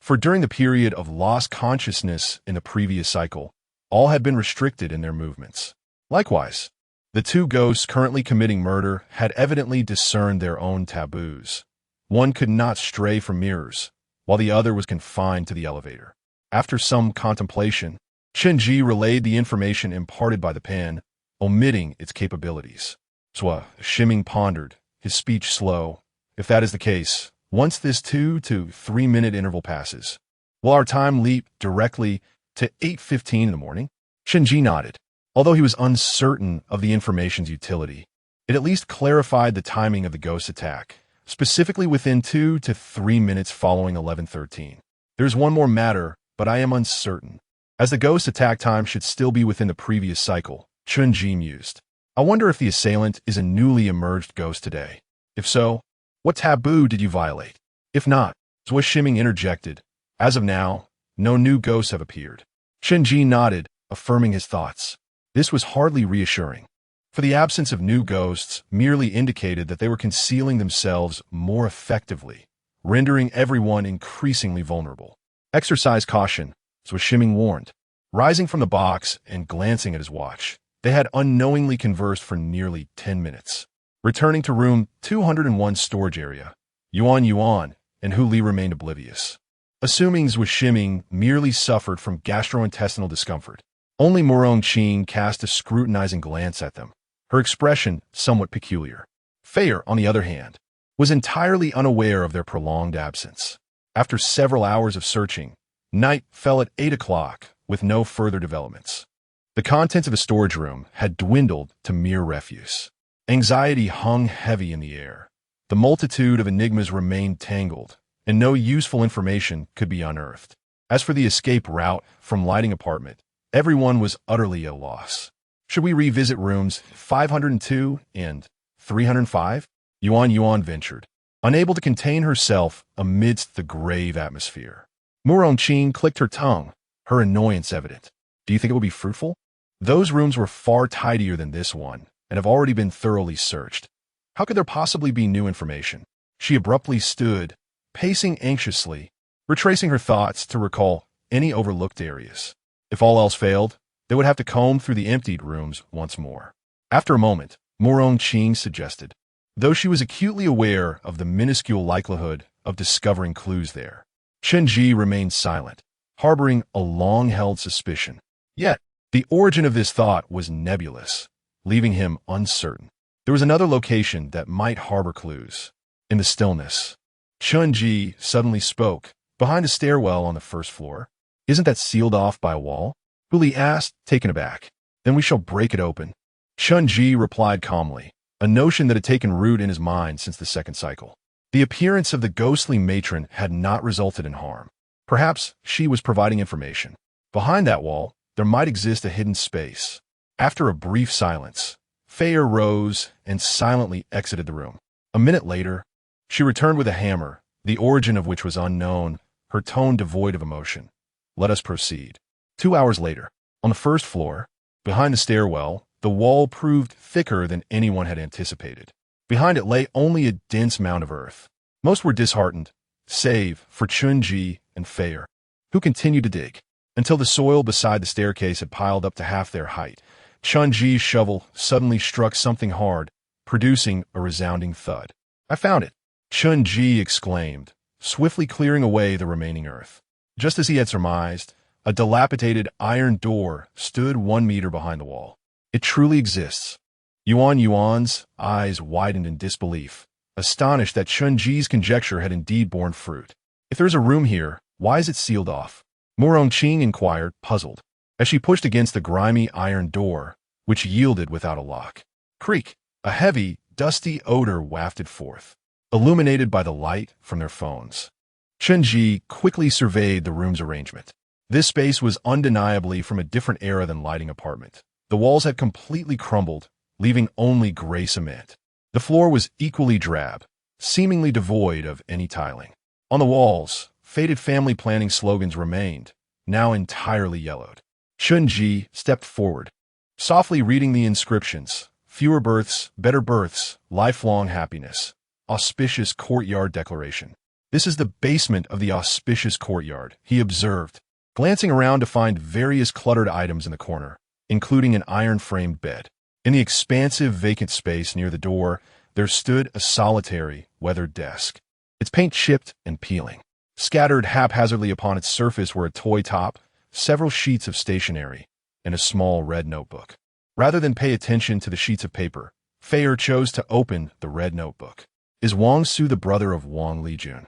For during the period of lost consciousness in the previous cycle, all had been restricted in their movements. Likewise, the two ghosts currently committing murder had evidently discerned their own taboos. One could not stray from mirrors, while the other was confined to the elevator. After some contemplation, Chen Ji relayed the information imparted by the pen, omitting its capabilities. Zhuo Shiming pondered, his speech slow. If that is the case, once this 2 to 3 minute interval passes, will our time leap directly to 8:15 in the morning? Chen Ji nodded. Although he was uncertain of the information's utility, it at least clarified the timing of the ghost attack, specifically within 2 to 3 minutes following 11:13. There's one more matter, but I am uncertain. As the ghost attack time should still be within the previous cycle, Chen Ji mused. I wonder if the assailant is a newly emerged ghost today. If so, what taboo did you violate? If not, Zhuo Shiming interjected. As of now, no new ghosts have appeared. Chen Ji nodded, affirming his thoughts. This was hardly reassuring, for the absence of new ghosts merely indicated that they were concealing themselves more effectively, rendering everyone increasingly vulnerable. Exercise caution, Zhuo Shiming warned. Rising from the box and glancing at his watch, they had unknowingly conversed for nearly 10 minutes. Returning to room 201 storage area, Yuan and Hu Li remained oblivious. Assuming Zhuo Shiming merely suffered from gastrointestinal discomfort, only Murongqing cast a scrutinizing glance at them, her expression somewhat peculiar. Feier, on the other hand, was entirely unaware of their prolonged absence. After several hours of searching, night fell at 8 o'clock with no further developments. The contents of the storage room had dwindled to mere refuse. Anxiety hung heavy in the air. The multitude of enigmas remained tangled, and no useful information could be unearthed. As for the escape route from Lighting Apartment, everyone was utterly at a loss. Should we revisit rooms 502 and 305? Yuan ventured, unable to contain herself amidst the grave atmosphere. Murongqing clicked her tongue, her annoyance evident. Do you think it will be fruitful? Those rooms were far tidier than this one, and have already been thoroughly searched. How could there possibly be new information? She abruptly stood, pacing anxiously, retracing her thoughts to recall any overlooked areas. If all else failed, they would have to comb through the emptied rooms once more. After a moment, Murongqing suggested, though she was acutely aware of the minuscule likelihood of discovering clues there. Chen Ji remained silent, harboring a long-held suspicion. Yet, the origin of this thought was nebulous, leaving him uncertain. There was another location that might harbor clues. In the stillness, Chen Ji suddenly spoke, behind a stairwell on the first floor. Isn't that sealed off by a wall? Hu Li asked, taken aback. Then we shall break it open. Chen Ji replied calmly, a notion that had taken root in his mind since the second cycle. The appearance of the ghostly matron had not resulted in harm. Perhaps she was providing information. Behind that wall, there might exist a hidden space. After a brief silence, Feier rose and silently exited the room. A minute later, she returned with a hammer, the origin of which was unknown, her tone devoid of emotion. Let us proceed. 2 hours later, on the first floor, behind the stairwell, the wall proved thicker than anyone had anticipated. Behind it lay only a dense mound of earth. Most were disheartened, save for Chen Ji and Feier, who continued to dig. until the soil beside the staircase had piled up to half their height. Chen Ji's shovel suddenly struck something hard, producing a resounding thud. "I found it!" Chen Ji exclaimed, swiftly clearing away the remaining earth. Just as he had surmised, a dilapidated iron door stood 1 meter behind the wall. "It truly exists." Yuan's eyes widened in disbelief, astonished that Chen Ji's conjecture had indeed borne fruit. "If there is a room here, why is it sealed off?" Qing inquired, puzzled, as she pushed against the grimy iron door, which yielded without a lock. Creak! A heavy, dusty odor wafted forth, illuminated by the light from their phones. Chen Ji quickly surveyed the room's arrangement. This space was undeniably from a different era than lighting apartment. The walls had completely crumbled, leaving only gray cement. The floor was equally drab, seemingly devoid of any tiling. On the walls, faded family planning slogans remained, now entirely yellowed. Chen Ji stepped forward, softly reading the inscriptions: "Fewer births, better births, lifelong happiness. Auspicious courtyard declaration." "This is the basement of the auspicious courtyard," he observed, glancing around to find various cluttered items in the corner, including an iron-framed bed. In the expansive vacant space near the door, there stood a solitary, weathered desk, its paint chipped and peeling. Scattered haphazardly upon its surface were a toy top, several sheets of stationery, and a small red notebook. Rather than pay attention to the sheets of paper, Feier chose to open the red notebook. "Is Wang Su the brother of Wang Lijun?"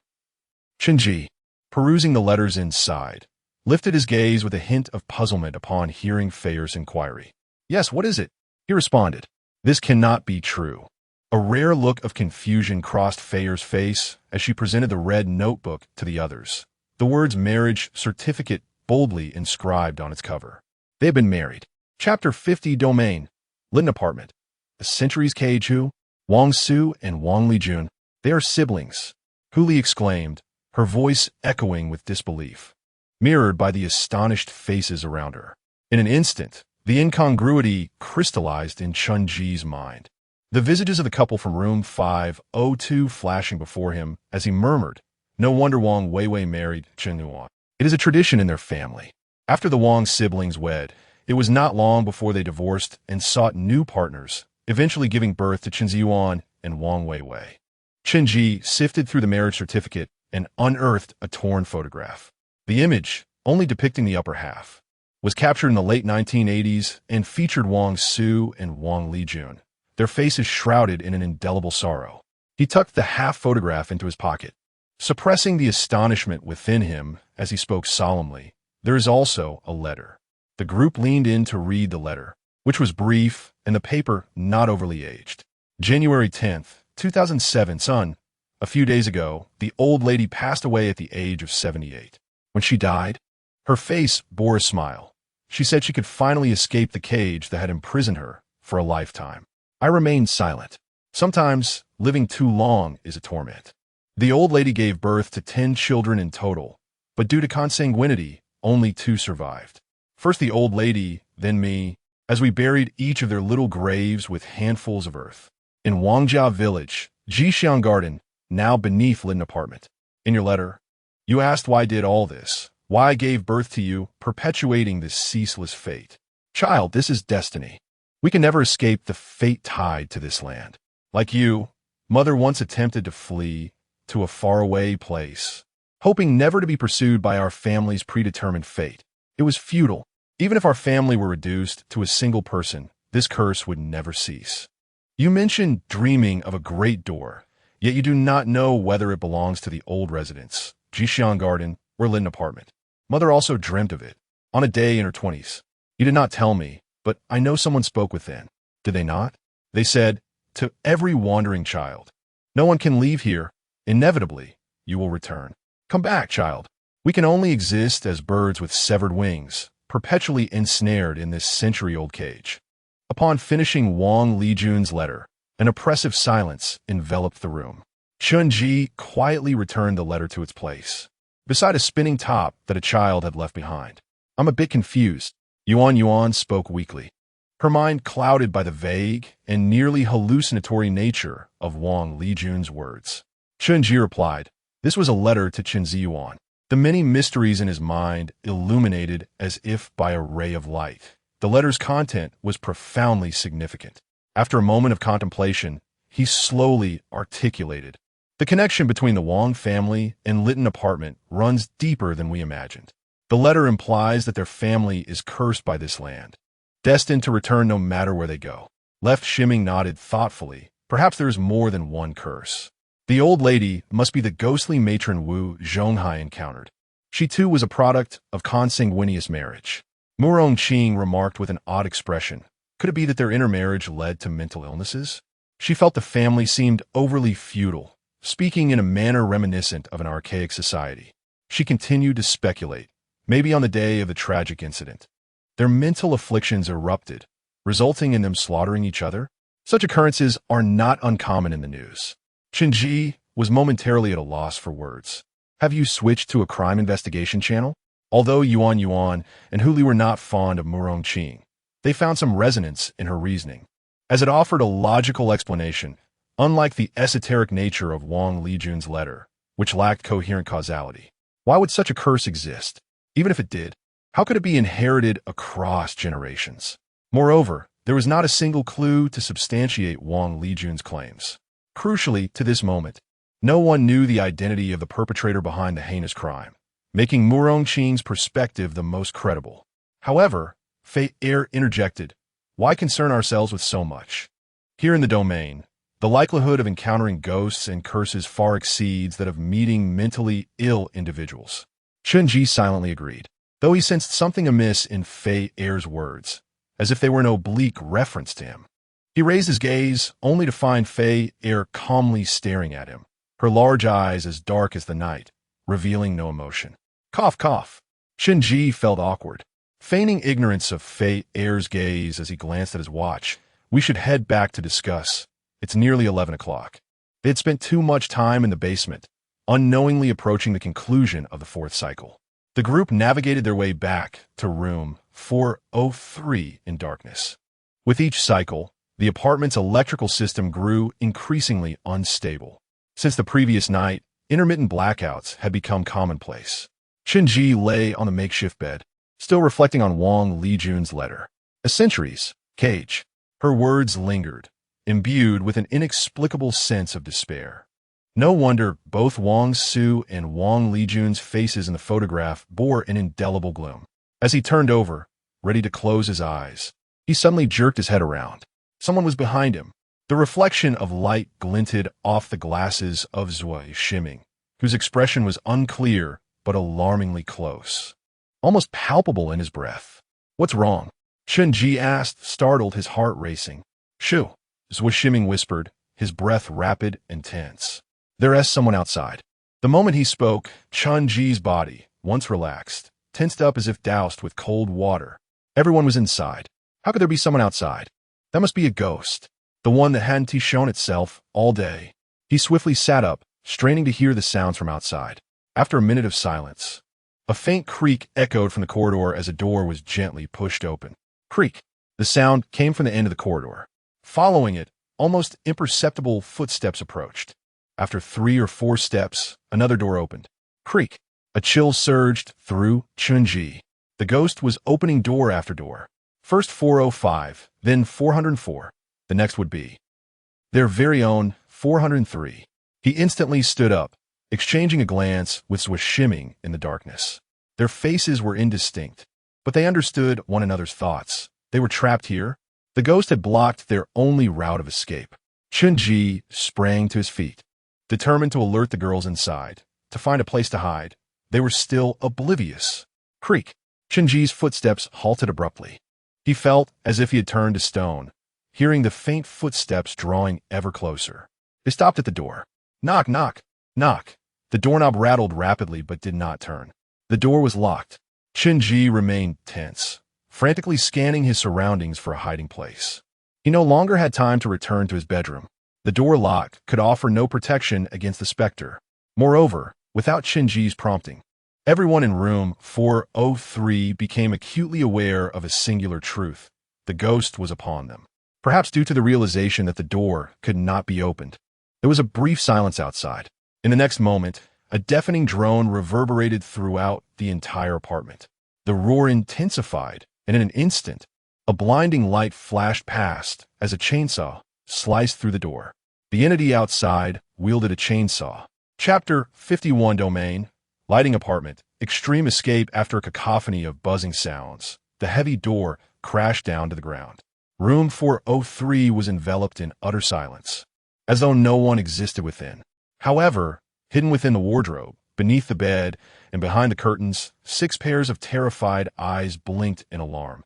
Chen Ji, perusing the letters inside, lifted his gaze with a hint of puzzlement upon hearing Feier's inquiry. "Yes, what is it?" he responded. "This cannot be true." A rare look of confusion crossed Feier's face as she presented the red notebook to the others, the words "marriage certificate" boldly inscribed on its cover. They had been married. Chapter 50 Domain. Lit apartment. A century's cage. Who? Wang Su and Wang Lijun. They are siblings, Huli exclaimed, her voice echoing with disbelief, mirrored by the astonished faces around her. In an instant, the incongruity crystallized in Chen Ji's mind, the visages of the couple from room 502 flashing before him as he murmured, "No wonder Wang Weiwei married Chen Yuan. It is a tradition in their family." After the Wang siblings wed, it was not long before they divorced and sought new partners, eventually giving birth to Chen Yuan and Wang Weiwei. Chen Ji sifted through the marriage certificate and unearthed a torn photograph. The image, only depicting the upper half, was captured in the late 1980s and featured Wang Su and Wang Lijun, their faces shrouded in an indelible sorrow. He tucked the half photograph into his pocket, suppressing the astonishment within him as he spoke solemnly. "There is also a letter." The group leaned in to read the letter, which was brief and the paper not overly aged. January 10th, 2007, son. A few days ago, the old lady passed away at the age of 78. When she died, her face bore a smile. She said she could finally escape the cage that had imprisoned her for a lifetime. I remained silent. Sometimes, living too long is a torment. The old lady gave birth to 10 children in total, but due to consanguinity, only 2 survived. First the old lady, then me, as we buried each of their little graves with handfuls of earth. In Wangjia village, Jixiang Garden, now beneath Lin apartment. In your letter, you asked why I did all this, why I gave birth to you, perpetuating this ceaseless fate. Child, this is destiny. We can never escape the fate tied to this land. Like you, mother once attempted to flee to a faraway place, hoping never to be pursued by our family's predetermined fate. It was futile. Even if our family were reduced to a single person, this curse would never cease. You mentioned dreaming of a great door, yet you do not know whether it belongs to the old residence, Jixiang Garden, or Lin apartment. Mother also dreamt of it, on a day in her 20s. You did not tell me, but I know someone spoke within. Did they not? They said, to every wandering child, no one can leave here. Inevitably, you will return. Come back, child. We can only exist as birds with severed wings, perpetually ensnared in this century-old cage. Upon finishing Wang Lijun's letter, an oppressive silence enveloped the room. Chen Ji quietly returned the letter to its place, beside a spinning top that a child had left behind. I'm a bit confused. Yuan spoke weakly, her mind clouded by the vague and nearly hallucinatory nature of Wang Lijun's words. Chen Ji replied, this was a letter to Chen Ziyuan. the many mysteries in his mind illuminated as if by a ray of light. The letter's content was profoundly significant. After a moment of contemplation, he slowly articulated, "The connection between the Wong family and Litton apartment runs deeper than we imagined. The letter implies that their family is cursed by this land, destined to return no matter where they go." Left Shimming nodded thoughtfully. Perhaps there is more than one curse. The old lady must be the ghostly matron Wu Zhonghai encountered. She too was a product of consanguineous marriage. Murong Qing remarked with an odd expression. Could it be that their intermarriage led to mental illnesses? She felt the family seemed overly feudal, speaking in a manner reminiscent of an archaic society. She continued to speculate, maybe on the day of the tragic incident, their mental afflictions erupted, resulting in them slaughtering each other. Such occurrences are not uncommon in the news. Chen Ji was momentarily at a loss for words. Have you switched to a crime investigation channel? Although Yuan and Huli were not fond of Murong Qing, they found some resonance in her reasoning, as it offered a logical explanation, unlike the esoteric nature of Wang Lijun's letter, which lacked coherent causality. Why would such a curse exist? Even if it did, how could it be inherited across generations? Moreover, there was not a single clue to substantiate Wang Lijun's claims. Crucially, to this moment, no one knew the identity of the perpetrator behind the heinous crime, making Murong Qing's perspective the most credible. However, Fei Er interjected, "Why concern ourselves with so much? Here in the domain, the likelihood of encountering ghosts and curses far exceeds that of meeting mentally ill individuals." Chen Ji silently agreed, though he sensed something amiss in Fei Er's words, as if they were an oblique reference to him. He raised his gaze, only to find Fei Er calmly staring at him, her large eyes as dark as the night, revealing no emotion. Cough, cough. Chen Ji felt awkward, feigning ignorance of Fei Er's gaze as he glanced at his watch. We should head back to discuss. It's nearly 11 o'clock. They had spent too much time in the basement, unknowingly approaching the conclusion of the fourth cycle. The group navigated their way back to room 403 in darkness. With each cycle, the apartment's electrical system grew increasingly unstable. Since the previous night, intermittent blackouts had become commonplace. Chen Ji lay on the makeshift bed, still reflecting on Wang Lijun's letter. A centuries, cage. Her words lingered, imbued with an inexplicable sense of despair. No wonder both Wang Su and Wang Lijun's faces in the photograph bore an indelible gloom. As he turned over, ready to close his eyes, he suddenly jerked his head around. Someone was behind him. The reflection of light glinted off the glasses of Zui Shimming, whose expression was unclear but alarmingly close, almost palpable in his breath. "What's wrong?" Chen Ji asked, startled, his heart racing. "Shoo," Zui Shimming whispered, his breath rapid and tense. "There's someone outside." The moment he spoke, Chen Ji's body, once relaxed, tensed up as if doused with cold water. Everyone was inside. How could there be someone outside? That must be a ghost, the one that hadn't shown itself all day. He swiftly sat up, straining to hear the sounds from outside. After a minute of silence, a faint creak echoed from the corridor as a door was gently pushed open. Creak. The sound came from the end of the corridor. Following it, almost imperceptible footsteps approached. After 3 or 4 steps, another door opened. Creak. A chill surged through Chen Ji. The ghost was opening door after door. First 405, then 404. The next would be their very own 403. He instantly stood up, exchanging a glance with Zui Shimming in the darkness. Their faces were indistinct, but they understood one another's thoughts. They were trapped here. The ghost had blocked their only route of escape. Chen Ji sprang to his feet, determined to alert the girls inside, to find a place to hide. They were still oblivious. Creak. Chen Ji's footsteps halted abruptly. He felt as if he had turned to stone, hearing the faint footsteps drawing ever closer. They stopped at the door. Knock, knock, knock. The doorknob rattled rapidly but did not turn. The door was locked. Chen Ji remained tense, frantically scanning his surroundings for a hiding place. He no longer had time to return to his bedroom. The door lock could offer no protection against the specter. Moreover, without Chen Ji's prompting, everyone in room 403 became acutely aware of a singular truth. The ghost was upon them. Perhaps due to the realization that the door could not be opened. There was a brief silence outside. In the next moment, A deafening drone reverberated throughout the entire apartment. The roar intensified, and in an instant, a blinding light flashed past as a chainsaw sliced through the door. The entity outside wielded a chainsaw. Chapter 51 Domain, Lighting Apartment, Extreme Escape. After a cacophony of buzzing sounds, the heavy door crashed down to the ground. Room 403 was enveloped in utter silence, as though no one existed within. However, hidden within the wardrobe, beneath the bed, and behind the curtains, 6 pairs of terrified eyes blinked in alarm,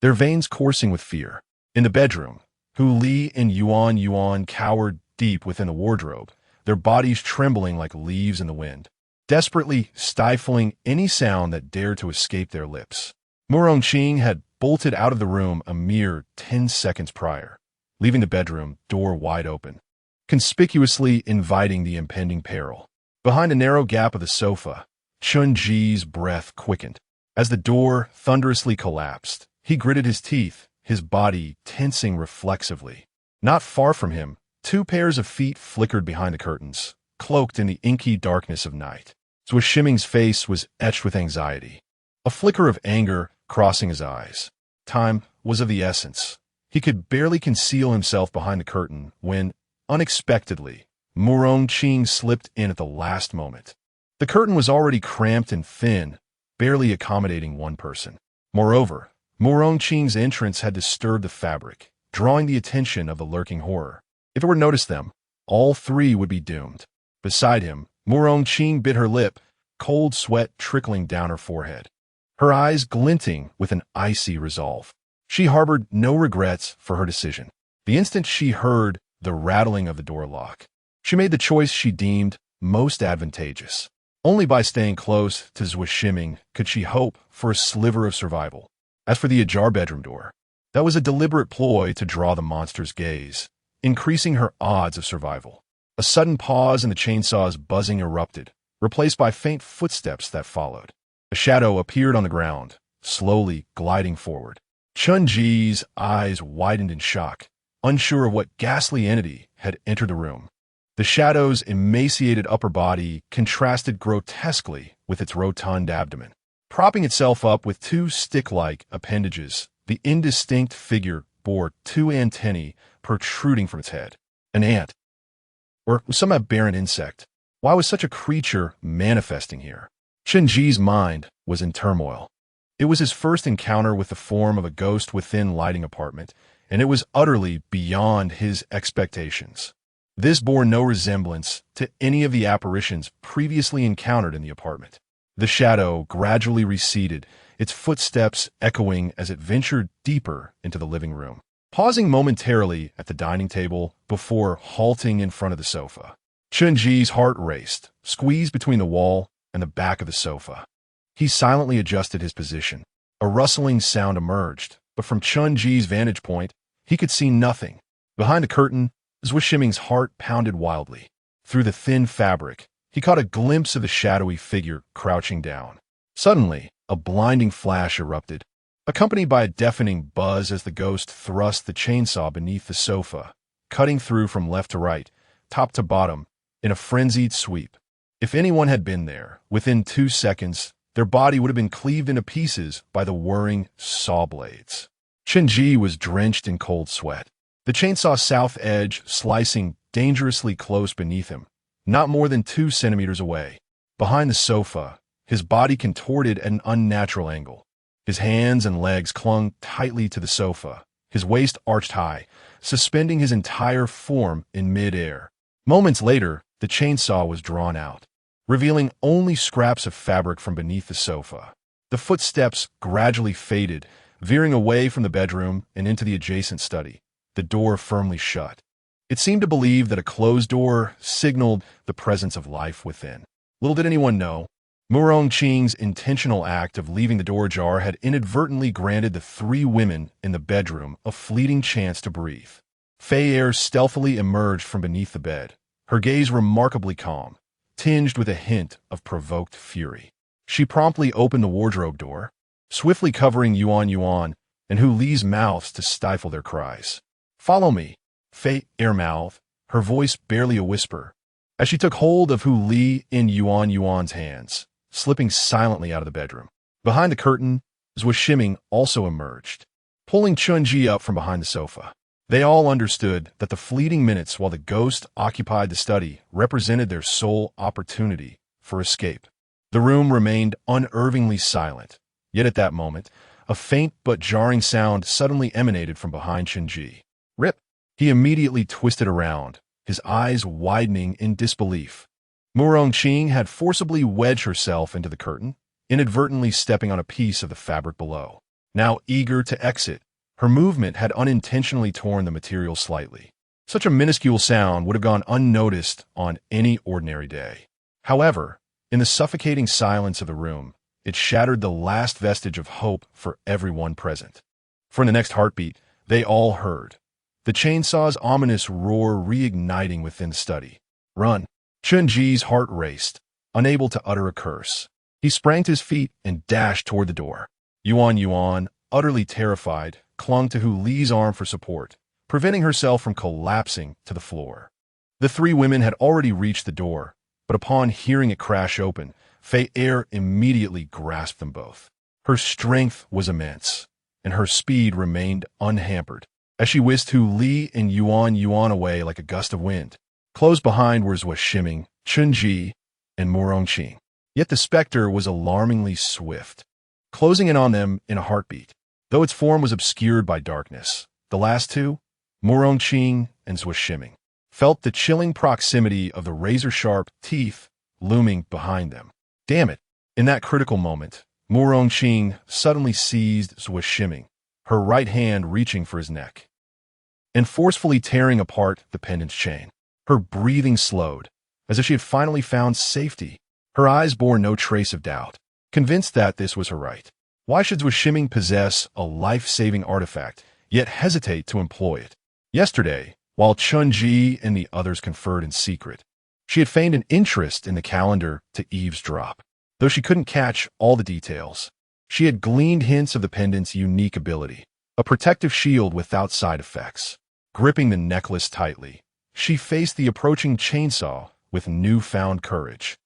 their veins coursing with fear. In the bedroom, Hu Li and Yuan cowered deep within the wardrobe, their bodies trembling like leaves in the wind, desperately stifling any sound that dared to escape their lips. Murong Qing had bolted out of the room a mere 10 seconds prior, leaving the bedroom door wide open, conspicuously inviting the impending peril. Behind a narrow gap of the sofa, Chen Ji's breath quickened. As the door thunderously collapsed, he gritted his teeth, his body tensing reflexively. Not far from him, 2 pairs of feet flickered behind the curtains, cloaked in the inky darkness of night. Zhuo Shiming's face was etched with anxiety, a flicker of anger crossing his eyes. Time was of the essence. He could barely conceal himself behind the curtain when, unexpectedly, Murong Qing slipped in at the last moment. The curtain was already cramped and thin, barely accommodating one person. Moreover, Murong Qing's entrance had disturbed the fabric, drawing the attention of the lurking horror. If it were noticed them, all 3 would be doomed. Beside him, Murong Qing bit her lip, cold sweat trickling down her forehead, her eyes glinting with an icy resolve. She harbored no regrets for her decision. The instant she heard the rattling of the door lock, she made the choice she deemed most advantageous. Only by staying close to Zhuo Shiming could she hope for a sliver of survival. As for the ajar bedroom door, that was a deliberate ploy to draw the monster's gaze, increasing her odds of survival. A sudden pause and the chainsaw's buzzing erupted, replaced by faint footsteps that followed. A shadow appeared on the ground, slowly gliding forward. Chen Ji's eyes widened in shock, unsure of what ghastly entity had entered the room. The shadow's emaciated upper body contrasted grotesquely with its rotund abdomen. Propping itself up with 2 stick-like appendages, the indistinct figure bore 2 antennae protruding from its head. An ant, or some aberrant insect. Why was such a creature manifesting here? Chen Ji's mind was in turmoil. It was his first encounter with the form of a ghost within Lighting Apartment, and it was utterly beyond his expectations. This bore no resemblance to any of the apparitions previously encountered in the apartment. The shadow gradually receded, its footsteps echoing as it ventured deeper into the living room, pausing momentarily at the dining table before halting in front of the sofa. Chen Ji's heart raced, squeezed between the wall and the back of the sofa. He silently adjusted his position. A rustling sound emerged, but from Chen Ji's vantage point, he could see nothing. Behind the curtain, Zhuo Shiming's heart pounded wildly. Through the thin fabric, he caught a glimpse of the shadowy figure crouching down. Suddenly, a blinding flash erupted, accompanied by a deafening buzz as the ghost thrust the chainsaw beneath the sofa, cutting through from left to right, top to bottom, in a frenzied sweep. If anyone had been there, within 2 seconds, their body would have been cleaved into pieces by the whirring saw blades. Chen Ji was drenched in cold sweat, the chainsaw's south edge slicing dangerously close beneath him, not more than 2 centimeters away. Behind the sofa, his body contorted at an unnatural angle. His hands and legs clung tightly to the sofa, his waist arched high, suspending his entire form in mid-air. Moments later, the chainsaw was drawn out, revealing only scraps of fabric from beneath the sofa. The footsteps gradually faded, veering away from the bedroom and into the adjacent study, the door firmly shut. It seemed to believe that a closed door signaled the presence of life within. Little did anyone know, Murong Qing's intentional act of leaving the door ajar had inadvertently granted the 3 women in the bedroom a fleeting chance to breathe. Fei Er stealthily emerged from beneath the bed, her gaze remarkably calm, tinged with a hint of provoked fury. She promptly opened the wardrobe door, swiftly covering Yuan and Hu Li's mouths to stifle their cries. "Follow me," Fei Er mouthed, her voice barely a whisper, as she took hold of Hu Li in Yuan's hands, slipping silently out of the bedroom. Behind the curtain, Zhou Shiming also emerged, pulling Chen Ji up from behind the sofa. They all understood that the fleeting minutes while the ghost occupied the study represented their sole opportunity for escape. The room remained unervingly silent, yet at that moment, a faint but jarring sound suddenly emanated from behind Chen Ji. Rip! He immediately twisted around, his eyes widening in disbelief. Murongqing had forcibly wedged herself into the curtain, inadvertently stepping on a piece of the fabric below. Now eager to exit, her movement had unintentionally torn the material slightly. Such a minuscule sound would have gone unnoticed on any ordinary day. However, in the suffocating silence of the room, it shattered the last vestige of hope for everyone present. For in the next heartbeat, they all heard the chainsaw's ominous roar reigniting within the study. Run! Chen Ji's heart raced, unable to utter a curse. He sprang to his feet and dashed toward the door. Yuan, utterly terrified, clung to Hu Li's arm for support, preventing herself from collapsing to the floor. The three women had already reached the door, but upon hearing it crash open, Fei Er immediately grasped them both. Her strength was immense, and her speed remained unhampered, as she whisked Hu Li and Yuan away like a gust of wind. Close behind were Zhou Shiming, Chen Ji, and Murongqing. Yet the specter was alarmingly swift, closing in on them in a heartbeat. Though its form was obscured by darkness, the last two, Murongqing and Zhou Shiming, felt the chilling proximity of the razor-sharp teeth looming behind them. Damn it! In that critical moment, Murongqing suddenly seized Zhou Shiming, her right hand reaching for his neck, and forcefully tearing apart the pendant's chain. Her breathing slowed, as if she had finally found safety. Her eyes bore no trace of doubt, convinced that this was her right. Why should Zhou Shiming possess a life-saving artifact, yet hesitate to employ it? Yesterday, while Chen Ji and the others conferred in secret, she had feigned an interest in the calendar to eavesdrop. Though she couldn't catch all the details, she had gleaned hints of the pendant's unique ability, a protective shield without side effects. Gripping the necklace tightly, she faced the approaching chainsaw with newfound courage,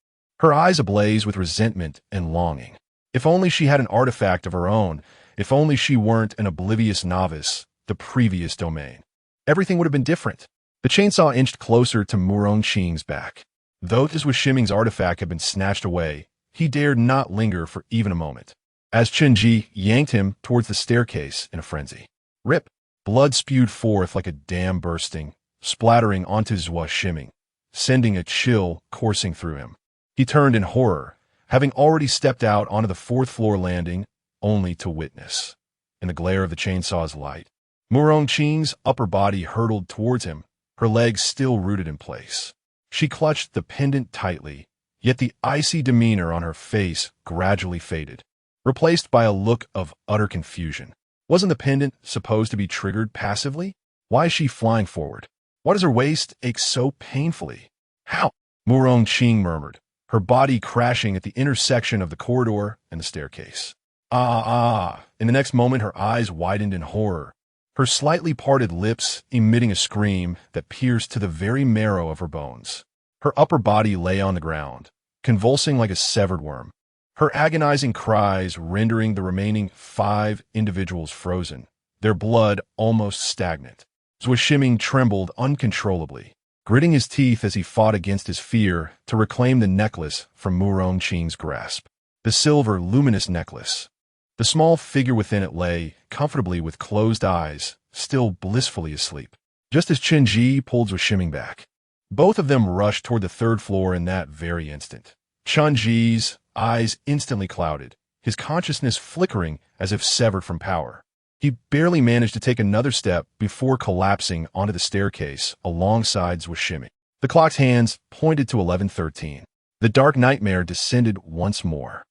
her eyes ablaze with resentment and longing. If only she had an artifact of her own, if only she weren't an oblivious novice, the previous domain. Everything would have been different. The chainsaw inched closer to Murongqing's back. Though Zhou Shiming's artifact had been snatched away, he dared not linger for even a moment, as Chen Ji yanked him towards the staircase in a frenzy. Rip! Blood spewed forth like a dam bursting, splattering onto Zhou Shiming, sending a chill coursing through him. He turned in horror, having already stepped out onto the fourth-floor landing, only to witness, in the glare of the chainsaw's light, Murongqing's upper body hurtled towards him, her legs still rooted in place. She clutched the pendant tightly, yet the icy demeanor on her face gradually faded, replaced by a look of utter confusion. Wasn't the pendant supposed to be triggered passively? Why is she flying forward? Why does her waist ache so painfully? How? Murongqing murmured, her body crashing at the intersection of the corridor and the staircase. In the next moment, her eyes widened in horror, her slightly parted lips emitting a scream that pierced to the very marrow of her bones. Her upper body lay on the ground, convulsing like a severed worm, her agonizing cries rendering the remaining 5 individuals frozen, their blood almost stagnant. Zhou Shiming trembled uncontrollably, gritting his teeth as he fought against his fear to reclaim the necklace from Murongqing's grasp. The silver, luminous necklace. The small figure within it lay, comfortably with closed eyes, still blissfully asleep, just as Chen Ji pulled Zhou Shiming back. Both of them rushed toward the 3rd floor in that very instant. Chen Ji's eyes instantly clouded, his consciousness flickering as if severed from power. He barely managed to take another step before collapsing onto the staircase alongside Zhou Shiming. The clock's hands pointed to 11:13. The dark nightmare descended once more.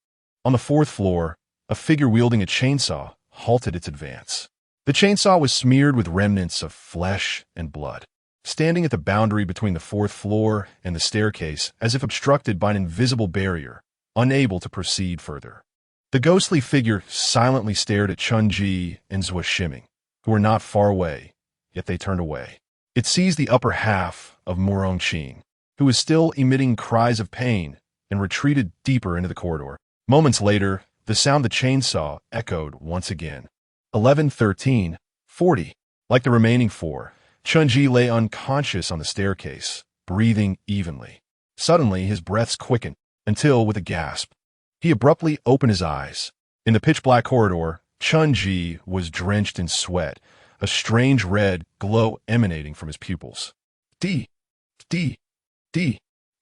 On the 4th floor, a figure wielding a chainsaw halted its advance. The chainsaw was smeared with remnants of flesh and blood, standing at the boundary between the 4th floor and the staircase as if obstructed by an invisible barrier, unable to proceed further. The ghostly figure silently stared at Chen Ji and Zhou Shiming, who were not far away, yet they turned away. It seized the upper half of Murongqing, who was still emitting cries of pain, and retreated deeper into the corridor. Moments later, the sound of the chainsaw echoed once again. 11:13:40. Like the remaining four, Chen Ji lay unconscious on the staircase, breathing evenly. Suddenly, his breaths quickened, until, with a gasp, he abruptly opened his eyes. In the pitch-black corridor, Chen Ji was drenched in sweat, a strange red glow emanating from his pupils. D.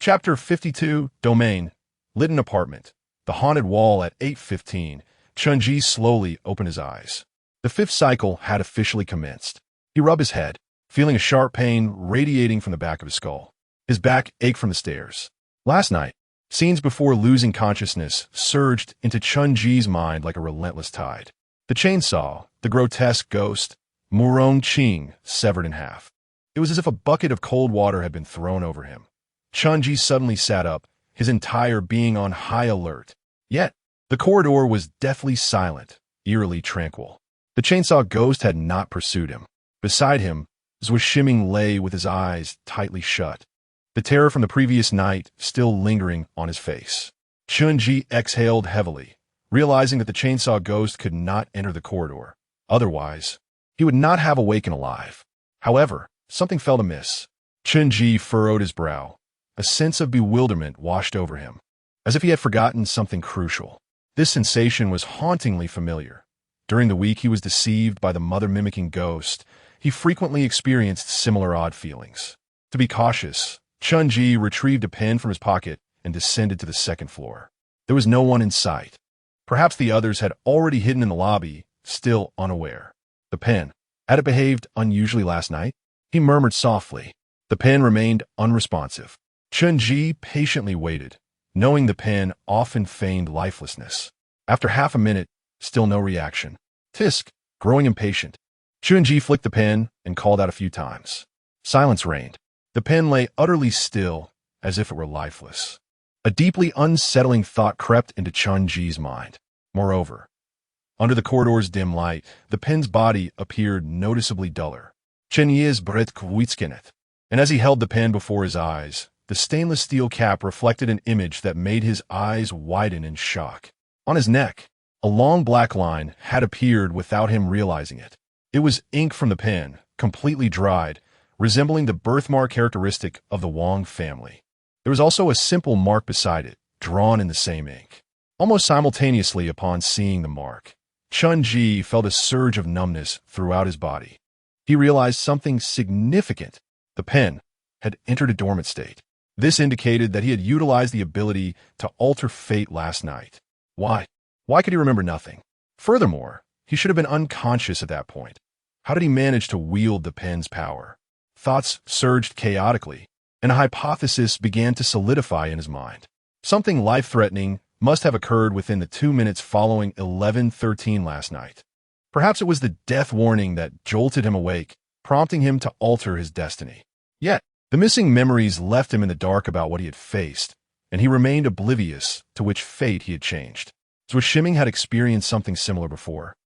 Chapter 52, Domain. Lit apartment. The haunted wall at 8:15. Chen Ji slowly opened his eyes. The fifth cycle had officially commenced. He rubbed his head, feeling a sharp pain radiating from the back of his skull. His back ached from the stairs. Last night, scenes before losing consciousness surged into Chen Ji's mind like a relentless tide. The chainsaw, the grotesque ghost, Murong Qing, severed in half. It was as if a bucket of cold water had been thrown over him. Chen Ji suddenly sat up, his entire being on high alert. Yet, the corridor was deathly silent, eerily tranquil. The chainsaw ghost had not pursued him. Beside him, Zwishiming lay with his eyes tightly shut, the terror from the previous night still lingering on his face. Chen Ji exhaled heavily, realizing that the chainsaw ghost could not enter the corridor. Otherwise, he would not have awakened alive. However, something felt amiss. Chen Ji furrowed his brow. A sense of bewilderment washed over him, as if he had forgotten something crucial. This sensation was hauntingly familiar. During the week he was deceived by the mother-mimicking ghost, he frequently experienced similar odd feelings. To be cautious, Chen Ji retrieved a pen from his pocket and descended to the second floor. There was no one in sight. Perhaps the others had already hidden in the lobby, still unaware. The pen. Had it behaved unusually last night? He murmured softly. The pen remained unresponsive. Chen Ji patiently waited, knowing the pen often feigned lifelessness. After half a minute, still no reaction. Tisk, growing impatient. Chen Ji flicked the pen and called out a few times. Silence reigned. The pen lay utterly still, as if it were lifeless. A deeply unsettling thought crept into Chen Ji's mind. Moreover, under the corridor's dim light, the pen's body appeared noticeably duller. Chen Yi's brit kwitskenet. And as he held the pen before his eyes, the stainless steel cap reflected an image that made his eyes widen in shock. On his neck, a long black line had appeared without him realizing it. It was ink from the pen, completely dried, resembling the birthmark characteristic of the Wang family. There was also a simple mark beside it, drawn in the same ink. Almost simultaneously upon seeing the mark, Chen Ji felt a surge of numbness throughout his body. He realized something significant. The pen had entered a dormant state. This indicated that he had utilized the ability to alter fate last night. Why? Why could he remember nothing? Furthermore, he should have been unconscious at that point. How did he manage to wield the pen's power? Thoughts surged chaotically, and a hypothesis began to solidify in his mind. Something life-threatening must have occurred within the 2 minutes following 11:13 last night. Perhaps it was the death warning that jolted him awake, prompting him to alter his destiny. Yet, the missing memories left him in the dark about what he had faced, and he remained oblivious to which fate he had changed. Zwishiming had experienced something similar before.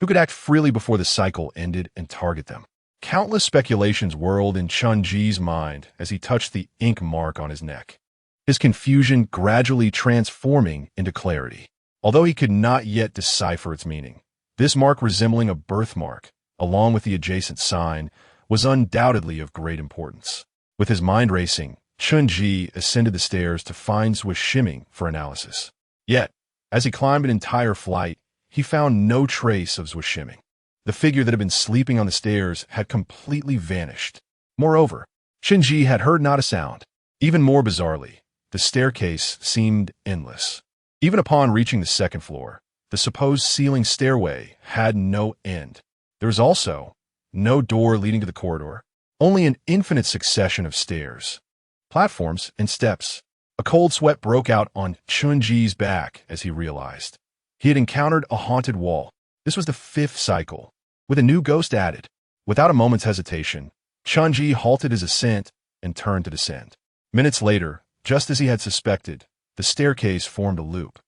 Who could act freely before the cycle ended and target them? Countless speculations whirled in Chen Ji's mind as he touched the ink mark on his neck, his confusion gradually transforming into clarity. Although he could not yet decipher its meaning, this mark resembling a birthmark, along with the adjacent sign, was undoubtedly of great importance. With his mind racing, Chen Ji ascended the stairs to find Zwishiming for analysis. Yet, as he climbed an entire flight, he found no trace of Zwishiming. The figure that had been sleeping on the stairs had completely vanished. Moreover, Chen Ji had heard not a sound. Even more bizarrely, the staircase seemed endless. Even upon reaching the second floor, the supposed ceiling stairway had no end. There was also no door leading to the corridor, only an infinite succession of stairs, platforms, and steps. A cold sweat broke out on Chen Ji's back as he realized. He had encountered a haunted wall. This was the 5th cycle, with a new ghost added. Without a moment's hesitation, Chen Ji halted his ascent and turned to descend. Minutes later, just as he had suspected, the staircase formed a loop,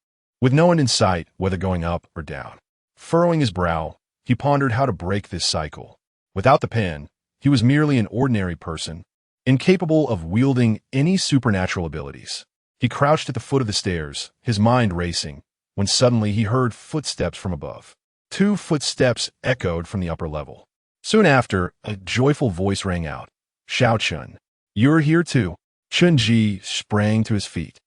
with no one in sight, whether going up or down. Furrowing his brow, he pondered how to break this cycle. Without the pen, he was merely an ordinary person, incapable of wielding any supernatural abilities. He crouched at the foot of the stairs, his mind racing, when suddenly he heard footsteps from above. 2 footsteps echoed from the upper level. Soon after, a joyful voice rang out. "Xiao Chun, you're here too." Chen Ji sprang to his feet,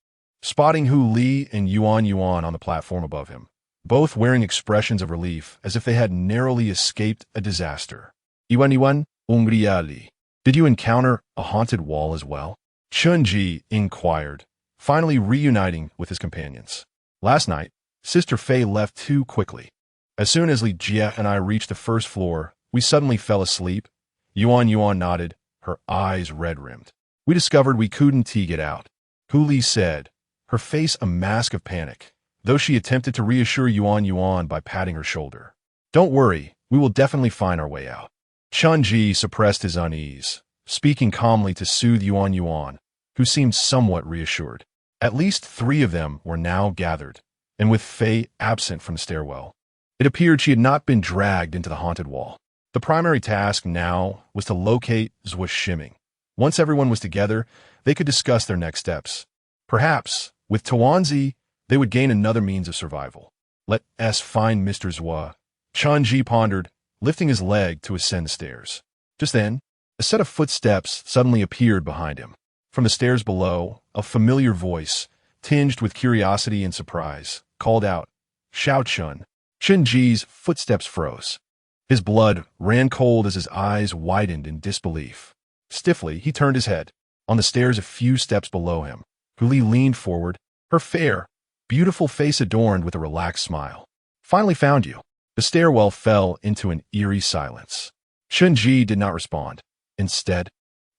spotting Hu Li and Yuan Yuan on the platform above him, both wearing expressions of relief as if they had narrowly escaped a disaster. "Yuan Yuan, Ungriali, did you encounter a haunted wall as well?" Chen Ji inquired, finally reuniting with his companions. "Last night, Sister Fei left too quickly. As soon as Li Jie and I reached the first floor, we suddenly fell asleep." Yuan Yuan nodded, her eyes red-rimmed. "We discovered we couldn't get out," Hu Li said, her face a mask of panic, though she attempted to reassure Yuan Yuan by patting her shoulder. "Don't worry, we will definitely find our way out." Chen Ji suppressed his unease, speaking calmly to soothe Yuan Yuan, who seemed somewhat reassured. At least 3 of them were now gathered, and with Fei absent from the stairwell, it appeared she had not been dragged into the haunted wall. The primary task now was to locate Zhua Shiming. Once everyone was together, they could discuss their next steps. Perhaps, with Tuanzi, they would gain another means of survival. "Let us find Mr. Zhua," Chen Ji pondered, lifting his leg to ascend the stairs. Just then, a set of footsteps suddenly appeared behind him. From the stairs below, a familiar voice, tinged with curiosity and surprise, called out, "Xiao Chun." Chen Ji's footsteps froze. His blood ran cold as his eyes widened in disbelief. Stiffly, he turned his head. On the stairs a few steps below him, Hu Li leaned forward, her fair, beautiful face adorned with a relaxed smile. "Finally found you." The stairwell fell into an eerie silence. Chen Ji did not respond. Instead,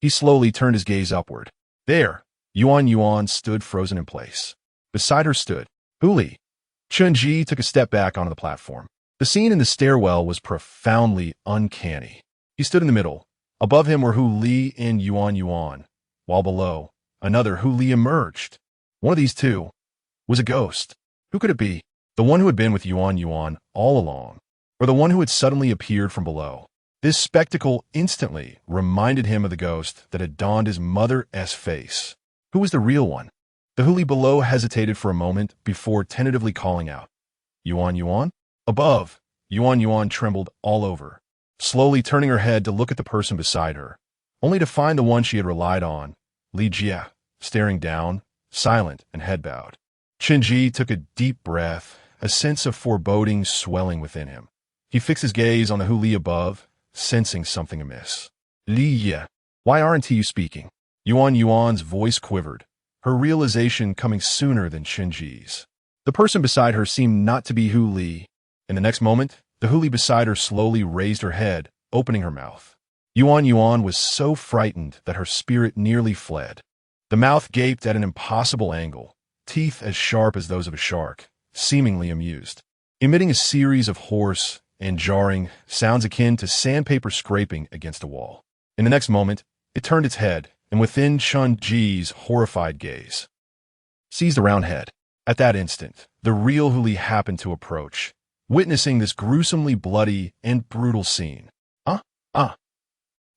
he slowly turned his gaze upward. There, Yuan Yuan stood frozen in place. Beside her stood Hu Li. Chen Ji took a step back onto the platform. The scene in the stairwell was profoundly uncanny. He stood in the middle. Above him were Hu Li and Yuan Yuan, while below, another Hu Li emerged. One of these 2 was a ghost. Who could it be? The one who had been with Yuan Yuan all along, or the one who had suddenly appeared from below? This spectacle instantly reminded him of the ghost that had donned his mother's face. Who was the real one? The Hu Li below hesitated for a moment before tentatively calling out, "Yuan Yuan?" Above, Yuan Yuan trembled all over, slowly turning her head to look at the person beside her, only to find the one she had relied on, Li Jie, staring down, silent and head bowed. Chen Ji took a deep breath, a sense of foreboding swelling within him. He fixed his gaze on the Hu Li above, sensing something amiss. "Li Jie, why aren't you speaking?" Yuan Yuan's voice quivered, her realization coming sooner than Chen Ji's. The person beside her seemed not to be Hu Li. In the next moment, the Hu Li beside her slowly raised her head, opening her mouth. Yuan Yuan was so frightened that her spirit nearly fled. The mouth gaped at an impossible angle, teeth as sharp as those of a shark, seemingly amused, emitting a series of hoarse and jarring sounds akin to sandpaper scraping against a wall. In the next moment, it turned its head, and within Chen Ji's horrified gaze, seized the round head. At that instant, the real Hu Li happened to approach, witnessing this gruesomely bloody and brutal scene.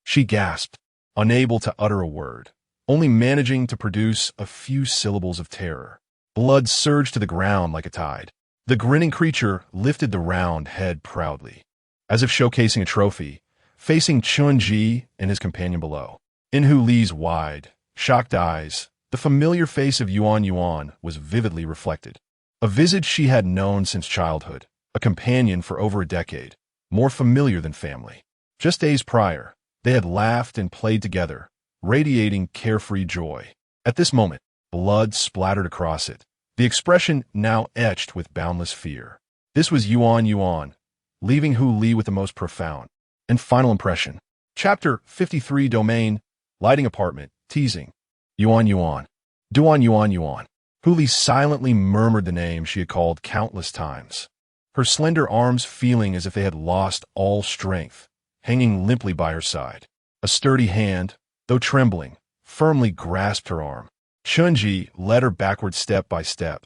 She gasped, unable to utter a word, only managing to produce a few syllables of terror. Blood surged to the ground like a tide. The grinning creature lifted the round head proudly, as if showcasing a trophy, facing Chen Ji and his companion below. In Hu Li's wide, shocked eyes, the familiar face of Yuan Yuan was vividly reflected. A visage she had known since childhood, a companion for over a decade, more familiar than family. Just days prior, they had laughed and played together, radiating carefree joy. At this moment, blood splattered across it, the expression now etched with boundless fear. This was Yuan Yuan, leaving Hu Li with the most profound and final impression. Chapter 53 Domain, Lighting Apartment, Teasing. Yuan Yuan. Duan Yuan Yuan. Hu Li silently murmured the name she had called countless times, her slender arms feeling as if they had lost all strength, hanging limply by her side. A sturdy hand, though trembling, firmly grasped her arm. Chen Ji led her backward step by step,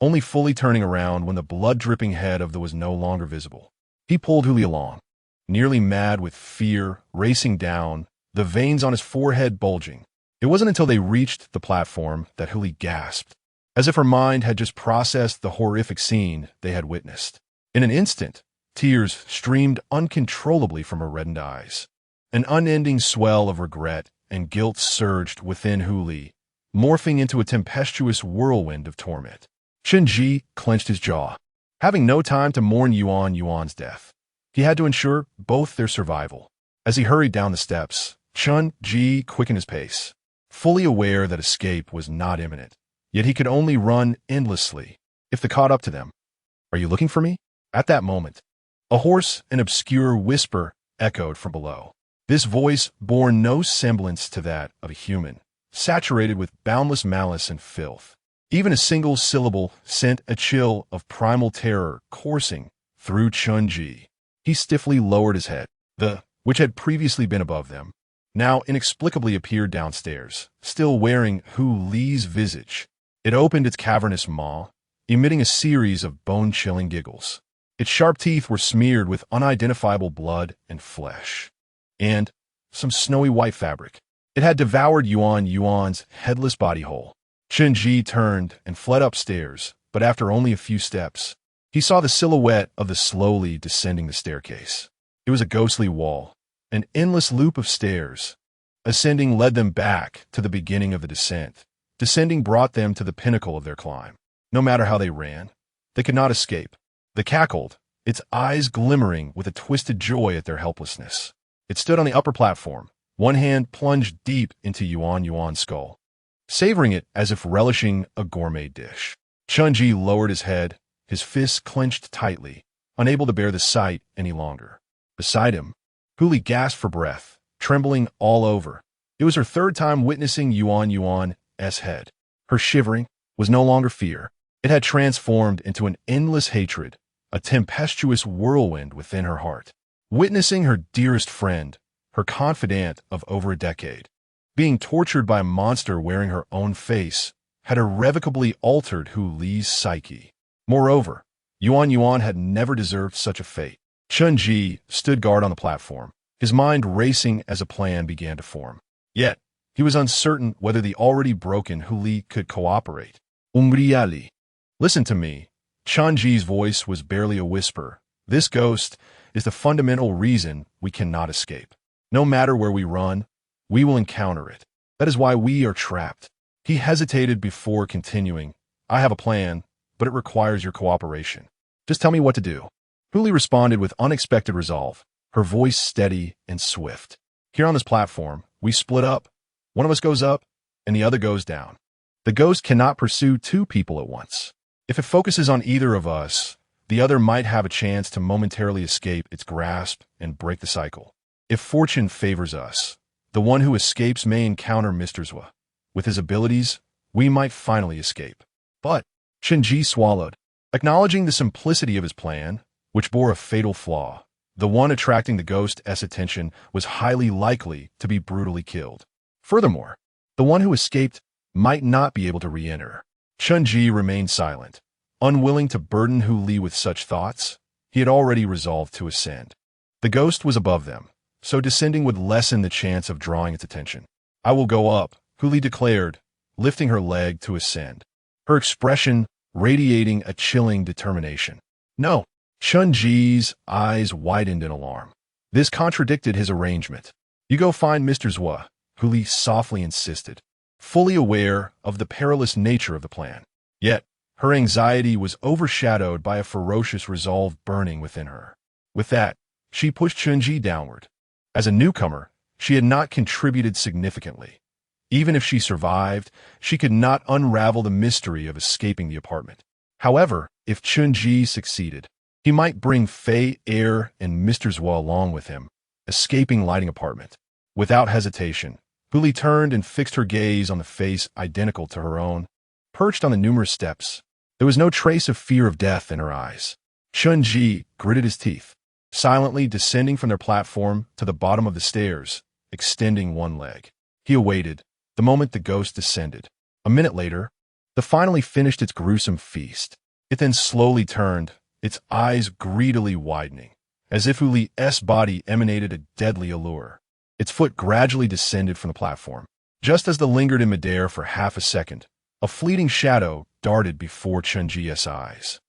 only fully turning around when the blood-dripping head of the was no longer visible. He pulled Hu Li along, nearly mad with fear, racing down, the veins on his forehead bulging. It wasn't until they reached the platform that Huli gasped, as if her mind had just processed the horrific scene they had witnessed. In an instant, tears streamed uncontrollably from her reddened eyes. An unending swell of regret and guilt surged within Huli, morphing into a tempestuous whirlwind of torment. Chen Ji clenched his jaw, having no time to mourn Yuan's death. He had to ensure both their survival. As he hurried down the steps, Chen Ji quickened his pace, fully aware that escape was not imminent. Yet he could only run endlessly if they caught up to them. "Are you looking for me?" At that moment, a hoarse and obscure whisper echoed from below. This voice bore no semblance to that of a human, saturated with boundless malice and filth. Even a single syllable sent a chill of primal terror coursing through Chen Ji. He stiffly lowered his head. The which had previously been above them, now inexplicably appeared downstairs, still wearing Hu Li's visage. It opened its cavernous maw, emitting a series of bone-chilling giggles. Its sharp teeth were smeared with unidentifiable blood and flesh, and some snowy white fabric. It had devoured Yuan's headless body whole. Chen Ji turned and fled upstairs, but after only a few steps, he saw the silhouette of the slowly descending the staircase. It was a ghostly wall, an endless loop of stairs. Ascending led them back to the beginning of the descent. Descending brought them to the pinnacle of their climb. No matter how they ran, they could not escape. They cackled, its eyes glimmering with a twisted joy at their helplessness. It stood on the upper platform, one hand plunged deep into Yuan's skull, savoring it as if relishing a gourmet dish. Chen Ji lowered his head, his fists clenched tightly, unable to bear the sight any longer. Beside him, Huli gasped for breath, trembling all over. It was her third time witnessing Yuan's head. Her shivering was no longer fear. It had transformed into an endless hatred, a tempestuous whirlwind within her heart. Witnessing her dearest friend, her confidant of over a decade, being tortured by a monster wearing her own face, had irrevocably altered Hu Li's psyche. Moreover, Yuan had never deserved such a fate. Chen Ji stood guard on the platform, his mind racing as a plan began to form. Yet, he was uncertain whether the already broken Hu Li could cooperate. "Umbriali. Listen to me." Chen Ji's voice was barely a whisper. "This ghost is the fundamental reason we cannot escape. No matter where we run, we will encounter it. That is why we are trapped." He hesitated before continuing. "I have a plan, but it requires your cooperation. Just tell me what to do." Huli responded with unexpected resolve, her voice steady and swift. "Here on this platform, we split up. One of us goes up, and the other goes down. The ghost cannot pursue two people at once. If it focuses on either of us, the other might have a chance to momentarily escape its grasp and break the cycle. If fortune favors us, the one who escapes may encounter Mr. Zhua. With his abilities, we might finally escape." But Chen Ji swallowed, acknowledging the simplicity of his plan, which bore a fatal flaw. The one attracting the ghost's attention was highly likely to be brutally killed. Furthermore, the one who escaped might not be able to re-enter. Chen Ji remained silent, unwilling to burden Hu Li with such thoughts. He had already resolved to ascend. The ghost was above them, so descending would lessen the chance of drawing its attention. "I will go up," Hu Li declared, lifting her leg to ascend, her expression radiating a chilling determination. "No." Chen Ji's eyes widened in alarm. This contradicted his arrangement. "You go find Mr. Zhua," Hu Li softly insisted, fully aware of the perilous nature of the plan. Yet, her anxiety was overshadowed by a ferocious resolve burning within her. With that, she pushed Chen Ji downward. As a newcomer, she had not contributed significantly. Even if she survived, she could not unravel the mystery of escaping the apartment. However, if Chen Ji succeeded, he might bring Fei Er and Mr. Zhua along with him, escaping lighting apartment. Without hesitation, Hu Li turned and fixed her gaze on the face identical to her own, perched on the numerous steps. There was no trace of fear of death in her eyes. Chen Ji gritted his teeth, silently descending from their platform to the bottom of the stairs, extending one leg. He awaited the moment the ghost descended. A minute later, the finally finished its gruesome feast. It then slowly turned, its eyes greedily widening, as if Hu Li's body emanated a deadly allure. Its foot gradually descended from the platform. Just as it lingered in midair for half a second, a fleeting shadow darted before Chen Ji's eyes.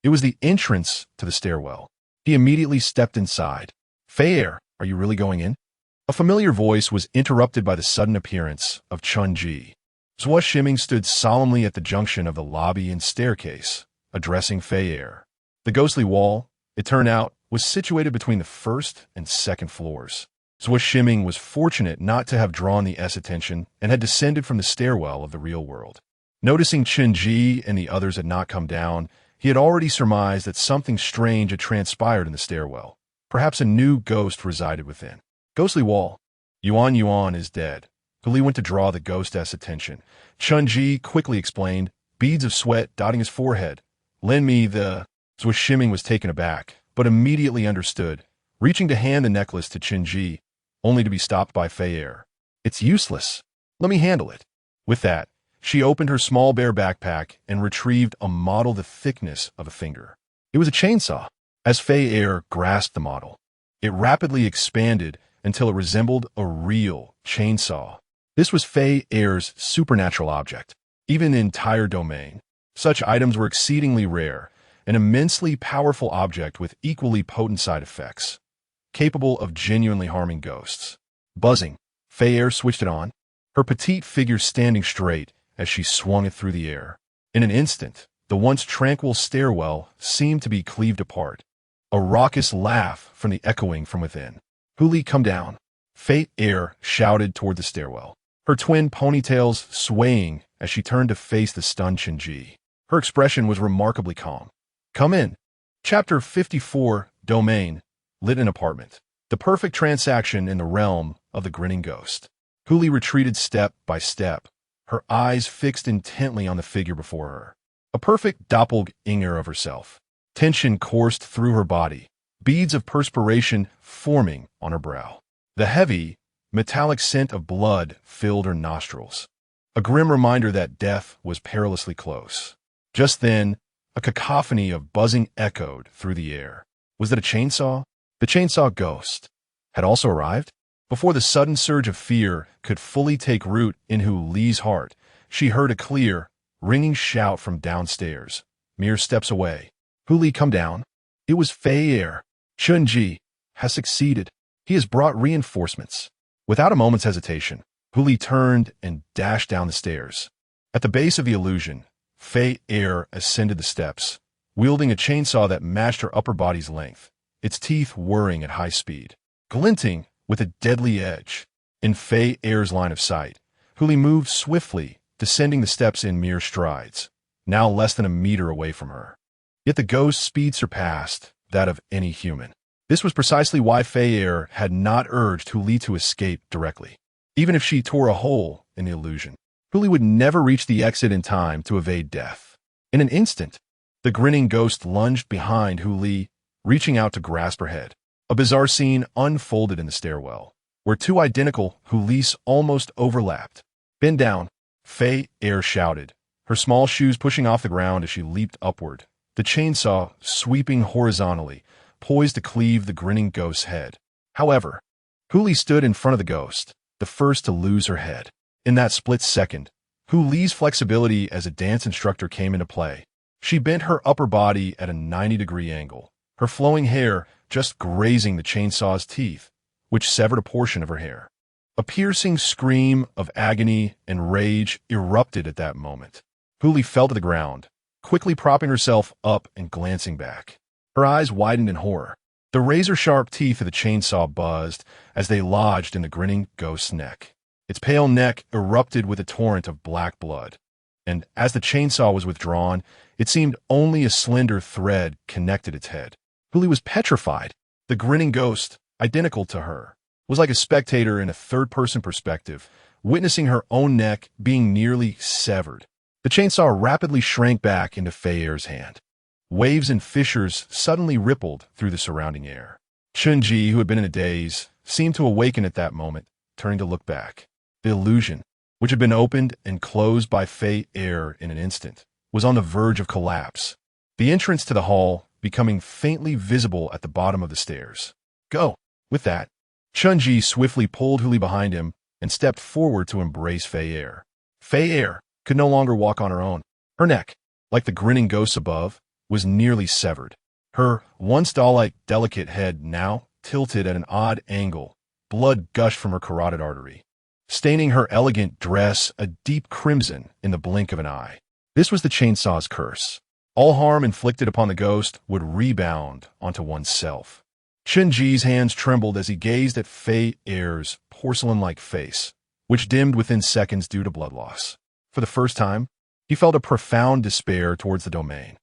It was the entrance to the stairwell. He immediately stepped inside. "Fei Er, are you really going in?" A familiar voice was interrupted by the sudden appearance of Chen Ji. Zhua Shiming stood solemnly at the junction of the lobby and staircase, addressing Fei Er. The ghostly wall, it turned out, was situated between the first and second floors. Zhua Shiming was fortunate not to have drawn the S attention and had descended from the stairwell of the real world. Noticing Chen Ji and the others had not come down, he had already surmised that something strange had transpired in the stairwell. Perhaps a new ghost resided within. Ghostly wall. Yuan is dead. Li went to draw the ghost's attention. Chen Ji quickly explained, beads of sweat dotting his forehead. "Lend me the—" Zhua Shiming was taken aback, but immediately understood, reaching to hand the necklace to Chen Ji, only to be stopped by Fei Er. "It's useless. Let me handle it." With that, she opened her small bare backpack and retrieved a model the thickness of a finger. It was a chainsaw. As Fei Er grasped the model, it rapidly expanded until it resembled a real chainsaw. This was Fei Er's supernatural object. Even in the entire domain, such items were exceedingly rare, an immensely powerful object with equally potent side effects, capable of genuinely harming ghosts. Buzzing, Fei Er switched it on, her petite figure standing straight as she swung it through the air. In an instant, the once tranquil stairwell seemed to be cleaved apart. A raucous laugh from the echoing from within. "Li, come down," Fei Er shouted toward the stairwell, her twin ponytails swaying as she turned to face the stunned Chen Ji. Her expression was remarkably calm. "Come in." Chapter 54, Domain, lit an apartment. The perfect transaction in the realm of the grinning ghost. Li retreated step by step, her eyes fixed intently on the figure before her. A perfect doppelganger of herself. Tension coursed through her body, beads of perspiration forming on her brow. The heavy, metallic scent of blood filled her nostrils, a grim reminder that death was perilously close. Just then, a cacophony of buzzing echoed through the air. Was it a chainsaw? The chainsaw ghost had also arrived? Before the sudden surge of fear could fully take root in Li's heart, she heard a clear, ringing shout from downstairs, mere steps away. "Li, come down." It was Fei Er. "Chen Ji has succeeded. He has brought reinforcements." Without a moment's hesitation, Li turned and dashed down the stairs. At the base of the illusion, Fei Er ascended the steps, wielding a chainsaw that matched her upper body's length, its teeth whirring at high speed, glinting with a deadly edge. In Fei Er's line of sight, Li moved swiftly, descending the steps in mere strides, now less than a meter away from her. Yet the ghost's speed surpassed that of any human. This was precisely why Fei Er had not urged Li to escape directly. Even if she tore a hole in the illusion, Li would never reach the exit in time to evade death. In an instant, the grinning ghost lunged behind Li, reaching out to grasp her head. A bizarre scene unfolded in the stairwell, where two identical Li's almost overlapped. "Bend down," Fei Er shouted, her small shoes pushing off the ground as she leaped upward, the chainsaw sweeping horizontally, poised to cleave the grinning ghost's head. However, Li stood in front of the ghost, the first to lose her head. In that split second, Li's flexibility as a dance instructor came into play. She bent her upper body at a 90-degree angle, her flowing hair just grazing the chainsaw's teeth, which severed a portion of her hair. A piercing scream of agony and rage erupted at that moment. Li fell to the ground, quickly propping herself up and glancing back. Her eyes widened in horror. The razor-sharp teeth of the chainsaw buzzed as they lodged in the grinning ghost's neck. Its pale neck erupted with a torrent of black blood, and as the chainsaw was withdrawn, it seemed only a slender thread connected its head. Li was petrified. The grinning ghost, identical to her, was like a spectator in a third-person perspective, witnessing her own neck being nearly severed. The chainsaw rapidly shrank back into Fei Er's hand. Waves and fissures suddenly rippled through the surrounding air. Chen Ji, who had been in a daze, seemed to awaken at that moment, turning to look back. The illusion, which had been opened and closed by Fei Er in an instant, was on the verge of collapse, the entrance to the hall becoming faintly visible at the bottom of the stairs. "Go!" With that, Chen Ji swiftly pulled Hu Li behind him and stepped forward to embrace Fei Er. Fei Er could no longer walk on her own. Her neck, like the grinning ghosts above, was nearly severed. Her once doll-like delicate head now tilted at an odd angle. Blood gushed from her carotid artery, staining her elegant dress a deep crimson in the blink of an eye. This was the chainsaw's curse. All harm inflicted upon the ghost would rebound onto oneself. Chen Ji's hands trembled as he gazed at Fei Er's porcelain-like face, which dimmed within seconds due to blood loss. For the first time, he felt a profound despair towards the domain,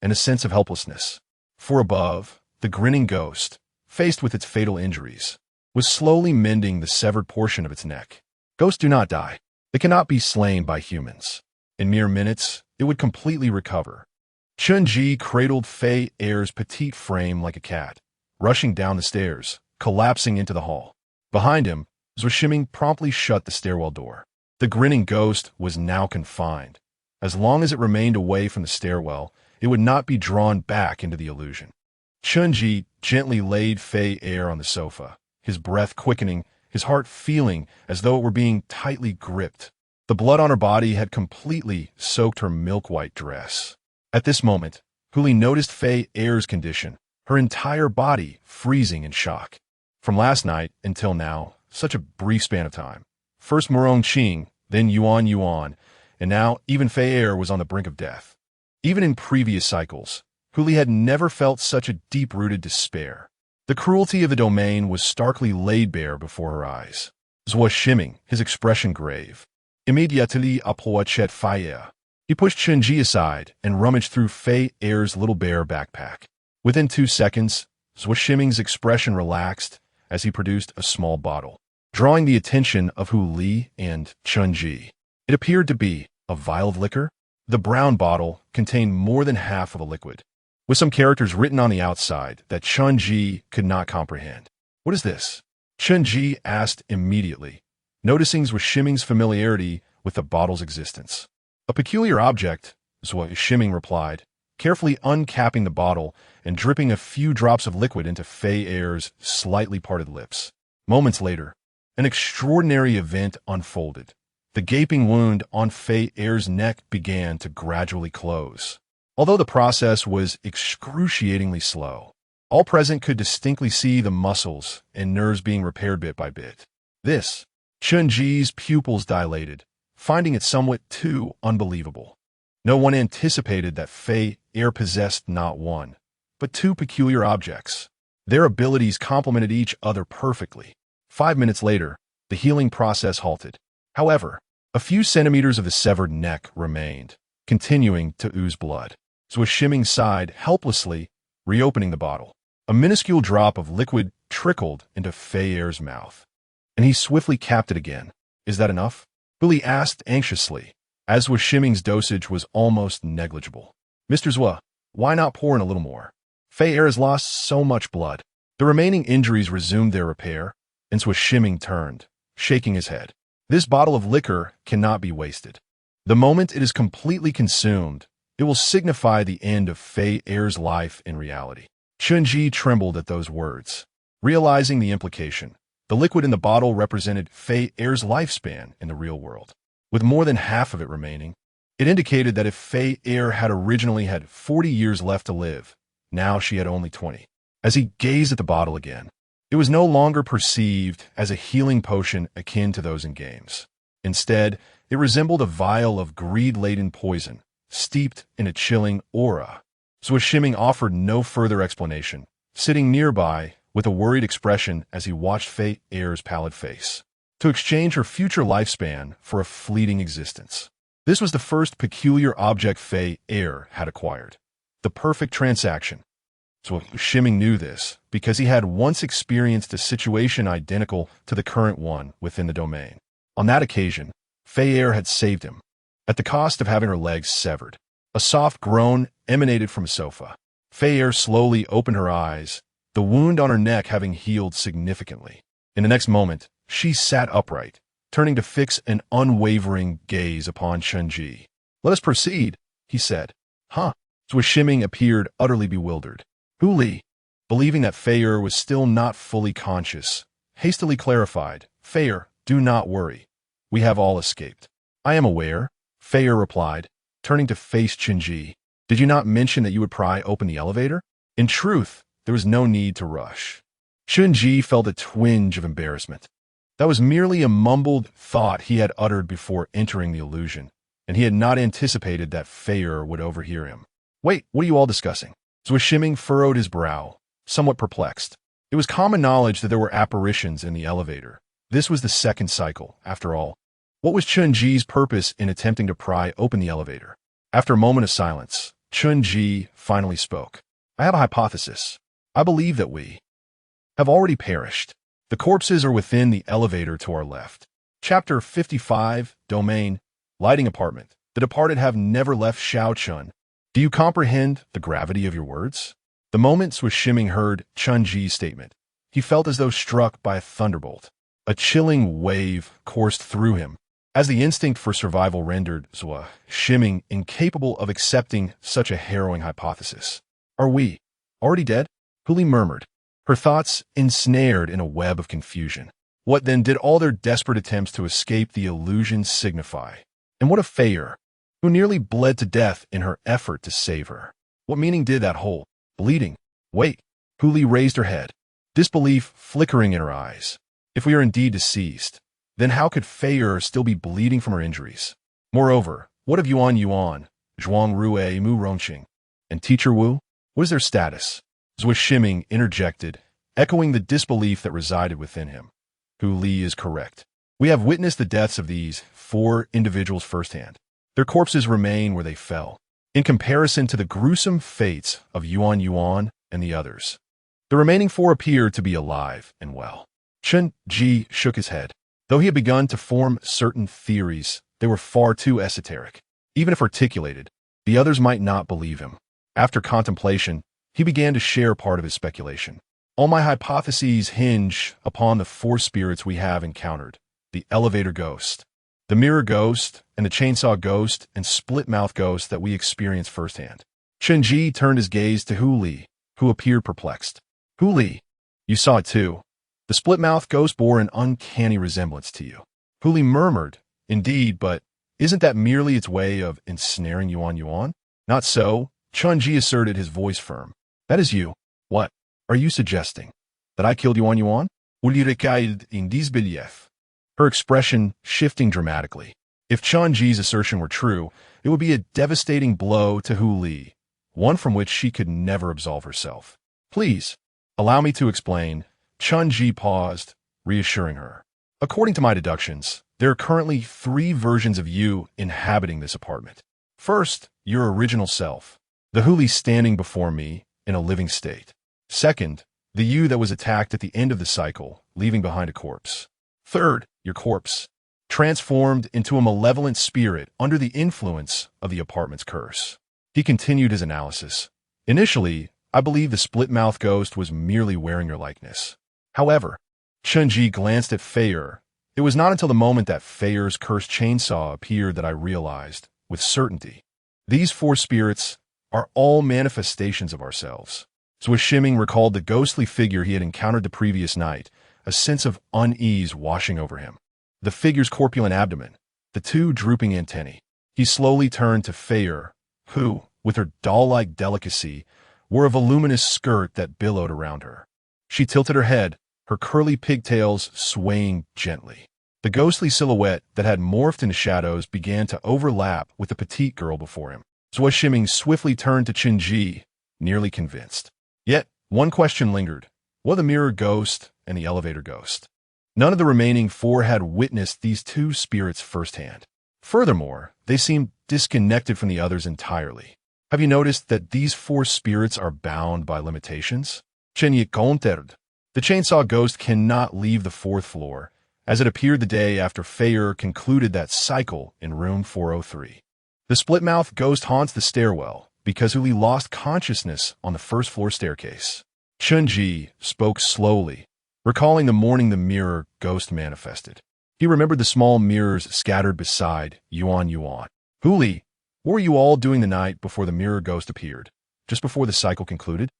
and a sense of helplessness. For above, the grinning ghost, faced with its fatal injuries, was slowly mending the severed portion of its neck. Ghosts do not die. They cannot be slain by humans. In mere minutes, it would completely recover. Chen Ji cradled Fei Er's petite frame like a cat, rushing down the stairs, collapsing into the hall. Behind him, Zhuo Shiming promptly shut the stairwell door. The grinning ghost was now confined. As long as it remained away from the stairwell, it would not be drawn back into the illusion. Chen Ji gently laid Fei Er on the sofa, his breath quickening, his heart feeling as though it were being tightly gripped. The blood on her body had completely soaked her milk-white dress. At this moment, Hu Li noticed Fei Er's condition, her entire body freezing in shock. From last night until now, such a brief span of time. First Murong Qing, then Yuan, and now even Fei Er was on the brink of death. Even in previous cycles, Hu Li had never felt such a deep-rooted despair. The cruelty of the domain was starkly laid bare before her eyes. Zhuo Shiming, his expression grave. Immediately approached Fei Er. He pushed Chen Ji aside and rummaged through Fei Er's little bear backpack. Within 2 seconds, Zhuo Shiming's expression relaxed as he produced a small bottle, drawing the attention of Hu Li and Chen Ji. It appeared to be a vial of liquor. The brown bottle contained more than half of a liquid, with some characters written on the outside that Chen Ji could not comprehend. What is this? Chen Ji asked immediately, noticing Zhuo Shiming's familiarity with the bottle's existence. A peculiar object, Zhuo Shiming replied, carefully uncapping the bottle and dripping a few drops of liquid into Fei Er's slightly parted lips. Moments later, an extraordinary event unfolded. The gaping wound on Fei Er's neck began to gradually close. Although the process was excruciatingly slow, all present could distinctly see the muscles and nerves being repaired bit by bit. This, Chen Ji's pupils dilated, finding it somewhat too unbelievable. No one anticipated that Fei Er possessed not one, but 2 peculiar objects. Their abilities complemented each other perfectly. 5 minutes later, the healing process halted. However, a few centimeters of the severed neck remained, continuing to ooze blood. Zhuo Shiming sighed helplessly, reopening the bottle. A minuscule drop of liquid trickled into Fei Er's mouth, and he swiftly capped it again. Is that enough? Hu Li asked anxiously, as Zhuo Shiming's dosage was almost negligible. Mr. Zhuo, why not pour in a little more? Fei Er has lost so much blood. The remaining injuries resumed their repair, and Zhuo Shiming turned, shaking his head. This bottle of liquor cannot be wasted. The moment it is completely consumed, it will signify the end of Fei Er's life in reality. Chen Ji trembled at those words. Realizing the implication, the liquid in the bottle represented Fei Er's lifespan in the real world. With more than half of it remaining, it indicated that if Fei Er had originally had 40 years left to live, now she had only 20. As he gazed at the bottle again, it was no longer perceived as a healing potion akin to those in games. Instead, it resembled a vial of greed-laden poison, steeped in a chilling aura. Zhuo Shiming offered no further explanation, sitting nearby with a worried expression as he watched Fei Er's pallid face, to exchange her future lifespan for a fleeting existence. This was the first peculiar object Fei Er had acquired, the perfect transaction. Zhuo Shiming knew this because he had once experienced a situation identical to the current one within the domain. On that occasion, Fei Er had saved him, at the cost of having her legs severed. A soft groan emanated from a sofa. Fei Er slowly opened her eyes, the wound on her neck having healed significantly. In the next moment, she sat upright, turning to fix an unwavering gaze upon Chen Ji. "Let us proceed," he said. "Huh?" Zhuo Shiming appeared utterly bewildered. Hu Li, believing that Fei Er was still not fully conscious, hastily clarified, Feyre, do not worry. We have all escaped. I am aware, Feyre replied, turning to face Chen Ji. Did you not mention that you would pry open the elevator? In truth, there was no need to rush. Chen Ji felt a twinge of embarrassment. That was merely a mumbled thought he had uttered before entering the illusion, and he had not anticipated that Feyre would overhear him. Wait, what are you all discussing? Zwishiming furrowed his brow, somewhat perplexed. It was common knowledge that there were apparitions in the elevator. This was the second cycle, after all. What was Chen Ji's purpose in attempting to pry open the elevator? After a moment of silence, Chen Ji finally spoke. I have a hypothesis. I believe that we have already perished. The corpses are within the elevator to our left. Chapter 55, Domain, Lighting Apartment. The departed have never left Shaochun. Do you comprehend the gravity of your words? The moment Swishiming heard Chen Ji's statement, he felt as though struck by a thunderbolt. A chilling wave coursed through him, as the instinct for survival rendered Zwishiming incapable of accepting such a harrowing hypothesis. Are we already dead? Huli murmured, her thoughts ensnared in a web of confusion. What then did all their desperate attempts to escape the illusion signify? And what of Feyre, who nearly bled to death in her effort to save her? What meaning did that whole bleeding? Wait, Huli raised her head, disbelief flickering in her eyes. If we are indeed deceased, then how could Feyre still be bleeding from her injuries? Moreover, what of Yuan, Zhuang Rue Mu Ronqing, and Teacher Wu? What is their status? Zwishiming interjected, echoing the disbelief that resided within him. Hu Li is correct. We have witnessed the deaths of these 4 individuals firsthand. Their corpses remain where they fell, in comparison to the gruesome fates of Yuan and the others. The remaining 4 appear to be alive and well. Chen Ji shook his head. Though he had begun to form certain theories, they were far too esoteric. Even if articulated, the others might not believe him. After contemplation, he began to share part of his speculation. All my hypotheses hinge upon the 4 spirits we have encountered: the elevator ghost, the mirror ghost, and the chainsaw ghost and split-mouth ghost that we experienced firsthand. Chen Ji turned his gaze to Hu Li, who appeared perplexed. Hu Li, you saw it too. The split-mouth ghost bore an uncanny resemblance to you. Hu Li murmured, indeed, but isn't that merely its way of ensnaring Yuan? Not so, Chen Ji asserted, his voice firm. That is you. What? Are you suggesting that I killed Yuan? Ulirikaid in disbelief. Her expression shifting dramatically. If Chen Ji's assertion were true, it would be a devastating blow to Hu Li, one from which she could never absolve herself. Please, allow me to explain. Chen Ji paused, reassuring her. According to my deductions, there are currently 3 versions of you inhabiting this apartment. First, your original self, the Hu Li standing before me in a living state. Second, the you that was attacked at the end of the cycle, leaving behind a corpse. Third, your corpse, transformed into a malevolent spirit under the influence of the apartment's curse. He continued his analysis. Initially, I believe the split-mouth ghost was merely wearing your likeness. However, Chen Ji glanced at Feyre. It was not until the moment that Feyre's cursed chainsaw appeared that I realized, with certainty, these 4 spirits are all manifestations of ourselves. Zwishiming recalled the ghostly figure he had encountered the previous night, a sense of unease washing over him. The figure's corpulent abdomen, the 2 drooping antennae. He slowly turned to Feyre, who, with her doll-like delicacy, wore a voluminous skirt that billowed around her. She tilted her head, her curly pigtails swaying gently. The ghostly silhouette that had morphed into shadows began to overlap with the petite girl before him. Zwishiming swiftly turned to Chen Ji, nearly convinced. Yet, one question lingered. What of the mirror ghost and the elevator ghost? None of the remaining 4 had witnessed these 2 spirits firsthand. Furthermore, they seemed disconnected from the others entirely. Have you noticed that these 4 spirits are bound by limitations? Chen Yi countered. The chainsaw ghost cannot leave the 4th floor, as it appeared the day after Feyre concluded that cycle in room 403. The split-mouth ghost haunts the stairwell because Uli lost consciousness on the 1st floor staircase. Chen Ji spoke slowly, recalling the morning the mirror ghost manifested. He remembered the small mirrors scattered beside Yuan. Huli, what were you all doing the night before the mirror ghost appeared, just before the cycle concluded?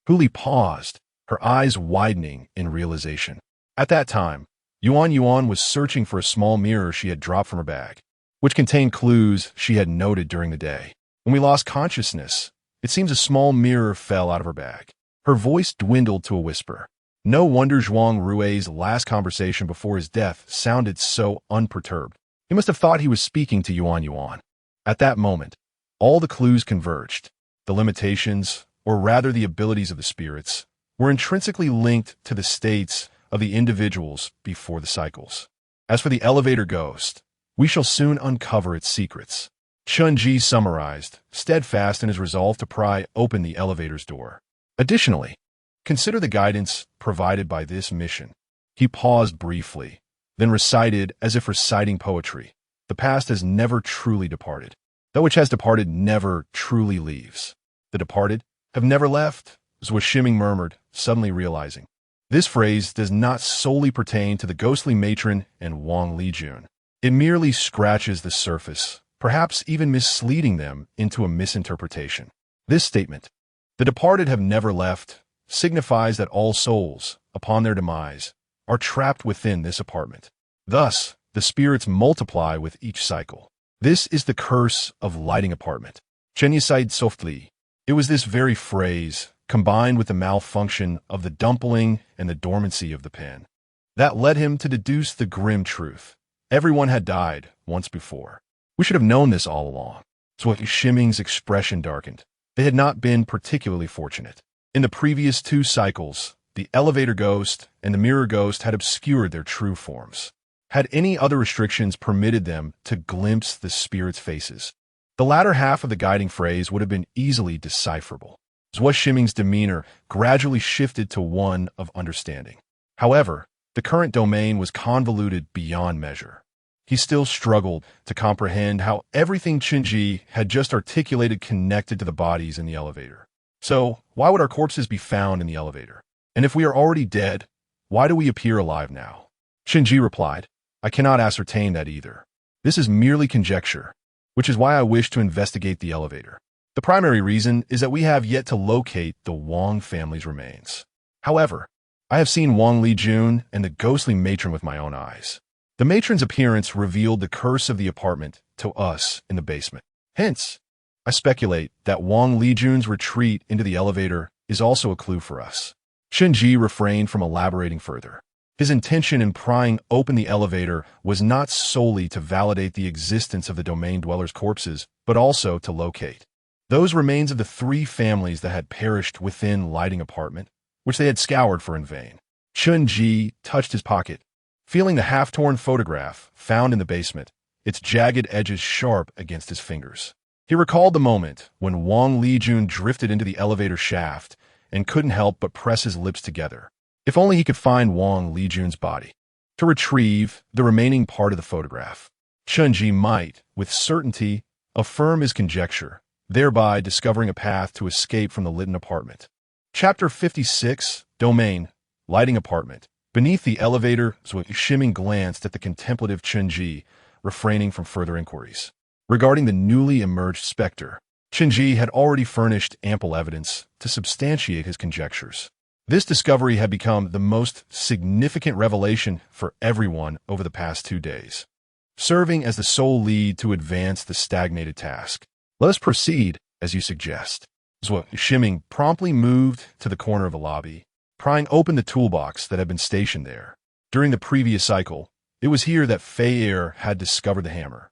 Huli paused, her eyes widening in realization. At that time, Yuan was searching for a small mirror she had dropped from her bag, which contained clues she had noted during the day. When we lost consciousness, it seems a small mirror fell out of her bag. Her voice dwindled to a whisper. No wonder Zhuang Rui's last conversation before his death sounded so unperturbed. He must have thought he was speaking to Yuan. At that moment, all the clues converged. The limitations, or rather the abilities of the spirits, were intrinsically linked to the states of the individuals before the cycles. As for the elevator ghost, we shall soon uncover its secrets. Chen Ji summarized, steadfast in his resolve to pry open the elevator's door. Additionally, consider the guidance provided by this mission. He paused briefly, then recited as if reciting poetry. The past has never truly departed. That which has departed never truly leaves. The departed have never left, Zhuo Shiming murmured, suddenly realizing. This phrase does not solely pertain to the ghostly matron and Wang Lijun. It merely scratches the surface, perhaps even misleading them into a misinterpretation. This statement, the departed have never left, signifies that all souls, upon their demise, are trapped within this apartment. Thus, the spirits multiply with each cycle. This is the curse of lighting apartment. Chen Ji sighed softly. It was this very phrase, combined with the malfunction of the dumpling and the dormancy of the pen, that led him to deduce the grim truth. Everyone had died once before. We should have known this all along. So Shiming's expression darkened. They had not been particularly fortunate. In the previous two cycles, the elevator ghost and the mirror ghost had obscured their true forms. Had any other restrictions permitted them to glimpse the spirits' faces, the latter half of the guiding phrase would have been easily decipherable. Zhuo Shiming's demeanor gradually shifted to one of understanding. However, the current domain was convoluted beyond measure. He still struggled to comprehend how everything Chen Ji had just articulated connected to the bodies in the elevator. So, why would our corpses be found in the elevator? And if we are already dead, why do we appear alive now? Chen Ji replied, I cannot ascertain that either. This is merely conjecture, which is why I wish to investigate the elevator. The primary reason is that we have yet to locate the Wang family's remains. However, I have seen Wang Lijun and the ghostly matron with my own eyes. The matron's appearance revealed the curse of the apartment to us in the basement. Hence, I speculate that Wang Lijun's retreat into the elevator is also a clue for us. Chen Ji refrained from elaborating further. His intention in prying open the elevator was not solely to validate the existence of the domain dwellers' corpses, but also to locate those remains of the three families that had perished within lighting apartment, which they had scoured for in vain. Chen Ji touched his pocket, feeling the half-torn photograph found in the basement, its jagged edges sharp against his fingers. He recalled the moment when Wang Lijun drifted into the elevator shaft and couldn't help but press his lips together. If only he could find Wang Lijun's body. To retrieve the remaining part of the photograph, Chen Ji might, with certainty, affirm his conjecture, thereby discovering a path to escape from the Litton apartment. Chapter 56, Domain, Lighting Apartment. Beneath the elevator, Zhuo Shiming glanced at the contemplative Chen Ji, refraining from further inquiries. Regarding the newly emerged specter, Chen Ji had already furnished ample evidence to substantiate his conjectures. This discovery had become the most significant revelation for everyone over the past 2 days, serving as the sole lead to advance the stagnated task. Let us proceed, as you suggest. Zhuo Shiming promptly moved to the corner of the lobby, prying open the toolbox that had been stationed there. During the previous cycle, it was here that Fei Er had discovered the hammer.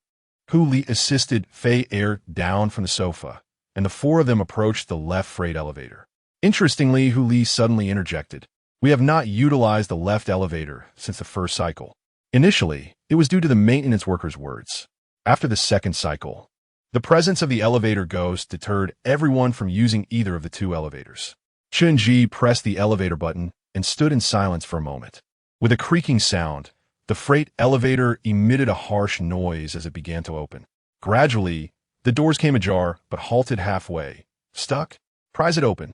Hu Li assisted Fei Er down from the sofa, and the four of them approached the left freight elevator. Interestingly, Hu Li suddenly interjected, We have not utilized the left elevator since the first cycle. Initially, it was due to the maintenance workers' words. After the second cycle, the presence of the elevator ghost deterred everyone from using either of the two elevators. Chen Ji pressed the elevator button and stood in silence for a moment. With a creaking sound, the freight elevator emitted a harsh noise as it began to open. Gradually, the doors came ajar but halted halfway. Stuck? Prise it open,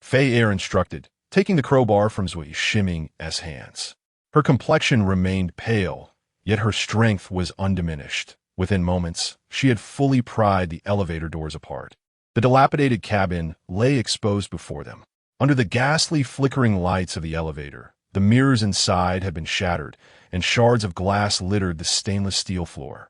Fei Er instructed, taking the crowbar from Zhuo Shiming's hands. Her complexion remained pale, yet her strength was undiminished. Within moments, she had fully pried the elevator doors apart. The dilapidated cabin lay exposed before them. Under the ghastly flickering lights of the elevator, The mirrors inside had been shattered, and shards of glass littered the stainless steel floor.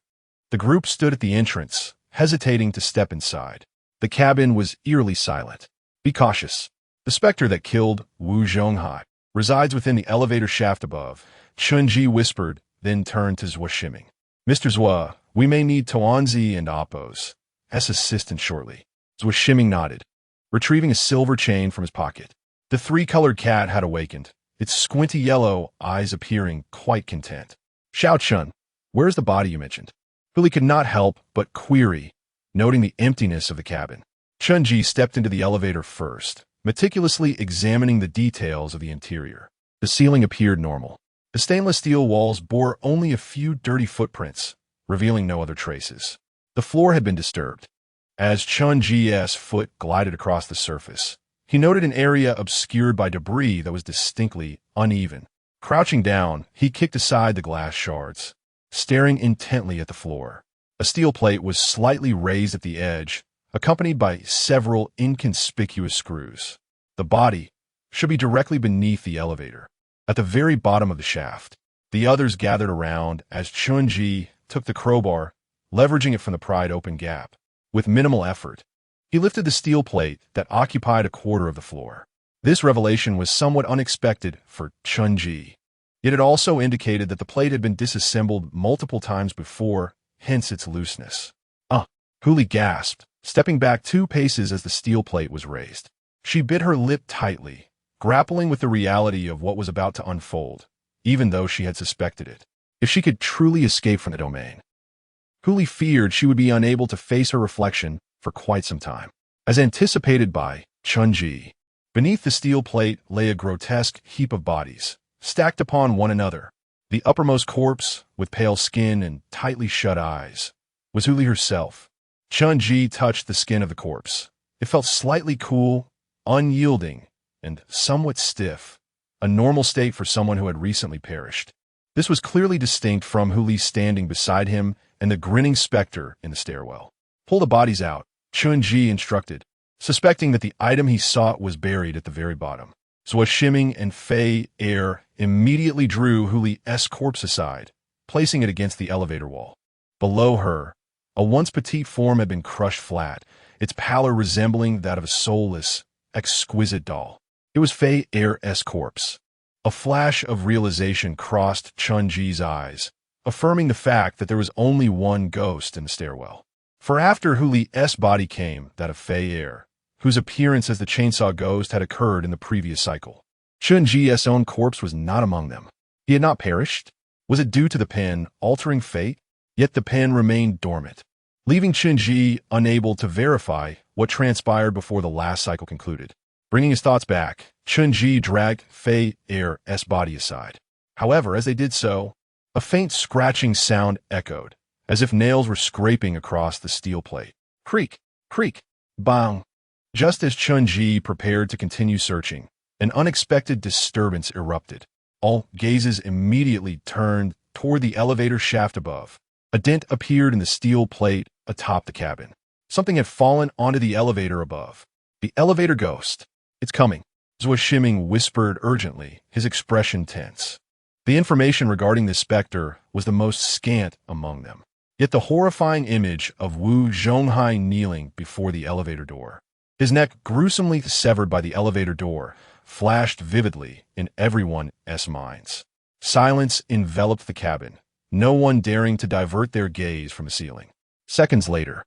The group stood at the entrance, hesitating to step inside. The cabin was eerily silent. "Be cautious. The specter that killed Wu Zhonghai resides within the elevator shaft above," Chen Ji whispered, then turned to Zhua Shiming. "Mr. Zhua, we may need Tuanzi and Appo's assistant shortly." Zhua Shiming nodded, retrieving a silver chain from his pocket. The three-colored cat had awakened, its squinty yellow eyes appearing quite content. "Xiao Chun, where's the body you mentioned?" Billy could not help but query, noting the emptiness of the cabin. Chen Ji stepped into the elevator first, meticulously examining the details of the interior. The ceiling appeared normal. The stainless steel walls bore only a few dirty footprints, revealing no other traces. The floor had been disturbed. As Chen Ji's foot glided across the surface, he noted an area obscured by debris that was distinctly uneven. Crouching down, he kicked aside the glass shards, staring intently at the floor. A steel plate was slightly raised at the edge, accompanied by several inconspicuous screws. The body should be directly beneath the elevator, at the very bottom of the shaft. The others gathered around as Chen Ji took the crowbar, leveraging it from the pried open gap. With minimal effort, he lifted the steel plate that occupied a quarter of the floor. This revelation was somewhat unexpected for Chen Ji. Yet it also indicated that the plate had been disassembled multiple times before, hence its looseness. Huli gasped, stepping back 2 paces as the steel plate was raised. She bit her lip tightly, grappling with the reality of what was about to unfold, even though she had suspected it. If she could truly escape from the domain, Huli feared she would be unable to face her reflection for quite some time. As anticipated by Chen Ji, beneath the steel plate lay a grotesque heap of bodies, stacked upon one another. The uppermost corpse, with pale skin and tightly shut eyes, was Huli herself. Chen Ji touched the skin of the corpse. It felt slightly cool, unyielding, and somewhat stiff, a normal state for someone who had recently perished. This was clearly distinct from Huli standing beside him and the grinning specter in the stairwell. "Pull the bodies out," Chen Ji instructed, suspecting that the item he sought was buried at the very bottom. Zhua Shiming and Fei Er immediately drew Huli's corpse aside, placing it against the elevator wall. Below her, a once petite form had been crushed flat, its pallor resembling that of a soulless, exquisite doll. It was Fei Er's corpse. A flash of realization crossed Chen Ji's eyes, affirming the fact that there was only one ghost in the stairwell. For after Huli's body came that of Fei Er, whose appearance as the chainsaw ghost had occurred in the previous cycle. Chen Ji's own corpse was not among them. He had not perished. Was it due to the pen altering fate? Yet the pen remained dormant, leaving Chen Ji unable to verify what transpired before the last cycle concluded. Bringing his thoughts back, Chen Ji dragged Fei Er's body aside. However, as they did so, a faint scratching sound echoed, as if nails were scraping across the steel plate. Creak, creak, bang. Just as Chen Ji prepared to continue searching, an unexpected disturbance erupted. All gazes immediately turned toward the elevator shaft above. A dent appeared in the steel plate atop the cabin. Something had fallen onto the elevator above. The elevator ghost. "It's coming," Zhua Shiming whispered urgently, his expression tense. The information regarding the specter was the most scant among them. Yet the horrifying image of Wu Zhonghai kneeling before the elevator door, his neck gruesomely severed by the elevator door, flashed vividly in everyone's minds. Silence enveloped the cabin, no one daring to divert their gaze from the ceiling. Seconds later,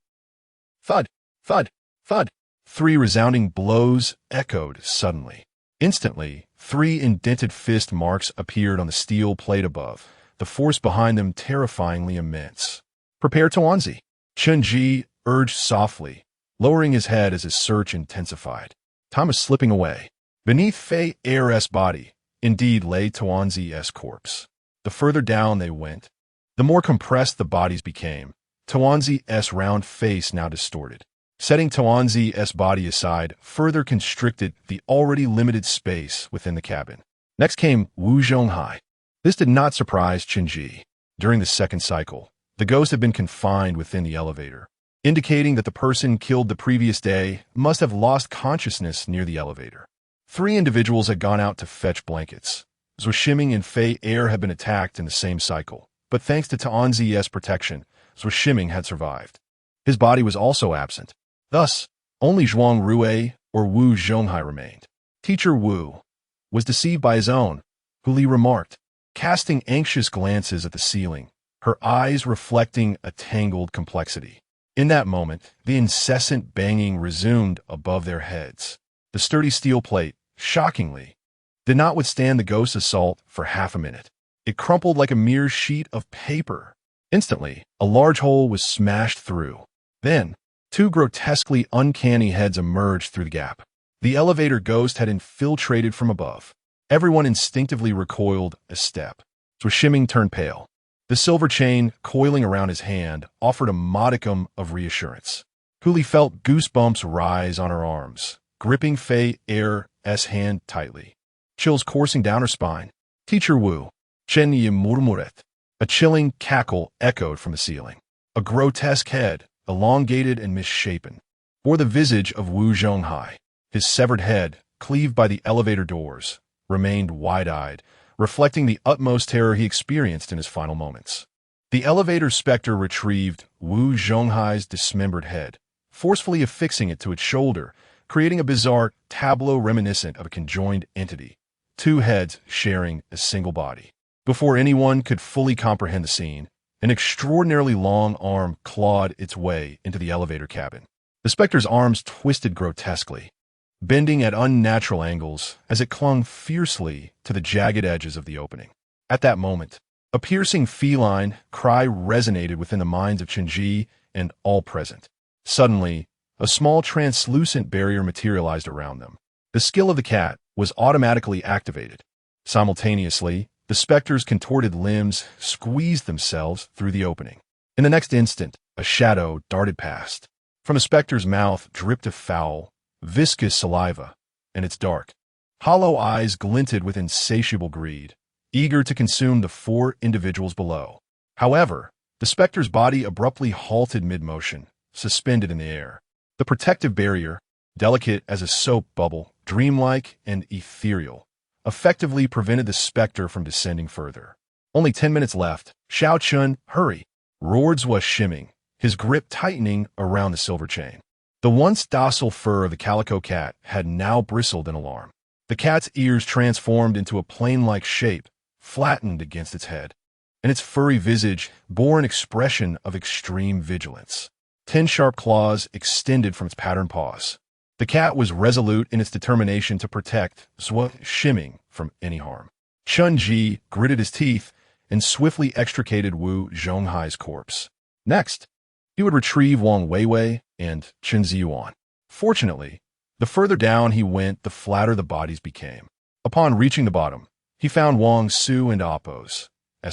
thud, thud, thud. 3 resounding blows echoed suddenly. Instantly, 3 indented fist marks appeared on the steel plate above, the force behind them terrifyingly immense. "Prepare Tuanzi," Chen Ji urged softly, lowering his head as his search intensified. Time was slipping away. Beneath Fei Er's body, indeed, lay Tuanzi's corpse. The further down they went, the more compressed the bodies became, Tuanzi's round face now distorted. Setting Tuanzi's body aside further constricted the already limited space within the cabin. Next came Wu Zhonghai. This did not surprise Chen Ji. During the second cycle, the ghost had been confined within the elevator, indicating that the person killed the previous day must have lost consciousness near the elevator. 3 individuals had gone out to fetch blankets, Zhushiming and Fei Air had been attacked in the same cycle, but thanks to Tianzi's protection, Zhushiming had survived. His body was also absent. Thus, only Zhuang Rue or Wu Zhonghai remained. Teacher Wu was deceived by his own, Hu Li remarked, casting anxious glances at the ceiling, her eyes reflecting a tangled complexity. In that moment, the incessant banging resumed above their heads. The sturdy steel plate, shockingly, did not withstand the ghost's assault for half a minute. It crumpled like a mere sheet of paper. Instantly, a large hole was smashed through. Then, two grotesquely uncanny heads emerged through the gap. The elevator ghost had infiltrated from above. Everyone instinctively recoiled a step. Zhushiming turned pale. The silver chain, coiling around his hand, offered a modicum of reassurance. Hu Li felt goosebumps rise on her arms, gripping Fei Air's hand tightly. Chills coursing down her spine. Teacher Wu, Chen Ji murmuret. A chilling cackle echoed from the ceiling. A grotesque head, elongated and misshapen, bore the visage of Wu Zhonghai. His severed head, cleaved by the elevator doors, remained wide-eyed, reflecting the utmost terror he experienced in his final moments. The elevator specter retrieved Wu Zhonghai's dismembered head, forcefully affixing it to its shoulder, creating a bizarre tableau reminiscent of a conjoined entity, two heads sharing a single body. Before anyone could fully comprehend the scene, an extraordinarily long arm clawed its way into the elevator cabin. The specter's arms twisted grotesquely, bending at unnatural angles as it clung fiercely to the jagged edges of the opening. At that moment, a piercing feline cry resonated within the minds of Chen Ji and all present. Suddenly, a small translucent barrier materialized around them. The skill of the cat was automatically activated. Simultaneously, the specter's contorted limbs squeezed themselves through the opening. In the next instant, a shadow darted past. From the specter's mouth dripped a foul, viscous saliva, and its dark, hollow eyes glinted with insatiable greed, eager to consume the four individuals below. However, the specter's body abruptly halted mid-motion, suspended in the air. The protective barrier, delicate as a soap bubble, dreamlike and ethereal, effectively prevented the specter from descending further. Only 10 minutes left. Xiao Chun, hurry, roared Zhushiming, his grip tightening around the silver chain. The once docile fur of the calico cat had now bristled in alarm. The cat's ears transformed into a plane-like shape, flattened against its head, and its furry visage bore an expression of extreme vigilance. 10 sharp claws extended from its patterned paws. The cat was resolute in its determination to protect Zhushiming from any harm. Chen Ji gritted his teeth and swiftly extricated Wu Zhonghai's corpse. Next, he would retrieve Wang Weiwei and Chen Ziyuan. Fortunately, the further down he went, the flatter the bodies became. Upon reaching the bottom, he found Wang Su and Appo's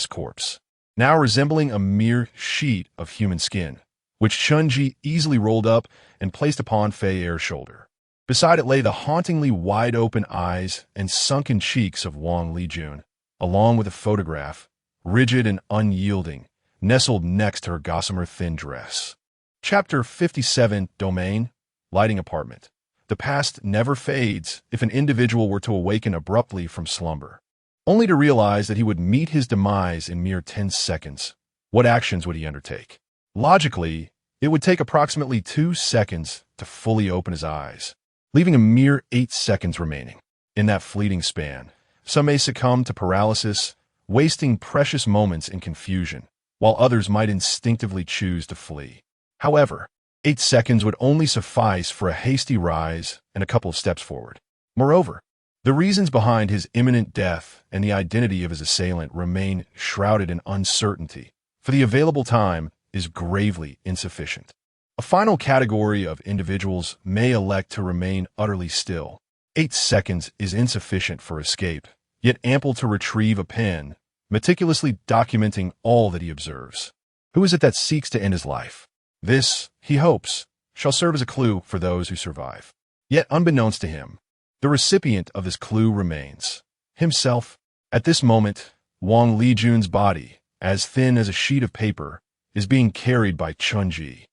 corpse, now resembling a mere sheet of human skin, which Chen Ji easily rolled up and placed upon Fei Air's shoulder. Beside it lay the hauntingly wide-open eyes and sunken cheeks of Wang Lijun, along with a photograph, rigid and unyielding, nestled next to her gossamer thin dress. Chapter 57, Domain, Lighting Apartment. The past never fades if an individual were to awaken abruptly from slumber, only to realize that he would meet his demise in mere 10 seconds. What actions would he undertake? Logically, it would take approximately 2 seconds to fully open his eyes, leaving a mere 8 seconds remaining. In that fleeting span, some may succumb to paralysis, wasting precious moments in confusion, while others might instinctively choose to flee. However, 8 seconds would only suffice for a hasty rise and a couple of steps forward. Moreover, the reasons behind his imminent death and the identity of his assailant remain shrouded in uncertainty, for the available time is gravely insufficient. A final category of individuals may elect to remain utterly still. 8 seconds is insufficient for escape, yet ample to retrieve a pen, meticulously documenting all that he observes. Who is it that seeks to end his life? This, he hopes, shall serve as a clue for those who survive. Yet unbeknownst to him, the recipient of this clue remains himself. At this moment, Wang Lijun's body, as thin as a sheet of paper, is being carried by Chen Ji.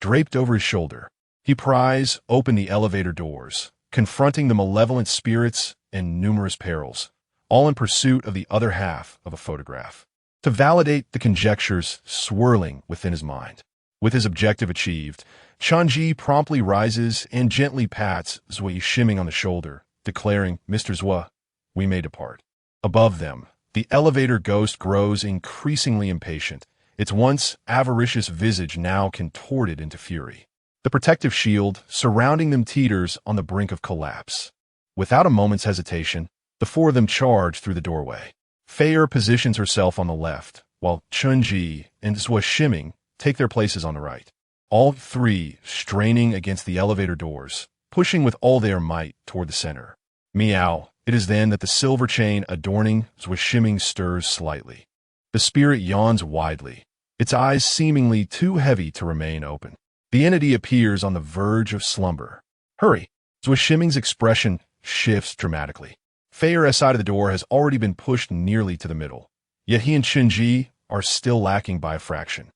Draped over his shoulder, he pries open the elevator doors, confronting the malevolent spirits and numerous perils, all in pursuit of the other half of a photograph. To validate the conjectures swirling within his mind. With his objective achieved, Chen Ji promptly rises and gently pats Zui Shiming on the shoulder, declaring, "Mr. Zua, we may depart." Above them, the elevator ghost grows increasingly impatient, its once avaricious visage now contorted into fury. The protective shield surrounding them teeters on the brink of collapse. Without a moment's hesitation, the four of them charge through the doorway. Feier positions herself on the left, while Chen Ji and Zua Shiming take their places on the right. All three straining against the elevator doors, pushing with all their might toward the center. Meow. It is then that the silver chain adorning Zua Shiming stirs slightly. The spirit yawns widely, its eyes seemingly too heavy to remain open. The entity appears on the verge of slumber. Hurry! Zua Shiming's expression shifts dramatically. Feier's side of the door has already been pushed nearly to the middle, yet he and Chen Ji are still lacking by a fraction.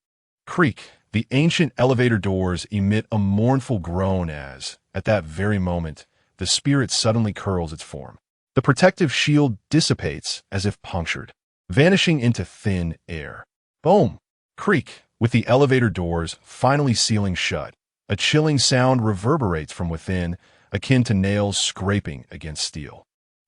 Creak! The ancient elevator doors emit a mournful groan as, at that very moment, the spirit suddenly curls its form. The protective shield dissipates as if punctured, vanishing into thin air. Boom! Creak! With the elevator doors finally sealing shut, a chilling sound reverberates from within, akin to nails scraping against steel.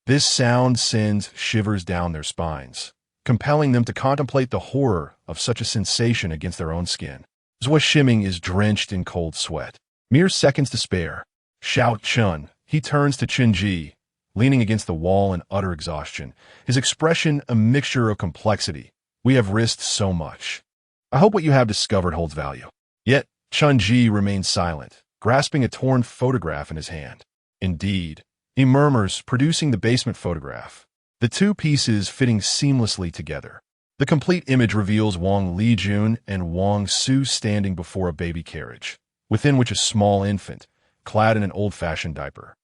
This sound sends shivers down their spines, compelling them to contemplate the horror of such a sensation against their own skin. Zua Shiming is drenched in cold sweat. Mere seconds to spare. Shout Chun. He turns to Chen Ji, leaning against the wall in utter exhaustion, his expression a mixture of complexity. We have risked so much. I hope what you have discovered holds value. Yet, Chen Ji remains silent, grasping a torn photograph in his hand. Indeed, he murmurs, producing the basement photograph, the two pieces fitting seamlessly together. The complete image reveals Wang Lijun and Wang Su standing before a baby carriage, within which a small infant, clad in an old-fashioned diaper,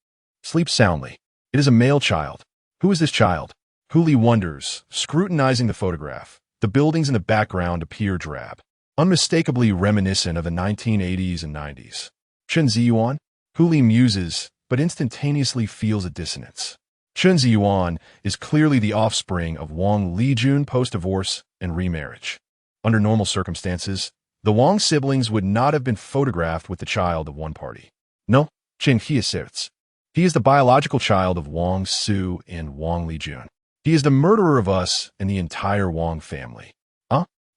sleeps soundly. It is a male child. Who is this child? Huli wonders, scrutinizing the photograph. The buildings in the background appear drab, unmistakably reminiscent of the 1980s and 90s. Chen Ziyuan? Huli muses, but instantaneously feels a dissonance. Chen Ziyuan is clearly the offspring of Wang Lijun post-divorce and remarriage. Under normal circumstances, the Wang siblings would not have been photographed with the child of one party. No, Chen He asserts. He is the biological child of Wang Su and Wang Lijun. He is the murderer of us and the entire Wang family.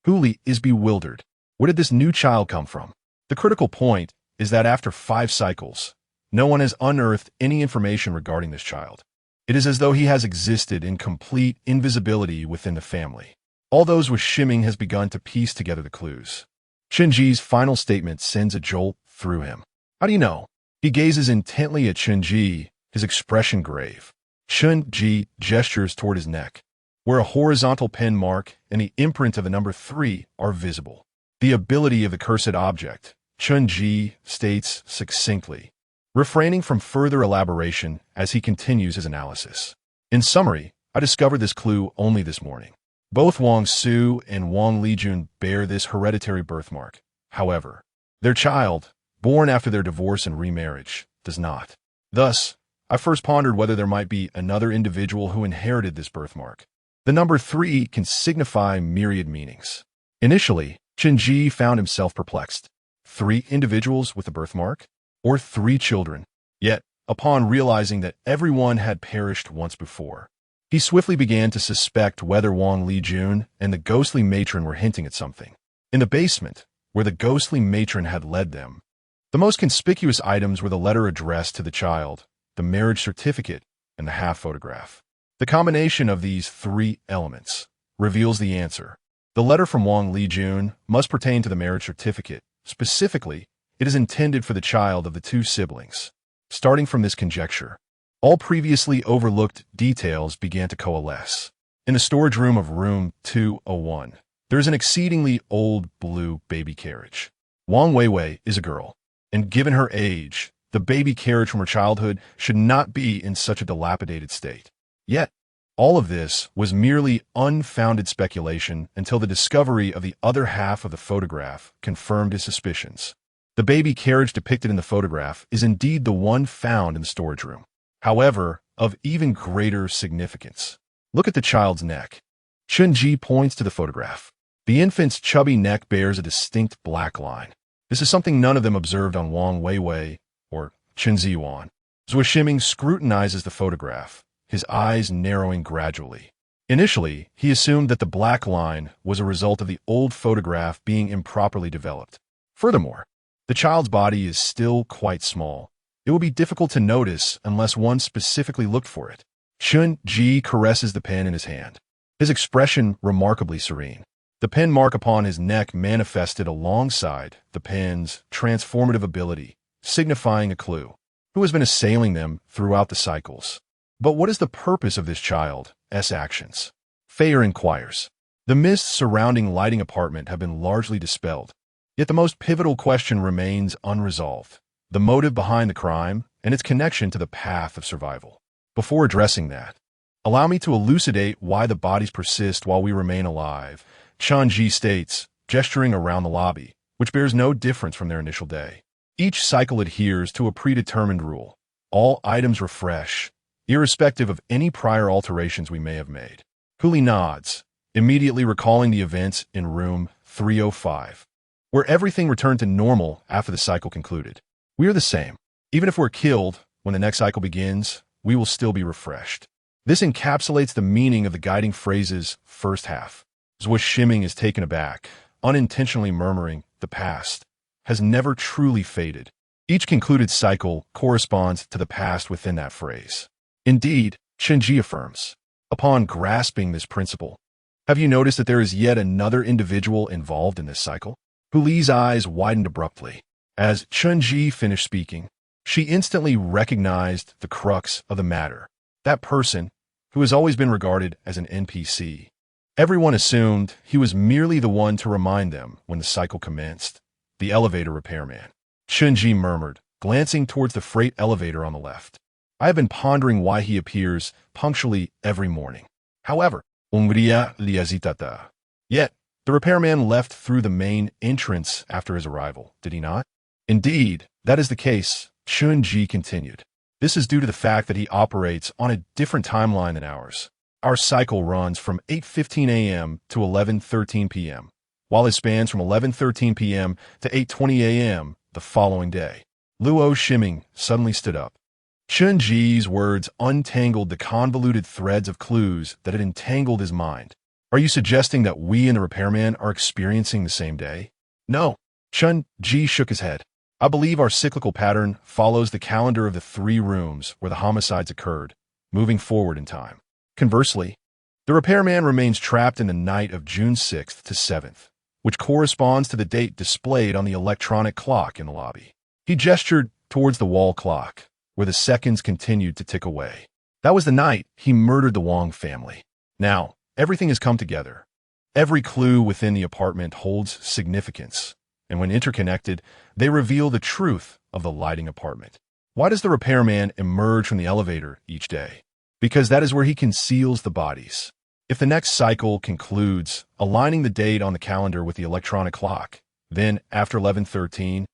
Huli is bewildered. Where did this new child come from? The critical point is that after 5 cycles, no one has unearthed any information regarding this child. It is as though he has existed in complete invisibility within the family. All those with Shiming has begun to piece together the clues. Chen Ji's final statement sends a jolt through him. How do you know? He gazes intently at Chen Ji, his expression grave. Chen Ji gestures toward his neck, where a horizontal pen mark and the imprint of the number 3 are visible. The ability of the cursed object, Chen Ji states succinctly, refraining from further elaboration as he continues his analysis. In summary, I discovered this clue only this morning. Both Wang Su and Wang Lijun bear this hereditary birthmark. However, their child, born after their divorce and remarriage, does not. Thus, I first pondered whether there might be another individual who inherited this birthmark. The number 3 can signify myriad meanings. Initially, Chen Ji found himself perplexed. 3 individuals with a birthmark? Or 3 children? Yet, upon realizing that everyone had perished once before, he swiftly began to suspect whether Wang Lijun and the ghostly matron were hinting at something. In the basement, where the ghostly matron had led them, the most conspicuous items were the letter addressed to the child, the marriage certificate, and the half photograph. The combination of these 3 elements reveals the answer. The letter from Wang Lijun must pertain to the marriage certificate. Specifically, it is intended for the child of the 2 siblings. Starting from this conjecture, all previously overlooked details began to coalesce. In the storage room of room 201, there is an exceedingly old blue baby carriage. Wang Weiwei is a girl, and given her age, the baby carriage from her childhood should not be in such a dilapidated state. Yet, all of this was merely unfounded speculation until the discovery of the other half of the photograph confirmed his suspicions. The baby carriage depicted in the photograph is indeed the one found in the storage room. However, of even greater significance, Look at the child's neck. Chen Ji points to the photograph. The infant's chubby neck bears a distinct black line. This is something none of them observed on Wang Weiwei or Chen Ziyuan. Zhou Shiming scrutinizes the photograph, his eyes narrowing gradually. Initially, he assumed that the black line was a result of the old photograph being improperly developed. Furthermore, the child's body is still quite small. It will be difficult to notice unless one specifically looked for it. Chen Ji caresses the pen in his hand, his expression remarkably serene. The pen mark upon his neck manifested alongside the pen's transformative ability, signifying a clue. Who has been assailing them throughout the cycles? But what is the purpose of this child's actions? Fayer inquires. The mists surrounding Lighting Apartment have been largely dispelled, yet the most pivotal question remains unresolved: the motive behind the crime and its connection to the path of survival. Before addressing that, allow me to elucidate why the bodies persist while we remain alive, Chen Ji states, gesturing around the lobby, which bears no difference from their initial day. Each cycle adheres to a predetermined rule. All items refresh, irrespective of any prior alterations we may have made. Huli nods, immediately recalling the events in room 305, where everything returned to normal after the cycle concluded. We are the same. Even if we're killed, when the next cycle begins, we will still be refreshed. This encapsulates the meaning of the guiding phrase's first half. Zhou Shiming is taken aback, unintentionally murmuring, "The past has never truly faded." Each concluded cycle corresponds to the past within that phrase. Indeed, Chen Ji affirms, upon grasping this principle, have you noticed that there is yet another individual involved in this cycle? Huli's eyes widened abruptly. As Chen Ji finished speaking, she instantly recognized the crux of the matter. That person, who has always been regarded as an NPC. Everyone assumed he was merely the one to remind them when the cycle commenced. The elevator repairman. Chen Ji murmured, glancing towards the freight elevator on the left. I have been pondering why he appears punctually every morning. However, yet, the repairman left through the main entrance after his arrival, did he not? Indeed, that is the case, Chen Ji continued. This is due to the fact that he operates on a different timeline than ours. Our cycle runs from 8:15 a.m. to 11:13 p.m., while it spans from 11:13 p.m. to 8:20 a.m. the following day. Luo Shiming suddenly stood up. Chen Ji's words untangled the convoluted threads of clues that had entangled his mind. Are you suggesting that we and the repairman are experiencing the same day? No. Chen Ji shook his head. I believe our cyclical pattern follows the calendar of the 3 rooms where the homicides occurred, moving forward in time. Conversely, the repairman remains trapped in the night of June 6th to 7th, which corresponds to the date displayed on the electronic clock in the lobby. He gestured towards the wall clock, where the seconds continued to tick away. That was the night he murdered the Wang family. Now, everything has come together. Every clue within the apartment holds significance, and when interconnected, they reveal the truth of the Lighting Apartment. Why does the repairman emerge from the elevator each day? Because that is where he conceals the bodies. If the next cycle concludes, aligning the date on the calendar with the electronic clock, then, after 11:13,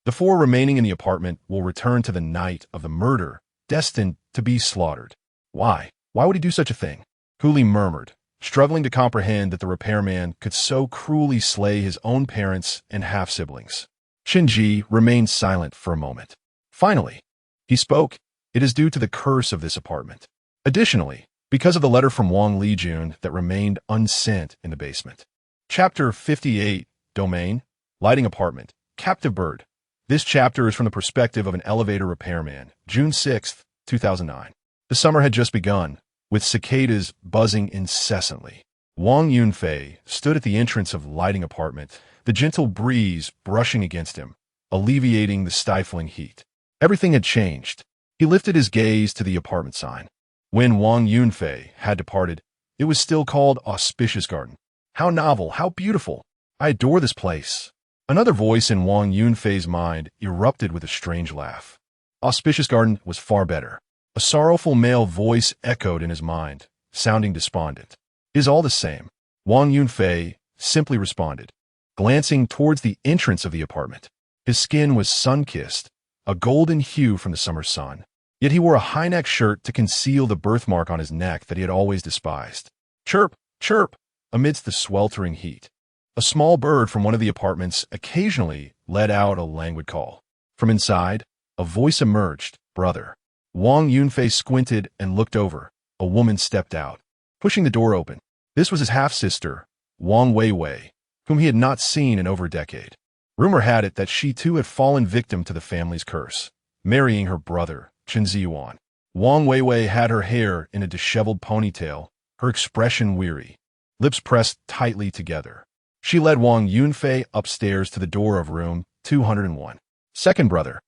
the 4 remaining in the apartment will return to the night of the murder, destined to be slaughtered. Why? Why would he do such a thing? Huli murmured, struggling to comprehend that the repairman could so cruelly slay his own parents and half-siblings. Chen Ji remained silent for a moment. Finally, he spoke. It is due to the curse of this apartment. Additionally, because of the letter from Wang Lijun that remained unsent in the basement. Chapter 58, Domain, Lighting Apartment, Captive Bird. This chapter is from the perspective of an elevator repairman, June 6, 2009. The summer had just begun, with cicadas buzzing incessantly. Wang Yunfei stood at the entrance of Lighting Apartment, the gentle breeze brushing against him, alleviating the stifling heat. Everything had changed. He lifted his gaze to the apartment sign. When Wang Yunfei had departed, it was still called Auspicious Garden. How novel, how beautiful. I adore this place. Another voice in Wang Yunfei's mind erupted with a strange laugh. Auspicious Garden was far better. A sorrowful male voice echoed in his mind, sounding despondent. It is all the same. Wang Yunfei simply responded, glancing towards the entrance of the apartment. His skin was sun-kissed, a golden hue from the summer sun. Yet he wore a high-neck shirt to conceal the birthmark on his neck that he had always despised. Chirp, chirp, amidst the sweltering heat. A small bird from one of the apartments occasionally let out a languid call. From inside, a voice emerged. Brother. Wang Yunfei squinted and looked over. A woman stepped out, pushing the door open. This was his half-sister, Wang Weiwei, whom he had not seen in over a decade. Rumor had it that she too had fallen victim to the family's curse, marrying her brother, Chen Ji. Wang Weiwei had her hair in a disheveled ponytail, her expression weary, lips pressed tightly together. She led Wang Yunfei upstairs to the door of room 201. Second brother,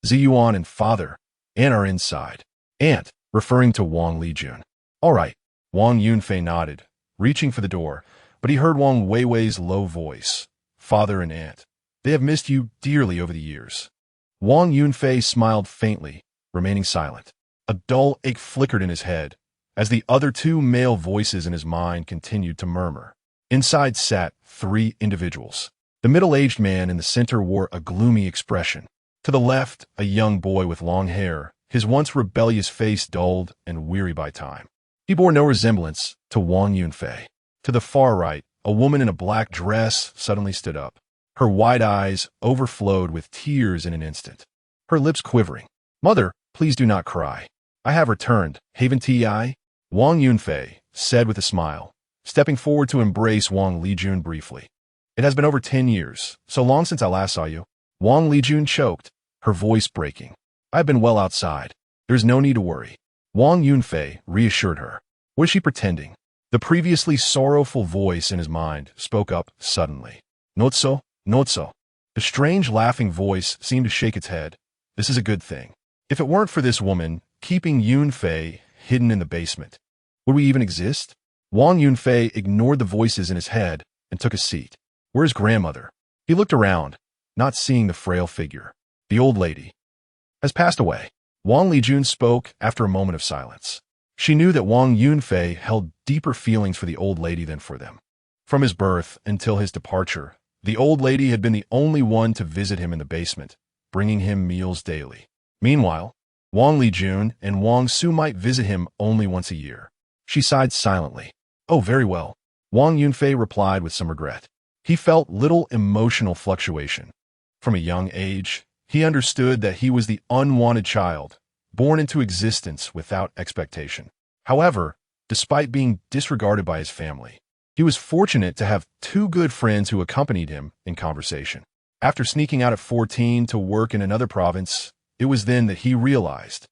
Ziyuan and father, Aunt are inside. Aunt, referring to Wang Lijun. All right, Wang Yunfei nodded, reaching for the door, but he heard Wang Weiwei's low voice. Father and aunt, they have missed you dearly over the years. Wang Yunfei smiled faintly, remaining silent. A dull ache flickered in his head, as the other two male voices in his mind continued to murmur. Inside sat three individuals. The middle-aged man in the center wore a gloomy expression. To the left, a young boy with long hair, his once rebellious face dulled and weary by time. He bore no resemblance to Wang Yunfei. To the far right, a woman in a black dress suddenly stood up. Her wide eyes overflowed with tears in an instant, her lips quivering. Mother, please do not cry. I have returned, haven't I? Wang Yunfei said with a smile, stepping forward to embrace Wang Lijun briefly. It has been over 10 years, so long since I last saw you. Wang Lijun choked, her voice breaking. I've been well outside. There's no need to worry. Wang Yunfei reassured her. Was she pretending? The previously sorrowful voice in his mind spoke up suddenly. Not so, not so. The strange laughing voice seemed to shake its head. This is a good thing. If it weren't for this woman keeping Yunfei hidden in the basement, would we even exist? Wang Yunfei ignored the voices in his head and took a seat. Where's grandmother? He looked around, not seeing the frail figure. The old lady has passed away. Wang Lijun spoke after a moment of silence. She knew that Wang Yunfei held deeper feelings for the old lady than for them. From his birth until his departure, the old lady had been the only one to visit him in the basement, bringing him meals daily. Meanwhile, Wang Lijun and Wang Su might visit him only once a year. She sighed silently. Oh, very well. Wang Yunfei replied with some regret. He felt little emotional fluctuation. From a young age, he understood that he was the unwanted child, born into existence without expectation. However, despite being disregarded by his family, he was fortunate to have two good friends who accompanied him in conversation. After sneaking out at 14 to work in another province, it was then that he realized,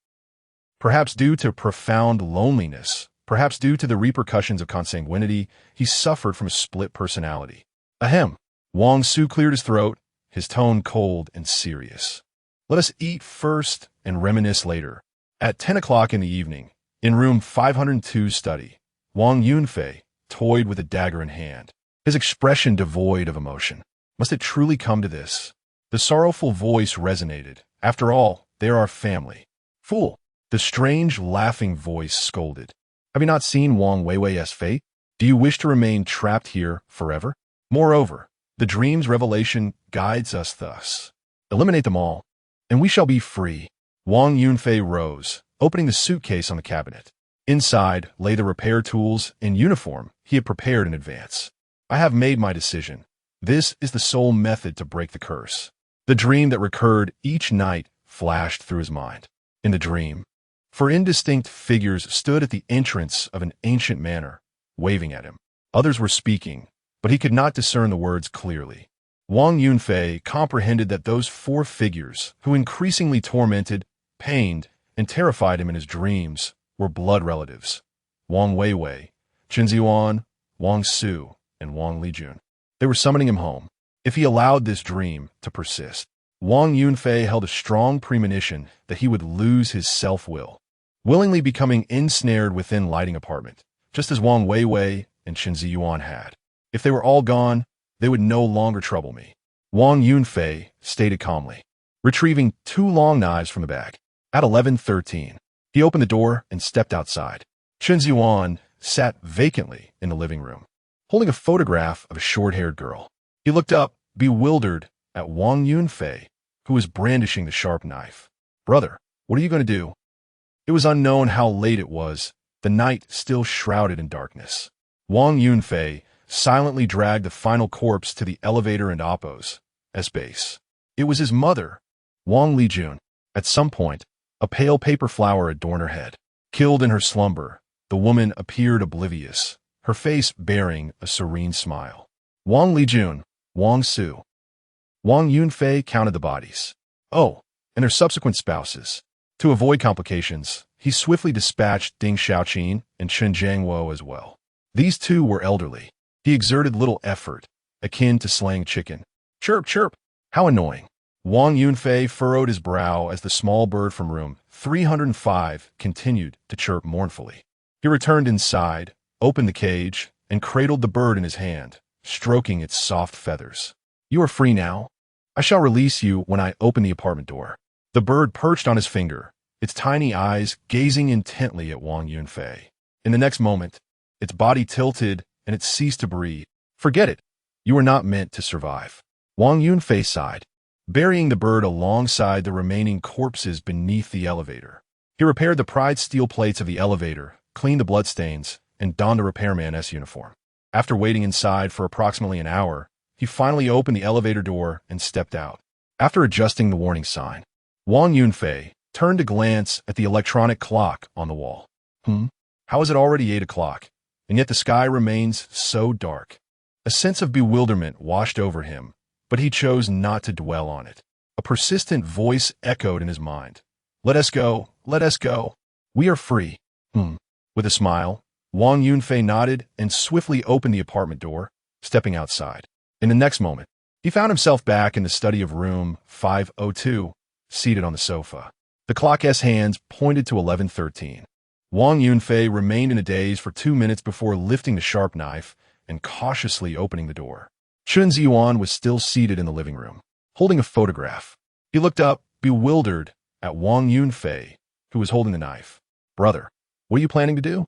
perhaps due to profound loneliness, perhaps due to the repercussions of consanguinity, he suffered from a split personality. Ahem. Wang Su cleared his throat, his tone cold and serious. Let us eat first and reminisce later. At 10 o'clock in the evening, in room 502's study, Wang Yunfei toyed with a dagger in hand, his expression devoid of emotion. Must it truly come to this? The sorrowful voice resonated. After all, they are our family. Fool! The strange, laughing voice scolded. Have you not seen Wang Weiwei's fate? Do you wish to remain trapped here forever? Moreover, the dream's revelation guides us thus. Eliminate them all, and we shall be free. Wang Yunfei rose, opening the suitcase on the cabinet. Inside lay the repair tools and uniform he had prepared in advance. I have made my decision. This is the sole method to break the curse. The dream that recurred each night flashed through his mind. In the dream, four indistinct figures stood at the entrance of an ancient manor, waving at him. Others were speaking, but he could not discern the words clearly. Wang Yunfei comprehended that those four figures, who increasingly tormented, pained, and terrified him in his dreams, were blood relatives. Wang Weiwei, Chen Ji, Wang Su, and Wang Lijun. They were summoning him home. If he allowed this dream to persist, Wang Yunfei held a strong premonition that he would lose his self-will, willingly becoming ensnared within lighting apartment, just as Wang Weiwei and Chen Ji had. If they were all gone, they would no longer trouble me. Wang Yunfei stated calmly, retrieving two long knives from the bag. At 11:13, he opened the door and stepped outside. Chen Ji sat vacantly in the living room, holding a photograph of a short-haired girl. He looked up, bewildered, at Wang Yunfei, who was brandishing the sharp knife. Brother, what are you going to do? It was unknown how late it was, the night still shrouded in darkness. Wang Yunfei silently dragged the final corpse to the elevator and Oppo's base. It was his mother, Wang Lijun. At some point, a pale paper flower adorned her head. Killed in her slumber, the woman appeared oblivious, her face bearing a serene smile. Wang Lijun, Wang Su. Wang Yunfei counted the bodies. Oh, and their subsequent spouses. To avoid complications, he swiftly dispatched Ding Xiaoqin and Chen Jiangwo as well. These two were elderly. He exerted little effort, akin to slaying chicken. Chirp, chirp. How annoying. Wang Yunfei furrowed his brow as the small bird from room 305 continued to chirp mournfully. He returned inside, opened the cage, and cradled the bird in his hand, stroking its soft feathers. You are free now. I shall release you when I open the apartment door. The bird perched on his finger, its tiny eyes gazing intently at Wang Yunfei. In the next moment, its body tilted and it ceased to breathe. Forget it. You are not meant to survive. Wang Yunfei sighed, burying the bird alongside the remaining corpses beneath the elevator. He repaired the pried steel plates of the elevator, cleaned the bloodstains, and donned a repairman's uniform. After waiting inside for approximately an hour, he finally opened the elevator door and stepped out. After adjusting the warning sign, Wang Yunfei turned to glance at the electronic clock on the wall. How is it already 8 o'clock? And yet the sky remains so dark. A sense of bewilderment washed over him, but he chose not to dwell on it. A persistent voice echoed in his mind. Let us go, let us go. We are free. With a smile, Wang Yunfei nodded and swiftly opened the apartment door, stepping outside. In the next moment, he found himself back in the study of room 502, seated on the sofa. The clock's hands pointed to 11:13. Wang Yunfei remained in a daze for 2 minutes before lifting the sharp knife and cautiously opening the door. Chen Ji was still seated in the living room, holding a photograph. He looked up, bewildered, at Wang Yunfei, who was holding the knife. Brother, what are you planning to do?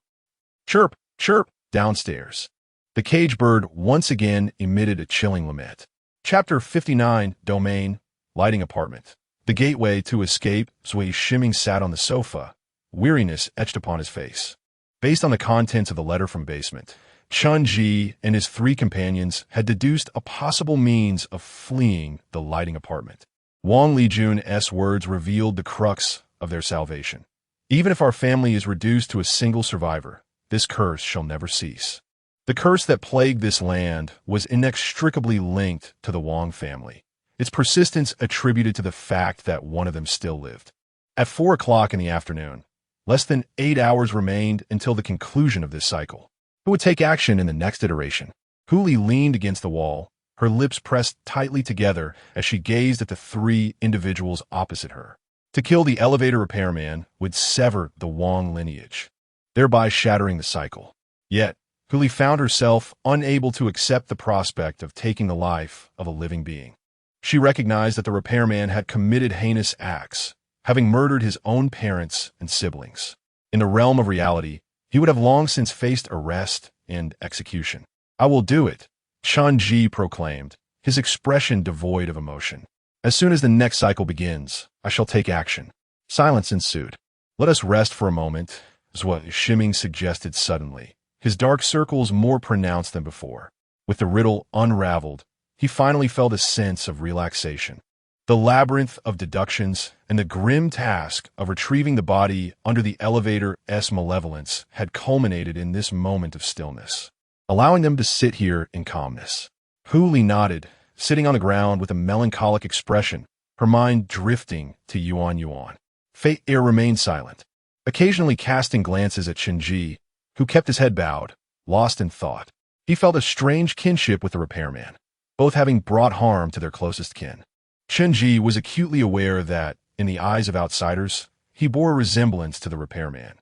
Chirp, chirp, downstairs. The cage bird once again emitted a chilling lament. Chapter 59, Domain, Lighting Apartment. The gateway to escape, Zui Shiming sat on the sofa, weariness etched upon his face. Based on the contents of the letter from basement, Chen Ji and his 3 companions had deduced a possible means of fleeing the lighting apartment. Wang Lijun's words revealed the crux of their salvation. Even if our family is reduced to a single survivor, this curse shall never cease. The curse that plagued this land was inextricably linked to the Wang family, its persistence attributed to the fact that one of them still lived. At 4 o'clock in the afternoon, less than 8 hours remained until the conclusion of this cycle. Who would take action in the next iteration? Huli leaned against the wall, her lips pressed tightly together as she gazed at the 3 individuals opposite her. To kill the elevator repairman would sever the Wang lineage, thereby shattering the cycle. Yet, Huli found herself unable to accept the prospect of taking the life of a living being. She recognized that the repairman had committed heinous acts, having murdered his own parents and siblings. In the realm of reality, he would have long since faced arrest and execution. I will do it, Chen Ji proclaimed, his expression devoid of emotion. As soon as the next cycle begins, I shall take action. Silence ensued. Let us rest for a moment, Zui Shiming suggested suddenly, his dark circles more pronounced than before. With the riddle unraveled, he finally felt a sense of relaxation. The labyrinth of deductions and the grim task of retrieving the body under the elevator's malevolence had culminated in this moment of stillness, allowing them to sit here in calmness. Huli nodded, sitting on the ground with a melancholic expression, her mind drifting to Yuan. Fei Er remained silent, occasionally casting glances at Chen Ji, who kept his head bowed, lost in thought. He felt a strange kinship with the repairman, both having brought harm to their closest kin. Chen Ji was acutely aware that, in the eyes of outsiders, he bore a resemblance to the repairman.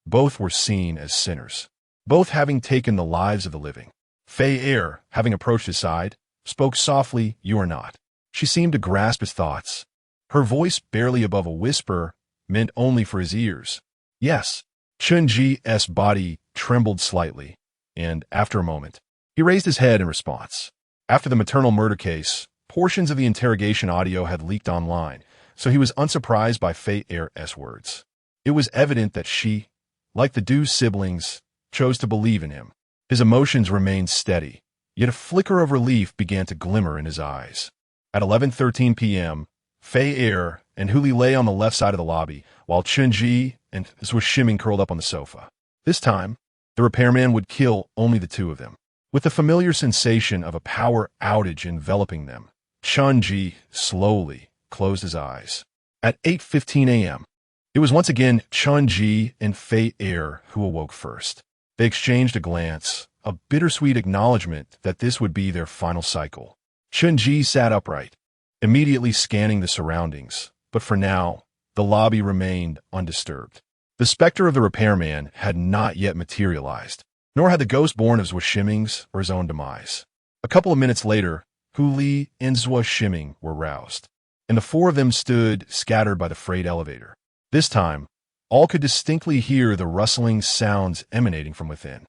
Both were seen as sinners, both having taken the lives of the living. Fei Er, having approached his side, spoke softly, "You are not." She seemed to grasp his thoughts. Her voice, barely above a whisper, meant only for his ears. Yes. Chen Ji's body trembled slightly, and, after a moment, he raised his head in response. After the maternal murder case, portions of the interrogation audio had leaked online, so he was unsurprised by Fei Er's words. It was evident that she, like the Dew's siblings, chose to believe in him. His emotions remained steady, yet a flicker of relief began to glimmer in his eyes. At 11:13 p.m., Fei Er and Huli lay on the left side of the lobby, while Chen Ji and Shiming curled up on the sofa. This time, the repairman would kill only the two of them. With the familiar sensation of a power outage enveloping them, Chen Ji slowly closed his eyes. At 8:15 a.m., it was once again Chen Ji and Fei Er who awoke first. They exchanged a glance, a bittersweet acknowledgement that this would be their final cycle. Chen Ji sat upright, immediately scanning the surroundings, but for now, the lobby remained undisturbed. The specter of the repairman had not yet materialized, nor had the ghost born of Shiming's or his own demise. A couple of minutes later, Hu Li and Shiming were roused, and the four of them stood scattered by the freight elevator. This time, all could distinctly hear the rustling sounds emanating from within.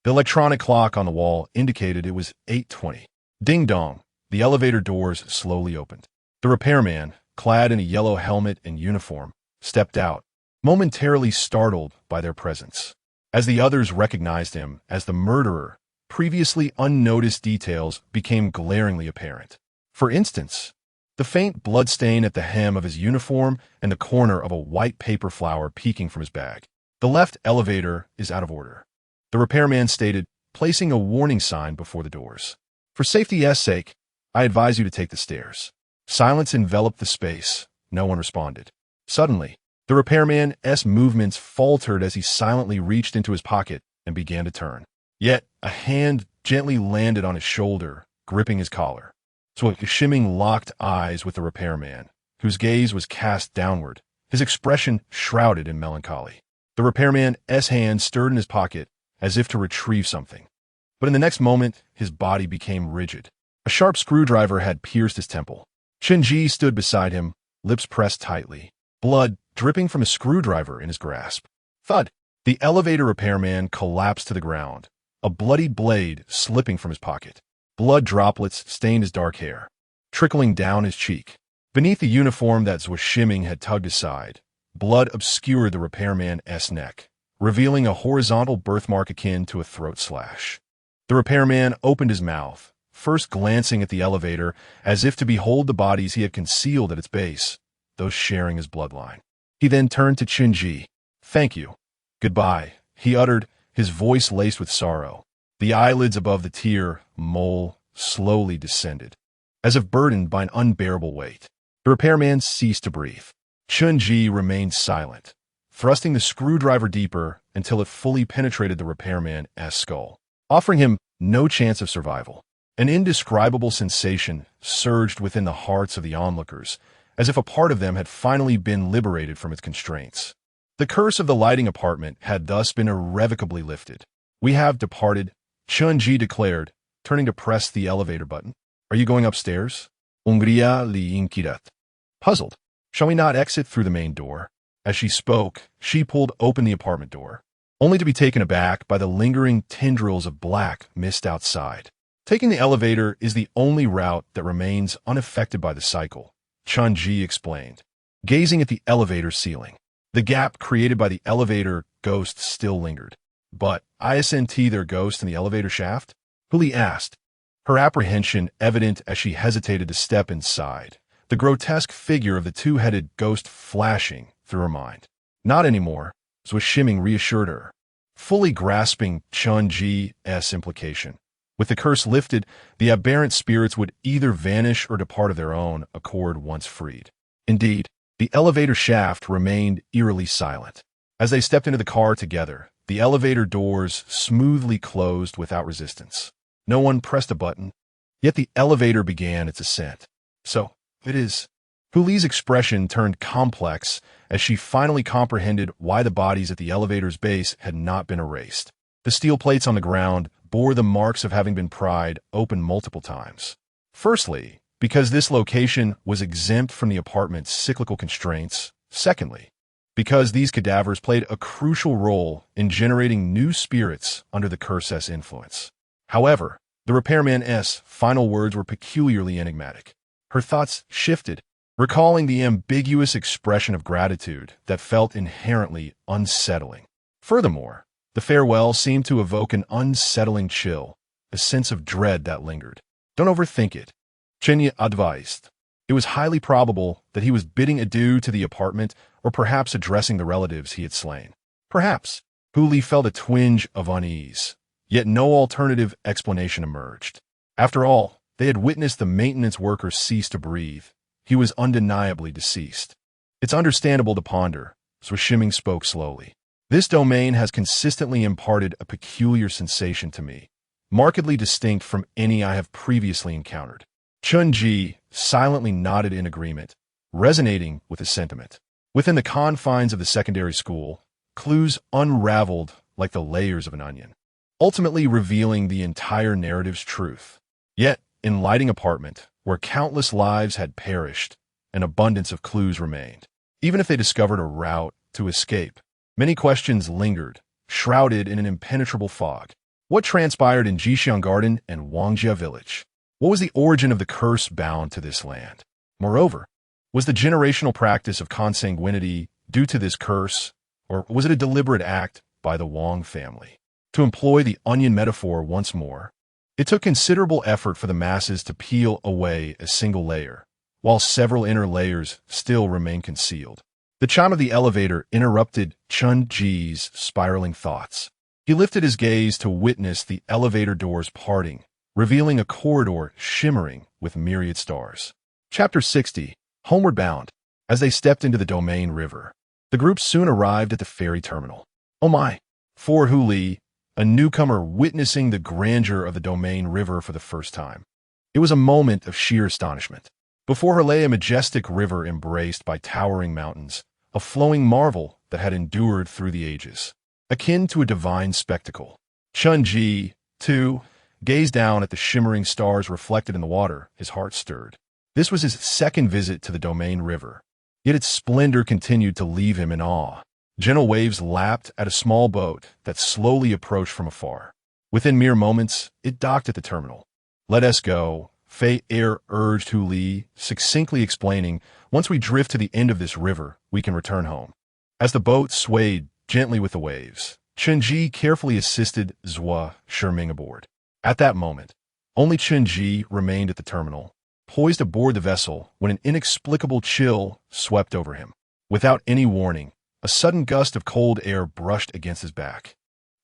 The electronic clock on the wall indicated it was 8:20. Ding dong, the elevator doors slowly opened. The repairman, clad in a yellow helmet and uniform, stepped out, momentarily startled by their presence. As the others recognized him as the murderer, previously unnoticed details became glaringly apparent. For instance, the faint bloodstain at the hem of his uniform and the corner of a white paper flower peeking from his bag. The left elevator is out of order, the repairman stated, placing a warning sign before the doors. For safety's sake, I advise you to take the stairs. Silence enveloped the space. No one responded. Suddenly, the repairman's movements faltered as he silently reached into his pocket and began to turn. Yet, a hand gently landed on his shoulder, gripping his collar. Shiming locked eyes with the repairman, whose gaze was cast downward, his expression shrouded in melancholy. The repairman's hand stirred in his pocket as if to retrieve something. But in the next moment, his body became rigid. A sharp screwdriver had pierced his temple. Chen Ji stood beside him, lips pressed tightly, blood dripping from a screwdriver in his grasp. Thud! The elevator repairman collapsed to the ground, a bloodied blade slipping from his pocket. Blood droplets stained his dark hair, trickling down his cheek. Beneath the uniform that Shiming had tugged aside, blood obscured the repairman's neck, revealing a horizontal birthmark akin to a throat slash. The repairman opened his mouth, first glancing at the elevator as if to behold the bodies he had concealed at its base, those sharing his bloodline. He then turned to Chen Ji. "Thank you. Goodbye," he uttered, his voice laced with sorrow. The eyelids above the tear mole slowly descended, as if burdened by an unbearable weight. The repairman ceased to breathe. Chen Ji remained silent, thrusting the screwdriver deeper until it fully penetrated the repairman's skull, offering him no chance of survival. An indescribable sensation surged within the hearts of the onlookers, as if a part of them had finally been liberated from its constraints. The curse of the lighting apartment had thus been irrevocably lifted. "We have departed," Chen Ji declared, turning to press the elevator button. "Are you going upstairs?" Hungría li inquirat. Puzzled, "Shall we not exit through the main door?" As she spoke, she pulled open the apartment door, only to be taken aback by the lingering tendrils of black mist outside. Taking the elevator is the only route that remains unaffected by the cycle, Chen Ji explained, gazing at the elevator ceiling. The gap created by the elevator ghost still lingered. "But isn't there ghost in the elevator shaft?" Huli asked, her apprehension evident as she hesitated to step inside, the grotesque figure of the two-headed ghost flashing through her mind. "Not anymore," Shiming reassured her, fully grasping Chen Ji's implication. With the curse lifted, the aberrant spirits would either vanish or depart of their own accord once freed. Indeed, the elevator shaft remained eerily silent. As they stepped into the car together, the elevator doors smoothly closed without resistance. No one pressed a button, yet the elevator began its ascent. "So, it is." Huli's expression turned complex as she finally comprehended why the bodies at the elevator's base had not been erased. The steel plates on the ground bore the marks of having been pried open multiple times. Firstly, because this location was exempt from the apartment's cyclical constraints. Secondly, because these cadavers played a crucial role in generating new spirits under the curse's influence. However, the repairman's final words were peculiarly enigmatic. Her thoughts shifted, recalling the ambiguous expression of gratitude that felt inherently unsettling. Furthermore, the farewell seemed to evoke an unsettling chill, a sense of dread that lingered. Don't overthink it, Chen Ji advised. It was highly probable that he was bidding adieu to the apartment or perhaps addressing the relatives he had slain. Perhaps. Hu Li felt a twinge of unease, yet no alternative explanation emerged. After all, they had witnessed the maintenance worker cease to breathe. He was undeniably deceased. It's understandable to ponder, so Shiming spoke slowly. This domain has consistently imparted a peculiar sensation to me, markedly distinct from any I have previously encountered. Chen Ji silently nodded in agreement, resonating with his sentiment. Within the confines of the secondary school, clues unraveled like the layers of an onion, ultimately revealing the entire narrative's truth. Yet, in Lighting Apartment, where countless lives had perished, an abundance of clues remained. Even if they discovered a route to escape, many questions lingered, shrouded in an impenetrable fog. What transpired in Jixiang Garden and Wangjia Village? What was the origin of the curse bound to this land? Moreover, was the generational practice of consanguinity due to this curse, or was it a deliberate act by the Wang family? To employ the onion metaphor once more, it took considerable effort for the masses to peel away a single layer, while several inner layers still remain concealed. The chime of the elevator interrupted Chen Ji's spiraling thoughts. He lifted his gaze to witness the elevator doors parting, revealing a corridor shimmering with myriad stars. Chapter 60, Homeward Bound. As they stepped into the Domain River, the group soon arrived at the ferry terminal. Oh my! For Hu Li, a newcomer witnessing the grandeur of the Domain River for the first time. It was a moment of sheer astonishment. Before her lay a majestic river embraced by towering mountains, a flowing marvel that had endured through the ages, akin to a divine spectacle. Chen Ji, too, gazed down at the shimmering stars reflected in the water, his heart stirred. This was his second visit to the Domain River, yet its splendor continued to leave him in awe. Gentle waves lapped at a small boat that slowly approached from afar. Within mere moments, it docked at the terminal. Let us go, Fei Er urged Hu Li, succinctly explaining, once we drift to the end of this river, we can return home. As the boat swayed gently with the waves, Chen Ji carefully assisted Zhua Shiming aboard. At that moment, only Chen Ji remained at the terminal, poised aboard the vessel when an inexplicable chill swept over him. Without any warning, a sudden gust of cold air brushed against his back.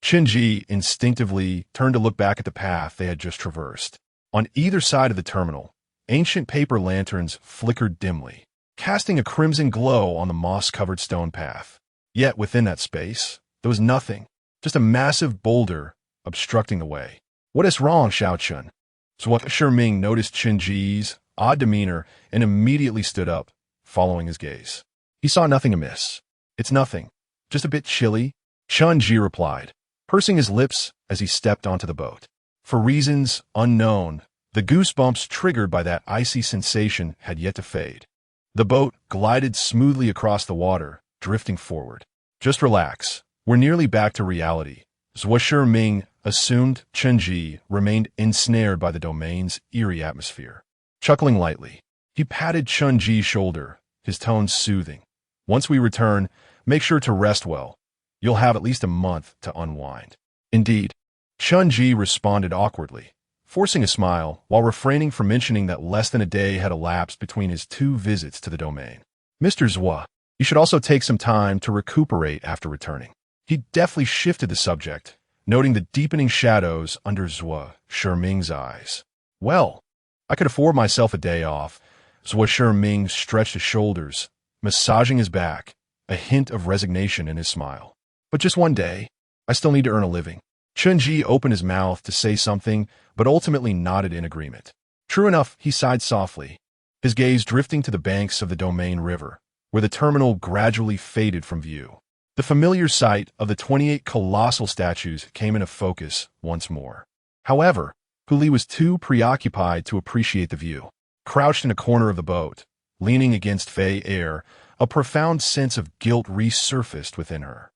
Chen Ji instinctively turned to look back at the path they had just traversed. On either side of the terminal, ancient paper lanterns flickered dimly, casting a crimson glow on the moss-covered stone path. Yet within that space, there was nothing, just a massive boulder obstructing the way. What is wrong, Xiao Chun? Zhua Shiming noticed Chen Ji's odd demeanor and immediately stood up, following his gaze. He saw nothing amiss. It's nothing, just a bit chilly, Chen Ji replied, pursing his lips as he stepped onto the boat. For reasons unknown, the goosebumps triggered by that icy sensation had yet to fade. The boat glided smoothly across the water, drifting forward. Just relax, we're nearly back to reality. Zhua Shiming assumed Chen Ji remained ensnared by the domain's eerie atmosphere. Chuckling lightly, he patted Chen Ji's shoulder, his tone soothing. Once we return, make sure to rest well. You'll have at least a month to unwind. Indeed, Chen Ji responded awkwardly, forcing a smile while refraining from mentioning that less than a day had elapsed between his 2 visits to the domain. Mr. Zhua, you should also take some time to recuperate after returning. He deftly shifted the subject, noting the deepening shadows under Zhua Shiming's eyes. Well, I could afford myself a day off. Zhua Shiming stretched his shoulders, massaging his back, a hint of resignation in his smile. But just one day, I still need to earn a living. Chen Ji opened his mouth to say something, but ultimately nodded in agreement. True enough, he sighed softly, his gaze drifting to the banks of the Domain River, where the terminal gradually faded from view. The familiar sight of the 28 colossal statues came into focus once more. However, Hu Li was too preoccupied to appreciate the view. Crouched in a corner of the boat, leaning against Fei Er, a profound sense of guilt resurfaced within her.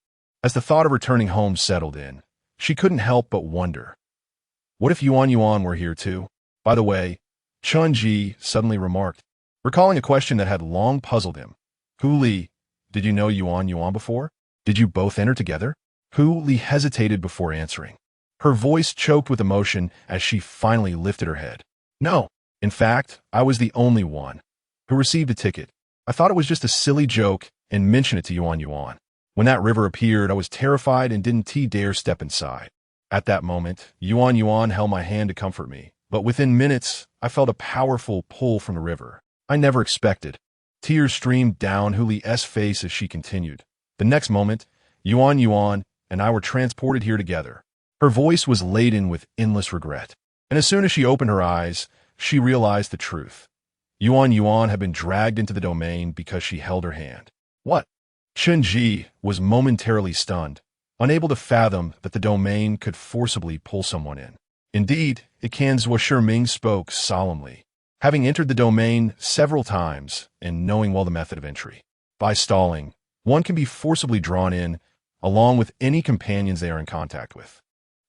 As the thought of returning home settled in, she couldn't help but wonder. What if Yuan Yuan were here too? By the way, Chen Ji suddenly remarked, recalling a question that had long puzzled him. Hu Li, did you know Yuan Yuan before? Did you both enter together? Hu Li hesitated before answering. Her voice choked with emotion as she finally lifted her head. No. In fact, I was the only one who received a ticket. I thought it was just a silly joke and mentioned it to Yuan Yuan. When that river appeared, I was terrified and didn't dare step inside. At that moment, Yuan Yuan held my hand to comfort me, but within minutes, I felt a powerful pull from the river. I never expected. Tears streamed down Hu Li's face as she continued. The next moment, Yuan Yuan and I were transported here together. Her voice was laden with endless regret. And as soon as she opened her eyes, she realized the truth. Yuan Yuan had been dragged into the domain because she held her hand. What? Chen Ji was momentarily stunned, unable to fathom that the domain could forcibly pull someone in. Indeed, Ikanzwa Shiming spoke solemnly, having entered the domain several times and knowing well the method of entry. By stalling, one can be forcibly drawn in, along with any companions they are in contact with.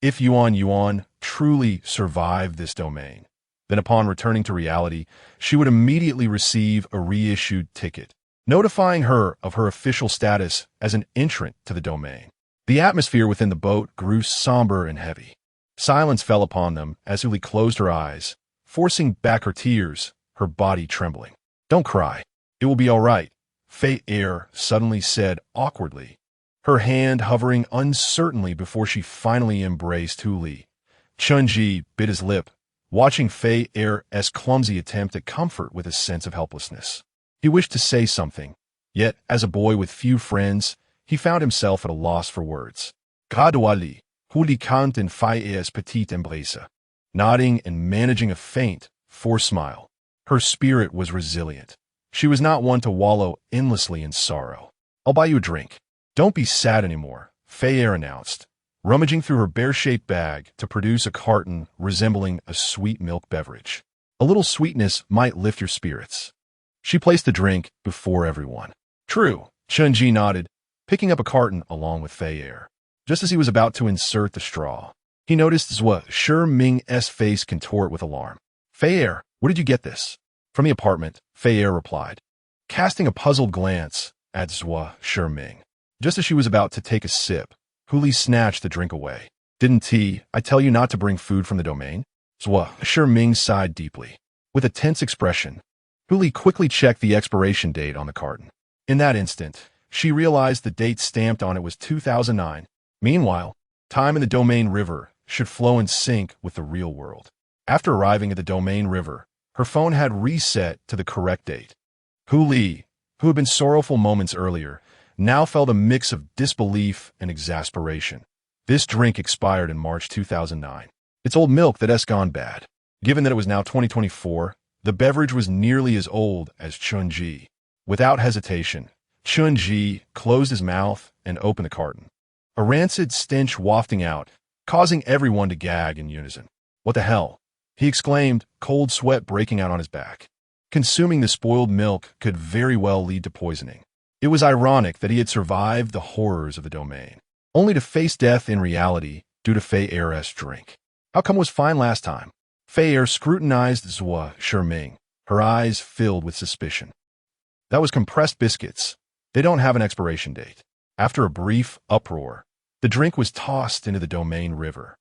If Yuan Yuan truly survived this domain, then upon returning to reality, she would immediately receive a reissued ticket, notifying her of her official status as an entrant to the domain. The atmosphere within the boat grew somber and heavy. Silence fell upon them as Hu Li closed her eyes, forcing back her tears, her body trembling. Don't cry. It will be all right, Fei Er suddenly said awkwardly, her hand hovering uncertainly before she finally embraced Hu Li. Chen Ji bit his lip, watching Fei Er's clumsy attempt at comfort with a sense of helplessness. He wished to say something, yet as a boy with few friends, he found himself at a loss for words. Gradually, Hu Li cant in Fei Er's petite embrace, nodding and managing a faint, forced smile. Her spirit was resilient. She was not one to wallow endlessly in sorrow. I'll buy you a drink. Don't be sad anymore, Fei Er announced, rummaging through her bear-shaped bag to produce a carton resembling a sweet milk beverage. A little sweetness might lift your spirits. She placed the drink before everyone. True, Chen Ji nodded, picking up a carton along with Fei Er. Just as he was about to insert the straw, he noticed Zhua Shiming's face contort with alarm. Fei Er, where did you get this? From the apartment, Fei Er replied, casting a puzzled glance at Zhua Shiming. Just as she was about to take a sip, Hu Li snatched the drink away. Didn't I tell you not to bring food from the domain? Zhua Shiming sighed deeply. With a tense expression, Hu Li quickly checked the expiration date on the carton. In that instant, she realized the date stamped on it was 2009. Meanwhile, time in the domain river should flow in sync with the real world. After arriving at the domain river, her phone had reset to the correct date. Hu Li, who had been sorrowful moments earlier, now felt a mix of disbelief and exasperation. This drink expired in March 2009. It's old milk that has gone bad. Given that it was now 2024, the beverage was nearly as old as Chen Ji. Without hesitation, Chen Ji closed his mouth and opened the carton. A rancid stench wafting out, causing everyone to gag in unison. What the hell? He exclaimed, cold sweat breaking out on his back. Consuming the spoiled milk could very well lead to poisoning. It was ironic that he had survived the horrors of the domain, only to face death in reality due to Fei Er's drink. How come it was fine last time? Fei Er scrutinized Zhua Shiming, her eyes filled with suspicion. That was compressed biscuits. They don't have an expiration date. After a brief uproar, the drink was tossed into the domain river.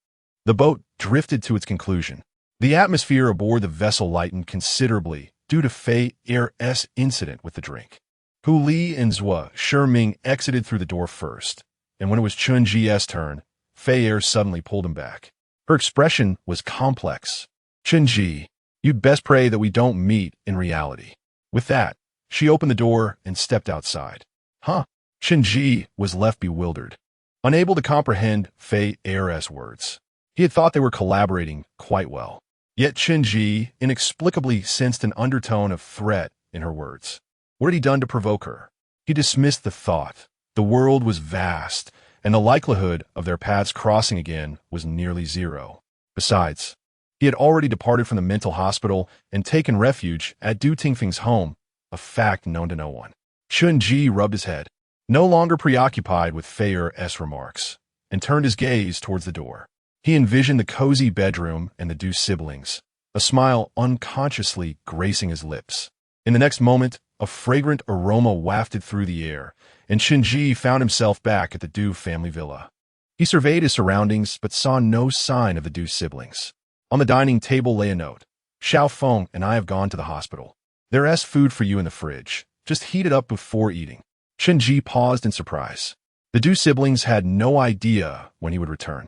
The boat drifted to its conclusion. The atmosphere aboard the vessel lightened considerably due to Fei Er's incident with the drink. Hu Li and Zhua Shiming exited through the door first, and when it was Chen Ji's turn, Fei Er suddenly pulled him back. Her expression was complex. Chen Ji, you'd best pray that we don't meet in reality. With that, she opened the door and stepped outside. Huh? Chen Ji was left bewildered, unable to comprehend Fei Er's words. He had thought they were collaborating quite well. Yet Chen Ji inexplicably sensed an undertone of threat in her words. What had he done to provoke her? He dismissed the thought. The world was vast, and the likelihood of their paths crossing again was nearly zero. Besides, he had already departed from the mental hospital and taken refuge at Du Tingfeng's home, a fact known to no one. Chen Ji rubbed his head, no longer preoccupied with Fei Er's remarks, and turned his gaze towards the door. He envisioned the cozy bedroom and the Du siblings, a smile unconsciously gracing his lips. In the next moment, a fragrant aroma wafted through the air, and Chen Ji found himself back at the Du family villa. He surveyed his surroundings but saw no sign of the Du siblings. On the dining table lay a note. Xiao Feng and I have gone to the hospital. There's food for you in the fridge. Just heat it up before eating. Chen Ji paused in surprise. The Du siblings had no idea when he would return.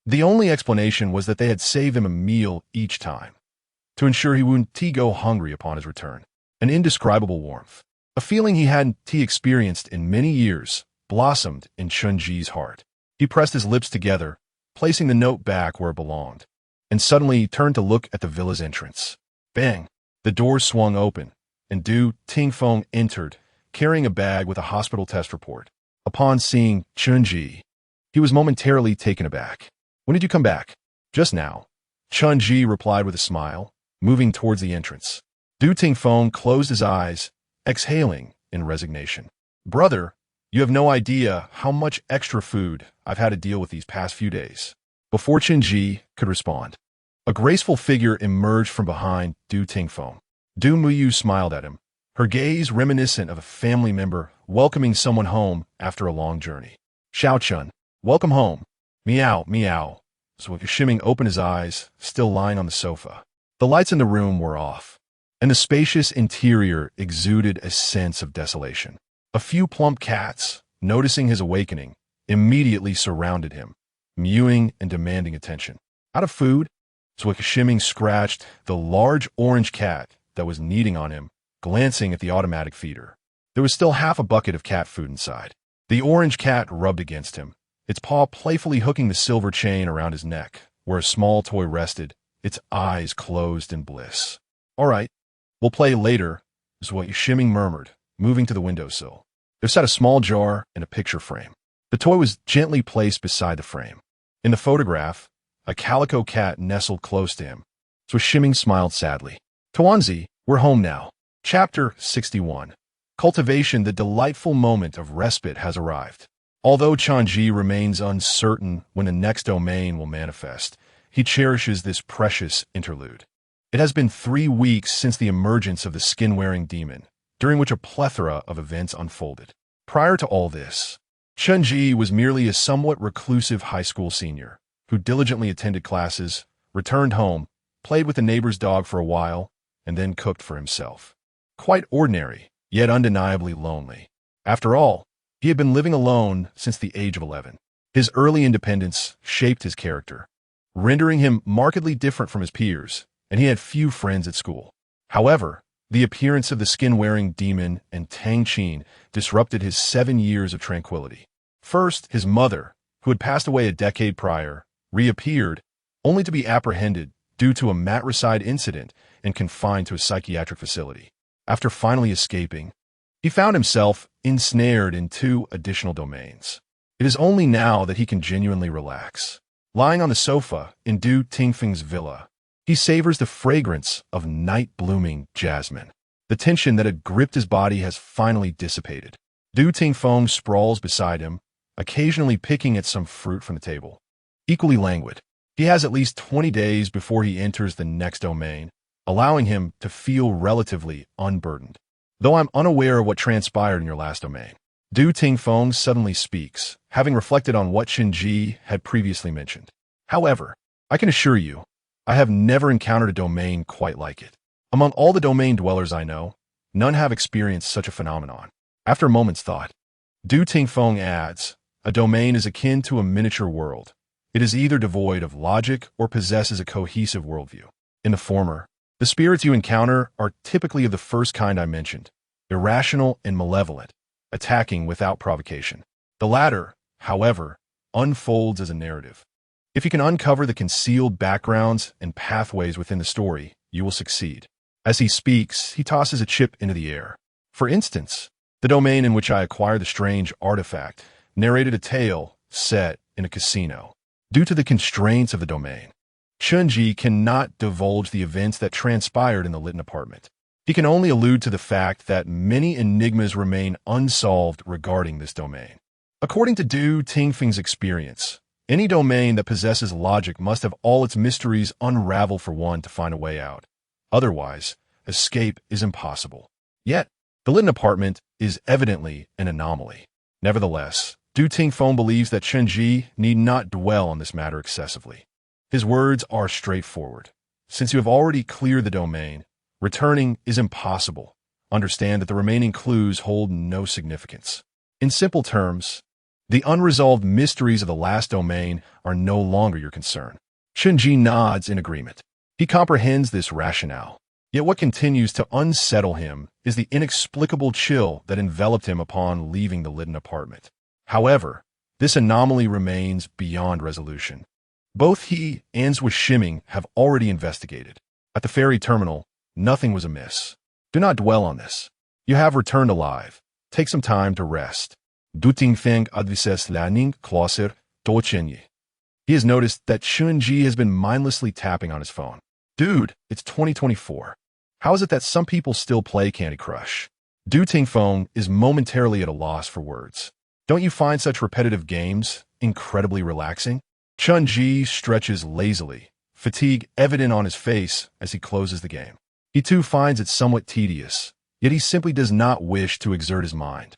The only explanation was that they had saved him a meal each time, to ensure he wouldn't go hungry upon his return. An indescribable warmth, a feeling he hadn't experienced in many years, blossomed in Chen Ji's heart. He pressed his lips together, placing the note back where it belonged, and suddenly turned to look at the villa's entrance. Bang! The door swung open, and Du Tingfeng entered, carrying a bag with a hospital test report. Upon seeing Chen Ji, he was momentarily taken aback. When did you come back? Just now. Chen Ji replied with a smile, moving towards the entrance. Du Tingfeng closed his eyes, exhaling in resignation. Brother, you have no idea how much extra food I've had to deal with these past few days. Before Chen Ji could respond, a graceful figure emerged from behind Du Tingfeng. Du Muyu smiled at him, her gaze reminiscent of a family member welcoming someone home after a long journey. Xiao Chun, welcome home. Meow, meow. So Shiming opened his eyes, still lying on the sofa. The lights in the room were off, and the spacious interior exuded a sense of desolation. A few plump cats, noticing his awakening, immediately surrounded him, mewing and demanding attention. Out of food, Shiming scratched the large orange cat that was kneading on him, glancing at the automatic feeder. There was still half a bucket of cat food inside. The orange cat rubbed against him, its paw playfully hooking the silver chain around his neck, where a small toy rested, its eyes closed in bliss. All right, we'll play later, is what Shiming murmured, moving to the windowsill. There sat a small jar and a picture frame. The toy was gently placed beside the frame. In the photograph, a calico cat nestled close to him. So Shiming smiled sadly. Tuanzi, we're home now. Chapter 61. Cultivation. The delightful moment of respite has arrived. Although Chen Ji remains uncertain when the next domain will manifest, he cherishes this precious interlude. It has been 3 weeks since the emergence of the skin-wearing demon, during which a plethora of events unfolded. Prior to all this, Chen Ji was merely a somewhat reclusive high school senior, who diligently attended classes, returned home, played with the neighbor's dog for a while, and then cooked for himself. Quite ordinary, yet undeniably lonely. After all, he had been living alone since the age of 11. His early independence shaped his character, rendering him markedly different from his peers, and he had few friends at school. However, the appearance of the skin-wearing demon and Tang Qin disrupted his 7 years of tranquility. First, his mother, who had passed away a decade prior, reappeared, only to be apprehended due to a matricide incident and confined to a psychiatric facility. After finally escaping, he found himself ensnared in 2 additional domains. It is only now that he can genuinely relax. Lying on the sofa in Du Tingfeng's villa, he savors the fragrance of night-blooming jasmine. The tension that had gripped his body has finally dissipated. Du Tingfeng sprawls beside him, occasionally picking at some fruit from the table. Equally languid, he has at least 20 days before he enters the next domain, allowing him to feel relatively unburdened. Though I'm unaware of what transpired in your last domain. Du Tingfeng suddenly speaks, having reflected on what Chen Ji had previously mentioned. However, I can assure you, I have never encountered a domain quite like it. Among all the domain dwellers I know, none have experienced such a phenomenon. After a moment's thought, Du Tingfeng adds, a domain is akin to a miniature world. It is either devoid of logic or possesses a cohesive worldview. In the former, the spirits you encounter are typically of the first kind I mentioned, irrational and malevolent, attacking without provocation. The latter, however, unfolds as a narrative. If you can uncover the concealed backgrounds and pathways within the story, you will succeed. As he speaks, he tosses a chip into the air. For instance, the domain in which I acquired the strange artifact narrated a tale set in a casino. Due to the constraints of the domain, Chen Ji cannot divulge the events that transpired in the Litton apartment. He can only allude to the fact that many enigmas remain unsolved regarding this domain. According to Du Tingfeng's experience, any domain that possesses logic must have all its mysteries unravel for one to find a way out. Otherwise, escape is impossible. Yet, the Litten apartment is evidently an anomaly. Nevertheless, Du Tingfeng believes that Chen Ji need not dwell on this matter excessively. His words are straightforward. Since you have already cleared the domain, returning is impossible. Understand that the remaining clues hold no significance. In simple terms, the unresolved mysteries of the last domain are no longer your concern. Chen Ji nods in agreement. He comprehends this rationale. Yet what continues to unsettle him is the inexplicable chill that enveloped him upon leaving the Litten apartment. However, this anomaly remains beyond resolution. Both he and Zhui Shiming have already investigated. At the ferry terminal, nothing was amiss. Do not dwell on this. You have returned alive. Take some time to rest. Du Tingfeng advises Lanning Closer Do Chenyi. He has noticed that Chen Ji has been mindlessly tapping on his phone. Dude, it's 2024. How is it that some people still play Candy Crush? Du Tingfeng is momentarily at a loss for words. Don't you find such repetitive games incredibly relaxing? Chen Ji stretches lazily, fatigue evident on his face as he closes the game. He too finds it somewhat tedious, yet he simply does not wish to exert his mind.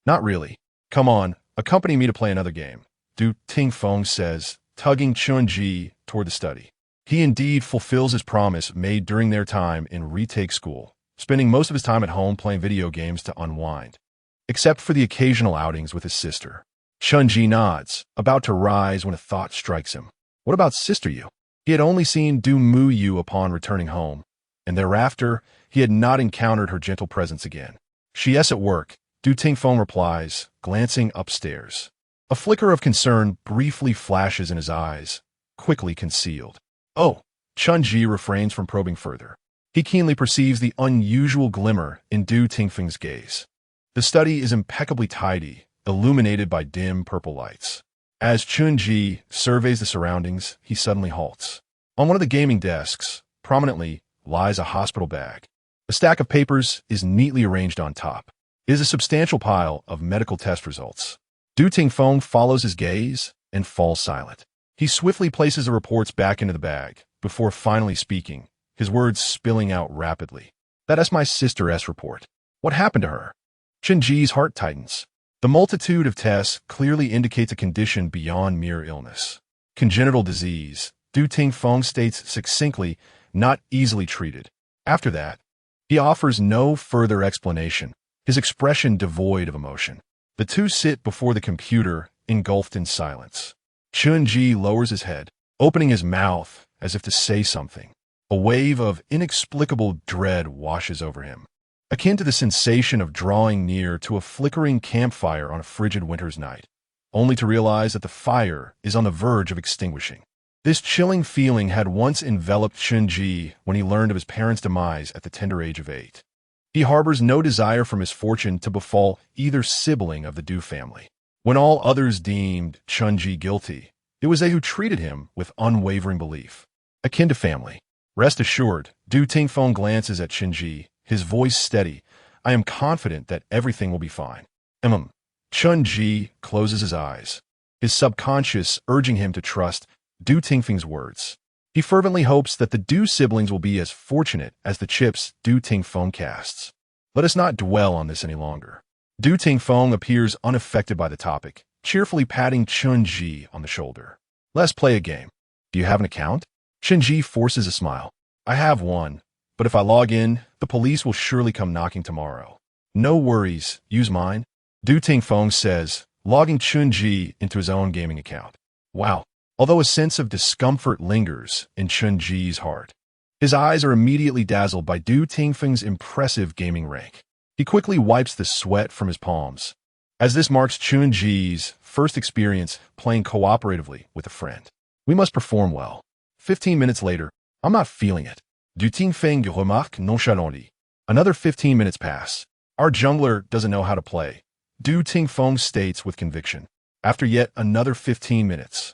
Not really. Come on, accompany me to play another game, Du Tingfeng says, tugging Chen Ji toward the study. He indeed fulfills his promise made during their time in retake school, spending most of his time at home playing video games to unwind. Except for the occasional outings with his sister. Chen Ji nods, about to rise when a thought strikes him. What about Sister Yu? He had only seen Du Mu Yu upon returning home, and thereafter he had not encountered her gentle presence again. She is at work, Du Tingfeng replies, glancing upstairs. A flicker of concern briefly flashes in his eyes, quickly concealed. Oh, Chen Ji refrains from probing further. He keenly perceives the unusual glimmer in Du Tingfeng's gaze. The study is impeccably tidy, illuminated by dim purple lights. As Chen Ji surveys the surroundings, he suddenly halts. On one of the gaming desks, prominently, lies a hospital bag. A stack of papers is neatly arranged on top. It is a substantial pile of medical test results. Du Tingfeng follows his gaze and falls silent. He swiftly places the reports back into the bag, before finally speaking, his words spilling out rapidly. That's my sister's report. What happened to her? Chen Ji's heart tightens. The multitude of tests clearly indicates a condition beyond mere illness. Congenital disease, Du Tingfeng states succinctly, not easily treated. After that, he offers no further explanation, his expression devoid of emotion. The two sit before the computer, engulfed in silence. Chen Ji lowers his head, opening his mouth as if to say something. A wave of inexplicable dread washes over him, akin to the sensation of drawing near to a flickering campfire on a frigid winter's night, only to realize that the fire is on the verge of extinguishing. This chilling feeling had once enveloped Chen Ji when he learned of his parents' demise at the tender age of 8. He harbors no desire for misfortune to befall either sibling of the Du family. When all others deemed Chen Ji guilty, it was they who treated him with unwavering belief. Akin to family. Rest assured, Du Tingfeng glances at Chen Ji, his voice steady. I am confident that everything will be fine. Chen Ji closes his eyes, his subconscious urging him to trust Du Tingfeng's words. He fervently hopes that the Du siblings will be as fortunate as the chips Du Tingfeng casts. Let us not dwell on this any longer. Du Tingfeng appears unaffected by the topic, cheerfully patting Chen Ji on the shoulder. Let's play a game. Do you have an account? Chen Ji forces a smile. I have one, but if I log in, the police will surely come knocking tomorrow. No worries, use mine. Du Tingfeng says, logging Chen Ji into his own gaming account. Wow. Although a sense of discomfort lingers in Chen Ji's heart, his eyes are immediately dazzled by Du Tingfeng's impressive gaming rank. He quickly wipes the sweat from his palms, as this marks Chen Ji's first experience playing cooperatively with a friend. We must perform well. 15 minutes later, I'm not feeling it. Du Tingfeng remarque nonchalantly. Another 15 minutes pass. Our jungler doesn't know how to play. Du Tingfeng states with conviction. After yet another 15 minutes.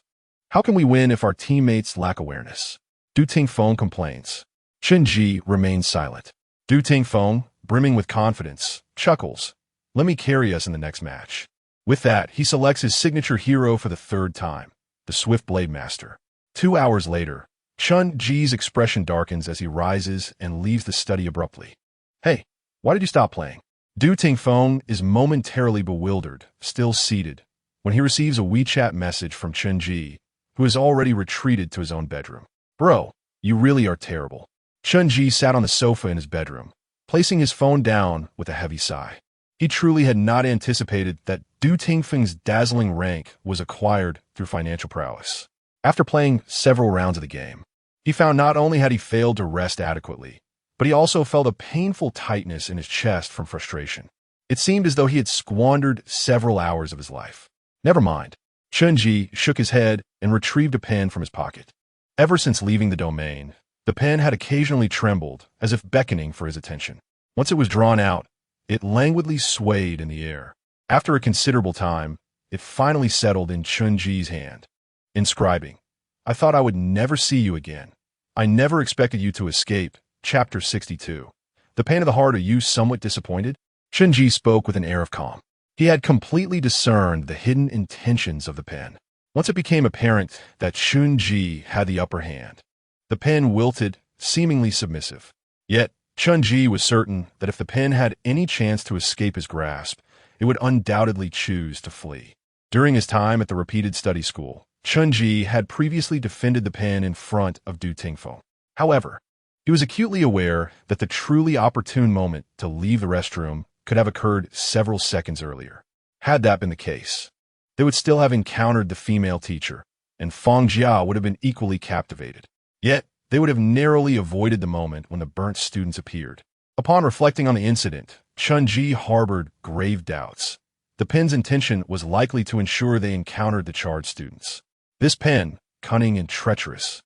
How can we win if our teammates lack awareness? Du Tingfeng complains. Chen Ji remains silent. Du Tingfeng, brimming with confidence, chuckles. Let me carry us in the next match. With that, he selects his signature hero for the third time, the Swift Blade Master. 2 hours later, Chen Ji's expression darkens as he rises and leaves the study abruptly. Hey, Why did you stop playing? Du Tingfeng is momentarily bewildered, still seated, when he receives a WeChat message from Chen Ji, who has already retreated to his own bedroom. Bro, you really are terrible. Chen Ji sat on the sofa in his bedroom, placing his phone down with a heavy sigh. He truly had not anticipated that Du Tingfeng's dazzling rank was acquired through financial prowess. After playing several rounds of the game, he found not only had he failed to rest adequately, but he also felt a painful tightness in his chest from frustration. It seemed as though he had squandered several hours of his life. Never mind. Chen Ji shook his head and retrieved a pen from his pocket. Ever since leaving the domain, the pen had occasionally trembled, as if beckoning for his attention. Once it was drawn out, it languidly swayed in the air. After a considerable time, it finally settled in Chen Ji's hand, inscribing, "I thought I would never see you again. I never expected you to escape." Chapter 62. The pain of the heart. Are you somewhat disappointed? Chen Ji spoke with an air of calm. He had completely discerned the hidden intentions of the pen. Once it became apparent that Chen Ji had the upper hand, the pen wilted, seemingly submissive. Yet, Chen Ji was certain that if the pen had any chance to escape his grasp, it would undoubtedly choose to flee. During his time at the repeated study school, Chen Ji had previously defended the pen in front of Du Tingfeng. However, he was acutely aware that the truly opportune moment to leave the restroom could have occurred several seconds earlier. Had that been the case, they would still have encountered the female teacher, and Fang Jia would have been equally captivated. Yet, they would have narrowly avoided the moment when the burnt students appeared. Upon reflecting on the incident, Chen Ji harbored grave doubts. The pen's intention was likely to ensure they encountered the charged students. This pen, cunning and treacherous,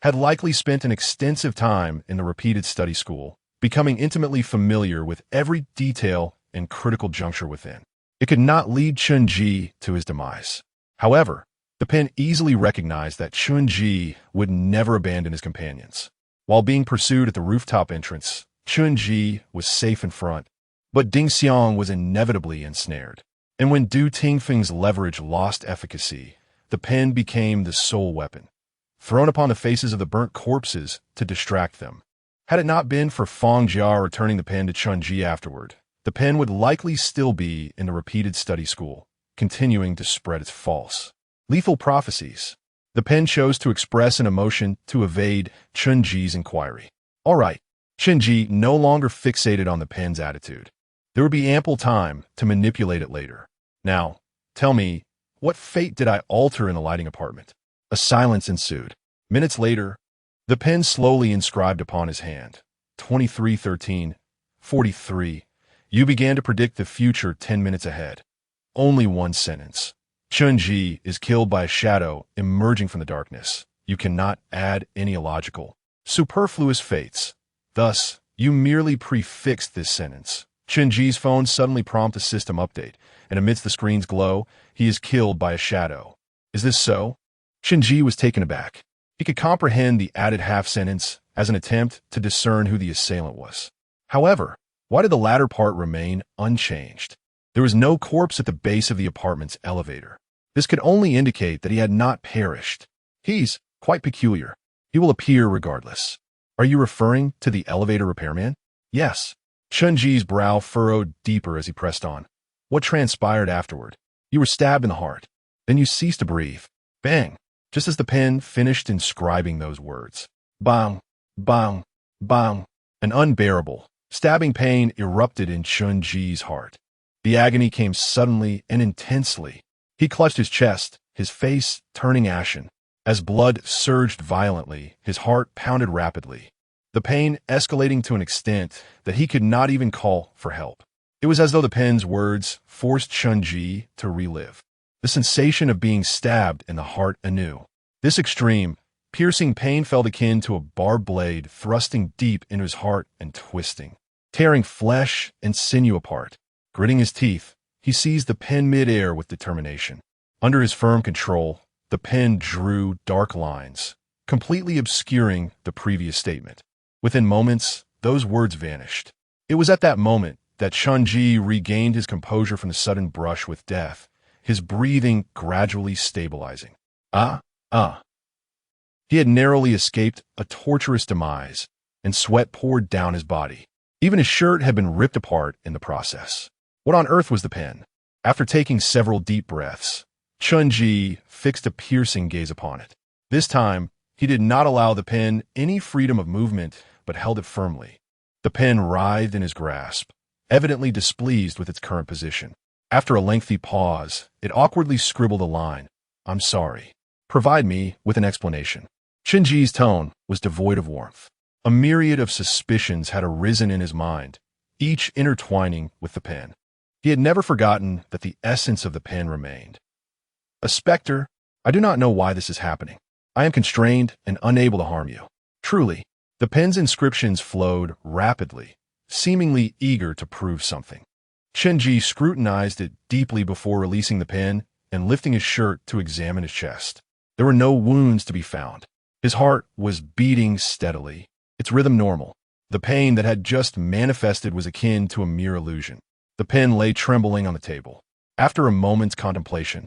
had likely spent an extensive time in the repeated study school, becoming intimately familiar with every detail and critical juncture within. It could not lead Chen Ji to his demise. However, the pen easily recognized that Chen Ji would never abandon his companions. While being pursued at the rooftop entrance, Chen Ji was safe in front, but Ding Xiang was inevitably ensnared. And when Du Tingfeng's leverage lost efficacy, the pen became the sole weapon, thrown upon the faces of the burnt corpses to distract them. Had it not been for Fang Jia returning the pen to Chen Ji afterward, the pen would likely still be in the repeated study school, continuing to spread its false, lethal prophecies. The pen chose to express an emotion to evade Chen Ji's inquiry. All right, Chen Ji no longer fixated on the pen's attitude. There would be ample time to manipulate it later. Now, tell me, what fate did I alter in the lighting apartment? A silence ensued. Minutes later, the pen slowly inscribed upon his hand, 2313-43. You began to predict the future 10 minutes ahead. Only one sentence. Chen Ji is killed by a shadow emerging from the darkness. You cannot add any illogical, superfluous fates. Thus, you merely prefixed this sentence. Chen Ji's phone suddenly prompted a system update, and amidst the screen's glow, he is killed by a shadow. Is this so? Chen Ji was taken aback. He could comprehend the added half-sentence as an attempt to discern who the assailant was. However, why did the latter part remain unchanged? There was no corpse at the base of the apartment's elevator. This could only indicate that he had not perished. He's quite peculiar. He will appear regardless. Are you referring to the elevator repairman? Yes. Chen Ji's brow furrowed deeper as he pressed on. What transpired afterward? You were stabbed in the heart. Then you ceased to breathe. Bang! Just as the pen finished inscribing those words. Bang! Bang! Bang! An unbearable, stabbing pain erupted in Chen Ji's heart. The agony came suddenly and intensely. He clutched his chest, his face turning ashen. As blood surged violently, his heart pounded rapidly, the pain escalating to an extent that he could not even call for help. It was as though the pen's words forced Chen Ji to relive the sensation of being stabbed in the heart anew. This extreme, piercing pain felt akin to a barbed blade thrusting deep into his heart and twisting, tearing flesh and sinew apart. Gritting his teeth, he seized the pen mid-air with determination. Under his firm control, the pen drew dark lines, completely obscuring the previous statement. Within moments, those words vanished. It was at that moment that Chen Ji regained his composure from the sudden brush with death, his breathing gradually stabilizing. He had narrowly escaped a torturous demise, and sweat poured down his body. Even his shirt had been ripped apart in the process. What on earth was the pen? After taking several deep breaths, Chen Ji fixed a piercing gaze upon it. This time, he did not allow the pen any freedom of movement, but held it firmly. The pen writhed in his grasp, evidently displeased with its current position. After a lengthy pause, it awkwardly scribbled a line. "I'm sorry. Provide me with an explanation." Chen Ji's tone was devoid of warmth. A myriad of suspicions had arisen in his mind, each intertwining with the pen. He had never forgotten that the essence of the pen remained. "A specter, I do not know why this is happening. I am constrained and unable to harm you." Truly, the pen's inscriptions flowed rapidly, seemingly eager to prove something. Chen Ji scrutinized it deeply before releasing the pen and lifting his shirt to examine his chest. There were no wounds to be found. His heart was beating steadily, its rhythm normal. The pain that had just manifested was akin to a mere illusion. The pen lay trembling on the table. After a moment's contemplation,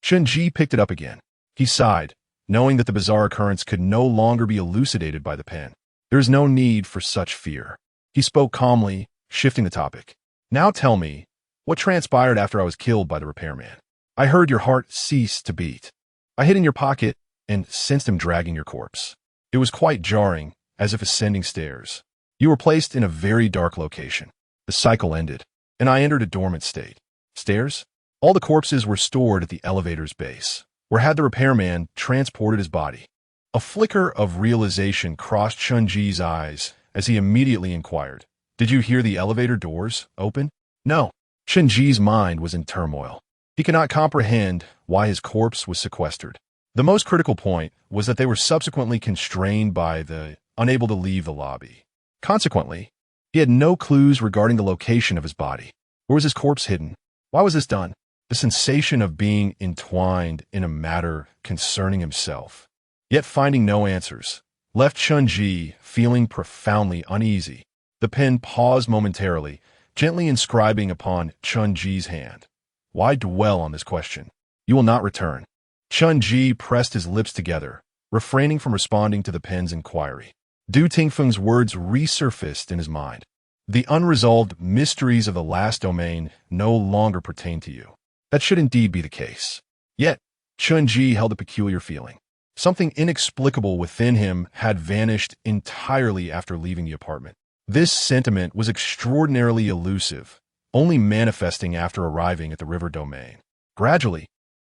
Chen Ji picked it up again. He sighed, knowing that the bizarre occurrence could no longer be elucidated by the pen. There is no need for such fear. He spoke calmly, shifting the topic. "Now tell me, what transpired after I was killed by the repairman? I heard your heart cease to beat. I hid in your pocket and sensed him dragging your corpse. It was quite jarring, as if ascending stairs. You were placed in a very dark location. The cycle ended, and I entered a dormant state. Stairs? All the corpses were stored at the elevator's base, where had the repairman transported his body." A flicker of realization crossed Chen Ji's eyes as he immediately inquired, "Did you hear the elevator doors open?" No. Chen Ji's mind was in turmoil. He could not comprehend why his corpse was sequestered. The most critical point was that they were subsequently constrained by the unable to leave the lobby. Consequently, he had no clues regarding the location of his body. Where was his corpse hidden? Why was this done? The sensation of being entwined in a matter concerning himself, yet finding no answers, left Chen Ji feeling profoundly uneasy. The pen paused momentarily, gently inscribing upon Chen Ji's hand, "Why dwell on this question? You will not return." Chen Ji pressed his lips together, refraining from responding to the pen's inquiry. Du Tingfeng's words resurfaced in his mind. "The unresolved mysteries of the last domain no longer pertain to you." That should indeed be the case. Yet, Chen Ji held a peculiar feeling. Something inexplicable within him had vanished entirely after leaving the apartment. This sentiment was extraordinarily elusive, only manifesting after arriving at the river domain. Gradually,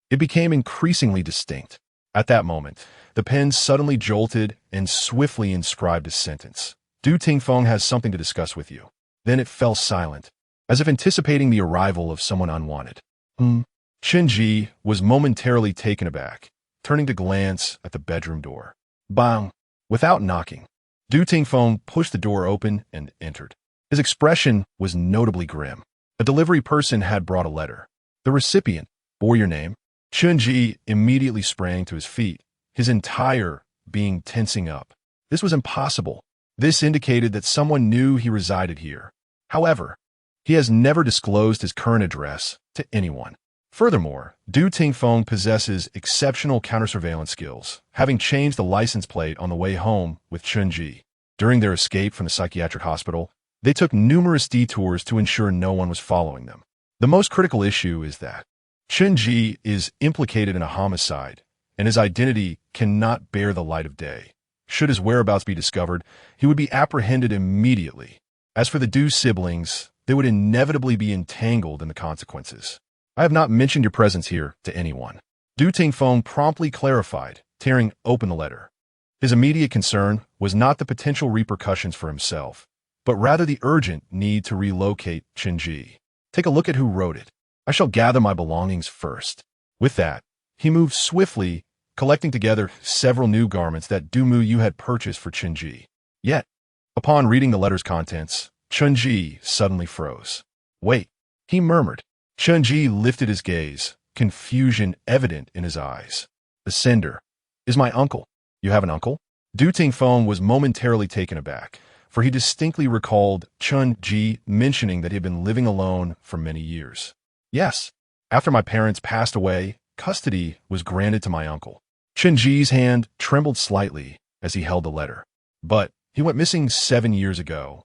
it became increasingly distinct. At that moment, the pen suddenly jolted and swiftly inscribed a sentence. "Du Tingfeng has something to discuss with you." Then it fell silent, as if anticipating the arrival of someone unwanted. Chen Ji was momentarily taken aback, turning to glance at the bedroom door. Bang! Without knocking, Du Tingfeng pushed the door open and entered. His expression was notably grim. A delivery person had brought a letter. The recipient bore your name. Chen Ji immediately sprang to his feet, his entire being tensing up. This was impossible. This indicated that someone knew he resided here. However, he has never disclosed his current address to anyone. Furthermore, Du Tingfeng possesses exceptional counter-surveillance skills, having changed the license plate on the way home with Chen Ji. During their escape from the psychiatric hospital, they took numerous detours to ensure no one was following them. The most critical issue is that Chen Ji is implicated in a homicide, and his identity cannot bear the light of day. Should his whereabouts be discovered, he would be apprehended immediately. As for the Du siblings, they would inevitably be entangled in the consequences. "I have not mentioned your presence here to anyone." Du Tingfeng promptly clarified, tearing open the letter. His immediate concern was not the potential repercussions for himself, but rather the urgent need to relocate Chen Ji. "Take a look at who wrote it. I shall gather my belongings first." With that, he moved swiftly, collecting together several new garments that Du Muyu had purchased for Chen Ji. Yet, upon reading the letter's contents, Chen Ji suddenly froze. "Wait," he murmured. Chen Ji lifted his gaze, confusion evident in his eyes. "The sender is my uncle." "You have an uncle?" Du Tingfeng was momentarily taken aback, for he distinctly recalled Chen Ji mentioning that he had been living alone for many years. "Yes. After my parents passed away, custody was granted to my uncle." Chen Ji's hand trembled slightly as he held the letter. "But he went missing 7 years ago,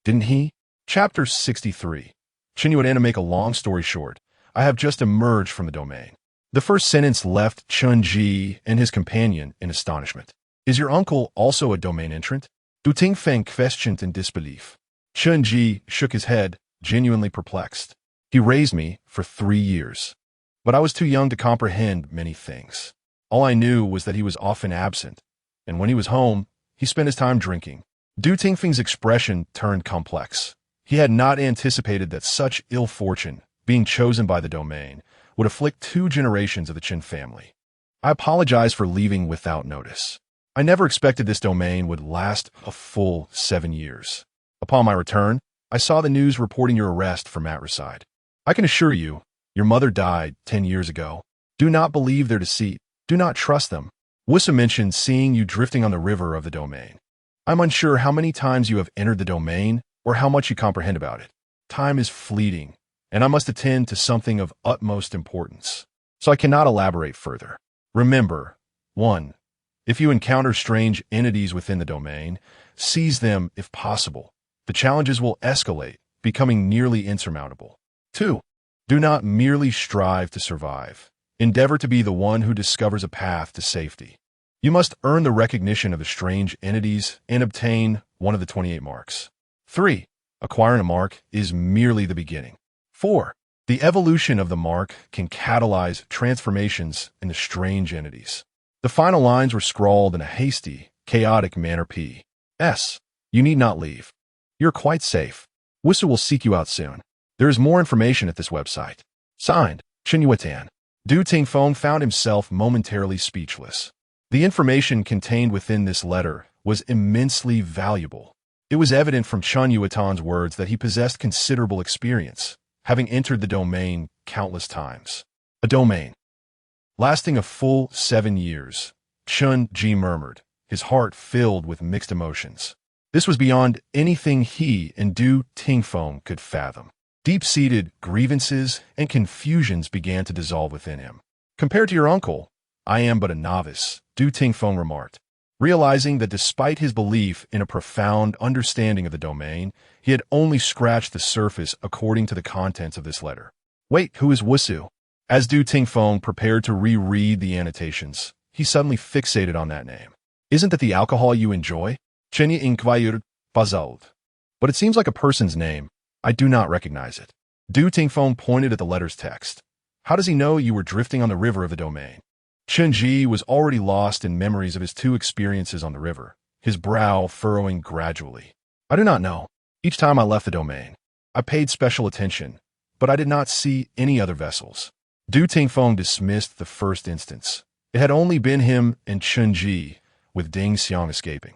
didn't he?" Chapter 63. Chen to make a long story short, I have just emerged from the domain. The first sentence left Chen Ji and his companion in astonishment. Is your uncle also a domain entrant? Du Ting Feng questioned in disbelief. Chen Ji shook his head, genuinely perplexed. He raised me for 3 years. But I was too young to comprehend many things. All I knew was that he was often absent, and when he was home, he spent his time drinking. Du Tingfeng's expression turned complex. He had not anticipated that such ill fortune, being chosen by the domain, would afflict 2 generations of the Chen family. I apologize for leaving without notice. I never expected this domain would last a full 7 years. Upon my return, I saw the news reporting your arrest for matricide. I can assure you, your mother died 10 years ago. Do not believe their deceit. Do not trust them. Wusa mentioned seeing you drifting on the river of the domain. I'm unsure how many times you have entered the domain or how much you comprehend about it. Time is fleeting, and I must attend to something of utmost importance, so I cannot elaborate further. Remember, 1. If you encounter strange entities within the domain, seize them if possible. The challenges will escalate, becoming nearly insurmountable. 2. Do not merely strive to survive. Endeavor to be the one who discovers a path to safety. You must earn the recognition of the strange entities and obtain one of the 28 marks. 3. Acquiring a mark is merely the beginning. 4. The evolution of the mark can catalyze transformations in the strange entities. The final lines were scrawled in a hasty, chaotic manner. P.S. You need not leave. You're quite safe. Wusa will seek you out soon. There is more information at this website. Signed, Chen Yuetan. Du Tingfeng found himself momentarily speechless. The information contained within this letter was immensely valuable. It was evident from Chen Yuetan's words that he possessed considerable experience, having entered the domain countless times. A domain lasting a full 7 years, Chen Ji murmured, his heart filled with mixed emotions. This was beyond anything he and Du Tingfeng could fathom. Deep-seated grievances and confusions began to dissolve within him. Compared to your uncle, I am but a novice, Du Tingfeng remarked, realizing that despite his belief in a profound understanding of the domain, he had only scratched the surface according to the contents of this letter. Wait, who is Wusu? As Du Tingfeng prepared to reread the annotations, he suddenly fixated on that name. Isn't that the alcohol you enjoy? Chen Yi inquired, puzzled. But it seems like a person's name. I do not recognize it. Du Tingfeng pointed at the letter's text. How does he know you were drifting on the river of the domain? Chen Ji was already lost in memories of his 2 experiences on the river, his brow furrowing gradually. I do not know. Each time I left the domain, I paid special attention, but I did not see any other vessels. Du Tingfeng dismissed the first instance. It had only been him and Chen Ji, with Ding Xiang escaping.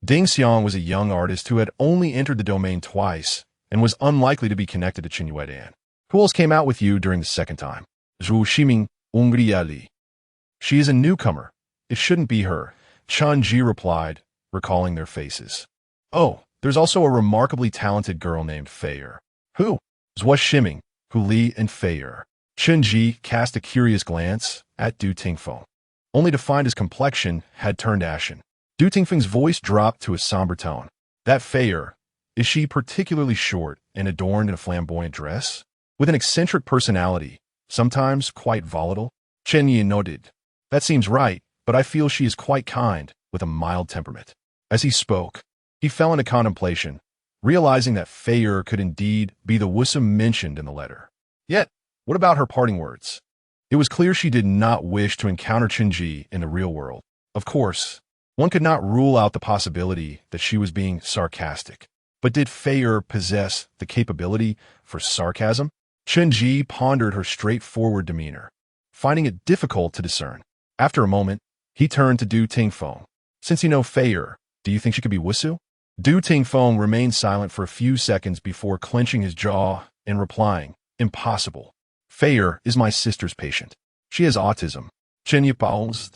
Ding Xiang was a young artist who had only entered the domain twice and was unlikely to be connected to Chen Yuedan. Who else came out with you during the second time? Zhu Ximing, Ungriali. She is a newcomer. It shouldn't be her, Chen Ji replied, recalling their faces. Oh, there's also a remarkably talented girl named Feier. Who? Zhua Ximing, Hu Li, and Feier. Chen Ji cast a curious glance at Du Tingfeng, only to find his complexion had turned ashen. Du Tingfeng's voice dropped to a somber tone. That Feier, is she particularly short and adorned in a flamboyant dress? With an eccentric personality, sometimes quite volatile? Chen Yi nodded. That seems right, but I feel she is quite kind, with a mild temperament. As he spoke, he fell into contemplation, realizing that Feier could indeed be the Wusa mentioned in the letter. Yet, what about her parting words? It was clear she did not wish to encounter Chen Ji in the real world. Of course, one could not rule out the possibility that she was being sarcastic. But did Feier possess the capability for sarcasm? Chen Ji pondered her straightforward demeanor, finding it difficult to discern. After a moment, he turned to Du Tingfeng. Since you know Feier, do you think she could be Wusu? Du Tingfeng remained silent for a few seconds before clenching his jaw and replying, Impossible. Feier is my sister's patient. She has autism. Chen Yi paused,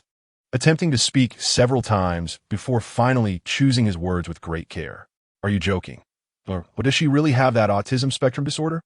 attempting to speak several times before finally choosing his words with great care. Are you joking? Or does she really have that autism spectrum disorder?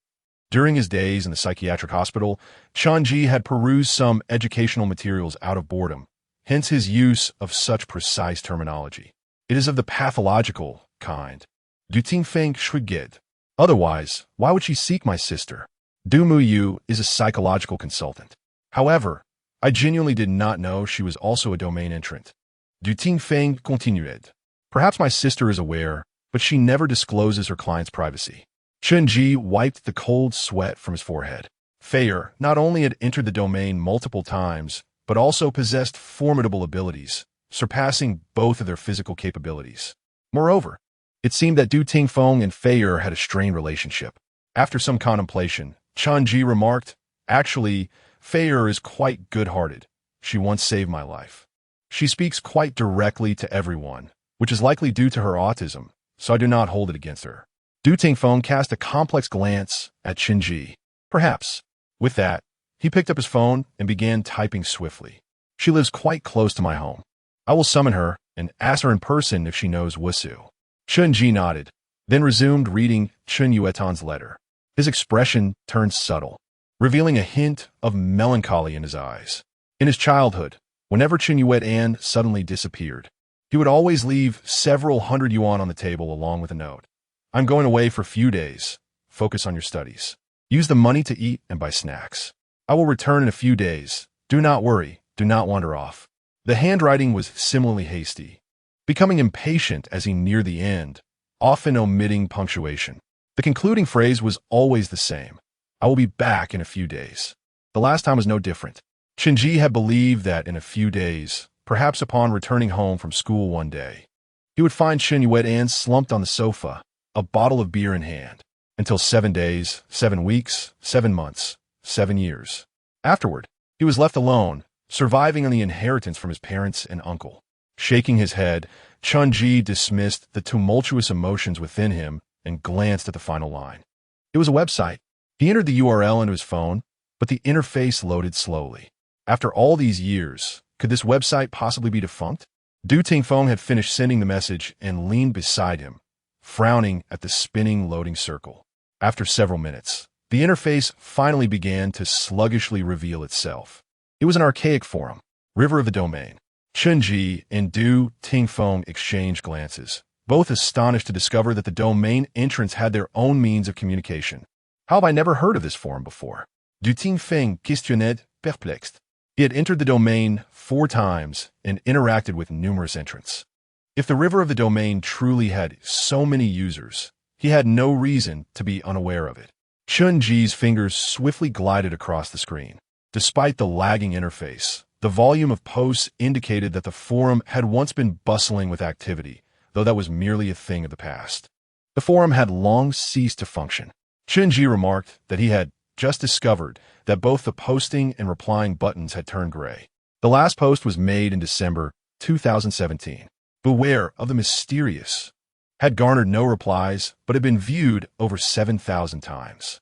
During his days in the psychiatric hospital, Chen Ji had perused some educational materials out of boredom, hence his use of such precise terminology. It is of the pathological kind. Du Tingfeng shrugged. Otherwise, why would she seek my sister? Du Muyu is a psychological consultant. However, I genuinely did not know she was also a domain entrant. Du Ting Feng continued. Perhaps my sister is aware, but she never discloses her client's privacy. Chen Ji wiped the cold sweat from his forehead. Feier not only had entered the domain multiple times, but also possessed formidable abilities, surpassing both of their physical capabilities. Moreover, it seemed that Du Tingfeng and Feier had a strained relationship. After some contemplation, Chen Ji remarked, "Actually, Feier is quite good-hearted. She once saved my life. She speaks quite directly to everyone, which is likely due to her autism, so I do not hold it against her." Du Tingfeng cast a complex glance at Chen Ji. Perhaps. With that, he picked up his phone and began typing swiftly. "She lives quite close to my home. I will summon her and ask her in person if she knows Wusu." Chen Ji nodded, then resumed reading Chen Yuetan's letter. His expression turned subtle, revealing a hint of melancholy in his eyes. In his childhood, whenever Chen Yuetan suddenly disappeared, he would always leave several hundred yuan on the table along with a note. "I'm going away for a few days. Focus on your studies. Use the money to eat and buy snacks. I will return in a few days. Do not worry. Do not wander off." The handwriting was similarly hasty, becoming impatient as he neared the end, often omitting punctuation. The concluding phrase was always the same. "I will be back in a few days." The last time was no different. Chen Ji had believed that in a few days, perhaps upon returning home from school one day, he would find Chen Yuetan slumped on the sofa, a bottle of beer in hand, until 7 days, 7 weeks, 7 months, 7 years. Afterward, he was left alone, surviving on the inheritance from his parents and uncle. Shaking his head, Chen Ji dismissed the tumultuous emotions within him and glanced at the final line. It was a website. He entered the URL into his phone, but the interface loaded slowly. After all these years, could this website possibly be defunct? Du Tingfeng had finished sending the message and leaned beside him, frowning at the spinning loading circle. After several minutes, the interface finally began to sluggishly reveal itself. It was an archaic forum, River of the Domain. Chen Ji and Du Tingfeng exchanged glances, both astonished to discover that the domain entrants had their own means of communication. "How have I never heard of this forum before?" Du Tingfeng questioned, perplexed. He had entered the domain 4 times and interacted with numerous entrants. If the River of the Domain truly had so many users, he had no reason to be unaware of it. Chen Ji's fingers swiftly glided across the screen. Despite the lagging interface, the volume of posts indicated that the forum had once been bustling with activity, though that was merely a thing of the past. The forum had long ceased to function. Chen Ji remarked that he had just discovered that both the posting and replying buttons had turned gray. The last post was made in December 2017. "Beware of the mysterious," had garnered no replies, but had been viewed over 7,000 times.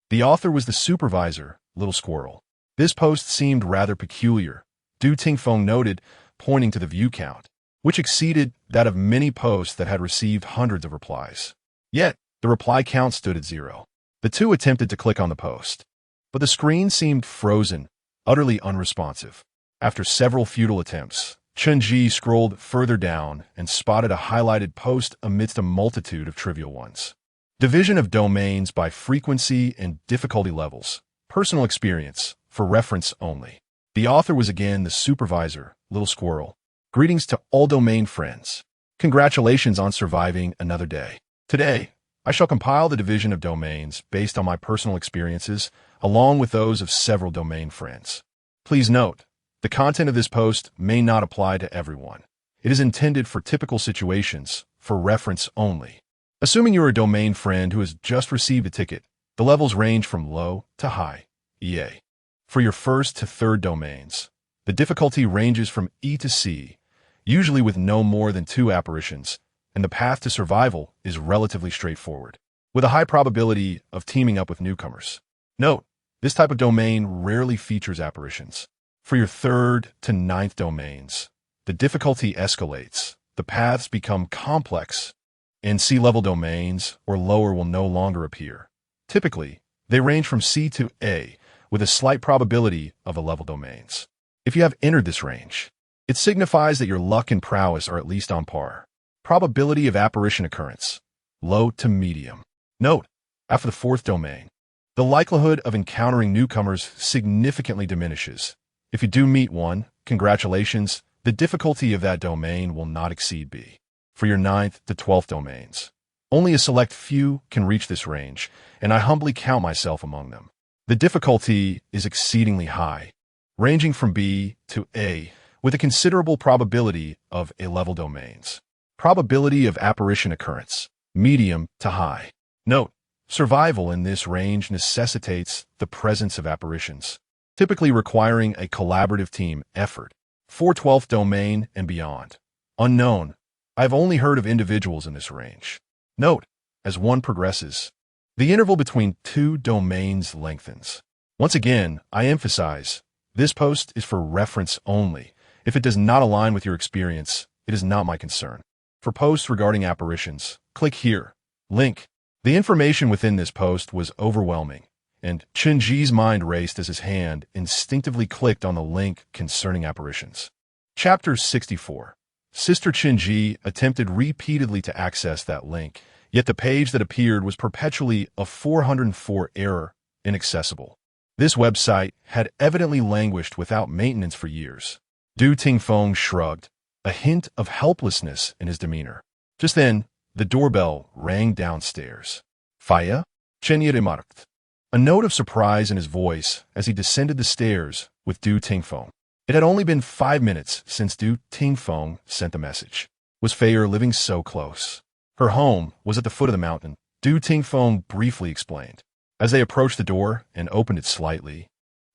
The author was the supervisor, Little Squirrel. This post seemed rather peculiar, Du Tingfeng noted, pointing to the view count, which exceeded that of many posts that had received hundreds of replies. Yet, the reply count stood at 0. The two attempted to click on the post, but the screen seemed frozen, utterly unresponsive. After several futile attempts, Chen Ji scrolled further down and spotted a highlighted post amidst a multitude of trivial ones. Division of domains by frequency and difficulty levels. Personal experience, for reference only. The author was again the supervisor, Little Squirrel. "Greetings to all domain friends. Congratulations on surviving another day. Today, I shall compile the division of domains based on my personal experiences, along with those of several domain friends. Please note, the content of this post may not apply to everyone. It is intended for typical situations, for reference only. Assuming you're a domain friend who has just received a ticket, the levels range from low to high, EA. For your first to third domains, the difficulty ranges from E to C, usually with no more than 2 apparitions, and the path to survival is relatively straightforward, with a high probability of teaming up with newcomers. Note, this type of domain rarely features apparitions. For your 3rd to 9th domains, the difficulty escalates, the paths become complex, and C-level domains or lower will no longer appear. Typically, they range from C to A, with a slight probability of A-level domains. If you have entered this range, it signifies that your luck and prowess are at least on par. Probability of apparition occurrence, low to medium. Note, After the fourth domain, the likelihood of encountering newcomers significantly diminishes. If you do meet one, congratulations, the difficulty of that domain will not exceed B. For your 9th to 12th domains, only a select few can reach this range, and I humbly count myself among them. The difficulty is exceedingly high, ranging from B to A, with a considerable probability of A-level domains. Probability of apparition occurrence, medium to high. Note, survival in this range necessitates the presence of apparitions, typically requiring a collaborative team effort. For 12th domain and beyond. Unknown. I've only heard of individuals in this range. Note, as one progresses, the interval between two domains lengthens. Once again, I emphasize, this post is for reference only. If it does not align with your experience, it is not my concern. For posts regarding apparitions, click here. Link. The information within this post was overwhelming, and Chen Ji's mind raced as his hand instinctively clicked on the link concerning apparitions. Chapter 64. Sister Chen Ji attempted repeatedly to access that link, yet the page that appeared was perpetually a 404 error, inaccessible. This website had evidently languished without maintenance for years. Du Tingfeng shrugged, a hint of helplessness in his demeanor. Just then, the doorbell rang downstairs. Faya? Chen Ji remarked, a note of surprise in his voice as he descended the stairs with Du Tingfeng. It had only been 5 minutes since Du Tingfeng sent the message. Was Fei living so close? Her home was at the foot of the mountain, Du Tingfeng briefly explained. As they approached the door and opened it slightly,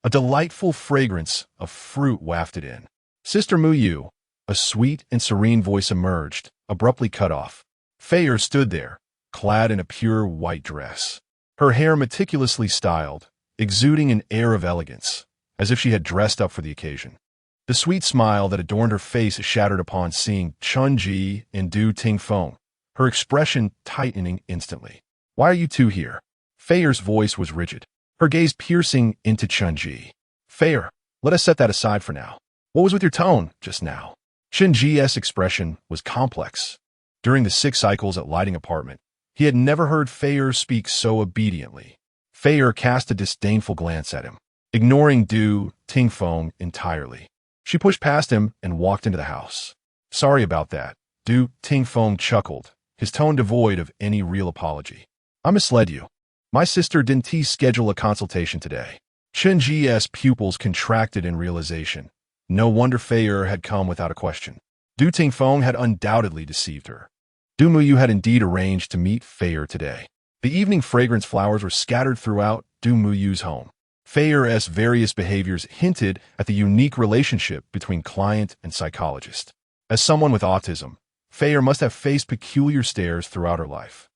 a delightful fragrance of fruit wafted in. Sister Mu Yu, a sweet and serene voice emerged, abruptly cut off. Fei stood there, clad in a pure white dress. Her hair meticulously styled, exuding an air of elegance, as if she had dressed up for the occasion. The sweet smile that adorned her face shattered upon seeing Chen Ji and Du Tingfeng, her expression tightening instantly. Why are you two here? Fei's voice was rigid, her gaze piercing into Chen Ji. Fei, let us set that aside for now. What was with your tone just now? Chen Ji's expression was complex. During the 6 cycles at Lighting Apartment, he had never heard Fei speak so obediently. Fei cast a disdainful glance at him, ignoring Du Tingfeng entirely. She pushed past him and walked into the house. Sorry about that, Du Tingfeng chuckled, his tone devoid of any real apology. I misled you. My sister didn't schedule a consultation today. Chen Ji's pupils contracted in realization. No wonder Fei had come without a question. Du Tingfeng had undoubtedly deceived her. Du Muyu had indeed arranged to meet Fei today. The evening fragrance flowers were scattered throughout Du Muyu's home. Fei's various behaviors hinted at the unique relationship between client and psychologist. As someone with autism, Fei must have faced peculiar stares throughout her life.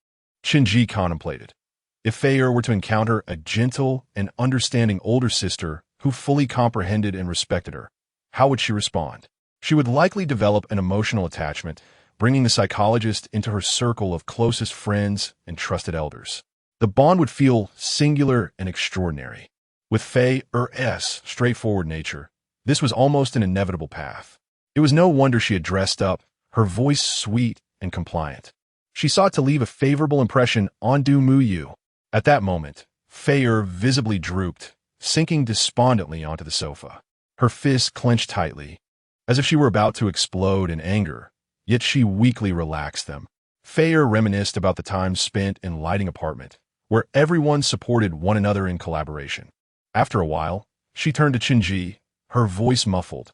Chen Ji contemplated. If Fei were to encounter a gentle and understanding older sister who fully comprehended and respected her, how would she respond? She would likely develop an emotional attachment, bringing the psychologist into her circle of closest friends and trusted elders. The bond would feel singular and extraordinary. With Fei's straightforward nature, this was almost an inevitable path. It was no wonder she had dressed up, her voice sweet and compliant. She sought to leave a favorable impression on Du Muyu. At that moment, Fei visibly drooped, sinking despondently onto the sofa. Her fists clenched tightly, as if she were about to explode in anger, yet she weakly relaxed them. Fei reminisced about the time spent in Lighting Apartment, where everyone supported one another in collaboration. After a while, she turned to Chen Ji, her voice muffled.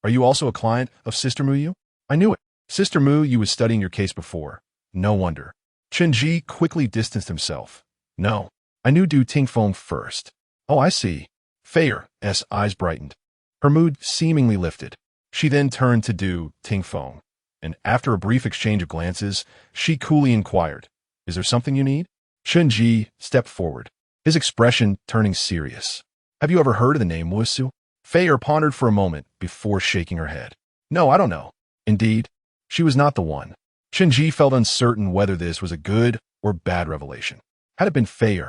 Are you also a client of Sister Mu Yu? I knew it. Sister Mu Yu was studying your case before. No wonder. Chen Ji quickly distanced himself. No, I knew Du Tingfeng first. Oh, I see. Fei's eyes brightened. Her mood seemingly lifted. She then turned to Du Tingfeng, and after a brief exchange of glances, she coolly inquired, Is there something you need? Chen Ji stepped forward, his expression turning serious. Have you ever heard of the name Wusu? Fei pondered for a moment before shaking her head. No, I don't know. Indeed, she was not the one. Chen Ji felt uncertain whether this was a good or bad revelation. Had it been Fei,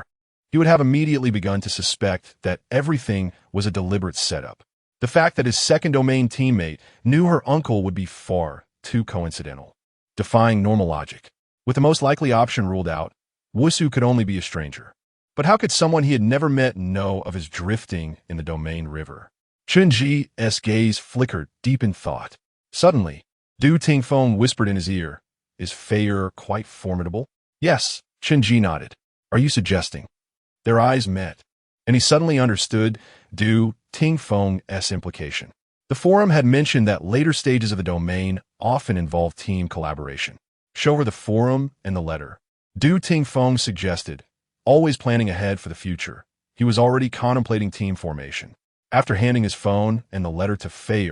he would have immediately begun to suspect that everything was a deliberate setup. The fact that his second domain teammate knew her uncle would be far too coincidental, defying normal logic. With the most likely option ruled out, Wusu could only be a stranger. But how could someone he had never met know of his drifting in the domain river? Chen Ji's gaze flickered deep in thought. Suddenly, Du Tingfeng whispered in his ear, "Is Fei quite formidable?" "Yes," Chen Ji nodded. "Are you suggesting?" Their eyes met, and he suddenly understood Du Tingfeng's implication. The forum had mentioned that later stages of the domain often involve team collaboration. Show her the forum and the letter. Du Tingfeng suggested, always planning ahead for the future. He was already contemplating team formation. After handing his phone and the letter to Fei,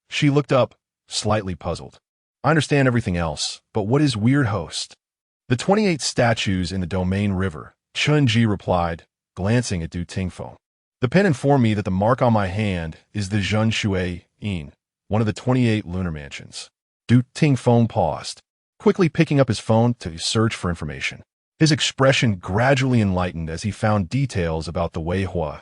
she looked up, slightly puzzled. "I understand everything else, but what is Weird Host?" "The 28 statues in the domain river," Chen Ji replied, glancing at Du Tingfeng. "The pen informed me that the mark on my hand is the Zhen Shui Yin, one of the 28 lunar mansions." Du Tingfeng paused, quickly picking up his phone to search for information. His expression gradually enlightened as he found details about the Wei Hua,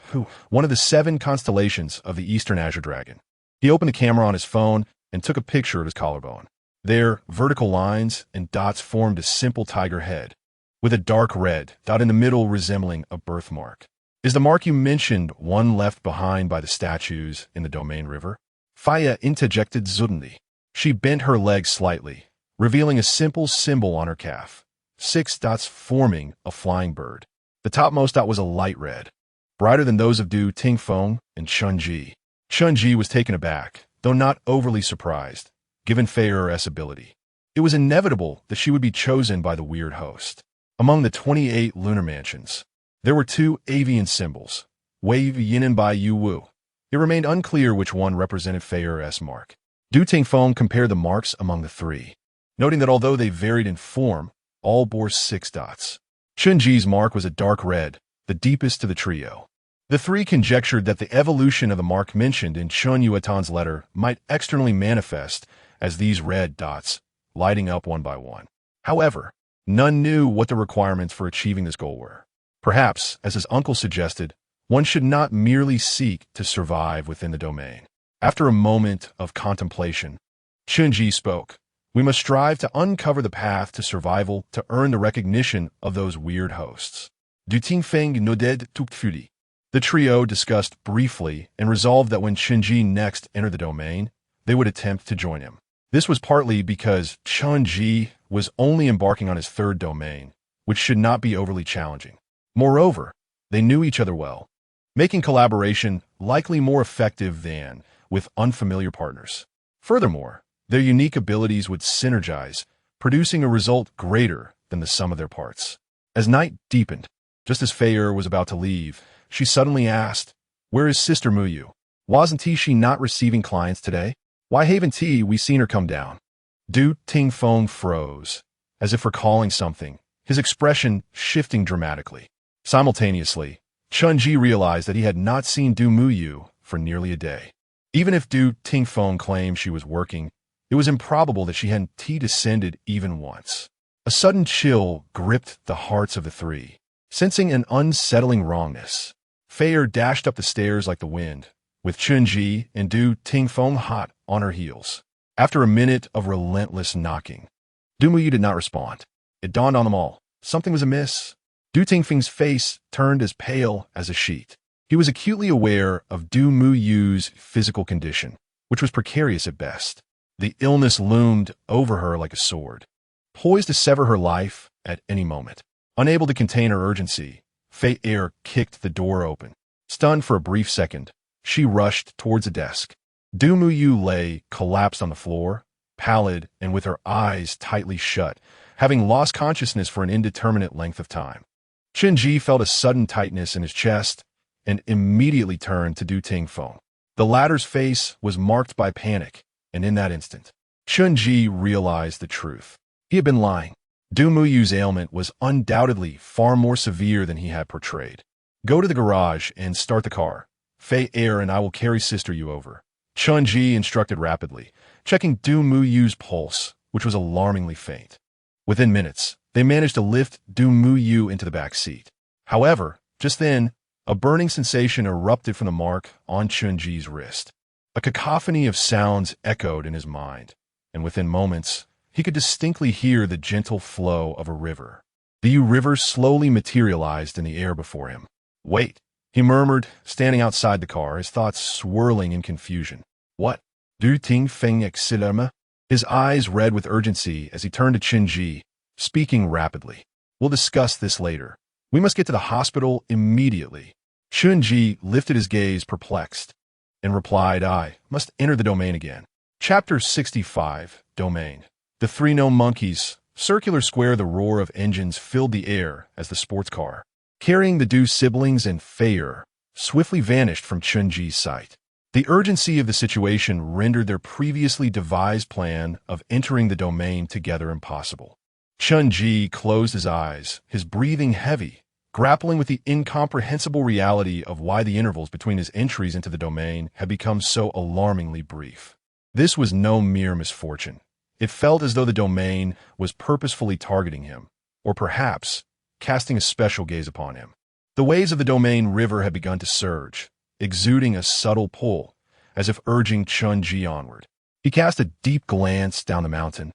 one of the 7 constellations of the Eastern Azure Dragon. He opened the camera on his phone and took a picture of his collarbone. There, vertical lines and dots formed a simple tiger head, with a dark red dot in the middle resembling a birthmark. "Is the mark you mentioned one left behind by the statues in the domain river?" Faya interjected suddenly. She bent her leg slightly, revealing a simple symbol on her calf, 6 dots forming a flying bird. The topmost dot was a light red, brighter than those of Du Tingfeng and Chen Ji. Chen Ji was taken aback, though not overly surprised, given Fei's ability. It was inevitable that she would be chosen by the Weird Host. Among the 28 lunar mansions, there were 2 avian symbols, Wei Yin and Bai Yu Wu. It remained unclear which one represented Fei's mark. Du Tingfeng compared the marks among the 3, noting that although they varied in form, all bore 6 dots. Chen Ji's mark was a dark red, the deepest to the trio. The 3 conjectured that the evolution of the mark mentioned in Chun Yuetan's letter might externally manifest as these red dots, lighting up one by one. However, none knew what the requirements for achieving this goal were. Perhaps, as his uncle suggested, one should not merely seek to survive within the domain. After a moment of contemplation, Chen Ji spoke. "We must strive to uncover the path to survival to earn the recognition of those weird hosts." Du Tingfeng nodded tactfully. The trio discussed briefly and resolved that when Chen Ji next entered the domain, they would attempt to join him. This was partly because Chen Ji was only embarking on his 3rd domain, which should not be overly challenging. Moreover, they knew each other well, making collaboration likely more effective than with unfamiliar partners. Furthermore, their unique abilities would synergize, producing a result greater than the sum of their parts. As night deepened, just as Fei was about to leave, she suddenly asked, "Where is Sister Muyu? Wasn't she not receiving clients today? Why haven't we seen her come down?" Du Tingfeng froze, as if recalling something, his expression shifting dramatically. Simultaneously, Chen Ji realized that he had not seen Du Muyu for nearly a day. Even if Du Tingfeng claimed she was working, it was improbable that she hadn't descended even once. A sudden chill gripped the hearts of the 3, sensing an unsettling wrongness. Fei dashed up the stairs like the wind, with Chen Ji and Du Tingfeng hot on her heels. After a minute of relentless knocking, Du Muyu did not respond. It dawned on them all. Something was amiss. Du Tingfeng's face turned as pale as a sheet. He was acutely aware of Du Muyu's physical condition, which was precarious at best. The illness loomed over her like a sword, poised to sever her life at any moment. Unable to contain her urgency, Fei kicked the door open. Stunned for a brief second, she rushed towards a desk. Du Muyu lay collapsed on the floor, pallid and with her eyes tightly shut, having lost consciousness for an indeterminate length of time. Chen Ji felt a sudden tightness in his chest and immediately turned to Du Tingfeng. The latter's face was marked by panic, and in that instant, Chen Ji realized the truth. He had been lying. Du Muyu's ailment was undoubtedly far more severe than he had portrayed. "Go to the garage and start the car. Fei and I will carry Sister Yu over," Chen Ji instructed rapidly, checking Du Muyu's pulse, which was alarmingly faint. Within minutes, they managed to lift Du Muyu into the back seat. However, just then, a burning sensation erupted from the mark on Chen Ji's wrist. A cacophony of sounds echoed in his mind, and within moments, he could distinctly hear the gentle flow of a river. The river slowly materialized in the air before him. "Wait," he murmured, standing outside the car, his thoughts swirling in confusion. "What? Du ting feng exilema?" His eyes red with urgency as he turned to Chen Ji, speaking rapidly. "We'll discuss this later. We must get to the hospital immediately." Chen Ji lifted his gaze, perplexed, and replied, "I must enter the domain again." Chapter 65, Domain. The three gnome monkeys, circular square. The roar of engines filled the air as the sports car, carrying the Du siblings and Feier, swiftly vanished from Chen Ji's sight. The urgency of the situation rendered their previously devised plan of entering the domain together impossible. Chen Ji closed his eyes, his breathing heavy, grappling with the incomprehensible reality of why the intervals between his entries into the domain had become so alarmingly brief. This was no mere misfortune. It felt as though the domain was purposefully targeting him, or perhaps casting a special gaze upon him. The waves of the domain river had begun to surge, exuding a subtle pull, as if urging Chen Ji onward. He cast a deep glance down the mountain,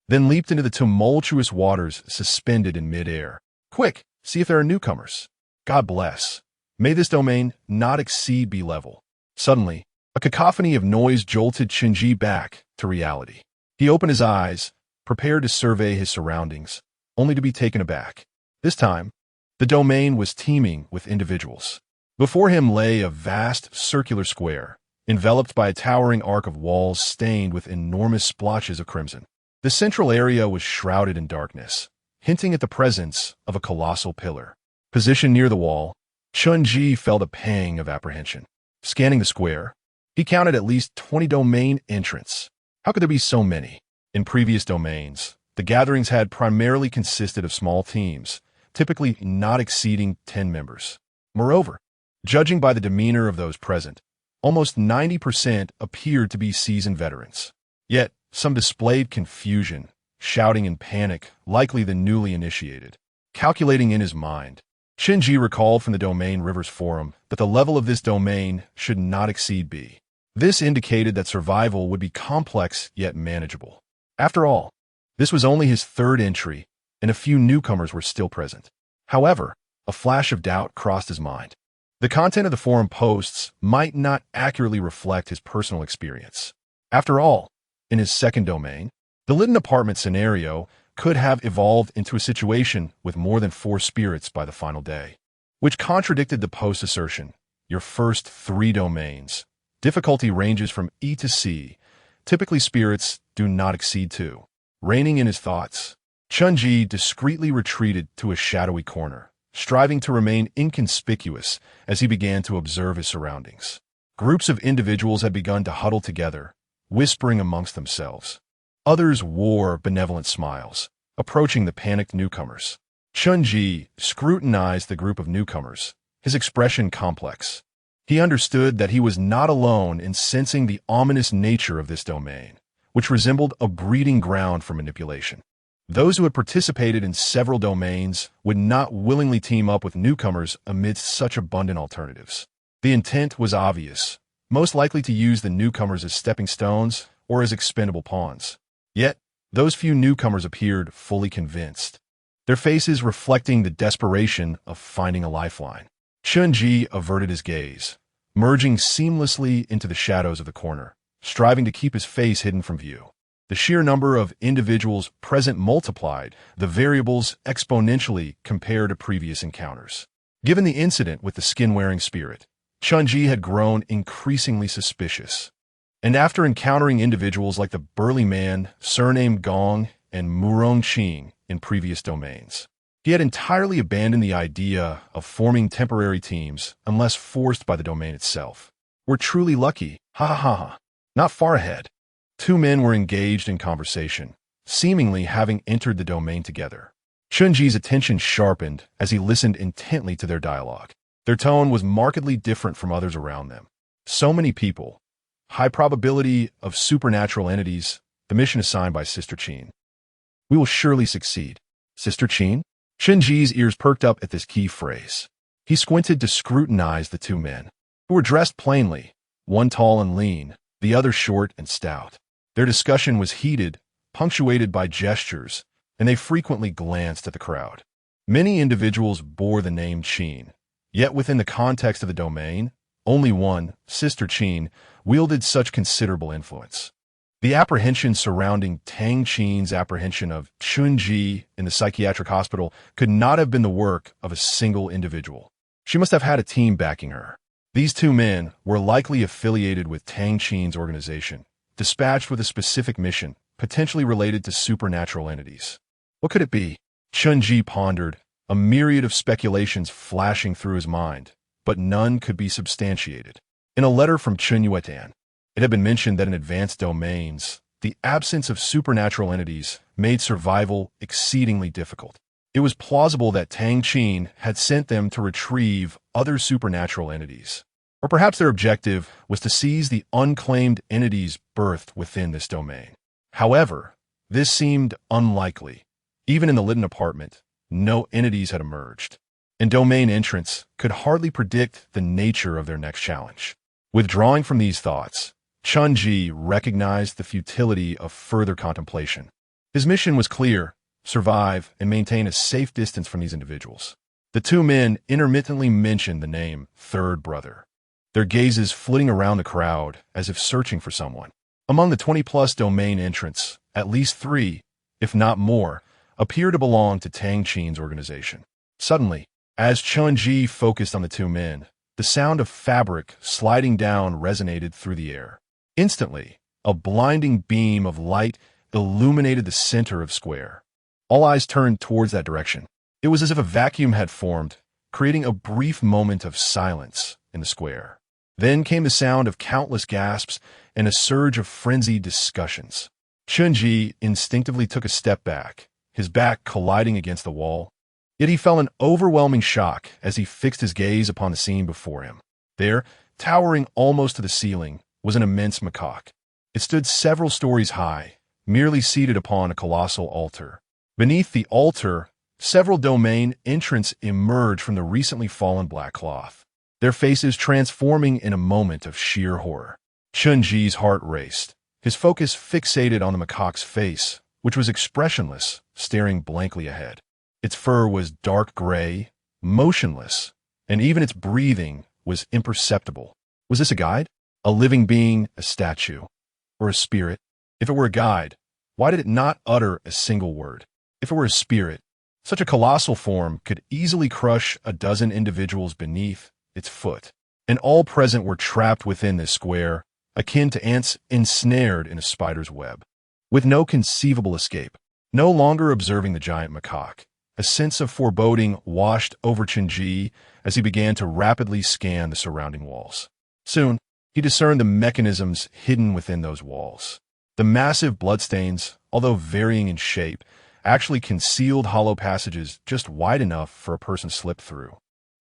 then leaped into the tumultuous waters suspended in midair. "Quick, see if there are newcomers. God bless. May this domain not exceed B-level." Suddenly, a cacophony of noise jolted Chen Ji back to reality. He opened his eyes, prepared to survey his surroundings, only to be taken aback. This time, the domain was teeming with individuals. Before him lay a vast circular square, enveloped by a towering arc of walls stained with enormous splotches of crimson. The central area was shrouded in darkness, hinting at the presence of a colossal pillar. Positioned near the wall, Chen Ji felt a pang of apprehension. Scanning the square, he counted at least 20 domain entrants. How could there be so many? In previous domains, the gatherings had primarily consisted of small teams, typically not exceeding 10 members. Moreover, judging by the demeanor of those present, almost 90% appeared to be seasoned veterans. Yet, some displayed confusion, shouting in panic, likely the newly initiated. Calculating in his mind, Chen Ji recalled from the Domain Rivers Forum that the level of this domain should not exceed B. This indicated that survival would be complex yet manageable. After all, this was only his third entry, and a few newcomers were still present. However, a flash of doubt crossed his mind. The content of the forum posts might not accurately reflect his personal experience. After all, in his second domain, the Lytton apartment scenario could have evolved into a situation with more than 4 spirits by the final day, which contradicted the post assertion. Your first 3 domains. Difficulty ranges from E to C. Typically, spirits do not exceed 2. Reining in his thoughts, Chen Ji discreetly retreated to a shadowy corner, striving to remain inconspicuous as he began to observe his surroundings. Groups of individuals had begun to huddle together, whispering amongst themselves. Others wore benevolent smiles, approaching the panicked newcomers. Chen Ji scrutinized the group of newcomers, his expression complex. He understood that he was not alone in sensing the ominous nature of this domain, which resembled a breeding ground for manipulation. Those who had participated in several domains would not willingly team up with newcomers amidst such abundant alternatives. The intent was obvious, most likely to use the newcomers as stepping stones or as expendable pawns. Yet, those few newcomers appeared fully convinced, their faces reflecting the desperation of finding a lifeline. Chen Ji averted his gaze, merging seamlessly into the shadows of the corner, striving to keep his face hidden from view. The sheer number of individuals present multiplied the variables exponentially compared to previous encounters. Given the incident with the skin-wearing spirit, Chen Ji had grown increasingly suspicious. And after encountering individuals like the burly man, surnamed Gong, and Murong Qing in previous domains, he had entirely abandoned the idea of forming temporary teams unless forced by the domain itself. "We're truly lucky, ha ha ha ha." Not far ahead, 2 men were engaged in conversation, seemingly having entered the domain together. Chen Ji's attention sharpened as he listened intently to their dialogue. Their tone was markedly different from others around them. So many people, high probability of supernatural entities, the mission assigned by Sister Qin. "We will surely succeed." Sister Qin? Chen Ji's ears perked up at this key phrase. He squinted to scrutinize the 2 men, who were dressed plainly, one tall and lean, the other short and stout. Their discussion was heated, punctuated by gestures, and they frequently glanced at the crowd. Many individuals bore the name Qin, yet within the context of the domain, only one, Sister Qin, wielded such considerable influence. The apprehension surrounding Tang Qin's apprehension of Chen Ji in the psychiatric hospital could not have been the work of a single individual. She must have had a team backing her. These two men were likely affiliated with Tang Qin's organization, dispatched with a specific mission, potentially related to supernatural entities. What could it be? Chen Ji pondered, a myriad of speculations flashing through his mind, but none could be substantiated. In a letter from Chen Yuetan, it had been mentioned that in advanced domains, the absence of supernatural entities made survival exceedingly difficult. It was plausible that Tang Qin had sent them to retrieve other supernatural entities. Or perhaps their objective was to seize the unclaimed entities birthed within this domain. However, this seemed unlikely. Even in the Lytton apartment, no entities had emerged, and domain entrants could hardly predict the nature of their next challenge. Withdrawing from these thoughts, Chen Ji recognized the futility of further contemplation. His mission was clear: survive and maintain a safe distance from these individuals. The two men intermittently mentioned the name Third Brother, their gazes flitting around the crowd as if searching for someone. Among the 20-plus domain entrants, at least 3, if not more, appear to belong to Tang Qin's organization. Suddenly, as Chen Ji focused on the two men, the sound of fabric sliding down resonated through the air. Instantly, a blinding beam of light illuminated the center of square. All eyes turned towards that direction. It was as if a vacuum had formed, creating a brief moment of silence in the square. Then came the sound of countless gasps and a surge of frenzied discussions. Chen Ji instinctively took a step back, his back colliding against the wall. Yet he felt an overwhelming shock as he fixed his gaze upon the scene before him. There, towering almost to the ceiling, was an immense macaque. It stood several stories high, merely seated upon a colossal altar. Beneath the altar, several domain entrants emerged from the recently fallen black cloth, their faces transforming in a moment of sheer horror. Chen Ji's heart raced, his focus fixated on the macaque's face, which was expressionless, staring blankly ahead. Its fur was dark gray, motionless, and even its breathing was imperceptible. Was this a guide? A living being, a statue, or a spirit? If it were a guide, why did it not utter a single word? If it were a spirit, such a colossal form could easily crush a dozen individuals beneath its foot, and all present were trapped within this square, akin to ants ensnared in a spider's web. With no conceivable escape, no longer observing the giant macaque, a sense of foreboding washed over Chen Ji as he began to rapidly scan the surrounding walls. Soon, he discerned the mechanisms hidden within those walls. The massive bloodstains, although varying in shape, actually concealed hollow passages just wide enough for a person to slip through.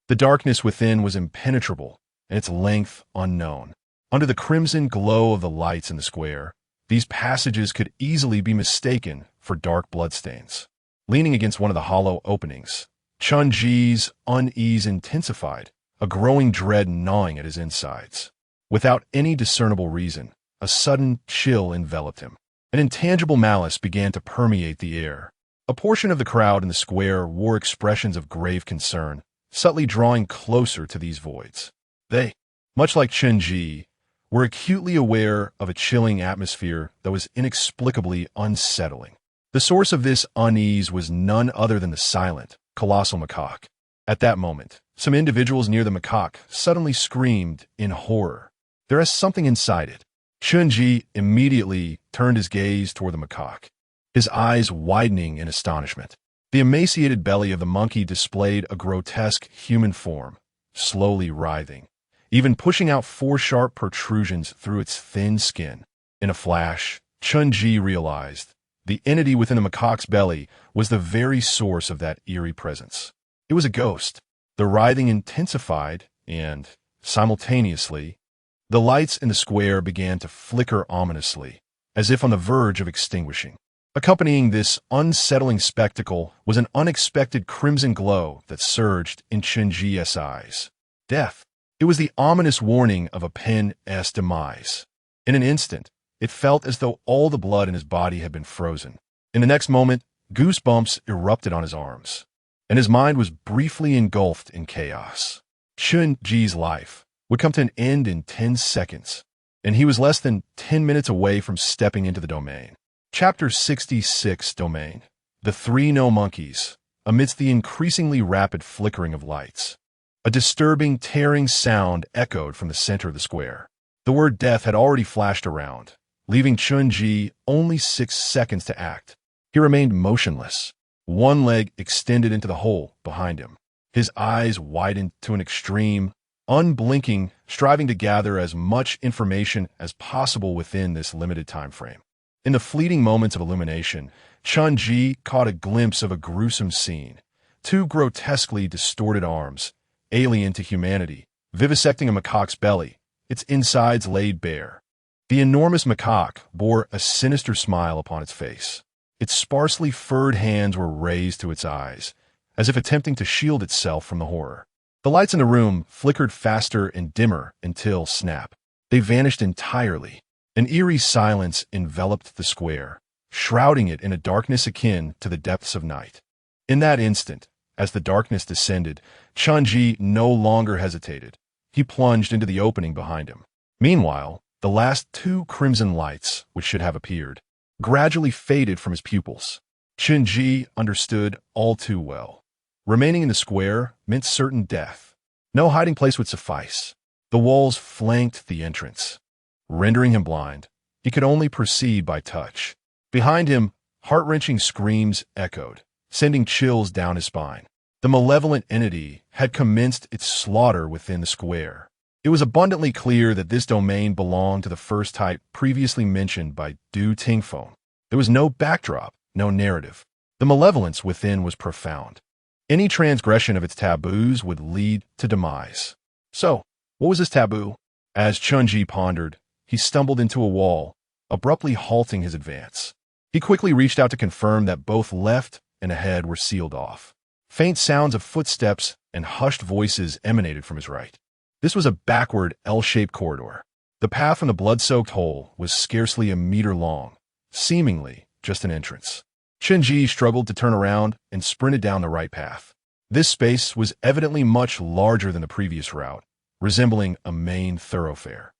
The darkness within was impenetrable, and its length unknown. Under the crimson glow of the lights in the square, these passages could easily be mistaken for dark bloodstains. Leaning against one of the hollow openings, Chen Ji's unease intensified, a growing dread gnawing at his insides. Without any discernible reason, a sudden chill enveloped him. An intangible malice began to permeate the air. A portion of the crowd in the square wore expressions of grave concern, subtly drawing closer to these voids. They, much like Chen Ji, were acutely aware of a chilling atmosphere that was inexplicably unsettling. The source of this unease was none other than the silent, colossal macaque. At that moment, some individuals near the macaque suddenly screamed in horror. There is something inside it. Chen Ji immediately turned his gaze toward the macaque, his eyes widening in astonishment. The emaciated belly of the monkey displayed a grotesque human form, slowly writhing, even pushing out 4 sharp protrusions through its thin skin. In a flash, Chen Ji realized the entity within the macaque's belly was the very source of that eerie presence. It was a ghost. The writhing intensified, and, simultaneously, the lights in the square began to flicker ominously, as if on the verge of extinguishing. Accompanying this unsettling spectacle was an unexpected crimson glow that surged in Chen Ji's eyes. Death. It was the ominous warning of a pen's demise. In an instant, it felt as though all the blood in his body had been frozen. In the next moment, goosebumps erupted on his arms. and his mind was briefly engulfed in chaos. Chen Ji's life would come to an end in 10 seconds, and he was less than 10 minutes away from stepping into the domain. Chapter 66, Domain. The Three No Monkeys. Amidst the increasingly rapid flickering of lights, a disturbing, tearing sound echoed from the center of the square. The word death had already flashed around, leaving Chen Ji only 6 seconds to act. He remained motionless, one leg extended into the hole behind him, his eyes widened to an extreme, unblinking, striving to gather as much information as possible within this limited time frame. In the fleeting moments of illumination, Chen Ji caught a glimpse of a gruesome scene. 2 grotesquely distorted arms, alien to humanity, vivisecting a macaque's belly, its insides laid bare. The enormous macaque bore a sinister smile upon its face. Its sparsely furred hands were raised to its eyes, as if attempting to shield itself from the horror. The lights in the room flickered faster and dimmer until, snap, they vanished entirely. An eerie silence enveloped the square, shrouding it in a darkness akin to the depths of night. In that instant, as the darkness descended, Chen Ji no longer hesitated. He plunged into the opening behind him. Meanwhile, the last 2 crimson lights, which should have appeared, gradually faded from his pupils. Chen Ji understood all too well. Remaining in the square meant certain death. No hiding place would suffice. The walls flanked the entrance, rendering him blind. He could only proceed by touch. Behind him, heart-wrenching screams echoed, sending chills down his spine. The malevolent entity had commenced its slaughter within the square. It was abundantly clear that this domain belonged to the first type previously mentioned by Du Tingfeng. There was no backdrop, no narrative. The malevolence within was profound. Any transgression of its taboos would lead to demise. So, what was this taboo? As Chen Ji pondered, he stumbled into a wall, abruptly halting his advance. He quickly reached out to confirm that both left and ahead were sealed off. Faint sounds of footsteps and hushed voices emanated from his right. This was a backward, L-shaped corridor. The path from the blood-soaked hole was scarcely a meter long, seemingly just an entrance. Chen Ji struggled to turn around and sprinted down the right path. This space was evidently much larger than the previous route, resembling a main thoroughfare.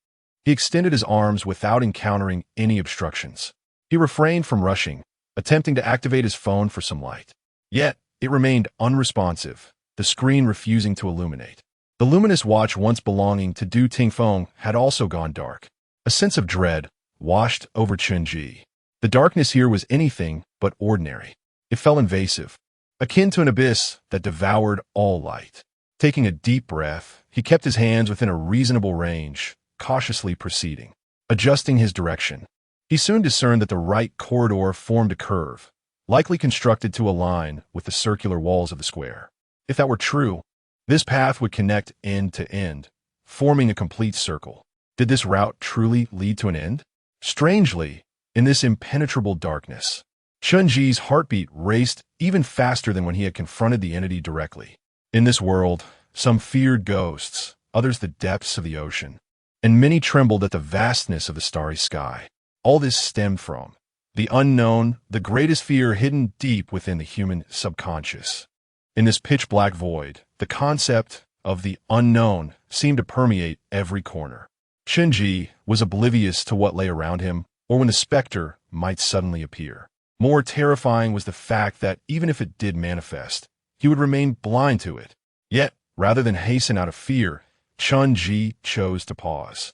He extended his arms without encountering any obstructions. He refrained from rushing, attempting to activate his phone for some light. Yet, it remained unresponsive, the screen refusing to illuminate. The luminous watch once belonging to Du Tingfeng had also gone dark. A sense of dread washed over Chen Ji. The darkness here was anything but ordinary. It felt invasive, akin to an abyss that devoured all light. Taking a deep breath, he kept his hands within a reasonable range, cautiously proceeding, adjusting his direction. He soon discerned that the right corridor formed a curve, likely constructed to align with the circular walls of the square. If that were true, this path would connect end to end, forming a complete circle. Did this route truly lead to an end? Strangely, in this impenetrable darkness, Chen Ji's heartbeat raced even faster than when he had confronted the entity directly. In this world, some feared ghosts, others the depths of the ocean, and many trembled at the vastness of the starry sky. All this stemmed from the unknown, the greatest fear hidden deep within the human subconscious. In this pitch-black void, the concept of the unknown seemed to permeate every corner. Chen Ji was oblivious to what lay around him, or when the specter might suddenly appear. More terrifying was the fact that even if it did manifest, he would remain blind to it. Yet, rather than hasten out of fear, Chen Ji chose to pause,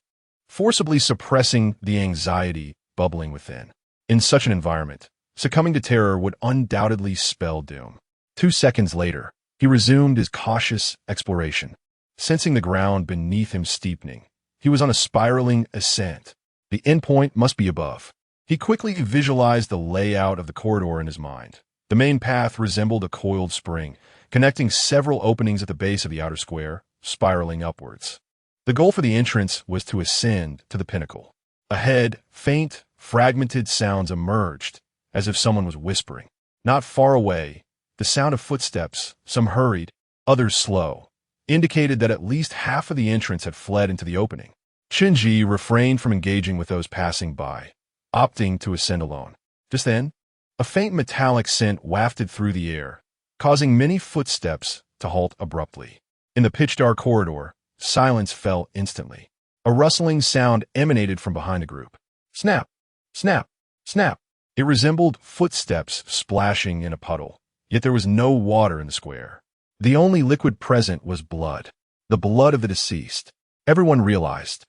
forcibly suppressing the anxiety bubbling within. In such an environment, succumbing to terror would undoubtedly spell doom. 2 seconds later, he resumed his cautious exploration. Sensing the ground beneath him steepening, he was on a spiraling ascent. The endpoint must be above. He quickly visualized the layout of the corridor in his mind. The main path resembled a coiled spring, connecting several openings at the base of the outer square, spiraling upwards. The goal for the entrance was to ascend to the pinnacle. Ahead, faint, fragmented sounds emerged, as if someone was whispering. Not far away, the sound of footsteps, some hurried, others slow, indicated that at least half of the entrance had fled into the opening. Chen Ji refrained from engaging with those passing by, opting to ascend alone. Just then, a faint metallic scent wafted through the air, causing many footsteps to halt abruptly. In the pitch-dark corridor, silence fell instantly. A rustling sound emanated from behind the group. Snap! Snap! Snap! It resembled footsteps splashing in a puddle, yet there was no water in the square. The only liquid present was blood, the blood of the deceased. Everyone realized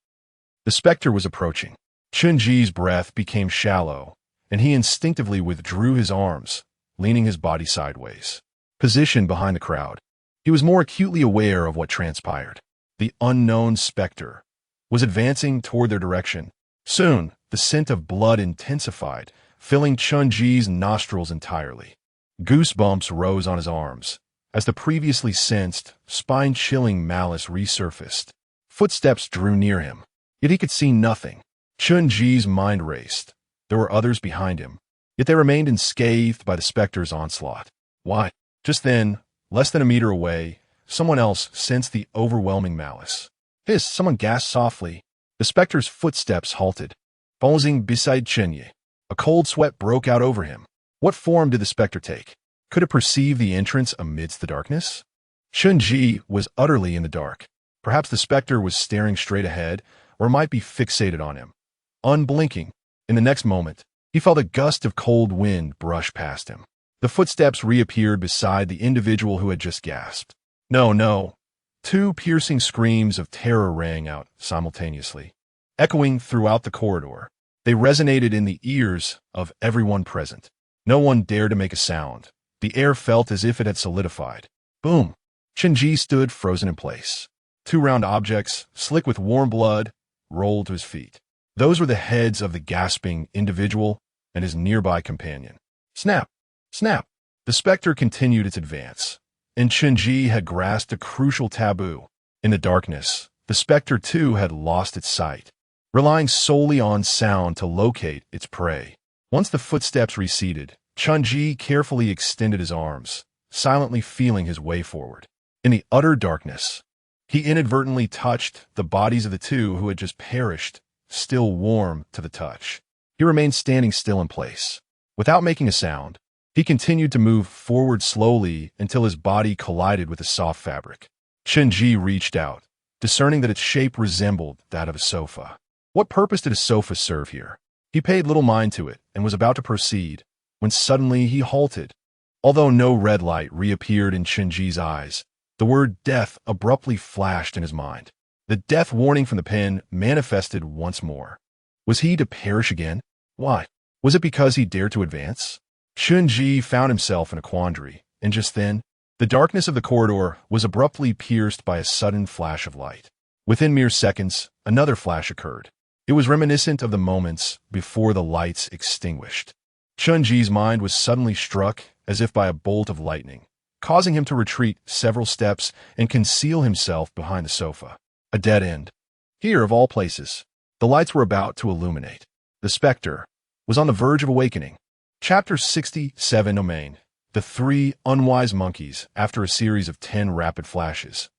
the specter was approaching. Chen Ji's breath became shallow, and he instinctively withdrew his arms, leaning his body sideways. Positioned behind the crowd, he was more acutely aware of what transpired. The unknown specter was advancing toward their direction. Soon, the scent of blood intensified, filling Chen Ji's nostrils entirely. Goosebumps rose on his arms as the previously sensed, spine-chilling malice resurfaced. Footsteps drew near him, yet he could see nothing. Chen Ji's mind raced. There were others behind him, yet they remained unscathed by the specter's onslaught. Why? Just then, less than a meter away, someone else sensed the overwhelming malice. Hiss! Someone gasped softly. The specter's footsteps halted, pausing beside Chen Ji. A cold sweat broke out over him. What form did the specter take? Could it perceive the entrance amidst the darkness? Chen Ji was utterly in the dark. Perhaps the specter was staring straight ahead, or might be fixated on him. Unblinking, in the next moment, he felt a gust of cold wind brush past him. The footsteps reappeared beside the individual who had just gasped. No, no. Two piercing screams of terror rang out simultaneously, echoing throughout the corridor. They resonated in the ears of everyone present. No one dared to make a sound. The air felt as if it had solidified. Boom! Chen Ji stood frozen in place. Two round objects, slick with warm blood, rolled to his feet. Those were the heads of the gasping individual and his nearby companion. Snap! Snap! The specter continued its advance, and Chen Ji had grasped a crucial taboo. In the darkness, the specter too had lost its sight, relying solely on sound to locate its prey. Once the footsteps receded, Chen Ji carefully extended his arms, silently feeling his way forward. In the utter darkness, he inadvertently touched the bodies of the two who had just perished, still warm to the touch. He remained standing still in place. Without making a sound, he continued to move forward slowly until his body collided with the soft fabric. Chen Ji reached out, discerning that its shape resembled that of a sofa. What purpose did a sofa serve here? He paid little mind to it and was about to proceed, when suddenly he halted. Although no red light reappeared in Chen Ji's eyes, the word death abruptly flashed in his mind. The death warning from the pen manifested once more. Was he to perish again? Why? Was it because he dared to advance? Chen Ji found himself in a quandary, and just then, the darkness of the corridor was abruptly pierced by a sudden flash of light. Within mere seconds, another flash occurred. It was reminiscent of the moments before the lights extinguished. Chen Ji's mind was suddenly struck as if by a bolt of lightning, causing him to retreat several steps and conceal himself behind the sofa. A dead end. Here, of all places, the lights were about to illuminate. The specter was on the verge of awakening. Chapter 67 Domain. The three unwise monkeys, after a series of 10 rapid flashes.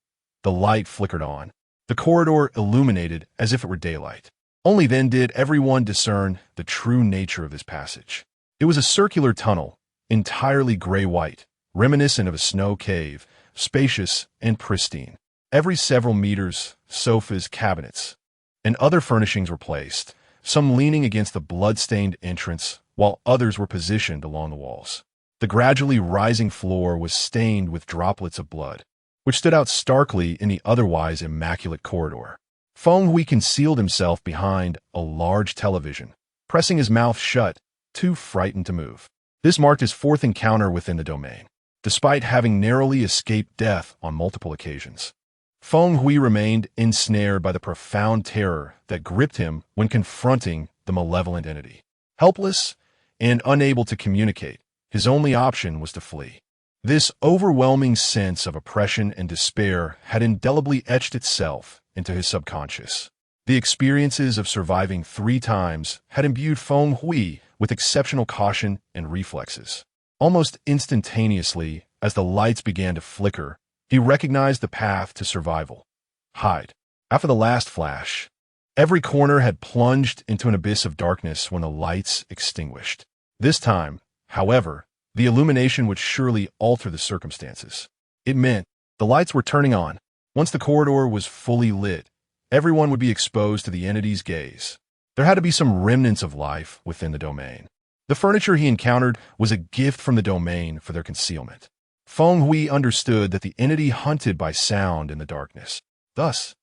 The light flickered on. The corridor illuminated as if it were daylight. Only then did everyone discern the true nature of this passage. It was a circular tunnel, entirely gray-white, reminiscent of a snow cave, spacious and pristine. Every several meters, sofas, cabinets, and other furnishings were placed, some leaning against the blood-stained entrance, while others were positioned along the walls. The gradually rising floor was stained with droplets of blood, which stood out starkly in the otherwise immaculate corridor. Feng Hui concealed himself behind a large television, pressing his mouth shut, too frightened to move. This marked his fourth encounter within the domain, despite having narrowly escaped death on multiple occasions. Feng Hui remained ensnared by the profound terror that gripped him when confronting the malevolent entity. Helpless and unable to communicate, his only option was to flee. This overwhelming sense of oppression and despair had indelibly etched itself into his subconscious. The experiences of surviving 3 times had imbued Feng Hui with exceptional caution and reflexes. Almost instantaneously, as the lights began to flicker, he recognized the path to survival. Hide. After the last flash, every corner had plunged into an abyss of darkness when the lights extinguished. This time, however, The illumination would surely alter the circumstances. It meant the lights were turning on. Once the corridor was fully lit, everyone would be exposed to the entity's gaze. There had to be some remnants of life within the domain. The furniture he encountered was a gift from the domain for their concealment. Feng Hui understood that the entity hunted by sound in the darkness. Thus,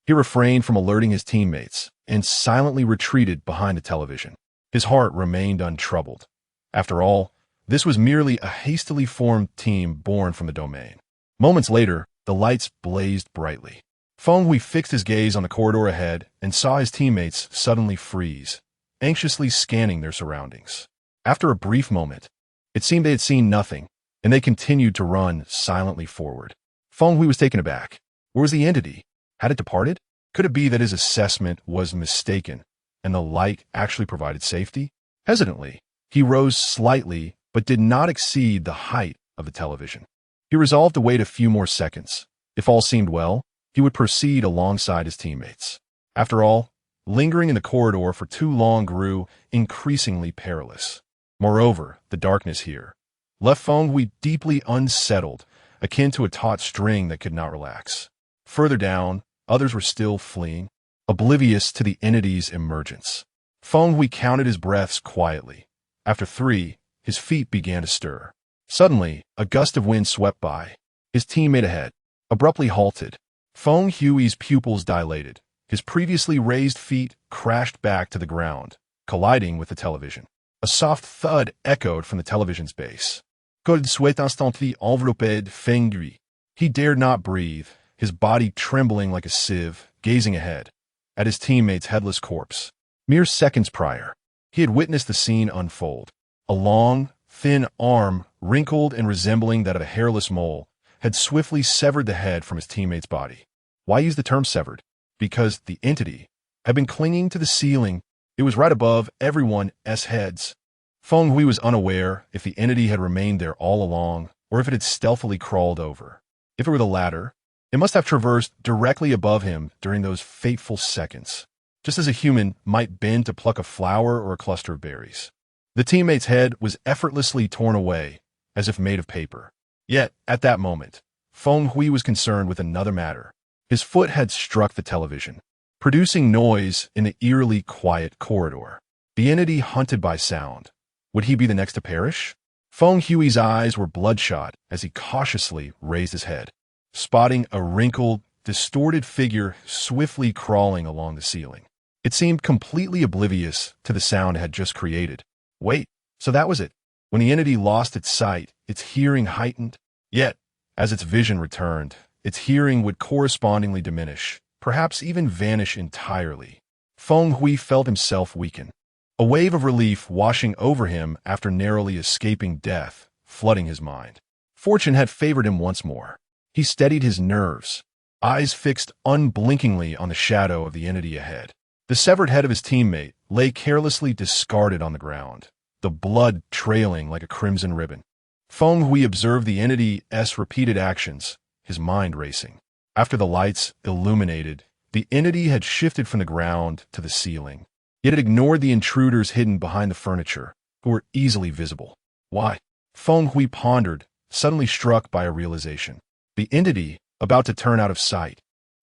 he refrained from alerting his teammates and silently retreated behind the television. His heart remained untroubled. After all, this was merely a hastily formed team born from the domain. Moments later, the lights blazed brightly. Feng Hui fixed his gaze on the corridor ahead and saw his teammates suddenly freeze, anxiously scanning their surroundings. After a brief moment, it seemed they had seen nothing, and they continued to run silently forward. Feng Hui was taken aback. Where was the entity? Had it departed? Could it be that his assessment was mistaken, and the light actually provided safety? Hesitantly, he rose slightly, but did not exceed the height of the television. He resolved to wait a few more seconds. If all seemed well, he would proceed alongside his teammates. After all, lingering in the corridor for too long grew increasingly perilous. Moreover, the darkness here left Feng Hui deeply unsettled, akin to a taut string that could not relax. Further down, others were still fleeing, oblivious to the entity's emergence. Feng Hui counted his breaths quietly. After 3, his feet began to stir. Suddenly, a gust of wind swept by. His teammate ahead abruptly halted. Feng Hui's pupils dilated. His previously raised feet crashed back to the ground, colliding with the television. A soft thud echoed from the television's base. Col souhait instantly envelopped Feng Hui. He dared not breathe, his body trembling like a sieve, gazing ahead, at his teammate's headless corpse. Mere seconds prior, he had witnessed the scene unfold. A long, thin arm, wrinkled and resembling that of a hairless mole, had swiftly severed the head from his teammate's body. Why use the term severed? Because the entity had been clinging to the ceiling. It was right above everyone's heads. Feng Hui was unaware if the entity had remained there all along or if it had stealthily crawled over. If it were the latter, it must have traversed directly above him during those fateful seconds, just as a human might bend to pluck a flower or a cluster of berries. The teammate's head was effortlessly torn away, as if made of paper. Yet, at that moment, Feng Hui was concerned with another matter. His foot had struck the television, producing noise in the eerily quiet corridor. The entity hunted by sound. Would he be the next to perish? Feng Hui's eyes were bloodshot as he cautiously raised his head, spotting a wrinkled, distorted figure swiftly crawling along the ceiling. It seemed completely oblivious to the sound it had just created. Wait, so that was it. When the entity lost its sight, its hearing heightened. Yet, as its vision returned, its hearing would correspondingly diminish, perhaps even vanish entirely. Feng Hui felt himself weaken, a wave of relief washing over him after narrowly escaping death, flooding his mind. Fortune had favored him once more. He steadied his nerves, eyes fixed unblinkingly on the shadow of the entity ahead. The severed head of his teammate lay carelessly discarded on the ground, the blood trailing like a crimson ribbon. Feng Hui observed the entity's repeated actions, his mind racing. After the lights illuminated, the entity had shifted from the ground to the ceiling. It had ignored the intruders hidden behind the furniture, who were easily visible. Why? Feng Hui pondered, suddenly struck by a realization. The entity, about to turn out of sight,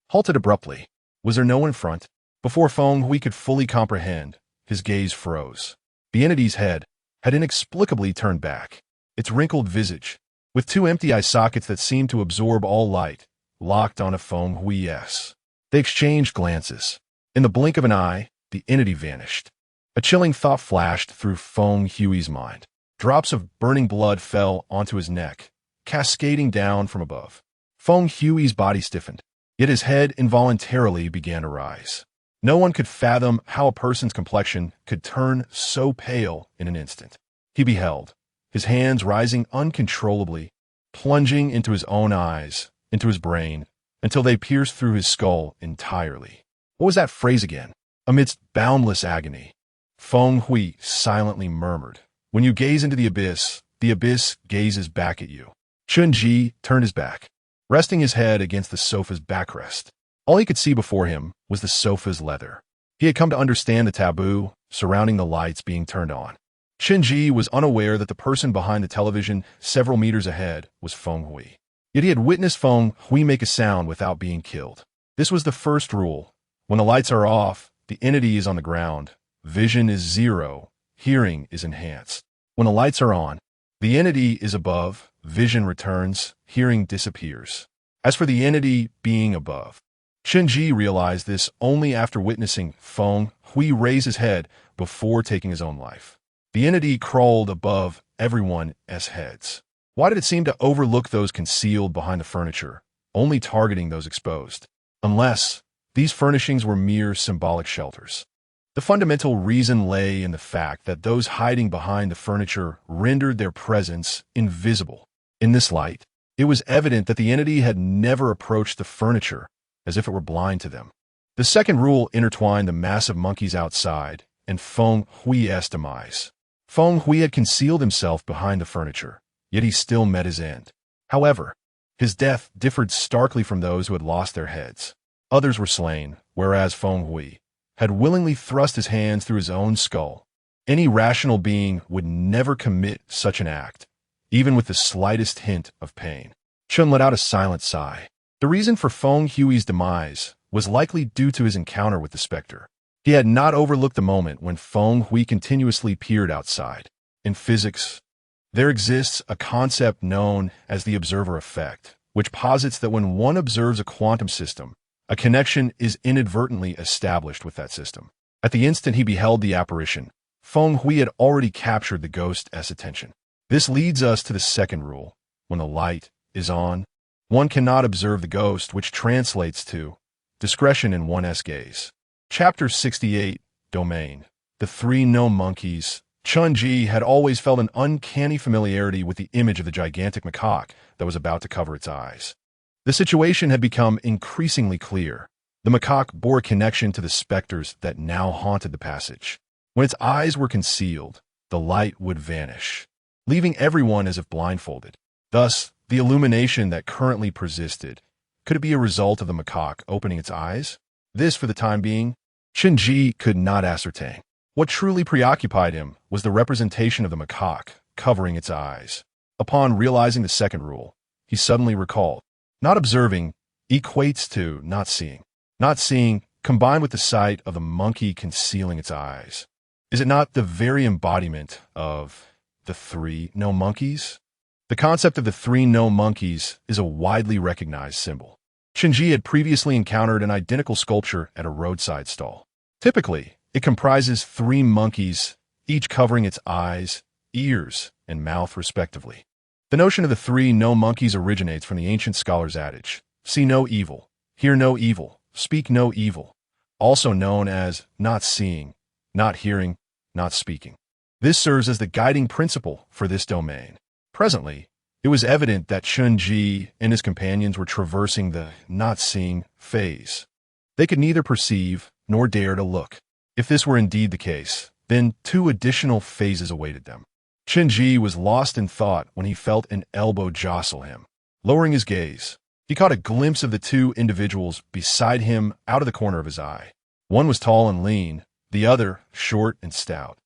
halted abruptly. Was there no one in front? Before Feng Hui could fully comprehend, his gaze froze. The entity's head had inexplicably turned back, its wrinkled visage, with 2 empty eye sockets that seemed to absorb all light, locked onto Feng Hui's. They exchanged glances. In the blink of an eye, the entity vanished. A chilling thought flashed through Feng Hui's mind. Drops of burning blood fell onto his neck, cascading down from above. Feng Hui's body stiffened, yet his head involuntarily began to rise. No one could fathom how a person's complexion could turn so pale in an instant. He beheld, his hands rising uncontrollably, plunging into his own eyes, into his brain, until they pierced through his skull entirely. What was that phrase again? Amidst boundless agony, Feng Hui silently murmured, "When you gaze into the abyss gazes back at you." Chen Ji turned his back, resting his head against the sofa's backrest. All he could see before him was the sofa's leather. He had come to understand the taboo surrounding the lights being turned on. Chen Ji was unaware that the person behind the television several meters ahead was Feng Hui. Yet he had witnessed Feng Hui make a sound without being killed. This was the first rule. When the lights are off, the entity is on the ground. Vision is 0. Hearing is enhanced. When the lights are on, the entity is above. Vision returns. Hearing disappears. As for the entity being above, Chen Ji realized this only after witnessing Feng Hui raise his head before taking his own life. The entity crawled above everyone's heads. Why did it seem to overlook those concealed behind the furniture, only targeting those exposed? Unless these furnishings were mere symbolic shelters. The fundamental reason lay in the fact that those hiding behind the furniture rendered their presence invisible. In this light, it was evident that the entity had never approached the furniture, as if it were blind to them. The second rule intertwined the massive monkeys outside and Feng Hui's demise. Feng Hui had concealed himself behind the furniture, yet he still met his end. However, his death differed starkly from those who had lost their heads. Others were slain, whereas Feng Hui had willingly thrust his hands through his own skull. Any rational being would never commit such an act, even with the slightest hint of pain. Chen let out a silent sigh. The reason for Feng Hui's demise was likely due to his encounter with the specter. He had not overlooked the moment when Feng Hui continuously peered outside. In physics, there exists a concept known as the observer effect, which posits that when one observes a quantum system, a connection is inadvertently established with that system. At the instant he beheld the apparition, Feng Hui had already captured the ghost's attention. This leads us to the second rule. When the light is on, one cannot observe the ghost, which translates to discretion in one's gaze. Chapter 68, Domain. The Three No Monkeys. Chen Ji had always felt an uncanny familiarity with the image of the gigantic macaque that was about to cover its eyes. The situation had become increasingly clear. The macaque bore a connection to the specters that now haunted the passage. When its eyes were concealed, the light would vanish, leaving everyone as if blindfolded. Thus, the illumination that currently persisted, could it be a result of the macaque opening its eyes? This, for the time being, Chen Ji could not ascertain. What truly preoccupied him was the representation of the macaque covering its eyes. Upon realizing the second rule, he suddenly recalled, not observing equates to not seeing. Not seeing, combined with the sight of the monkey concealing its eyes. Is it not the very embodiment of the three no monkeys? The concept of the three no monkeys is a widely recognized symbol. Chen Ji had previously encountered an identical sculpture at a roadside stall. Typically, it comprises three monkeys, each covering its eyes, ears, and mouth respectively. The notion of the three no monkeys originates from the ancient scholar's adage, see no evil, hear no evil, speak no evil, also known as not seeing, not hearing, not speaking. This serves as the guiding principle for this domain. Presently, it was evident that Chen Ji and his companions were traversing the not-seeing phase. They could neither perceive nor dare to look. If this were indeed the case, then two additional phases awaited them. Chen Ji was lost in thought when he felt an elbow jostle him. Lowering his gaze, he caught a glimpse of the two individuals beside him out of the corner of his eye. One was tall and lean, the other short and stout.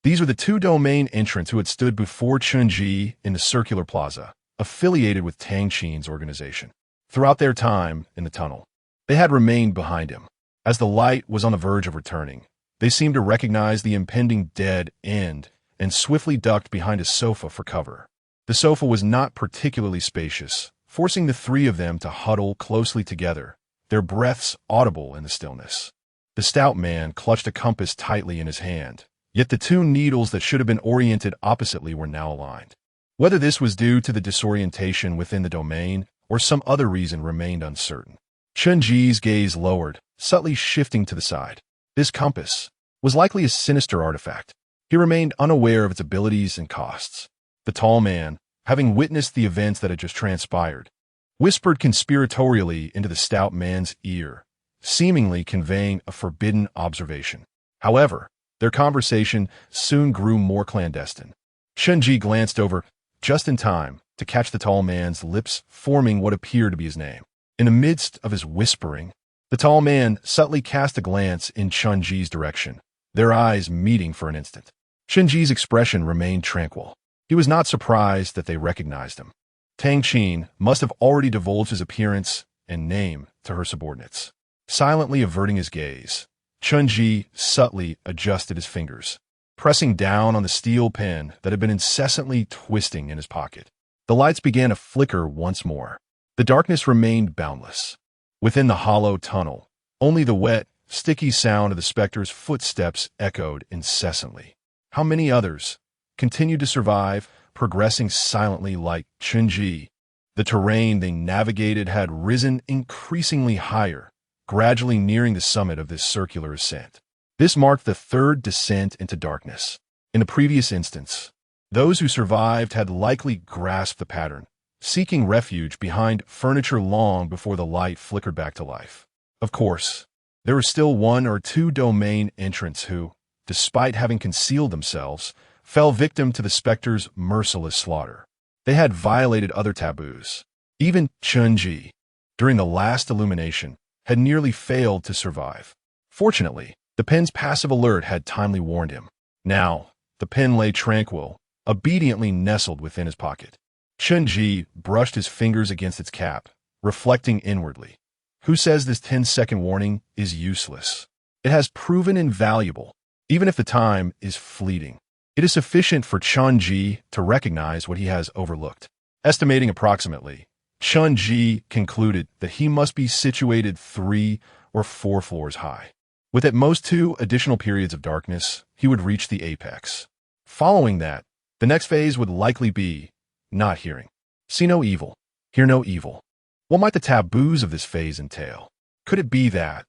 These were the two domain entrants who had stood before Chen Ji in the circular plaza, affiliated with Tang Qin's organization. Throughout their time in the tunnel, they had remained behind him. As the light was on the verge of returning, they seemed to recognize the impending dead end and swiftly ducked behind a sofa for cover. The sofa was not particularly spacious, forcing the three of them to huddle closely together, their breaths audible in the stillness. The stout man clutched a compass tightly in his hand, yet the two needles that should have been oriented oppositely were now aligned. Whether this was due to the disorientation within the domain or some other reason remained uncertain. Chen Ji's gaze lowered, subtly shifting to the side. This compass was likely a sinister artifact. He remained unaware of its abilities and costs. The tall man, having witnessed the events that had just transpired, whispered conspiratorially into the stout man's ear, seemingly conveying a forbidden observation. However, their conversation soon grew more clandestine. Chen Ji glanced over just in time to catch the tall man's lips forming what appeared to be his name. In the midst of his whispering, the tall man subtly cast a glance in Chen Ji's direction, their eyes meeting for an instant. Chen Ji's expression remained tranquil. He was not surprised that they recognized him. Tang Qin must have already divulged his appearance and name to her subordinates. Silently averting his gaze, Chen Ji subtly adjusted his fingers, pressing down on the steel pen that had been incessantly twisting in his pocket. The lights began to flicker once more. The darkness remained boundless. Within the hollow tunnel, only the wet, sticky sound of the specter's footsteps echoed incessantly. How many others continued to survive, progressing silently like Chen Ji? The terrain they navigated had risen increasingly higher, gradually nearing the summit of this circular ascent. This marked the third descent into darkness. In the previous instance, those who survived had likely grasped the pattern, seeking refuge behind furniture long before the light flickered back to life. Of course, there were still one or two domain entrants who, despite having concealed themselves, fell victim to the specter's merciless slaughter. They had violated other taboos. Even Chen Ji, during the last illumination, had nearly failed to survive. Fortunately, the pen's passive alert had timely warned him. Now, the pen lay tranquil, obediently nestled within his pocket. Chen Ji brushed his fingers against its cap, reflecting inwardly. Who says this 10-second warning is useless? It has proven invaluable, even if the time is fleeting. It is sufficient for Chen Ji to recognize what he has overlooked. Estimating approximately, Chen Ji concluded that he must be situated 3 or 4 floors high. With at most 2 additional periods of darkness, he would reach the apex. Following that, the next phase would likely be not hearing. See no evil, hear no evil. What might the taboos of this phase entail? Could it be that,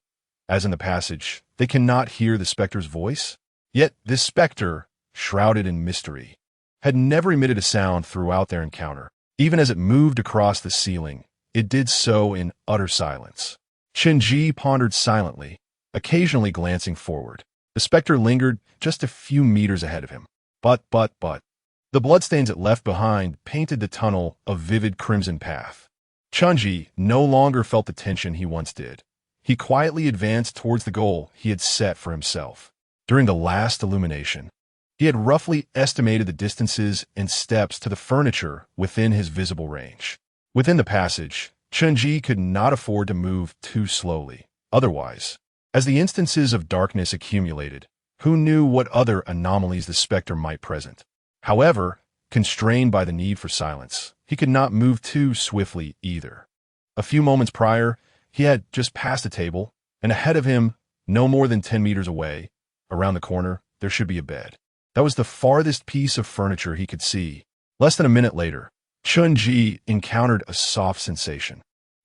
as in the passage, they cannot hear the specter's voice? Yet this specter, shrouded in mystery, had never emitted a sound throughout their encounter. Even as it moved across the ceiling, it did so in utter silence. Chen Ji pondered silently, occasionally glancing forward. The specter lingered just a few meters ahead of him. But. The bloodstains it left behind painted the tunnel a vivid crimson path. Chen Ji no longer felt the tension he once did. He quietly advanced towards the goal he had set for himself. During the last illumination, he had roughly estimated the distances and steps to the furniture within his visible range. Within the passage, Chen Ji could not afford to move too slowly. Otherwise, as the instances of darkness accumulated, who knew what other anomalies the specter might present? However, constrained by the need for silence, he could not move too swiftly either. A few moments prior, he had just passed a table, and ahead of him, no more than 10 meters away, around the corner, there should be a bed. That was the farthest piece of furniture he could see. Less than a minute later, Chen Ji encountered a soft sensation.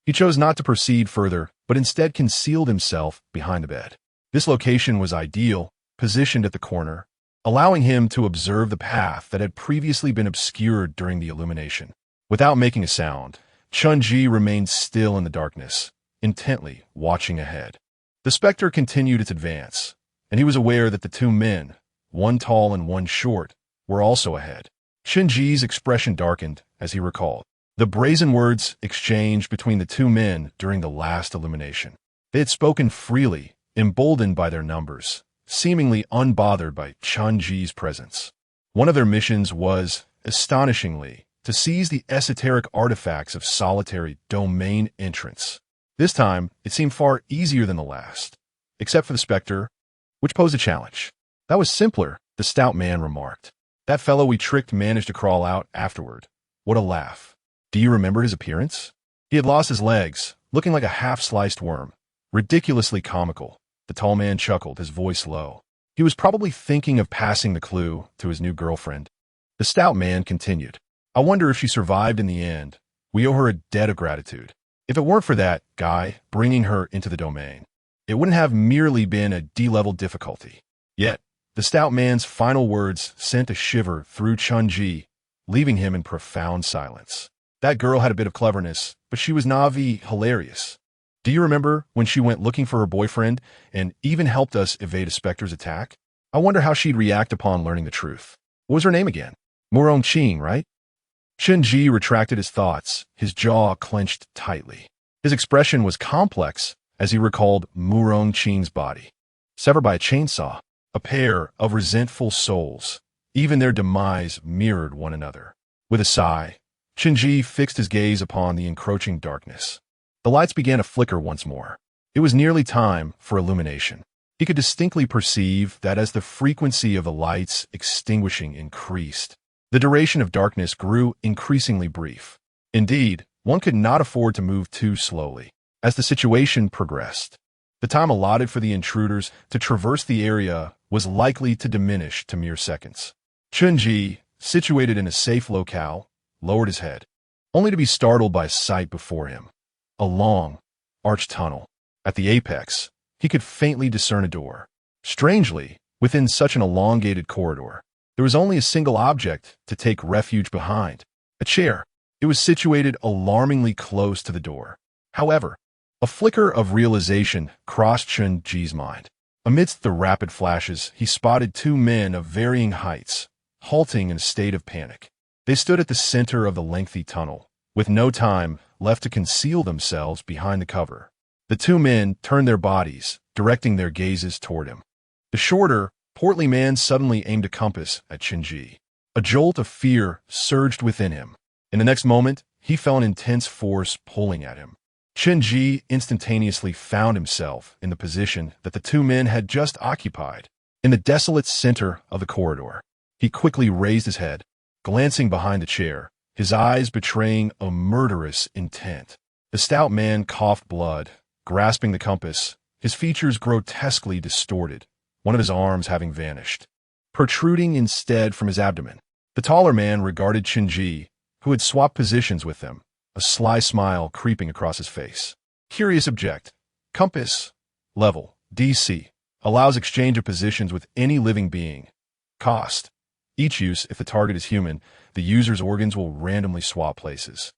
He chose not to proceed further, but instead concealed himself behind the bed. This location was ideal, positioned at the corner, allowing him to observe the path that had previously been obscured during the illumination. Without making a sound, Chen Ji remained still in the darkness, intently watching ahead. The specter continued its advance, and he was aware that the 2 men, one tall and one short, were also ahead. Chen Ji's expression darkened as he recalled the brazen words exchanged between the 2 men during the last illumination. They had spoken freely, emboldened by their numbers, seemingly unbothered by Chen Ji's presence. One of their missions was, astonishingly, to seize the esoteric artifacts of solitary domain entrants. This time, it seemed far easier than the last, except for the specter, which posed a challenge. That was simpler, the stout man remarked. That fellow we tricked managed to crawl out afterward. What a laugh. Do you remember his appearance? He had lost his legs, looking like a half-sliced worm. Ridiculously comical. The tall man chuckled, his voice low. He was probably thinking of passing the clue to his new girlfriend. The stout man continued. I wonder if she survived in the end. We owe her a debt of gratitude. If it weren't for that guy bringing her into the domain, it wouldn't have merely been a D-level difficulty. Yet, the stout man's final words sent a shiver through Chen Ji, leaving him in profound silence. That girl had a bit of cleverness, but she was Navi hilarious. Do you remember when she went looking for her boyfriend and even helped us evade a specter's attack? I wonder how she'd react upon learning the truth. What was her name again? Murong Qing, right? Chen Ji retracted his thoughts, his jaw clenched tightly. His expression was complex as he recalled Murong Qing's body, severed by a chainsaw. A pair of resentful souls, Even their demise mirrored one another. With a sigh, Chen Ji fixed his gaze upon the encroaching darkness. The lights began to flicker once more. It was nearly time for illumination. He could distinctly perceive that as the frequency of the lights extinguishing increased, the duration of darkness grew increasingly brief. Indeed, one could not afford to move too slowly. As the situation progressed, the time allotted for the intruders to traverse the area was likely to diminish to mere seconds. Chen Ji, situated in a safe locale, lowered his head, only to be startled by a sight before him. A long, arched tunnel. At the apex, he could faintly discern a door. Strangely, within such an elongated corridor, there was only a single object to take refuge behind: a chair. It was situated alarmingly close to the door. However, a flicker of realization crossed Chen Ji's mind. Amidst the rapid flashes, he spotted two men of varying heights, halting in a state of panic. They stood at the center of the lengthy tunnel, with no time left to conceal themselves behind the cover. The two men turned their bodies, directing their gazes toward him. The shorter, portly man suddenly aimed a compass at Chen Ji. A jolt of fear surged within him. In the next moment, he felt an intense force pulling at him. Chen Ji instantaneously found himself in the position that the two men had just occupied, in the desolate center of the corridor. He quickly raised his head, glancing behind the chair, his eyes betraying a murderous intent. The stout man coughed blood, grasping the compass, his features grotesquely distorted, one of his arms having vanished, protruding instead from his abdomen. The taller man regarded Chen Ji, who had swapped positions with them, a sly smile creeping across his face. Curious object. Compass. Level. DC. Allows exchange of positions with any living being. Cost. Each use, if the target is human, the user's organs will randomly swap places.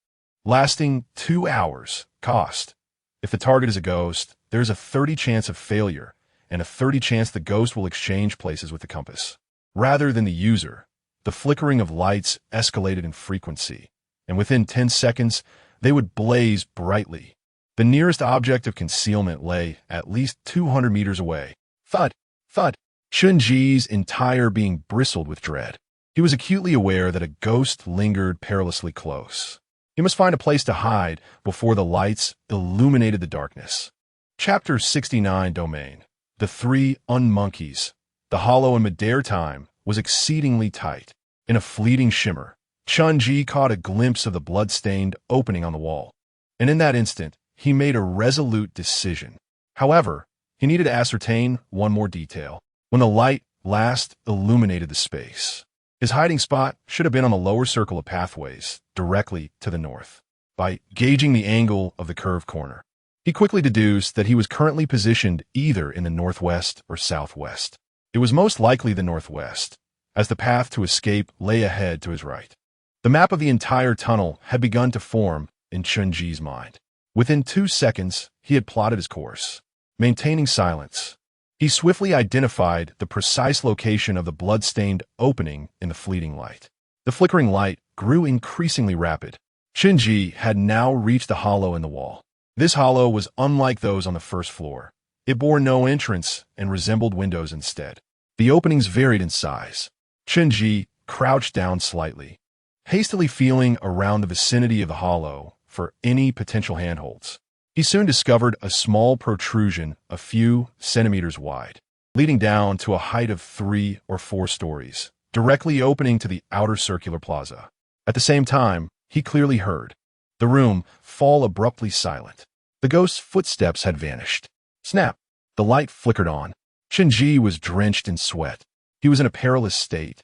Lasting 2 hours. Cost. If the target is a ghost, there is a 30 chance of failure, and a 30 chance the ghost will exchange places with the compass. Rather than the user, the flickering of lights escalated in frequency, and within 10 seconds, they would blaze brightly. The nearest object of concealment lay at least 200 meters away. Thud! Thud! Chen Ji's entire being bristled with dread. He was acutely aware that a ghost lingered perilously close. He must find a place to hide before the lights illuminated the darkness. Chapter 69 Domain. The three unmonkeys. The hollow in midair time was exceedingly tight. In a fleeting shimmer, Chen Ji caught a glimpse of the blood-stained opening on the wall, and in that instant, he made a resolute decision. However, he needed to ascertain one more detail. When the light last illuminated the space, his hiding spot should have been on the lower circle of pathways, directly to the north. By gauging the angle of the curved corner, he quickly deduced that he was currently positioned either in the northwest or southwest. It was most likely the northwest, as the path to escape lay ahead to his right. The map of the entire tunnel had begun to form in Chen Ji's mind. Within 2 seconds, he had plotted his course. Maintaining silence, he swiftly identified the precise location of the blood-stained opening in the fleeting light. The flickering light grew increasingly rapid. Chen Ji had now reached the hollow in the wall. This hollow was unlike those on the first floor. It bore no entrance and resembled windows instead. The openings varied in size. Chen Ji crouched down slightly, hastily feeling around the vicinity of the hollow for any potential handholds. He soon discovered a small protrusion a few centimeters wide, leading down to a height of 3 or 4 stories, directly opening to the outer circular plaza. At the same time, he clearly heard the room fall abruptly silent. The ghost's footsteps had vanished. Snap! The light flickered on. Chen Ji was drenched in sweat. He was in a perilous state,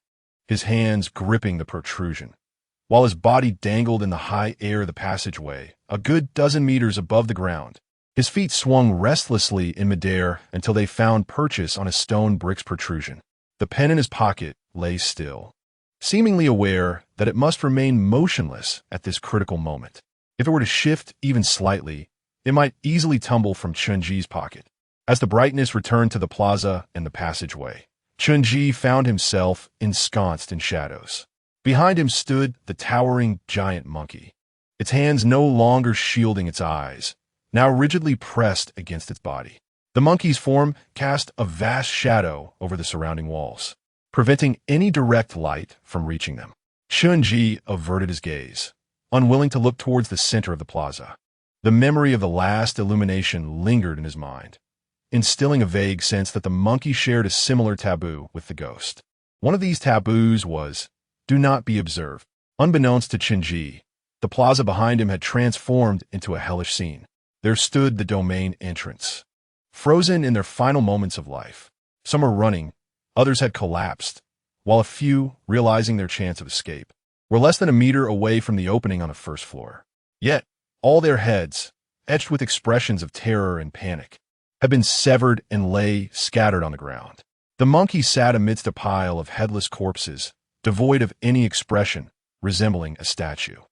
his hands gripping the protrusion, while his body dangled in the high air of the passageway, a good dozen meters above the ground. His feet swung restlessly in midair until they found purchase on a stone bricks protrusion. The pen in his pocket lay still, seemingly aware that it must remain motionless at this critical moment. If it were to shift even slightly, it might easily tumble from Chen Ji's pocket. As the brightness returned to the plaza and the passageway, Chen Ji found himself ensconced in shadows. Behind him stood the towering giant monkey, its hands no longer shielding its eyes, now rigidly pressed against its body. The monkey's form cast a vast shadow over the surrounding walls. preventing any direct light from reaching them. Chen Ji averted his gaze, unwilling to look towards the center of the plaza. The memory of the last illumination lingered in his mind, instilling a vague sense that the monkey shared a similar taboo with the ghost. One of these taboos was, do not be observed. Unbeknownst to Chen Ji, the plaza behind him had transformed into a hellish scene. There stood the domain entrance, frozen in their final moments of life. Some were running, others had collapsed, while a few, realizing their chance of escape, were less than a meter away from the opening on the first floor. Yet, all their heads, etched with expressions of terror and panic, had been severed and lay scattered on the ground. The monkey sat amidst a pile of headless corpses, devoid of any expression, resembling a statue.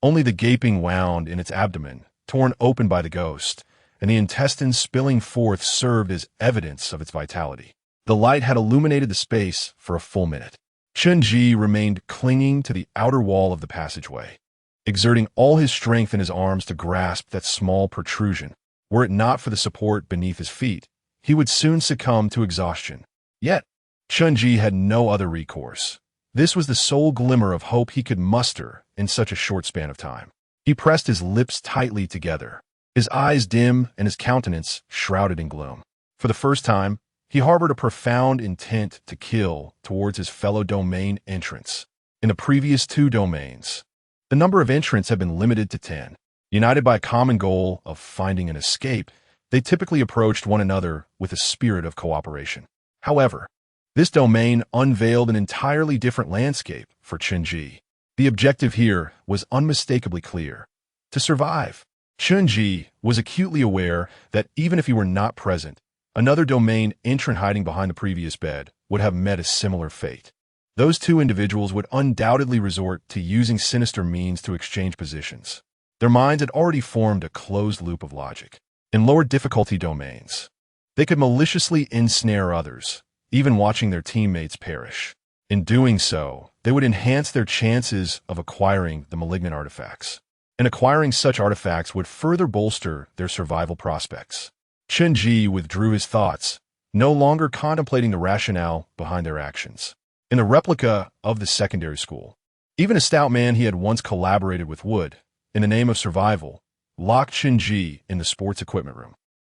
Only the gaping wound in its abdomen, torn open by the ghost, and the intestines spilling forth served as evidence of its vitality. The light had illuminated the space for a full minute. Chen Ji remained clinging to the outer wall of the passageway, exerting all his strength in his arms to grasp that small protrusion. Were it not for the support beneath his feet, he would soon succumb to exhaustion. Yet, Chen Ji had no other recourse. This was the sole glimmer of hope he could muster in such a short span of time. He pressed his lips tightly together, his eyes dim and his countenance shrouded in gloom. For the first time, he harbored a profound intent to kill towards his fellow domain entrants. In the previous 2 domains, the number of entrants had been limited to 10. United by a common goal of finding an escape, they typically approached one another with a spirit of cooperation. However, this domain unveiled an entirely different landscape for Chen Ji. The objective here was unmistakably clear: to survive. Chen Ji was acutely aware that even if he were not present, another domain entrant hiding behind the previous bed would have met a similar fate. Those 2 individuals would undoubtedly resort to using sinister means to exchange positions. Their minds had already formed a closed loop of logic. In lower difficulty domains, they could maliciously ensnare others, even watching their teammates perish. In doing so, they would enhance their chances of acquiring the malignant artifacts. And acquiring such artifacts would further bolster their survival prospects. Chen Ji withdrew his thoughts, no longer contemplating the rationale behind their actions. In the replica of the secondary school, even a stout man he had once collaborated with would, in the name of survival, lock Chen Ji in the sports equipment room.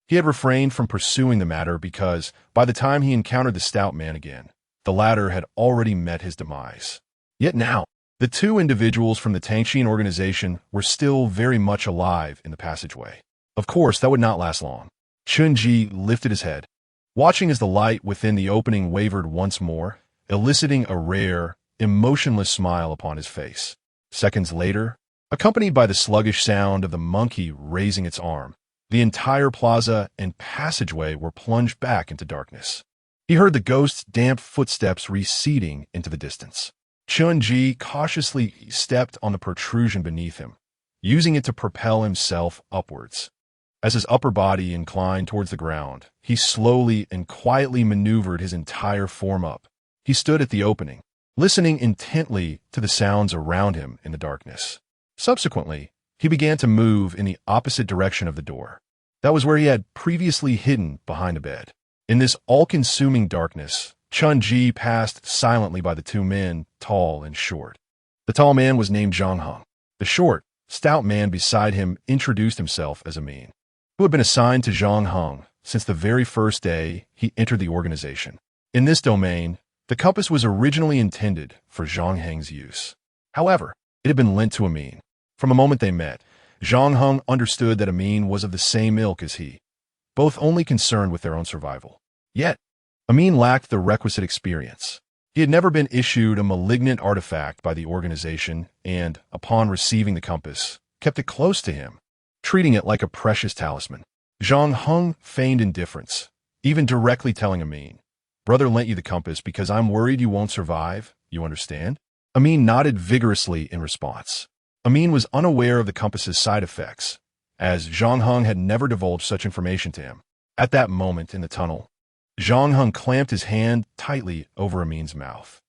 He had refrained from pursuing the matter because, by the time he encountered the stout man again, the latter had already met his demise. Yet now, the 2 individuals from the Tangxin organization were still very much alive in the passageway. Of course, that would not last long. Chen Ji lifted his head, watching as the light within the opening wavered once more, eliciting a rare, emotionless smile upon his face. Seconds later, accompanied by the sluggish sound of the monkey raising its arm, the entire plaza and passageway were plunged back into darkness. He heard the ghost's damp footsteps receding into the distance. Chen Ji cautiously stepped on the protrusion beneath him, using it to propel himself upwards. As his upper body inclined towards the ground, he slowly and quietly maneuvered his entire form up. He stood at the opening, listening intently to the sounds around him in the darkness. Subsequently, he began to move in the opposite direction of the door. That was where he had previously hidden behind a bed. In this all-consuming darkness, Chen Ji passed silently by the 2 men, tall and short. The tall man was named Zhang Heng. The short, stout man beside him introduced himself as Amin, who had been assigned to Zhang Heng since the very first day he entered the organization. In this domain, the compass was originally intended for Zhang Heng's use. However, it had been lent to Amin. From the moment they met, Zhang Heng understood that Amin was of the same ilk as he, both only concerned with their own survival. Yet, Amin lacked the requisite experience. He had never been issued a malignant artifact by the organization and, upon receiving the compass, kept it close to him, treating it like a precious talisman. Zhang Heng feigned indifference, even directly telling Amin, "Brother lent you the compass because I'm worried you won't survive, you understand?" Amin nodded vigorously in response. Amin was unaware of the compass's side effects, as Zhang Heng had never divulged such information to him. At that moment in the tunnel, Zhang Heng clamped his hand tightly over Amin's mouth,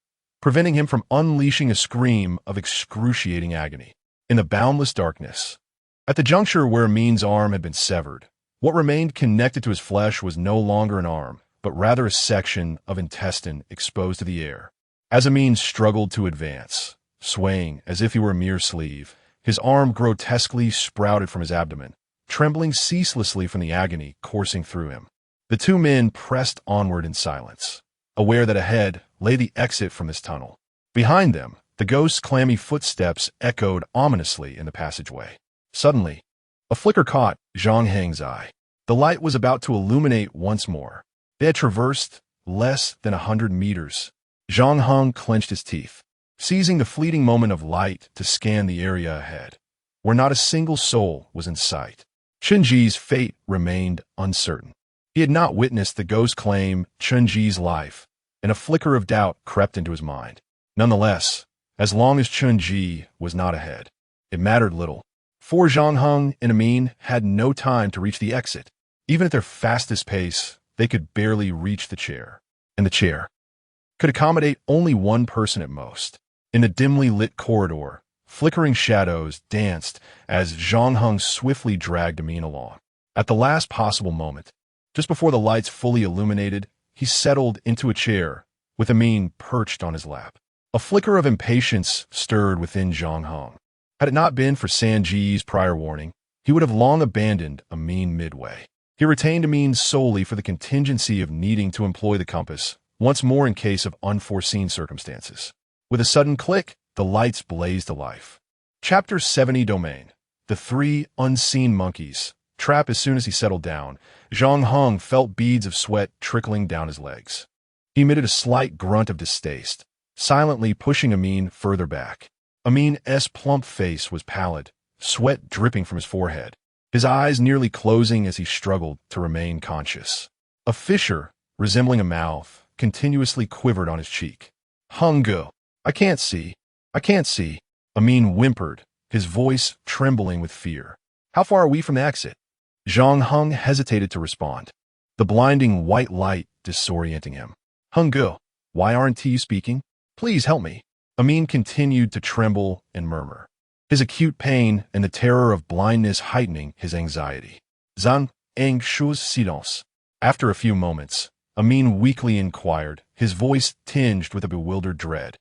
preventing him from unleashing a scream of excruciating agony. In the boundless darkness, at the juncture where Amin's arm had been severed, what remained connected to his flesh was no longer an arm, but rather a section of intestine exposed to the air. As Amin struggled to advance, swaying as if he were a mere sleeve, his arm grotesquely sprouted from his abdomen, trembling ceaselessly from the agony coursing through him. The two men pressed onward in silence, aware that ahead lay the exit from this tunnel. Behind them, the ghost's clammy footsteps echoed ominously in the passageway. Suddenly, a flicker caught Zhang Heng's eye. The light was about to illuminate once more. They had traversed less than 100 meters. Zhang Heng clenched his teeth, seizing the fleeting moment of light to scan the area ahead, where not a single soul was in sight. Chen Ji's fate remained uncertain. He had not witnessed the ghost claim Chen Ji's life, and a flicker of doubt crept into his mind. Nonetheless, as long as Chen Ji was not ahead, it mattered little. For Zhang Heng and Amin had no time to reach the exit. Even at their fastest pace, they could barely reach the chair. And the chair could accommodate only one person at most. In the dimly lit corridor, flickering shadows danced as Zhang Heng swiftly dragged Amin along. At the last possible moment, just before the lights fully illuminated, he settled into a chair, with Amin perched on his lap. A flicker of impatience stirred within Zhang Heng. Had it not been for Sanji's prior warning, he would have long abandoned Amin midway. He retained Amin solely for the contingency of needing to employ the compass, once more in case of unforeseen circumstances. With a sudden click, the lights blazed to life. Chapter 70 Domain. The three unseen monkeys. Trap. As soon as he settled down, Zhang Heng felt beads of sweat trickling down his legs. He emitted a slight grunt of distaste, silently pushing Amin further back. Amin's plump face was pallid, sweat dripping from his forehead, his eyes nearly closing as he struggled to remain conscious. A fissure, resembling a mouth, continuously quivered on his cheek. Hengge, I can't see. I can't see. Amin whimpered, his voice trembling with fear. How far are we from the exit? Zhang Heng hesitated to respond, the blinding white light disorienting him. Hengge, why aren't you speaking? Please help me. Amin continued to tremble and murmur, his acute pain and the terror of blindness heightening his anxiety. Zhang Eng Shu's silence. After a few moments, Amin weakly inquired, his voice tinged with a bewildered dread.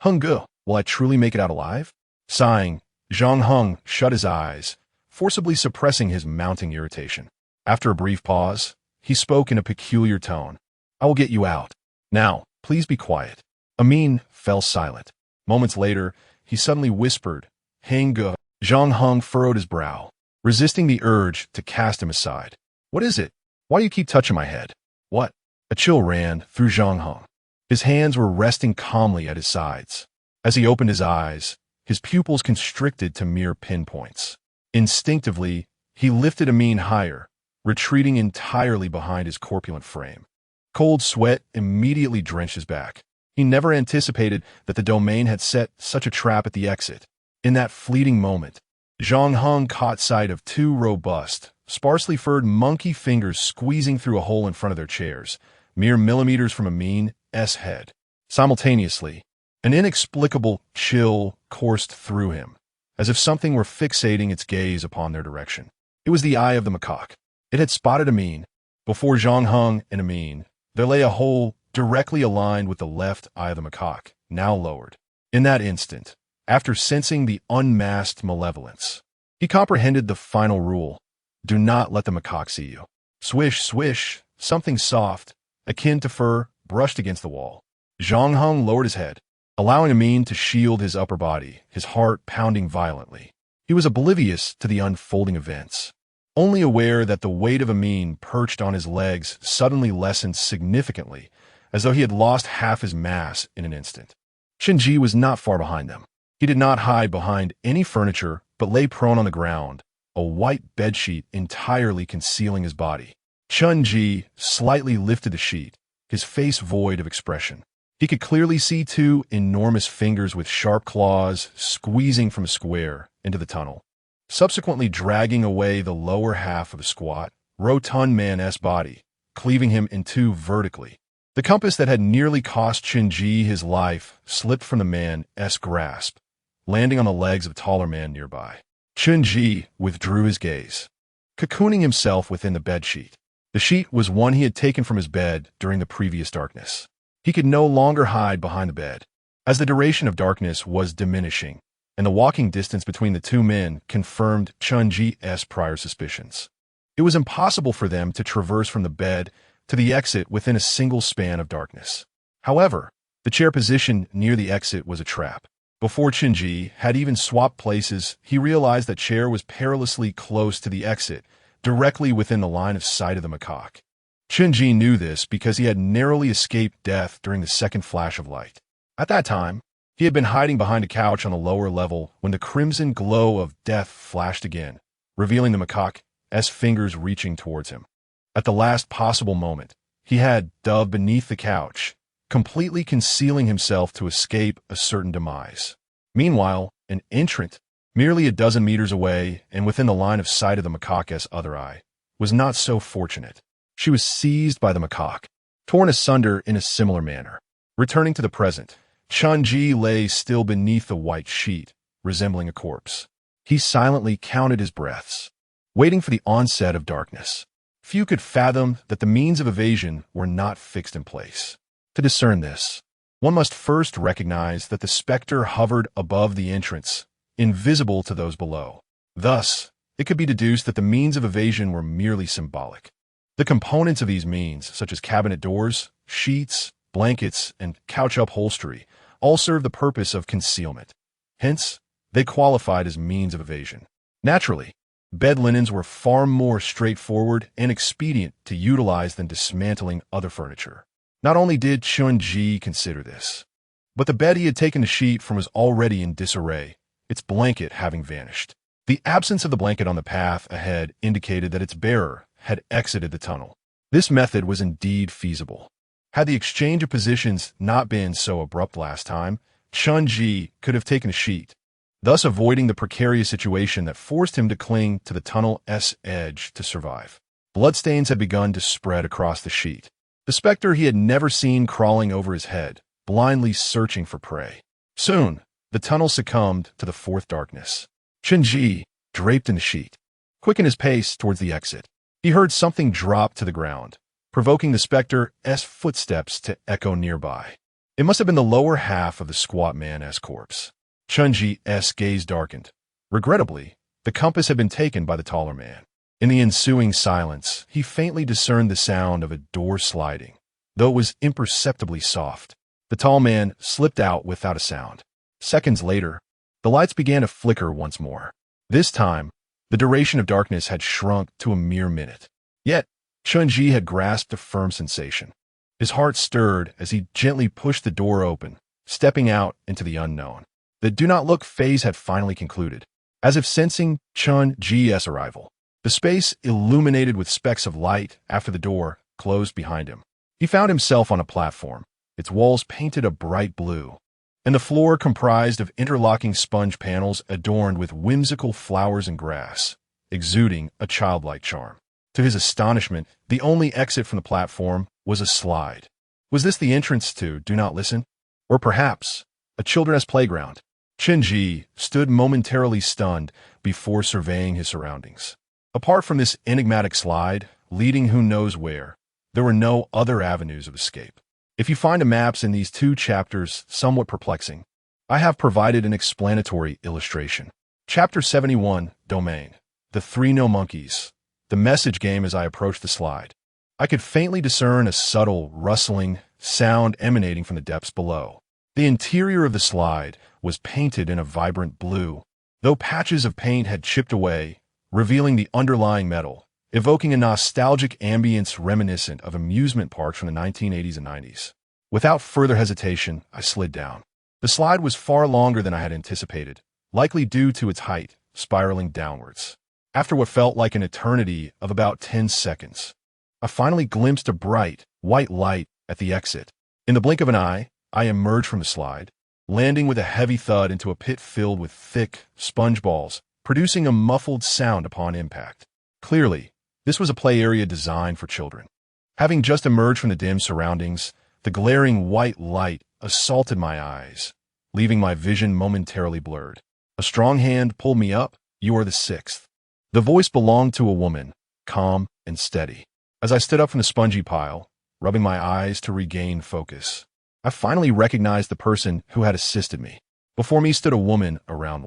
Hengge, will I truly make it out alive? Sighing, Zhang Heng shut his eyes, forcibly suppressing his mounting irritation. After a brief pause, he spoke in a peculiar tone. I will get you out. Now, please be quiet. Amin fell silent. Moments later, he suddenly whispered, Hengge. Zhang Heng furrowed his brow, resisting the urge to cast him aside. What is it? Why do you keep touching my head? What? A chill ran through Zhang Heng. His hands were resting calmly at his sides. As he opened his eyes, his pupils constricted to mere pinpoints. Instinctively, he lifted Amin higher, retreating entirely behind his corpulent frame. Cold sweat immediately drenched his back. He never anticipated that the domain had set such a trap at the exit. In that fleeting moment, Zhang Heng caught sight of two robust, sparsely furred monkey fingers squeezing through a hole in front of their chairs, mere millimeters from Amin's head. Simultaneously, an inexplicable chill coursed through him, as if something were fixating its gaze upon their direction. It was the eye of the macaque. It had spotted Amin. Before Zhang Heng and Amin, there lay a hole directly aligned with the left eye of the macaque, now lowered. In that instant, after sensing the unmasked malevolence, he comprehended the final rule. Do not let the macaque see you. Swish, swish, something soft, akin to fur, brushed against the wall. Zhang Heng lowered his head, allowing Amin to shield his upper body, his heart pounding violently. He was oblivious to the unfolding events, only aware that the weight of Amin perched on his legs suddenly lessened significantly, as though he had lost half his mass in an instant. Chen Ji was not far behind them. He did not hide behind any furniture, but lay prone on the ground, a white bedsheet entirely concealing his body. Chen Ji slightly lifted the sheet, his face void of expression. He could clearly see two enormous fingers with sharp claws squeezing from a square into the tunnel, subsequently dragging away the lower half of the squat, rotund man's body, cleaving him in two vertically. The compass that had nearly cost Chen Ji his life slipped from the man's grasp, landing on the legs of a taller man nearby. Chen Ji withdrew his gaze, cocooning himself within the bedsheet. The The sheet was one he had taken from his bed during the previous darkness. He could no longer hide behind the bed. As the duration of darkness was diminishing, and the walking distance between the two men confirmed Chen Ji's prior suspicions, it was impossible for them to traverse from the bed to the exit within a single span of darkness. However, the chair position near the exit was a trap. Before Chen Ji had even swapped places, he realized that chair was perilously close to the exit, directly within the line of sight of the macaque. Chen Ji knew this because he had narrowly escaped death during the second flash of light. At that time, he had been hiding behind a couch on the lower level when the crimson glow of death flashed again, revealing the macaque's fingers reaching towards him. At the last possible moment, he had dove beneath the couch, completely concealing himself to escape a certain demise. Meanwhile, an entrant, merely a dozen meters away and within the line of sight of the macaque's other eye, was not so fortunate. She was seized by the macaque, torn asunder in a similar manner. Returning to the present, Chen Ji lay still beneath the white sheet, resembling a corpse. He silently counted his breaths, waiting for the onset of darkness. Few could fathom that the means of evasion were not fixed in place. To discern this, one must first recognize that the specter hovered above the entrance, invisible to those below. Thus, it could be deduced that the means of evasion were merely symbolic. The components of these means, such as cabinet doors, sheets, blankets, and couch upholstery, all serve the purpose of concealment. Hence, they qualified as means of evasion. Naturally, bed linens were far more straightforward and expedient to utilize than dismantling other furniture. Not only did Chen Ji consider this, but the bed he had taken the sheet from was already in disarray, its blanket having vanished. The absence of the blanket on the path ahead indicated that its bearer had exited the tunnel. This method was indeed feasible. Had the exchange of positions not been so abrupt last time, Chen Ji could have taken a sheet, thus avoiding the precarious situation that forced him to cling to the tunnel's edge to survive. Bloodstains had begun to spread across the sheet. The specter he had never seen crawling over his head, blindly searching for prey. Soon, the tunnel succumbed to the fourth darkness. Chen Ji, draped in the sheet, quickened his pace towards the exit. He heard something drop to the ground, provoking the specter's footsteps to echo nearby. It must have been the lower half of the squat man's corpse. Chen Ji's gaze darkened. Regrettably, the compass had been taken by the taller man. In the ensuing silence, he faintly discerned the sound of a door sliding, though it was imperceptibly soft. The tall man slipped out without a sound. Seconds later, the lights began to flicker once more. This time, the duration of darkness had shrunk to a mere minute. Yet, Chen Ji had grasped a firm sensation. His heart stirred as he gently pushed the door open, stepping out into the unknown. The do-not-look phase had finally concluded. As if sensing Chen Ji's arrival, the space illuminated with specks of light after the door closed behind him. He found himself on a platform, its walls painted a bright blue, and the floor comprised of interlocking sponge panels adorned with whimsical flowers and grass, exuding a childlike charm. To his astonishment, the only exit from the platform was a slide. Was this the entrance to Do Not Listen? Or perhaps a children's playground? Chen Ji stood momentarily stunned before surveying his surroundings. Apart from this enigmatic slide, leading who knows where, there were no other avenues of escape. If you find the maps in these two chapters somewhat perplexing, I have provided an explanatory illustration. Chapter 71, Domain. The Three No Monkeys. The message game as I approached the slide. I could faintly discern a subtle, rustling sound emanating from the depths below. The interior of the slide was painted in a vibrant blue, though patches of paint had chipped away, revealing the underlying metal, evoking a nostalgic ambience reminiscent of amusement parks from the 1980s and 90s. Without further hesitation, I slid down. The slide was far longer than I had anticipated, likely due to its height, spiraling downwards. After what felt like an eternity of about 10 seconds, I finally glimpsed a bright, white light at the exit. In the blink of an eye, I emerged from the slide, landing with a heavy thud into a pit filled with thick sponge balls, producing a muffled sound upon impact. Clearly, this was a play area designed for children. Having just emerged from the dim surroundings, the glaring white light assaulted my eyes, leaving my vision momentarily blurred. A strong hand pulled me up. "You are the sixth." The voice belonged to a woman, calm and steady. As I stood up from the spongy pile, rubbing my eyes to regain focus, I finally recognized the person who had assisted me. Before me stood a woman around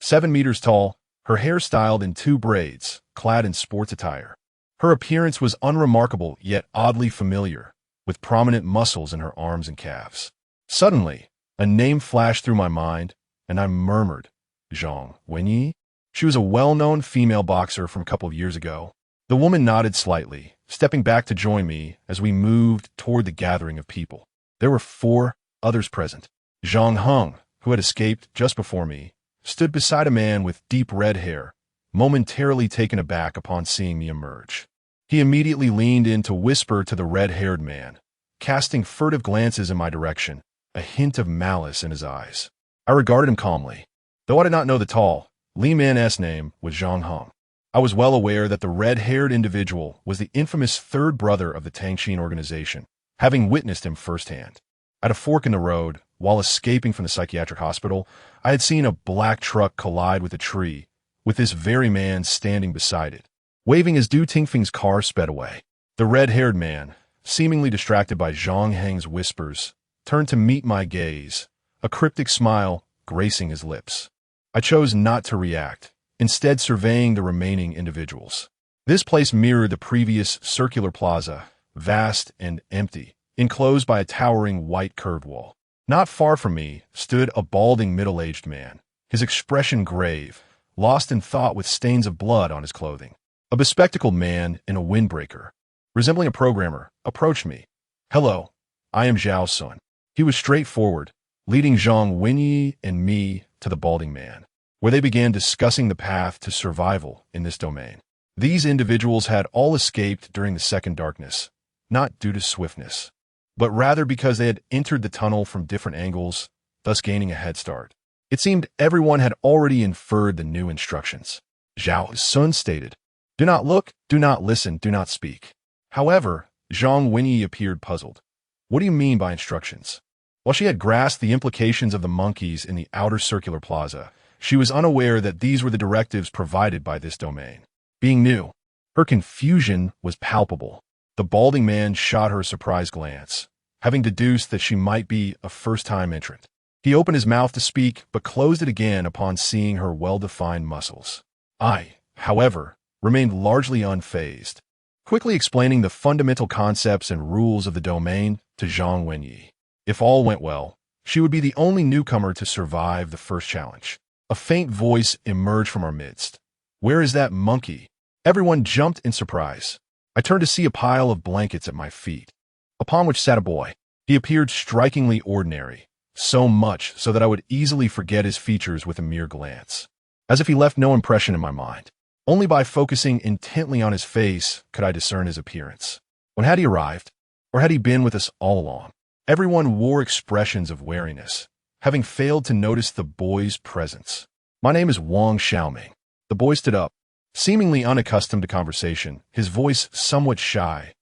7 meters tall, her hair styled in 2 braids, clad in sports attire. Her appearance was unremarkable yet oddly familiar, with prominent muscles in her arms and calves. Suddenly, a name flashed through my mind, and I murmured, Zhang Wenyi? She was a well-known female boxer from a couple of years ago. The woman nodded slightly, stepping back to join me as we moved toward the gathering of people. There were 4 others present. Zhang Heng, who had escaped just before me, stood beside a man with deep red hair, momentarily taken aback upon seeing me emerge. He immediately leaned in to whisper to the red-haired man, casting furtive glances in my direction, a hint of malice in his eyes. I regarded him calmly. Though I did not know the tall, lean man's name was Zhang Heng, I was well aware that the red-haired individual was the infamous third brother of the Tangxin organization, having witnessed him firsthand. At a fork in the road, while escaping from the psychiatric hospital, I had seen a black truck collide with a tree, with this very man standing beside it. Waving as Du Tingfeng's car sped away, the red-haired man, seemingly distracted by Zhang Heng's whispers, turned to meet my gaze, a cryptic smile gracing his lips. I chose not to react, instead surveying the remaining individuals. This place mirrored the previous circular plaza, vast and empty, enclosed by a towering white curved wall. Not far from me stood a balding middle-aged man, his expression grave, lost in thought with stains of blood on his clothing. A bespectacled man in a windbreaker, resembling a programmer, approached me. "Hello, I am Zhao Sun." He was straightforward, leading Zhang Wenyi and me to the balding man, where they began discussing the path to survival in this domain. These individuals had all escaped during the second darkness, not due to swiftness, but rather because they had entered the tunnel from different angles, thus gaining a head start. It seemed everyone had already inferred the new instructions. Zhao Sun stated, "Do not look, do not listen, do not speak." However, Zhang Wenyi appeared puzzled. "What do you mean by instructions?" While she had grasped the implications of the monkeys in the outer circular plaza, she was unaware that these were the directives provided by this domain. Being new, her confusion was palpable. The balding man shot her a surprised glance, having deduced that she might be a first-time entrant. He opened his mouth to speak, but closed it again upon seeing her well-defined muscles. I, however, remained largely unfazed, quickly explaining the fundamental concepts and rules of the domain to Zhang Wenyi. If all went well, she would be the only newcomer to survive the first challenge. A faint voice emerged from our midst. "Where is that monkey?" Everyone jumped in surprise. I turned to see a pile of blankets at my feet, upon which sat a boy. He appeared strikingly ordinary, so much so that I would easily forget his features with a mere glance, as if he left no impression in my mind. Only by focusing intently on his face could I discern his appearance. When had he arrived? Or had he been with us all along? Everyone wore expressions of wariness, having failed to notice the boy's presence. "My name is Wang Xiaoming." The boy stood up, seemingly unaccustomed to conversation, his voice somewhat shy.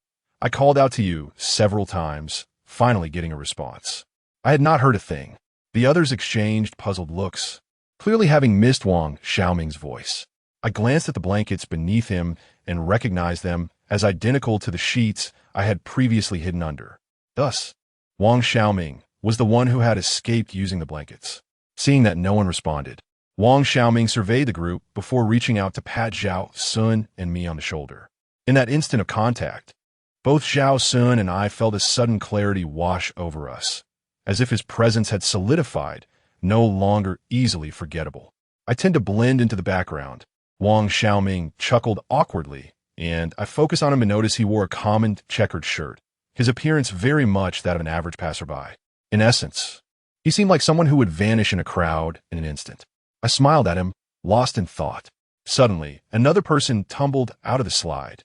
"I called out to you several times, finally getting a response." I had not heard a thing. The others exchanged puzzled looks, clearly having missed Wang Xiaoming's voice. I glanced at the blankets beneath him and recognized them as identical to the sheets I had previously hidden under. Thus, Wang Xiaoming was the one who had escaped using the blankets. Seeing that no one responded, Wang Xiaoming surveyed the group before reaching out to pat Zhao Sun and me on the shoulder. In that instant of contact, both Zhao Sun and I felt a sudden clarity wash over us, as if his presence had solidified, no longer easily forgettable. I tend to blend into the background. Wang Xiaoming chuckled awkwardly, and I focused on him and noticed he wore a common checkered shirt, his appearance very much that of an average passerby. In essence, he seemed like someone who would vanish in a crowd in an instant. I smiled at him, lost in thought. Suddenly, another person tumbled out of the slide.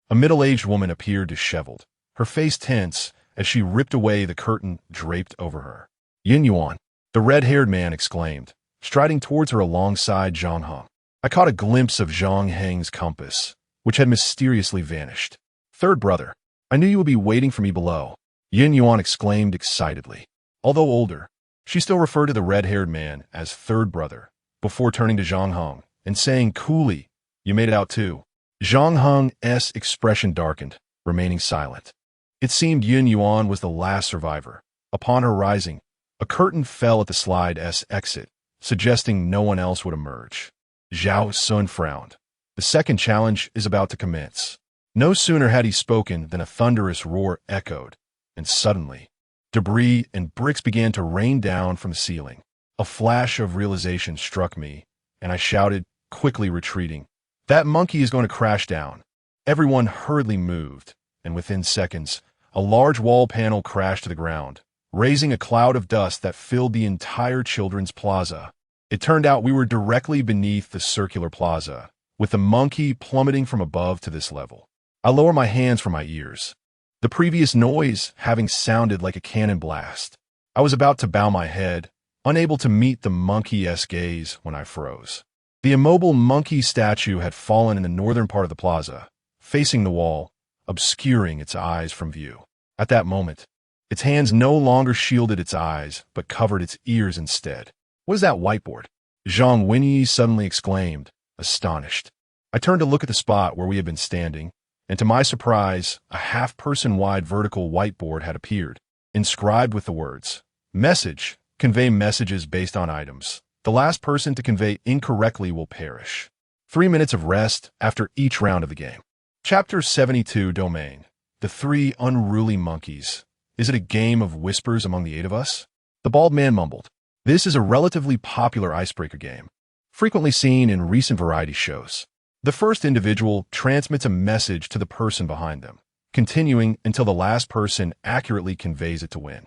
A middle-aged woman appeared disheveled, her face tense as she ripped away the curtain draped over her. "Yin Yuan," the red-haired man exclaimed, striding towards her alongside Zhang Heng. I caught a glimpse of Zhang Heng's compass, which had mysteriously vanished. "Third brother, I knew you would be waiting for me below," Yin Yuan exclaimed excitedly. Although older, she still referred to the red-haired man as third brother, before turning to Zhang Heng and saying coolly, "You made it out too." Zhang Heng's expression darkened, remaining silent. It seemed Yun Yuan was the last survivor. Upon her rising, a curtain fell at the slide's exit, suggesting no one else would emerge. Zhao Sun frowned. The second challenge is about to commence. No sooner had he spoken than a thunderous roar echoed, and suddenly, debris and bricks began to rain down from the ceiling. A flash of realization struck me, and I shouted, quickly retreating, "That monkey is going to crash down." Everyone hurriedly moved, and within seconds, a large wall panel crashed to the ground, raising a cloud of dust that filled the entire children's plaza. It turned out we were directly beneath the circular plaza, with the monkey plummeting from above to this level. I lower my hands from my ears, the previous noise having sounded like a cannon blast. I was about to bow my head, unable to meet the monkey's gaze, when I froze. The immobile monkey statue had fallen in the northern part of the plaza, facing the wall, obscuring its eyes from view. At that moment, its hands no longer shielded its eyes, but covered its ears instead. "What is that whiteboard?" Zhang Wenyi suddenly exclaimed, astonished. I turned to look at the spot where we had been standing, and to my surprise, a half-person-wide vertical whiteboard had appeared, inscribed with the words, "Message, convey messages based on items. The last person to convey incorrectly will perish. 3 minutes of rest after each round of the game." Chapter 72 Domain. The Three Unruly Monkeys. Is it a game of whispers among the 8 of us? The bald man mumbled. This is a relatively popular icebreaker game, frequently seen in recent variety shows. The first individual transmits a message to the person behind them, continuing until the last person accurately conveys it to win.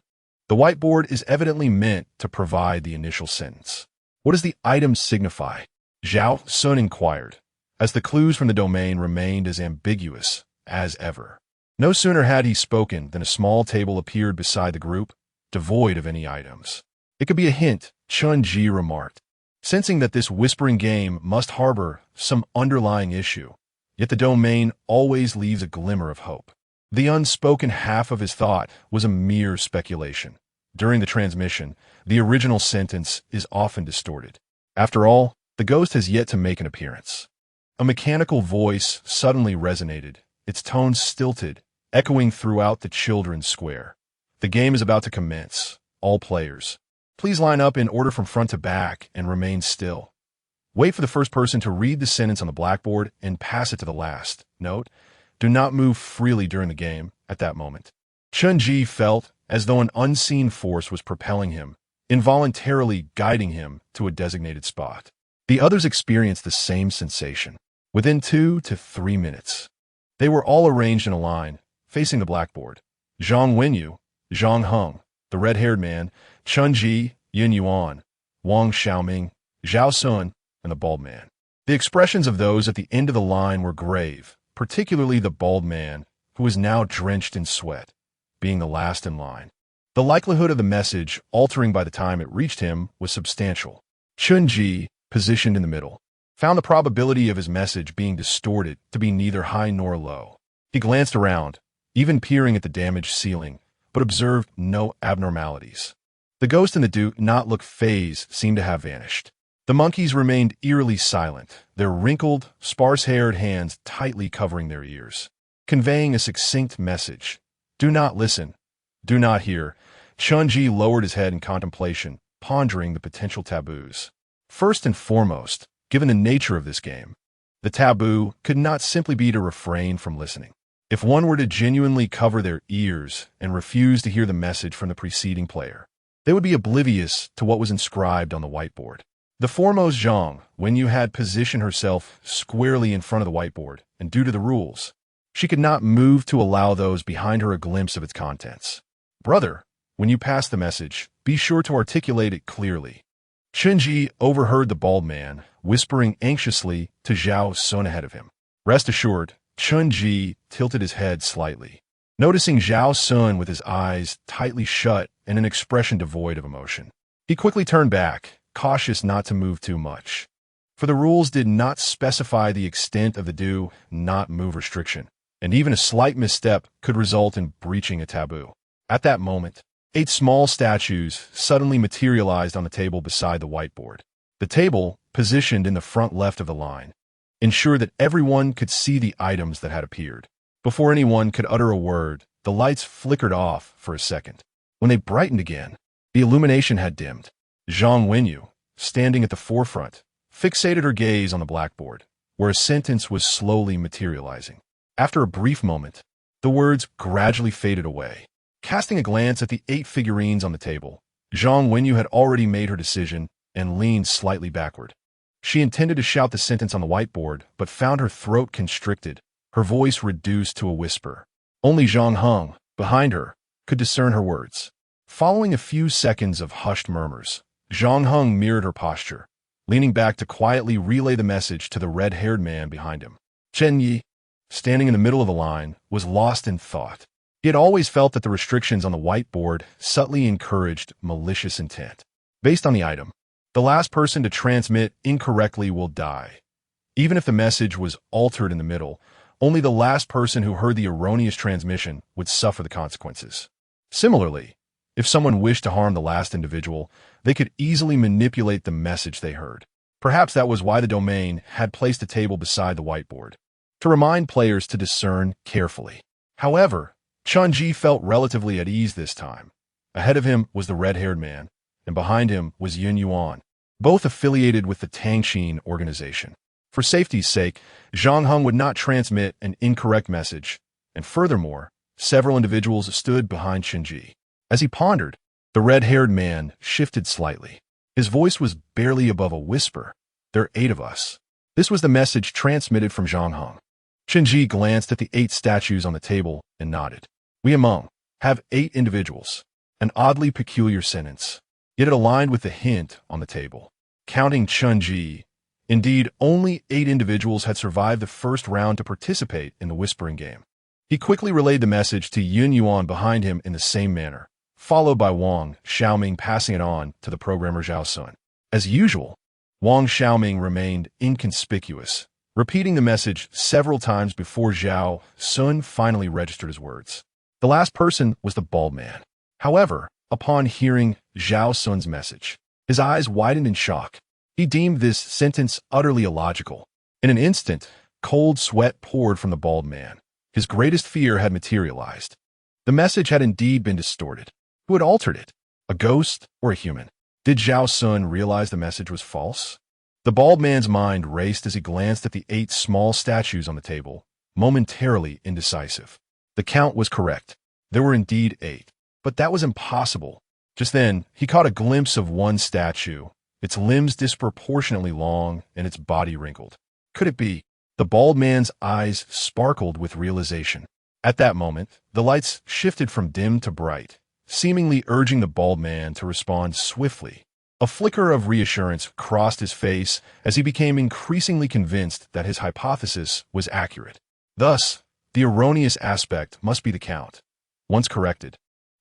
The whiteboard is evidently meant to provide the initial sentence. What does the item signify? Zhao Sun inquired, as the clues from the domain remained as ambiguous as ever. No sooner had he spoken than a small table appeared beside the group, devoid of any items. "It could be a hint," Chen Ji remarked, sensing that this whispering game must harbor some underlying issue, yet the domain always leaves a glimmer of hope. The unspoken half of his thought was a mere speculation. During the transmission, the original sentence is often distorted. After all, the ghost has yet to make an appearance. A mechanical voice suddenly resonated, its tones stilted, echoing throughout the children's square. "The game is about to commence. All players, please line up in order from front to back and remain still. Wait for the first person to read the sentence on the blackboard and pass it to the last. Note, do not move freely during the game at that moment." Chen Ji felt as though an unseen force was propelling him, involuntarily guiding him to a designated spot. The others experienced the same sensation. Within 2 to 3 minutes, they were all arranged in a line, facing the blackboard. Zhang Wenyu, Zhang Heng, the red-haired man, Chen Ji, Yun Yuan, Wang Xiaoming, Zhao Sun, and the bald man. The expressions of those at the end of the line were grave, particularly the bald man, who was now drenched in sweat, being the last in line. The likelihood of the message altering by the time it reached him was substantial. Chen Ji, positioned in the middle, found the probability of his message being distorted to be neither high nor low. He glanced around, even peering at the damaged ceiling, but observed no abnormalities. The ghost and the do not look phase seemed to have vanished. The monkeys remained eerily silent, their wrinkled, sparse-haired hands tightly covering their ears, conveying a succinct message. "Do not listen. Do not hear." Chen Ji lowered his head in contemplation, pondering the potential taboos. First and foremost, given the nature of this game, the taboo could not simply be to refrain from listening. If one were to genuinely cover their ears and refuse to hear the message from the preceding player, they would be oblivious to what was inscribed on the whiteboard. The foremost Zhang, when you had positioned herself squarely in front of the whiteboard, and due to the rules, she could not move to allow those behind her a glimpse of its contents. "Brother, when you pass the message, be sure to articulate it clearly." Chen Ji overheard the bald man, whispering anxiously to Zhao Sun ahead of him. Rest assured, Chen Ji tilted his head slightly, noticing Zhao Sun with his eyes tightly shut and an expression devoid of emotion. He quickly turned back, cautious not to move too much, for the rules did not specify the extent of the do not move restriction, and even a slight misstep could result in breaching a taboo. At that moment, 8 small statues suddenly materialized on the table beside the whiteboard. The table, positioned in the front left of the line, ensured that everyone could see the items that had appeared. Before anyone could utter a word, the lights flickered off for a second. When they brightened again, the illumination had dimmed. Zhang Wenyu, standing at the forefront, fixated her gaze on the blackboard, where a sentence was slowly materializing. After a brief moment, the words gradually faded away. Casting a glance at the 8 figurines on the table, Zhang Wenyu had already made her decision and leaned slightly backward. She intended to shout the sentence on the whiteboard, but found her throat constricted, her voice reduced to a whisper. Only Zhang Heng, behind her, could discern her words. Following a few seconds of hushed murmurs, Zhang Heng mirrored her posture, leaning back to quietly relay the message to the red-haired man behind him. Chen Ji, standing in the middle of the line, was lost in thought. He had always felt that the restrictions on the whiteboard subtly encouraged malicious intent. Based on the item, the last person to transmit incorrectly will die. Even if the message was altered in the middle, only the last person who heard the erroneous transmission would suffer the consequences. Similarly, if someone wished to harm the last individual, they could easily manipulate the message they heard. Perhaps that was why the domain had placed a table beside the whiteboard, to remind players to discern carefully. However, Chen Ji felt relatively at ease this time. Ahead of him was the red-haired man, and behind him was Yun Yuan, both affiliated with the Tangxin organization. For safety's sake, Zhang Heng would not transmit an incorrect message, and furthermore, several individuals stood behind Chen Ji. As he pondered, the red-haired man shifted slightly. His voice was barely above a whisper. "There are 8 of us." This was the message transmitted from Zhang Heng. Chen Ji glanced at the 8 statues on the table and nodded. "We among have 8 individuals." An oddly peculiar sentence, yet it aligned with the hint on the table. Counting Chen Ji, indeed, only 8 individuals had survived the first round to participate in the whispering game. He quickly relayed the message to Yun Yuan behind him in the same manner, followed by Wang Xiaoming passing it on to the programmer Zhao Sun. As usual, Wang Xiaoming remained inconspicuous, repeating the message several times before Zhao Sun finally registered his words. The last person was the bald man. However, upon hearing Zhao Sun's message, his eyes widened in shock. He deemed this sentence utterly illogical. In an instant, cold sweat poured from the bald man. His greatest fear had materialized. The message had indeed been distorted. Who had altered it? A ghost or a human? Did Zhao Sun realize the message was false? The bald man's mind raced as he glanced at the 8 small statues on the table, momentarily indecisive. The count was correct. There were indeed 8. But that was impossible. Just then, he caught a glimpse of one statue, its limbs disproportionately long and its body wrinkled. Could it be? The bald man's eyes sparkled with realization. At that moment, the lights shifted from dim to bright, seemingly urging the bald man to respond swiftly. A flicker of reassurance crossed his face as he became increasingly convinced that his hypothesis was accurate. Thus, the erroneous aspect must be the count. Once corrected,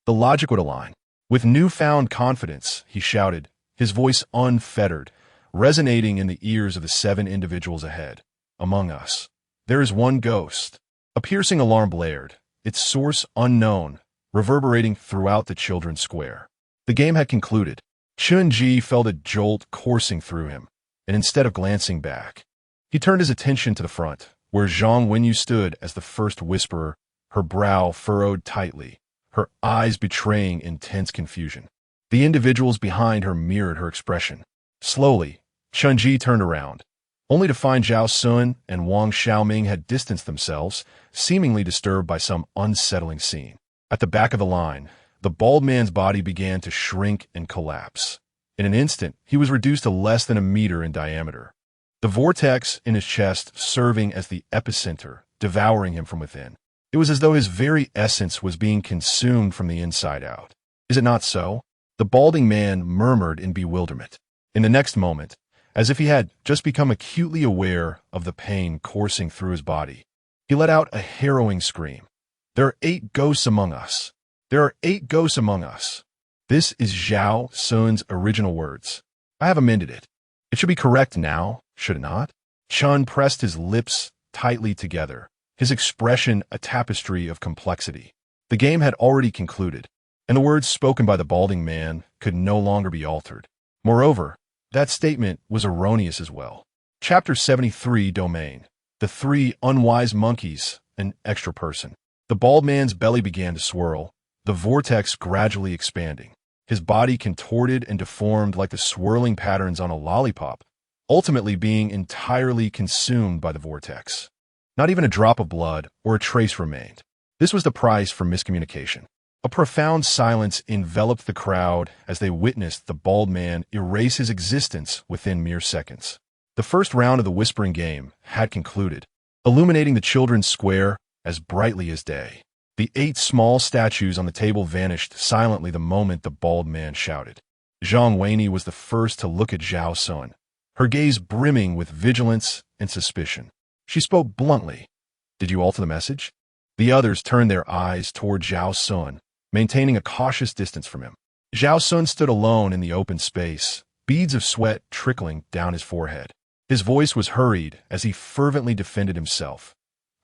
the logic would align. With newfound confidence, he shouted, his voice unfettered, resonating in the ears of the 7 individuals ahead. "Among us, there is one ghost." A piercing alarm blared, its source unknown, reverberating throughout the children's square. The game had concluded. Chen Ji felt a jolt coursing through him, and instead of glancing back, he turned his attention to the front, where Zhang Wenyu stood as the first whisperer, her brow furrowed tightly, her eyes betraying intense confusion. The individuals behind her mirrored her expression. Slowly, Chen Ji turned around, only to find Zhao Sun and Wang Xiaoming had distanced themselves, seemingly disturbed by some unsettling scene. At the back of the line, the bald man's body began to shrink and collapse. In an instant, he was reduced to less than a meter in diameter, the vortex in his chest serving as the epicenter, devouring him from within. It was as though his very essence was being consumed from the inside out. "Is it not so?" the balding man murmured in bewilderment. In the next moment, as if he had just become acutely aware of the pain coursing through his body, he let out a harrowing scream. "There are 8 ghosts among us. There are 8 ghosts among us." This is Zhao Sun's original words. I have amended it. It should be correct now, should it not? Chen pressed his lips tightly together, his expression a tapestry of complexity. The game had already concluded, and the words spoken by the balding man could no longer be altered. Moreover, that statement was erroneous as well. Chapter 73 Domain. The 3 Unwise Monkeys an extra person. The bald man's belly began to swirl, the vortex gradually expanding. His body contorted and deformed like the swirling patterns on a lollipop, ultimately being entirely consumed by the vortex. Not even a drop of blood or a trace remained. This was the price for miscommunication. A profound silence enveloped the crowd as they witnessed the bald man erase his existence within mere seconds. The first round of the whispering game had concluded, illuminating the children's square as brightly as day. The 8 small statues on the table vanished silently the moment the bald man shouted. Zhang Weini was the first to look at Zhao Sun, her gaze brimming with vigilance and suspicion. She spoke bluntly. "Did you alter the message?" The others turned their eyes toward Zhao Sun, maintaining a cautious distance from him. Zhao Sun stood alone in the open space, beads of sweat trickling down his forehead. His voice was hurried as he fervently defended himself.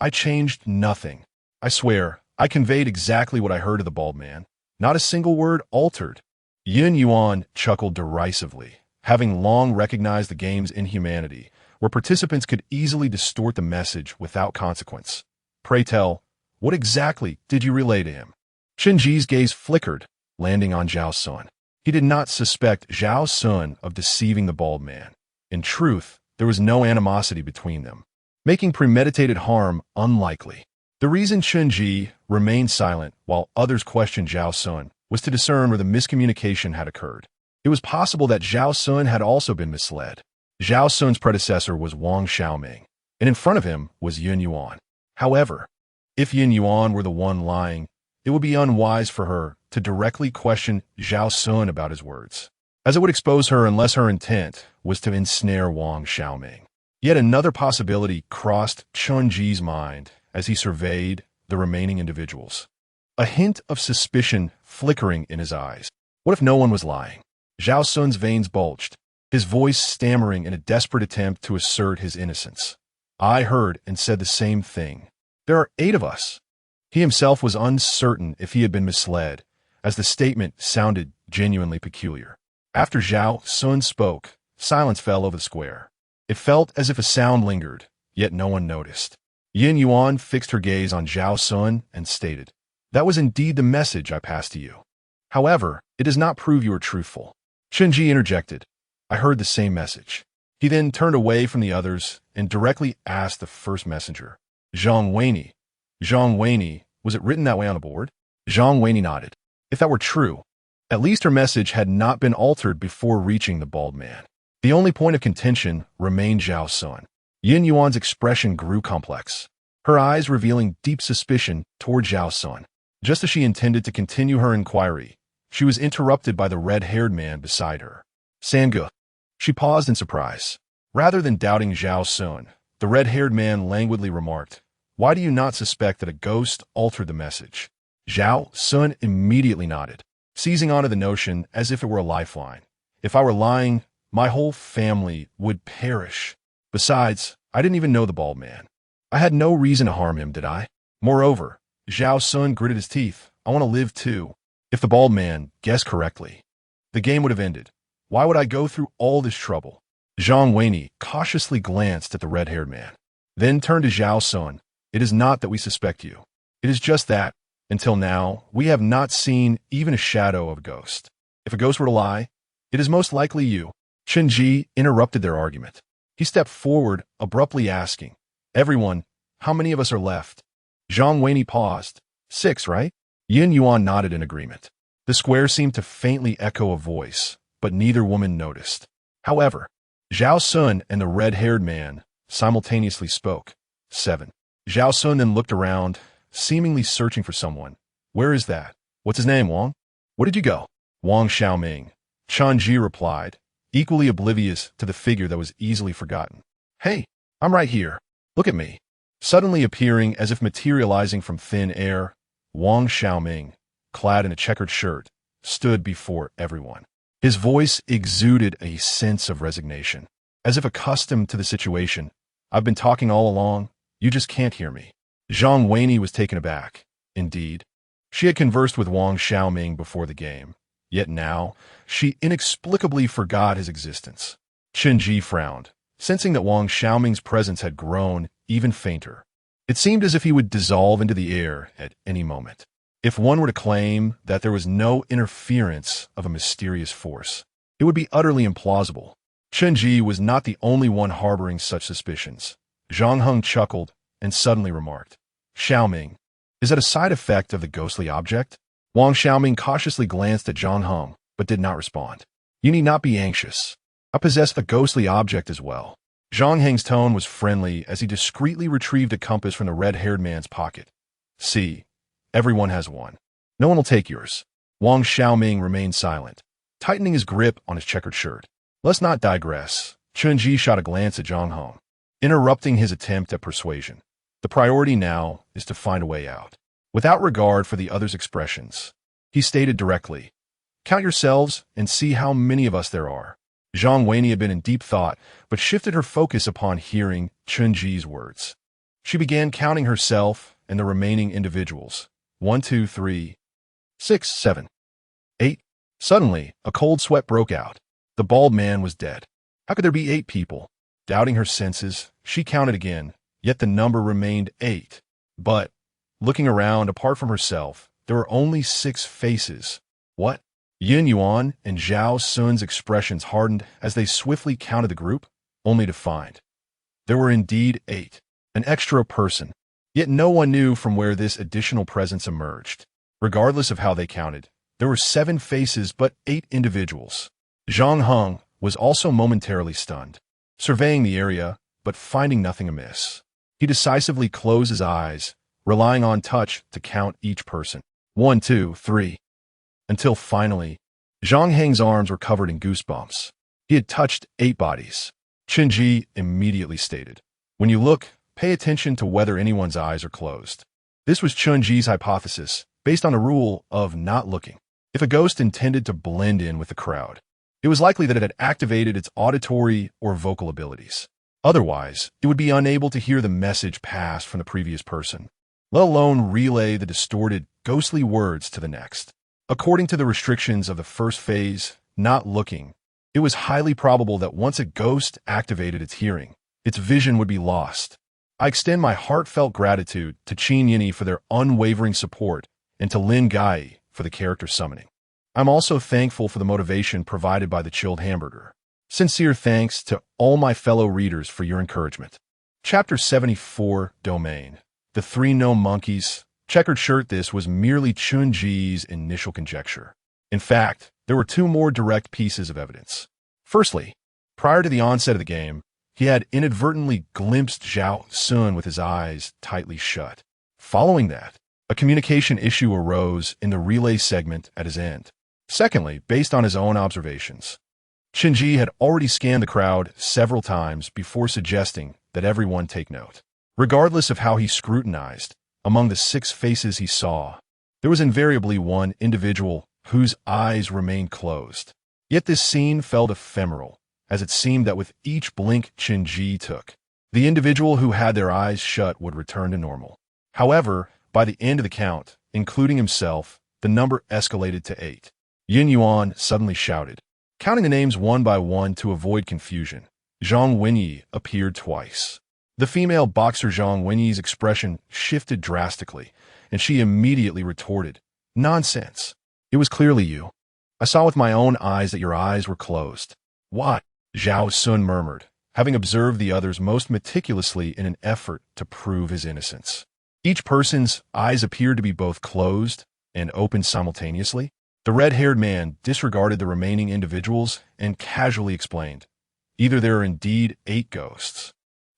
"I changed nothing. I swear, I conveyed exactly what I heard of the bald man. Not a single word altered." Yin Yuan chuckled derisively, having long recognized the game's inhumanity, where participants could easily distort the message without consequence. "Pray tell, what exactly did you relay to him?" Chen Ji's gaze flickered, landing on Zhao Sun. He did not suspect Zhao Sun of deceiving the bald man. In truth, there was no animosity between them, making premeditated harm unlikely. The reason Chen Ji remained silent while others questioned Zhao Sun was to discern where the miscommunication had occurred. It was possible that Zhao Sun had also been misled. Zhao Sun's predecessor was Wang Xiaoming, and in front of him was Yin Yuan. However, if Yin Yuan were the one lying, it would be unwise for her to directly question Zhao Sun about his words, as it would expose her unless her intent was to ensnare Wang Xiaoming. Yet another possibility crossed Chen Ji's mind as he surveyed the remaining individuals. A hint of suspicion flickering in his eyes. What if no one was lying? Zhao Sun's veins bulged, his voice stammering in a desperate attempt to assert his innocence. "I heard and said the same thing. There are 8 of us." He himself was uncertain if he had been misled, as the statement sounded genuinely peculiar. After Zhao Sun spoke, silence fell over the square. It felt as if a sound lingered, yet no one noticed. Yin Yuan fixed her gaze on Zhao Sun and stated, "That was indeed the message I passed to you. However, it does not prove you are truthful." Chen Ji interjected, "I heard the same message." He then turned away from the others and directly asked the first messenger, "Zhang Weini. Zhang Weini, was it written that way on the board?" Zhang Weini nodded. If that were true, at least her message had not been altered before reaching the bald man. The only point of contention remained Zhao Sun. Yin Yuan's expression grew complex, her eyes revealing deep suspicion toward Zhao Sun. Just as she intended to continue her inquiry, she was interrupted by the red-haired man beside her. "Sangge." She paused in surprise. Rather than doubting Zhao Sun, the red-haired man languidly remarked, "Why do you not suspect that a ghost altered the message?" Zhao Sun immediately nodded, seizing onto the notion as if it were a lifeline. "If I were lying, my whole family would perish. Besides, I didn't even know the bald man. I had no reason to harm him, did I? Moreover," Zhao Sun gritted his teeth, "I want to live too. If the bald man guessed correctly, the game would have ended. Why would I go through all this trouble?" Zhang Weini cautiously glanced at the red-haired man, then turned to Zhao Sun. "It is not that we suspect you. It is just that, until now, we have not seen even a shadow of a ghost. If a ghost were to lie, it is most likely you." Chen Ji interrupted their argument. He stepped forward, abruptly asking, "Everyone, how many of us are left?" Zhang Weini paused. 6, right?" Yin Yuan nodded in agreement. The square seemed to faintly echo a voice, but neither woman noticed. However, Zhao Sun and the red-haired man simultaneously spoke. 7. Zhao Sun then looked around, seemingly searching for someone. "Where is that? What's his name, Wang? Where did you go?" "Wang Xiaoming," Chen Ji replied, equally oblivious to the figure that was easily forgotten. "Hey, I'm right here. Look at me." Suddenly appearing as if materializing from thin air, Wang Xiaoming, clad in a checkered shirt, stood before everyone. His voice exuded a sense of resignation, as if accustomed to the situation. "I've been talking all along, you just can't hear me." Zhang Weini was taken aback. Indeed, she had conversed with Wang Xiaoming before the game, yet now she inexplicably forgot his existence. Chen Ji frowned, sensing that Wang Xiaoming's presence had grown even fainter. It seemed as if he would dissolve into the air at any moment. If one were to claim that there was no interference of a mysterious force, it would be utterly implausible. Chen Ji was not the only one harboring such suspicions. Zhang Heng chuckled and suddenly remarked, "Xiaoming, is that a side effect of the ghostly object?" Wang Xiaoming cautiously glanced at Zhang Heng, but did not respond. "You need not be anxious. I possess a ghostly object as well." Zhang Heng's tone was friendly as he discreetly retrieved a compass from the red-haired man's pocket. "See, everyone has one. No one will take yours." Wang Xiaoming remained silent, tightening his grip on his checkered shirt. "Let's not digress." Chen Ji shot a glance at Zhang Heng, interrupting his attempt at persuasion. "The priority now is to find a way out." Without regard for the other's expressions, he stated directly, "Count yourselves and see how many of us there are." Zhang Weini had been in deep thought, but shifted her focus upon hearing Chen Ji's words. She began counting herself and the remaining individuals. 1, 2, 3, 6, 7, 8. Suddenly, a cold sweat broke out. The bald man was dead. How could there be 8 people? Doubting her senses, she counted again, yet the number remained 8. But, looking around apart from herself, there were only 6 faces. What? Yin Yuan and Zhao Sun's expressions hardened as they swiftly counted the group, only to find there were indeed 8, an extra person. Yet no one knew from where this additional presence emerged. Regardless of how they counted, there were 7 faces but 8 individuals. Zhang Heng was also momentarily stunned, surveying the area, but finding nothing amiss. He decisively closed his eyes, relying on touch to count each person. 1, 2, 3. Until finally, Zhang Heng's arms were covered in goosebumps. He had touched 8 bodies. Chen Ji immediately stated, "When you look, pay attention to whether anyone's eyes are closed." This was Chen Ji's hypothesis, based on a rule of not looking. If a ghost intended to blend in with the crowd, it was likely that it had activated its auditory or vocal abilities. Otherwise, it would be unable to hear the message passed from the previous person, let alone relay the distorted, ghostly words to the next. According to the restrictions of the first phase, not looking, it was highly probable that once a ghost activated its hearing, its vision would be lost. I extend my heartfelt gratitude to Qin Yinyi for their unwavering support and to Lin Gai for the character summoning. I'm also thankful for the motivation provided by the chilled hamburger. Sincere thanks to all my fellow readers for your encouragement. Chapter 74, Domain. The 3 gnome monkeys. Checkered shirt. This was merely Chen Ji's initial conjecture. In fact, there were 2 more direct pieces of evidence. Firstly, prior to the onset of the game, he had inadvertently glimpsed Zhao Sun with his eyes tightly shut. Following that, a communication issue arose in the relay segment at his end. Secondly, based on his own observations, Chen Ji had already scanned the crowd several times before suggesting that everyone take note. Regardless of how he scrutinized, among the 6 faces he saw, there was invariably one individual whose eyes remained closed. Yet this scene felt ephemeral, as it seemed that with each blink Chen Ji took, the individual who had their eyes shut would return to normal. However, by the end of the count, including himself, the number escalated to 8. Yin Yuan suddenly shouted, counting the names one by one to avoid confusion. Zhang Wenyi appeared twice. The female boxer Zhang Wenyi's expression shifted drastically, and she immediately retorted, "Nonsense. It was clearly you. I saw with my own eyes that your eyes were closed." "What?" Zhao Sun murmured, having observed the others most meticulously in an effort to prove his innocence. Each person's eyes appeared to be both closed and open simultaneously. The red-haired man disregarded the remaining individuals and casually explained, "Either there are indeed 8 ghosts,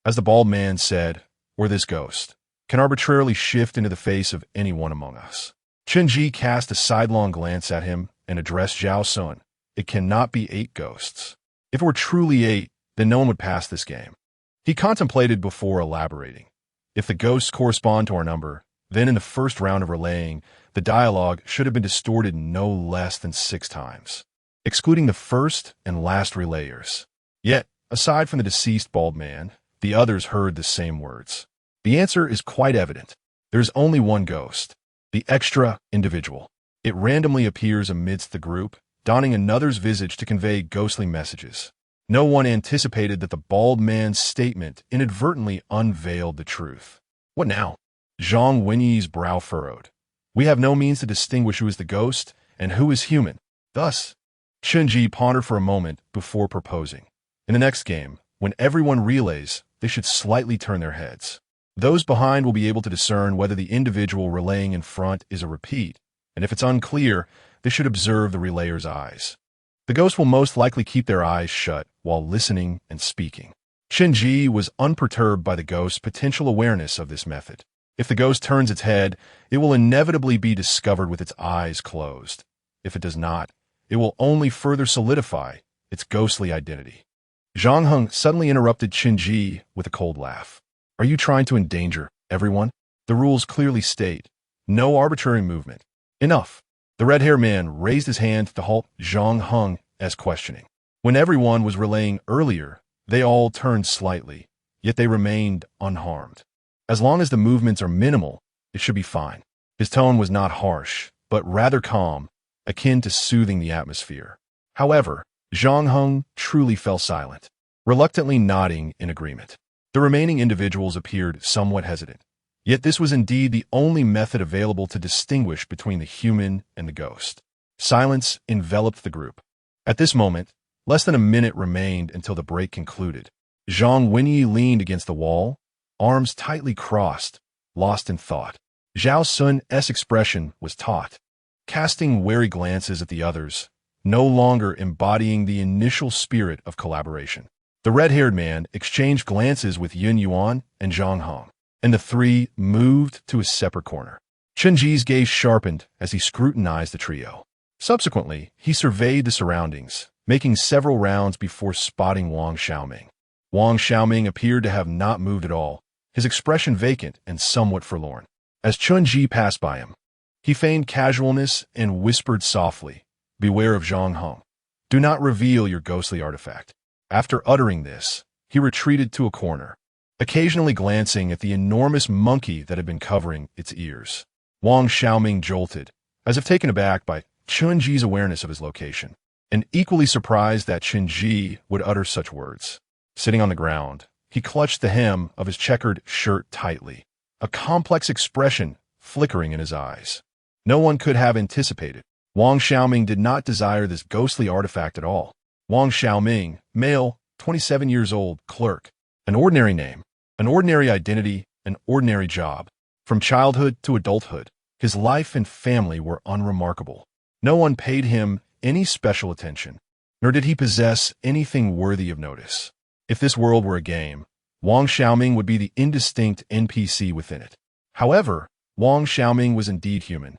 as the bald man said, or this ghost can arbitrarily shift into the face of anyone among us." Chen Ji cast a sidelong glance at him and addressed Zhao Sun. "It cannot be 8 ghosts. If it were truly 8, then no one would pass this game." He contemplated before elaborating. "If the ghosts correspond to our number, then in the first round of relaying, the dialogue should have been distorted no less than 6 times, excluding the first and last relayers. Yet, aside from the deceased bald man, the others heard the same words. The answer is quite evident. There's only one ghost, the extra individual. It randomly appears amidst the group, donning another's visage to convey ghostly messages. No one anticipated that the bald man's statement inadvertently unveiled the truth. What now? Zhang Wenyi's brow furrowed. We have no means to distinguish who is the ghost and who is human. Thus, Chen Ji pondered for a moment before proposing. In the next game, when everyone relays, they should slightly turn their heads. Those behind will be able to discern whether the individual relaying in front is a repeat, and if it's unclear, they should observe the relayer's eyes. The ghost will most likely keep their eyes shut while listening and speaking. Chen Ji was unperturbed by the ghost's potential awareness of this method. If the ghost turns its head, it will inevitably be discovered with its eyes closed. If it does not, it will only further solidify its ghostly identity. Zhang Heng suddenly interrupted Chen Ji with a cold laugh. Are you trying to endanger everyone? The rules clearly state, no arbitrary movement. Enough. The red-haired man raised his hand to halt Zhang Heng as questioning. When everyone was relaying earlier, they all turned slightly, yet they remained unharmed. As long as the movements are minimal, it should be fine. His tone was not harsh, but rather calm, akin to soothing the atmosphere. However, Zhang Heng truly fell silent, reluctantly nodding in agreement. The remaining individuals appeared somewhat hesitant. Yet this was indeed the only method available to distinguish between the human and the ghost. Silence enveloped the group. At this moment, less than a minute remained until the break concluded. Zhang Wenyi leaned against the wall, arms tightly crossed, lost in thought. Zhao Sun's expression was taut, casting wary glances at the others, no longer embodying the initial spirit of collaboration. The red-haired man exchanged glances with Yun Yuan and Zhang Heng, and the three moved to a separate corner. Chen Ji's gaze sharpened as he scrutinized the trio. Subsequently, he surveyed the surroundings, making several rounds before spotting Wang Xiaoming. Wang Xiaoming appeared to have not moved at all, his expression vacant and somewhat forlorn. As Chen Ji passed by him, he feigned casualness and whispered softly, "Beware of Zhang Heng. Do not reveal your ghostly artifact." After uttering this, he retreated to a corner, occasionally glancing at the enormous monkey that had been covering its ears. Wang Xiaoming jolted, as if taken aback by Chen Ji's awareness of his location, and equally surprised that Chen Ji would utter such words. Sitting on the ground, he clutched the hem of his checkered shirt tightly, a complex expression flickering in his eyes. No one could have anticipated. Wang Xiaoming did not desire this ghostly artifact at all. Wang Xiaoming, male, 27 years old, clerk. An ordinary name, an ordinary identity, an ordinary job. From childhood to adulthood, his life and family were unremarkable. No one paid him any special attention, nor did he possess anything worthy of notice. If this world were a game, Wang Xiaoming would be the indistinct NPC within it. However, Wang Xiaoming was indeed human,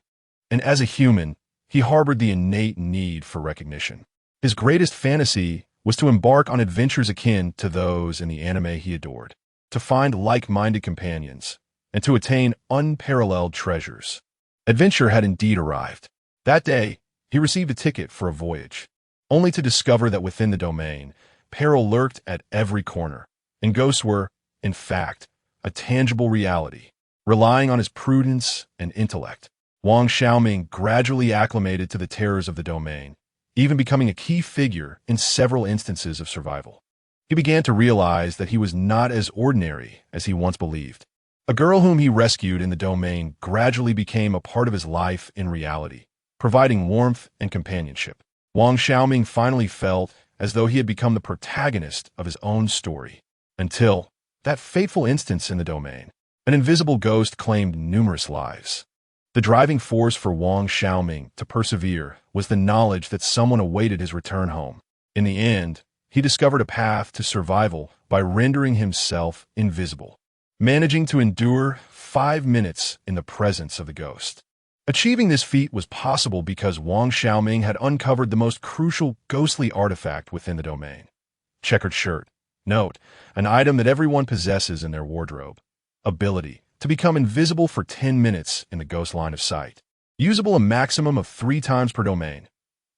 and as a human, he harbored the innate need for recognition. His greatest fantasy was to embark on adventures akin to those in the anime he adored, to find like-minded companions, and to attain unparalleled treasures. Adventure had indeed arrived. That day, he received a ticket for a voyage, only to discover that within the domain, peril lurked at every corner, and ghosts were, in fact, a tangible reality. Relying on his prudence and intellect, Wang Xiaoming gradually acclimated to the terrors of the domain, even becoming a key figure in several instances of survival. He began to realize that he was not as ordinary as he once believed. A girl whom he rescued in the domain gradually became a part of his life in reality, providing warmth and companionship. Wang Xiaoming finally felt as though he had become the protagonist of his own story, until that fateful instance in the domain. An invisible ghost claimed numerous lives. The driving force for Wang Xiaoming to persevere was the knowledge that someone awaited his return home. In the end, he discovered a path to survival by rendering himself invisible, managing to endure 5 minutes in the presence of the ghost. Achieving this feat was possible because Wang Xiaoming had uncovered the most crucial ghostly artifact within the domain. Checkered shirt. Note, an item that everyone possesses in their wardrobe. Ability to become invisible for 10 minutes in the ghost line of sight. Usable a maximum of 3 times per domain.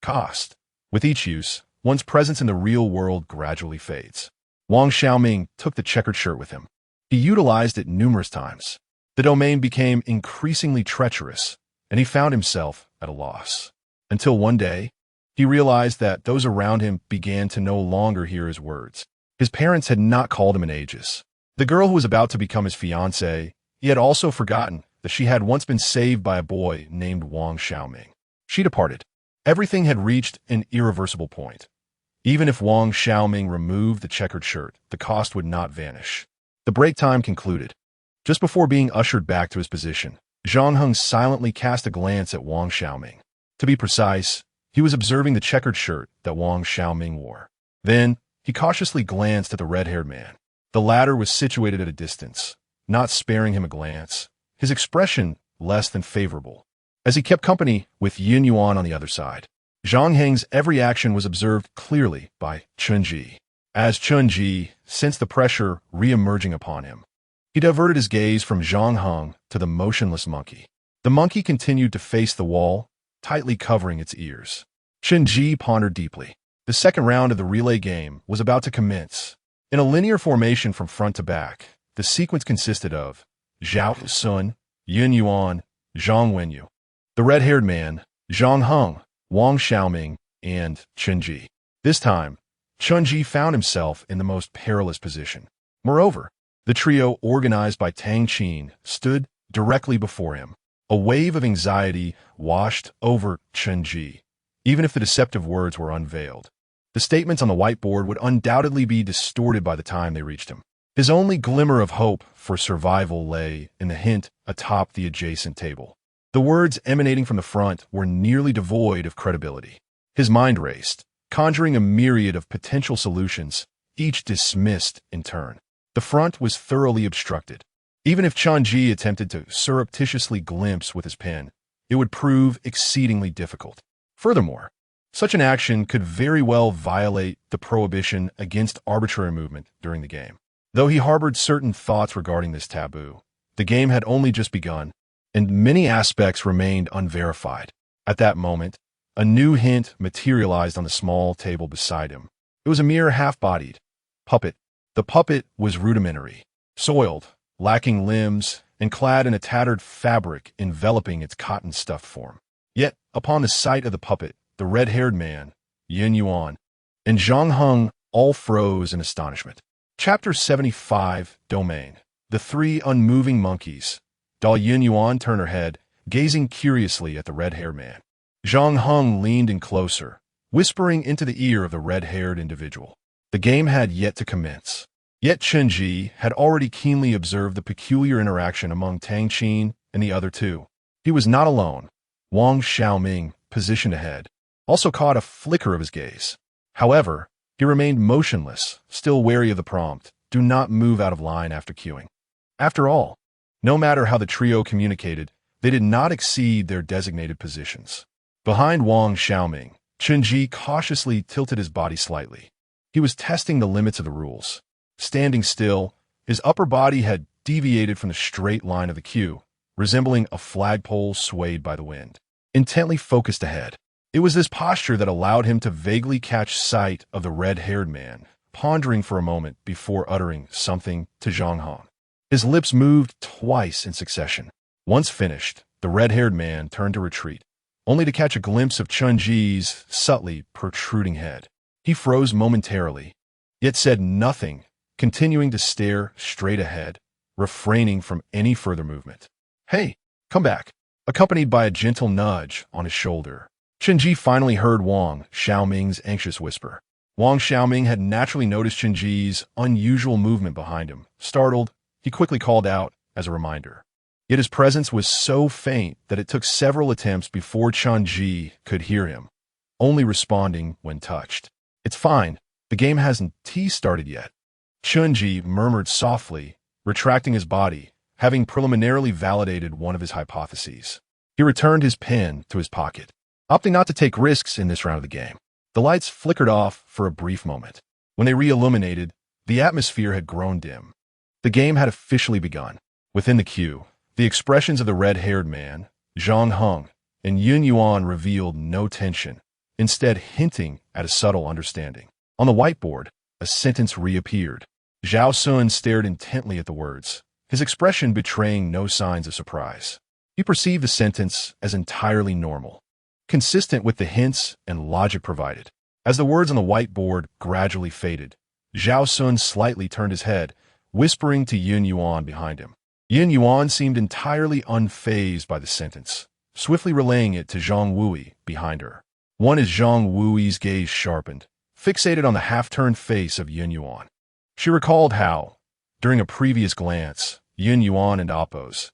Cost. With each use, one's presence in the real world gradually fades. Wang Xiaoming took the checkered shirt with him. He utilized it numerous times. The domain became increasingly treacherous, and he found himself at a loss. Until one day, he realized that those around him began to no longer hear his words. His parents had not called him in ages. The girl who was about to become his fiancée, He had also forgotten that she had once been saved by a boy named Wang Xiaoming. She departed. Everything had reached an irreversible point. Even if Wang Xiaoming removed the checkered shirt, the cost would not vanish. The break time concluded. Just before being ushered back to his position, Zhang Heng silently cast a glance at Wang Xiaoming. To be precise, he was observing the checkered shirt that Wang Xiaoming wore. Then, he cautiously glanced at the red-haired man. The latter was situated at a distance, not sparing him a glance, his expression less than favorable. As he kept company with Yin Yuan on the other side, Zhang Heng's every action was observed clearly by Chen Ji. As Chen Ji sensed the pressure re-emerging upon him, he diverted his gaze from Zhang Heng to the motionless monkey. The monkey continued to face the wall, tightly covering its ears. Chen Ji pondered deeply. The second round of the relay game was about to commence. In a linear formation from front to back, the sequence consisted of Zhao Sun, Yin Yuan, Zhang Wenyu, the red-haired man, Zhang Heng, Wang Xiaoming, and Chen Ji. This time, Chen Ji found himself in the most perilous position. Moreover, the trio organized by Tang Qin stood directly before him. A wave of anxiety washed over Chen Ji, even if the deceptive words were unveiled. The statements on the whiteboard would undoubtedly be distorted by the time they reached him. His only glimmer of hope for survival lay in the hint atop the adjacent table. The words emanating from the front were nearly devoid of credibility. His mind raced, conjuring a myriad of potential solutions, each dismissed in turn. The front was thoroughly obstructed. Even if Chen Ji attempted to surreptitiously glimpse with his pen, it would prove exceedingly difficult. Furthermore, such an action could very well violate the prohibition against arbitrary movement during the game. Though he harbored certain thoughts regarding this taboo, the game had only just begun, and many aspects remained unverified. At that moment, a new hint materialized on the small table beside him. It was a mere half-bodied puppet. The puppet was rudimentary, soiled, lacking limbs, and clad in a tattered fabric enveloping its cotton-stuffed form. Yet, upon the sight of the puppet, the red-haired man, Yin Yuan, and Zhang Heng all froze in astonishment. Chapter 75, Domain. The three unmoving monkeys. Yin Yuan turned her head, gazing curiously at the red-haired man. Zhang Heng leaned in closer, whispering into the ear of the red-haired individual. The game had yet to commence. Yet Chen Ji had already keenly observed the peculiar interaction among Tang Qin and the other two. He was not alone. Wang Xiaoming, positioned ahead, also caught a flicker of his gaze. However, he remained motionless, still wary of the prompt, "Do not move out of line after queuing." After all, no matter how the trio communicated, they did not exceed their designated positions. Behind Wang Xiaoming, Chen Ji cautiously tilted his body slightly. He was testing the limits of the rules. Standing still, his upper body had deviated from the straight line of the queue, resembling a flagpole swayed by the wind. Intently focused ahead, it was this posture that allowed him to vaguely catch sight of the red-haired man, pondering for a moment before uttering something to Zhang Heng. His lips moved twice in succession. Once finished, the red-haired man turned to retreat, only to catch a glimpse of Chen Ji's subtly protruding head. He froze momentarily, yet said nothing, continuing to stare straight ahead, refraining from any further movement. "Hey, come back," accompanied by a gentle nudge on his shoulder. Chen Ji finally heard Wang Xiaoming's anxious whisper. Wang Xiaoming had naturally noticed Chen Ji's unusual movement behind him. Startled, he quickly called out as a reminder. Yet his presence was so faint that it took several attempts before Chen Ji could hear him, only responding when touched. "It's fine. The game hasn't started yet." Chen Ji murmured softly, retracting his body, having preliminarily validated one of his hypotheses. He returned his pen to his pocket, opting not to take risks in this round of the game. The lights flickered off for a brief moment. When they re-illuminated, the atmosphere had grown dim. The game had officially begun. Within the queue, the expressions of the red-haired man, Zhang Heng, and Yin Yuan revealed no tension, instead hinting at a subtle understanding. On the whiteboard, a sentence reappeared. Zhao Sun stared intently at the words, his expression betraying no signs of surprise. He perceived the sentence as entirely normal, consistent with the hints and logic provided. As the words on the whiteboard gradually faded, Zhao Sun slightly turned his head, whispering to Yin Yuan behind him. Yin Yuan seemed entirely unfazed by the sentence, swiftly relaying it to Zhang Wui behind her. As Zhang Wui's gaze sharpened, fixated on the half-turned face of Yin Yuan. She recalled how, during a previous glance, Yin Yuan and Appo's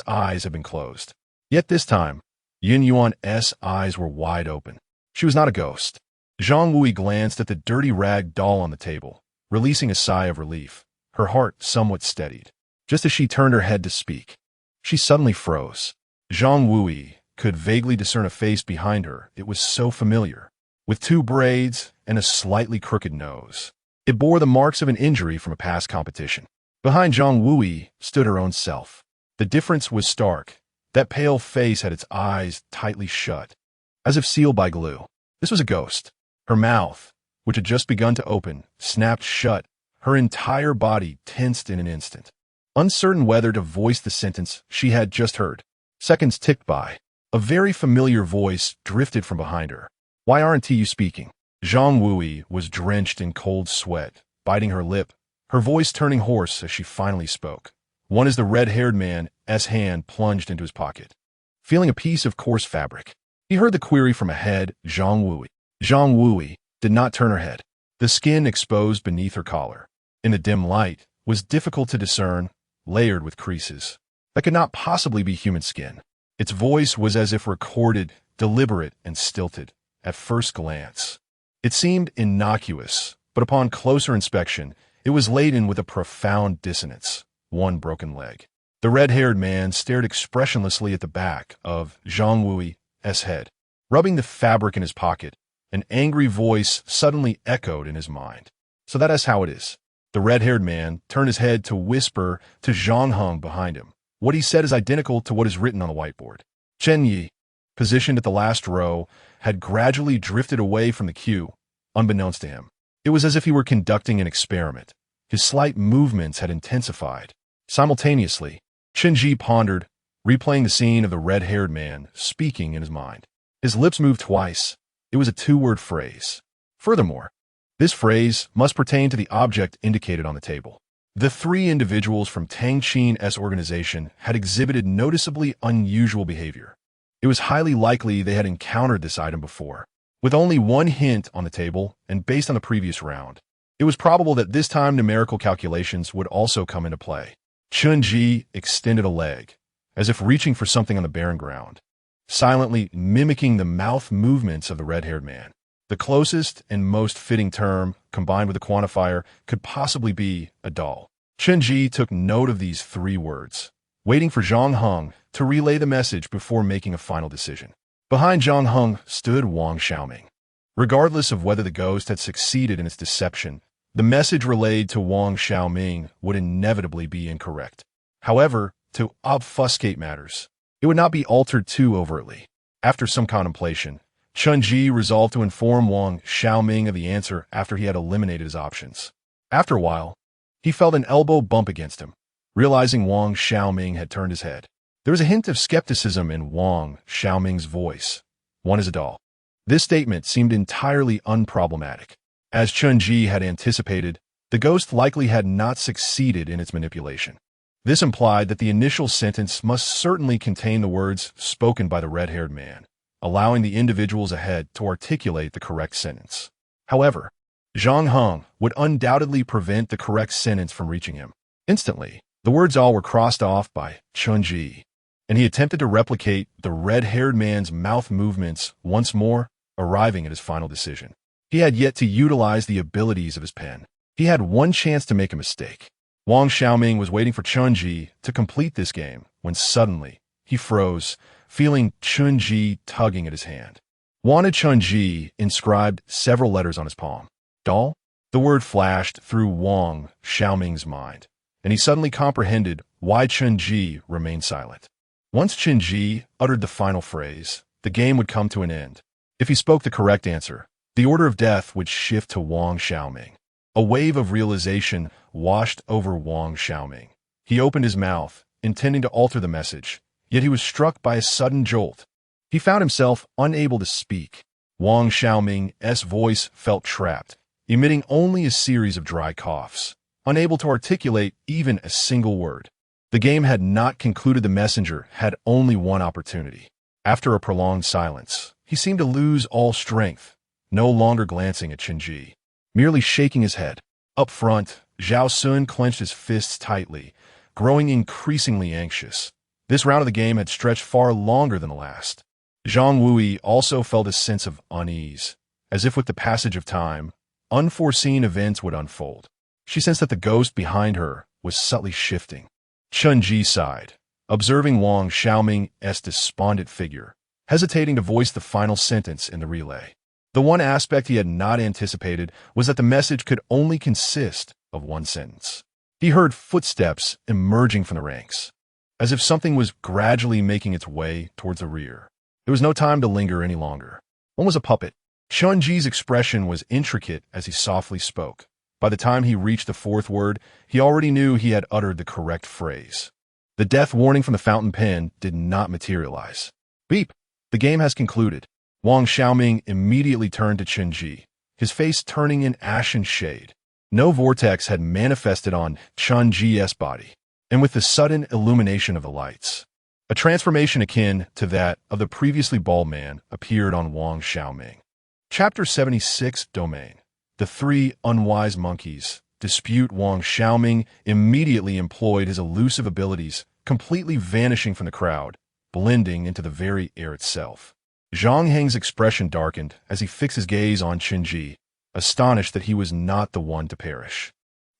eyes had been closed. Yet this time, Yin Yuan's eyes were wide open. She was not a ghost. Zhang Wui glanced at the dirty rag doll on the table, releasing a sigh of relief, her heart somewhat steadied. Just as she turned her head to speak, she suddenly froze. Zhang Wui could vaguely discern a face behind her. It was so familiar, with 2 braids and a slightly crooked nose. It bore the marks of an injury from a past competition. Behind Zhang Wui stood her own self. The difference was stark. That pale face had its eyes tightly shut, as if sealed by glue. This was a ghost. Her mouth, which had just begun to open, snapped shut. Her entire body tensed in an instant, uncertain whether to voice the sentence she had just heard. Seconds ticked by. A very familiar voice drifted from behind her. "Why aren't you speaking?" Zhang Wui was drenched in cold sweat, biting her lip, her voice turning hoarse as she finally spoke. As the red-haired man's hand plunged into his pocket, feeling a piece of coarse fabric. He heard the query from ahead, Zhang Wui. Zhang Wui did not turn her head. The skin exposed beneath her collar, in the dim light, was difficult to discern, layered with creases. That could not possibly be human skin. Its voice was as if recorded, deliberate and stilted. At first glance, it seemed innocuous, but upon closer inspection, it was laden with a profound dissonance. One broken leg. The red-haired man stared expressionlessly at the back of Zhang Wui's head, rubbing the fabric in his pocket. An angry voice suddenly echoed in his mind. "So that is how it is." The red-haired man turned his head to whisper to Zhang Heng behind him. What he said is identical to what is written on the whiteboard. Chen Ji, positioned at the last row, had gradually drifted away from the queue, unbeknownst to him. It was as if he were conducting an experiment. His slight movements had intensified. Simultaneously, Chen Ji pondered, replaying the scene of the red-haired man speaking in his mind. His lips moved twice. It was a 2-word phrase. Furthermore, this phrase must pertain to the object indicated on the table. The 3 individuals from Tang Qin's organization had exhibited noticeably unusual behavior. It was highly likely they had encountered this item before. With only 1 hint on the table, and based on the previous round, it was probable that this time numerical calculations would also come into play. Chen Ji extended a leg, as if reaching for something on the barren ground, silently mimicking the mouth movements of the red-haired man. The closest and most fitting term, combined with a quantifier, could possibly be a doll. Chen Ji took note of these 3 words, waiting for Zhang Heng to relay the message before making a final decision. Behind Zhang Heng stood Wang Xiaoming. Regardless of whether the ghost had succeeded in its deception, the message relayed to Wang Xiaoming would inevitably be incorrect. However, to obfuscate matters, it would not be altered too overtly. After some contemplation, Chen Ji resolved to inform Wang Xiaoming of the answer after he had eliminated his options. After a while, he felt an elbow bump against him, realizing Wang Xiaoming had turned his head. There was a hint of skepticism in Wang Xiaoming's voice. "One is a doll." This statement seemed entirely unproblematic. As Chen Ji had anticipated, the ghost likely had not succeeded in its manipulation. This implied that the initial sentence must certainly contain the words spoken by the red-haired man, allowing the individuals ahead to articulate the correct sentence. However, Zhang Heng would undoubtedly prevent the correct sentence from reaching him. Instantly, the words all were crossed off by Chen Ji, and he attempted to replicate the red-haired man's mouth movements once more, arriving at his final decision. He had yet to utilize the abilities of his pen. He had one chance to make a mistake. Wang Xiaoming was waiting for Chen Ji to complete this game when suddenly he froze, feeling Chen Ji tugging at his hand. Wanted Chen Ji inscribed several letters on his palm. Doll? The word flashed through Wang Xiaoming's mind, and he suddenly comprehended why Chen Ji remained silent. Once Chen Ji uttered the final phrase, the game would come to an end. If he spoke the correct answer, the order of death would shift to Wang Xiaoming. A wave of realization washed over Wang Xiaoming. He opened his mouth, intending to alter the message, yet he was struck by a sudden jolt. He found himself unable to speak. Wang Xiaoming's voice felt trapped, emitting only a series of dry coughs, unable to articulate even a single word. The game had not concluded. The messenger had only one opportunity. After a prolonged silence, he seemed to lose all strength, no longer glancing at Chen Ji, merely shaking his head. Up front, Zhao Sun clenched his fists tightly, growing increasingly anxious. This round of the game had stretched far longer than the last. Zhang Wui also felt a sense of unease, as if with the passage of time, unforeseen events would unfold. She sensed that the ghost behind her was subtly shifting. Chen Ji sighed, observing Wang Xiaoming's despondent figure, hesitating to voice the final sentence in the relay. The one aspect he had not anticipated was that the message could only consist of one sentence. He heard footsteps emerging from the ranks, as if something was gradually making its way towards the rear. There was no time to linger any longer. One was a puppet. Chen Ji's expression was intricate as he softly spoke. By the time he reached the fourth word, he already knew he had uttered the correct phrase. The death warning from the fountain pen did not materialize. Beep! The game has concluded. Wang Xiaoming immediately turned to Chen Ji, his face turning an ashen shade. No vortex had manifested on Chen Ji's body, and with the sudden illumination of the lights, a transformation akin to that of the previously bald man appeared on Wang Xiaoming. Chapter 76, Domain. The three unwise monkeys dispute. Wang Xiaoming immediately employed his elusive abilities, completely vanishing from the crowd, blending into the very air itself. Zhang Heng's expression darkened as he fixed his gaze on Chen Ji, astonished that he was not the one to perish.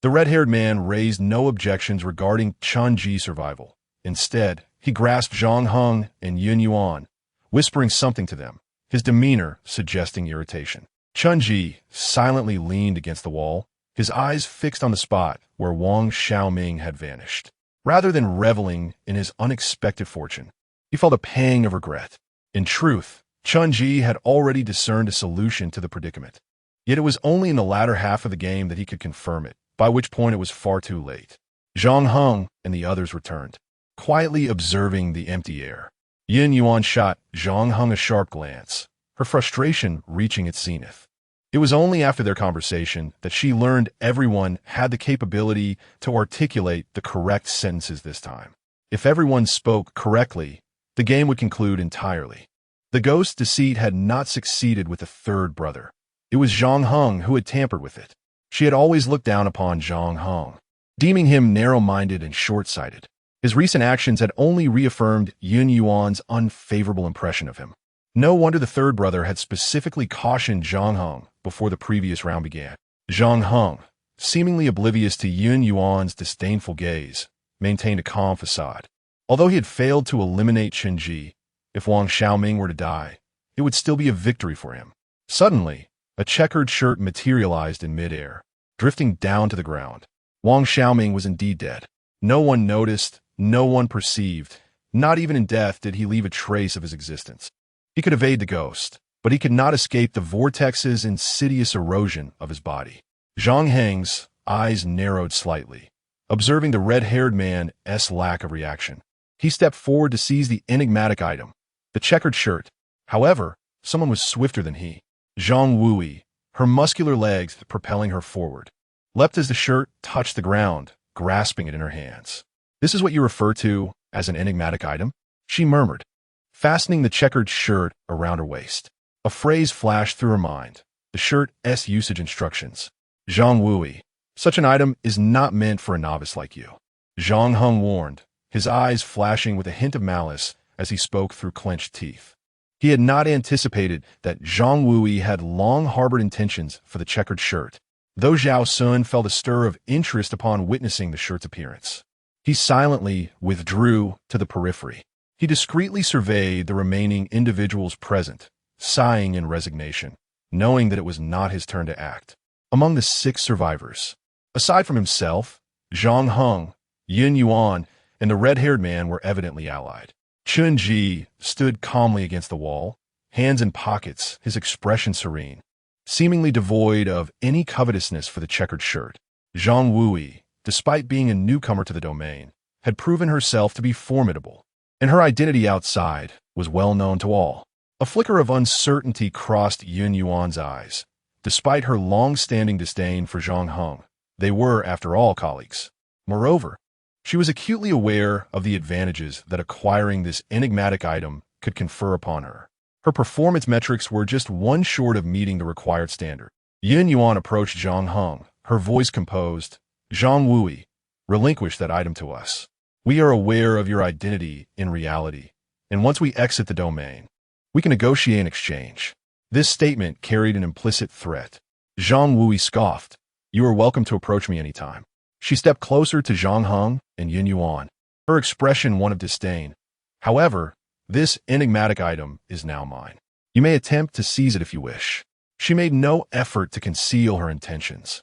The red-haired man raised no objections regarding Chen Ji's survival. Instead, he grasped Zhang Heng and Yun Yuan, whispering something to them, his demeanor suggesting irritation. Chen Ji silently leaned against the wall, his eyes fixed on the spot where Wang Xiaoming had vanished. Rather than reveling in his unexpected fortune, he felt a pang of regret. In truth, Chen Ji had already discerned a solution to the predicament. Yet it was only in the latter half of the game that he could confirm it, by which point it was far too late. Zhang Heng and the others returned, quietly observing the empty air. Yin Yuan shot Zhang Heng a sharp glance, her frustration reaching its zenith. It was only after their conversation that she learned everyone had the capability to articulate the correct sentences this time. If everyone spoke correctly, the game would conclude entirely. The ghost's deceit had not succeeded with the third brother. It was Zhang Heng who had tampered with it. She had always looked down upon Zhang Heng, deeming him narrow-minded and short-sighted. His recent actions had only reaffirmed Yun Yuan's unfavorable impression of him. No wonder the third brother had specifically cautioned Zhang Heng before the previous round began. Zhang Heng, seemingly oblivious to Yun Yuan's disdainful gaze, maintained a calm facade. Although he had failed to eliminate Chen Ji, if Wang Xiaoming were to die, it would still be a victory for him. Suddenly, a checkered shirt materialized in midair, drifting down to the ground. Wang Xiaoming was indeed dead. No one noticed, no one perceived. Not even in death did he leave a trace of his existence. He could evade the ghost, but he could not escape the vortex's insidious erosion of his body. Zhang Heng's eyes narrowed slightly, observing the red-haired man's lack of reaction. He stepped forward to seize the enigmatic item, the checkered shirt. However, someone was swifter than he. Zhang Wui, her muscular legs propelling her forward, leapt as the shirt touched the ground, grasping it in her hands. "This is what you refer to as an enigmatic item?" she murmured, fastening the checkered shirt around her waist. A phrase flashed through her mind, the shirt's usage instructions. Zhang Wui, such an item is not meant for a novice like you. Zhang Heng warned, his eyes flashing with a hint of malice as he spoke through clenched teeth. He had not anticipated that Zhang Wui had long harbored intentions for the checkered shirt, though Zhao Sun felt a stir of interest upon witnessing the shirt's appearance. He silently withdrew to the periphery. He discreetly surveyed the remaining individuals present, sighing in resignation, knowing that it was not his turn to act. Among the 6 survivors, aside from himself, Zhang Heng, Yun Yuan, and the red-haired man were evidently allied. Chen Ji stood calmly against the wall, hands in pockets, his expression serene, seemingly devoid of any covetousness for the checkered shirt. Zhang Wui, despite being a newcomer to the domain, had proven herself to be formidable, and her identity outside was well known to all. A flicker of uncertainty crossed Yun Yuan's eyes. Despite her long-standing disdain for Zhang Heng, they were, after all, colleagues. Moreover, She was acutely aware of the advantages that acquiring this enigmatic item could confer upon her. Her performance metrics were just one short of meeting the required standard. Yin Yuan approached Zhang Heng, her voice composed. Zhang Wui, relinquish that item to us. We are aware of your identity in reality, and once we exit the domain, we can negotiate an exchange. This statement carried an implicit threat. Zhang Wui scoffed. You are welcome to approach me anytime. She stepped closer to Zhang Heng and Yin Yuan, her expression one of disdain. However, this enigmatic item is now mine. You may attempt to seize it if you wish. She made no effort to conceal her intentions.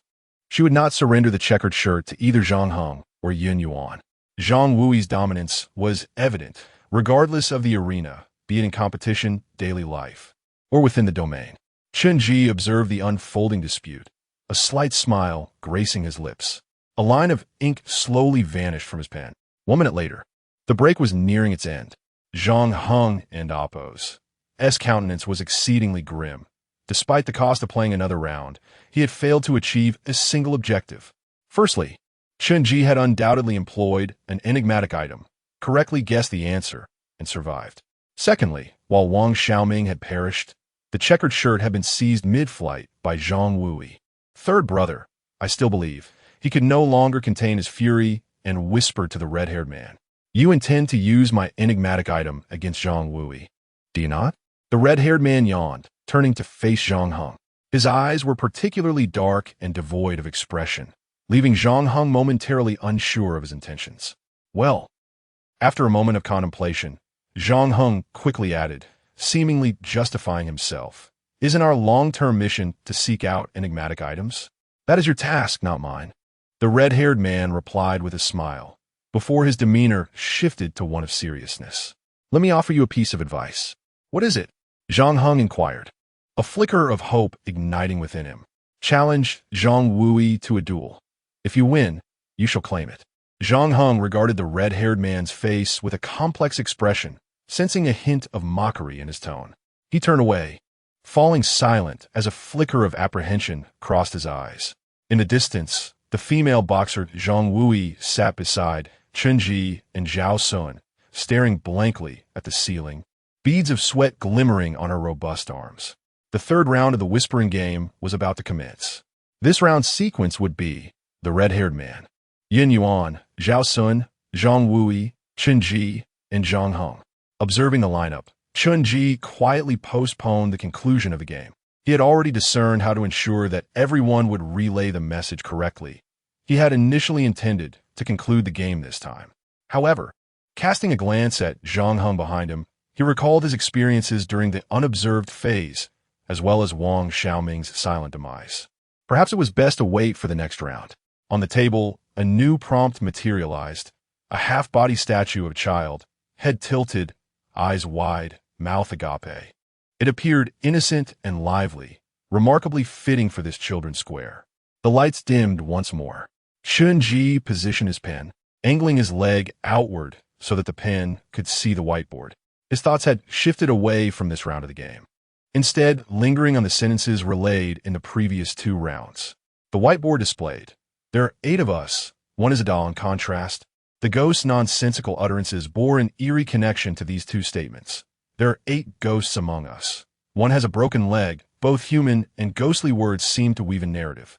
She would not surrender the checkered shirt to either Zhang Heng or Yin Yuan. Zhang Wui's dominance was evident, regardless of the arena, be it in competition, daily life, or within the domain. Chen Ji observed the unfolding dispute, a slight smile gracing his lips. A line of ink slowly vanished from his pen. 1 minute later, the break was nearing its end. Zhang Heng and Appo's countenance was exceedingly grim. Despite the cost of playing another round, he had failed to achieve a single objective. Firstly, Chen Ji had undoubtedly employed an enigmatic item, correctly guessed the answer, and survived. Secondly, while Wang Xiaoming had perished, the checkered shirt had been seized mid-flight by Zhang Wui. Third brother, I still believe, he could no longer contain his fury and whispered to the red-haired man. You intend to use my enigmatic item against Zhang Wui, do you not? The red-haired man yawned, turning to face Zhang Heng. His eyes were particularly dark and devoid of expression, leaving Zhang Heng momentarily unsure of his intentions. Well, after a moment of contemplation, Zhang Heng quickly added, seemingly justifying himself, isn't our long-term mission to seek out enigmatic items? That is your task, not mine. The red-haired man replied with a smile, before his demeanor shifted to one of seriousness. Let me offer you a piece of advice. What is it? Zhang Heng inquired, a flicker of hope igniting within him. Challenge Zhang Wui to a duel. If you win, you shall claim it. Zhang Heng regarded the red-haired man's face with a complex expression, sensing a hint of mockery in his tone. He turned away, falling silent as a flicker of apprehension crossed his eyes. In the distance, the female boxer Zhang Wui sat beside Chen Ji and Zhao Sun, staring blankly at the ceiling, beads of sweat glimmering on her robust arms. The third round of the whispering game was about to commence. This round's sequence would be the red-haired man, Yin Yuan, Zhao Sun, Zhang Wui, Chen Ji, and Zhang Heng. Observing the lineup, Chen Ji quietly postponed the conclusion of the game. He had already discerned how to ensure that everyone would relay the message correctly. He had initially intended to conclude the game this time. However, casting a glance at Zhang Heng behind him, he recalled his experiences during the unobserved phase, as well as Wang Xiaoming's silent demise. Perhaps it was best to wait for the next round. On the table, a new prompt materialized, a half-body statue of a child, head tilted, eyes wide, mouth agape. It appeared innocent and lively, remarkably fitting for this children's square. The lights dimmed once more. Chen Ji positioned his pen, angling his leg outward so that the pen could see the whiteboard. His thoughts had shifted away from this round of the game, instead lingering on the sentences relayed in the previous 2 rounds. The whiteboard displayed, there are 8 of us, one is a doll in contrast. The ghost's nonsensical utterances bore an eerie connection to these 2 statements. There are 8 ghosts among us. One has a broken leg. Both human and ghostly words seem to weave a narrative.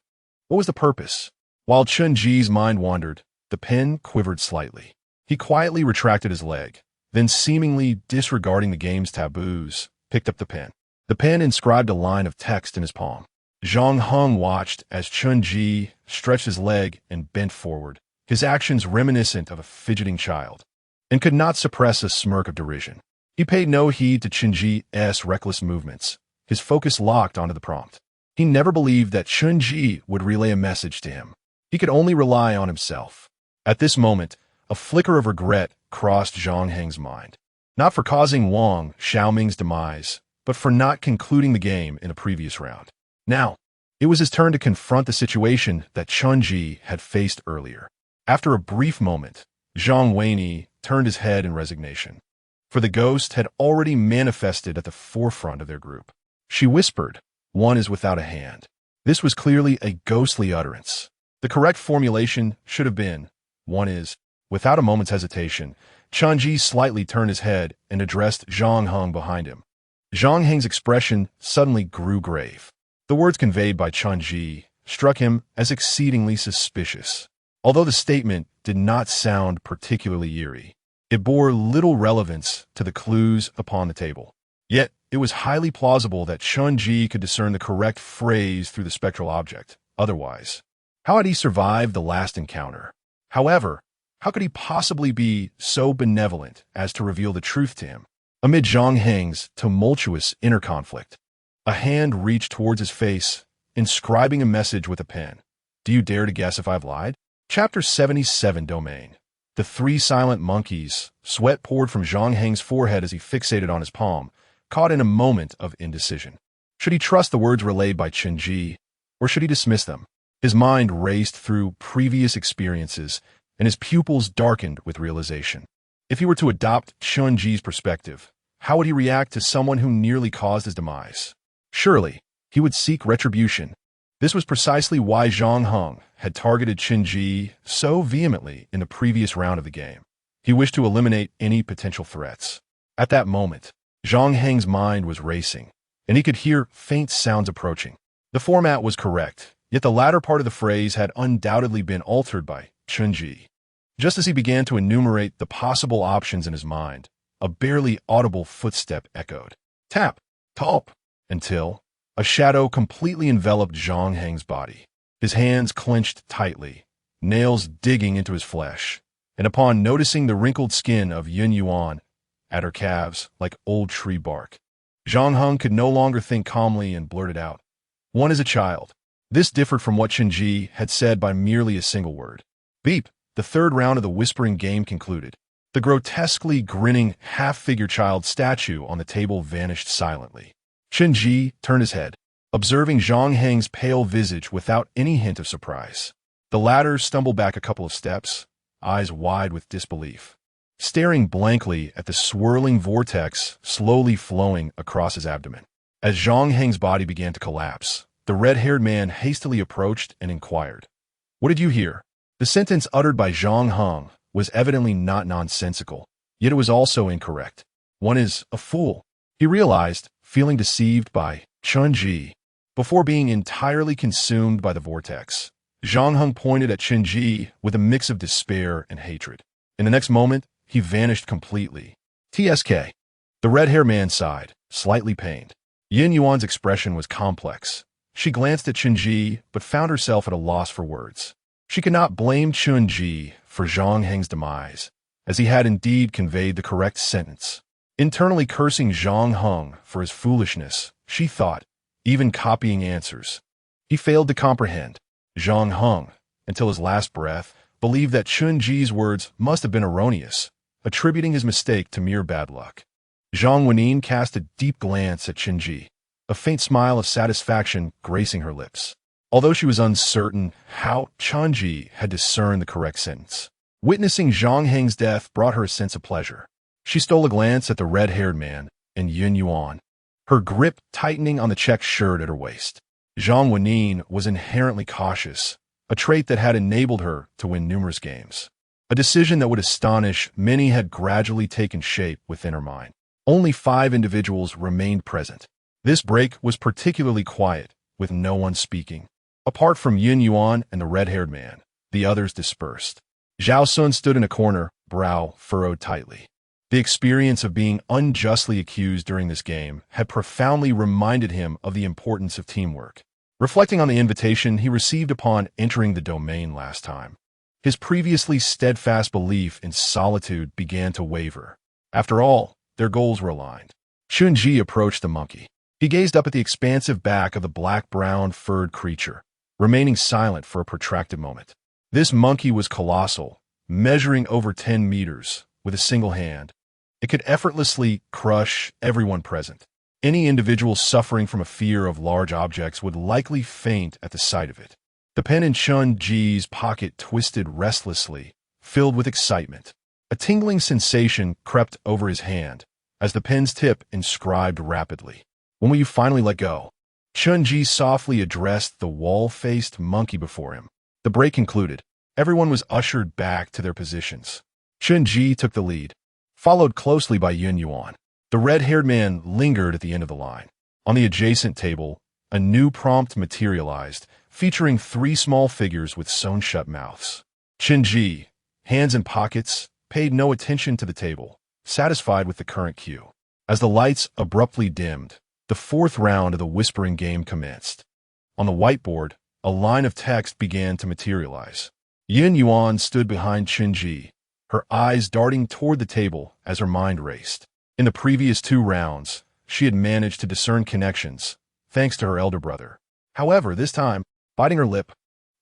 What was the purpose? While Chen Ji's mind wandered, the pen quivered slightly. He quietly retracted his leg, then seemingly disregarding the game's taboos, picked up the pen. The pen inscribed a line of text in his palm. Zhang Heng watched as Chen Ji stretched his leg and bent forward, his actions reminiscent of a fidgeting child, and could not suppress a smirk of derision. He paid no heed to Chen Ji's reckless movements, his focus locked onto the prompt. He never believed that Chen Ji would relay a message to him. He could only rely on himself. At this moment, a flicker of regret crossed Zhang Heng's mind, not for causing Wang Xiaoming's demise, but for not concluding the game in a previous round. Now, it was his turn to confront the situation that Chen Ji had faced earlier. After a brief moment, Zhang Weini turned his head in resignation, for the ghost had already manifested at the forefront of their group. She whispered, "One is without a hand." This was clearly a ghostly utterance. The correct formulation should have been, "One is Without a moment's hesitation, Chen Ji slightly turned his head and addressed Zhang Heng behind him. Zhang Heng's expression suddenly grew grave. The words conveyed by Chen Ji struck him as exceedingly suspicious. Although the statement did not sound particularly eerie, it bore little relevance to the clues upon the table. Yet, it was highly plausible that Chen Ji could discern the correct phrase through the spectral object. Otherwise, how had he survived the last encounter? However, how could he possibly be so benevolent as to reveal the truth to him? Amid Zhang Heng's tumultuous inner conflict, a hand reached towards his face, inscribing a message with a pen. Do you dare to guess if I've lied? Chapter 77 Domain. The three silent monkeys. Sweat poured from Zhang Heng's forehead as he fixated on his palm, caught in a moment of indecision. Should he trust the words relayed by Chen Ji, or should he dismiss them? His mind raced through previous experiences, and his pupils darkened with realization. If he were to adopt Chen Ji's perspective, how would he react to someone who nearly caused his demise? Surely, he would seek retribution. This was precisely why Zhang Heng had targeted Chen Ji so vehemently in the previous round of the game. He wished to eliminate any potential threats. At that moment, Zhang Heng's mind was racing, and he could hear faint sounds approaching. The format was correct, yet the latter part of the phrase had undoubtedly been altered by Chen Ji. Just as he began to enumerate the possible options in his mind, a barely audible footstep echoed. Tap, talp, until a shadow completely enveloped Zhang Heng's body. His hands clenched tightly, nails digging into his flesh, and upon noticing the wrinkled skin of Yin Yuan at her calves like old tree bark, Zhang Heng could no longer think calmly and blurted out, "One is a child." This differed from what Chen Ji had said by merely a single word. Beep! The third round of the whispering game concluded. The grotesquely grinning half-figure child statue on the table vanished silently. Chen Ji turned his head, observing Zhang Heng's pale visage without any hint of surprise. The latter stumbled back a couple of steps, eyes wide with disbelief, staring blankly at the swirling vortex slowly flowing across his abdomen. As Zhang Heng's body began to collapse, the red-haired man hastily approached and inquired, "What did you hear?" The sentence uttered by Zhang Heng was evidently not nonsensical, yet it was also incorrect. One is a fool, he realized, feeling deceived by Chen Ji. Before being entirely consumed by the vortex, Zhang Heng pointed at Chen Ji with a mix of despair and hatred. In the next moment, he vanished completely. TSK. The red-haired man sighed, slightly pained. Yin Yuan's expression was complex. She glanced at Chen Ji, but found herself at a loss for words. She could not blame Chen Ji for Zhang Heng's demise, as he had indeed conveyed the correct sentence. Internally cursing Zhang Heng for his foolishness, she thought, even copying answers. He failed to comprehend. Zhang Heng, until his last breath, believed that Chen Ji's words must have been erroneous, attributing his mistake to mere bad luck. Zhang Wenin cast a deep glance at Chen Ji, a faint smile of satisfaction gracing her lips. Although she was uncertain how Chen Ji had discerned the correct sentence, witnessing Zhang Heng's death brought her a sense of pleasure. She stole a glance at the red-haired man and Yin Yuan, her grip tightening on the checked shirt at her waist. Zhang Wenin was inherently cautious, a trait that had enabled her to win numerous games. A decision that would astonish many had gradually taken shape within her mind. Only 5 individuals remained present. This break was particularly quiet, with no one speaking. Apart from Yin Yuan and the red-haired man, the others dispersed. Zhao Sun stood in a corner, brow furrowed tightly. The experience of being unjustly accused during this game had profoundly reminded him of the importance of teamwork. Reflecting on the invitation he received upon entering the domain last time, his previously steadfast belief in solitude began to waver. After all, their goals were aligned. Chen Ji approached the monkey. He gazed up at the expansive back of the black-brown furred creature, remaining silent for a protracted moment. This monkey was colossal, measuring over 10 meters, with a single hand. It could effortlessly crush everyone present. Any individual suffering from a fear of large objects would likely faint at the sight of it. The pen in Chen Ji's pocket twisted restlessly, filled with excitement. A tingling sensation crept over his hand as the pen's tip inscribed rapidly. "When will you finally let go?" Chen Ji softly addressed the wall-faced monkey before him. The break concluded. Everyone was ushered back to their positions. Chen Ji took the lead, followed closely by Yun Yuan. The red-haired man lingered at the end of the line. On the adjacent table, a new prompt materialized, featuring 3 small figures with sewn-shut mouths. Chen Ji, hands in pockets, paid no attention to the table, satisfied with the current cue. As the lights abruptly dimmed, the 4th round of the whispering game commenced. On the whiteboard, a line of text began to materialize. Yun Yuan stood behind Chen Ji, her eyes darting toward the table as her mind raced. In the previous 2 rounds, she had managed to discern connections, thanks to her elder brother. However, this time, biting her lip,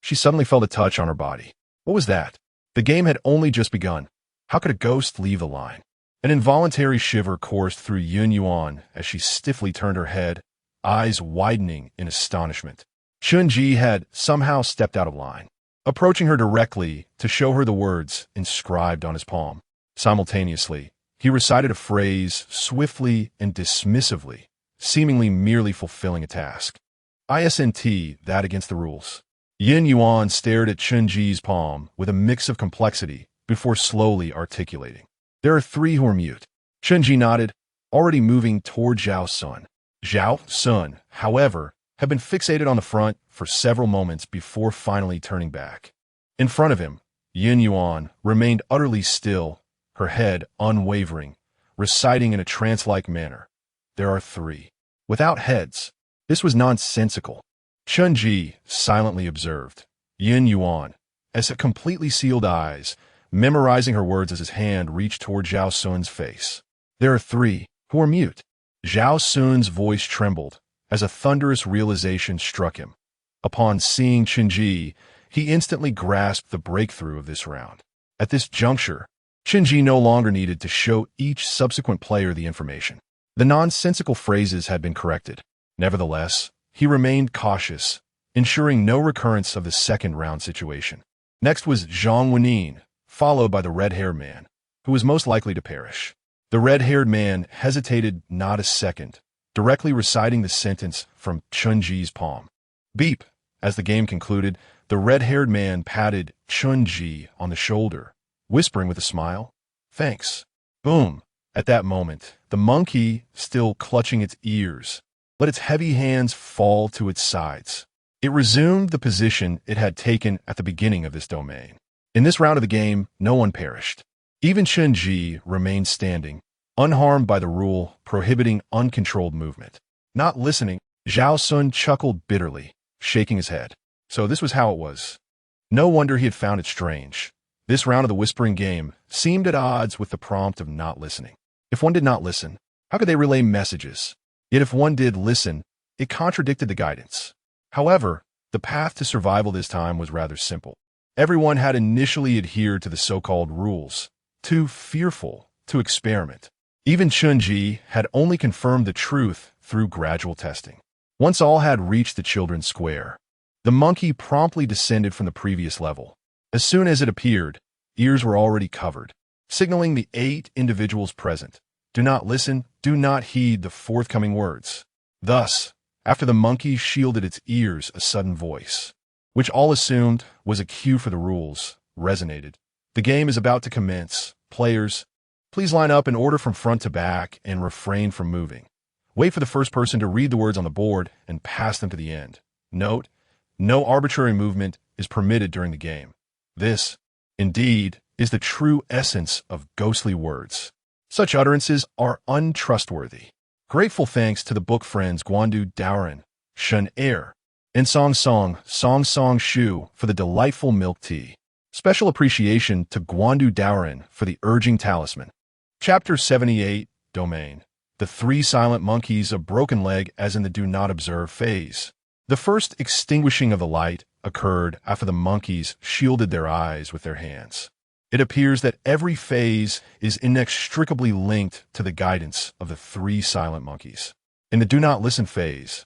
she suddenly felt a touch on her body. What was that? The game had only just begun. How could a ghost leave the line? An involuntary shiver coursed through Yun Yuan as she stiffly turned her head, eyes widening in astonishment. Chen Ji had somehow stepped out of line, approaching her directly to show her the words inscribed on his palm. Simultaneously, he recited a phrase swiftly and dismissively, seemingly merely fulfilling a task. "Isn't that against the rules?" Yun Yuan stared at Chen Ji's palm with a mix of complexity before slowly articulating. "There are 3 who are mute." Chen Ji nodded, already moving toward Zhao Sun. Zhao Sun, however, had been fixated on the front for several moments before finally turning back. In front of him, Yun Yuan remained utterly still, her head unwavering, reciting in a trance-like manner. "There are 3. Without heads." This was nonsensical. Chen Ji silently observed. Yun Yuan, as a completely sealed eyes, memorizing her words as his hand reached toward Zhao Sun's face. "There are 3 who are mute." Zhao Sun's voice trembled as a thunderous realization struck him. Upon seeing Chen Ji, he instantly grasped the breakthrough of this round. At this juncture, Chen Ji no longer needed to show each subsequent player the information. The nonsensical phrases had been corrected. Nevertheless, he remained cautious, ensuring no recurrence of the 2nd round situation. Next was Zhang Wenin, followed by the red-haired man, who was most likely to perish. The red-haired man hesitated not a second, directly reciting the sentence from Chen Ji's palm. Beep! As the game concluded, the red-haired man patted Chen Ji on the shoulder, whispering with a smile, "Thanks." Boom! At that moment, the monkey, still clutching its ears, let its heavy hands fall to its sides. It resumed the position it had taken at the beginning of this domain. In this round of the game, no one perished. Even Chen Ji remained standing, unharmed by the rule prohibiting uncontrolled movement. Not listening, Zhao Sun chuckled bitterly, shaking his head. So this was how it was. No wonder he had found it strange. This round of the whispering game seemed at odds with the prompt of not listening. If one did not listen, how could they relay messages? Yet if one did listen, it contradicted the guidance. However, the path to survival this time was rather simple. Everyone had initially adhered to the so-called rules, too fearful to experiment. Even Chen Ji had only confirmed the truth through gradual testing. Once all had reached the children's square, the monkey promptly descended from the previous level. As soon as it appeared, ears were already covered, signaling the 8 individuals present. Do not listen, do not heed the forthcoming words. Thus, after the monkey shielded its ears, a sudden voice, which all assumed was a cue for the rules, resonated. The game is about to commence. Players, please line up in order from front to back and refrain from moving. Wait for the first person to read the words on the board and pass them to the end. Note, no arbitrary movement is permitted during the game. This, indeed, is the true essence of ghostly words. Such utterances are untrustworthy. Grateful thanks to the book friends Guandu Daoren, Shen Er, and Song Song Shu for the delightful milk tea. Special appreciation to Guandu Daoren for the urging talisman. Chapter 78, Domain. The 3 silent monkeys, a broken leg as in the do not observe phase. The first extinguishing of the light occurred after the monkeys shielded their eyes with their hands. It appears that every phase is inextricably linked to the guidance of the 3 silent monkeys. In the do not listen phase,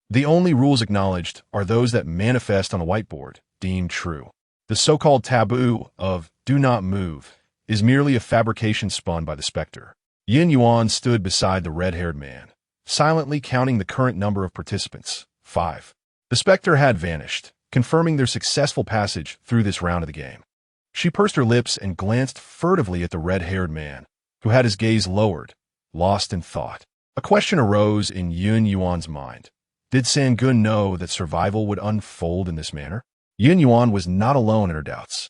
the only rules acknowledged are those that manifest on a whiteboard, deemed true. The so-called taboo of do not move is merely a fabrication spun by the specter. Yun Yuan stood beside the red-haired man, silently counting the current number of participants, 5. The specter had vanished, confirming their successful passage through this round of the game. She pursed her lips and glanced furtively at the red-haired man, who had his gaze lowered, lost in thought. A question arose in Yun Yuan's mind. Did Sangun know that survival would unfold in this manner? Yun Yuan was not alone in her doubts.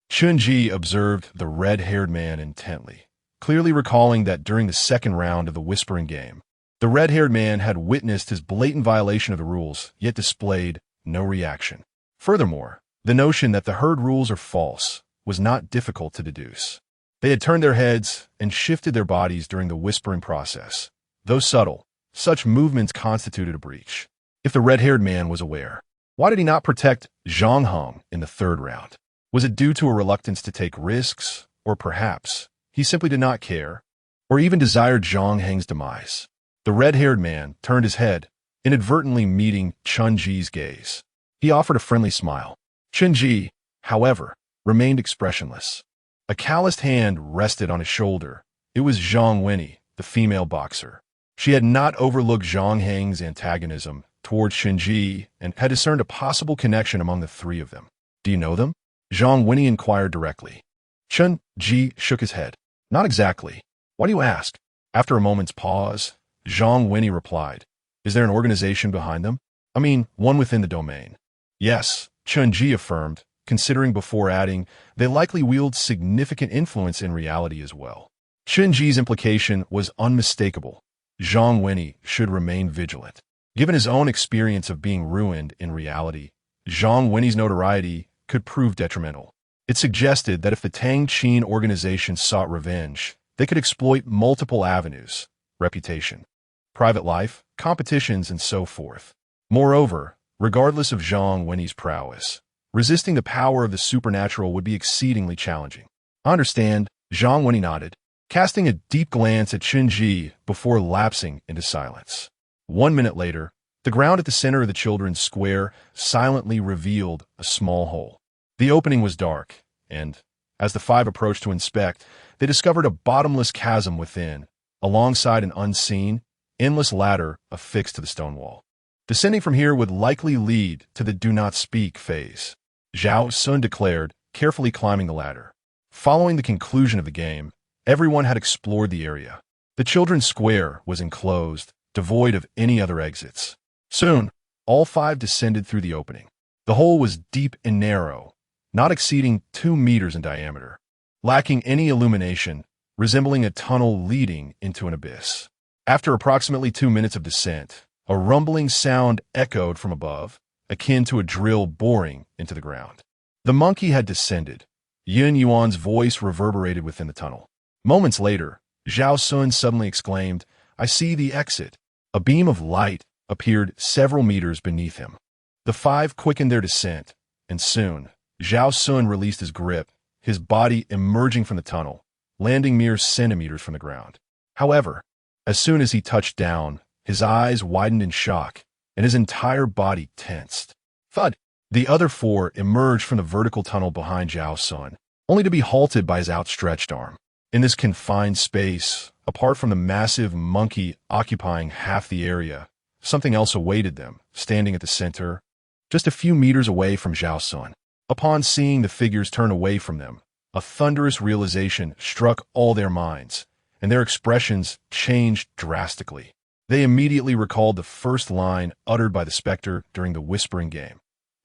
Chen Ji observed the red-haired man intently, clearly recalling that during the second round of the whispering game, the red-haired man had witnessed his blatant violation of the rules, yet displayed no reaction. Furthermore, the notion that the herd rules are false was not difficult to deduce. They had turned their heads and shifted their bodies during the whispering process. Though subtle, such movements constituted a breach. If the red-haired man was aware, why did he not protect Zhang Heng in the third round? Was it due to a reluctance to take risks, or perhaps he simply did not care, or even desired Zhang Heng's demise? The red-haired man turned his head, inadvertently meeting Chen Ji's gaze. He offered a friendly smile. Chen Ji, however, remained expressionless. A calloused hand rested on his shoulder. It was Zhang Wenyi, the female boxer. She had not overlooked Zhang Heng's antagonism toward Chen Ji and had discerned a possible connection among the three of them. Do you know them? Zhang Wenyi inquired directly. Chen Ji shook his head. Not exactly. Why do you ask? After a moment's pause, Zhang Wenyi replied. Is there an organization behind them? I mean, one within the domain. Yes, Chen Ji affirmed, considering before adding, they likely wield significant influence in reality as well. Chen Ji's implication was unmistakable. Zhang Wenyi should remain vigilant. Given his own experience of being ruined in reality, Zhang Wenyi's notoriety could prove detrimental. It suggested that if the Tang Qin organization sought revenge, they could exploit multiple avenues: reputation, private life, competitions, and so forth. Moreover, regardless of Zhang Wenyi's prowess, resisting the power of the supernatural would be exceedingly challenging. I understand, Zhang Wenyi nodded, casting a deep glance at Chen Ji before lapsing into silence. 1 minute later, the ground at the center of the children's square silently revealed a small hole. The opening was dark, and, as the five approached to inspect, they discovered a bottomless chasm within, alongside an unseen, endless ladder affixed to the stone wall. Descending from here would likely lead to the do-not-speak phase, Zhao Sun declared, carefully climbing the ladder. Following the conclusion of the game, everyone had explored the area. The children's square was enclosed, devoid of any other exits. Soon, all five descended through the opening. The hole was deep and narrow, not exceeding 2 meters in diameter, lacking any illumination, resembling a tunnel leading into an abyss. After approximately 2 minutes of descent, a rumbling sound echoed from above, akin to a drill boring into the ground. The monkey had descended. Yun Yuan's voice reverberated within the tunnel. Moments later, Zhao Sun suddenly exclaimed, "I see the exit." A beam of light appeared several meters beneath him. The five quickened their descent, and soon, Zhao Sun released his grip, his body emerging from the tunnel, landing mere centimeters from the ground. However, as soon as he touched down, his eyes widened in shock, and his entire body tensed. Thud! The other four emerged from the vertical tunnel behind Zhao Sun, only to be halted by his outstretched arm. In this confined space, apart from the massive monkey occupying half the area, something else awaited them, standing at the center, just a few meters away from Zhao Sun. Upon seeing the figures turn away from them, a thunderous realization struck all their minds, and their expressions changed drastically. They immediately recalled the first line uttered by the specter during the whispering game.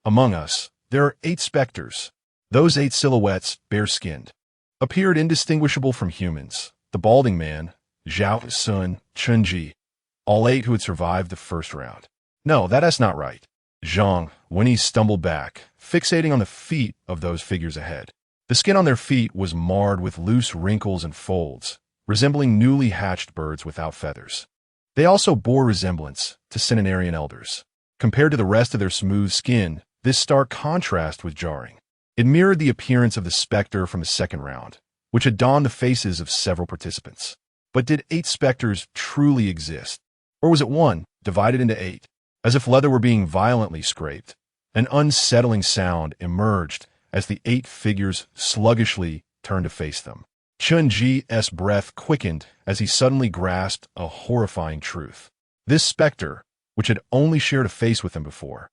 Among us, there are 8 specters. Those 8 silhouettes, bare-skinned, appeared indistinguishable from humans. The balding man, Zhao Sun, Chen Ji, all 8 who had survived the first round. No, that's not right. Zhang Wenyi stumbled back, fixating on the feet of those figures ahead. The skin on their feet was marred with loose wrinkles and folds, resembling newly hatched birds without feathers. They also bore resemblance to centenarian elders. Compared to the rest of their smooth skin, this stark contrast was jarring. It mirrored the appearance of the specter from the second round, which had donned the faces of several participants. But did 8 specters truly exist? Or was it one, divided into 8? As if leather were being violently scraped, an unsettling sound emerged as the 8 figures sluggishly turned to face them. Chen Ji's breath quickened as he suddenly grasped a horrifying truth. This specter, which had only shared a face with him before,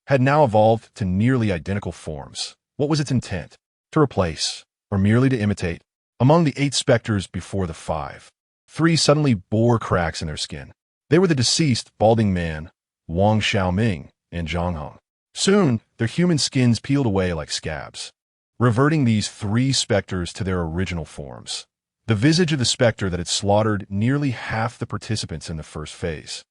had now evolved to nearly identical forms. What was its intent? To replace, or merely to imitate? Among the 8 specters before the 5, 3 suddenly bore cracks in their skin. They were the deceased balding man, Wang Xiaoming, and Zhang Hong. Soon, their human skins peeled away like scabs, reverting these 3 specters to their original forms. The visage of the specter that had slaughtered nearly half the participants in the first phase.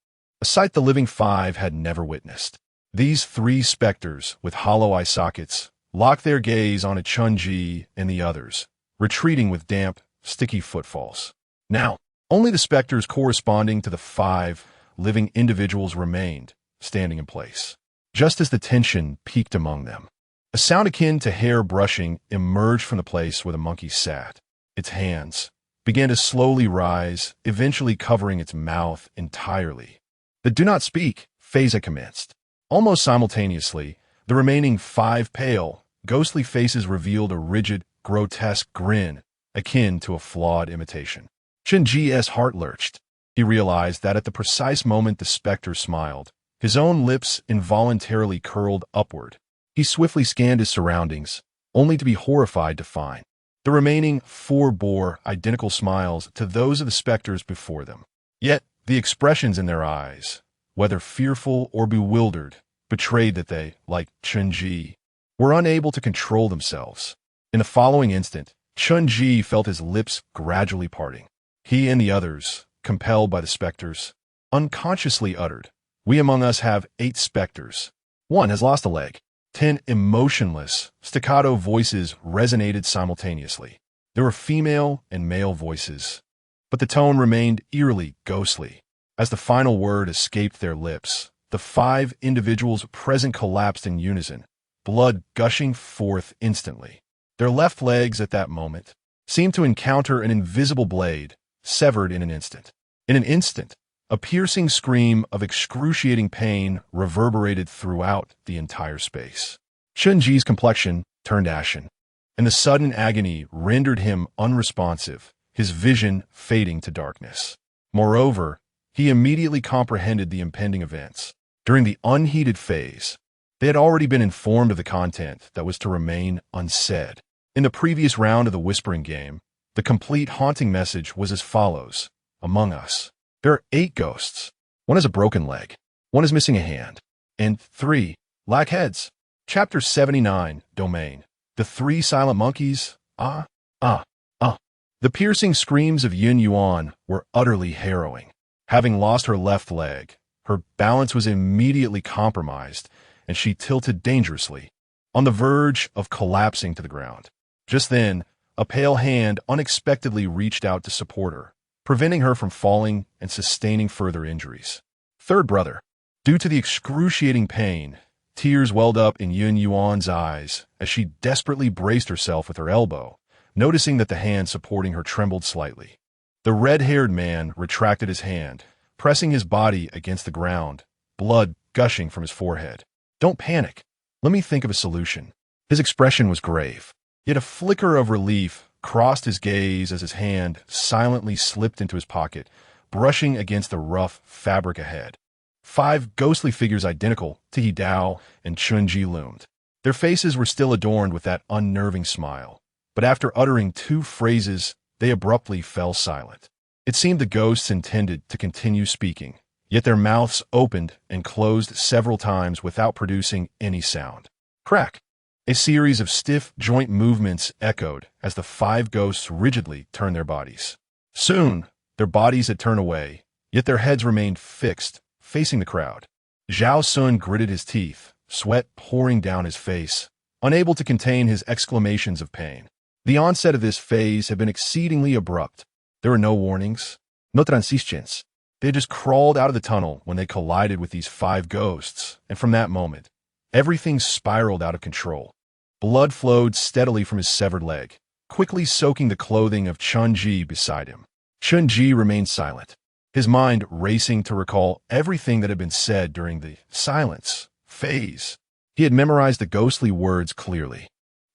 A sight the living 5 had never witnessed. These 3 specters, with hollow eye sockets, locked their gaze on Chen Ji and the others, retreating with damp, sticky footfalls. Now, only the specters corresponding to the 5 living individuals remained, standing in place. Just as the tension peaked among them, a sound akin to hair brushing emerged from the place where the monkey sat. Its hands began to slowly rise, eventually covering its mouth entirely. The do not speak phase had commenced. Almost simultaneously, the remaining 5 pale, ghostly faces revealed a rigid, grotesque grin akin to a flawed imitation. Chen Ji's heart lurched. He realized that at the precise moment the specter smiled, his own lips involuntarily curled upward. He swiftly scanned his surroundings, only to be horrified to find the remaining 4 bore identical smiles to those of the specters before them. Yet, the expressions in their eyes, whether fearful or bewildered, betrayed that they, like Chen Ji, were unable to control themselves. In the following instant, Chen Ji felt his lips gradually parting. He and the others, compelled by the specters, unconsciously uttered, "We among us have 8 specters. 1 has lost a leg." 10 emotionless, staccato voices resonated simultaneously. There were female and male voices, but the tone remained eerily ghostly. As the final word escaped their lips, the 5 individuals present collapsed in unison, blood gushing forth instantly. Their left legs at that moment seemed to encounter an invisible blade, severed in an instant. In an instant, a piercing scream of excruciating pain reverberated throughout the entire space. Chen Ji's complexion turned ashen, and the sudden agony rendered him unresponsive, his vision fading to darkness. Moreover, he immediately comprehended the impending events. During the unheeded phase, they had already been informed of the content that was to remain unsaid. In the previous round of the whispering game, the complete haunting message was as follows: Among us, there are 8 ghosts. 1 has a broken leg. 1 is missing a hand. And 3 lack heads. Chapter 79, Domain. The 3 silent monkeys. The piercing screams of Yin Yuan were utterly harrowing. Having lost her left leg, her balance was immediately compromised, and she tilted dangerously, on the verge of collapsing to the ground. Just then, a pale hand unexpectedly reached out to support her, preventing her from falling and sustaining further injuries. Third brother. Due to the excruciating pain, tears welled up in Yin Yuan's eyes as she desperately braced herself with her elbow, noticing that the hand supporting her trembled slightly. The red-haired man retracted his hand, pressing his body against the ground, blood gushing from his forehead. "Don't panic. Let me think of a solution." His expression was grave, yet a flicker of relief crossed his gaze as his hand silently slipped into his pocket, brushing against the rough fabric ahead. 5 ghostly figures identical to He Dao and Chen Ji loomed. Their faces were still adorned with that unnerving smile, but after uttering 2 phrases, they abruptly fell silent. It seemed the ghosts intended to continue speaking, yet their mouths opened and closed several times without producing any sound. Crack! A series of stiff joint movements echoed as the 5 ghosts rigidly turned their bodies. Soon, their bodies had turned away, yet their heads remained fixed, facing the crowd. Zhao Sun gritted his teeth, sweat pouring down his face, unable to contain his exclamations of pain. The onset of this phase had been exceedingly abrupt. There were no warnings, no transitions. They had just crawled out of the tunnel when they collided with these 5 ghosts, and from that moment, everything spiraled out of control. Blood flowed steadily from his severed leg, quickly soaking the clothing of Chen Ji beside him. Chen Ji remained silent, his mind racing to recall everything that had been said during the silence phase. He had memorized the ghostly words clearly.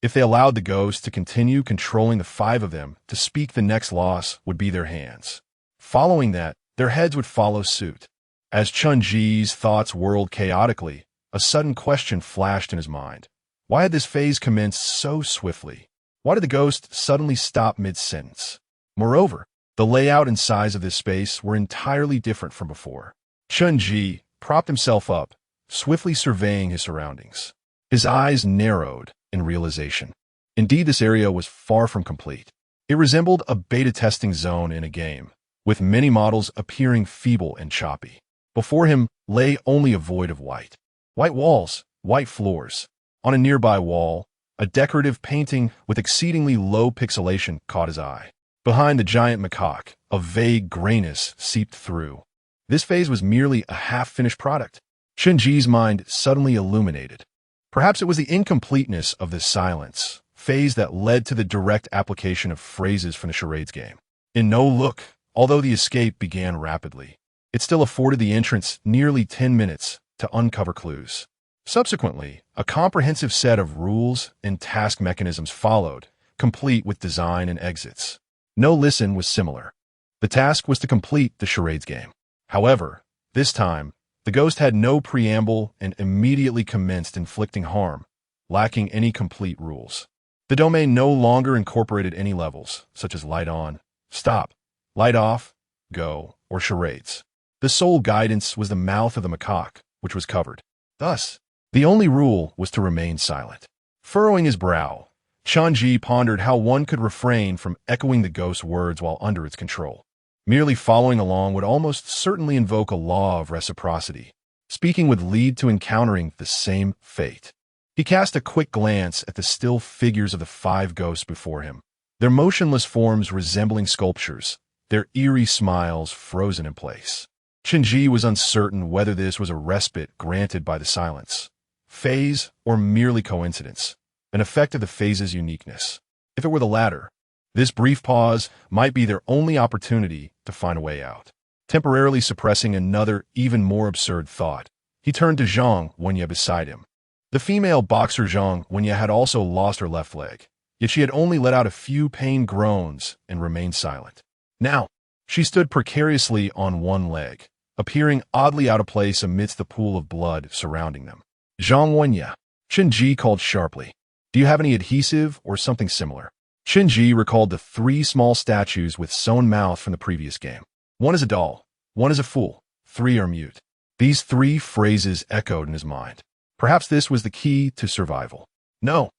If they allowed the ghosts to continue controlling the 5 of them, to speak the next loss would be their hands. Following that, their heads would follow suit. As Chen Ji's thoughts whirled chaotically, a sudden question flashed in his mind. Why had this phase commenced so swiftly? Why did the ghost suddenly stop mid-sentence? Moreover, the layout and size of this space were entirely different from before. Chen Ji propped himself up, swiftly surveying his surroundings. His eyes narrowed in realization. Indeed, this area was far from complete. It resembled a beta testing zone in a game, with many models appearing feeble and choppy. Before him lay only a void of white. White walls, white floors. On a nearby wall, a decorative painting with exceedingly low pixelation caught his eye. Behind the giant macaque, a vague grayness seeped through. This phase was merely a half-finished product. Chen Ji's mind suddenly illuminated. Perhaps it was the incompleteness of this silence phase that led to the direct application of phrases from the charades game. In no look, although the escape began rapidly, it still afforded the entrance nearly 10 minutes to uncover clues. Subsequently, a comprehensive set of rules and task mechanisms followed, complete with design and exits. No listen was similar. The task was to complete the charades game. However, this time, the ghost had no preamble and immediately commenced inflicting harm, lacking any complete rules. The domain no longer incorporated any levels, such as light on, stop, light off, go, or charades. The sole guidance was the mouth of the macaque, which was covered. Thus, the only rule was to remain silent. Furrowing his brow, Chen Ji pondered how one could refrain from echoing the ghost's words while under its control. Merely following along would almost certainly invoke a law of reciprocity. Speaking would lead to encountering the same fate. He cast a quick glance at the still figures of the 5 ghosts before him, their motionless forms resembling sculptures, their eerie smiles frozen in place. Chen Ji was uncertain whether this was a respite granted by the silence, phase, or merely coincidence, an effect of the phase's uniqueness. If it were the latter, this brief pause might be their only opportunity to find a way out. Temporarily suppressing another, even more absurd thought, he turned to Zhang Wenye beside him. The female boxer Zhang Wenye had also lost her left leg, yet she had only let out a few pained groans and remained silent. Now, she stood precariously on one leg, appearing oddly out of place amidst the pool of blood surrounding them. Zhang Wenye, Chen Ji called sharply. Do you have any adhesive or something similar? Chen Ji recalled the 3 small statues with sewn mouth from the previous game. One is a doll, one is a fool, 3 are mute. These 3 phrases echoed in his mind. Perhaps this was the key to survival. No.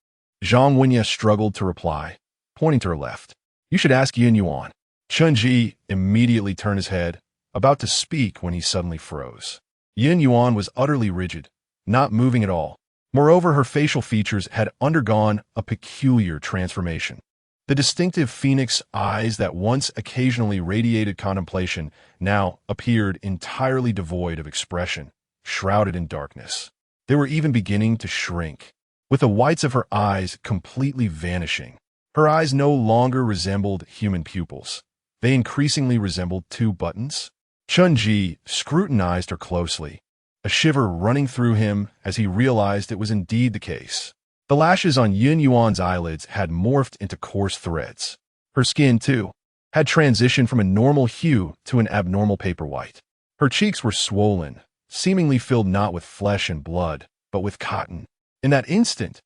Zhang Wenye struggled to reply, pointing to her left. You should ask Yin Yuan. Chen Ji immediately turned his head, about to speak when he suddenly froze. Yin Yuan was utterly rigid, not moving at all. Moreover, her facial features had undergone a peculiar transformation. The distinctive phoenix eyes that once occasionally radiated contemplation now appeared entirely devoid of expression, shrouded in darkness. They were even beginning to shrink, with the whites of her eyes completely vanishing. Her eyes no longer resembled human pupils. They increasingly resembled 2 buttons. Chen Ji scrutinized her closely, a shiver running through him as he realized it was indeed the case. The lashes on Yin Yuan's eyelids had morphed into coarse threads. Her skin, too, had transitioned from a normal hue to an abnormal paper white. Her cheeks were swollen, seemingly filled not with flesh and blood, but with cotton. In that instant,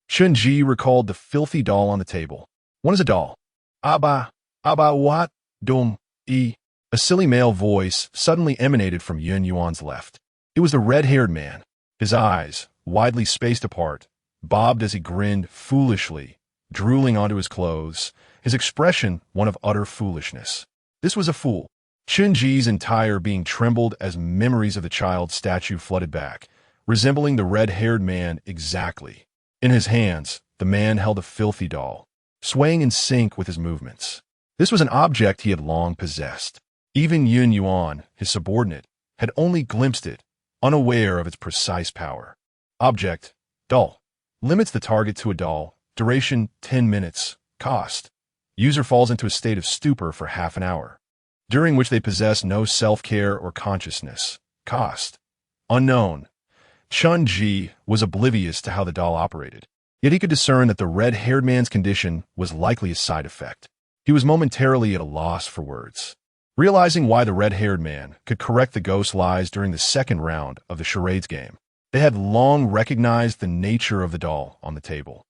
Chen Ji recalled the filthy doll on the table. One is a doll. Abba what? Dum, e. A silly male voice suddenly emanated from Yin Yuan's left. It was the red-haired man. His eyes, widely spaced apart, bobbed as he grinned foolishly, drooling onto his clothes, his expression one of utter foolishness. This was a fool. Chen Ji's entire being trembled as memories of the child's statue flooded back, resembling the red-haired man exactly. In his hands, the man held a filthy doll, swaying in sync with his movements. This was an object he had long possessed. Even Yin Yuan, his subordinate, had only glimpsed it, unaware of its precise power. Object, doll. Limits the target to a doll. Duration, 10 minutes. Cost. User falls into a state of stupor for half an hour, during which they possess no self-care or consciousness. Cost. Unknown. Chen Ji was oblivious to how the doll operated, yet he could discern that the red-haired man's condition was likely a side effect. He was momentarily at a loss for words. Realizing why the red-haired man could correct the ghost lies during the second round of the charades game, They had long recognized the nature of the doll on the table.